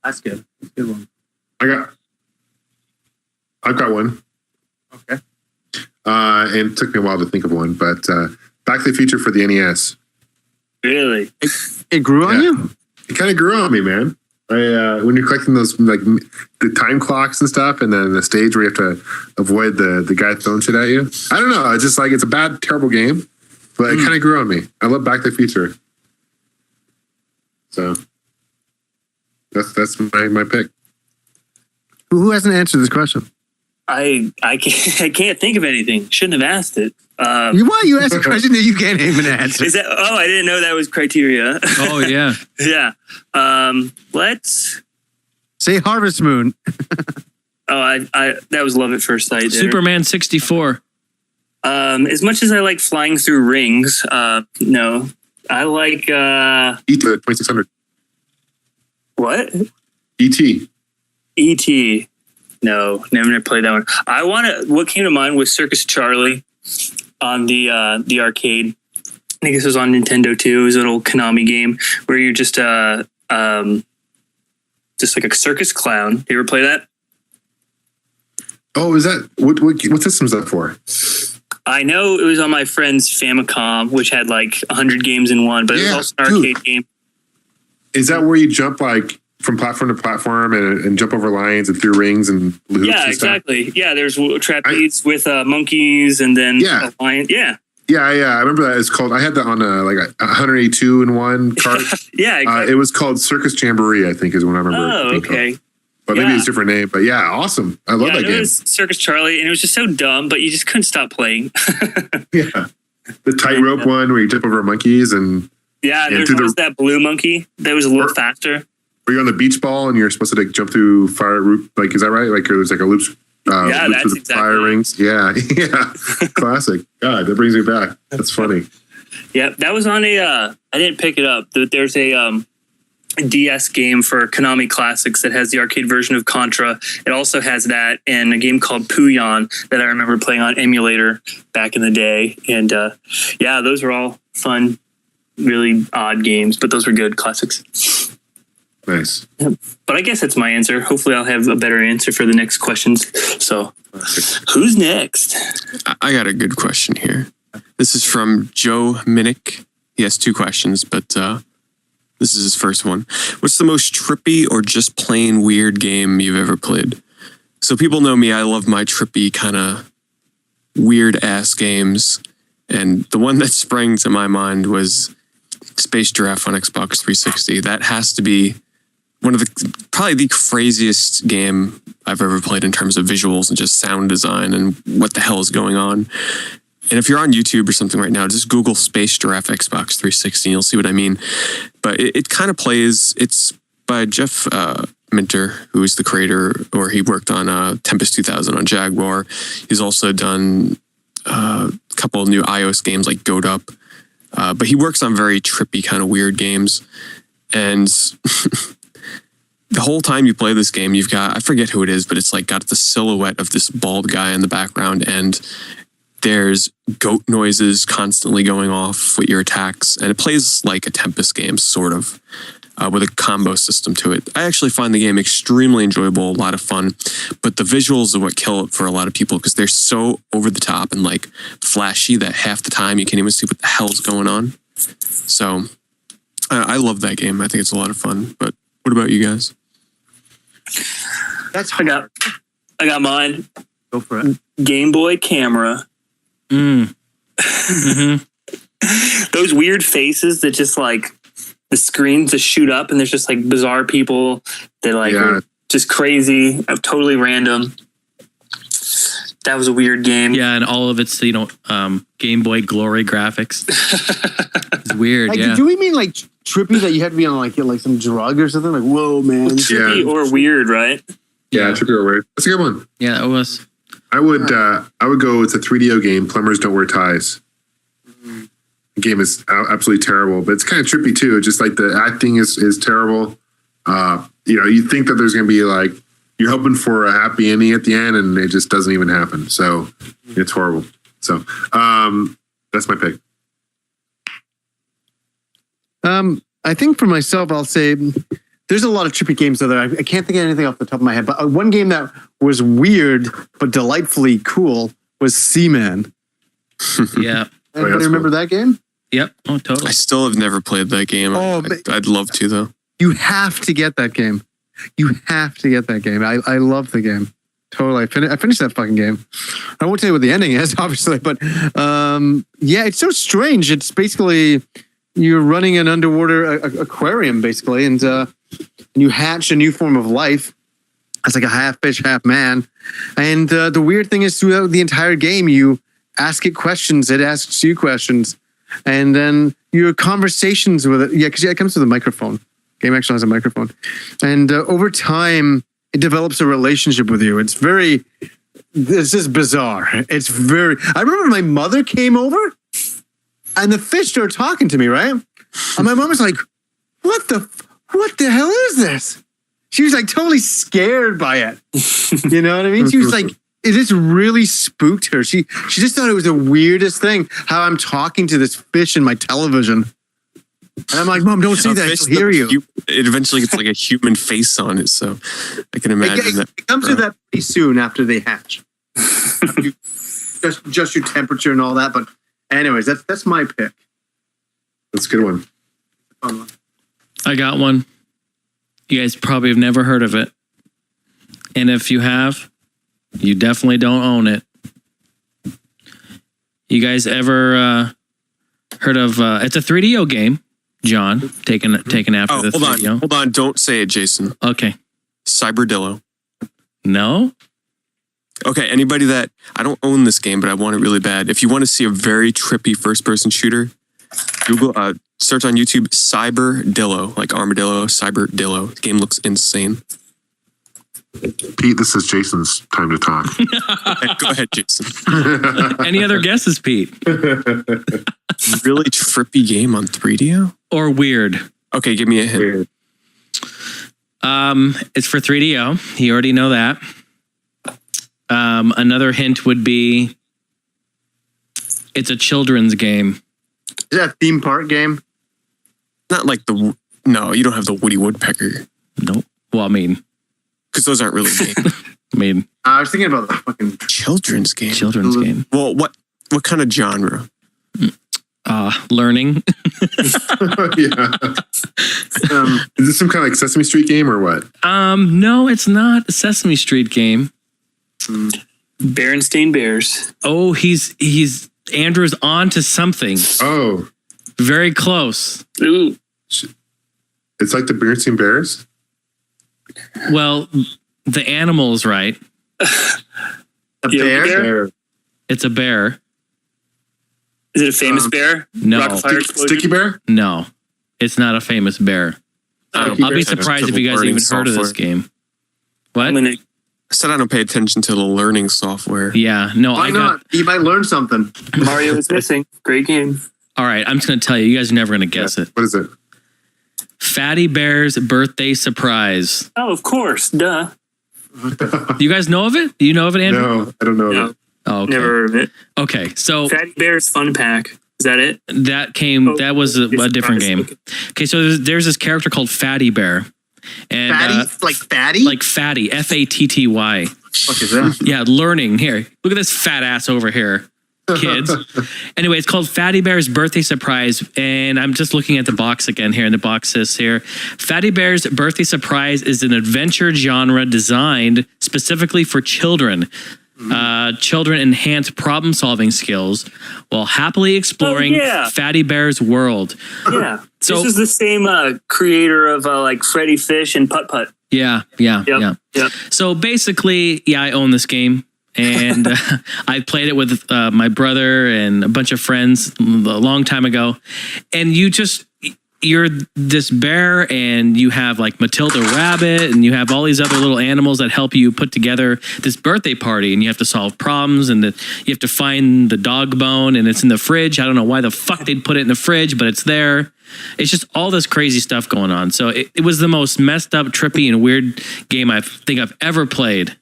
That's good. That's a good one. I've got one. Okay. And it took me a while to think of one, but Back to the Future for the NES. Really? It grew on you? It kind of grew on me, man. When you're collecting those, like the time clocks and stuff, and then the stage where you have to avoid the guy throwing shit at you. I don't know. It's just like, it's a bad, terrible game, but it kind of grew on me. I love Back to the Future. So that's my pick. Who hasn't answered this question? I can't think of anything. Shouldn't have asked it. You asked a question that you can't even answer. Is that? Oh, I didn't know that was criteria. Oh yeah, yeah. Let's say Harvest Moon. Oh, I that was love at first sight. There. Superman 64. As much as I like flying through rings, no, I like E.T. 2600. What? E.T. E.T. No, never played that one. What came to mind was Circus Charlie on the arcade. I think this was on Nintendo too. It was an old Konami game where you're just like a circus clown. Do you ever play that? Oh, is that what system is that for? I know it was on my friend's Famicom, which had like 100 games in one, but it was also an arcade game. Is that where you jump like from platform to platform and jump over lines and through rings and hoops? Yeah, exactly. Yeah, there's trapeze with monkeys and then a lion. Yeah. Yeah. I remember that. It's called. I had that on like a 182 in one cart. Yeah, exactly. It was called Circus Jamboree, I think, is what I remember. Oh, okay. But maybe it's a different name. But yeah, awesome. I love that game. It was Circus Charlie, and it was just so dumb, but you just couldn't stop playing. Yeah, the tightrope one where you jump over monkeys and there's that blue monkey that was a little faster. Where you're on the beach ball and you're supposed to like jump through fire root. Like, is that right? Like there's like a loops. That's with exactly fire rings. Yeah. Classic. God, that brings me back. That's funny. Yeah, that was on I didn't pick it up. There's a DS game for Konami Classics that has the arcade version of Contra. It also has that and a game called Puyon that I remember playing on emulator back in the day. And those were all fun, really odd games, but those were good classics. Nice. But I guess that's my answer. Hopefully I'll have a better answer for the next questions. So who's next? I got a good question here. This is from Joe Minnick. He has 2 questions, but this is his first one. What's the most trippy or just plain weird game you've ever played? So people know me. I love my trippy kind of weird ass games. And the one that sprang to my mind was Space Giraffe on Xbox 360. That has to be one of probably the craziest game I've ever played in terms of visuals and just sound design and what the hell is going on. And if you're on YouTube or something right now, just Google Space Giraffe Xbox 360 and you'll see what I mean. But it kind of plays, it's by Jeff Minter, who is the creator, or he worked on Tempest 2000 on Jaguar. He's also done a couple of new iOS games like Goat Up. But he works on very trippy kind of weird games. And the whole time you play this game, you've got, I forget who it is, but it's like got the silhouette of this bald guy in the background, and there's goat noises constantly going off with your attacks, and it plays like a Tempest game, sort of, with a combo system to it. I actually find the game extremely enjoyable, a lot of fun, but the visuals are what kill it for a lot of people because they're so over the top and like flashy that half the time you can't even see what the hell's going on. So I love that game. I think it's a lot of fun. But what about you guys? I got mine. Go for it. Game Boy camera. Mm-hmm. Those weird faces that just like the screens just shoot up and there's just like bizarre people that like are just crazy, totally random. That was a weird game. Yeah, and all of it's, Game Boy Glory graphics. It's weird, like, do we mean like trippy that you had to be on like some drug or something? Like, whoa, man. Trippy or weird, right? Yeah, trippy or weird. That's a good one. Yeah, it was. I would go, it's a 3DO game, Plumbers Don't Wear Ties. The game is absolutely terrible, but it's kind of trippy too. Just like the acting is terrible. You think that there's going to be like, you're hoping for a happy ending at the end and it just doesn't even happen. So it's horrible. So that's my pick. I think for myself, I'll say there's a lot of trippy games out there. I can't think of anything off the top of my head, but one game that was weird but delightfully cool was Seaman. Yeah. Anybody remember that game? Yep. Oh, totally. I still have never played that game. I'd love to, though. You have to get that game. I love the game. Totally. I finished that fucking game. I won't tell you what the ending is, obviously, but it's so strange. It's basically you're running an underwater aquarium, basically, and you hatch a new form of life. It's like a half fish, half man. And the weird thing is throughout the entire game, you ask it questions. It asks you questions. And then your conversations with it. Yeah, because it comes with a microphone. Game actually has a microphone. And over time, it develops a relationship with you. It's just bizarre. I remember my mother came over and the fish started talking to me, right? And my mom was like, what the hell is this? she was like totally scared by it. You know what I mean? She was like, it just really spooked her. She just thought it was the weirdest thing. How I'm talking to this fish in my television. And I'm like, Mom, don't say that. She'll hear you. It eventually gets like a human face on it, so I can imagine that. It comes to that pretty soon after they hatch. just your temperature and all that. But anyways, that's my pick. That's a good one. I got one. You guys probably have never heard of it. And if you have, you definitely don't own it. You guys ever heard of it's a 3DO game, John, taken after the 3DO. Hold on, don't say it, Jason. Okay. Cyberdillo. No? Okay, anybody that I don't own this game, but I want it really bad. If you want to see a very trippy first-person shooter, Google search on YouTube Cyberdillo, like armadillo, Cyberdillo. The game looks insane. Pete, this is Jason's time to talk. Okay, go ahead, Jason. Any other guesses, Pete? Really trippy game on 3DO? Or weird? Okay, give me a hint. It's for 3DO. You already know that. Another hint would be it's a children's game. Is that a theme park game? Not like no, you don't have the Woody Woodpecker. Nope. Well, I mean, because those aren't really games. I mean, I was thinking about the fucking children's game. Children's game. Well, what kind of genre? Learning. Yeah. Is this some kind of like Sesame Street game or what? No, it's not a Sesame Street game. Berenstain Bears. Oh, he's Andrew's on to something. Oh, very close. Ooh. It's like the Berenstain Bears? Well, the animal's right. A bear? It's a bear. Is it a famous bear? No. Sticky Bear? No. It's not a famous bear. I'll be surprised if you guys even heard of this game. What? I said I don't pay attention to the learning software. Yeah. No, Why not? You might learn something. Mario is missing. Great game. All right, I'm just going to tell you. You guys are never going to guess it. What is it? Fatty Bear's Birthday Surprise. Oh, of course. Duh. You guys know of it? Do you know of it, Andrew? No, I don't know of it. Oh, okay. Never heard of it. Okay, so Fatty Bear's Fun Pack. Is that it? That was a different game. Okay, so there's this character called Fatty Bear. And, Fatty? Like fatty? Like fatty. Fatty. What is that? Yeah, learning. Here, look at this fat ass over here, kids. Anyway, it's called Fatty Bear's Birthday Surprise. And I'm just looking at the box again here. And the box says here, Fatty Bear's Birthday Surprise is an adventure genre designed specifically for children. Children enhance problem-solving skills while happily exploring Fatty Bear's world. Yeah. So this is the same creator of like Freddy Fish and Putt Putt. Yeah. So basically, I own this game. And I played it with my brother and a bunch of friends a long time ago. And you're this bear and you have like Matilda Rabbit and you have all these other little animals that help you put together this birthday party, and you have to solve problems, and you have to find the dog bone, and it's in the fridge. I don't know why the fuck they'd put it in the fridge, but it's there. It's just all this crazy stuff going on. So it was the most messed up, trippy, and weird game I think I've ever played.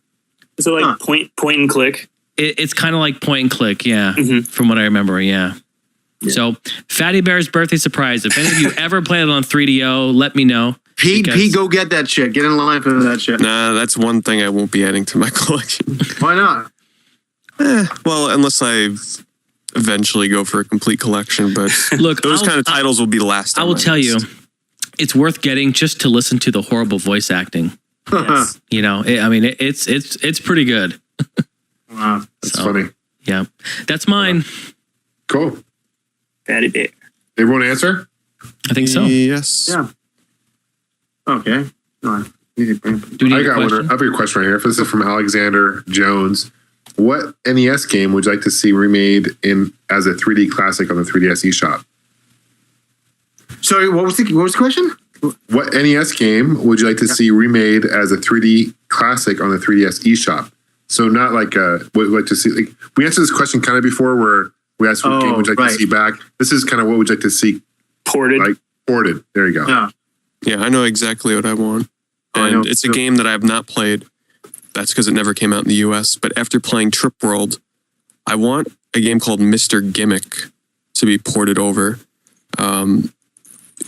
So like point and click? It's kind of like point and click, yeah, Mm-hmm. from what I remember, yeah. So, Fatty Bear's Birthday Surprise. If any of you ever played it on 3DO, let me know. Pete, go get that shit. Get in line for that shit. Nah, that's one thing I won't be adding to my collection. Why not? Well, unless I eventually go for a complete collection. But look, those kind of titles will be last. I will tell you, it's worth getting just to listen to the horrible voice acting. Yes. You know, it's pretty good. Wow, that's funny. Yeah, that's mine. Cool. Fatty Bear. Everyone answer? I think so. Yes. Yeah. Okay. I got one. I have a question right here. This is from Alexander Jones. What NES game would you like to see remade as a 3D classic on the 3DS eShop? Sorry, what was the question? What NES game would you like to see remade as a 3D classic on the 3DS eShop? So not like what would you like to see. Like, we answered this question kind of before, where we asked what game would you like to see back. This is kind of what would you like to see ported. Like ported. There you go. Yeah. Yeah, I know exactly what I want. And it's a game that I have not played. That's because it never came out in the US. But after playing Trip World, I want a game called Mr. Gimmick to be ported over.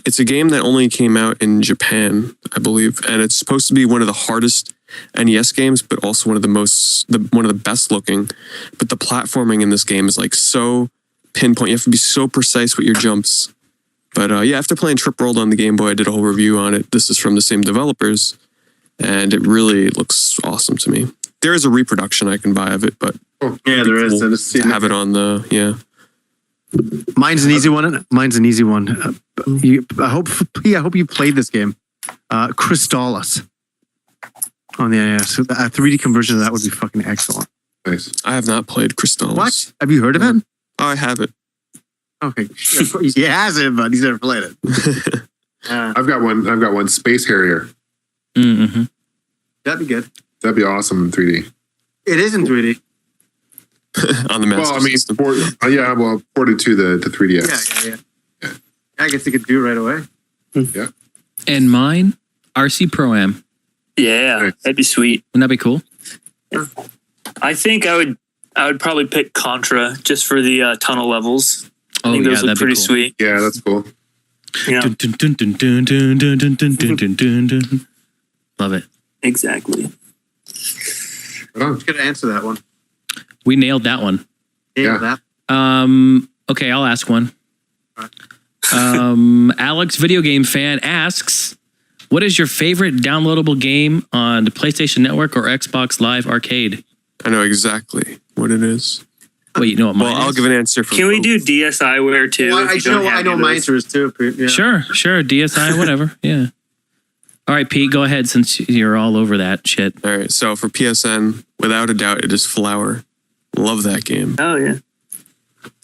It's a game that only came out in Japan, I believe, and it's supposed to be one of the hardest NES games, but also one of the best looking. But the platforming in this game is like so pinpoint. You have to be so precise with your jumps. But yeah, after playing Trip World on the Game Boy, I did a whole review on it. This is from the same developers, and it really looks awesome to me. There is a reproduction I can buy of it, but yeah, there is. To have it on the Mine's an easy one. I hope you played this game, Crystalis, on the NES. A 3D conversion of that would be fucking excellent. Nice. I have not played Crystalis. What? Have you heard of it? Oh, I have it. Okay, he has it, but he's never played it. I've got one. Space Harrier. Mm-hmm. That'd be good. That'd be awesome in 3D. It is in 3D. On the Master System. Ported to the 3DS. Yeah. I guess you could do it right away. Yeah. And mine, RC Pro-Am. Yeah, that'd be sweet. Wouldn't that be cool? I think I would probably pick Contra just for the tunnel levels. I think those look pretty sweet. Yeah, that's cool. Yeah. Love it. Exactly. Who's gonna answer that one? We nailed that one. That. Okay, I'll ask one. Alex, video game fan, asks, what is your favorite downloadable game on the PlayStation Network or Xbox Live Arcade? I know exactly what it is. Wait, you know what mine is? I'll give an answer for Can we do DSiWare too? Well, I know my answer is too. Yeah. Sure, DSi, whatever. Yeah. All right, Pete, go ahead since you're all over that shit. All right, so for PSN, without a doubt, it is Flower. Love that game. Oh, yeah.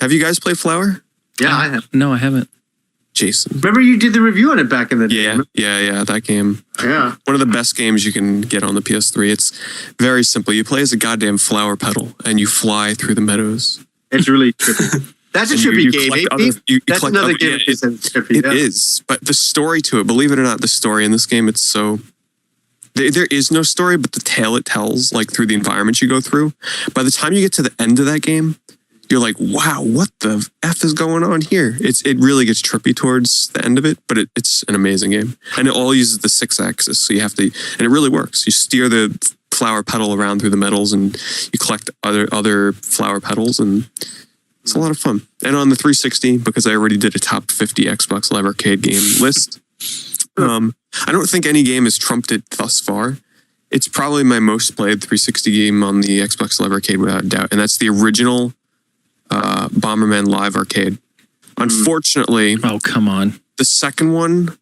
Have you guys played Flower? Yeah, I have. No, I haven't. Jason. Remember you did the review on it back in the day? Yeah, that game. Yeah. One of the best games you can get on the PS3. It's very simple. You play as a goddamn flower petal, and you fly through the meadows. It's really trippy. That's a trippy game. That's another game. It is, but the story to it, believe it or not, the story in this game, it's so... There is no story, but the tale it tells, like through the environment you go through. By the time you get to the end of that game, you're like, wow, what the F is going on here? It really gets trippy towards the end of it, but it's an amazing game. And it all uses the 6-axis, so you have to, and it really works. You steer the flower petal around through the metals, and you collect other flower petals, and it's a lot of fun. And on the 360, because I already did a top 50 Xbox Live Arcade game list, I don't think any game has trumped it thus far. It's probably my most played 360 game on the Xbox Live Arcade without a doubt, and that's the original Bomberman Live Arcade. Unfortunately, oh come on, the second one,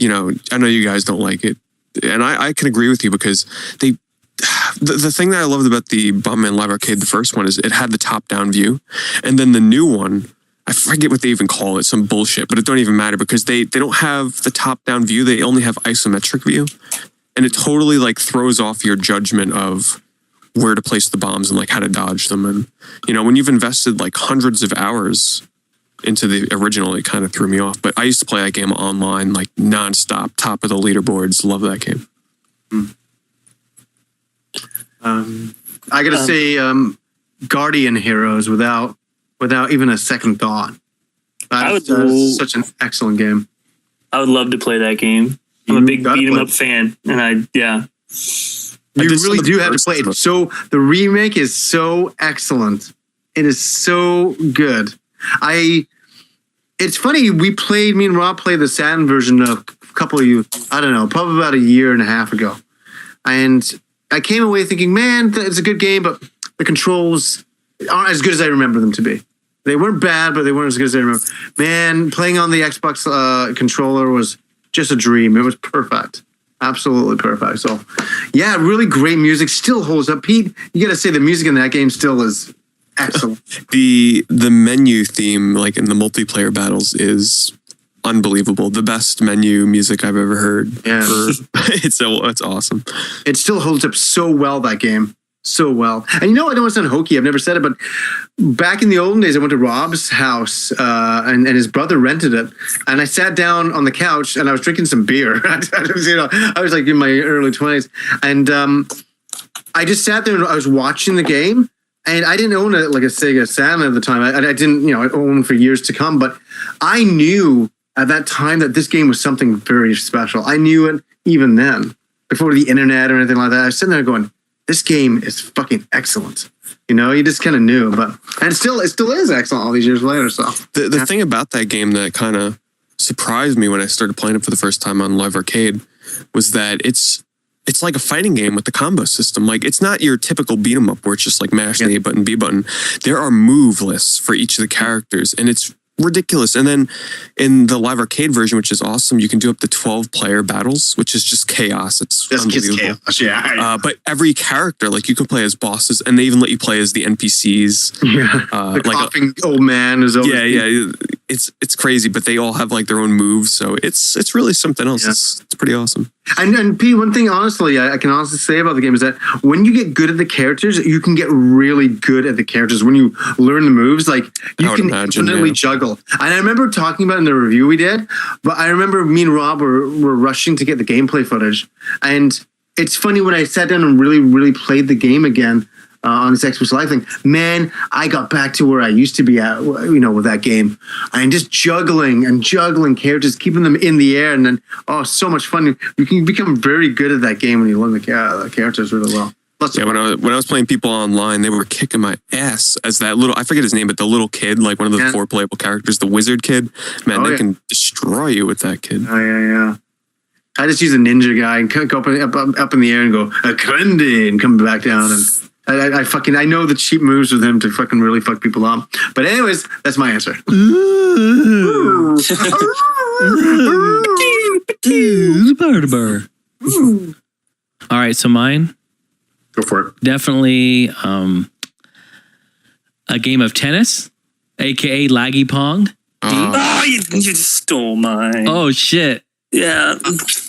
I know you guys don't like it, and I can agree with you because the thing that I loved about the Bomberman Live Arcade, the first one, is it had the top-down view, and then the new one, I forget what they even call it, some bullshit, but it don't even matter because they don't have the top-down view, they only have isometric view, and it totally like throws off your judgment of where to place the bombs and like how to dodge them. And when you've invested like hundreds of hours into the original, it kind of threw me off. But I used to play that game online like nonstop, top of the leaderboards. Love that game. I gotta say, Guardian Heroes without even a second thought. That's such an excellent game. I would love to play that game. I'm a big beat 'em up fan, and you really do have to play it. So the remake is so excellent. It is so good. It's funny, me and Rob played the Saturn version a couple of probably about a year and a half ago. And I came away thinking, man, it's a good game, but the controls aren't as good as I remember them to be. They weren't bad, but they weren't as good as I remember. Man, playing on the Xbox controller was just a dream. It was perfect. Absolutely perfect. So, yeah, really great music. Still holds up. Pete, you got to say the music in that game still is excellent. The menu theme, like in the multiplayer battles, is unbelievable. The best menu music I've ever heard. Yeah. It's awesome. It still holds up so well, that game. so well. And I know it sound hokey. I've never said it, but back in the olden days, I went to Rob's house and his brother rented it. And I sat down on the couch and I was drinking some beer. I was like in my early 20s. And I just sat there and I was watching the game. And I didn't own a Sega Saturn at the time. I didn't, I owned for years to come. But I knew at that time that this game was something very special. I knew it even then, before the internet or anything like that. I was sitting there going, this game is fucking excellent. You just kind of knew, and it still is excellent all these years later. So the thing about that game that kind of surprised me when I started playing it for the first time on Live Arcade was that it's like a fighting game with the combo system. Like, it's not your typical beat 'em up where it's just like mash the A button, B button. There are move lists for each of the characters, and it's ridiculous. And then in the Live Arcade version, which is awesome, you can do up to 12 player battles, which is just chaos. It's unbelievable. Chaos, yeah. But every character, like, you can play as bosses, and they even let you play as the NPCs. Yeah. The coughing old man is always it's crazy, but they all have like their own moves, so it's really something else. Yeah. It's pretty awesome. And Pete, one thing honestly I can honestly say about the game is that when you get good at the characters, you can get really good at the characters. When you learn the moves, like, you can infinitely juggle. And I remember talking about it in the review we did, but I remember me and Rob were rushing to get the gameplay footage. And it's funny, when I sat down and really played the game again on this Xbox Live thing, man, I got back to where I used to be at, with that game. And just juggling characters, keeping them in the air, and then, so much fun. You can become very good at that game when you learn the characters really well. When I was playing people online, they were kicking my ass as that little, I forget his name, but the little kid, like one of the 4 playable characters, the wizard kid. Man, they can destroy you with that kid. Oh, yeah. I just use a ninja guy and go up in the air and go, Akrendi, and come back down. And I know the cheap moves with him to fucking really fuck people up. But anyways, that's my answer. All right, so mine. Go for it. Definitely a game of tennis, aka Laggy Pong. Oh, you just stole mine. Oh shit. Yeah.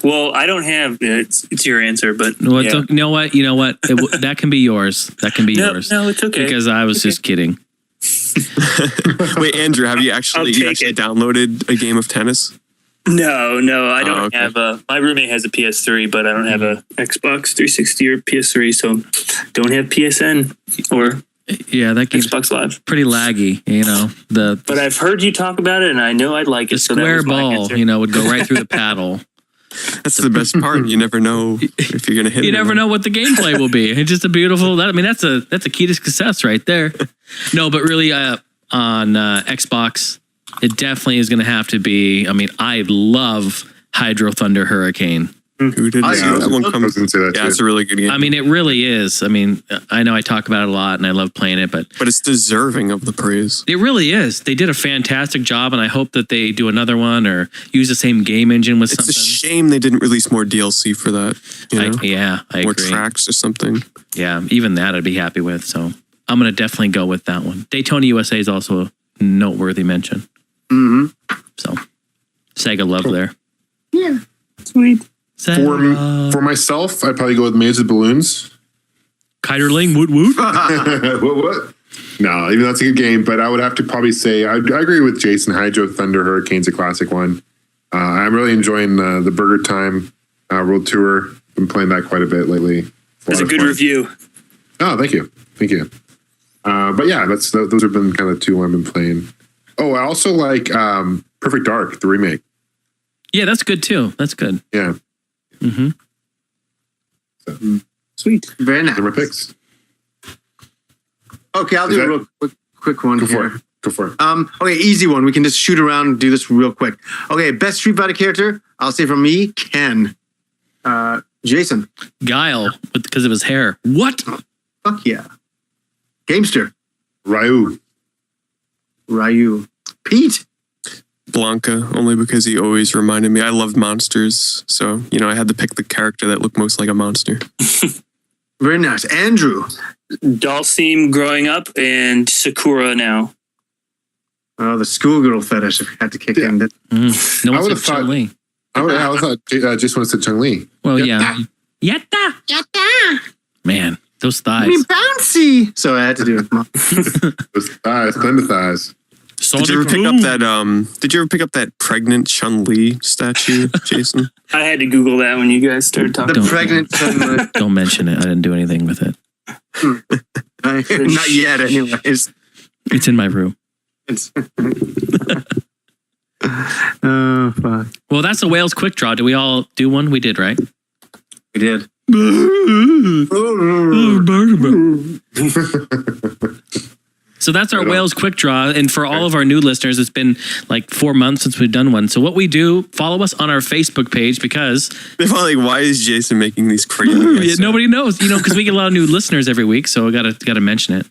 Well, I don't have it. It's your answer, but Well, you know what? That can be yours. That can be yours. No, it's okay. Because I was just kidding. Wait, Andrew, have you actually downloaded a game of tennis? No, I don't have my roommate has a PS3, but I don't have a Xbox 360 or PS3, so don't have PSN or that game's Xbox Live. Pretty laggy, But I've heard you talk about it, and I know I'd like it. The square ball, would go right through the paddle. That's the best part. You never know if you're gonna hit. You never know what the gameplay will be. It's just a beautiful. That's a key to success right there. No, but really, on Xbox, it definitely is going to have to be. I love Hydro Thunder Hurricane. Who did that one comes into that? Yeah, it's a really good game. It really is. I know I talk about it a lot, and I love playing it, but it's deserving of the praise. It really is. They did a fantastic job, and I hope that they do another one or use the same game engine with something. It's a shame they didn't release more DLC for that. I agree. Tracks or something. Yeah, even that I'd be happy with. So I'm going to definitely go with that one. Daytona USA is also a noteworthy mention. Mm-hmm. So Sega love there. Yeah, sweet. For myself, I'd probably go with Maze of Balloons. Kiterling, woot woot. What? No, even that's a good game, but I would have to probably say I agree with Jason. Hydro Thunder Hurricane's a classic one. I'm really enjoying the Burger Time World Tour. Been playing that quite a bit lately. It's a good review. Oh, thank you. But yeah, those have been kind of 2 I've been playing. Oh, I also like Perfect Dark, the remake. Yeah, that's good too. That's good. Yeah. Mm-hmm. So, sweet. Very nice. Number picks. Okay, I'll do a real quick one here. Go for it. Okay, easy one. We can just shoot around and do this real quick. Okay, best Street Fighter character. I'll say from me, Ken. Jason. Guile, because of his hair. What? Fuck yeah. Gamester. Ryu. Pete. Blanca, only because he always reminded me. I loved monsters, so I had to pick the character that looked most like a monster. Very nice. Andrew. Dalsim growing up and Sakura now. Oh, the schoolgirl fetish had to kick in. No one said Chun-Li. I thought Jason would have said Chun-Li. Well, yeah. Yatta. Man. Those I thighs. mean, bouncy. So I had to do it. Those thighs, thunder thighs. Did you ever pick up that? Did you ever pick up that pregnant Chun-Li statue, Jason? I had to Google that when you guys started talking. The pregnant. Don't mention it. I didn't do anything with it. Not yet, anyways. It's in my room. It's. Oh, fuck. Well, that's the Wales quick draw. Did we all do one? We did, right? We did. So that's our Wales quick draw. And for all of our new listeners, it's been like 4 months since we've done one. So what we do, follow us on our Facebook page because They're probably like, why is Jason making these crazy? yeah, nobody knows, because we get a lot of new listeners every week. So I gotta mention it.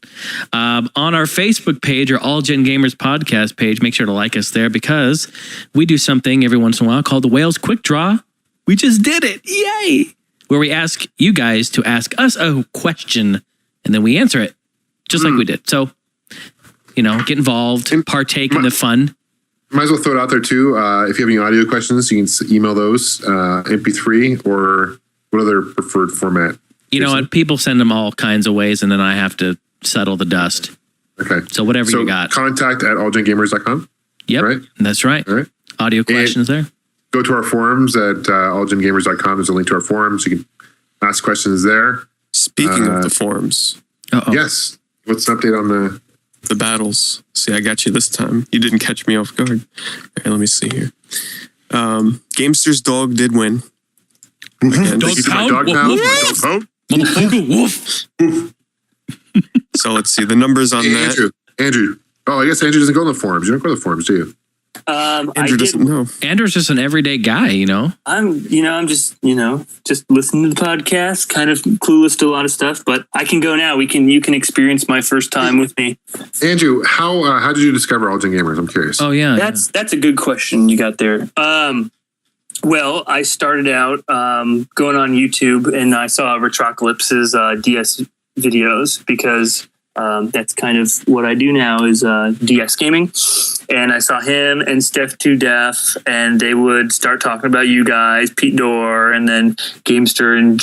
On our Facebook page or All Gen Gamers podcast page, make sure to like us there because we do something every once in a while called the Wales quick draw. We just did it. Yay. Where we ask you guys to ask us a question and then we answer it just like we did. So, get involved, partake in the fun. Might as well throw it out there too. If you have any audio questions, you can email those MP3 or what other preferred format. You know what? People send them all kinds of ways, and then I have to settle the dust. Okay. So whatever you got. Contact at allgengamers.com. Yep. Right? That's right. All right. Audio questions there. Go to our forums at allgengamers.com. There's a link to our forums. You can ask questions there. Speaking of the forums. Yes. What's an update on the battles? See, I got you this time. You didn't catch me off guard. All right, let me see here. Gamester's dog did win. Again, Dog pound? Motherfucker, woof. So let's see the numbers on that. Andrew. Oh, I guess Andrew doesn't go in the forums. You don't go to the forums, do you? Andrew doesn't know. Andrew's just an everyday guy, I'm just listening to the podcast, kind of clueless to a lot of stuff, but I can go now. You can experience my first time with me. Andrew, how did you discover All Gen Gamers? I'm curious. Oh yeah. That's a good question you got there. Well, I started out going on YouTube and I saw Retrocalypse's DS videos because that's kind of what I do now is DS gaming. And I saw him and Steph 2 Def, and they would start talking about you guys, Pete Dorr, and then Gamester and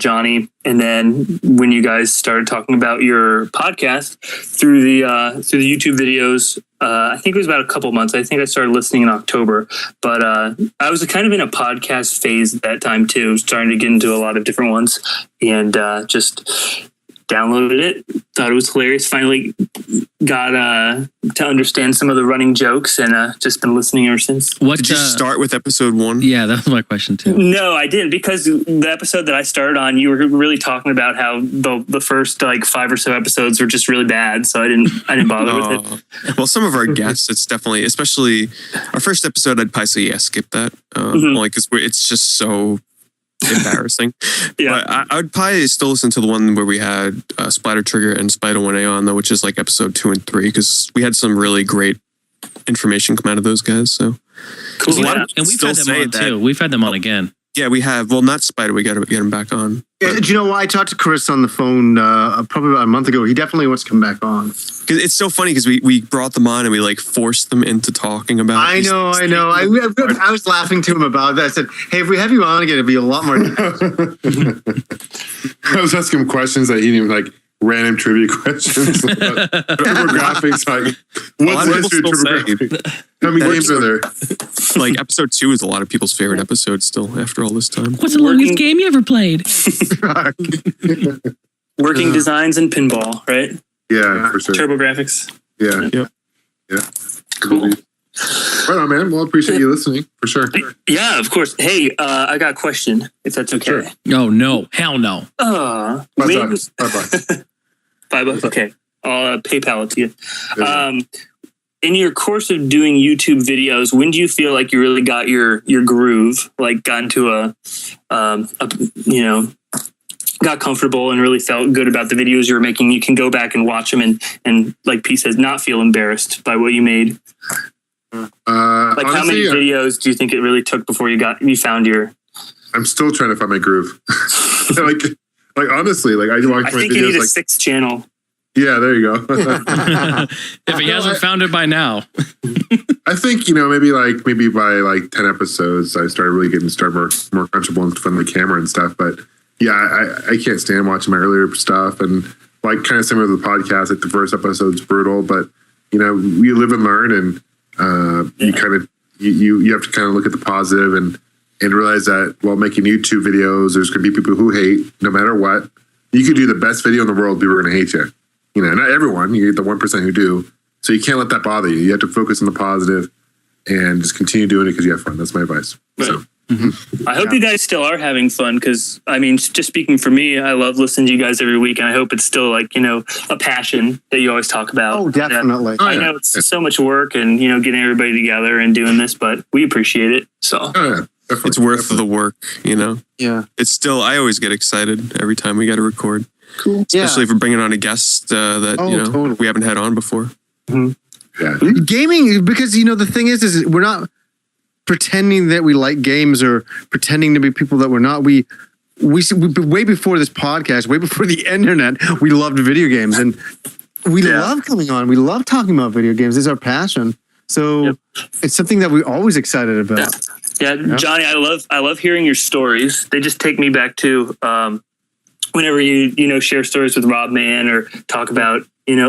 Johnny. And then when you guys started talking about your podcast through the YouTube videos, I think it was about a couple months. I think I started listening in October, but I was kind of in a podcast phase at that time too, starting to get into a lot of different ones, and just downloaded it, thought it was hilarious, finally got to understand some of the running jokes, and just been listening ever since. Did you start with episode 1? Yeah, that's my question too. No, I didn't, because the episode that I started on, you were really talking about how the first like 5 or so episodes were just really bad, so I didn't bother with it. Well, some of our guests, it's definitely, especially our first episode, I'd probably say skip that, only because it's just so embarrassing. Yeah, but I would probably still listen to the one where we had Splatter Trigger and Spider 1A on, though, which is like episode 2 and 3, because we had some really great information come out of those guys. So cool. And we've had them on too. We've had them on again. Yeah, we have. Well, not Spider. We got to get him back on. Yeah, do you know why? I talked to Chris on the phone probably about a month ago. He definitely wants to come back on. Because it's so funny because we brought them on and we like forced them into talking about. I know. I was laughing to him about that. I said, "Hey, if we have you on again, it'd be a lot more." I was asking him questions that he didn't like. Random trivia questions. TurboGrafx, like what's history of TurboGrafx? How many games are there? Like episode 2 is a lot of people's favorite episode still after all this time. What's the longest game you ever played? Working designs and pinball, right? Yeah, for sure. TurboGrafx. Yeah. Cool. Right on, man. Well, I appreciate you listening for sure. Yeah, of course. Hey, I got a question, if that's okay. Sure. Oh no, hell no. $5. $5. Okay, I'll PayPal it to you. In your course of doing YouTube videos, when do you feel like you really got your groove, like got into got comfortable and really felt good about the videos you were making? You can go back and watch them and like Pete says, not feel embarrassed by what you made. Like honestly, how many videos do you think it really took before you found your? I'm still trying to find my groove. like honestly, like I watch my think videos you need a like 6th channel. Yeah, there you go. If he hasn't found it by now. I think, maybe by like 10 episodes, I started really getting more comfortable and fun with the camera and stuff. But I can't stand watching my earlier stuff, and like kind of similar to the podcast, like the first episode's brutal, but you live and learn, and you kind of you have to kind of look at the positive and realize that while making YouTube videos, there's going to be people who hate no matter what. You could do the best video in the world, people are going to hate you. Not everyone. You get the 1% who do. So you can't let that bother you. You have to focus on the positive and just continue doing it because you have fun. That's my advice. Right. So. I hope you guys still are having fun because, I mean, just speaking for me, I love listening to you guys every week, and I hope it's still like, a passion that you always talk about. Oh, definitely. I know it's so much work and, getting everybody together and doing this, but we appreciate it. So it's worth the work, Yeah. It's still, I always get excited every time we got to record. Cool. Especially if we're bringing on a guest that, totally. we haven't had on before. Mm-hmm. Yeah. Gaming, because, the thing is we're not pretending that we like games or pretending to be people that we're not. We way before this podcast, way before the internet, we loved video games, and we love coming on. We love talking about video games. It's our passion. So it's something that we're always excited about. Yeah, Johnny, I love hearing your stories. They just take me back to whenever you share stories with Rob Mann or talk about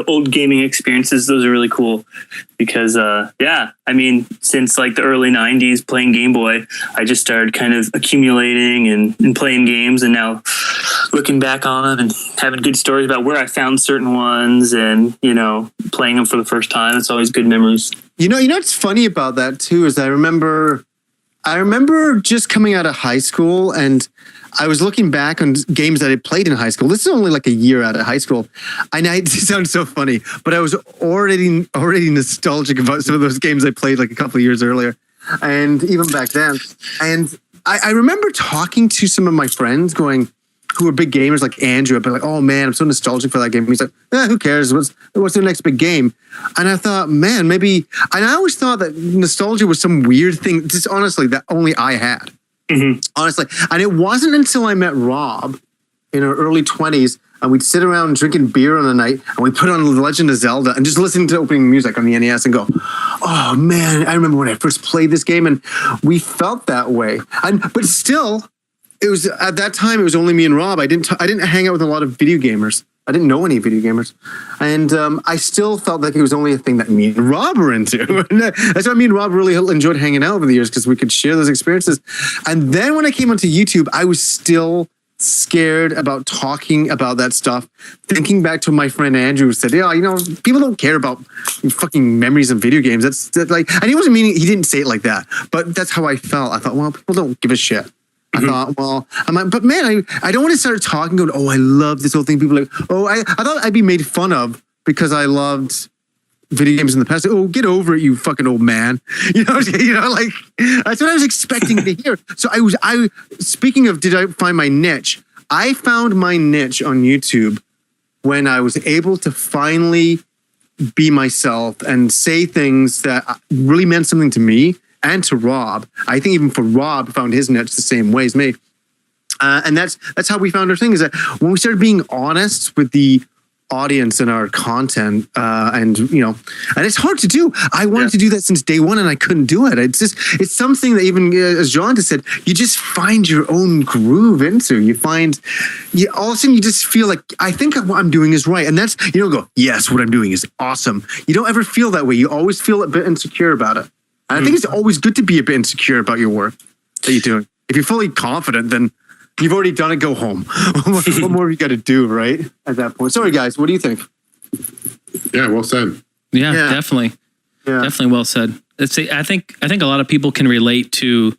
old gaming experiences. Those are really cool because since like the early 90s playing Game Boy, I just started kind of accumulating and playing games, and now looking back on them and having good stories about where I found certain ones and playing them for the first time. It's always good memories. What's funny about that too is I remember just coming out of high school, and I was looking back on games that I played in high school. This is only like a year out of high school. I know it sounds so funny, but I was already nostalgic about some of those games I played like a couple of years earlier, and even back then. And I remember talking to some of my friends who are big gamers like Andrew, but like, oh man, I'm so nostalgic for that game. And he's like, who cares? What's the next big game? And I thought, man, maybe. And I always thought that nostalgia was some weird thing, just honestly, that only I had. Mm-hmm. Honestly. And it wasn't until I met Rob in our early 20s, and we'd sit around drinking beer on a night, and we put on The Legend of Zelda and just listening to opening music on the NES and go, oh man, I remember when I first played this game, and we felt that way. But still, it was at that time, it was only me and Rob. I didn't hang out with a lot of video gamers. I didn't know any video gamers. And I still felt like it was only a thing that me and Rob were into. That's why me and Rob really enjoyed hanging out over the years, because we could share those experiences. And then when I came onto YouTube, I was still scared about talking about that stuff. Thinking back to my friend Andrew who said, people don't care about fucking memories of video games. That's like, and he wasn't meaning, he didn't say it like that, but that's how I felt. I thought, well, people don't give a shit. I thought, but man, I don't want to start talking, going, oh, I love this whole thing. People are like, oh, I thought I'd be made fun of because I loved video games in the past. Oh, get over it, you fucking old man. Like that's what I was expecting to hear. So speaking of, did I find my niche? I found my niche on YouTube when I was able to finally be myself and say things that really meant something to me. And to Rob. I think even for Rob, found his niche the same way as me. And that's how we found our thing, is that when we started being honest with the audience and our content, and it's hard to do. I wanted to do that since day one, and I couldn't do it. It's something that even, as John just said, you just find your own groove into. All of a sudden you just feel like, I think what I'm doing is right. And that's, go, yes, what I'm doing is awesome. You don't ever feel that way. You always feel a bit insecure about it. And I think it's always good to be a bit insecure about your work that you're doing. If you're fully confident, then you've already done it, go home. What more have you got to do, right? At that point. Sorry, guys. What do you think? Yeah, well said. Yeah. Definitely. Yeah. Definitely well said. I think a lot of people can relate to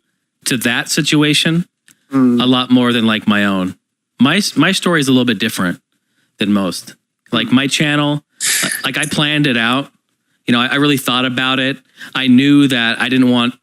that situation a lot more than like my own. My story is a little bit different than most. Like my channel, like I planned it out. I really thought about it. I knew that I didn't want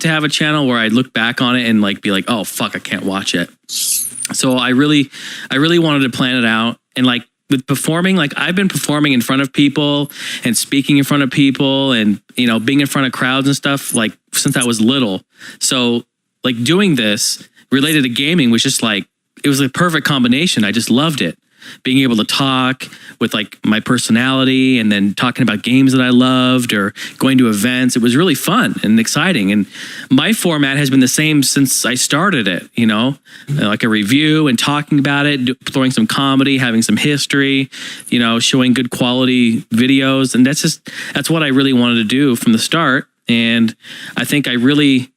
to have a channel where I'd look back on it and like be like, oh fuck, I can't watch it. So I really wanted to plan it out. And like with performing, like I've been performing in front of people and speaking in front of people and being in front of crowds and stuff like since I was little. So like doing this related to gaming was just like, it was a perfect combination. I just loved it. being able to talk with like my personality and then talking about games that I loved or going to events. It was really fun and exciting. And my format has been the same since I started it, you know, like a review and talking about it, throwing some comedy, having some history, you know, showing good quality videos. And that's what I really wanted to do from the start. And I think I really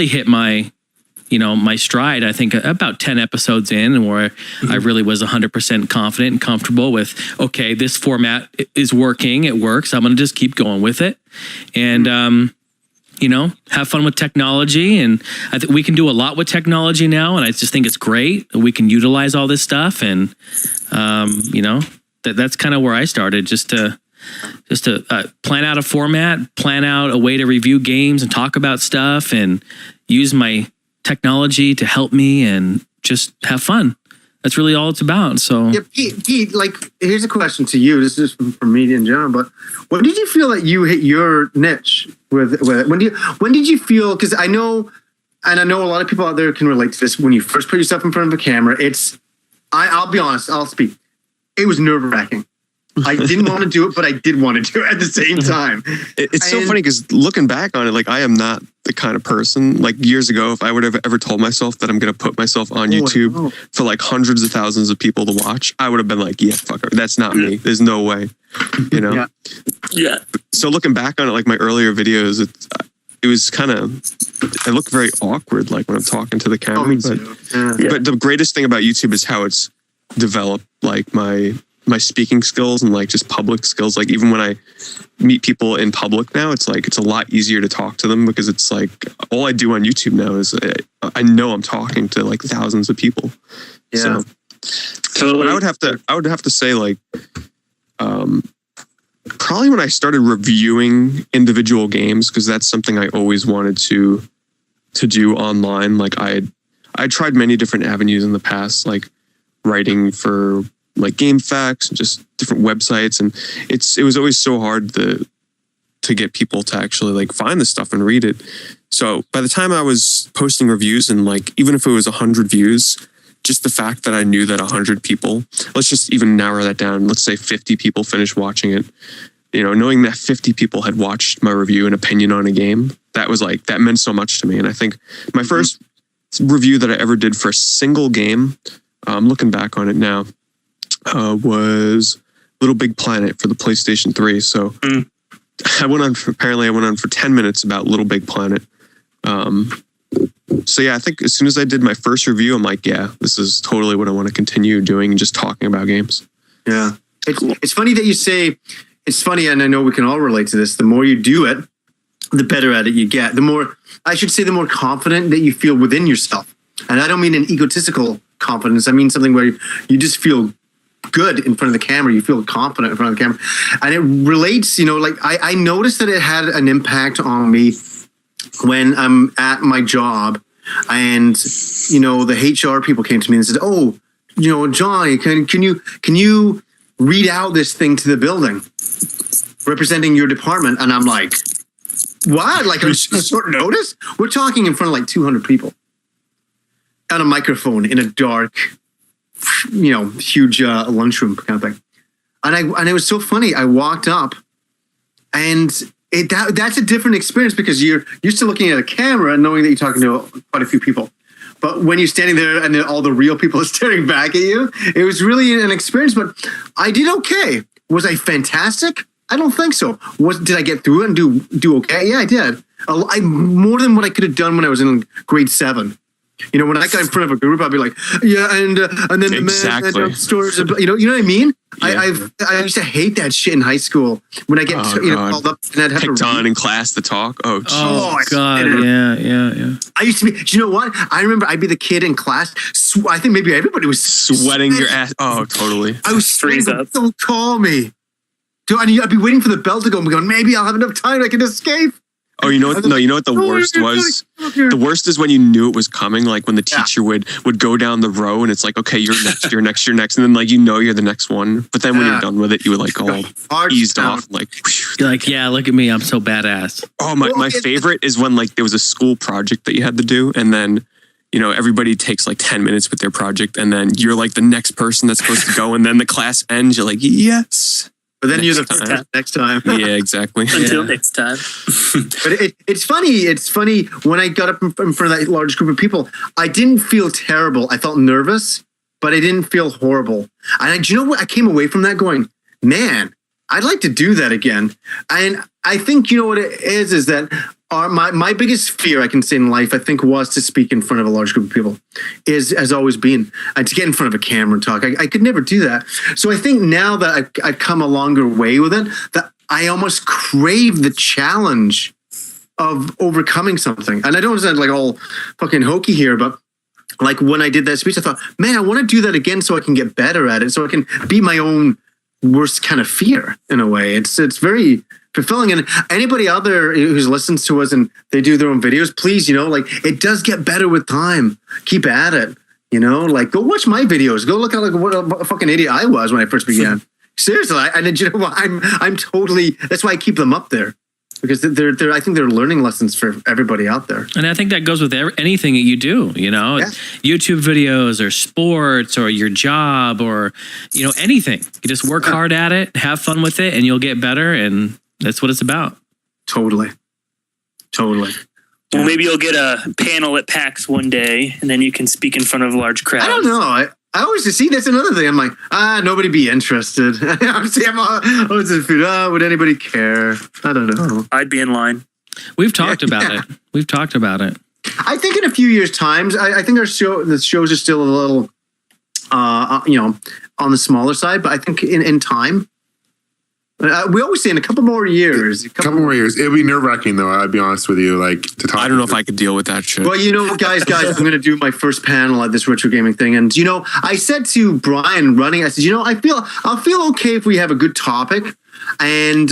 hit my stride, I think about 10 episodes in, and where I really was 100% confident and comfortable with, okay, this format is working. It works. I'm going to just keep going with it and, have fun with technology. And I think we can do a lot with technology now. And I just think it's great. We can utilize all this stuff. And, that's kind of where I started, just to plan out a format, plan out a way to review games and talk about stuff and use my technology to help me and just have fun. That's really all it's about. So yeah, Pete, like, here's a question to you. This is from me in general, but when did you feel that you hit your niche with it? When did you feel, because I know a lot of people out there can relate to this, when you first put yourself in front of a camera, I'll be honest, I'll speak. It was nerve-wracking. I didn't want to do it, but I did want to do it at the same time. It's so funny because looking back on it, like I am not the kind of person, like years ago, if I would have ever told myself that I'm going to put myself on YouTube for like hundreds of thousands of people to watch, I would have been like, yeah, fuck it. That's not me. There's no way, you know? Yeah. So looking back on it, like my earlier videos, it was kind of, I look very awkward, like when I'm talking to the camera, but the greatest thing about YouTube is how it's developed like my speaking skills and like just public skills. Like even when I meet people in public now, it's like, it's a lot easier to talk to them because it's like, all I do on YouTube now is I know I'm talking to like thousands of people. Yeah. So I would have to say like, probably when I started reviewing individual games, because that's something I always wanted to do online. Like I tried many different avenues in the past, like writing for like Game Facts and just different websites, and it was always so hard to get people to actually like find the stuff and read it. So by the time I was posting reviews, and like even if it was 100 views, just the fact that I knew that 100 people, let's just even narrow that down, let's say 50 people finished watching it, you know, knowing that 50 people had watched my review and opinion on a game, that was like, that meant so much to me. And I think my first review that I ever did for a single game, I'm looking back on it now, was Little Big Planet for the PlayStation 3. So I went on for 10 minutes about Little Big Planet. So yeah, I think as soon as I did my first review, I'm like, yeah, this is totally what I want to continue doing, and just talking about games. Yeah. It's funny that you say, it's funny, and I know we can all relate to this. The more you do it, the better at it you get. The more confident that you feel within yourself. And I don't mean an egotistical confidence. I mean something where you just feel good in front of the camera. You feel confident in front of the camera. And it relates, like I noticed that it had an impact on me when I'm at my job, and, the HR people came to me and said, oh, Johnny, can you read out this thing to the building representing your department? And I'm like, what? Like on short notice? We're talking in front of like 200 people on a microphone in a dark, huge lunchroom kind of thing. And it was so funny. I walked up, and that's a different experience because you're used to looking at a camera and knowing that you're talking to quite a few people. But when you're standing there and then all the real people are staring back at you, it was really an experience. But I did okay. Was I fantastic? I don't think so. Did I get through it and do okay? Yeah, I did. I more than what I could have done when I was in grade 7. When I got in front of a group, I'd be like, yeah, and then the man downstairs, you know what I mean? Yeah. I used to hate that shit in high school when I get called up and I'd have picked to on in class to talk. Oh God, yeah. I used to be. Do you know what? I remember I'd be the kid in class. I think maybe everybody was sweating your ass. Oh, totally. I was freeze up. Don't call me. I'd be waiting for the bell to go and going, maybe I'll have enough time I can escape. Oh, you know what? No, you know what the worst was? The worst is when you knew it was coming, like when the teacher would go down the row and it's like, okay, you're next, you're next, you're next. And then like, you're the next one. But then when you're done with it, you would like all eased off. Like, you're like, yeah, look at me. I'm so badass. Oh, my favorite is when like there was a school project that you had to do. And then, everybody takes like 10 minutes with their project, and then you're like the next person that's supposed to go, and then the class ends. You're like, yes. But then you're the next time. Yeah, exactly. Until next time. But it's funny. It's funny when I got up in front of that large group of people, I didn't feel terrible. I felt nervous, but I didn't feel horrible. And do you know what? I came away from that going, man, I'd like to do that again. And I think, you know what it is that my biggest fear, I can say, in life, I think, was to speak in front of a large group of people, has always been to get in front of a camera and talk. I could never do that. So I think now that I've come a longer way with it, that I almost crave the challenge of overcoming something. And I don't sound like all fucking hokey here, but like when I did that speech, I thought, man, I want to do that again so I can get better at it, so I can beat my own worst kind of fear in a way. It's very fulfilling. And anybody out there who listens to us and they do their own videos, please, it does get better with time. Keep at it. Go watch my videos. Go look at what a fucking idiot I was when I first began. Seriously, and you know what? I'm totally. That's why I keep them up there, because they're I think they're learning lessons for everybody out there. And I think that goes with anything that you do. YouTube videos or sports or your job or anything. You just work hard at it, have fun with it, and you'll get better. And that's what it's about. Totally. Well, maybe you'll get a panel at PAX one day, and then you can speak in front of large crowds. I don't know. I always see that's another thing. I'm like, nobody be interested. Would anybody care? I don't know. I'd be in line. We've talked about it. I think in a few years' times, I think the shows are still a little, on the smaller side. But I think in time. We always say in a couple more years. It'll be nerve-wracking, though. I'd be honest with you. To talk. I don't know if I could deal with that shit. Well, guys, I'm going to do my first panel at this retro gaming thing, and I said to Brian running, I said, I'll feel okay if we have a good topic, and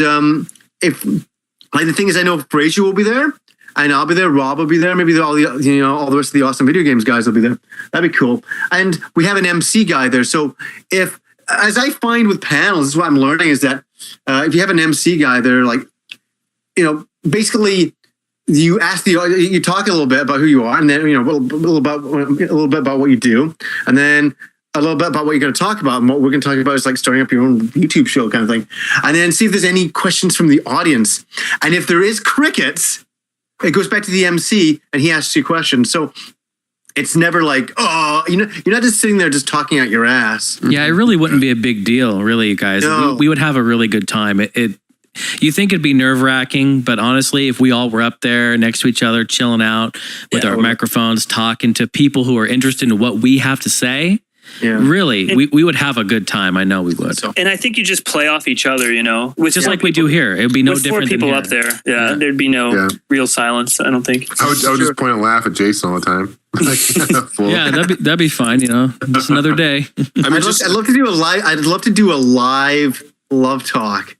if the thing is, I know Frazier will be there, and I'll be there. Rob will be there. Maybe all the rest of the Awesome Video Games guys will be there. That'd be cool. And we have an MC guy there. So as I find with panels, this is what I'm learning is that. If you have an MC guy there, basically you you talk a little bit about who you are, and then a little bit about what you do, and then a little bit about what you're going to talk about. And what we're going to talk about is starting up your own YouTube show kind of thing, and then see if there's any questions from the audience. And if there is crickets, it goes back to the MC, and he asks you questions. So. It's never like, you're not just sitting there just talking out your ass. Yeah, it really wouldn't be a big deal, really, guys. No. We would have a really good time. You think it'd be nerve-wracking, but honestly, if we all were up there next to each other, chilling out with our microphones, talking to people who are interested in what we have to say, really, we would have a good time. I know we would. And I think you just play off each other, with just like we do here. It would be no with different. 4 people than here. up there. There'd be no real silence. I don't think. I would just point and laugh at Jason all the time. Yeah, that'd be fine. Just another day. I'd love to do a live. I'd love to do a live love talk.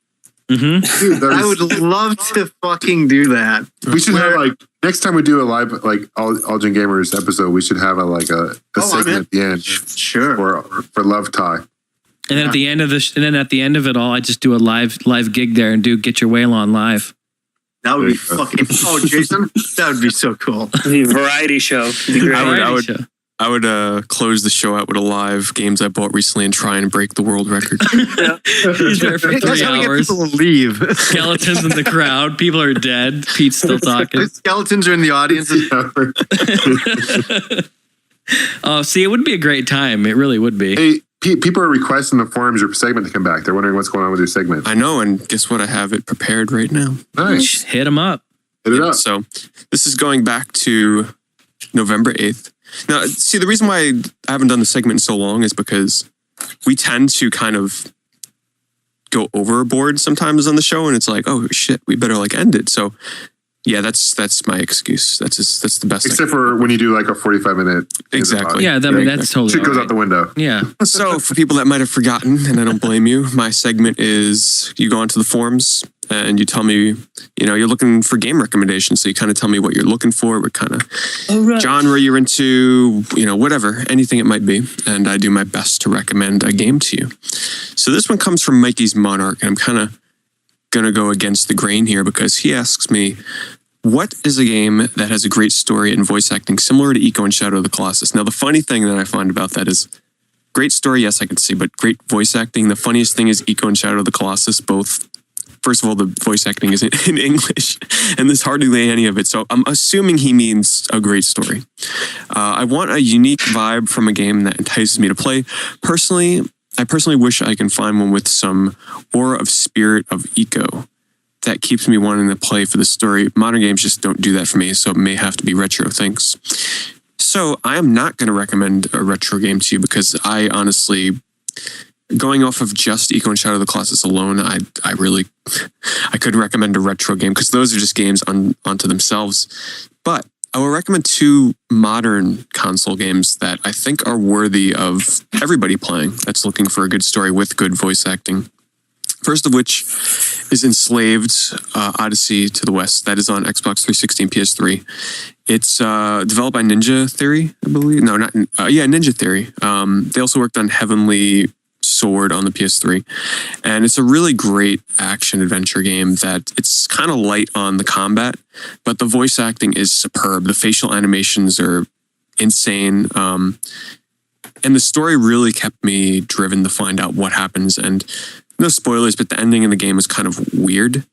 Mm-hmm. Dude, I would love to fucking do that. We should have next time we do a live All Gen Gamers episode, we should have a segment at the end. Sure. For love talk. And then at the end of it all, I just do a live gig there and get your whale on live. That would be fucking. Oh, Jason, that would be so cool. It'd be a variety show. It'd be great. I would close the show out with a live games I bought recently and try and break the world record. He's there for 3 hours. People leave. Skeletons in the crowd. People are dead. Pete's still talking. Skeletons are in the audience. Oh, see, it would be a great time. It really would be. Hey, people are requesting the forums your segment to come back. They're wondering what's going on with your segment. I know, and guess what? I have it prepared right now. Nice. Hit them up. Hit it up. So this is going back to November 8th. Now, see, the reason why I haven't done the segment in so long is because we tend to kind of go overboard sometimes on the show, and it's like, oh shit, we better end it. So yeah, that's my excuse. That's the best. Except for when you do a 45-minute. Exactly. Yeah, that's totally. Shit goes out the window. Yeah. So for people that might have forgotten, and I don't blame you, my segment is you go onto the forums and you tell me, you're looking for game recommendations. So you kind of tell me what you're looking for, what kind of genre you're into, whatever, anything it might be. And I do my best to recommend a game to you. So this one comes from Mikey's Monarch, and I'm kind of going to go against the grain here because he asks me, what is a game that has a great story and voice acting similar to Ico and Shadow of the Colossus? Now, the funny thing that I find about that is great story, yes, I can see, but great voice acting. The funniest thing is Ico and Shadow of the Colossus, both. First of all, the voice acting is in English, and there's hardly any of it. So I'm assuming he means a great story. I want a unique vibe from a game that entices me to play. I personally wish I can find one with some aura of spirit of Ico that keeps me wanting to play for the story. Modern games just don't do that for me, so it may have to be retro things. So I am not going to recommend a retro game to you because I honestly, going off of just Ico and Shadow of the Colossus alone, I couldn't recommend a retro game because those are just games onto themselves. But I will recommend 2 modern console games that I think are worthy of everybody playing that's looking for a good story with good voice acting. First of which is Enslaved Odyssey to the West. That is on Xbox 360 and PS3. It's developed by Ninja Theory, I believe. No, not... Ninja Theory. They also worked on Heavenly Sword on the PS3. And it's a really great action-adventure game that it's kind of light on the combat, but the voice acting is superb. The facial animations are insane. And the story really kept me driven to find out what happens. And no spoilers, but the ending in the game was kind of weird.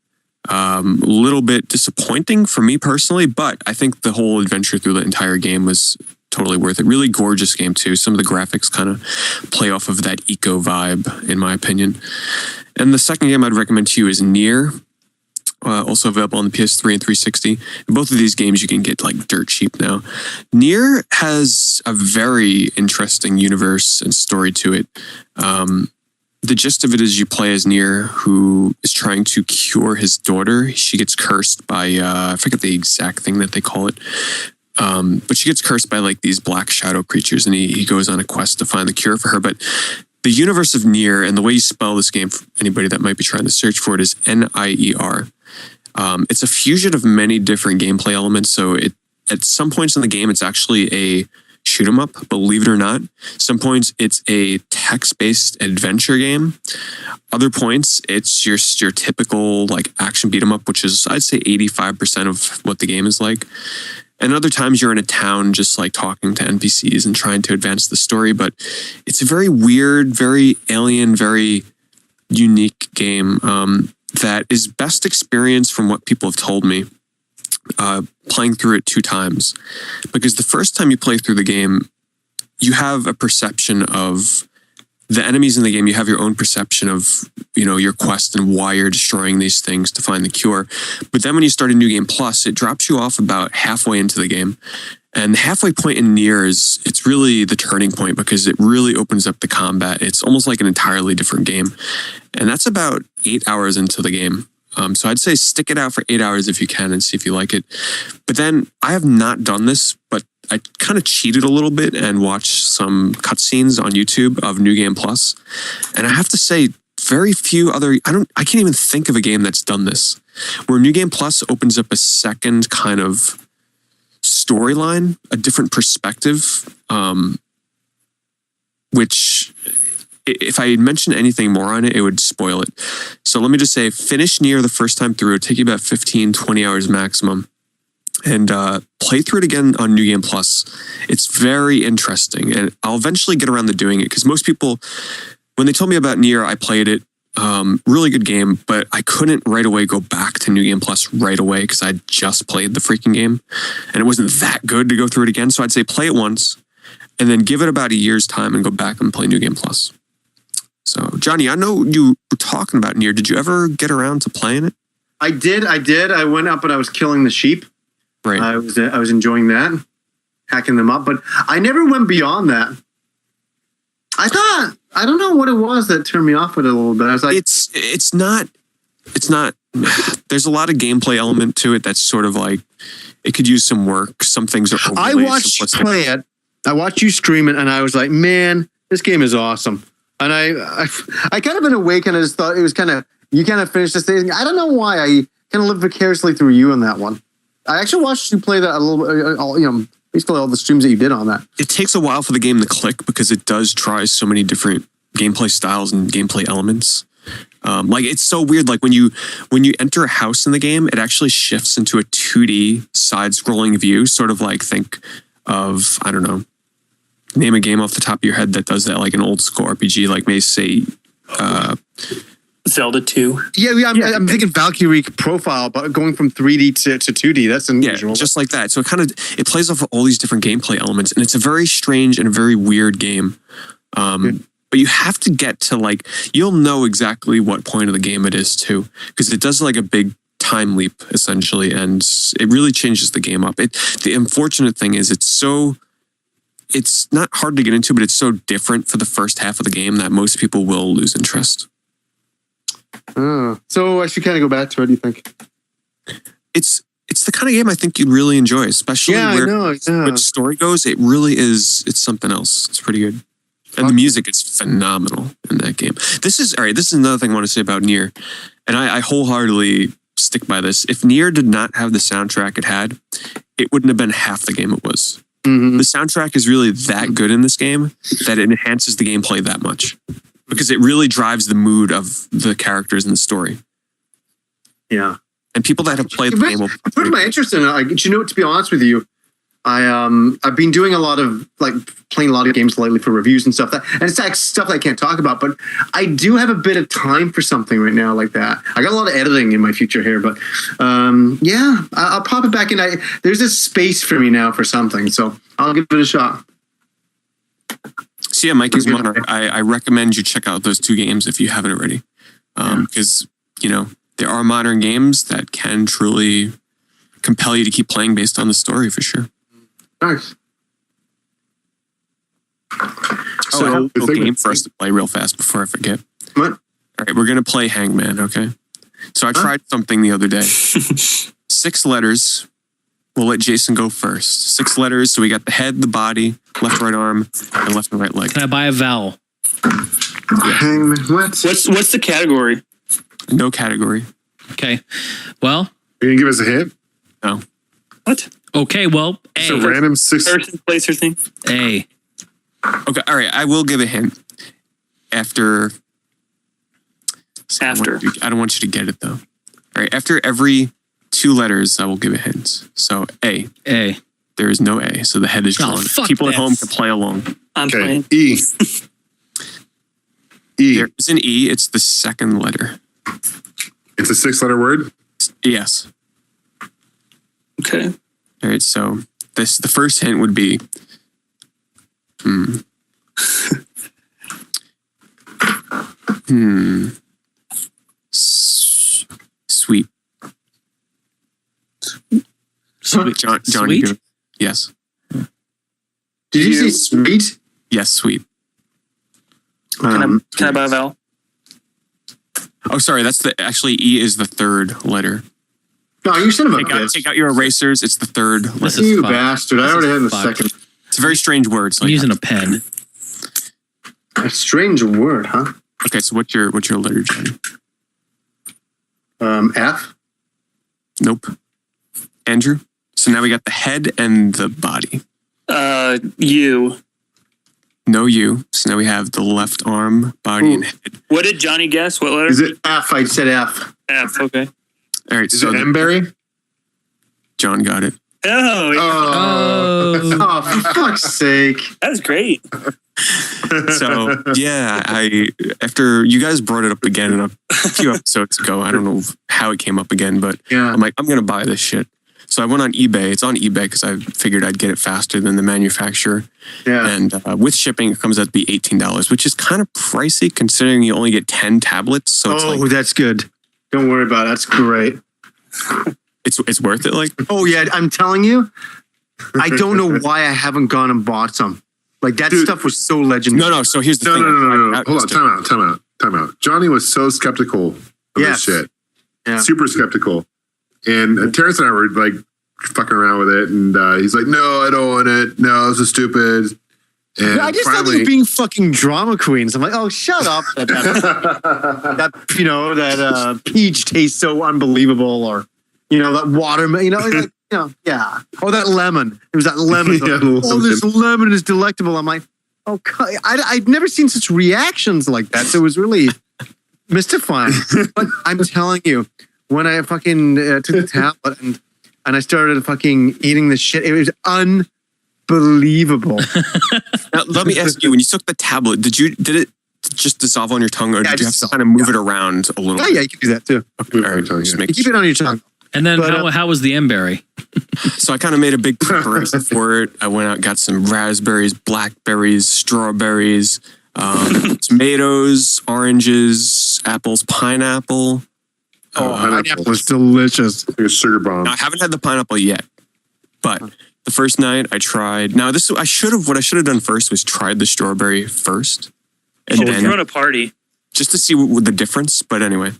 A little bit disappointing for me personally, but I think the whole adventure through the entire game was totally worth it. Really gorgeous game too. Some of the graphics kind of play off of that eco vibe, in my opinion. And the second game I'd recommend to you is Nier, also available on the PS3 and 360. And both of these games you can get like dirt cheap now. Nier has a very interesting universe and story to it. The gist of it is you play as Nier, who is trying to cure his daughter. She gets cursed by, I forget the exact thing that they call it. But she gets cursed by like these black shadow creatures, and he goes on a quest to find the cure for her. But the universe of Nier, and the way you spell this game for anybody that might be trying to search for it, is Nier. It's a fusion of many different gameplay elements. So at some points in the game, it's actually a shoot 'em up, believe it or not. Some points it's a text-based adventure game. Other points it's your typical like action beat 'em up, which is I'd say 85% of what the game is like. And other times you're in a town just like talking to NPCs and trying to advance the story. But it's a very weird, very alien, very unique game that is best experienced from what people have told me. Playing through it 2 times, because the first time you play through the game, you have a perception of the enemies in the game. You have your own perception of, your quest and why you're destroying these things to find the cure. But then when you start a new game plus, it drops you off about halfway into the game. And the halfway point in Nier it's really the turning point because it really opens up the combat. It's almost like an entirely different game. And that's about 8 hours into the game. So I'd say stick it out for 8 hours if you can and see if you like it. But then I have not done this, but I kind of cheated a little bit and watched some cutscenes on YouTube of New Game Plus. And I have to say, very few other, I can't even think of a game that's done this, where New Game Plus opens up a second kind of storyline, a different perspective, which if I mentioned anything more on it, it would spoil it. So let me just say, finish Nier the first time through. It'll take you about 15, 20 hours maximum. And play through it again on New Game Plus. It's very interesting. And I'll eventually get around to doing it because most people, when they told me about Nier, I played it. Really good game, but I couldn't right away go back to New Game Plus right away because I just played the freaking game. And it wasn't that good to go through it again. So I'd say play it once and then give it about a year's time and go back and play New Game Plus. So, Johnny, I know you were talking about Nier. Did you ever get around to playing it? I did. I went up and I was killing the sheep. Right. I was enjoying that, hacking them up, but I never went beyond that. I don't know what it was that turned me off with it a little bit. I was like, it's not. There's a lot of gameplay element to it that's sort of like it could use some work. Some things are. I watched you play it. I watched you stream it, and I was like, man, this game is awesome. And I kind of in a way kind of just thought it was kind of, you kind of finished the stage. I don't know why I kind of lived vicariously through you on that one. I actually watched you play that a little bit, basically all the streams that you did on that. It takes a while for the game to click because it does try so many different gameplay styles and gameplay elements. Like it's so weird. Like when you enter a house in the game, it actually shifts into a 2D side-scrolling view. Sort of like think of, I don't know, name a game off the top of your head that does that, like an old school RPG, like maybe say Zelda 2. Yeah, I'm thinking Valkyrie profile, but going from 3D to 2D. That's unusual. Yeah, just like that. So it plays off of all these different gameplay elements, and it's a very strange and very weird game. But you have to get to like, you'll know exactly what point of the game it is too, because it does like a big time leap essentially, and it really changes the game up. The unfortunate thing is it's not hard to get into, but it's so different for the first half of the game that most people will lose interest. So I should kind of go back to it. Do you think? It's the kind of game I think you'd really enjoy, especially where story goes. It really is. It's something else. It's pretty good. And the music is phenomenal in that game. This is another thing I want to say about Nier. And I wholeheartedly stick by this. If Nier did not have the soundtrack it had, it wouldn't have been half the game it was. Mm-hmm. The soundtrack is really that good in this game that it enhances the gameplay that much. Because it really drives the mood of the characters in the story. Yeah. And people that have played the game will... I put my interest in it. To be honest with you, I've been doing a lot of playing a lot of games lately for reviews and stuff and it's like stuff that I can't talk about, but I do have a bit of time for something right now like that. I got a lot of editing in my future here, but I'll pop it back in. There's a space for me now for something, so I'll give it a shot. So yeah, Mikey's Monarch. I recommend you check out those two games if you haven't already, because there are modern games that can truly compel you to keep playing based on the story for sure. Nice. So I have a game for us to play real fast before I forget. What? All right, we're gonna play Hangman. Okay. So I tried something the other day. 6 letters. We'll let Jason go first. 6 letters. So we got the head, the body, left, right arm, and left and right leg. Can I buy a vowel? Hangman. What's the category? No category. Okay. Well, you gonna give us a hint? No. What? Okay. Well, A. It's a random 6 person, place, or thing. A. Okay. All right. I will give a hint. After. I don't want you to get it though. All right. After every 2 letters, I will give a hint. So A. A. There is no A. So the head is drawn. People at home can play along. I'm playing. E. E. There is an E. It's the second letter. It's a 6-letter word? Yes. Okay. All right. So the first hint would be. Sweet. Sweet. Johnny. Sweet? Yes. Did you say sweet? Yes, sweet. Can I buy a vowel? Oh, sorry. Actually, E is the 3rd letter. No, you son of a bitch. Take out your erasers. It's the 3rd letter. You bastard. I already had the second. It's a very strange word. I'm using a pen. A strange word, huh? Okay, so what's your letter, Johnny? F? Nope. Andrew? So now we got the head and the body. U. No U. So now we have the left arm, body, and head. What did Johnny guess? What letter? Is it F? I said F. F, okay. All right, Is it M-berry? John got it. Oh, Oh, for fuck's sake. That was great. So yeah, after you guys brought it up again in a few episodes ago, I don't know how it came up again, but Yeah. I'm like, I'm gonna buy this shit. So I went on eBay. It's on eBay because I figured I'd get it faster than the manufacturer. Yeah. And with shipping, it comes out to be $18, which is kind of pricey considering you only get 10 tablets. So it's That's good. Don't worry about it. That's great. it's worth it. Like, Oh, yeah. I'm telling you, I don't know why I haven't gone and bought some. Like, that stuff was so legendary. no. So here's the thing. No. Hold on. Time out. Johnny was so skeptical of this shit. Yeah. Super skeptical. And Terrence and I were like fucking around with it. And he's like, no, I don't want it. No, this is stupid. And I just thought they were being fucking drama queens. I'm like, oh, shut up. That peach tastes so unbelievable, or that watermelon. Yeah. Oh, that lemon. It was that lemon. This lemon is delectable. I'm like, oh, I'd never seen such reactions like that. So it was really mystifying. But I'm telling you, when I fucking took the tablet and I started fucking eating the shit, it was unbelievable. Now, let me ask you: when you took the tablet, did it just dissolve on your tongue, or did you have to kind of move it around a little? Oh, bit? yeah, you can do that too. Okay, all right, just You keep it on your tongue. And then But, how was the M-berry? So I kind of made a big preparation for it. I went out, got some raspberries, blackberries, strawberries, tomatoes, oranges, apples, pineapple. Pineapple was delicious. Like a sugar bomb. Now, I haven't had the pineapple yet, but the first night I tried. Now what I should have done first was tried the strawberry first, and Should then have thrown a party. just to see what the difference. But anyway,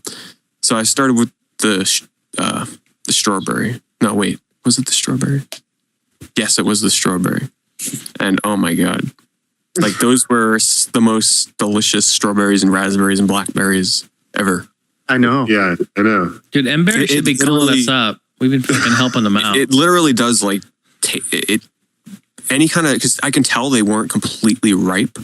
so I started with the strawberry. No, wait, was it the strawberry? Yes, it was the strawberry. And oh my god, like those were the most delicious strawberries and raspberries and blackberries ever. I know. Yeah, I know. Dude, M-berry should be calling us up. We've been fucking helping them out. It literally does like any kind of, because I can tell they weren't completely ripe,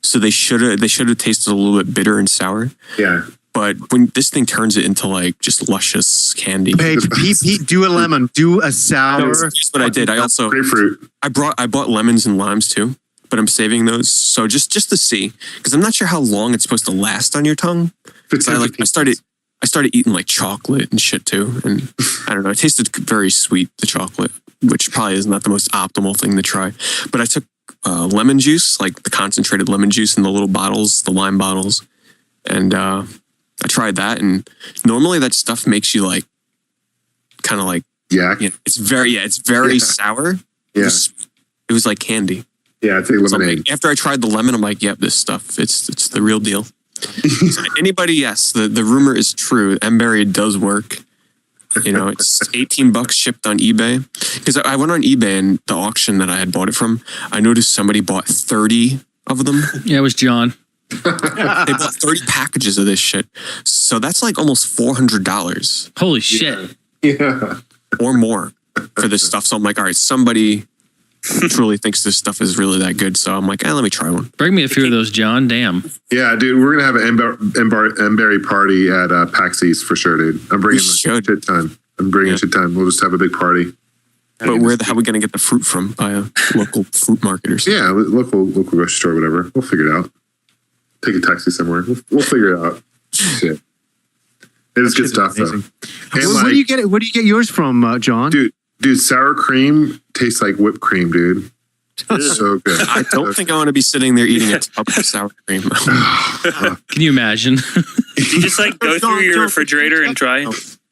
so they should have tasted a little bit bitter and sour. Yeah. But when this thing turns it into like just luscious candy. Hey, Pete, do a lemon, do a sour. Here's what I did. I also grapefruit. I bought lemons and limes too, but I'm saving those. So just to see, because I'm not sure how long it's supposed to last on your tongue. I started eating like chocolate and shit too, and I don't know. It tasted very sweet, the chocolate, which probably is not the most optimal thing to try. But I took lemon juice, like the concentrated lemon juice in the little bottles, the lime bottles, and I tried that. And normally that stuff makes you like kind of like it's very sour. Yeah, it was like candy. Yeah, I think lemonade. Like, after I tried the lemon, I'm like, yep, this stuff, it's the real deal. So anybody, yes, the rumor is true. M-berry does work. You know, it's $18 shipped on eBay. Because I went on eBay and the auction that I had bought it from, I noticed somebody bought 30 of them. Yeah, it was John. They bought 30 packages of this shit. So that's like almost $400. Holy shit. Yeah. Or more for this stuff. So I'm like, all right, somebody truly thinks this stuff is really that good. So I'm like, let me try one. Bring me a few of those, John. Damn. Yeah, dude, we're gonna have an M-berry party at PAX East for sure, dude. I'm bringing a shit ton. We'll just have a big party. But how are we gonna get the fruit from? By a local fruit market or something? Yeah, local grocery store, whatever. We'll figure it out. Take a taxi somewhere. We'll figure it out. Shit. It is good stuff though. And Where do you get it? Where do you get yours from, John? Dude, sour cream tastes like whipped cream, dude. It's so good. I don't think I want to be sitting there eating a tub of sour cream. Can you imagine? You just like go through your refrigerator and try.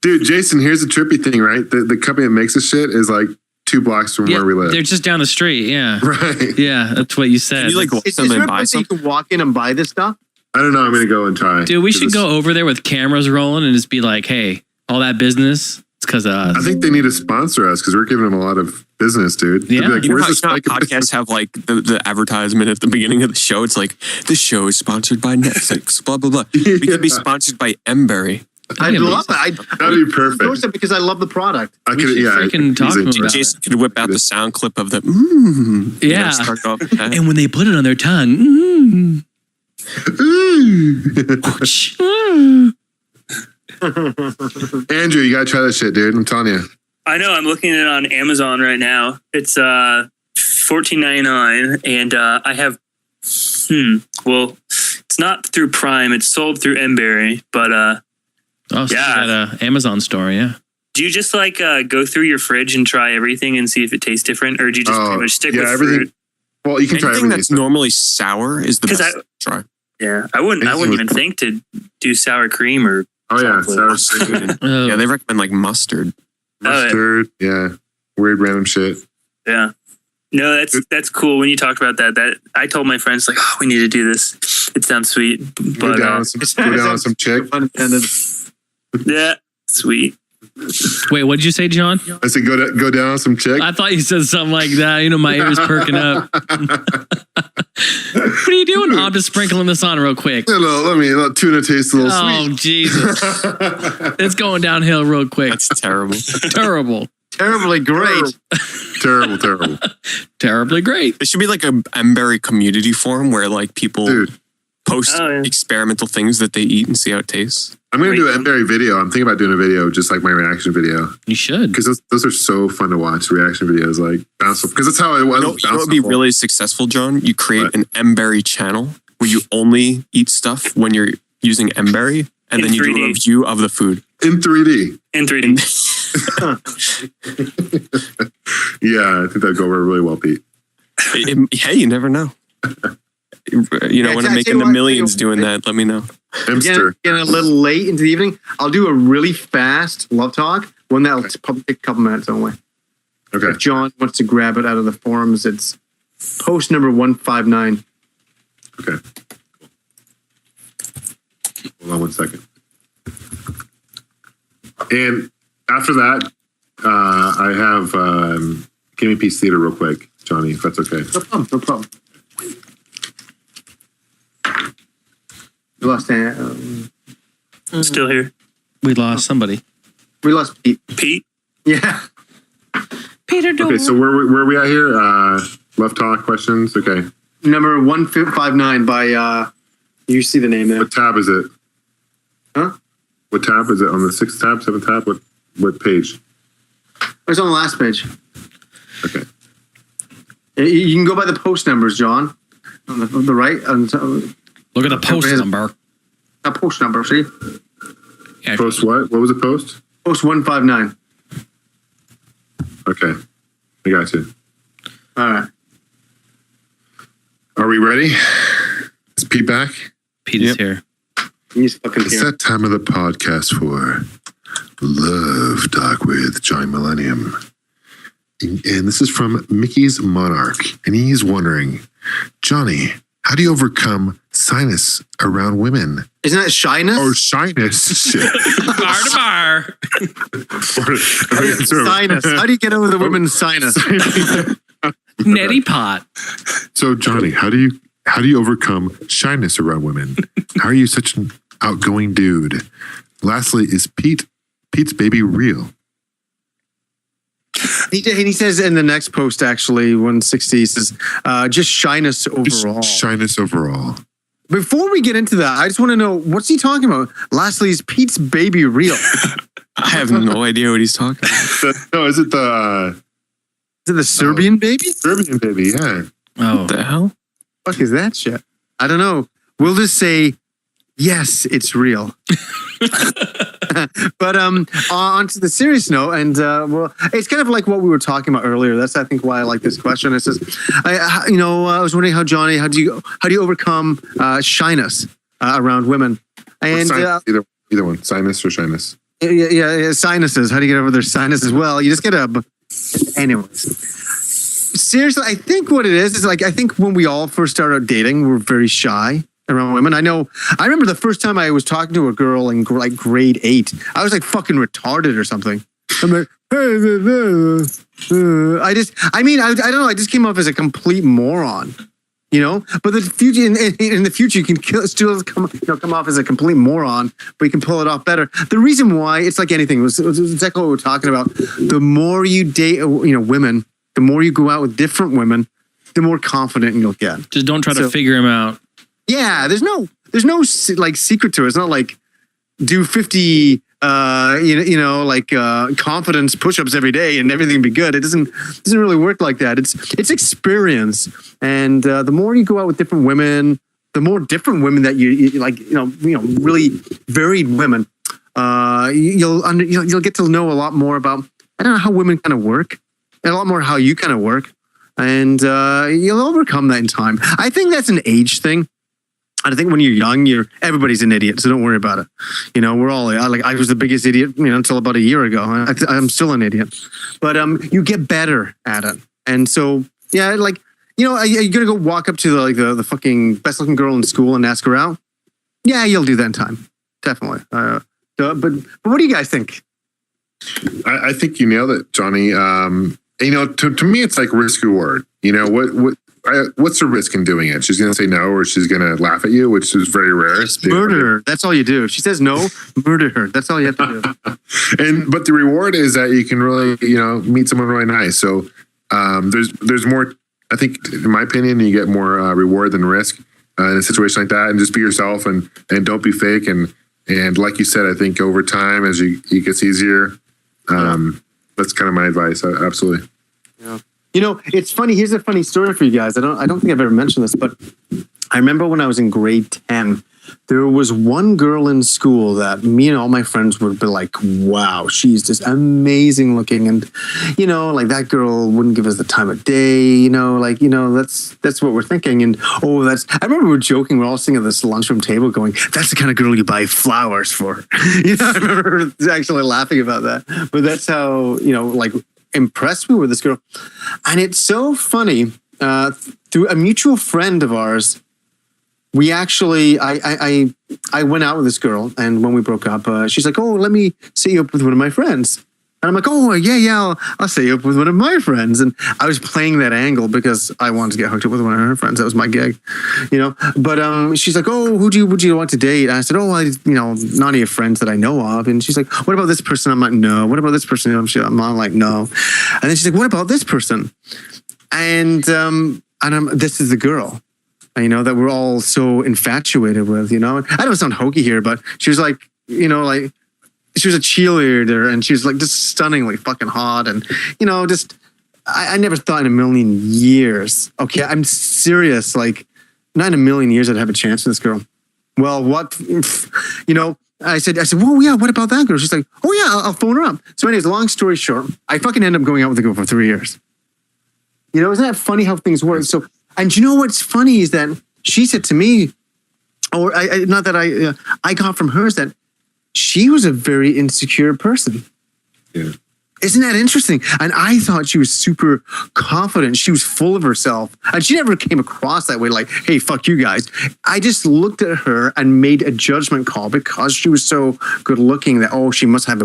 Dude, Jason, here's the trippy thing, right? The company that makes this shit is like 2 blocks from where we live. They're just down the street. Yeah. Right. Yeah, that's what you said. Is there a place you can walk in and buy this stuff? I don't know. I'm going to go and try. Dude, we should go over there with cameras rolling and just be like, hey, all that business, it's because of us. I think they need to sponsor us because we're giving them a lot of business, dude. Yeah. Like, You know where's how this spike of podcasts have like the advertisement at the beginning of the show? It's like, this show is sponsored by Netflix, blah, blah, blah. We could be sponsored by M-berry. I love it. That'd be perfect. Of course, because I love the product. I could, Jason could whip out the sound clip of the Yeah. start off with that. And when they put it on their tongue, Andrew, you gotta try that shit, dude. I'm telling you. I know. I'm looking at it on Amazon right now. It's $14.99, and I have. Well, it's not through Prime. It's sold through M-berry, but so you got a Amazon store, yeah. Do you just like go through your fridge and try everything and see if it tastes different, or do you just pretty much stick with fruit? Well, you can try Anything everything. that's normally sour is the best to try. Yeah, I wouldn't even think to do sour cream or. Oh yeah, chocolate. sour cream. Yeah, they recommend like mustard. Mustard, yeah. Weird random shit. Yeah. No, that's cool. When you talked about that I told my friends like, oh, we need to do this. It sounds sweet. But Go down with some chick. Yeah, sweet. Wait, what did you say, John? I said go down with some chick. I thought you said something like that. You know, my ears perking up. What are you doing? I'm just sprinkling this on real quick. Let me let tuna taste a little Oh, sweet. Jesus. It's going downhill real quick. That's terrible. Terrible. Terribly great. Terrible. Terribly great. There should be like a M-berry community forum where like people post experimental things that they eat and see how it tastes. I'm going to do an Emberry video. I'm thinking about doing a video just like my reaction video. You should. Because those are so fun to watch, reaction videos. Like, because that's how it was. You know what would be really successful, John? You create an Emberry channel where you only eat stuff when you're using Emberry, and then you do a review of the food. In 3D. In 3D. Yeah, I think that'd go over really well, Pete. Hey, you never know. You know, when I'm making the millions doing that, let me know. Hamster. Getting a little late into the evening. I'll do a really fast love talk, one that'll probably take a couple minutes only. Okay. If John wants to grab it out of the forums, it's post number 159. Okay. Hold on one second. And after that, I have Gaming Peace Theater real quick, Johnny, if that's okay. No problem. We lost Still here. We lost somebody. We lost Pete. Pete? Yeah. Peter Okay, so where are we at here? Love talk questions. Okay. Number 159 by you see the name there. What tab is it? Huh? What tab is it? On the 6th tab, 7th tab? What page? It's on the last page. Okay. You can go by the post numbers, John. On the right. Look at the post number. A post number, see? Yeah, post what? What was the post? Post 159. Okay. I got you. All right. Are we ready? Is Pete back? Pete is here. He's fucking It's here. that time of the podcast for Love Talk with Johnny Millennium. And this is from Mickey's Monarch. And he's wondering, Johnny, how do you overcome sinus around women? Isn't that shyness? Oh, shyness. Bar to bar. Sinus. How do you get over the women's sinus? Neti pot. So, Johnny, how do you overcome shyness around women? How are you such an outgoing dude? Lastly, is Pete's baby real? He says in the next post, actually, 160, he says, just shyness overall. Shyness overall. Before we get into that, I just want to know, what's he talking about? Lastly, is Pete's baby real? I have no idea what he's talking about. No, is it the Serbian baby? Serbian baby, yeah. Oh. What the hell? Fuck is that shit? I don't know. We'll just say, yes, it's real. But on to the serious note, and well, it's kind of like what we were talking about earlier. That's, I think, why I like this question. It says, I was wondering how, Johnny, how do you overcome shyness around women? And either one, sinus or shyness. Yeah, sinuses. How do you get over their sinus as well? You just get a. Anyways, seriously, I think what it is like, I think when we all first started dating, we were very shy around women. I remember the first time I was talking to a girl in like grade 8. I was like fucking retarded or something. I'm like, I don't know. I just came off as a complete moron, you know. But the future, in the future, you can still come off as a complete moron, but you can pull it off better. The reason why, it's like anything. It was exactly what we were talking about. The more you date, women, the more you go out with different women, the more confident you'll get. Just don't try to figure him out. Yeah, there's no like secret to it. It's not like do 50 confidence push-ups every day and everything will be good. It doesn't really work like that. It's experience, and the more you go out with different women, the more different women that you like, really varied women. You'll get to know a lot more about, I don't know, how women kind of work, and a lot more how you kind of work, and you'll overcome that in time. I think that's an age thing. I think when you're young, everybody's an idiot, so don't worry about it. We're all I was the biggest idiot, until about a year ago. I'm still an idiot, but you get better at it, and so yeah, are you gonna go walk up to the fucking best looking girl in school and ask her out? Yeah, you'll do that in time, definitely. But what do you guys think? I think you nailed it, Johnny. To me, it's like risk reward. What's the risk in doing it? She's going to say no, or she's going to laugh at you, which is very rare. Murder her. That's all you do. If she says no, murder her. That's all you have to do. But the reward is that you can really, meet someone really nice. So there's more. I think, in my opinion, you get more reward than risk. in a situation like that, and just be yourself and don't be fake. And like you said, I think over time, as it gets easier, that's kind of my advice. Absolutely. Yeah. You know, it's funny. Here's a funny story for you guys. I don't think I've ever mentioned this, but I remember when I was in grade 10, there was one girl in school that me and all my friends would be like, wow, she's just amazing looking. And, you know, like that girl wouldn't give us the time of day, that's what we're thinking. And, I remember we were joking. We're all sitting at this lunchroom table going, that's the kind of girl you buy flowers for. I remember actually laughing about that. But that's how, impressed we were with this girl. And it's so funny, through a mutual friend of ours, we actually, I went out with this girl, and when we broke up, she's like, oh, let me set you up with one of my friends. And I'm like, oh, yeah, I'll set you up with one of my friends. And I was playing that angle because I wanted to get hooked up with one of her friends. That was my gig, But she's like, oh, who would you want to date? And I said, oh, none of your friends that I know of. And she's like, what about this person? I'm like, no. What about this person? I'm like, no. And then she's like, what about this person? And this is the girl. That we're all so infatuated with, I don't sound hokey here, but she was like, she was a cheerleader, and she was like just stunningly fucking hot. And, I never thought in a million years, okay, I'm serious, like not in a million years I'd have a chance with this girl. Well, what, I said, well, yeah, what about that girl? She's like, oh yeah, I'll phone her up. So anyways, long story short, I fucking ended up going out with the girl for 3 years. Isn't that funny how things work? So, and you know what's funny is that she said to me, or I got from her, is that she was a very insecure person. Yeah. Isn't that interesting? And I thought she was super confident. She was full of herself. And she never came across that way, like, hey, fuck you guys. I just looked at her and made a judgment call because she was so good looking that, she must have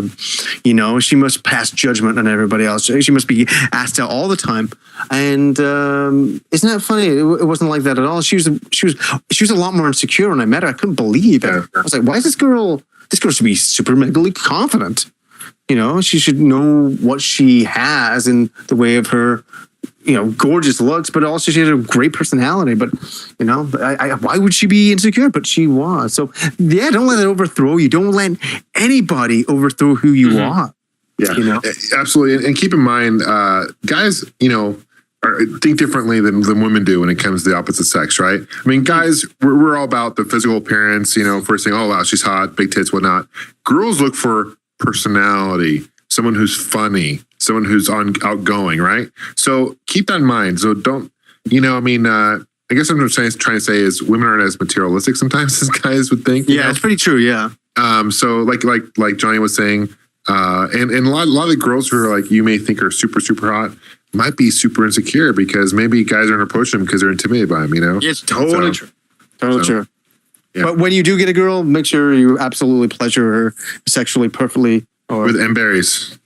she must pass judgment on everybody else. She must be asked out all the time. And isn't that funny? It wasn't like that at all. She was a lot more insecure when I met her. I couldn't believe it. I was like, why is this girl should be super megally confident? She should know what she has in the way of her, gorgeous looks, but also she had a great personality. But, why would she be insecure? But she was. So, yeah, don't let it overthrow you. Don't let anybody overthrow who you are. Yeah, absolutely. And keep in mind, guys, think differently than women do when it comes to the opposite sex, right? I mean, guys, we're all about the physical appearance, first thing, oh, wow, she's hot, big tits, whatnot. Girls look for personality, someone who's funny, someone who's outgoing, right? So keep that in mind. So don't, I guess what I'm trying to say is women aren't as materialistic sometimes as guys would think. Yeah, it's pretty true. Yeah. So like Johnny was saying, and a lot of the girls who are like, you may think are super, super hot might be super insecure because maybe guys aren't approaching them because they're intimidated by them, It's totally true. Totally true. Yeah. But when you do get a girl, make sure you absolutely pleasure her sexually perfectly. With M-berries.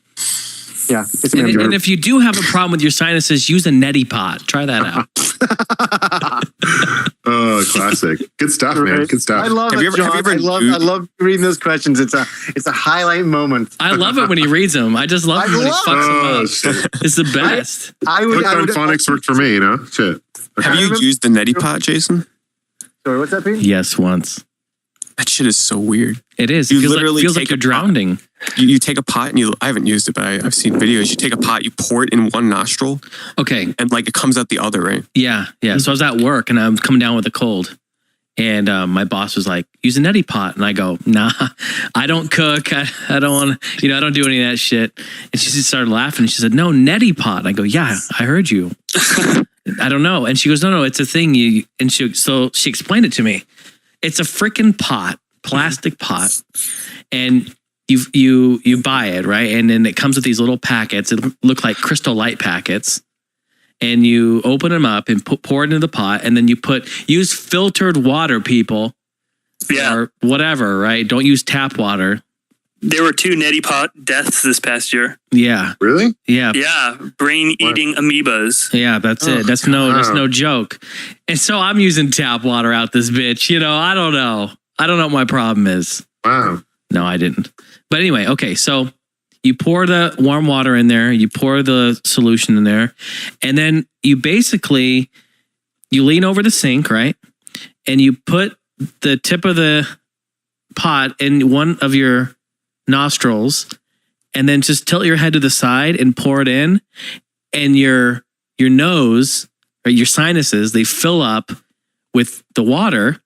Yeah. And if you do have a problem with your sinuses, use a neti pot. Try that out. Oh, classic. Good stuff, man. Good stuff. I love it, John. I love reading those questions. It's a highlight moment. I love it when he reads them. I just love it when he fucks them up. It's the best. I would phonics worked for me, Shit. Have you used the neti pot, Jason? Sorry, what's that, Pete? Yes, once. That shit is so weird. It is. You It literally feels like you're drowning. You take a pot and I haven't used it, but I've seen videos. You take a pot, you pour it in one nostril. Okay. And it comes out the other, right? Yeah. So I was at work and I'm coming down with a cold. And my boss was like, use a neti pot. And I go, nah, I don't cook. I don't want to, I don't do any of that shit. And she just started laughing. She said, no, neti pot. And I go, yeah, I heard you. I don't know. And she goes, no, it's a thing. So she explained it to me. It's a freaking pot, plastic pot. And you buy it, right? And then it comes with these little packets. It look like Crystal Light packets. And you open them up and pour it into the pot. And then use filtered water, people. Yeah. Or whatever, right? Don't use tap water. There were 2 neti pot deaths this past year. Yeah. Really? Yeah. Yeah. Brain-eating amoebas. Yeah, that's it. That's no joke. And so I'm using tap water out this bitch. I don't know. I don't know what my problem is. Wow. No, I didn't. But anyway, okay. So you pour the warm water in there. You pour the solution in there. And then you lean over the sink, right? and you put the tip of the pot in one of your nostrils, and then just tilt your head to the side and pour it in, and your nose or your sinuses, they fill up with the water,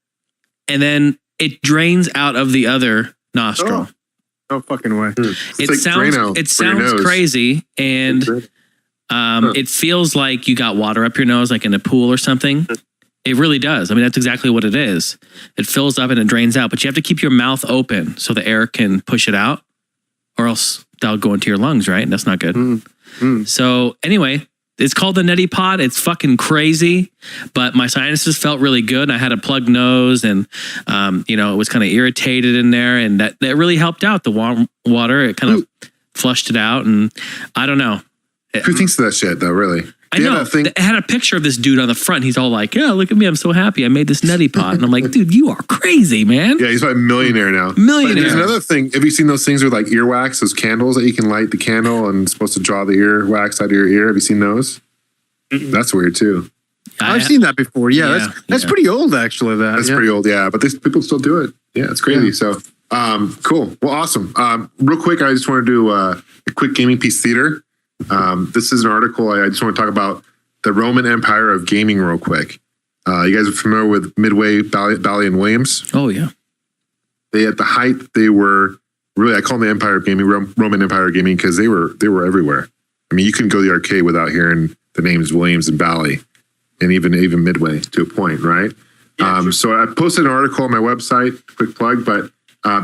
and then it drains out of the other nostril. No fucking way. It sounds crazy, and it feels like you got water up your nose, like in a pool or something. It really does. I mean, that's exactly what it is. It fills up and it drains out, but you have to keep your mouth open so the air can push it out, or else that'll go into your lungs, right? And that's not good. So anyway, it's called the neti pot. It's fucking crazy, but my sinuses felt really good. I had a plugged nose, and it was kind of irritated in there, and that really helped out. The warm water, it kind of flushed it out, and I don't know. Who thinks of that shit though? Really? I know. It had a picture of this dude on the front. He's all like, "Yeah, look at me. I'm so happy. I made this neti pot." And I'm like, "Dude, you are crazy, man." Yeah, he's like a millionaire now. Millionaire. But there's another thing. Have you seen those things with like earwax? Those candles that you can light the candle and it's supposed to draw the earwax out of your ear. Have you seen those? That's weird too. I've seen that before. Yeah, that's pretty old actually. That's pretty old. Yeah, but people still do it. Yeah, it's crazy. So, cool. Well, awesome. Real quick, I just want to do a quick gaming piece theater. This is an article. I just want to talk about the Roman Empire of gaming real quick. You guys are familiar with Midway, Bally, and Williams? Oh, yeah. They, at the height, they were really, I call them the Empire of Gaming, Roman Empire of Gaming, because they were everywhere. I mean, you couldn't go to the arcade without hearing the names Williams and Bally, and even Midway to a point, right? Yeah, sure. So I posted an article on my website, quick plug, but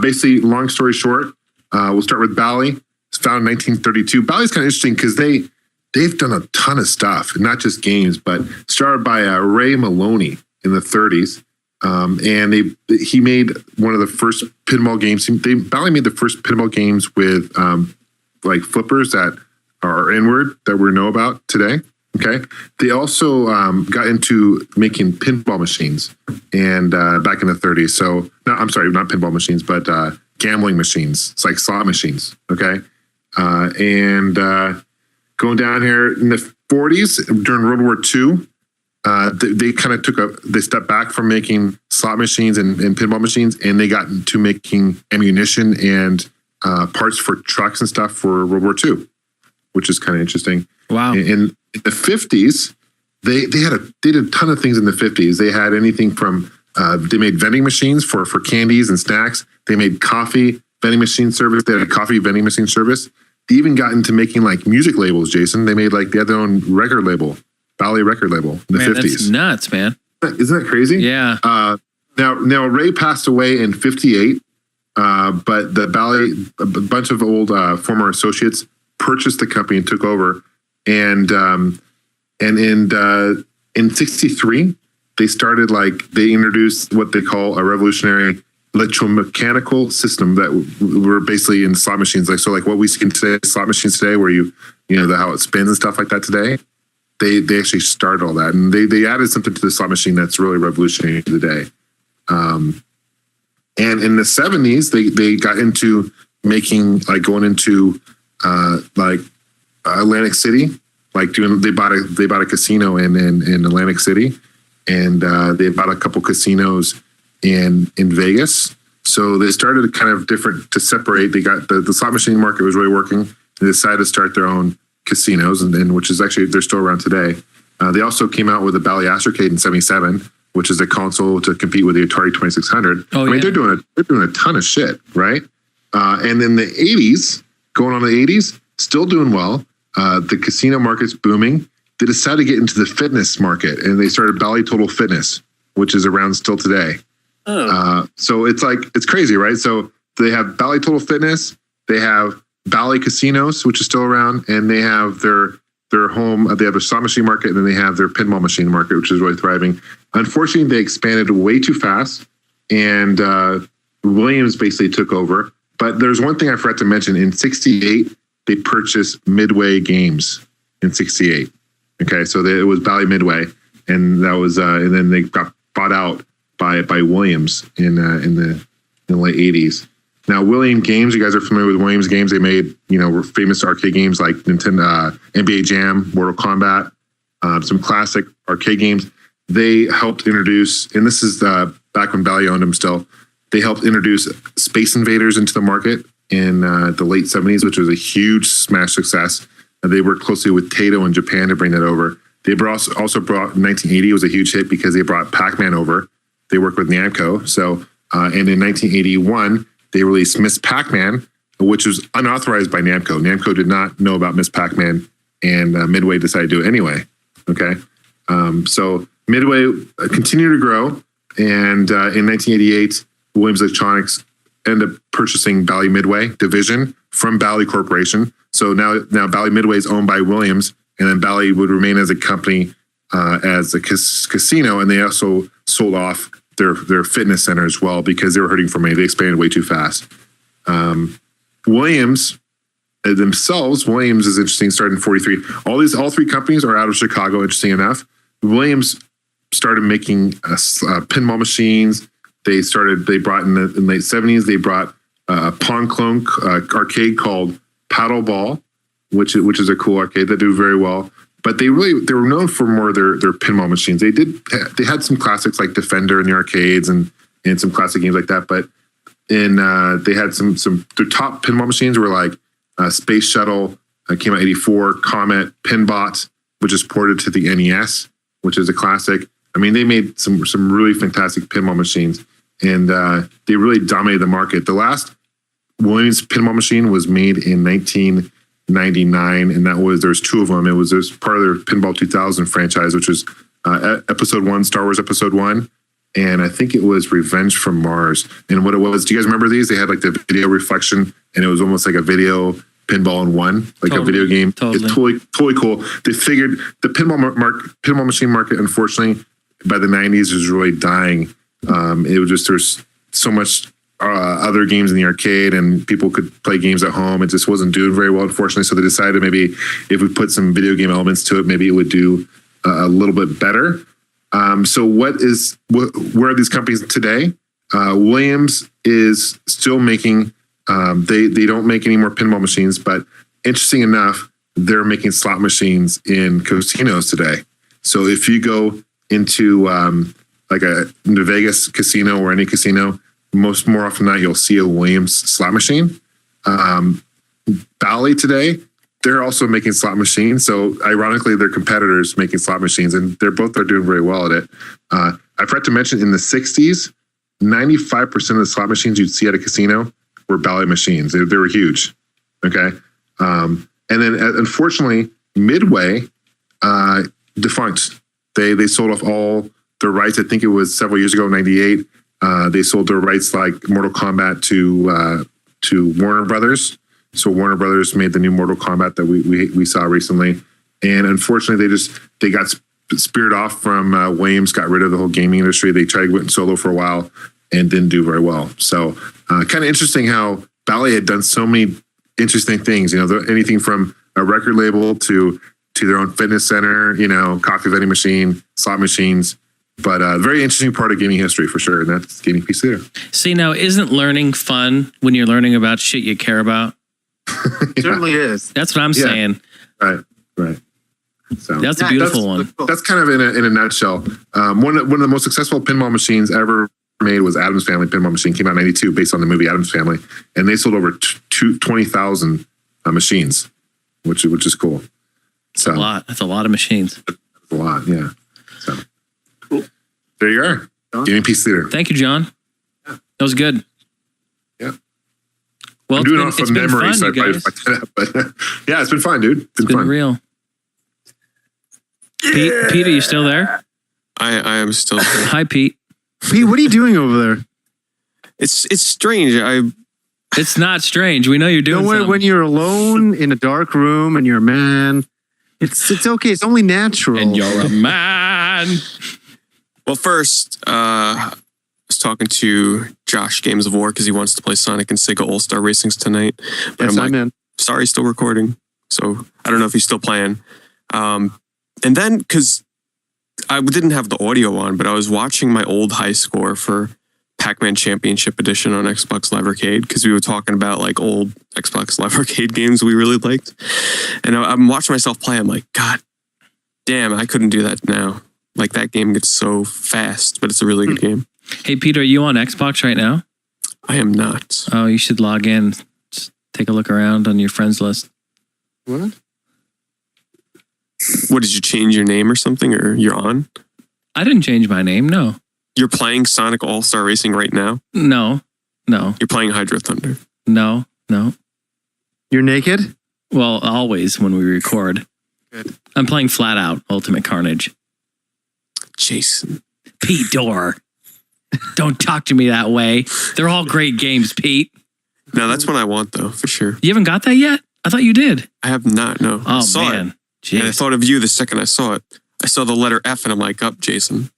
basically, long story short, we'll start with Bally. It's founded in 1932. Bally's kind of interesting because they've done a ton of stuff, not just games, but started by Ray Maloney in the 30s. And he made one of the first pinball games. Bally made the first pinball games with like flippers that are inward that we know about today. Okay. They also got into making pinball machines and back in the 30s. So, no, I'm sorry, not pinball machines, but gambling machines. It's like slot machines. Okay. And going down here in the 40s during World War II, they kind of they stepped back from making slot machines and pinball machines, and they got into making ammunition and parts for trucks and stuff for World War II, which is kind of interesting. Wow. In the 50s, they did a ton of things in the 50s. They had anything from they made vending machines for candies and snacks. They made coffee vending machine service. They had a coffee vending machine service. They even got into making like music labels, Jason. They made they had their own record label, Bally record label in the 50s. That's nuts, man. Isn't that crazy? Yeah. Now Ray passed away in 58, but the Bally, a bunch of old former associates purchased the company and took over. And in 63, they started they introduced what they call a revolutionary electromechanical system that were basically in slot machines. What we see today, slot machines today, where how it spins and stuff like that today, they actually started all that. And they added something to the slot machine that's really revolutionary today. And in the 70s, they got into making, going into Atlantic City, they bought a casino in Atlantic City, and they bought a couple casinos in Vegas. So they started kind of different to separate. They got the slot machine market was really working. They decided to start their own casinos, and which is actually, they're still around today. They also came out with a Bally Astrocade in 77, which is a console to compete with the Atari 2600. Oh, I mean, they're doing a ton of shit, right? And in the 80s, going on the 80s, still doing well. The casino market's booming. They decided to get into the fitness market, and they started Bally Total Fitness, which is around still today. Oh. So it's crazy, right? So they have Bally Total Fitness, they have Bally Casinos, which is still around, and they have their home. They have their slot machine market, and then they have their pinball machine market, which is really thriving. Unfortunately, they expanded way too fast, and Williams basically took over. But there's one thing I forgot to mention. In 68, they purchased Midway Games in 68. Okay, so it was Bally Midway, and that was, and then they got bought out by Williams in the late 80s. Now, Williams Games, you guys are familiar with Williams Games. They made famous arcade games like Nintendo, NBA Jam, Mortal Kombat, some classic arcade games. they helped introduce, and this is back when Bally owned them still, they helped introduce Space Invaders into the market in the late 70s, which was a huge smash success. They worked closely with Taito in Japan to bring that over. They also brought, in 1980, it was a huge hit because they brought Pac-Man over. They worked with Namco. So, and in 1981, they released Miss Pac-Man, which was unauthorized by Namco. Namco did not know about Miss Pac-Man, and Midway decided to do it anyway. Okay. So Midway continued to grow. And in 1988, Williams Electronics ended up purchasing Bally Midway division from Bally Corporation. So now Bally Midway is owned by Williams, and then Bally would remain as a company, as a casino, and they also sold off their fitness center as well because they were hurting for money. They expanded way too fast. Williams themselves, Williams is interesting, started in 43. All three companies are out of Chicago, interesting enough. Williams started making pinball machines. They brought in the late 70s, they brought a pawn clone arcade called Paddle Ball, which is a cool arcade that do very well. But they were known for more their pinball machines. They had some classics like Defender in the arcades and some classic games like that. But they had some their top pinball machines were like Space Shuttle, came out 84, Comet, Pinbot, which is ported to the NES, which is a classic. I mean, they made some really fantastic pinball machines, and they really dominated the market. The last Williams pinball machine was made in 1999, and there's two of them. It was part of their Pinball 2000 franchise, which was Episode 1, Star Wars Episode 1, and I think it was Revenge from Mars. And what it was, do you guys remember these? They had like the video reflection, and it was almost like a video pinball in one, like a video game. Totally. It's totally cool. They figured the pinball machine market, unfortunately, by the 90s was really dying. It was just, there's so much other games in the arcade and people could play games at home. It just wasn't doing very well, unfortunately. So they decided maybe if we put some video game elements to it, maybe it would do a little bit better. So where are these companies today? Williams is still making, they don't make any more pinball machines, but interesting enough, they're making slot machines in casinos today. So if you go into like a New Vegas casino or any casino, more often than not, you'll see a Williams slot machine. Bally today, they're also making slot machines. So ironically, they're competitors making slot machines, and they're doing very well at it. I forgot to mention in the 60s, 95% of the slot machines you'd see at a casino were Bally machines. They were huge. Okay. And then unfortunately, Midway defunct. They sold off all their rights. I think it was several years ago, 98. They sold their rights like Mortal Kombat to Warner Brothers. So Warner Brothers made the new Mortal Kombat that we saw recently. And unfortunately, they got speared off from Williams, got rid of the whole gaming industry. They tried going solo for a while and didn't do very well. So kind of interesting how Bally had done so many interesting things. You know, anything from a record label to their own fitness center, you know, coffee vending machine, slot machines. But a very interesting part of gaming history for sure. And that's Gaming Piece Theater. See, now, isn't learning fun when you're learning about shit you care about? It certainly is. That's what I'm saying. Right. So that's a beautiful one. That's kind of in a nutshell. One of the most successful pinball machines ever made was Addams Family Pinball Machine. Came out in 92 based on the movie Addams Family. And they sold over 20,000 machines, which is cool. So, That's a lot of machines. That's a lot, yeah. So cool. There you are. Gaming Piece Theater. Thank you, John. Yeah. That was good. Yeah. Well, I'm doing it off it's of been memory, fun, so you guys. but yeah, it's been fun, dude. It's been fun. real. Pete, are you still there? I am still there. Hi, Pete. Pete, what are you doing over there? It's strange. It's not strange. We know you're doing something. When you're alone in a dark room and you're a man, it's okay. It's only natural. And you're a man. Well, first, I was talking to Josh Games of War because he wants to play Sonic and Sega All-Star Racings tonight. But I'm in. Sorry, still recording. So I don't know if he's still playing. And then, because I didn't have the audio on, but I was watching my old high score for Pac-Man Championship Edition on Xbox Live Arcade because we were talking about like old Xbox Live Arcade games we really liked. And I'm watching myself play. I'm like, God damn, I couldn't do that now. Like that game gets so fast, but it's a really good game. Hey, Peter, are you on Xbox right now? I am not. Oh, you should log in. Just take a look around on your friends list. What? What, did you change your name or something, or you're on? I didn't change my name, no. You're playing Sonic All-Star Racing right now? No. You're playing Hydro Thunder? No. You're naked? Well, always when we record. Good. I'm playing Flat Out Ultimate Carnage. Jason. Pete Dorr. Don't talk to me that way. They're all great games, Pete. No, that's what I want, though, for sure. You haven't got that yet? I thought you did. I have not, no. Oh, I saw man. it. And I thought of you the second I saw it. I saw the letter F and I'm like, up, Jason.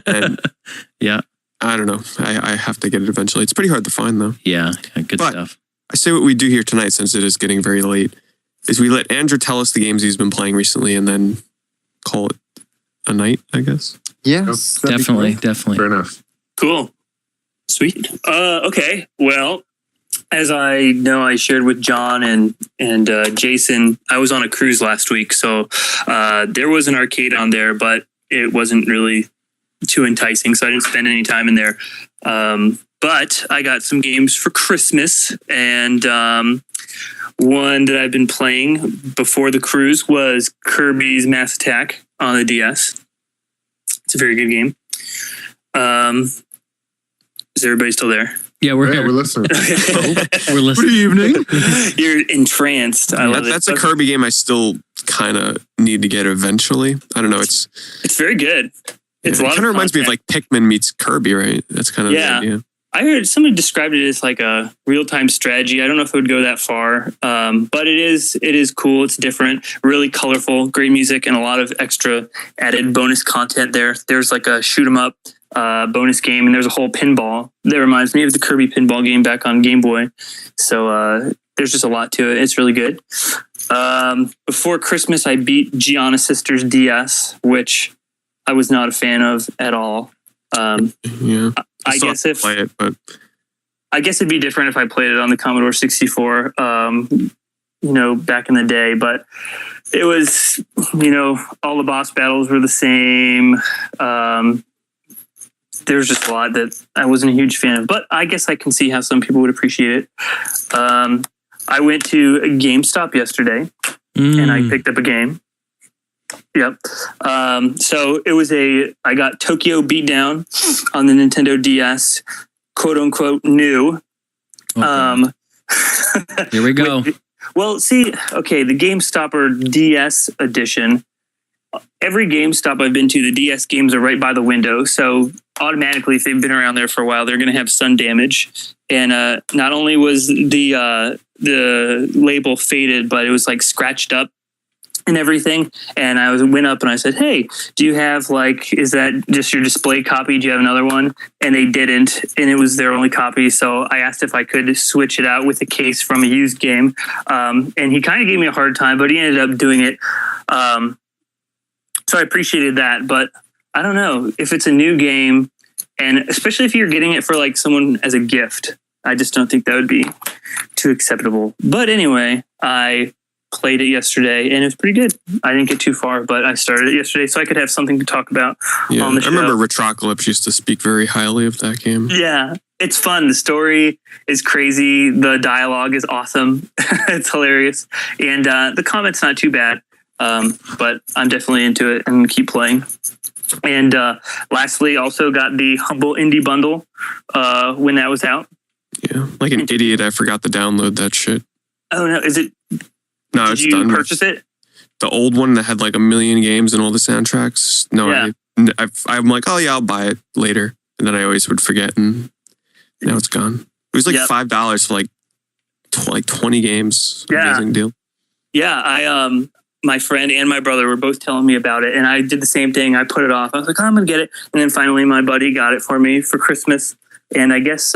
And yeah. I don't know. I have to get it eventually. It's pretty hard to find, though. Yeah, good stuff. I say what we do here tonight, since it is getting very late, is we let Andrew tell us the games he's been playing recently and then call it a night, I guess. Yes. Definitely. Fair enough. Cool. Sweet. Okay. Well, as I know, I shared with John and Jason, I was on a cruise last week. So there was an arcade on there, but it wasn't really too enticing. So I didn't spend any time in there. But I got some games for Christmas. And one that I've been playing before the cruise was Kirby's Mass Attack on the DS. It's a very good game. Is everybody still there? Yeah, we're here. We're listening. We're listening. Good evening. You're entranced. I love it. That's a Kirby game I still kind of need to get eventually. I don't know. It's very good. It's a lot it kind of reminds me of like Pikmin meets Kirby, right? That's kind of the idea. I heard somebody described it as like a real-time strategy. I don't know if it would go that far, but it is cool. It's different, really colorful, great music, and a lot of extra added bonus content there. There's like a shoot 'em up bonus game, and there's a whole pinball that reminds me of the Kirby pinball game back on Game Boy. So there's just a lot to it. It's really good. Before Christmas, I beat Gianna Sisters DS, which I was not a fan of at all. I guess I guess it'd be different if I played it on the Commodore 64, back in the day. But it was, all the boss battles were the same. There was just a lot that I wasn't a huge fan of. But I guess I can see how some people would appreciate it. I went to a GameStop yesterday, and I picked up a game. Yep. So it was I got Tokyo Beatdown on the Nintendo DS, quote unquote new. Okay. Here we go. Well, see, okay, the GameStopper DS edition. Every GameStop I've been to, the DS games are right by the window. So automatically, if they've been around there for a while, they're going to have sun damage. And not only was the label faded, but it was like scratched up and everything. And I went up and I said, hey, do you have is that just your display copy? Do you have another one? And they didn't. And it was their only copy. So I asked if I could switch it out with a case from a used game. And he kind of gave me a hard time, but he ended up doing it. So I appreciated that. But I don't know if it's a new game, and especially if you're getting it for someone as a gift, I just don't think that would be too acceptable. But anyway, I played it yesterday and it was pretty good. I didn't get too far, but I started it yesterday so I could have something to talk about on the show. I remember Retroclips used to speak very highly of that game. Yeah, it's fun. The story is crazy. The dialogue is awesome. It's hilarious. And the combat's not too bad, but I'm definitely into it and keep playing. And lastly, also got the Humble Indie Bundle when that was out. Yeah, like an idiot, I forgot to download that shit. Oh, no. Is it? No, Did you purchase it? The old one that had a million games and all the soundtracks. No, Yeah. I'm like, oh yeah, I'll buy it later. And then I always would forget, and now it's gone. It was $5 for 20 games. Yeah. Amazing deal. Yeah, my friend and my brother were both telling me about it, and I did the same thing. I put it off. I was like, I'm going to get it. And then finally my buddy got it for me for Christmas. And I guess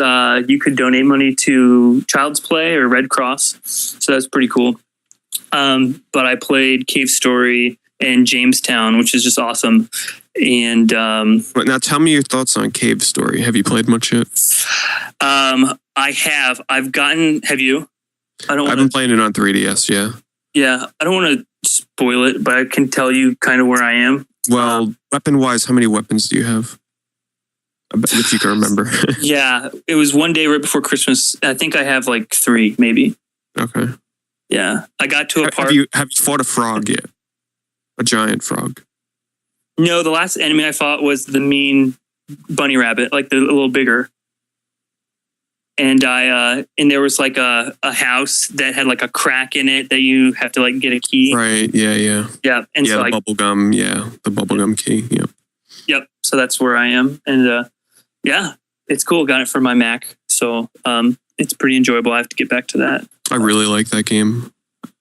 you could donate money to Child's Play or Red Cross. So that's pretty cool. But I played Cave Story and Jamestown, which is just awesome. And but now tell me your thoughts on Cave Story. Have you played much yet? I have. Have you? I've been playing it on 3DS, yeah. Yeah, I don't want to spoil it, but I can tell you kind of where I am. Well, weapon-wise, how many weapons do you have? If you can remember. Yeah, it was one day right before Christmas. I think I have like 3, maybe. Okay. Yeah, I got to a part. Have you fought a frog yet? A giant frog? No, the last enemy I fought was the mean bunny rabbit, like the a little bigger. And and there was like a house that had like a crack in it that you have to like get a key. Right. Yeah. Yeah. And yeah, so the bubblegum. Yeah, the bubblegum key. Yep. Yep. So that's where I am, and yeah, it's cool. Got it for my Mac, so it's pretty enjoyable. I have to get back to that. I really like that game.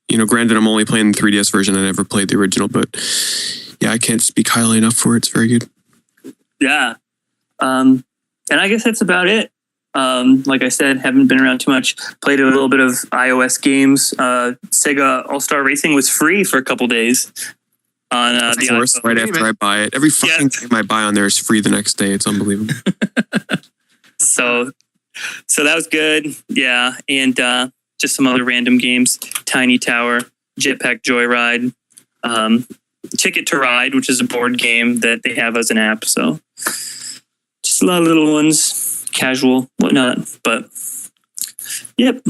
Granted, I'm only playing the 3DS version. I never played the original, but yeah, I can't speak highly enough for it. It's very good. Yeah. And I guess that's about it. Like I said, haven't been around too much. Played a little bit of iOS games. Sega All-Star Racing was free for a couple days on the iPhone. Right after I buy it. Every fucking game I buy on there is free the next day. It's unbelievable. So that was good. Yeah. And just some other random games. Tiny Tower, Jetpack Joyride, Ticket to Ride, which is a board game that they have as an app. So just a lot of little ones, casual, whatnot. But yep.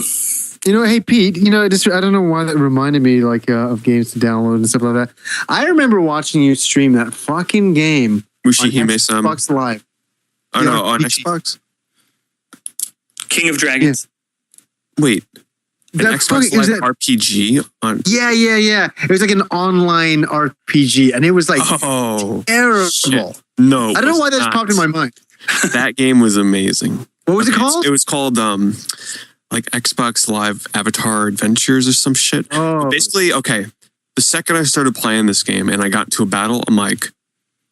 Hey Pete, I don't know why that reminded me of games to download and stuff like that. I remember watching you stream that fucking game on Xbox Live. Oh no, on Xbox? King of Dragons. Yeah. Wait. An Xbox Live RPG on? Yeah. It was like an online RPG, and it was like terrible. Shit. No, I don't know why that just popped in my mind. That game was amazing. What was it called? It was called like Xbox Live Avatar Adventures or some shit. Oh. Basically, okay. The second I started playing this game and I got into a battle, I'm like,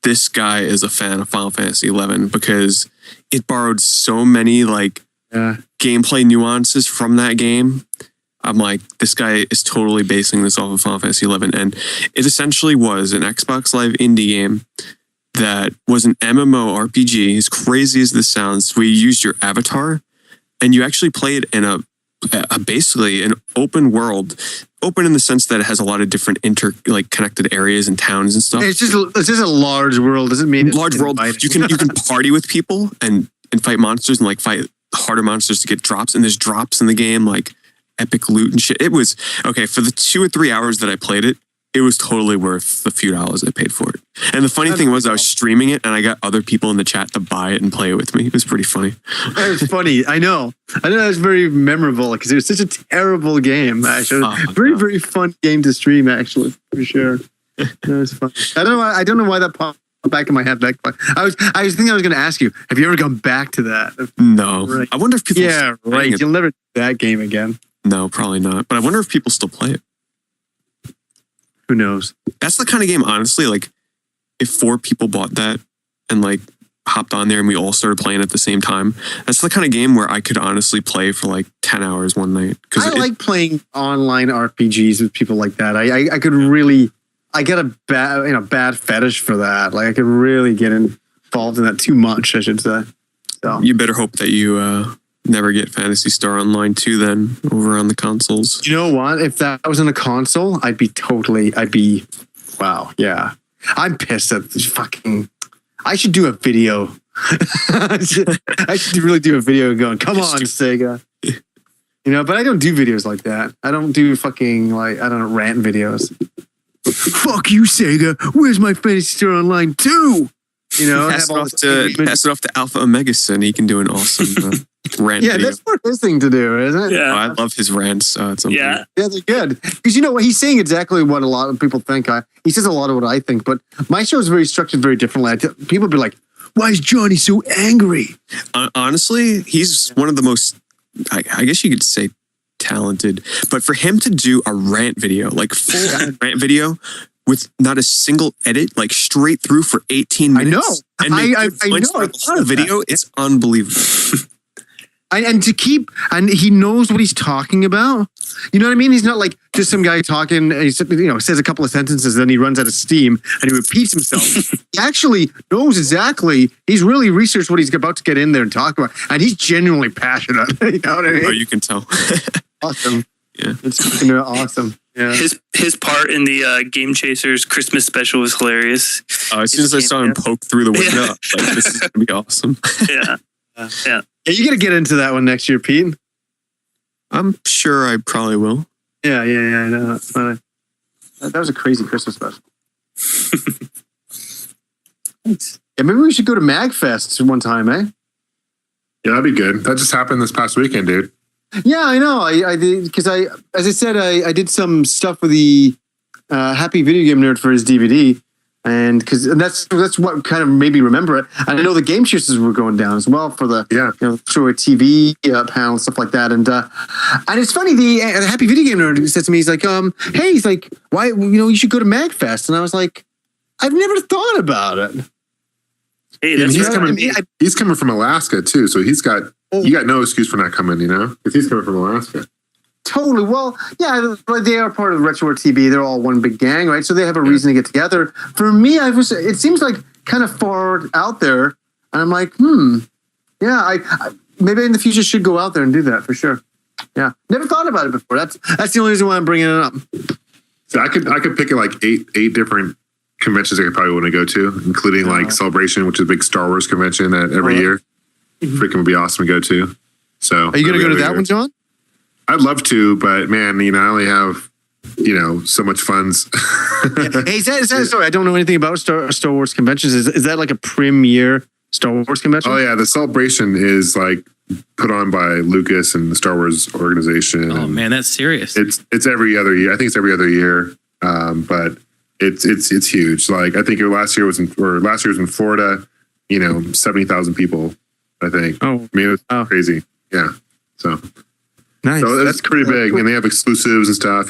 this guy is a fan of Final Fantasy XI because it borrowed so many gameplay nuances from that game. I'm like, this guy is totally basing this off of Final Fantasy XI. And it essentially was an Xbox Live indie game that was an MMO RPG. As crazy as this sounds, we used your avatar and you actually played in a basically an open world. Open in the sense that it has a lot of different connected areas and towns and stuff. It's just a large world. Doesn't mean large world. You can party with people and fight monsters and fight harder monsters to get drops. And there's drops in the game, like epic loot and shit. It was okay for the 2 or 3 hours that I played it. It was totally worth the few dollars I paid for it. And the funny thing was I was streaming it and I got other people in the chat to buy it and play it with me. It was pretty funny. It was funny. I know that was very memorable because it was such a terrible game. Actually, very fun game to stream. Actually, for sure. It was fun. I don't know why that popped back in my head. I was thinking I was going to ask you. Have you ever gone back to that? No. Right. I wonder if people. Yeah, right. You'll never do that game again. No, probably not. But I wonder if people still play it. Who knows? That's the kind of game, honestly, if 4 people bought that and hopped on there and we all started playing at the same time, that's the kind of game where I could honestly play for 10 hours one night. I like playing online RPGs with people like that. I could really, I get a bad fetish for that. I could really get involved in that too much, I should say. So you better hope that you never get Phantasy Star Online 2 then over on the consoles. You know what? If that was on a console, wow, yeah. I'm pissed at this fucking. I should do a video. I should really do a video going, come on, Sega. But I don't do videos like that. I don't do fucking, rant videos. Fuck you, Sega. Where's my Phantasy Star Online 2? Pass it off to Alpha Omega Sin. He can do an awesome rant video. That's more his thing to do, isn't it? Yeah. I love his rants. Yeah, they're good. Because what he's saying exactly what a lot of people think. He says a lot of what I think, but my show is very structured very differently. People be like, why is Johnny so angry? Honestly, he's one of the most, I guess you could say, talented. But for him to do a rant video, full rant video, with not a single edit, straight through for 18 minutes. I know. And I know. The whole video is unbelievable. And he knows what he's talking about. You know what I mean? He's not just some guy talking, he says a couple of sentences, then he runs out of steam and he repeats himself. He actually knows exactly, he's really researched what he's about to get in there and talk about. And he's genuinely passionate. You know what I mean? Oh, you can tell. Awesome. Yeah. It's fucking awesome. Yeah. His part in the Game Chasers Christmas special was hilarious. As soon as I saw him poke through the window, like, this is gonna be awesome. Yeah. Yeah, you got to get into that one next year, Pete. I'm sure I probably will. Yeah, I know. But, that was a crazy Christmas special. Yeah, maybe we should go to MagFest one time, eh? Yeah, that'd be good. That just happened this past weekend, dude. Yeah, I know. I did because as I said, I did some stuff with the Happy Video Game Nerd for his DVD, and that's what kind of made me remember it. And I know the Game Chasers were going down as well for the through a TV panel and stuff like that. And it's funny, the Happy Video Game Nerd said to me, he's like, hey, he's like, why, you should go to MagFest, and I was like, I've never thought about it. Hey, Yeah, that's he's coming from Alaska too, so you got no excuse for not coming, because he's coming from Alaska. Totally. Well, yeah, they are part of Retro TV. They're all one big gang, right? So they have a reason to get together. For me, it seems like kind of far out there, and I'm like, yeah, I maybe in the future should go out there and do that for sure. Yeah, never thought about it before. That's the only reason why I'm bringing it up. So I could pick like eight different conventions I could probably want to go to, including like Celebration, which is a big Star Wars convention that every year freaking would be awesome to go to. So are you going to go to that one, John? I'd love to, but man, I only have so much funds. Hey, is that sorry? I don't know anything about Star Wars conventions. Is that like a premier Star Wars convention? Oh yeah, the Celebration is like put on by Lucas and the Star Wars organization. Oh man, that's serious. It's every other year. I think it's every other year, but it's huge. Like I think last year was in Florida. 70,000 people. I think. Oh, I mean, it was crazy. Yeah. So nice. So that's pretty big, and they have exclusives and stuff.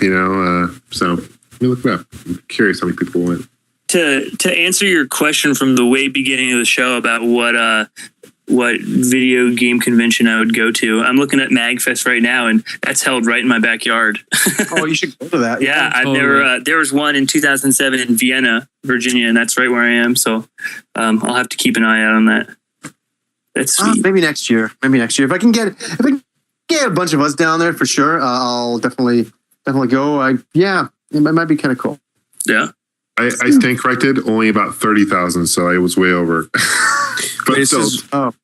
So let me look it up. I'm curious how many people went. To answer your question from the way beginning of the show about what video game convention I would go to, I'm looking at MagFest right now, and that's held right in my backyard. Oh, you should go to that. Yeah, I've never. There was one in 2007 in Vienna, Virginia, and that's right where I am. So I'll have to keep an eye out on that. That's sweet. Maybe next year. If I can get a bunch of us down there for sure, I'll definitely go. It might be kind of cool. Yeah. I stand corrected, only about 30,000, so I was way over. But Wait,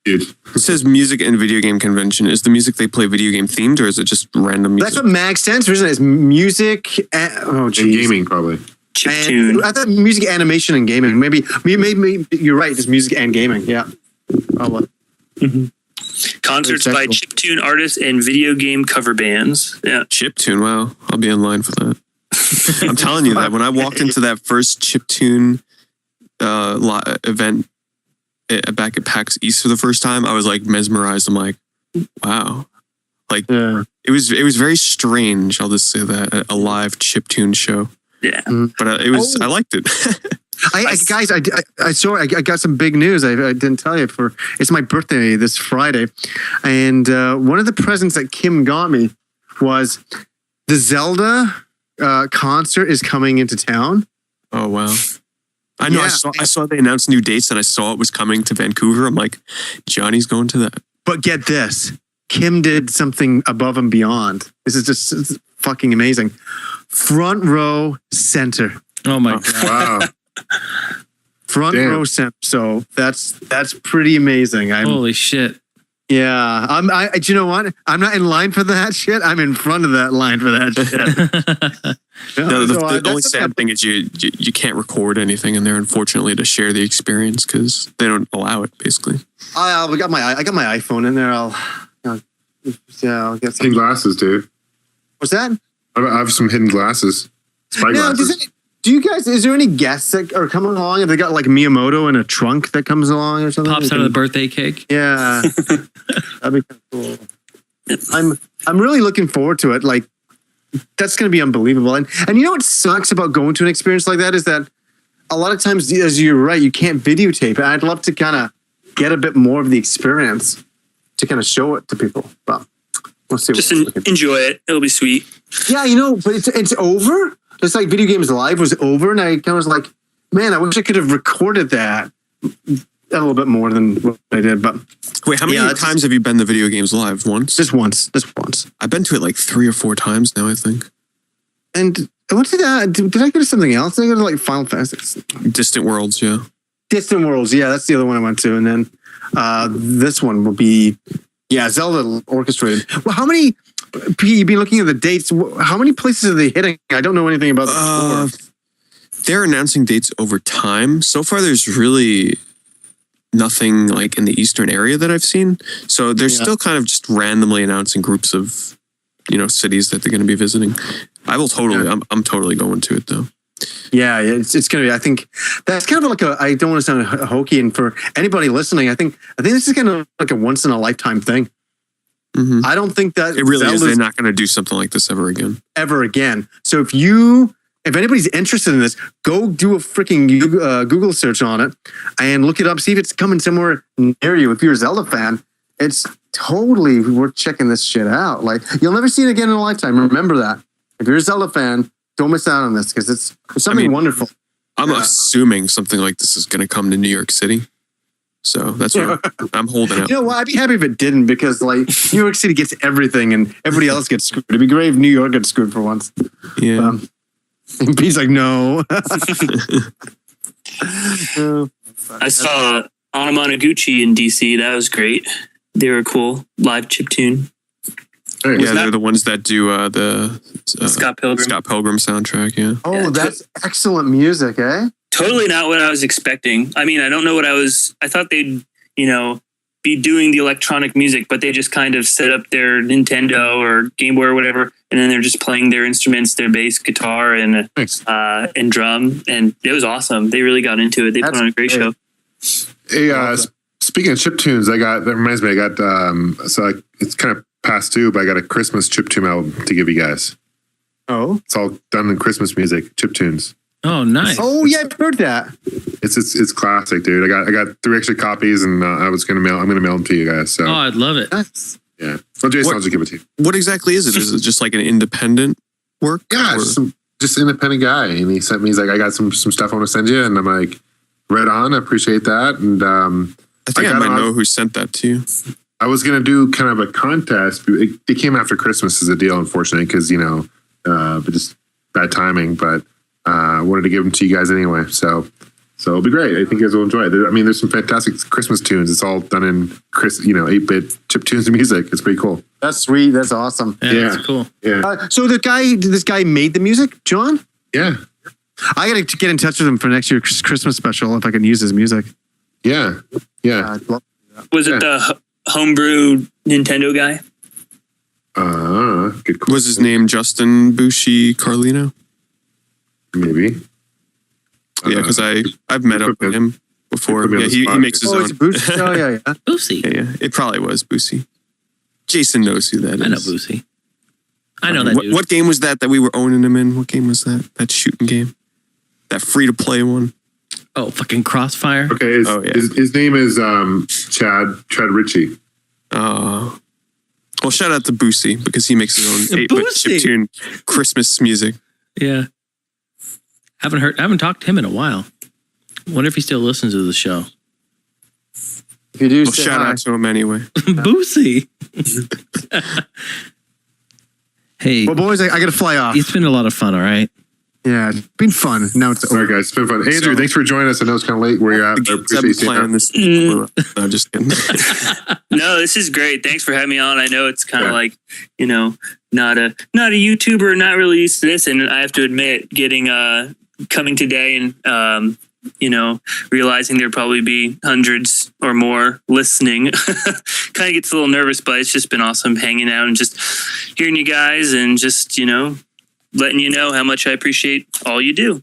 huge. It says music and video game convention. Is the music they play video game themed, or is it just random music? That's what Mag stands for, isn't it? It's music and gaming, probably. Chiptune. I thought music, animation, and gaming. Maybe you're right. It's music and gaming. Yeah. Concerts by chiptune artists and video game cover bands. Yeah. Chiptune. Wow, I'll be in line for that. I'm telling you that when I walked into that first chiptune event back at PAX East for the first time, I was like mesmerized. I'm like, wow, like it was very strange. I'll just say that, a live chiptune show. Yeah, but I liked it. I got some big news. I didn't tell you it's my birthday this Friday, and one of the presents that Kim got me was the Zelda concert is coming into town. Oh wow. I know. Yeah. I saw they announced new dates, and I saw it was coming to Vancouver. I'm like, Johnny's going to that. But get this, Kim did something above and beyond. This is just fucking amazing. Front row center. Oh my god! Wow. Front row center. So that's pretty amazing. Holy shit! Yeah, do you know what? I'm not in line for that shit. I'm in front of that line for that shit. The only sad thing is you can't record anything in there, unfortunately, to share the experience because they don't allow it. Basically, I got my iPhone in there. I'll get some hidden glasses, dude. What's that? I have some hidden glasses. Spy glasses. Do you guys? Is there any guests that are coming along? Have they got like Miyamoto in a trunk that comes along or something? Pops out of the birthday cake. Yeah, that'd be kind of cool. I'm really looking forward to it. Like, that's going to be unbelievable. And you know what sucks about going to an experience like that is that a lot of times, as you're right, you can't videotape it. I'd love to kind of get a bit more of the experience to kind of show it to people. But we'll see. Just enjoy it. It'll be sweet. Yeah, but it's over. It's like Video Games Live was over, and I kind of was like, man, I wish I could have recorded that a little bit more than what I did. But wait, how many times have you been to Video Games Live? Once? Just once. I've been to it like 3 or 4 times now, I think. And what did I go to something else? Did I go to like Final Fantasy? Distant Worlds, yeah. Distant Worlds, yeah, that's the other one I went to. And then this one will be, Zelda Orchestrated. Well, how many, Pete, you've been looking at the dates. How many places are they hitting? I don't know anything about the They're announcing dates over time. So far, there's really nothing like in the eastern area that I've seen. So they're still kind of just randomly announcing groups of, cities that they're going to be visiting. I will totally, I'm totally going to it though. Yeah, it's going to be, I think that's kind of like I don't want to sound hokey, and for anybody listening, I think this is kind of like a once in a lifetime thing. Mm-hmm. I don't think that it really is. They're not going to do something like this ever again. So if anybody's interested in this, go do a freaking Google search on it and look it up, see if it's coming somewhere near you. If you're a Zelda fan, it's totally worth checking this shit out. Like, you'll never see it again in a lifetime. Remember that. If you're a Zelda fan, don't miss out on this because it's something wonderful. I'm assuming something like this is going to come to New York City. So that's what I'm holding out. You know what? I'd be happy if it didn't, because like New York City gets everything and everybody else gets screwed. It'd be great if New York gets screwed for once. Yeah. And Pete's like, no. I saw Anamanaguchi in DC. That was great. They were cool. Live chiptune. Yeah, they're the ones that do the Scott Pilgrim soundtrack. Yeah. Oh, that's excellent music, eh? Totally not what I was expecting. I mean, I don't know what I thought they'd, be doing the electronic music, but they just kind of set up their Nintendo or Game Boy or whatever, and then they're just playing their instruments, their bass, guitar, and drum, and it was awesome. They really got into it. They put on a great show. Hey, speaking of chiptunes, that reminds me. I got it's kind of past due, but I got a Christmas chiptune album to give you guys. Oh, it's all done in Christmas music, chiptunes. Oh, nice. Oh, yeah, I've heard that. It's classic, dude. I got 3 extra copies, and I'm gonna mail them to you guys. So I'd love it. Yeah. Well, Jason, I'll just give it to you. What exactly is it? Is it just like an independent work? Yeah, just an independent guy, and he sent me. He's like, I got some stuff I want to send you, and I'm like, right on. I appreciate that, and I think I might know who sent that to you. I was gonna do kind of a contest. It came after Christmas as a deal, unfortunately, because but just bad timing. But I wanted to give them to you guys anyway, so it'll be great. I think you guys will enjoy it. I mean, there's some fantastic Christmas tunes. It's all done in 8-bit chip tunes and music. It's pretty cool. That's sweet. That's awesome. Yeah. That's cool. Yeah. So this guy made the music, John? Yeah. I got to get in touch with him for next year's Christmas special if I can use his music. Yeah. Yeah. Was it the homebrew Nintendo guy? Good question. Was his name Justin Bushi Carlino? Maybe. Yeah, because I've met up with him before. Yeah, he makes his own. It's Boosie. Oh, yeah. Boosie. Yeah, it probably was Boosie. Jason knows who that is. I know Boosie. I know that dude. What game was that we were owning him in? What game was that? That shooting game? That free-to-play one? Oh, fucking Crossfire. Okay, his name is Chad Ritchie. Well, shout out to Boosie because he makes his own 8-bit chiptune Christmas music. Yeah. Haven't talked to him in a while. Wonder if he still listens to the show. If you do, shout out to him anyway. Boosie. Hey. Well, boys, I got to fly off. It's been a lot of fun, all right? Yeah, it's been fun. Now it's over. All right, guys, it's been fun. Andrew, thanks for joining us. I know it's kind of late where you're at. I appreciate you. No, just kidding. No, this is great. Thanks for having me on. I know it's kind of like, not a YouTuber, not really used to this. And I have to admit, coming today and, realizing there'd probably be hundreds or more listening kind of gets a little nervous, but it's just been awesome hanging out and just hearing you guys and just, letting you know how much I appreciate all you do.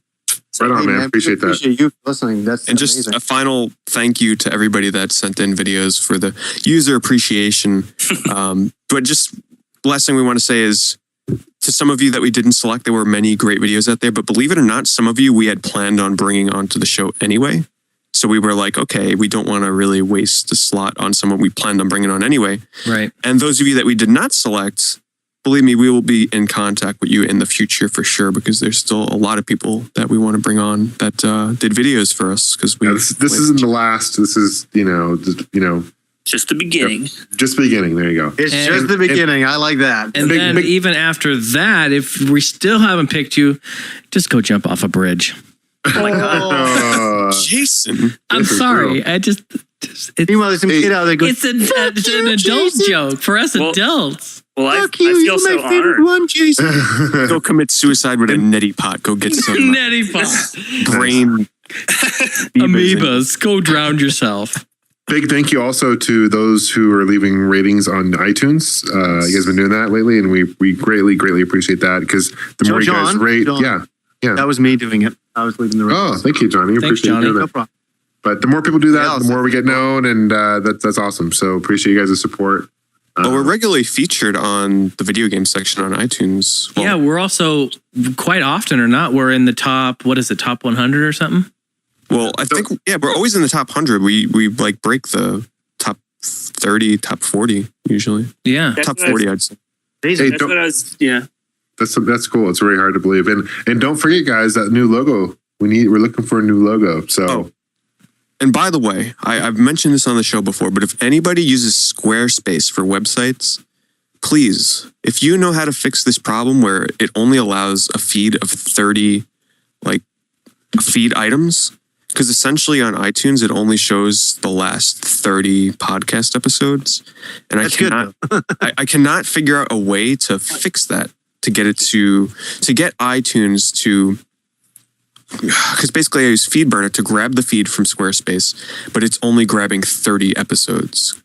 Right on, man. Appreciate that. Appreciate you for listening. That's and amazing. Just a final thank you to everybody that sent in videos for the user appreciation. But just the last thing we want to say is to some of you that we didn't select, there were many great videos out there, but believe it or not, some of you we had planned on bringing onto the show anyway. So we were like, okay, we don't want to really waste the slot on someone we planned on bringing on anyway. Right. And those of you that we did not select, believe me, we will be in contact with you in the future for sure, because there's still a lot of people that we want to bring on that did videos for us. Because this isn't the last. This is Just the beginning. Just the beginning. There you go. It's just the beginning. I like that. And then even after that, if we still haven't picked you, just go jump off a bridge. Jason. I'm sorry. Meanwhile, there's some kid out there going, it's an adult joke for us adults. Well, I fuck you. feel You're so my favorite honored. one, Jason. Go commit suicide with a neti pot. Go get some Neti pot. brain amoebas. Go drown yourself. Big thank you also to those who are leaving ratings on iTunes. You guys have been doing that lately, and we greatly appreciate that because the more you guys rate, yeah. That was me doing it. I was leaving the ratings. Oh, thank you, Johnny. Thanks, Appreciate you Johnny. doing No that. problem. But the more people do that, the more we get known, and that's awesome. So appreciate you guys' support. But we're regularly featured on the video game section on iTunes. Yeah, we're also quite often or not, we're in the top, what is it, top 100 or something? Well, I think, we're always in the top 100. We like break the top 30, top 40 usually. Yeah. Top 40, I'd say. That's what I was, yeah. That's cool. It's very hard to believe. And don't forget, guys, that new logo. We're looking for a new logo. So. And by the way, I've mentioned this on the show before, but if anybody uses Squarespace for websites, please, if you know how to fix this problem where it only allows a feed of 30 feed items, because essentially on iTunes it only shows the last 30 podcast episodes, and That's good, I cannot figure out a way to fix that, to get it to get iTunes to, because basically I use FeedBurner to grab the feed from Squarespace, but it's only grabbing 30 episodes.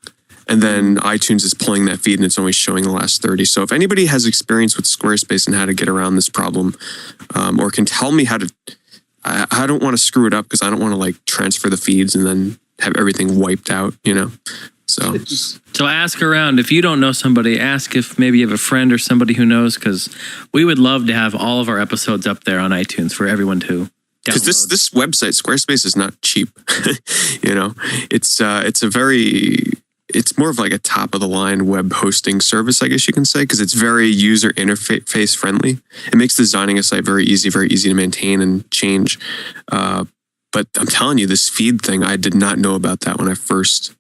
And then iTunes is pulling that feed and it's only showing the last 30. So if anybody has experience with Squarespace and how to get around this problem, or can tell me how to, I don't want to screw it up because I don't want to like transfer the feeds and then have everything wiped out, you know? So ask around. If you don't know somebody, ask if maybe you have a friend or somebody who knows, because we would love to have all of our episodes up there on iTunes for everyone to because this website, Squarespace, is not cheap. You know, it's more of like a top of the line web hosting service, I guess you can say, because it's very user interface friendly. It makes designing a site very easy to maintain and change. But I'm telling you, this feed thing, I did not know about that when I first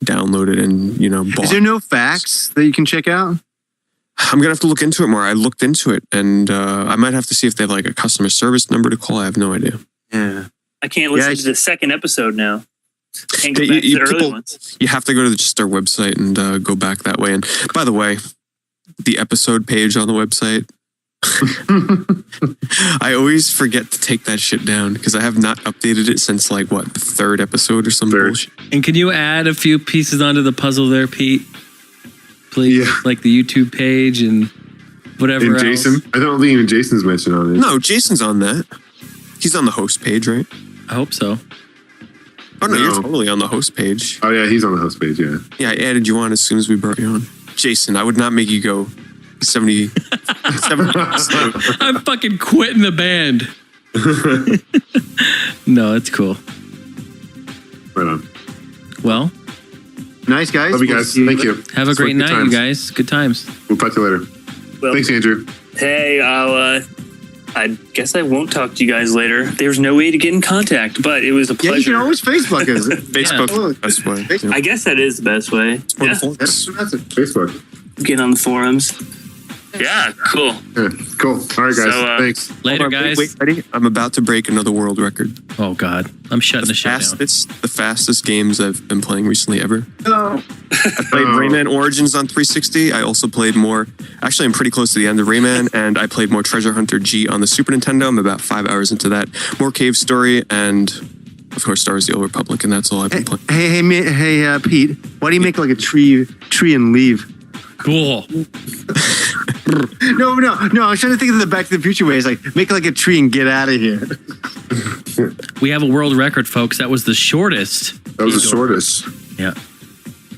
downloaded and bought. Is there no facts that you can check out? I'm gonna have to look into it more. I looked into it, and I might have to see if they have like a customer service number to call. I have no idea. Yeah, I can't listen to the second episode now. Can't go back to the early ones. You have to go to just their website and go back that way. And by the way, the episode page on the website, I always forget to take that shit down because I have not updated it since like the third episode or some bullshit. And can you add a few pieces onto the puzzle there, Pete? Please, like the YouTube page and whatever And else. Jason, I don't think even Jason's mentioned on it. No, Jason's on that. He's on the host page, right? I hope so. Oh, no, you're totally on the host page. Oh, yeah, he's on the host page, yeah. Yeah, I added you on as soon as we brought you on. Jason, I would not make you go 70. I'm fucking quitting the band. No, it's cool. Right on. Well, nice, guys. Love you guys. Thank you. have a It's great good night, times. you guys. Good times. We'll talk to you later. Well, Thanks, Andrew. Hey, I guess I won't talk to you guys later. There's no way to get in contact, but it was a pleasure. Yeah, you can always Facebook us. Facebook, best way. I guess that is the best way. Yeah. That's it. Facebook. Get on the forums. Yeah, cool. Yeah, cool. All right, guys. So, Thanks. Later, Hold on, guys. Wait, ready? I'm about to break another world record. Oh, God. I'm shutting the shit down. The fastest games I've been playing recently ever. No. I played Rayman Origins on 360. I also played more. Actually, I'm pretty close to the end of Rayman, and I played more Treasure Hunter G on the Super Nintendo. I'm about 5 hours into that. More Cave Story, and of course, Star Wars: The Old Republic, and that's all I've been playing. Hey, Pete. Why do you make like a tree and leave? Cool. No. I was trying to think of the Back to the Future way. It's like make like a tree and get out of here. We have a world record, folks. That was the shortest. That was the shortest. Yeah.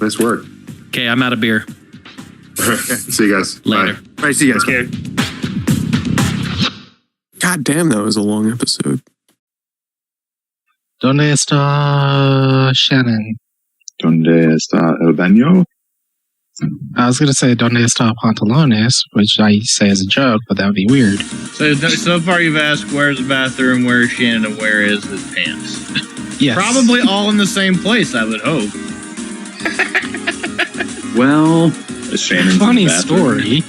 Nice work. Okay, I'm out of beer. See you guys. Later. Bye. All right, see you guys. Okay. God damn, that was a long episode. ¿Dónde está Shannon? ¿Dónde está el baño? I was going to say ¿Dónde está pantalones?, which I say as a joke, but that would be weird. So far you've asked where's the bathroom, where's Shannon, and where is his pants? Yes. Probably all in the same place, I would hope. Well, funny story.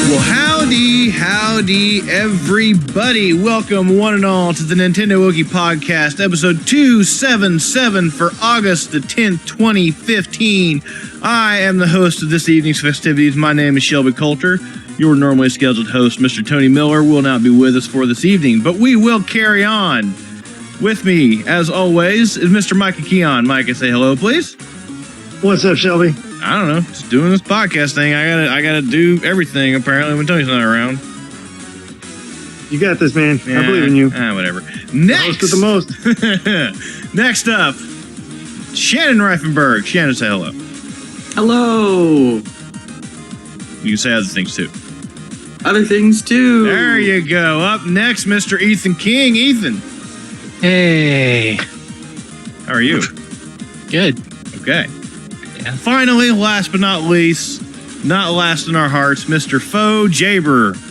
Well, howdy, everybody. Welcome, one and all, to the Nintendo Wookie Podcast, episode 277 for August the 10th, 2015. I am the host of this evening's festivities. My name is Shelby Coulter. Your normally scheduled host, Mr. Tony Miller, will not be with us for this evening, but we will carry on. With me, as always, is Mr. Micah Keon. Micah, say hello, please. What's up, Shelby? I don't know, just doing this podcast thing. I gotta do everything apparently when Tony's not around. You got this, man. I believe in you. Whatever. Next, the most. Next up, Shannon Reifenberg. Shannon, say hello. hello. You can say other things too. Other things too. There you go. Up next, Mr. Ethan King. Ethan. Hey. How are you? Good. Okay. Yeah. Finally, last but not least, not last in our hearts, Mr. Faux Jaber.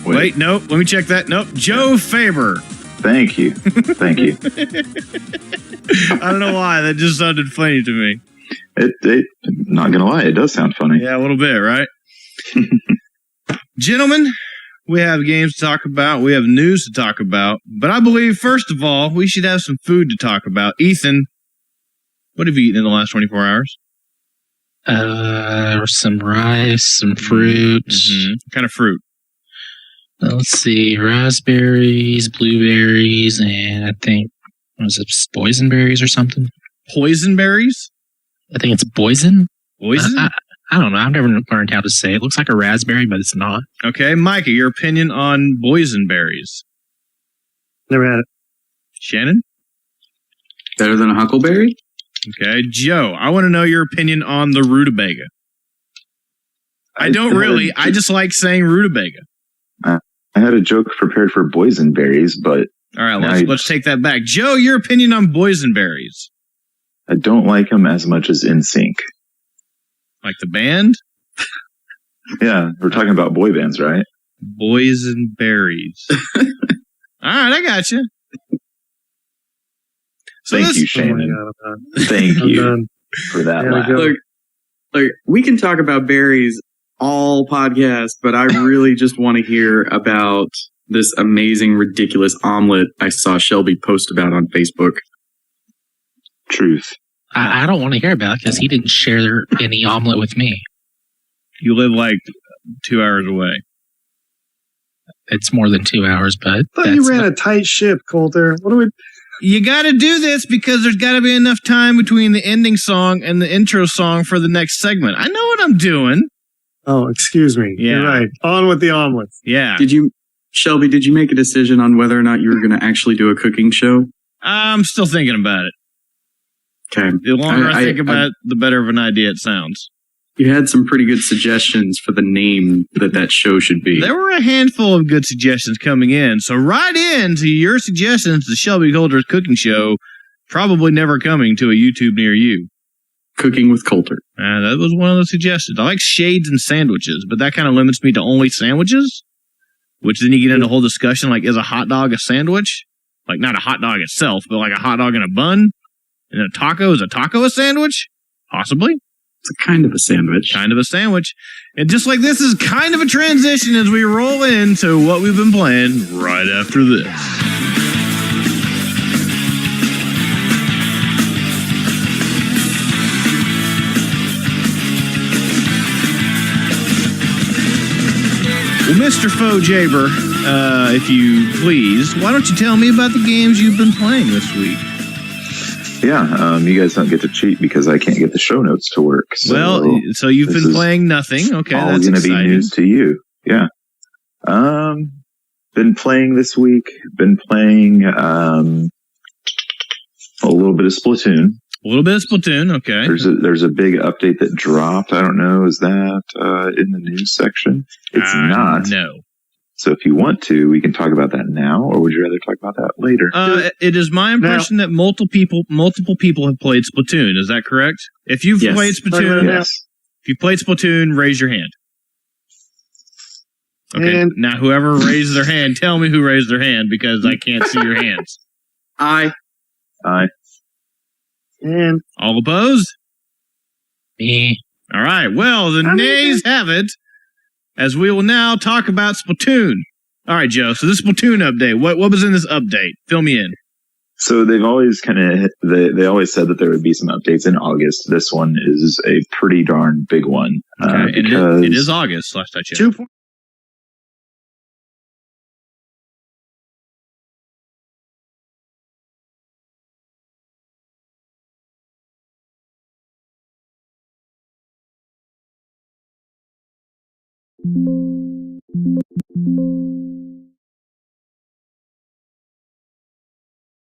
Wait, nope. Let me check that. Nope. Joe Faber. Thank you. Thank you. I don't know why. That just sounded funny to me. Not gonna lie, it does sound funny. Yeah, a little bit, right? Gentlemen, we have games to talk about. We have news to talk about. But I believe, first of all, we should have some food to talk about. Ethan, what have you eaten in the last 24 hours? Some rice, some fruit. Mm-hmm. What kind of fruit? Let's see, raspberries, blueberries, and I think, was it boysenberries or something? Poisonberries? I think it's boysen. Boysen? I don't know. I've never learned how to say it. It looks like a raspberry, but it's not. Okay, Micah, your opinion on boysenberries? Never had it. Shannon? Better than a huckleberry? Okay, Joe, I want to know your opinion on the rutabaga. I don't really. I just like saying rutabaga. I had a joke prepared for boysenberries, but all right, let's take that back. Joe, your opinion on boysenberries? I don't like them as much as NSYNC. Like the band? Yeah, we're talking about boy bands, right? Boysenberries. All right, I got you. So Thank you, Shannon. Thank you for that laugh. Look, we can talk about berries all podcast, but I really just want to hear about this amazing, ridiculous omelet I saw Shelby post about on Facebook. Truth. I don't want to hear about it because he didn't share any omelet with me. You live like 2 hours away. It's more than 2 hours, but I thought you ran a tight ship, Coulter. What do we... You got to do this because there's got to be enough time between the ending song and the intro song for the next segment. I know what I'm doing. Oh, excuse me. Yeah. You're right. On with the omelets. Yeah. Shelby, did you make a decision on whether or not you were going to actually do a cooking show? I'm still thinking about it. Okay. The longer I think about it, the better of an idea it sounds. You had some pretty good suggestions for the name that show should be. There were a handful of good suggestions coming in, so write in to your suggestions to Shelby Coulter's cooking show, probably never coming to a YouTube near you. Cooking with Coulter. That was one of the suggestions. I like shades and sandwiches, but that kind of limits me to only sandwiches, which then you get into a whole discussion like, is a hot dog a sandwich? Like, not a hot dog itself, but like a hot dog in a bun? And a taco, is a taco a sandwich? Possibly. It's a kind of a sandwich. Kind of a sandwich. And just like this is kind of a transition as we roll into what we've been playing right after this. Well, Mr. Faux Jaber, if you please, why don't you tell me about the games you've been playing this week? Yeah, you guys don't get to cheat because I can't get the show notes to work. So so you've been playing nothing. Okay, that's going to exciting. be news to you. Yeah. Been playing this week. Been playing a little bit of Splatoon. A little bit of Splatoon, okay. There's a big update that dropped. I don't know. Is that in the news section? It's not. No. So if you want to, we can talk about that now, or would you rather talk about that later? It is my impression that multiple people have played Splatoon. Is that correct? If you've played Splatoon, if you played Splatoon, raise your hand. Okay. Now, whoever raised their hand, tell me who raised their hand because I can't see your hands. Aye. And all opposed? Me. All right. Well, the nays have it, as we will now talk about Splatoon. All right, Joe. So this Splatoon update. What was in this update? Fill me in. So they've always they always said that there would be some updates in August. This one is a pretty darn big one. Okay. Because It is August, last I checked. Thank you.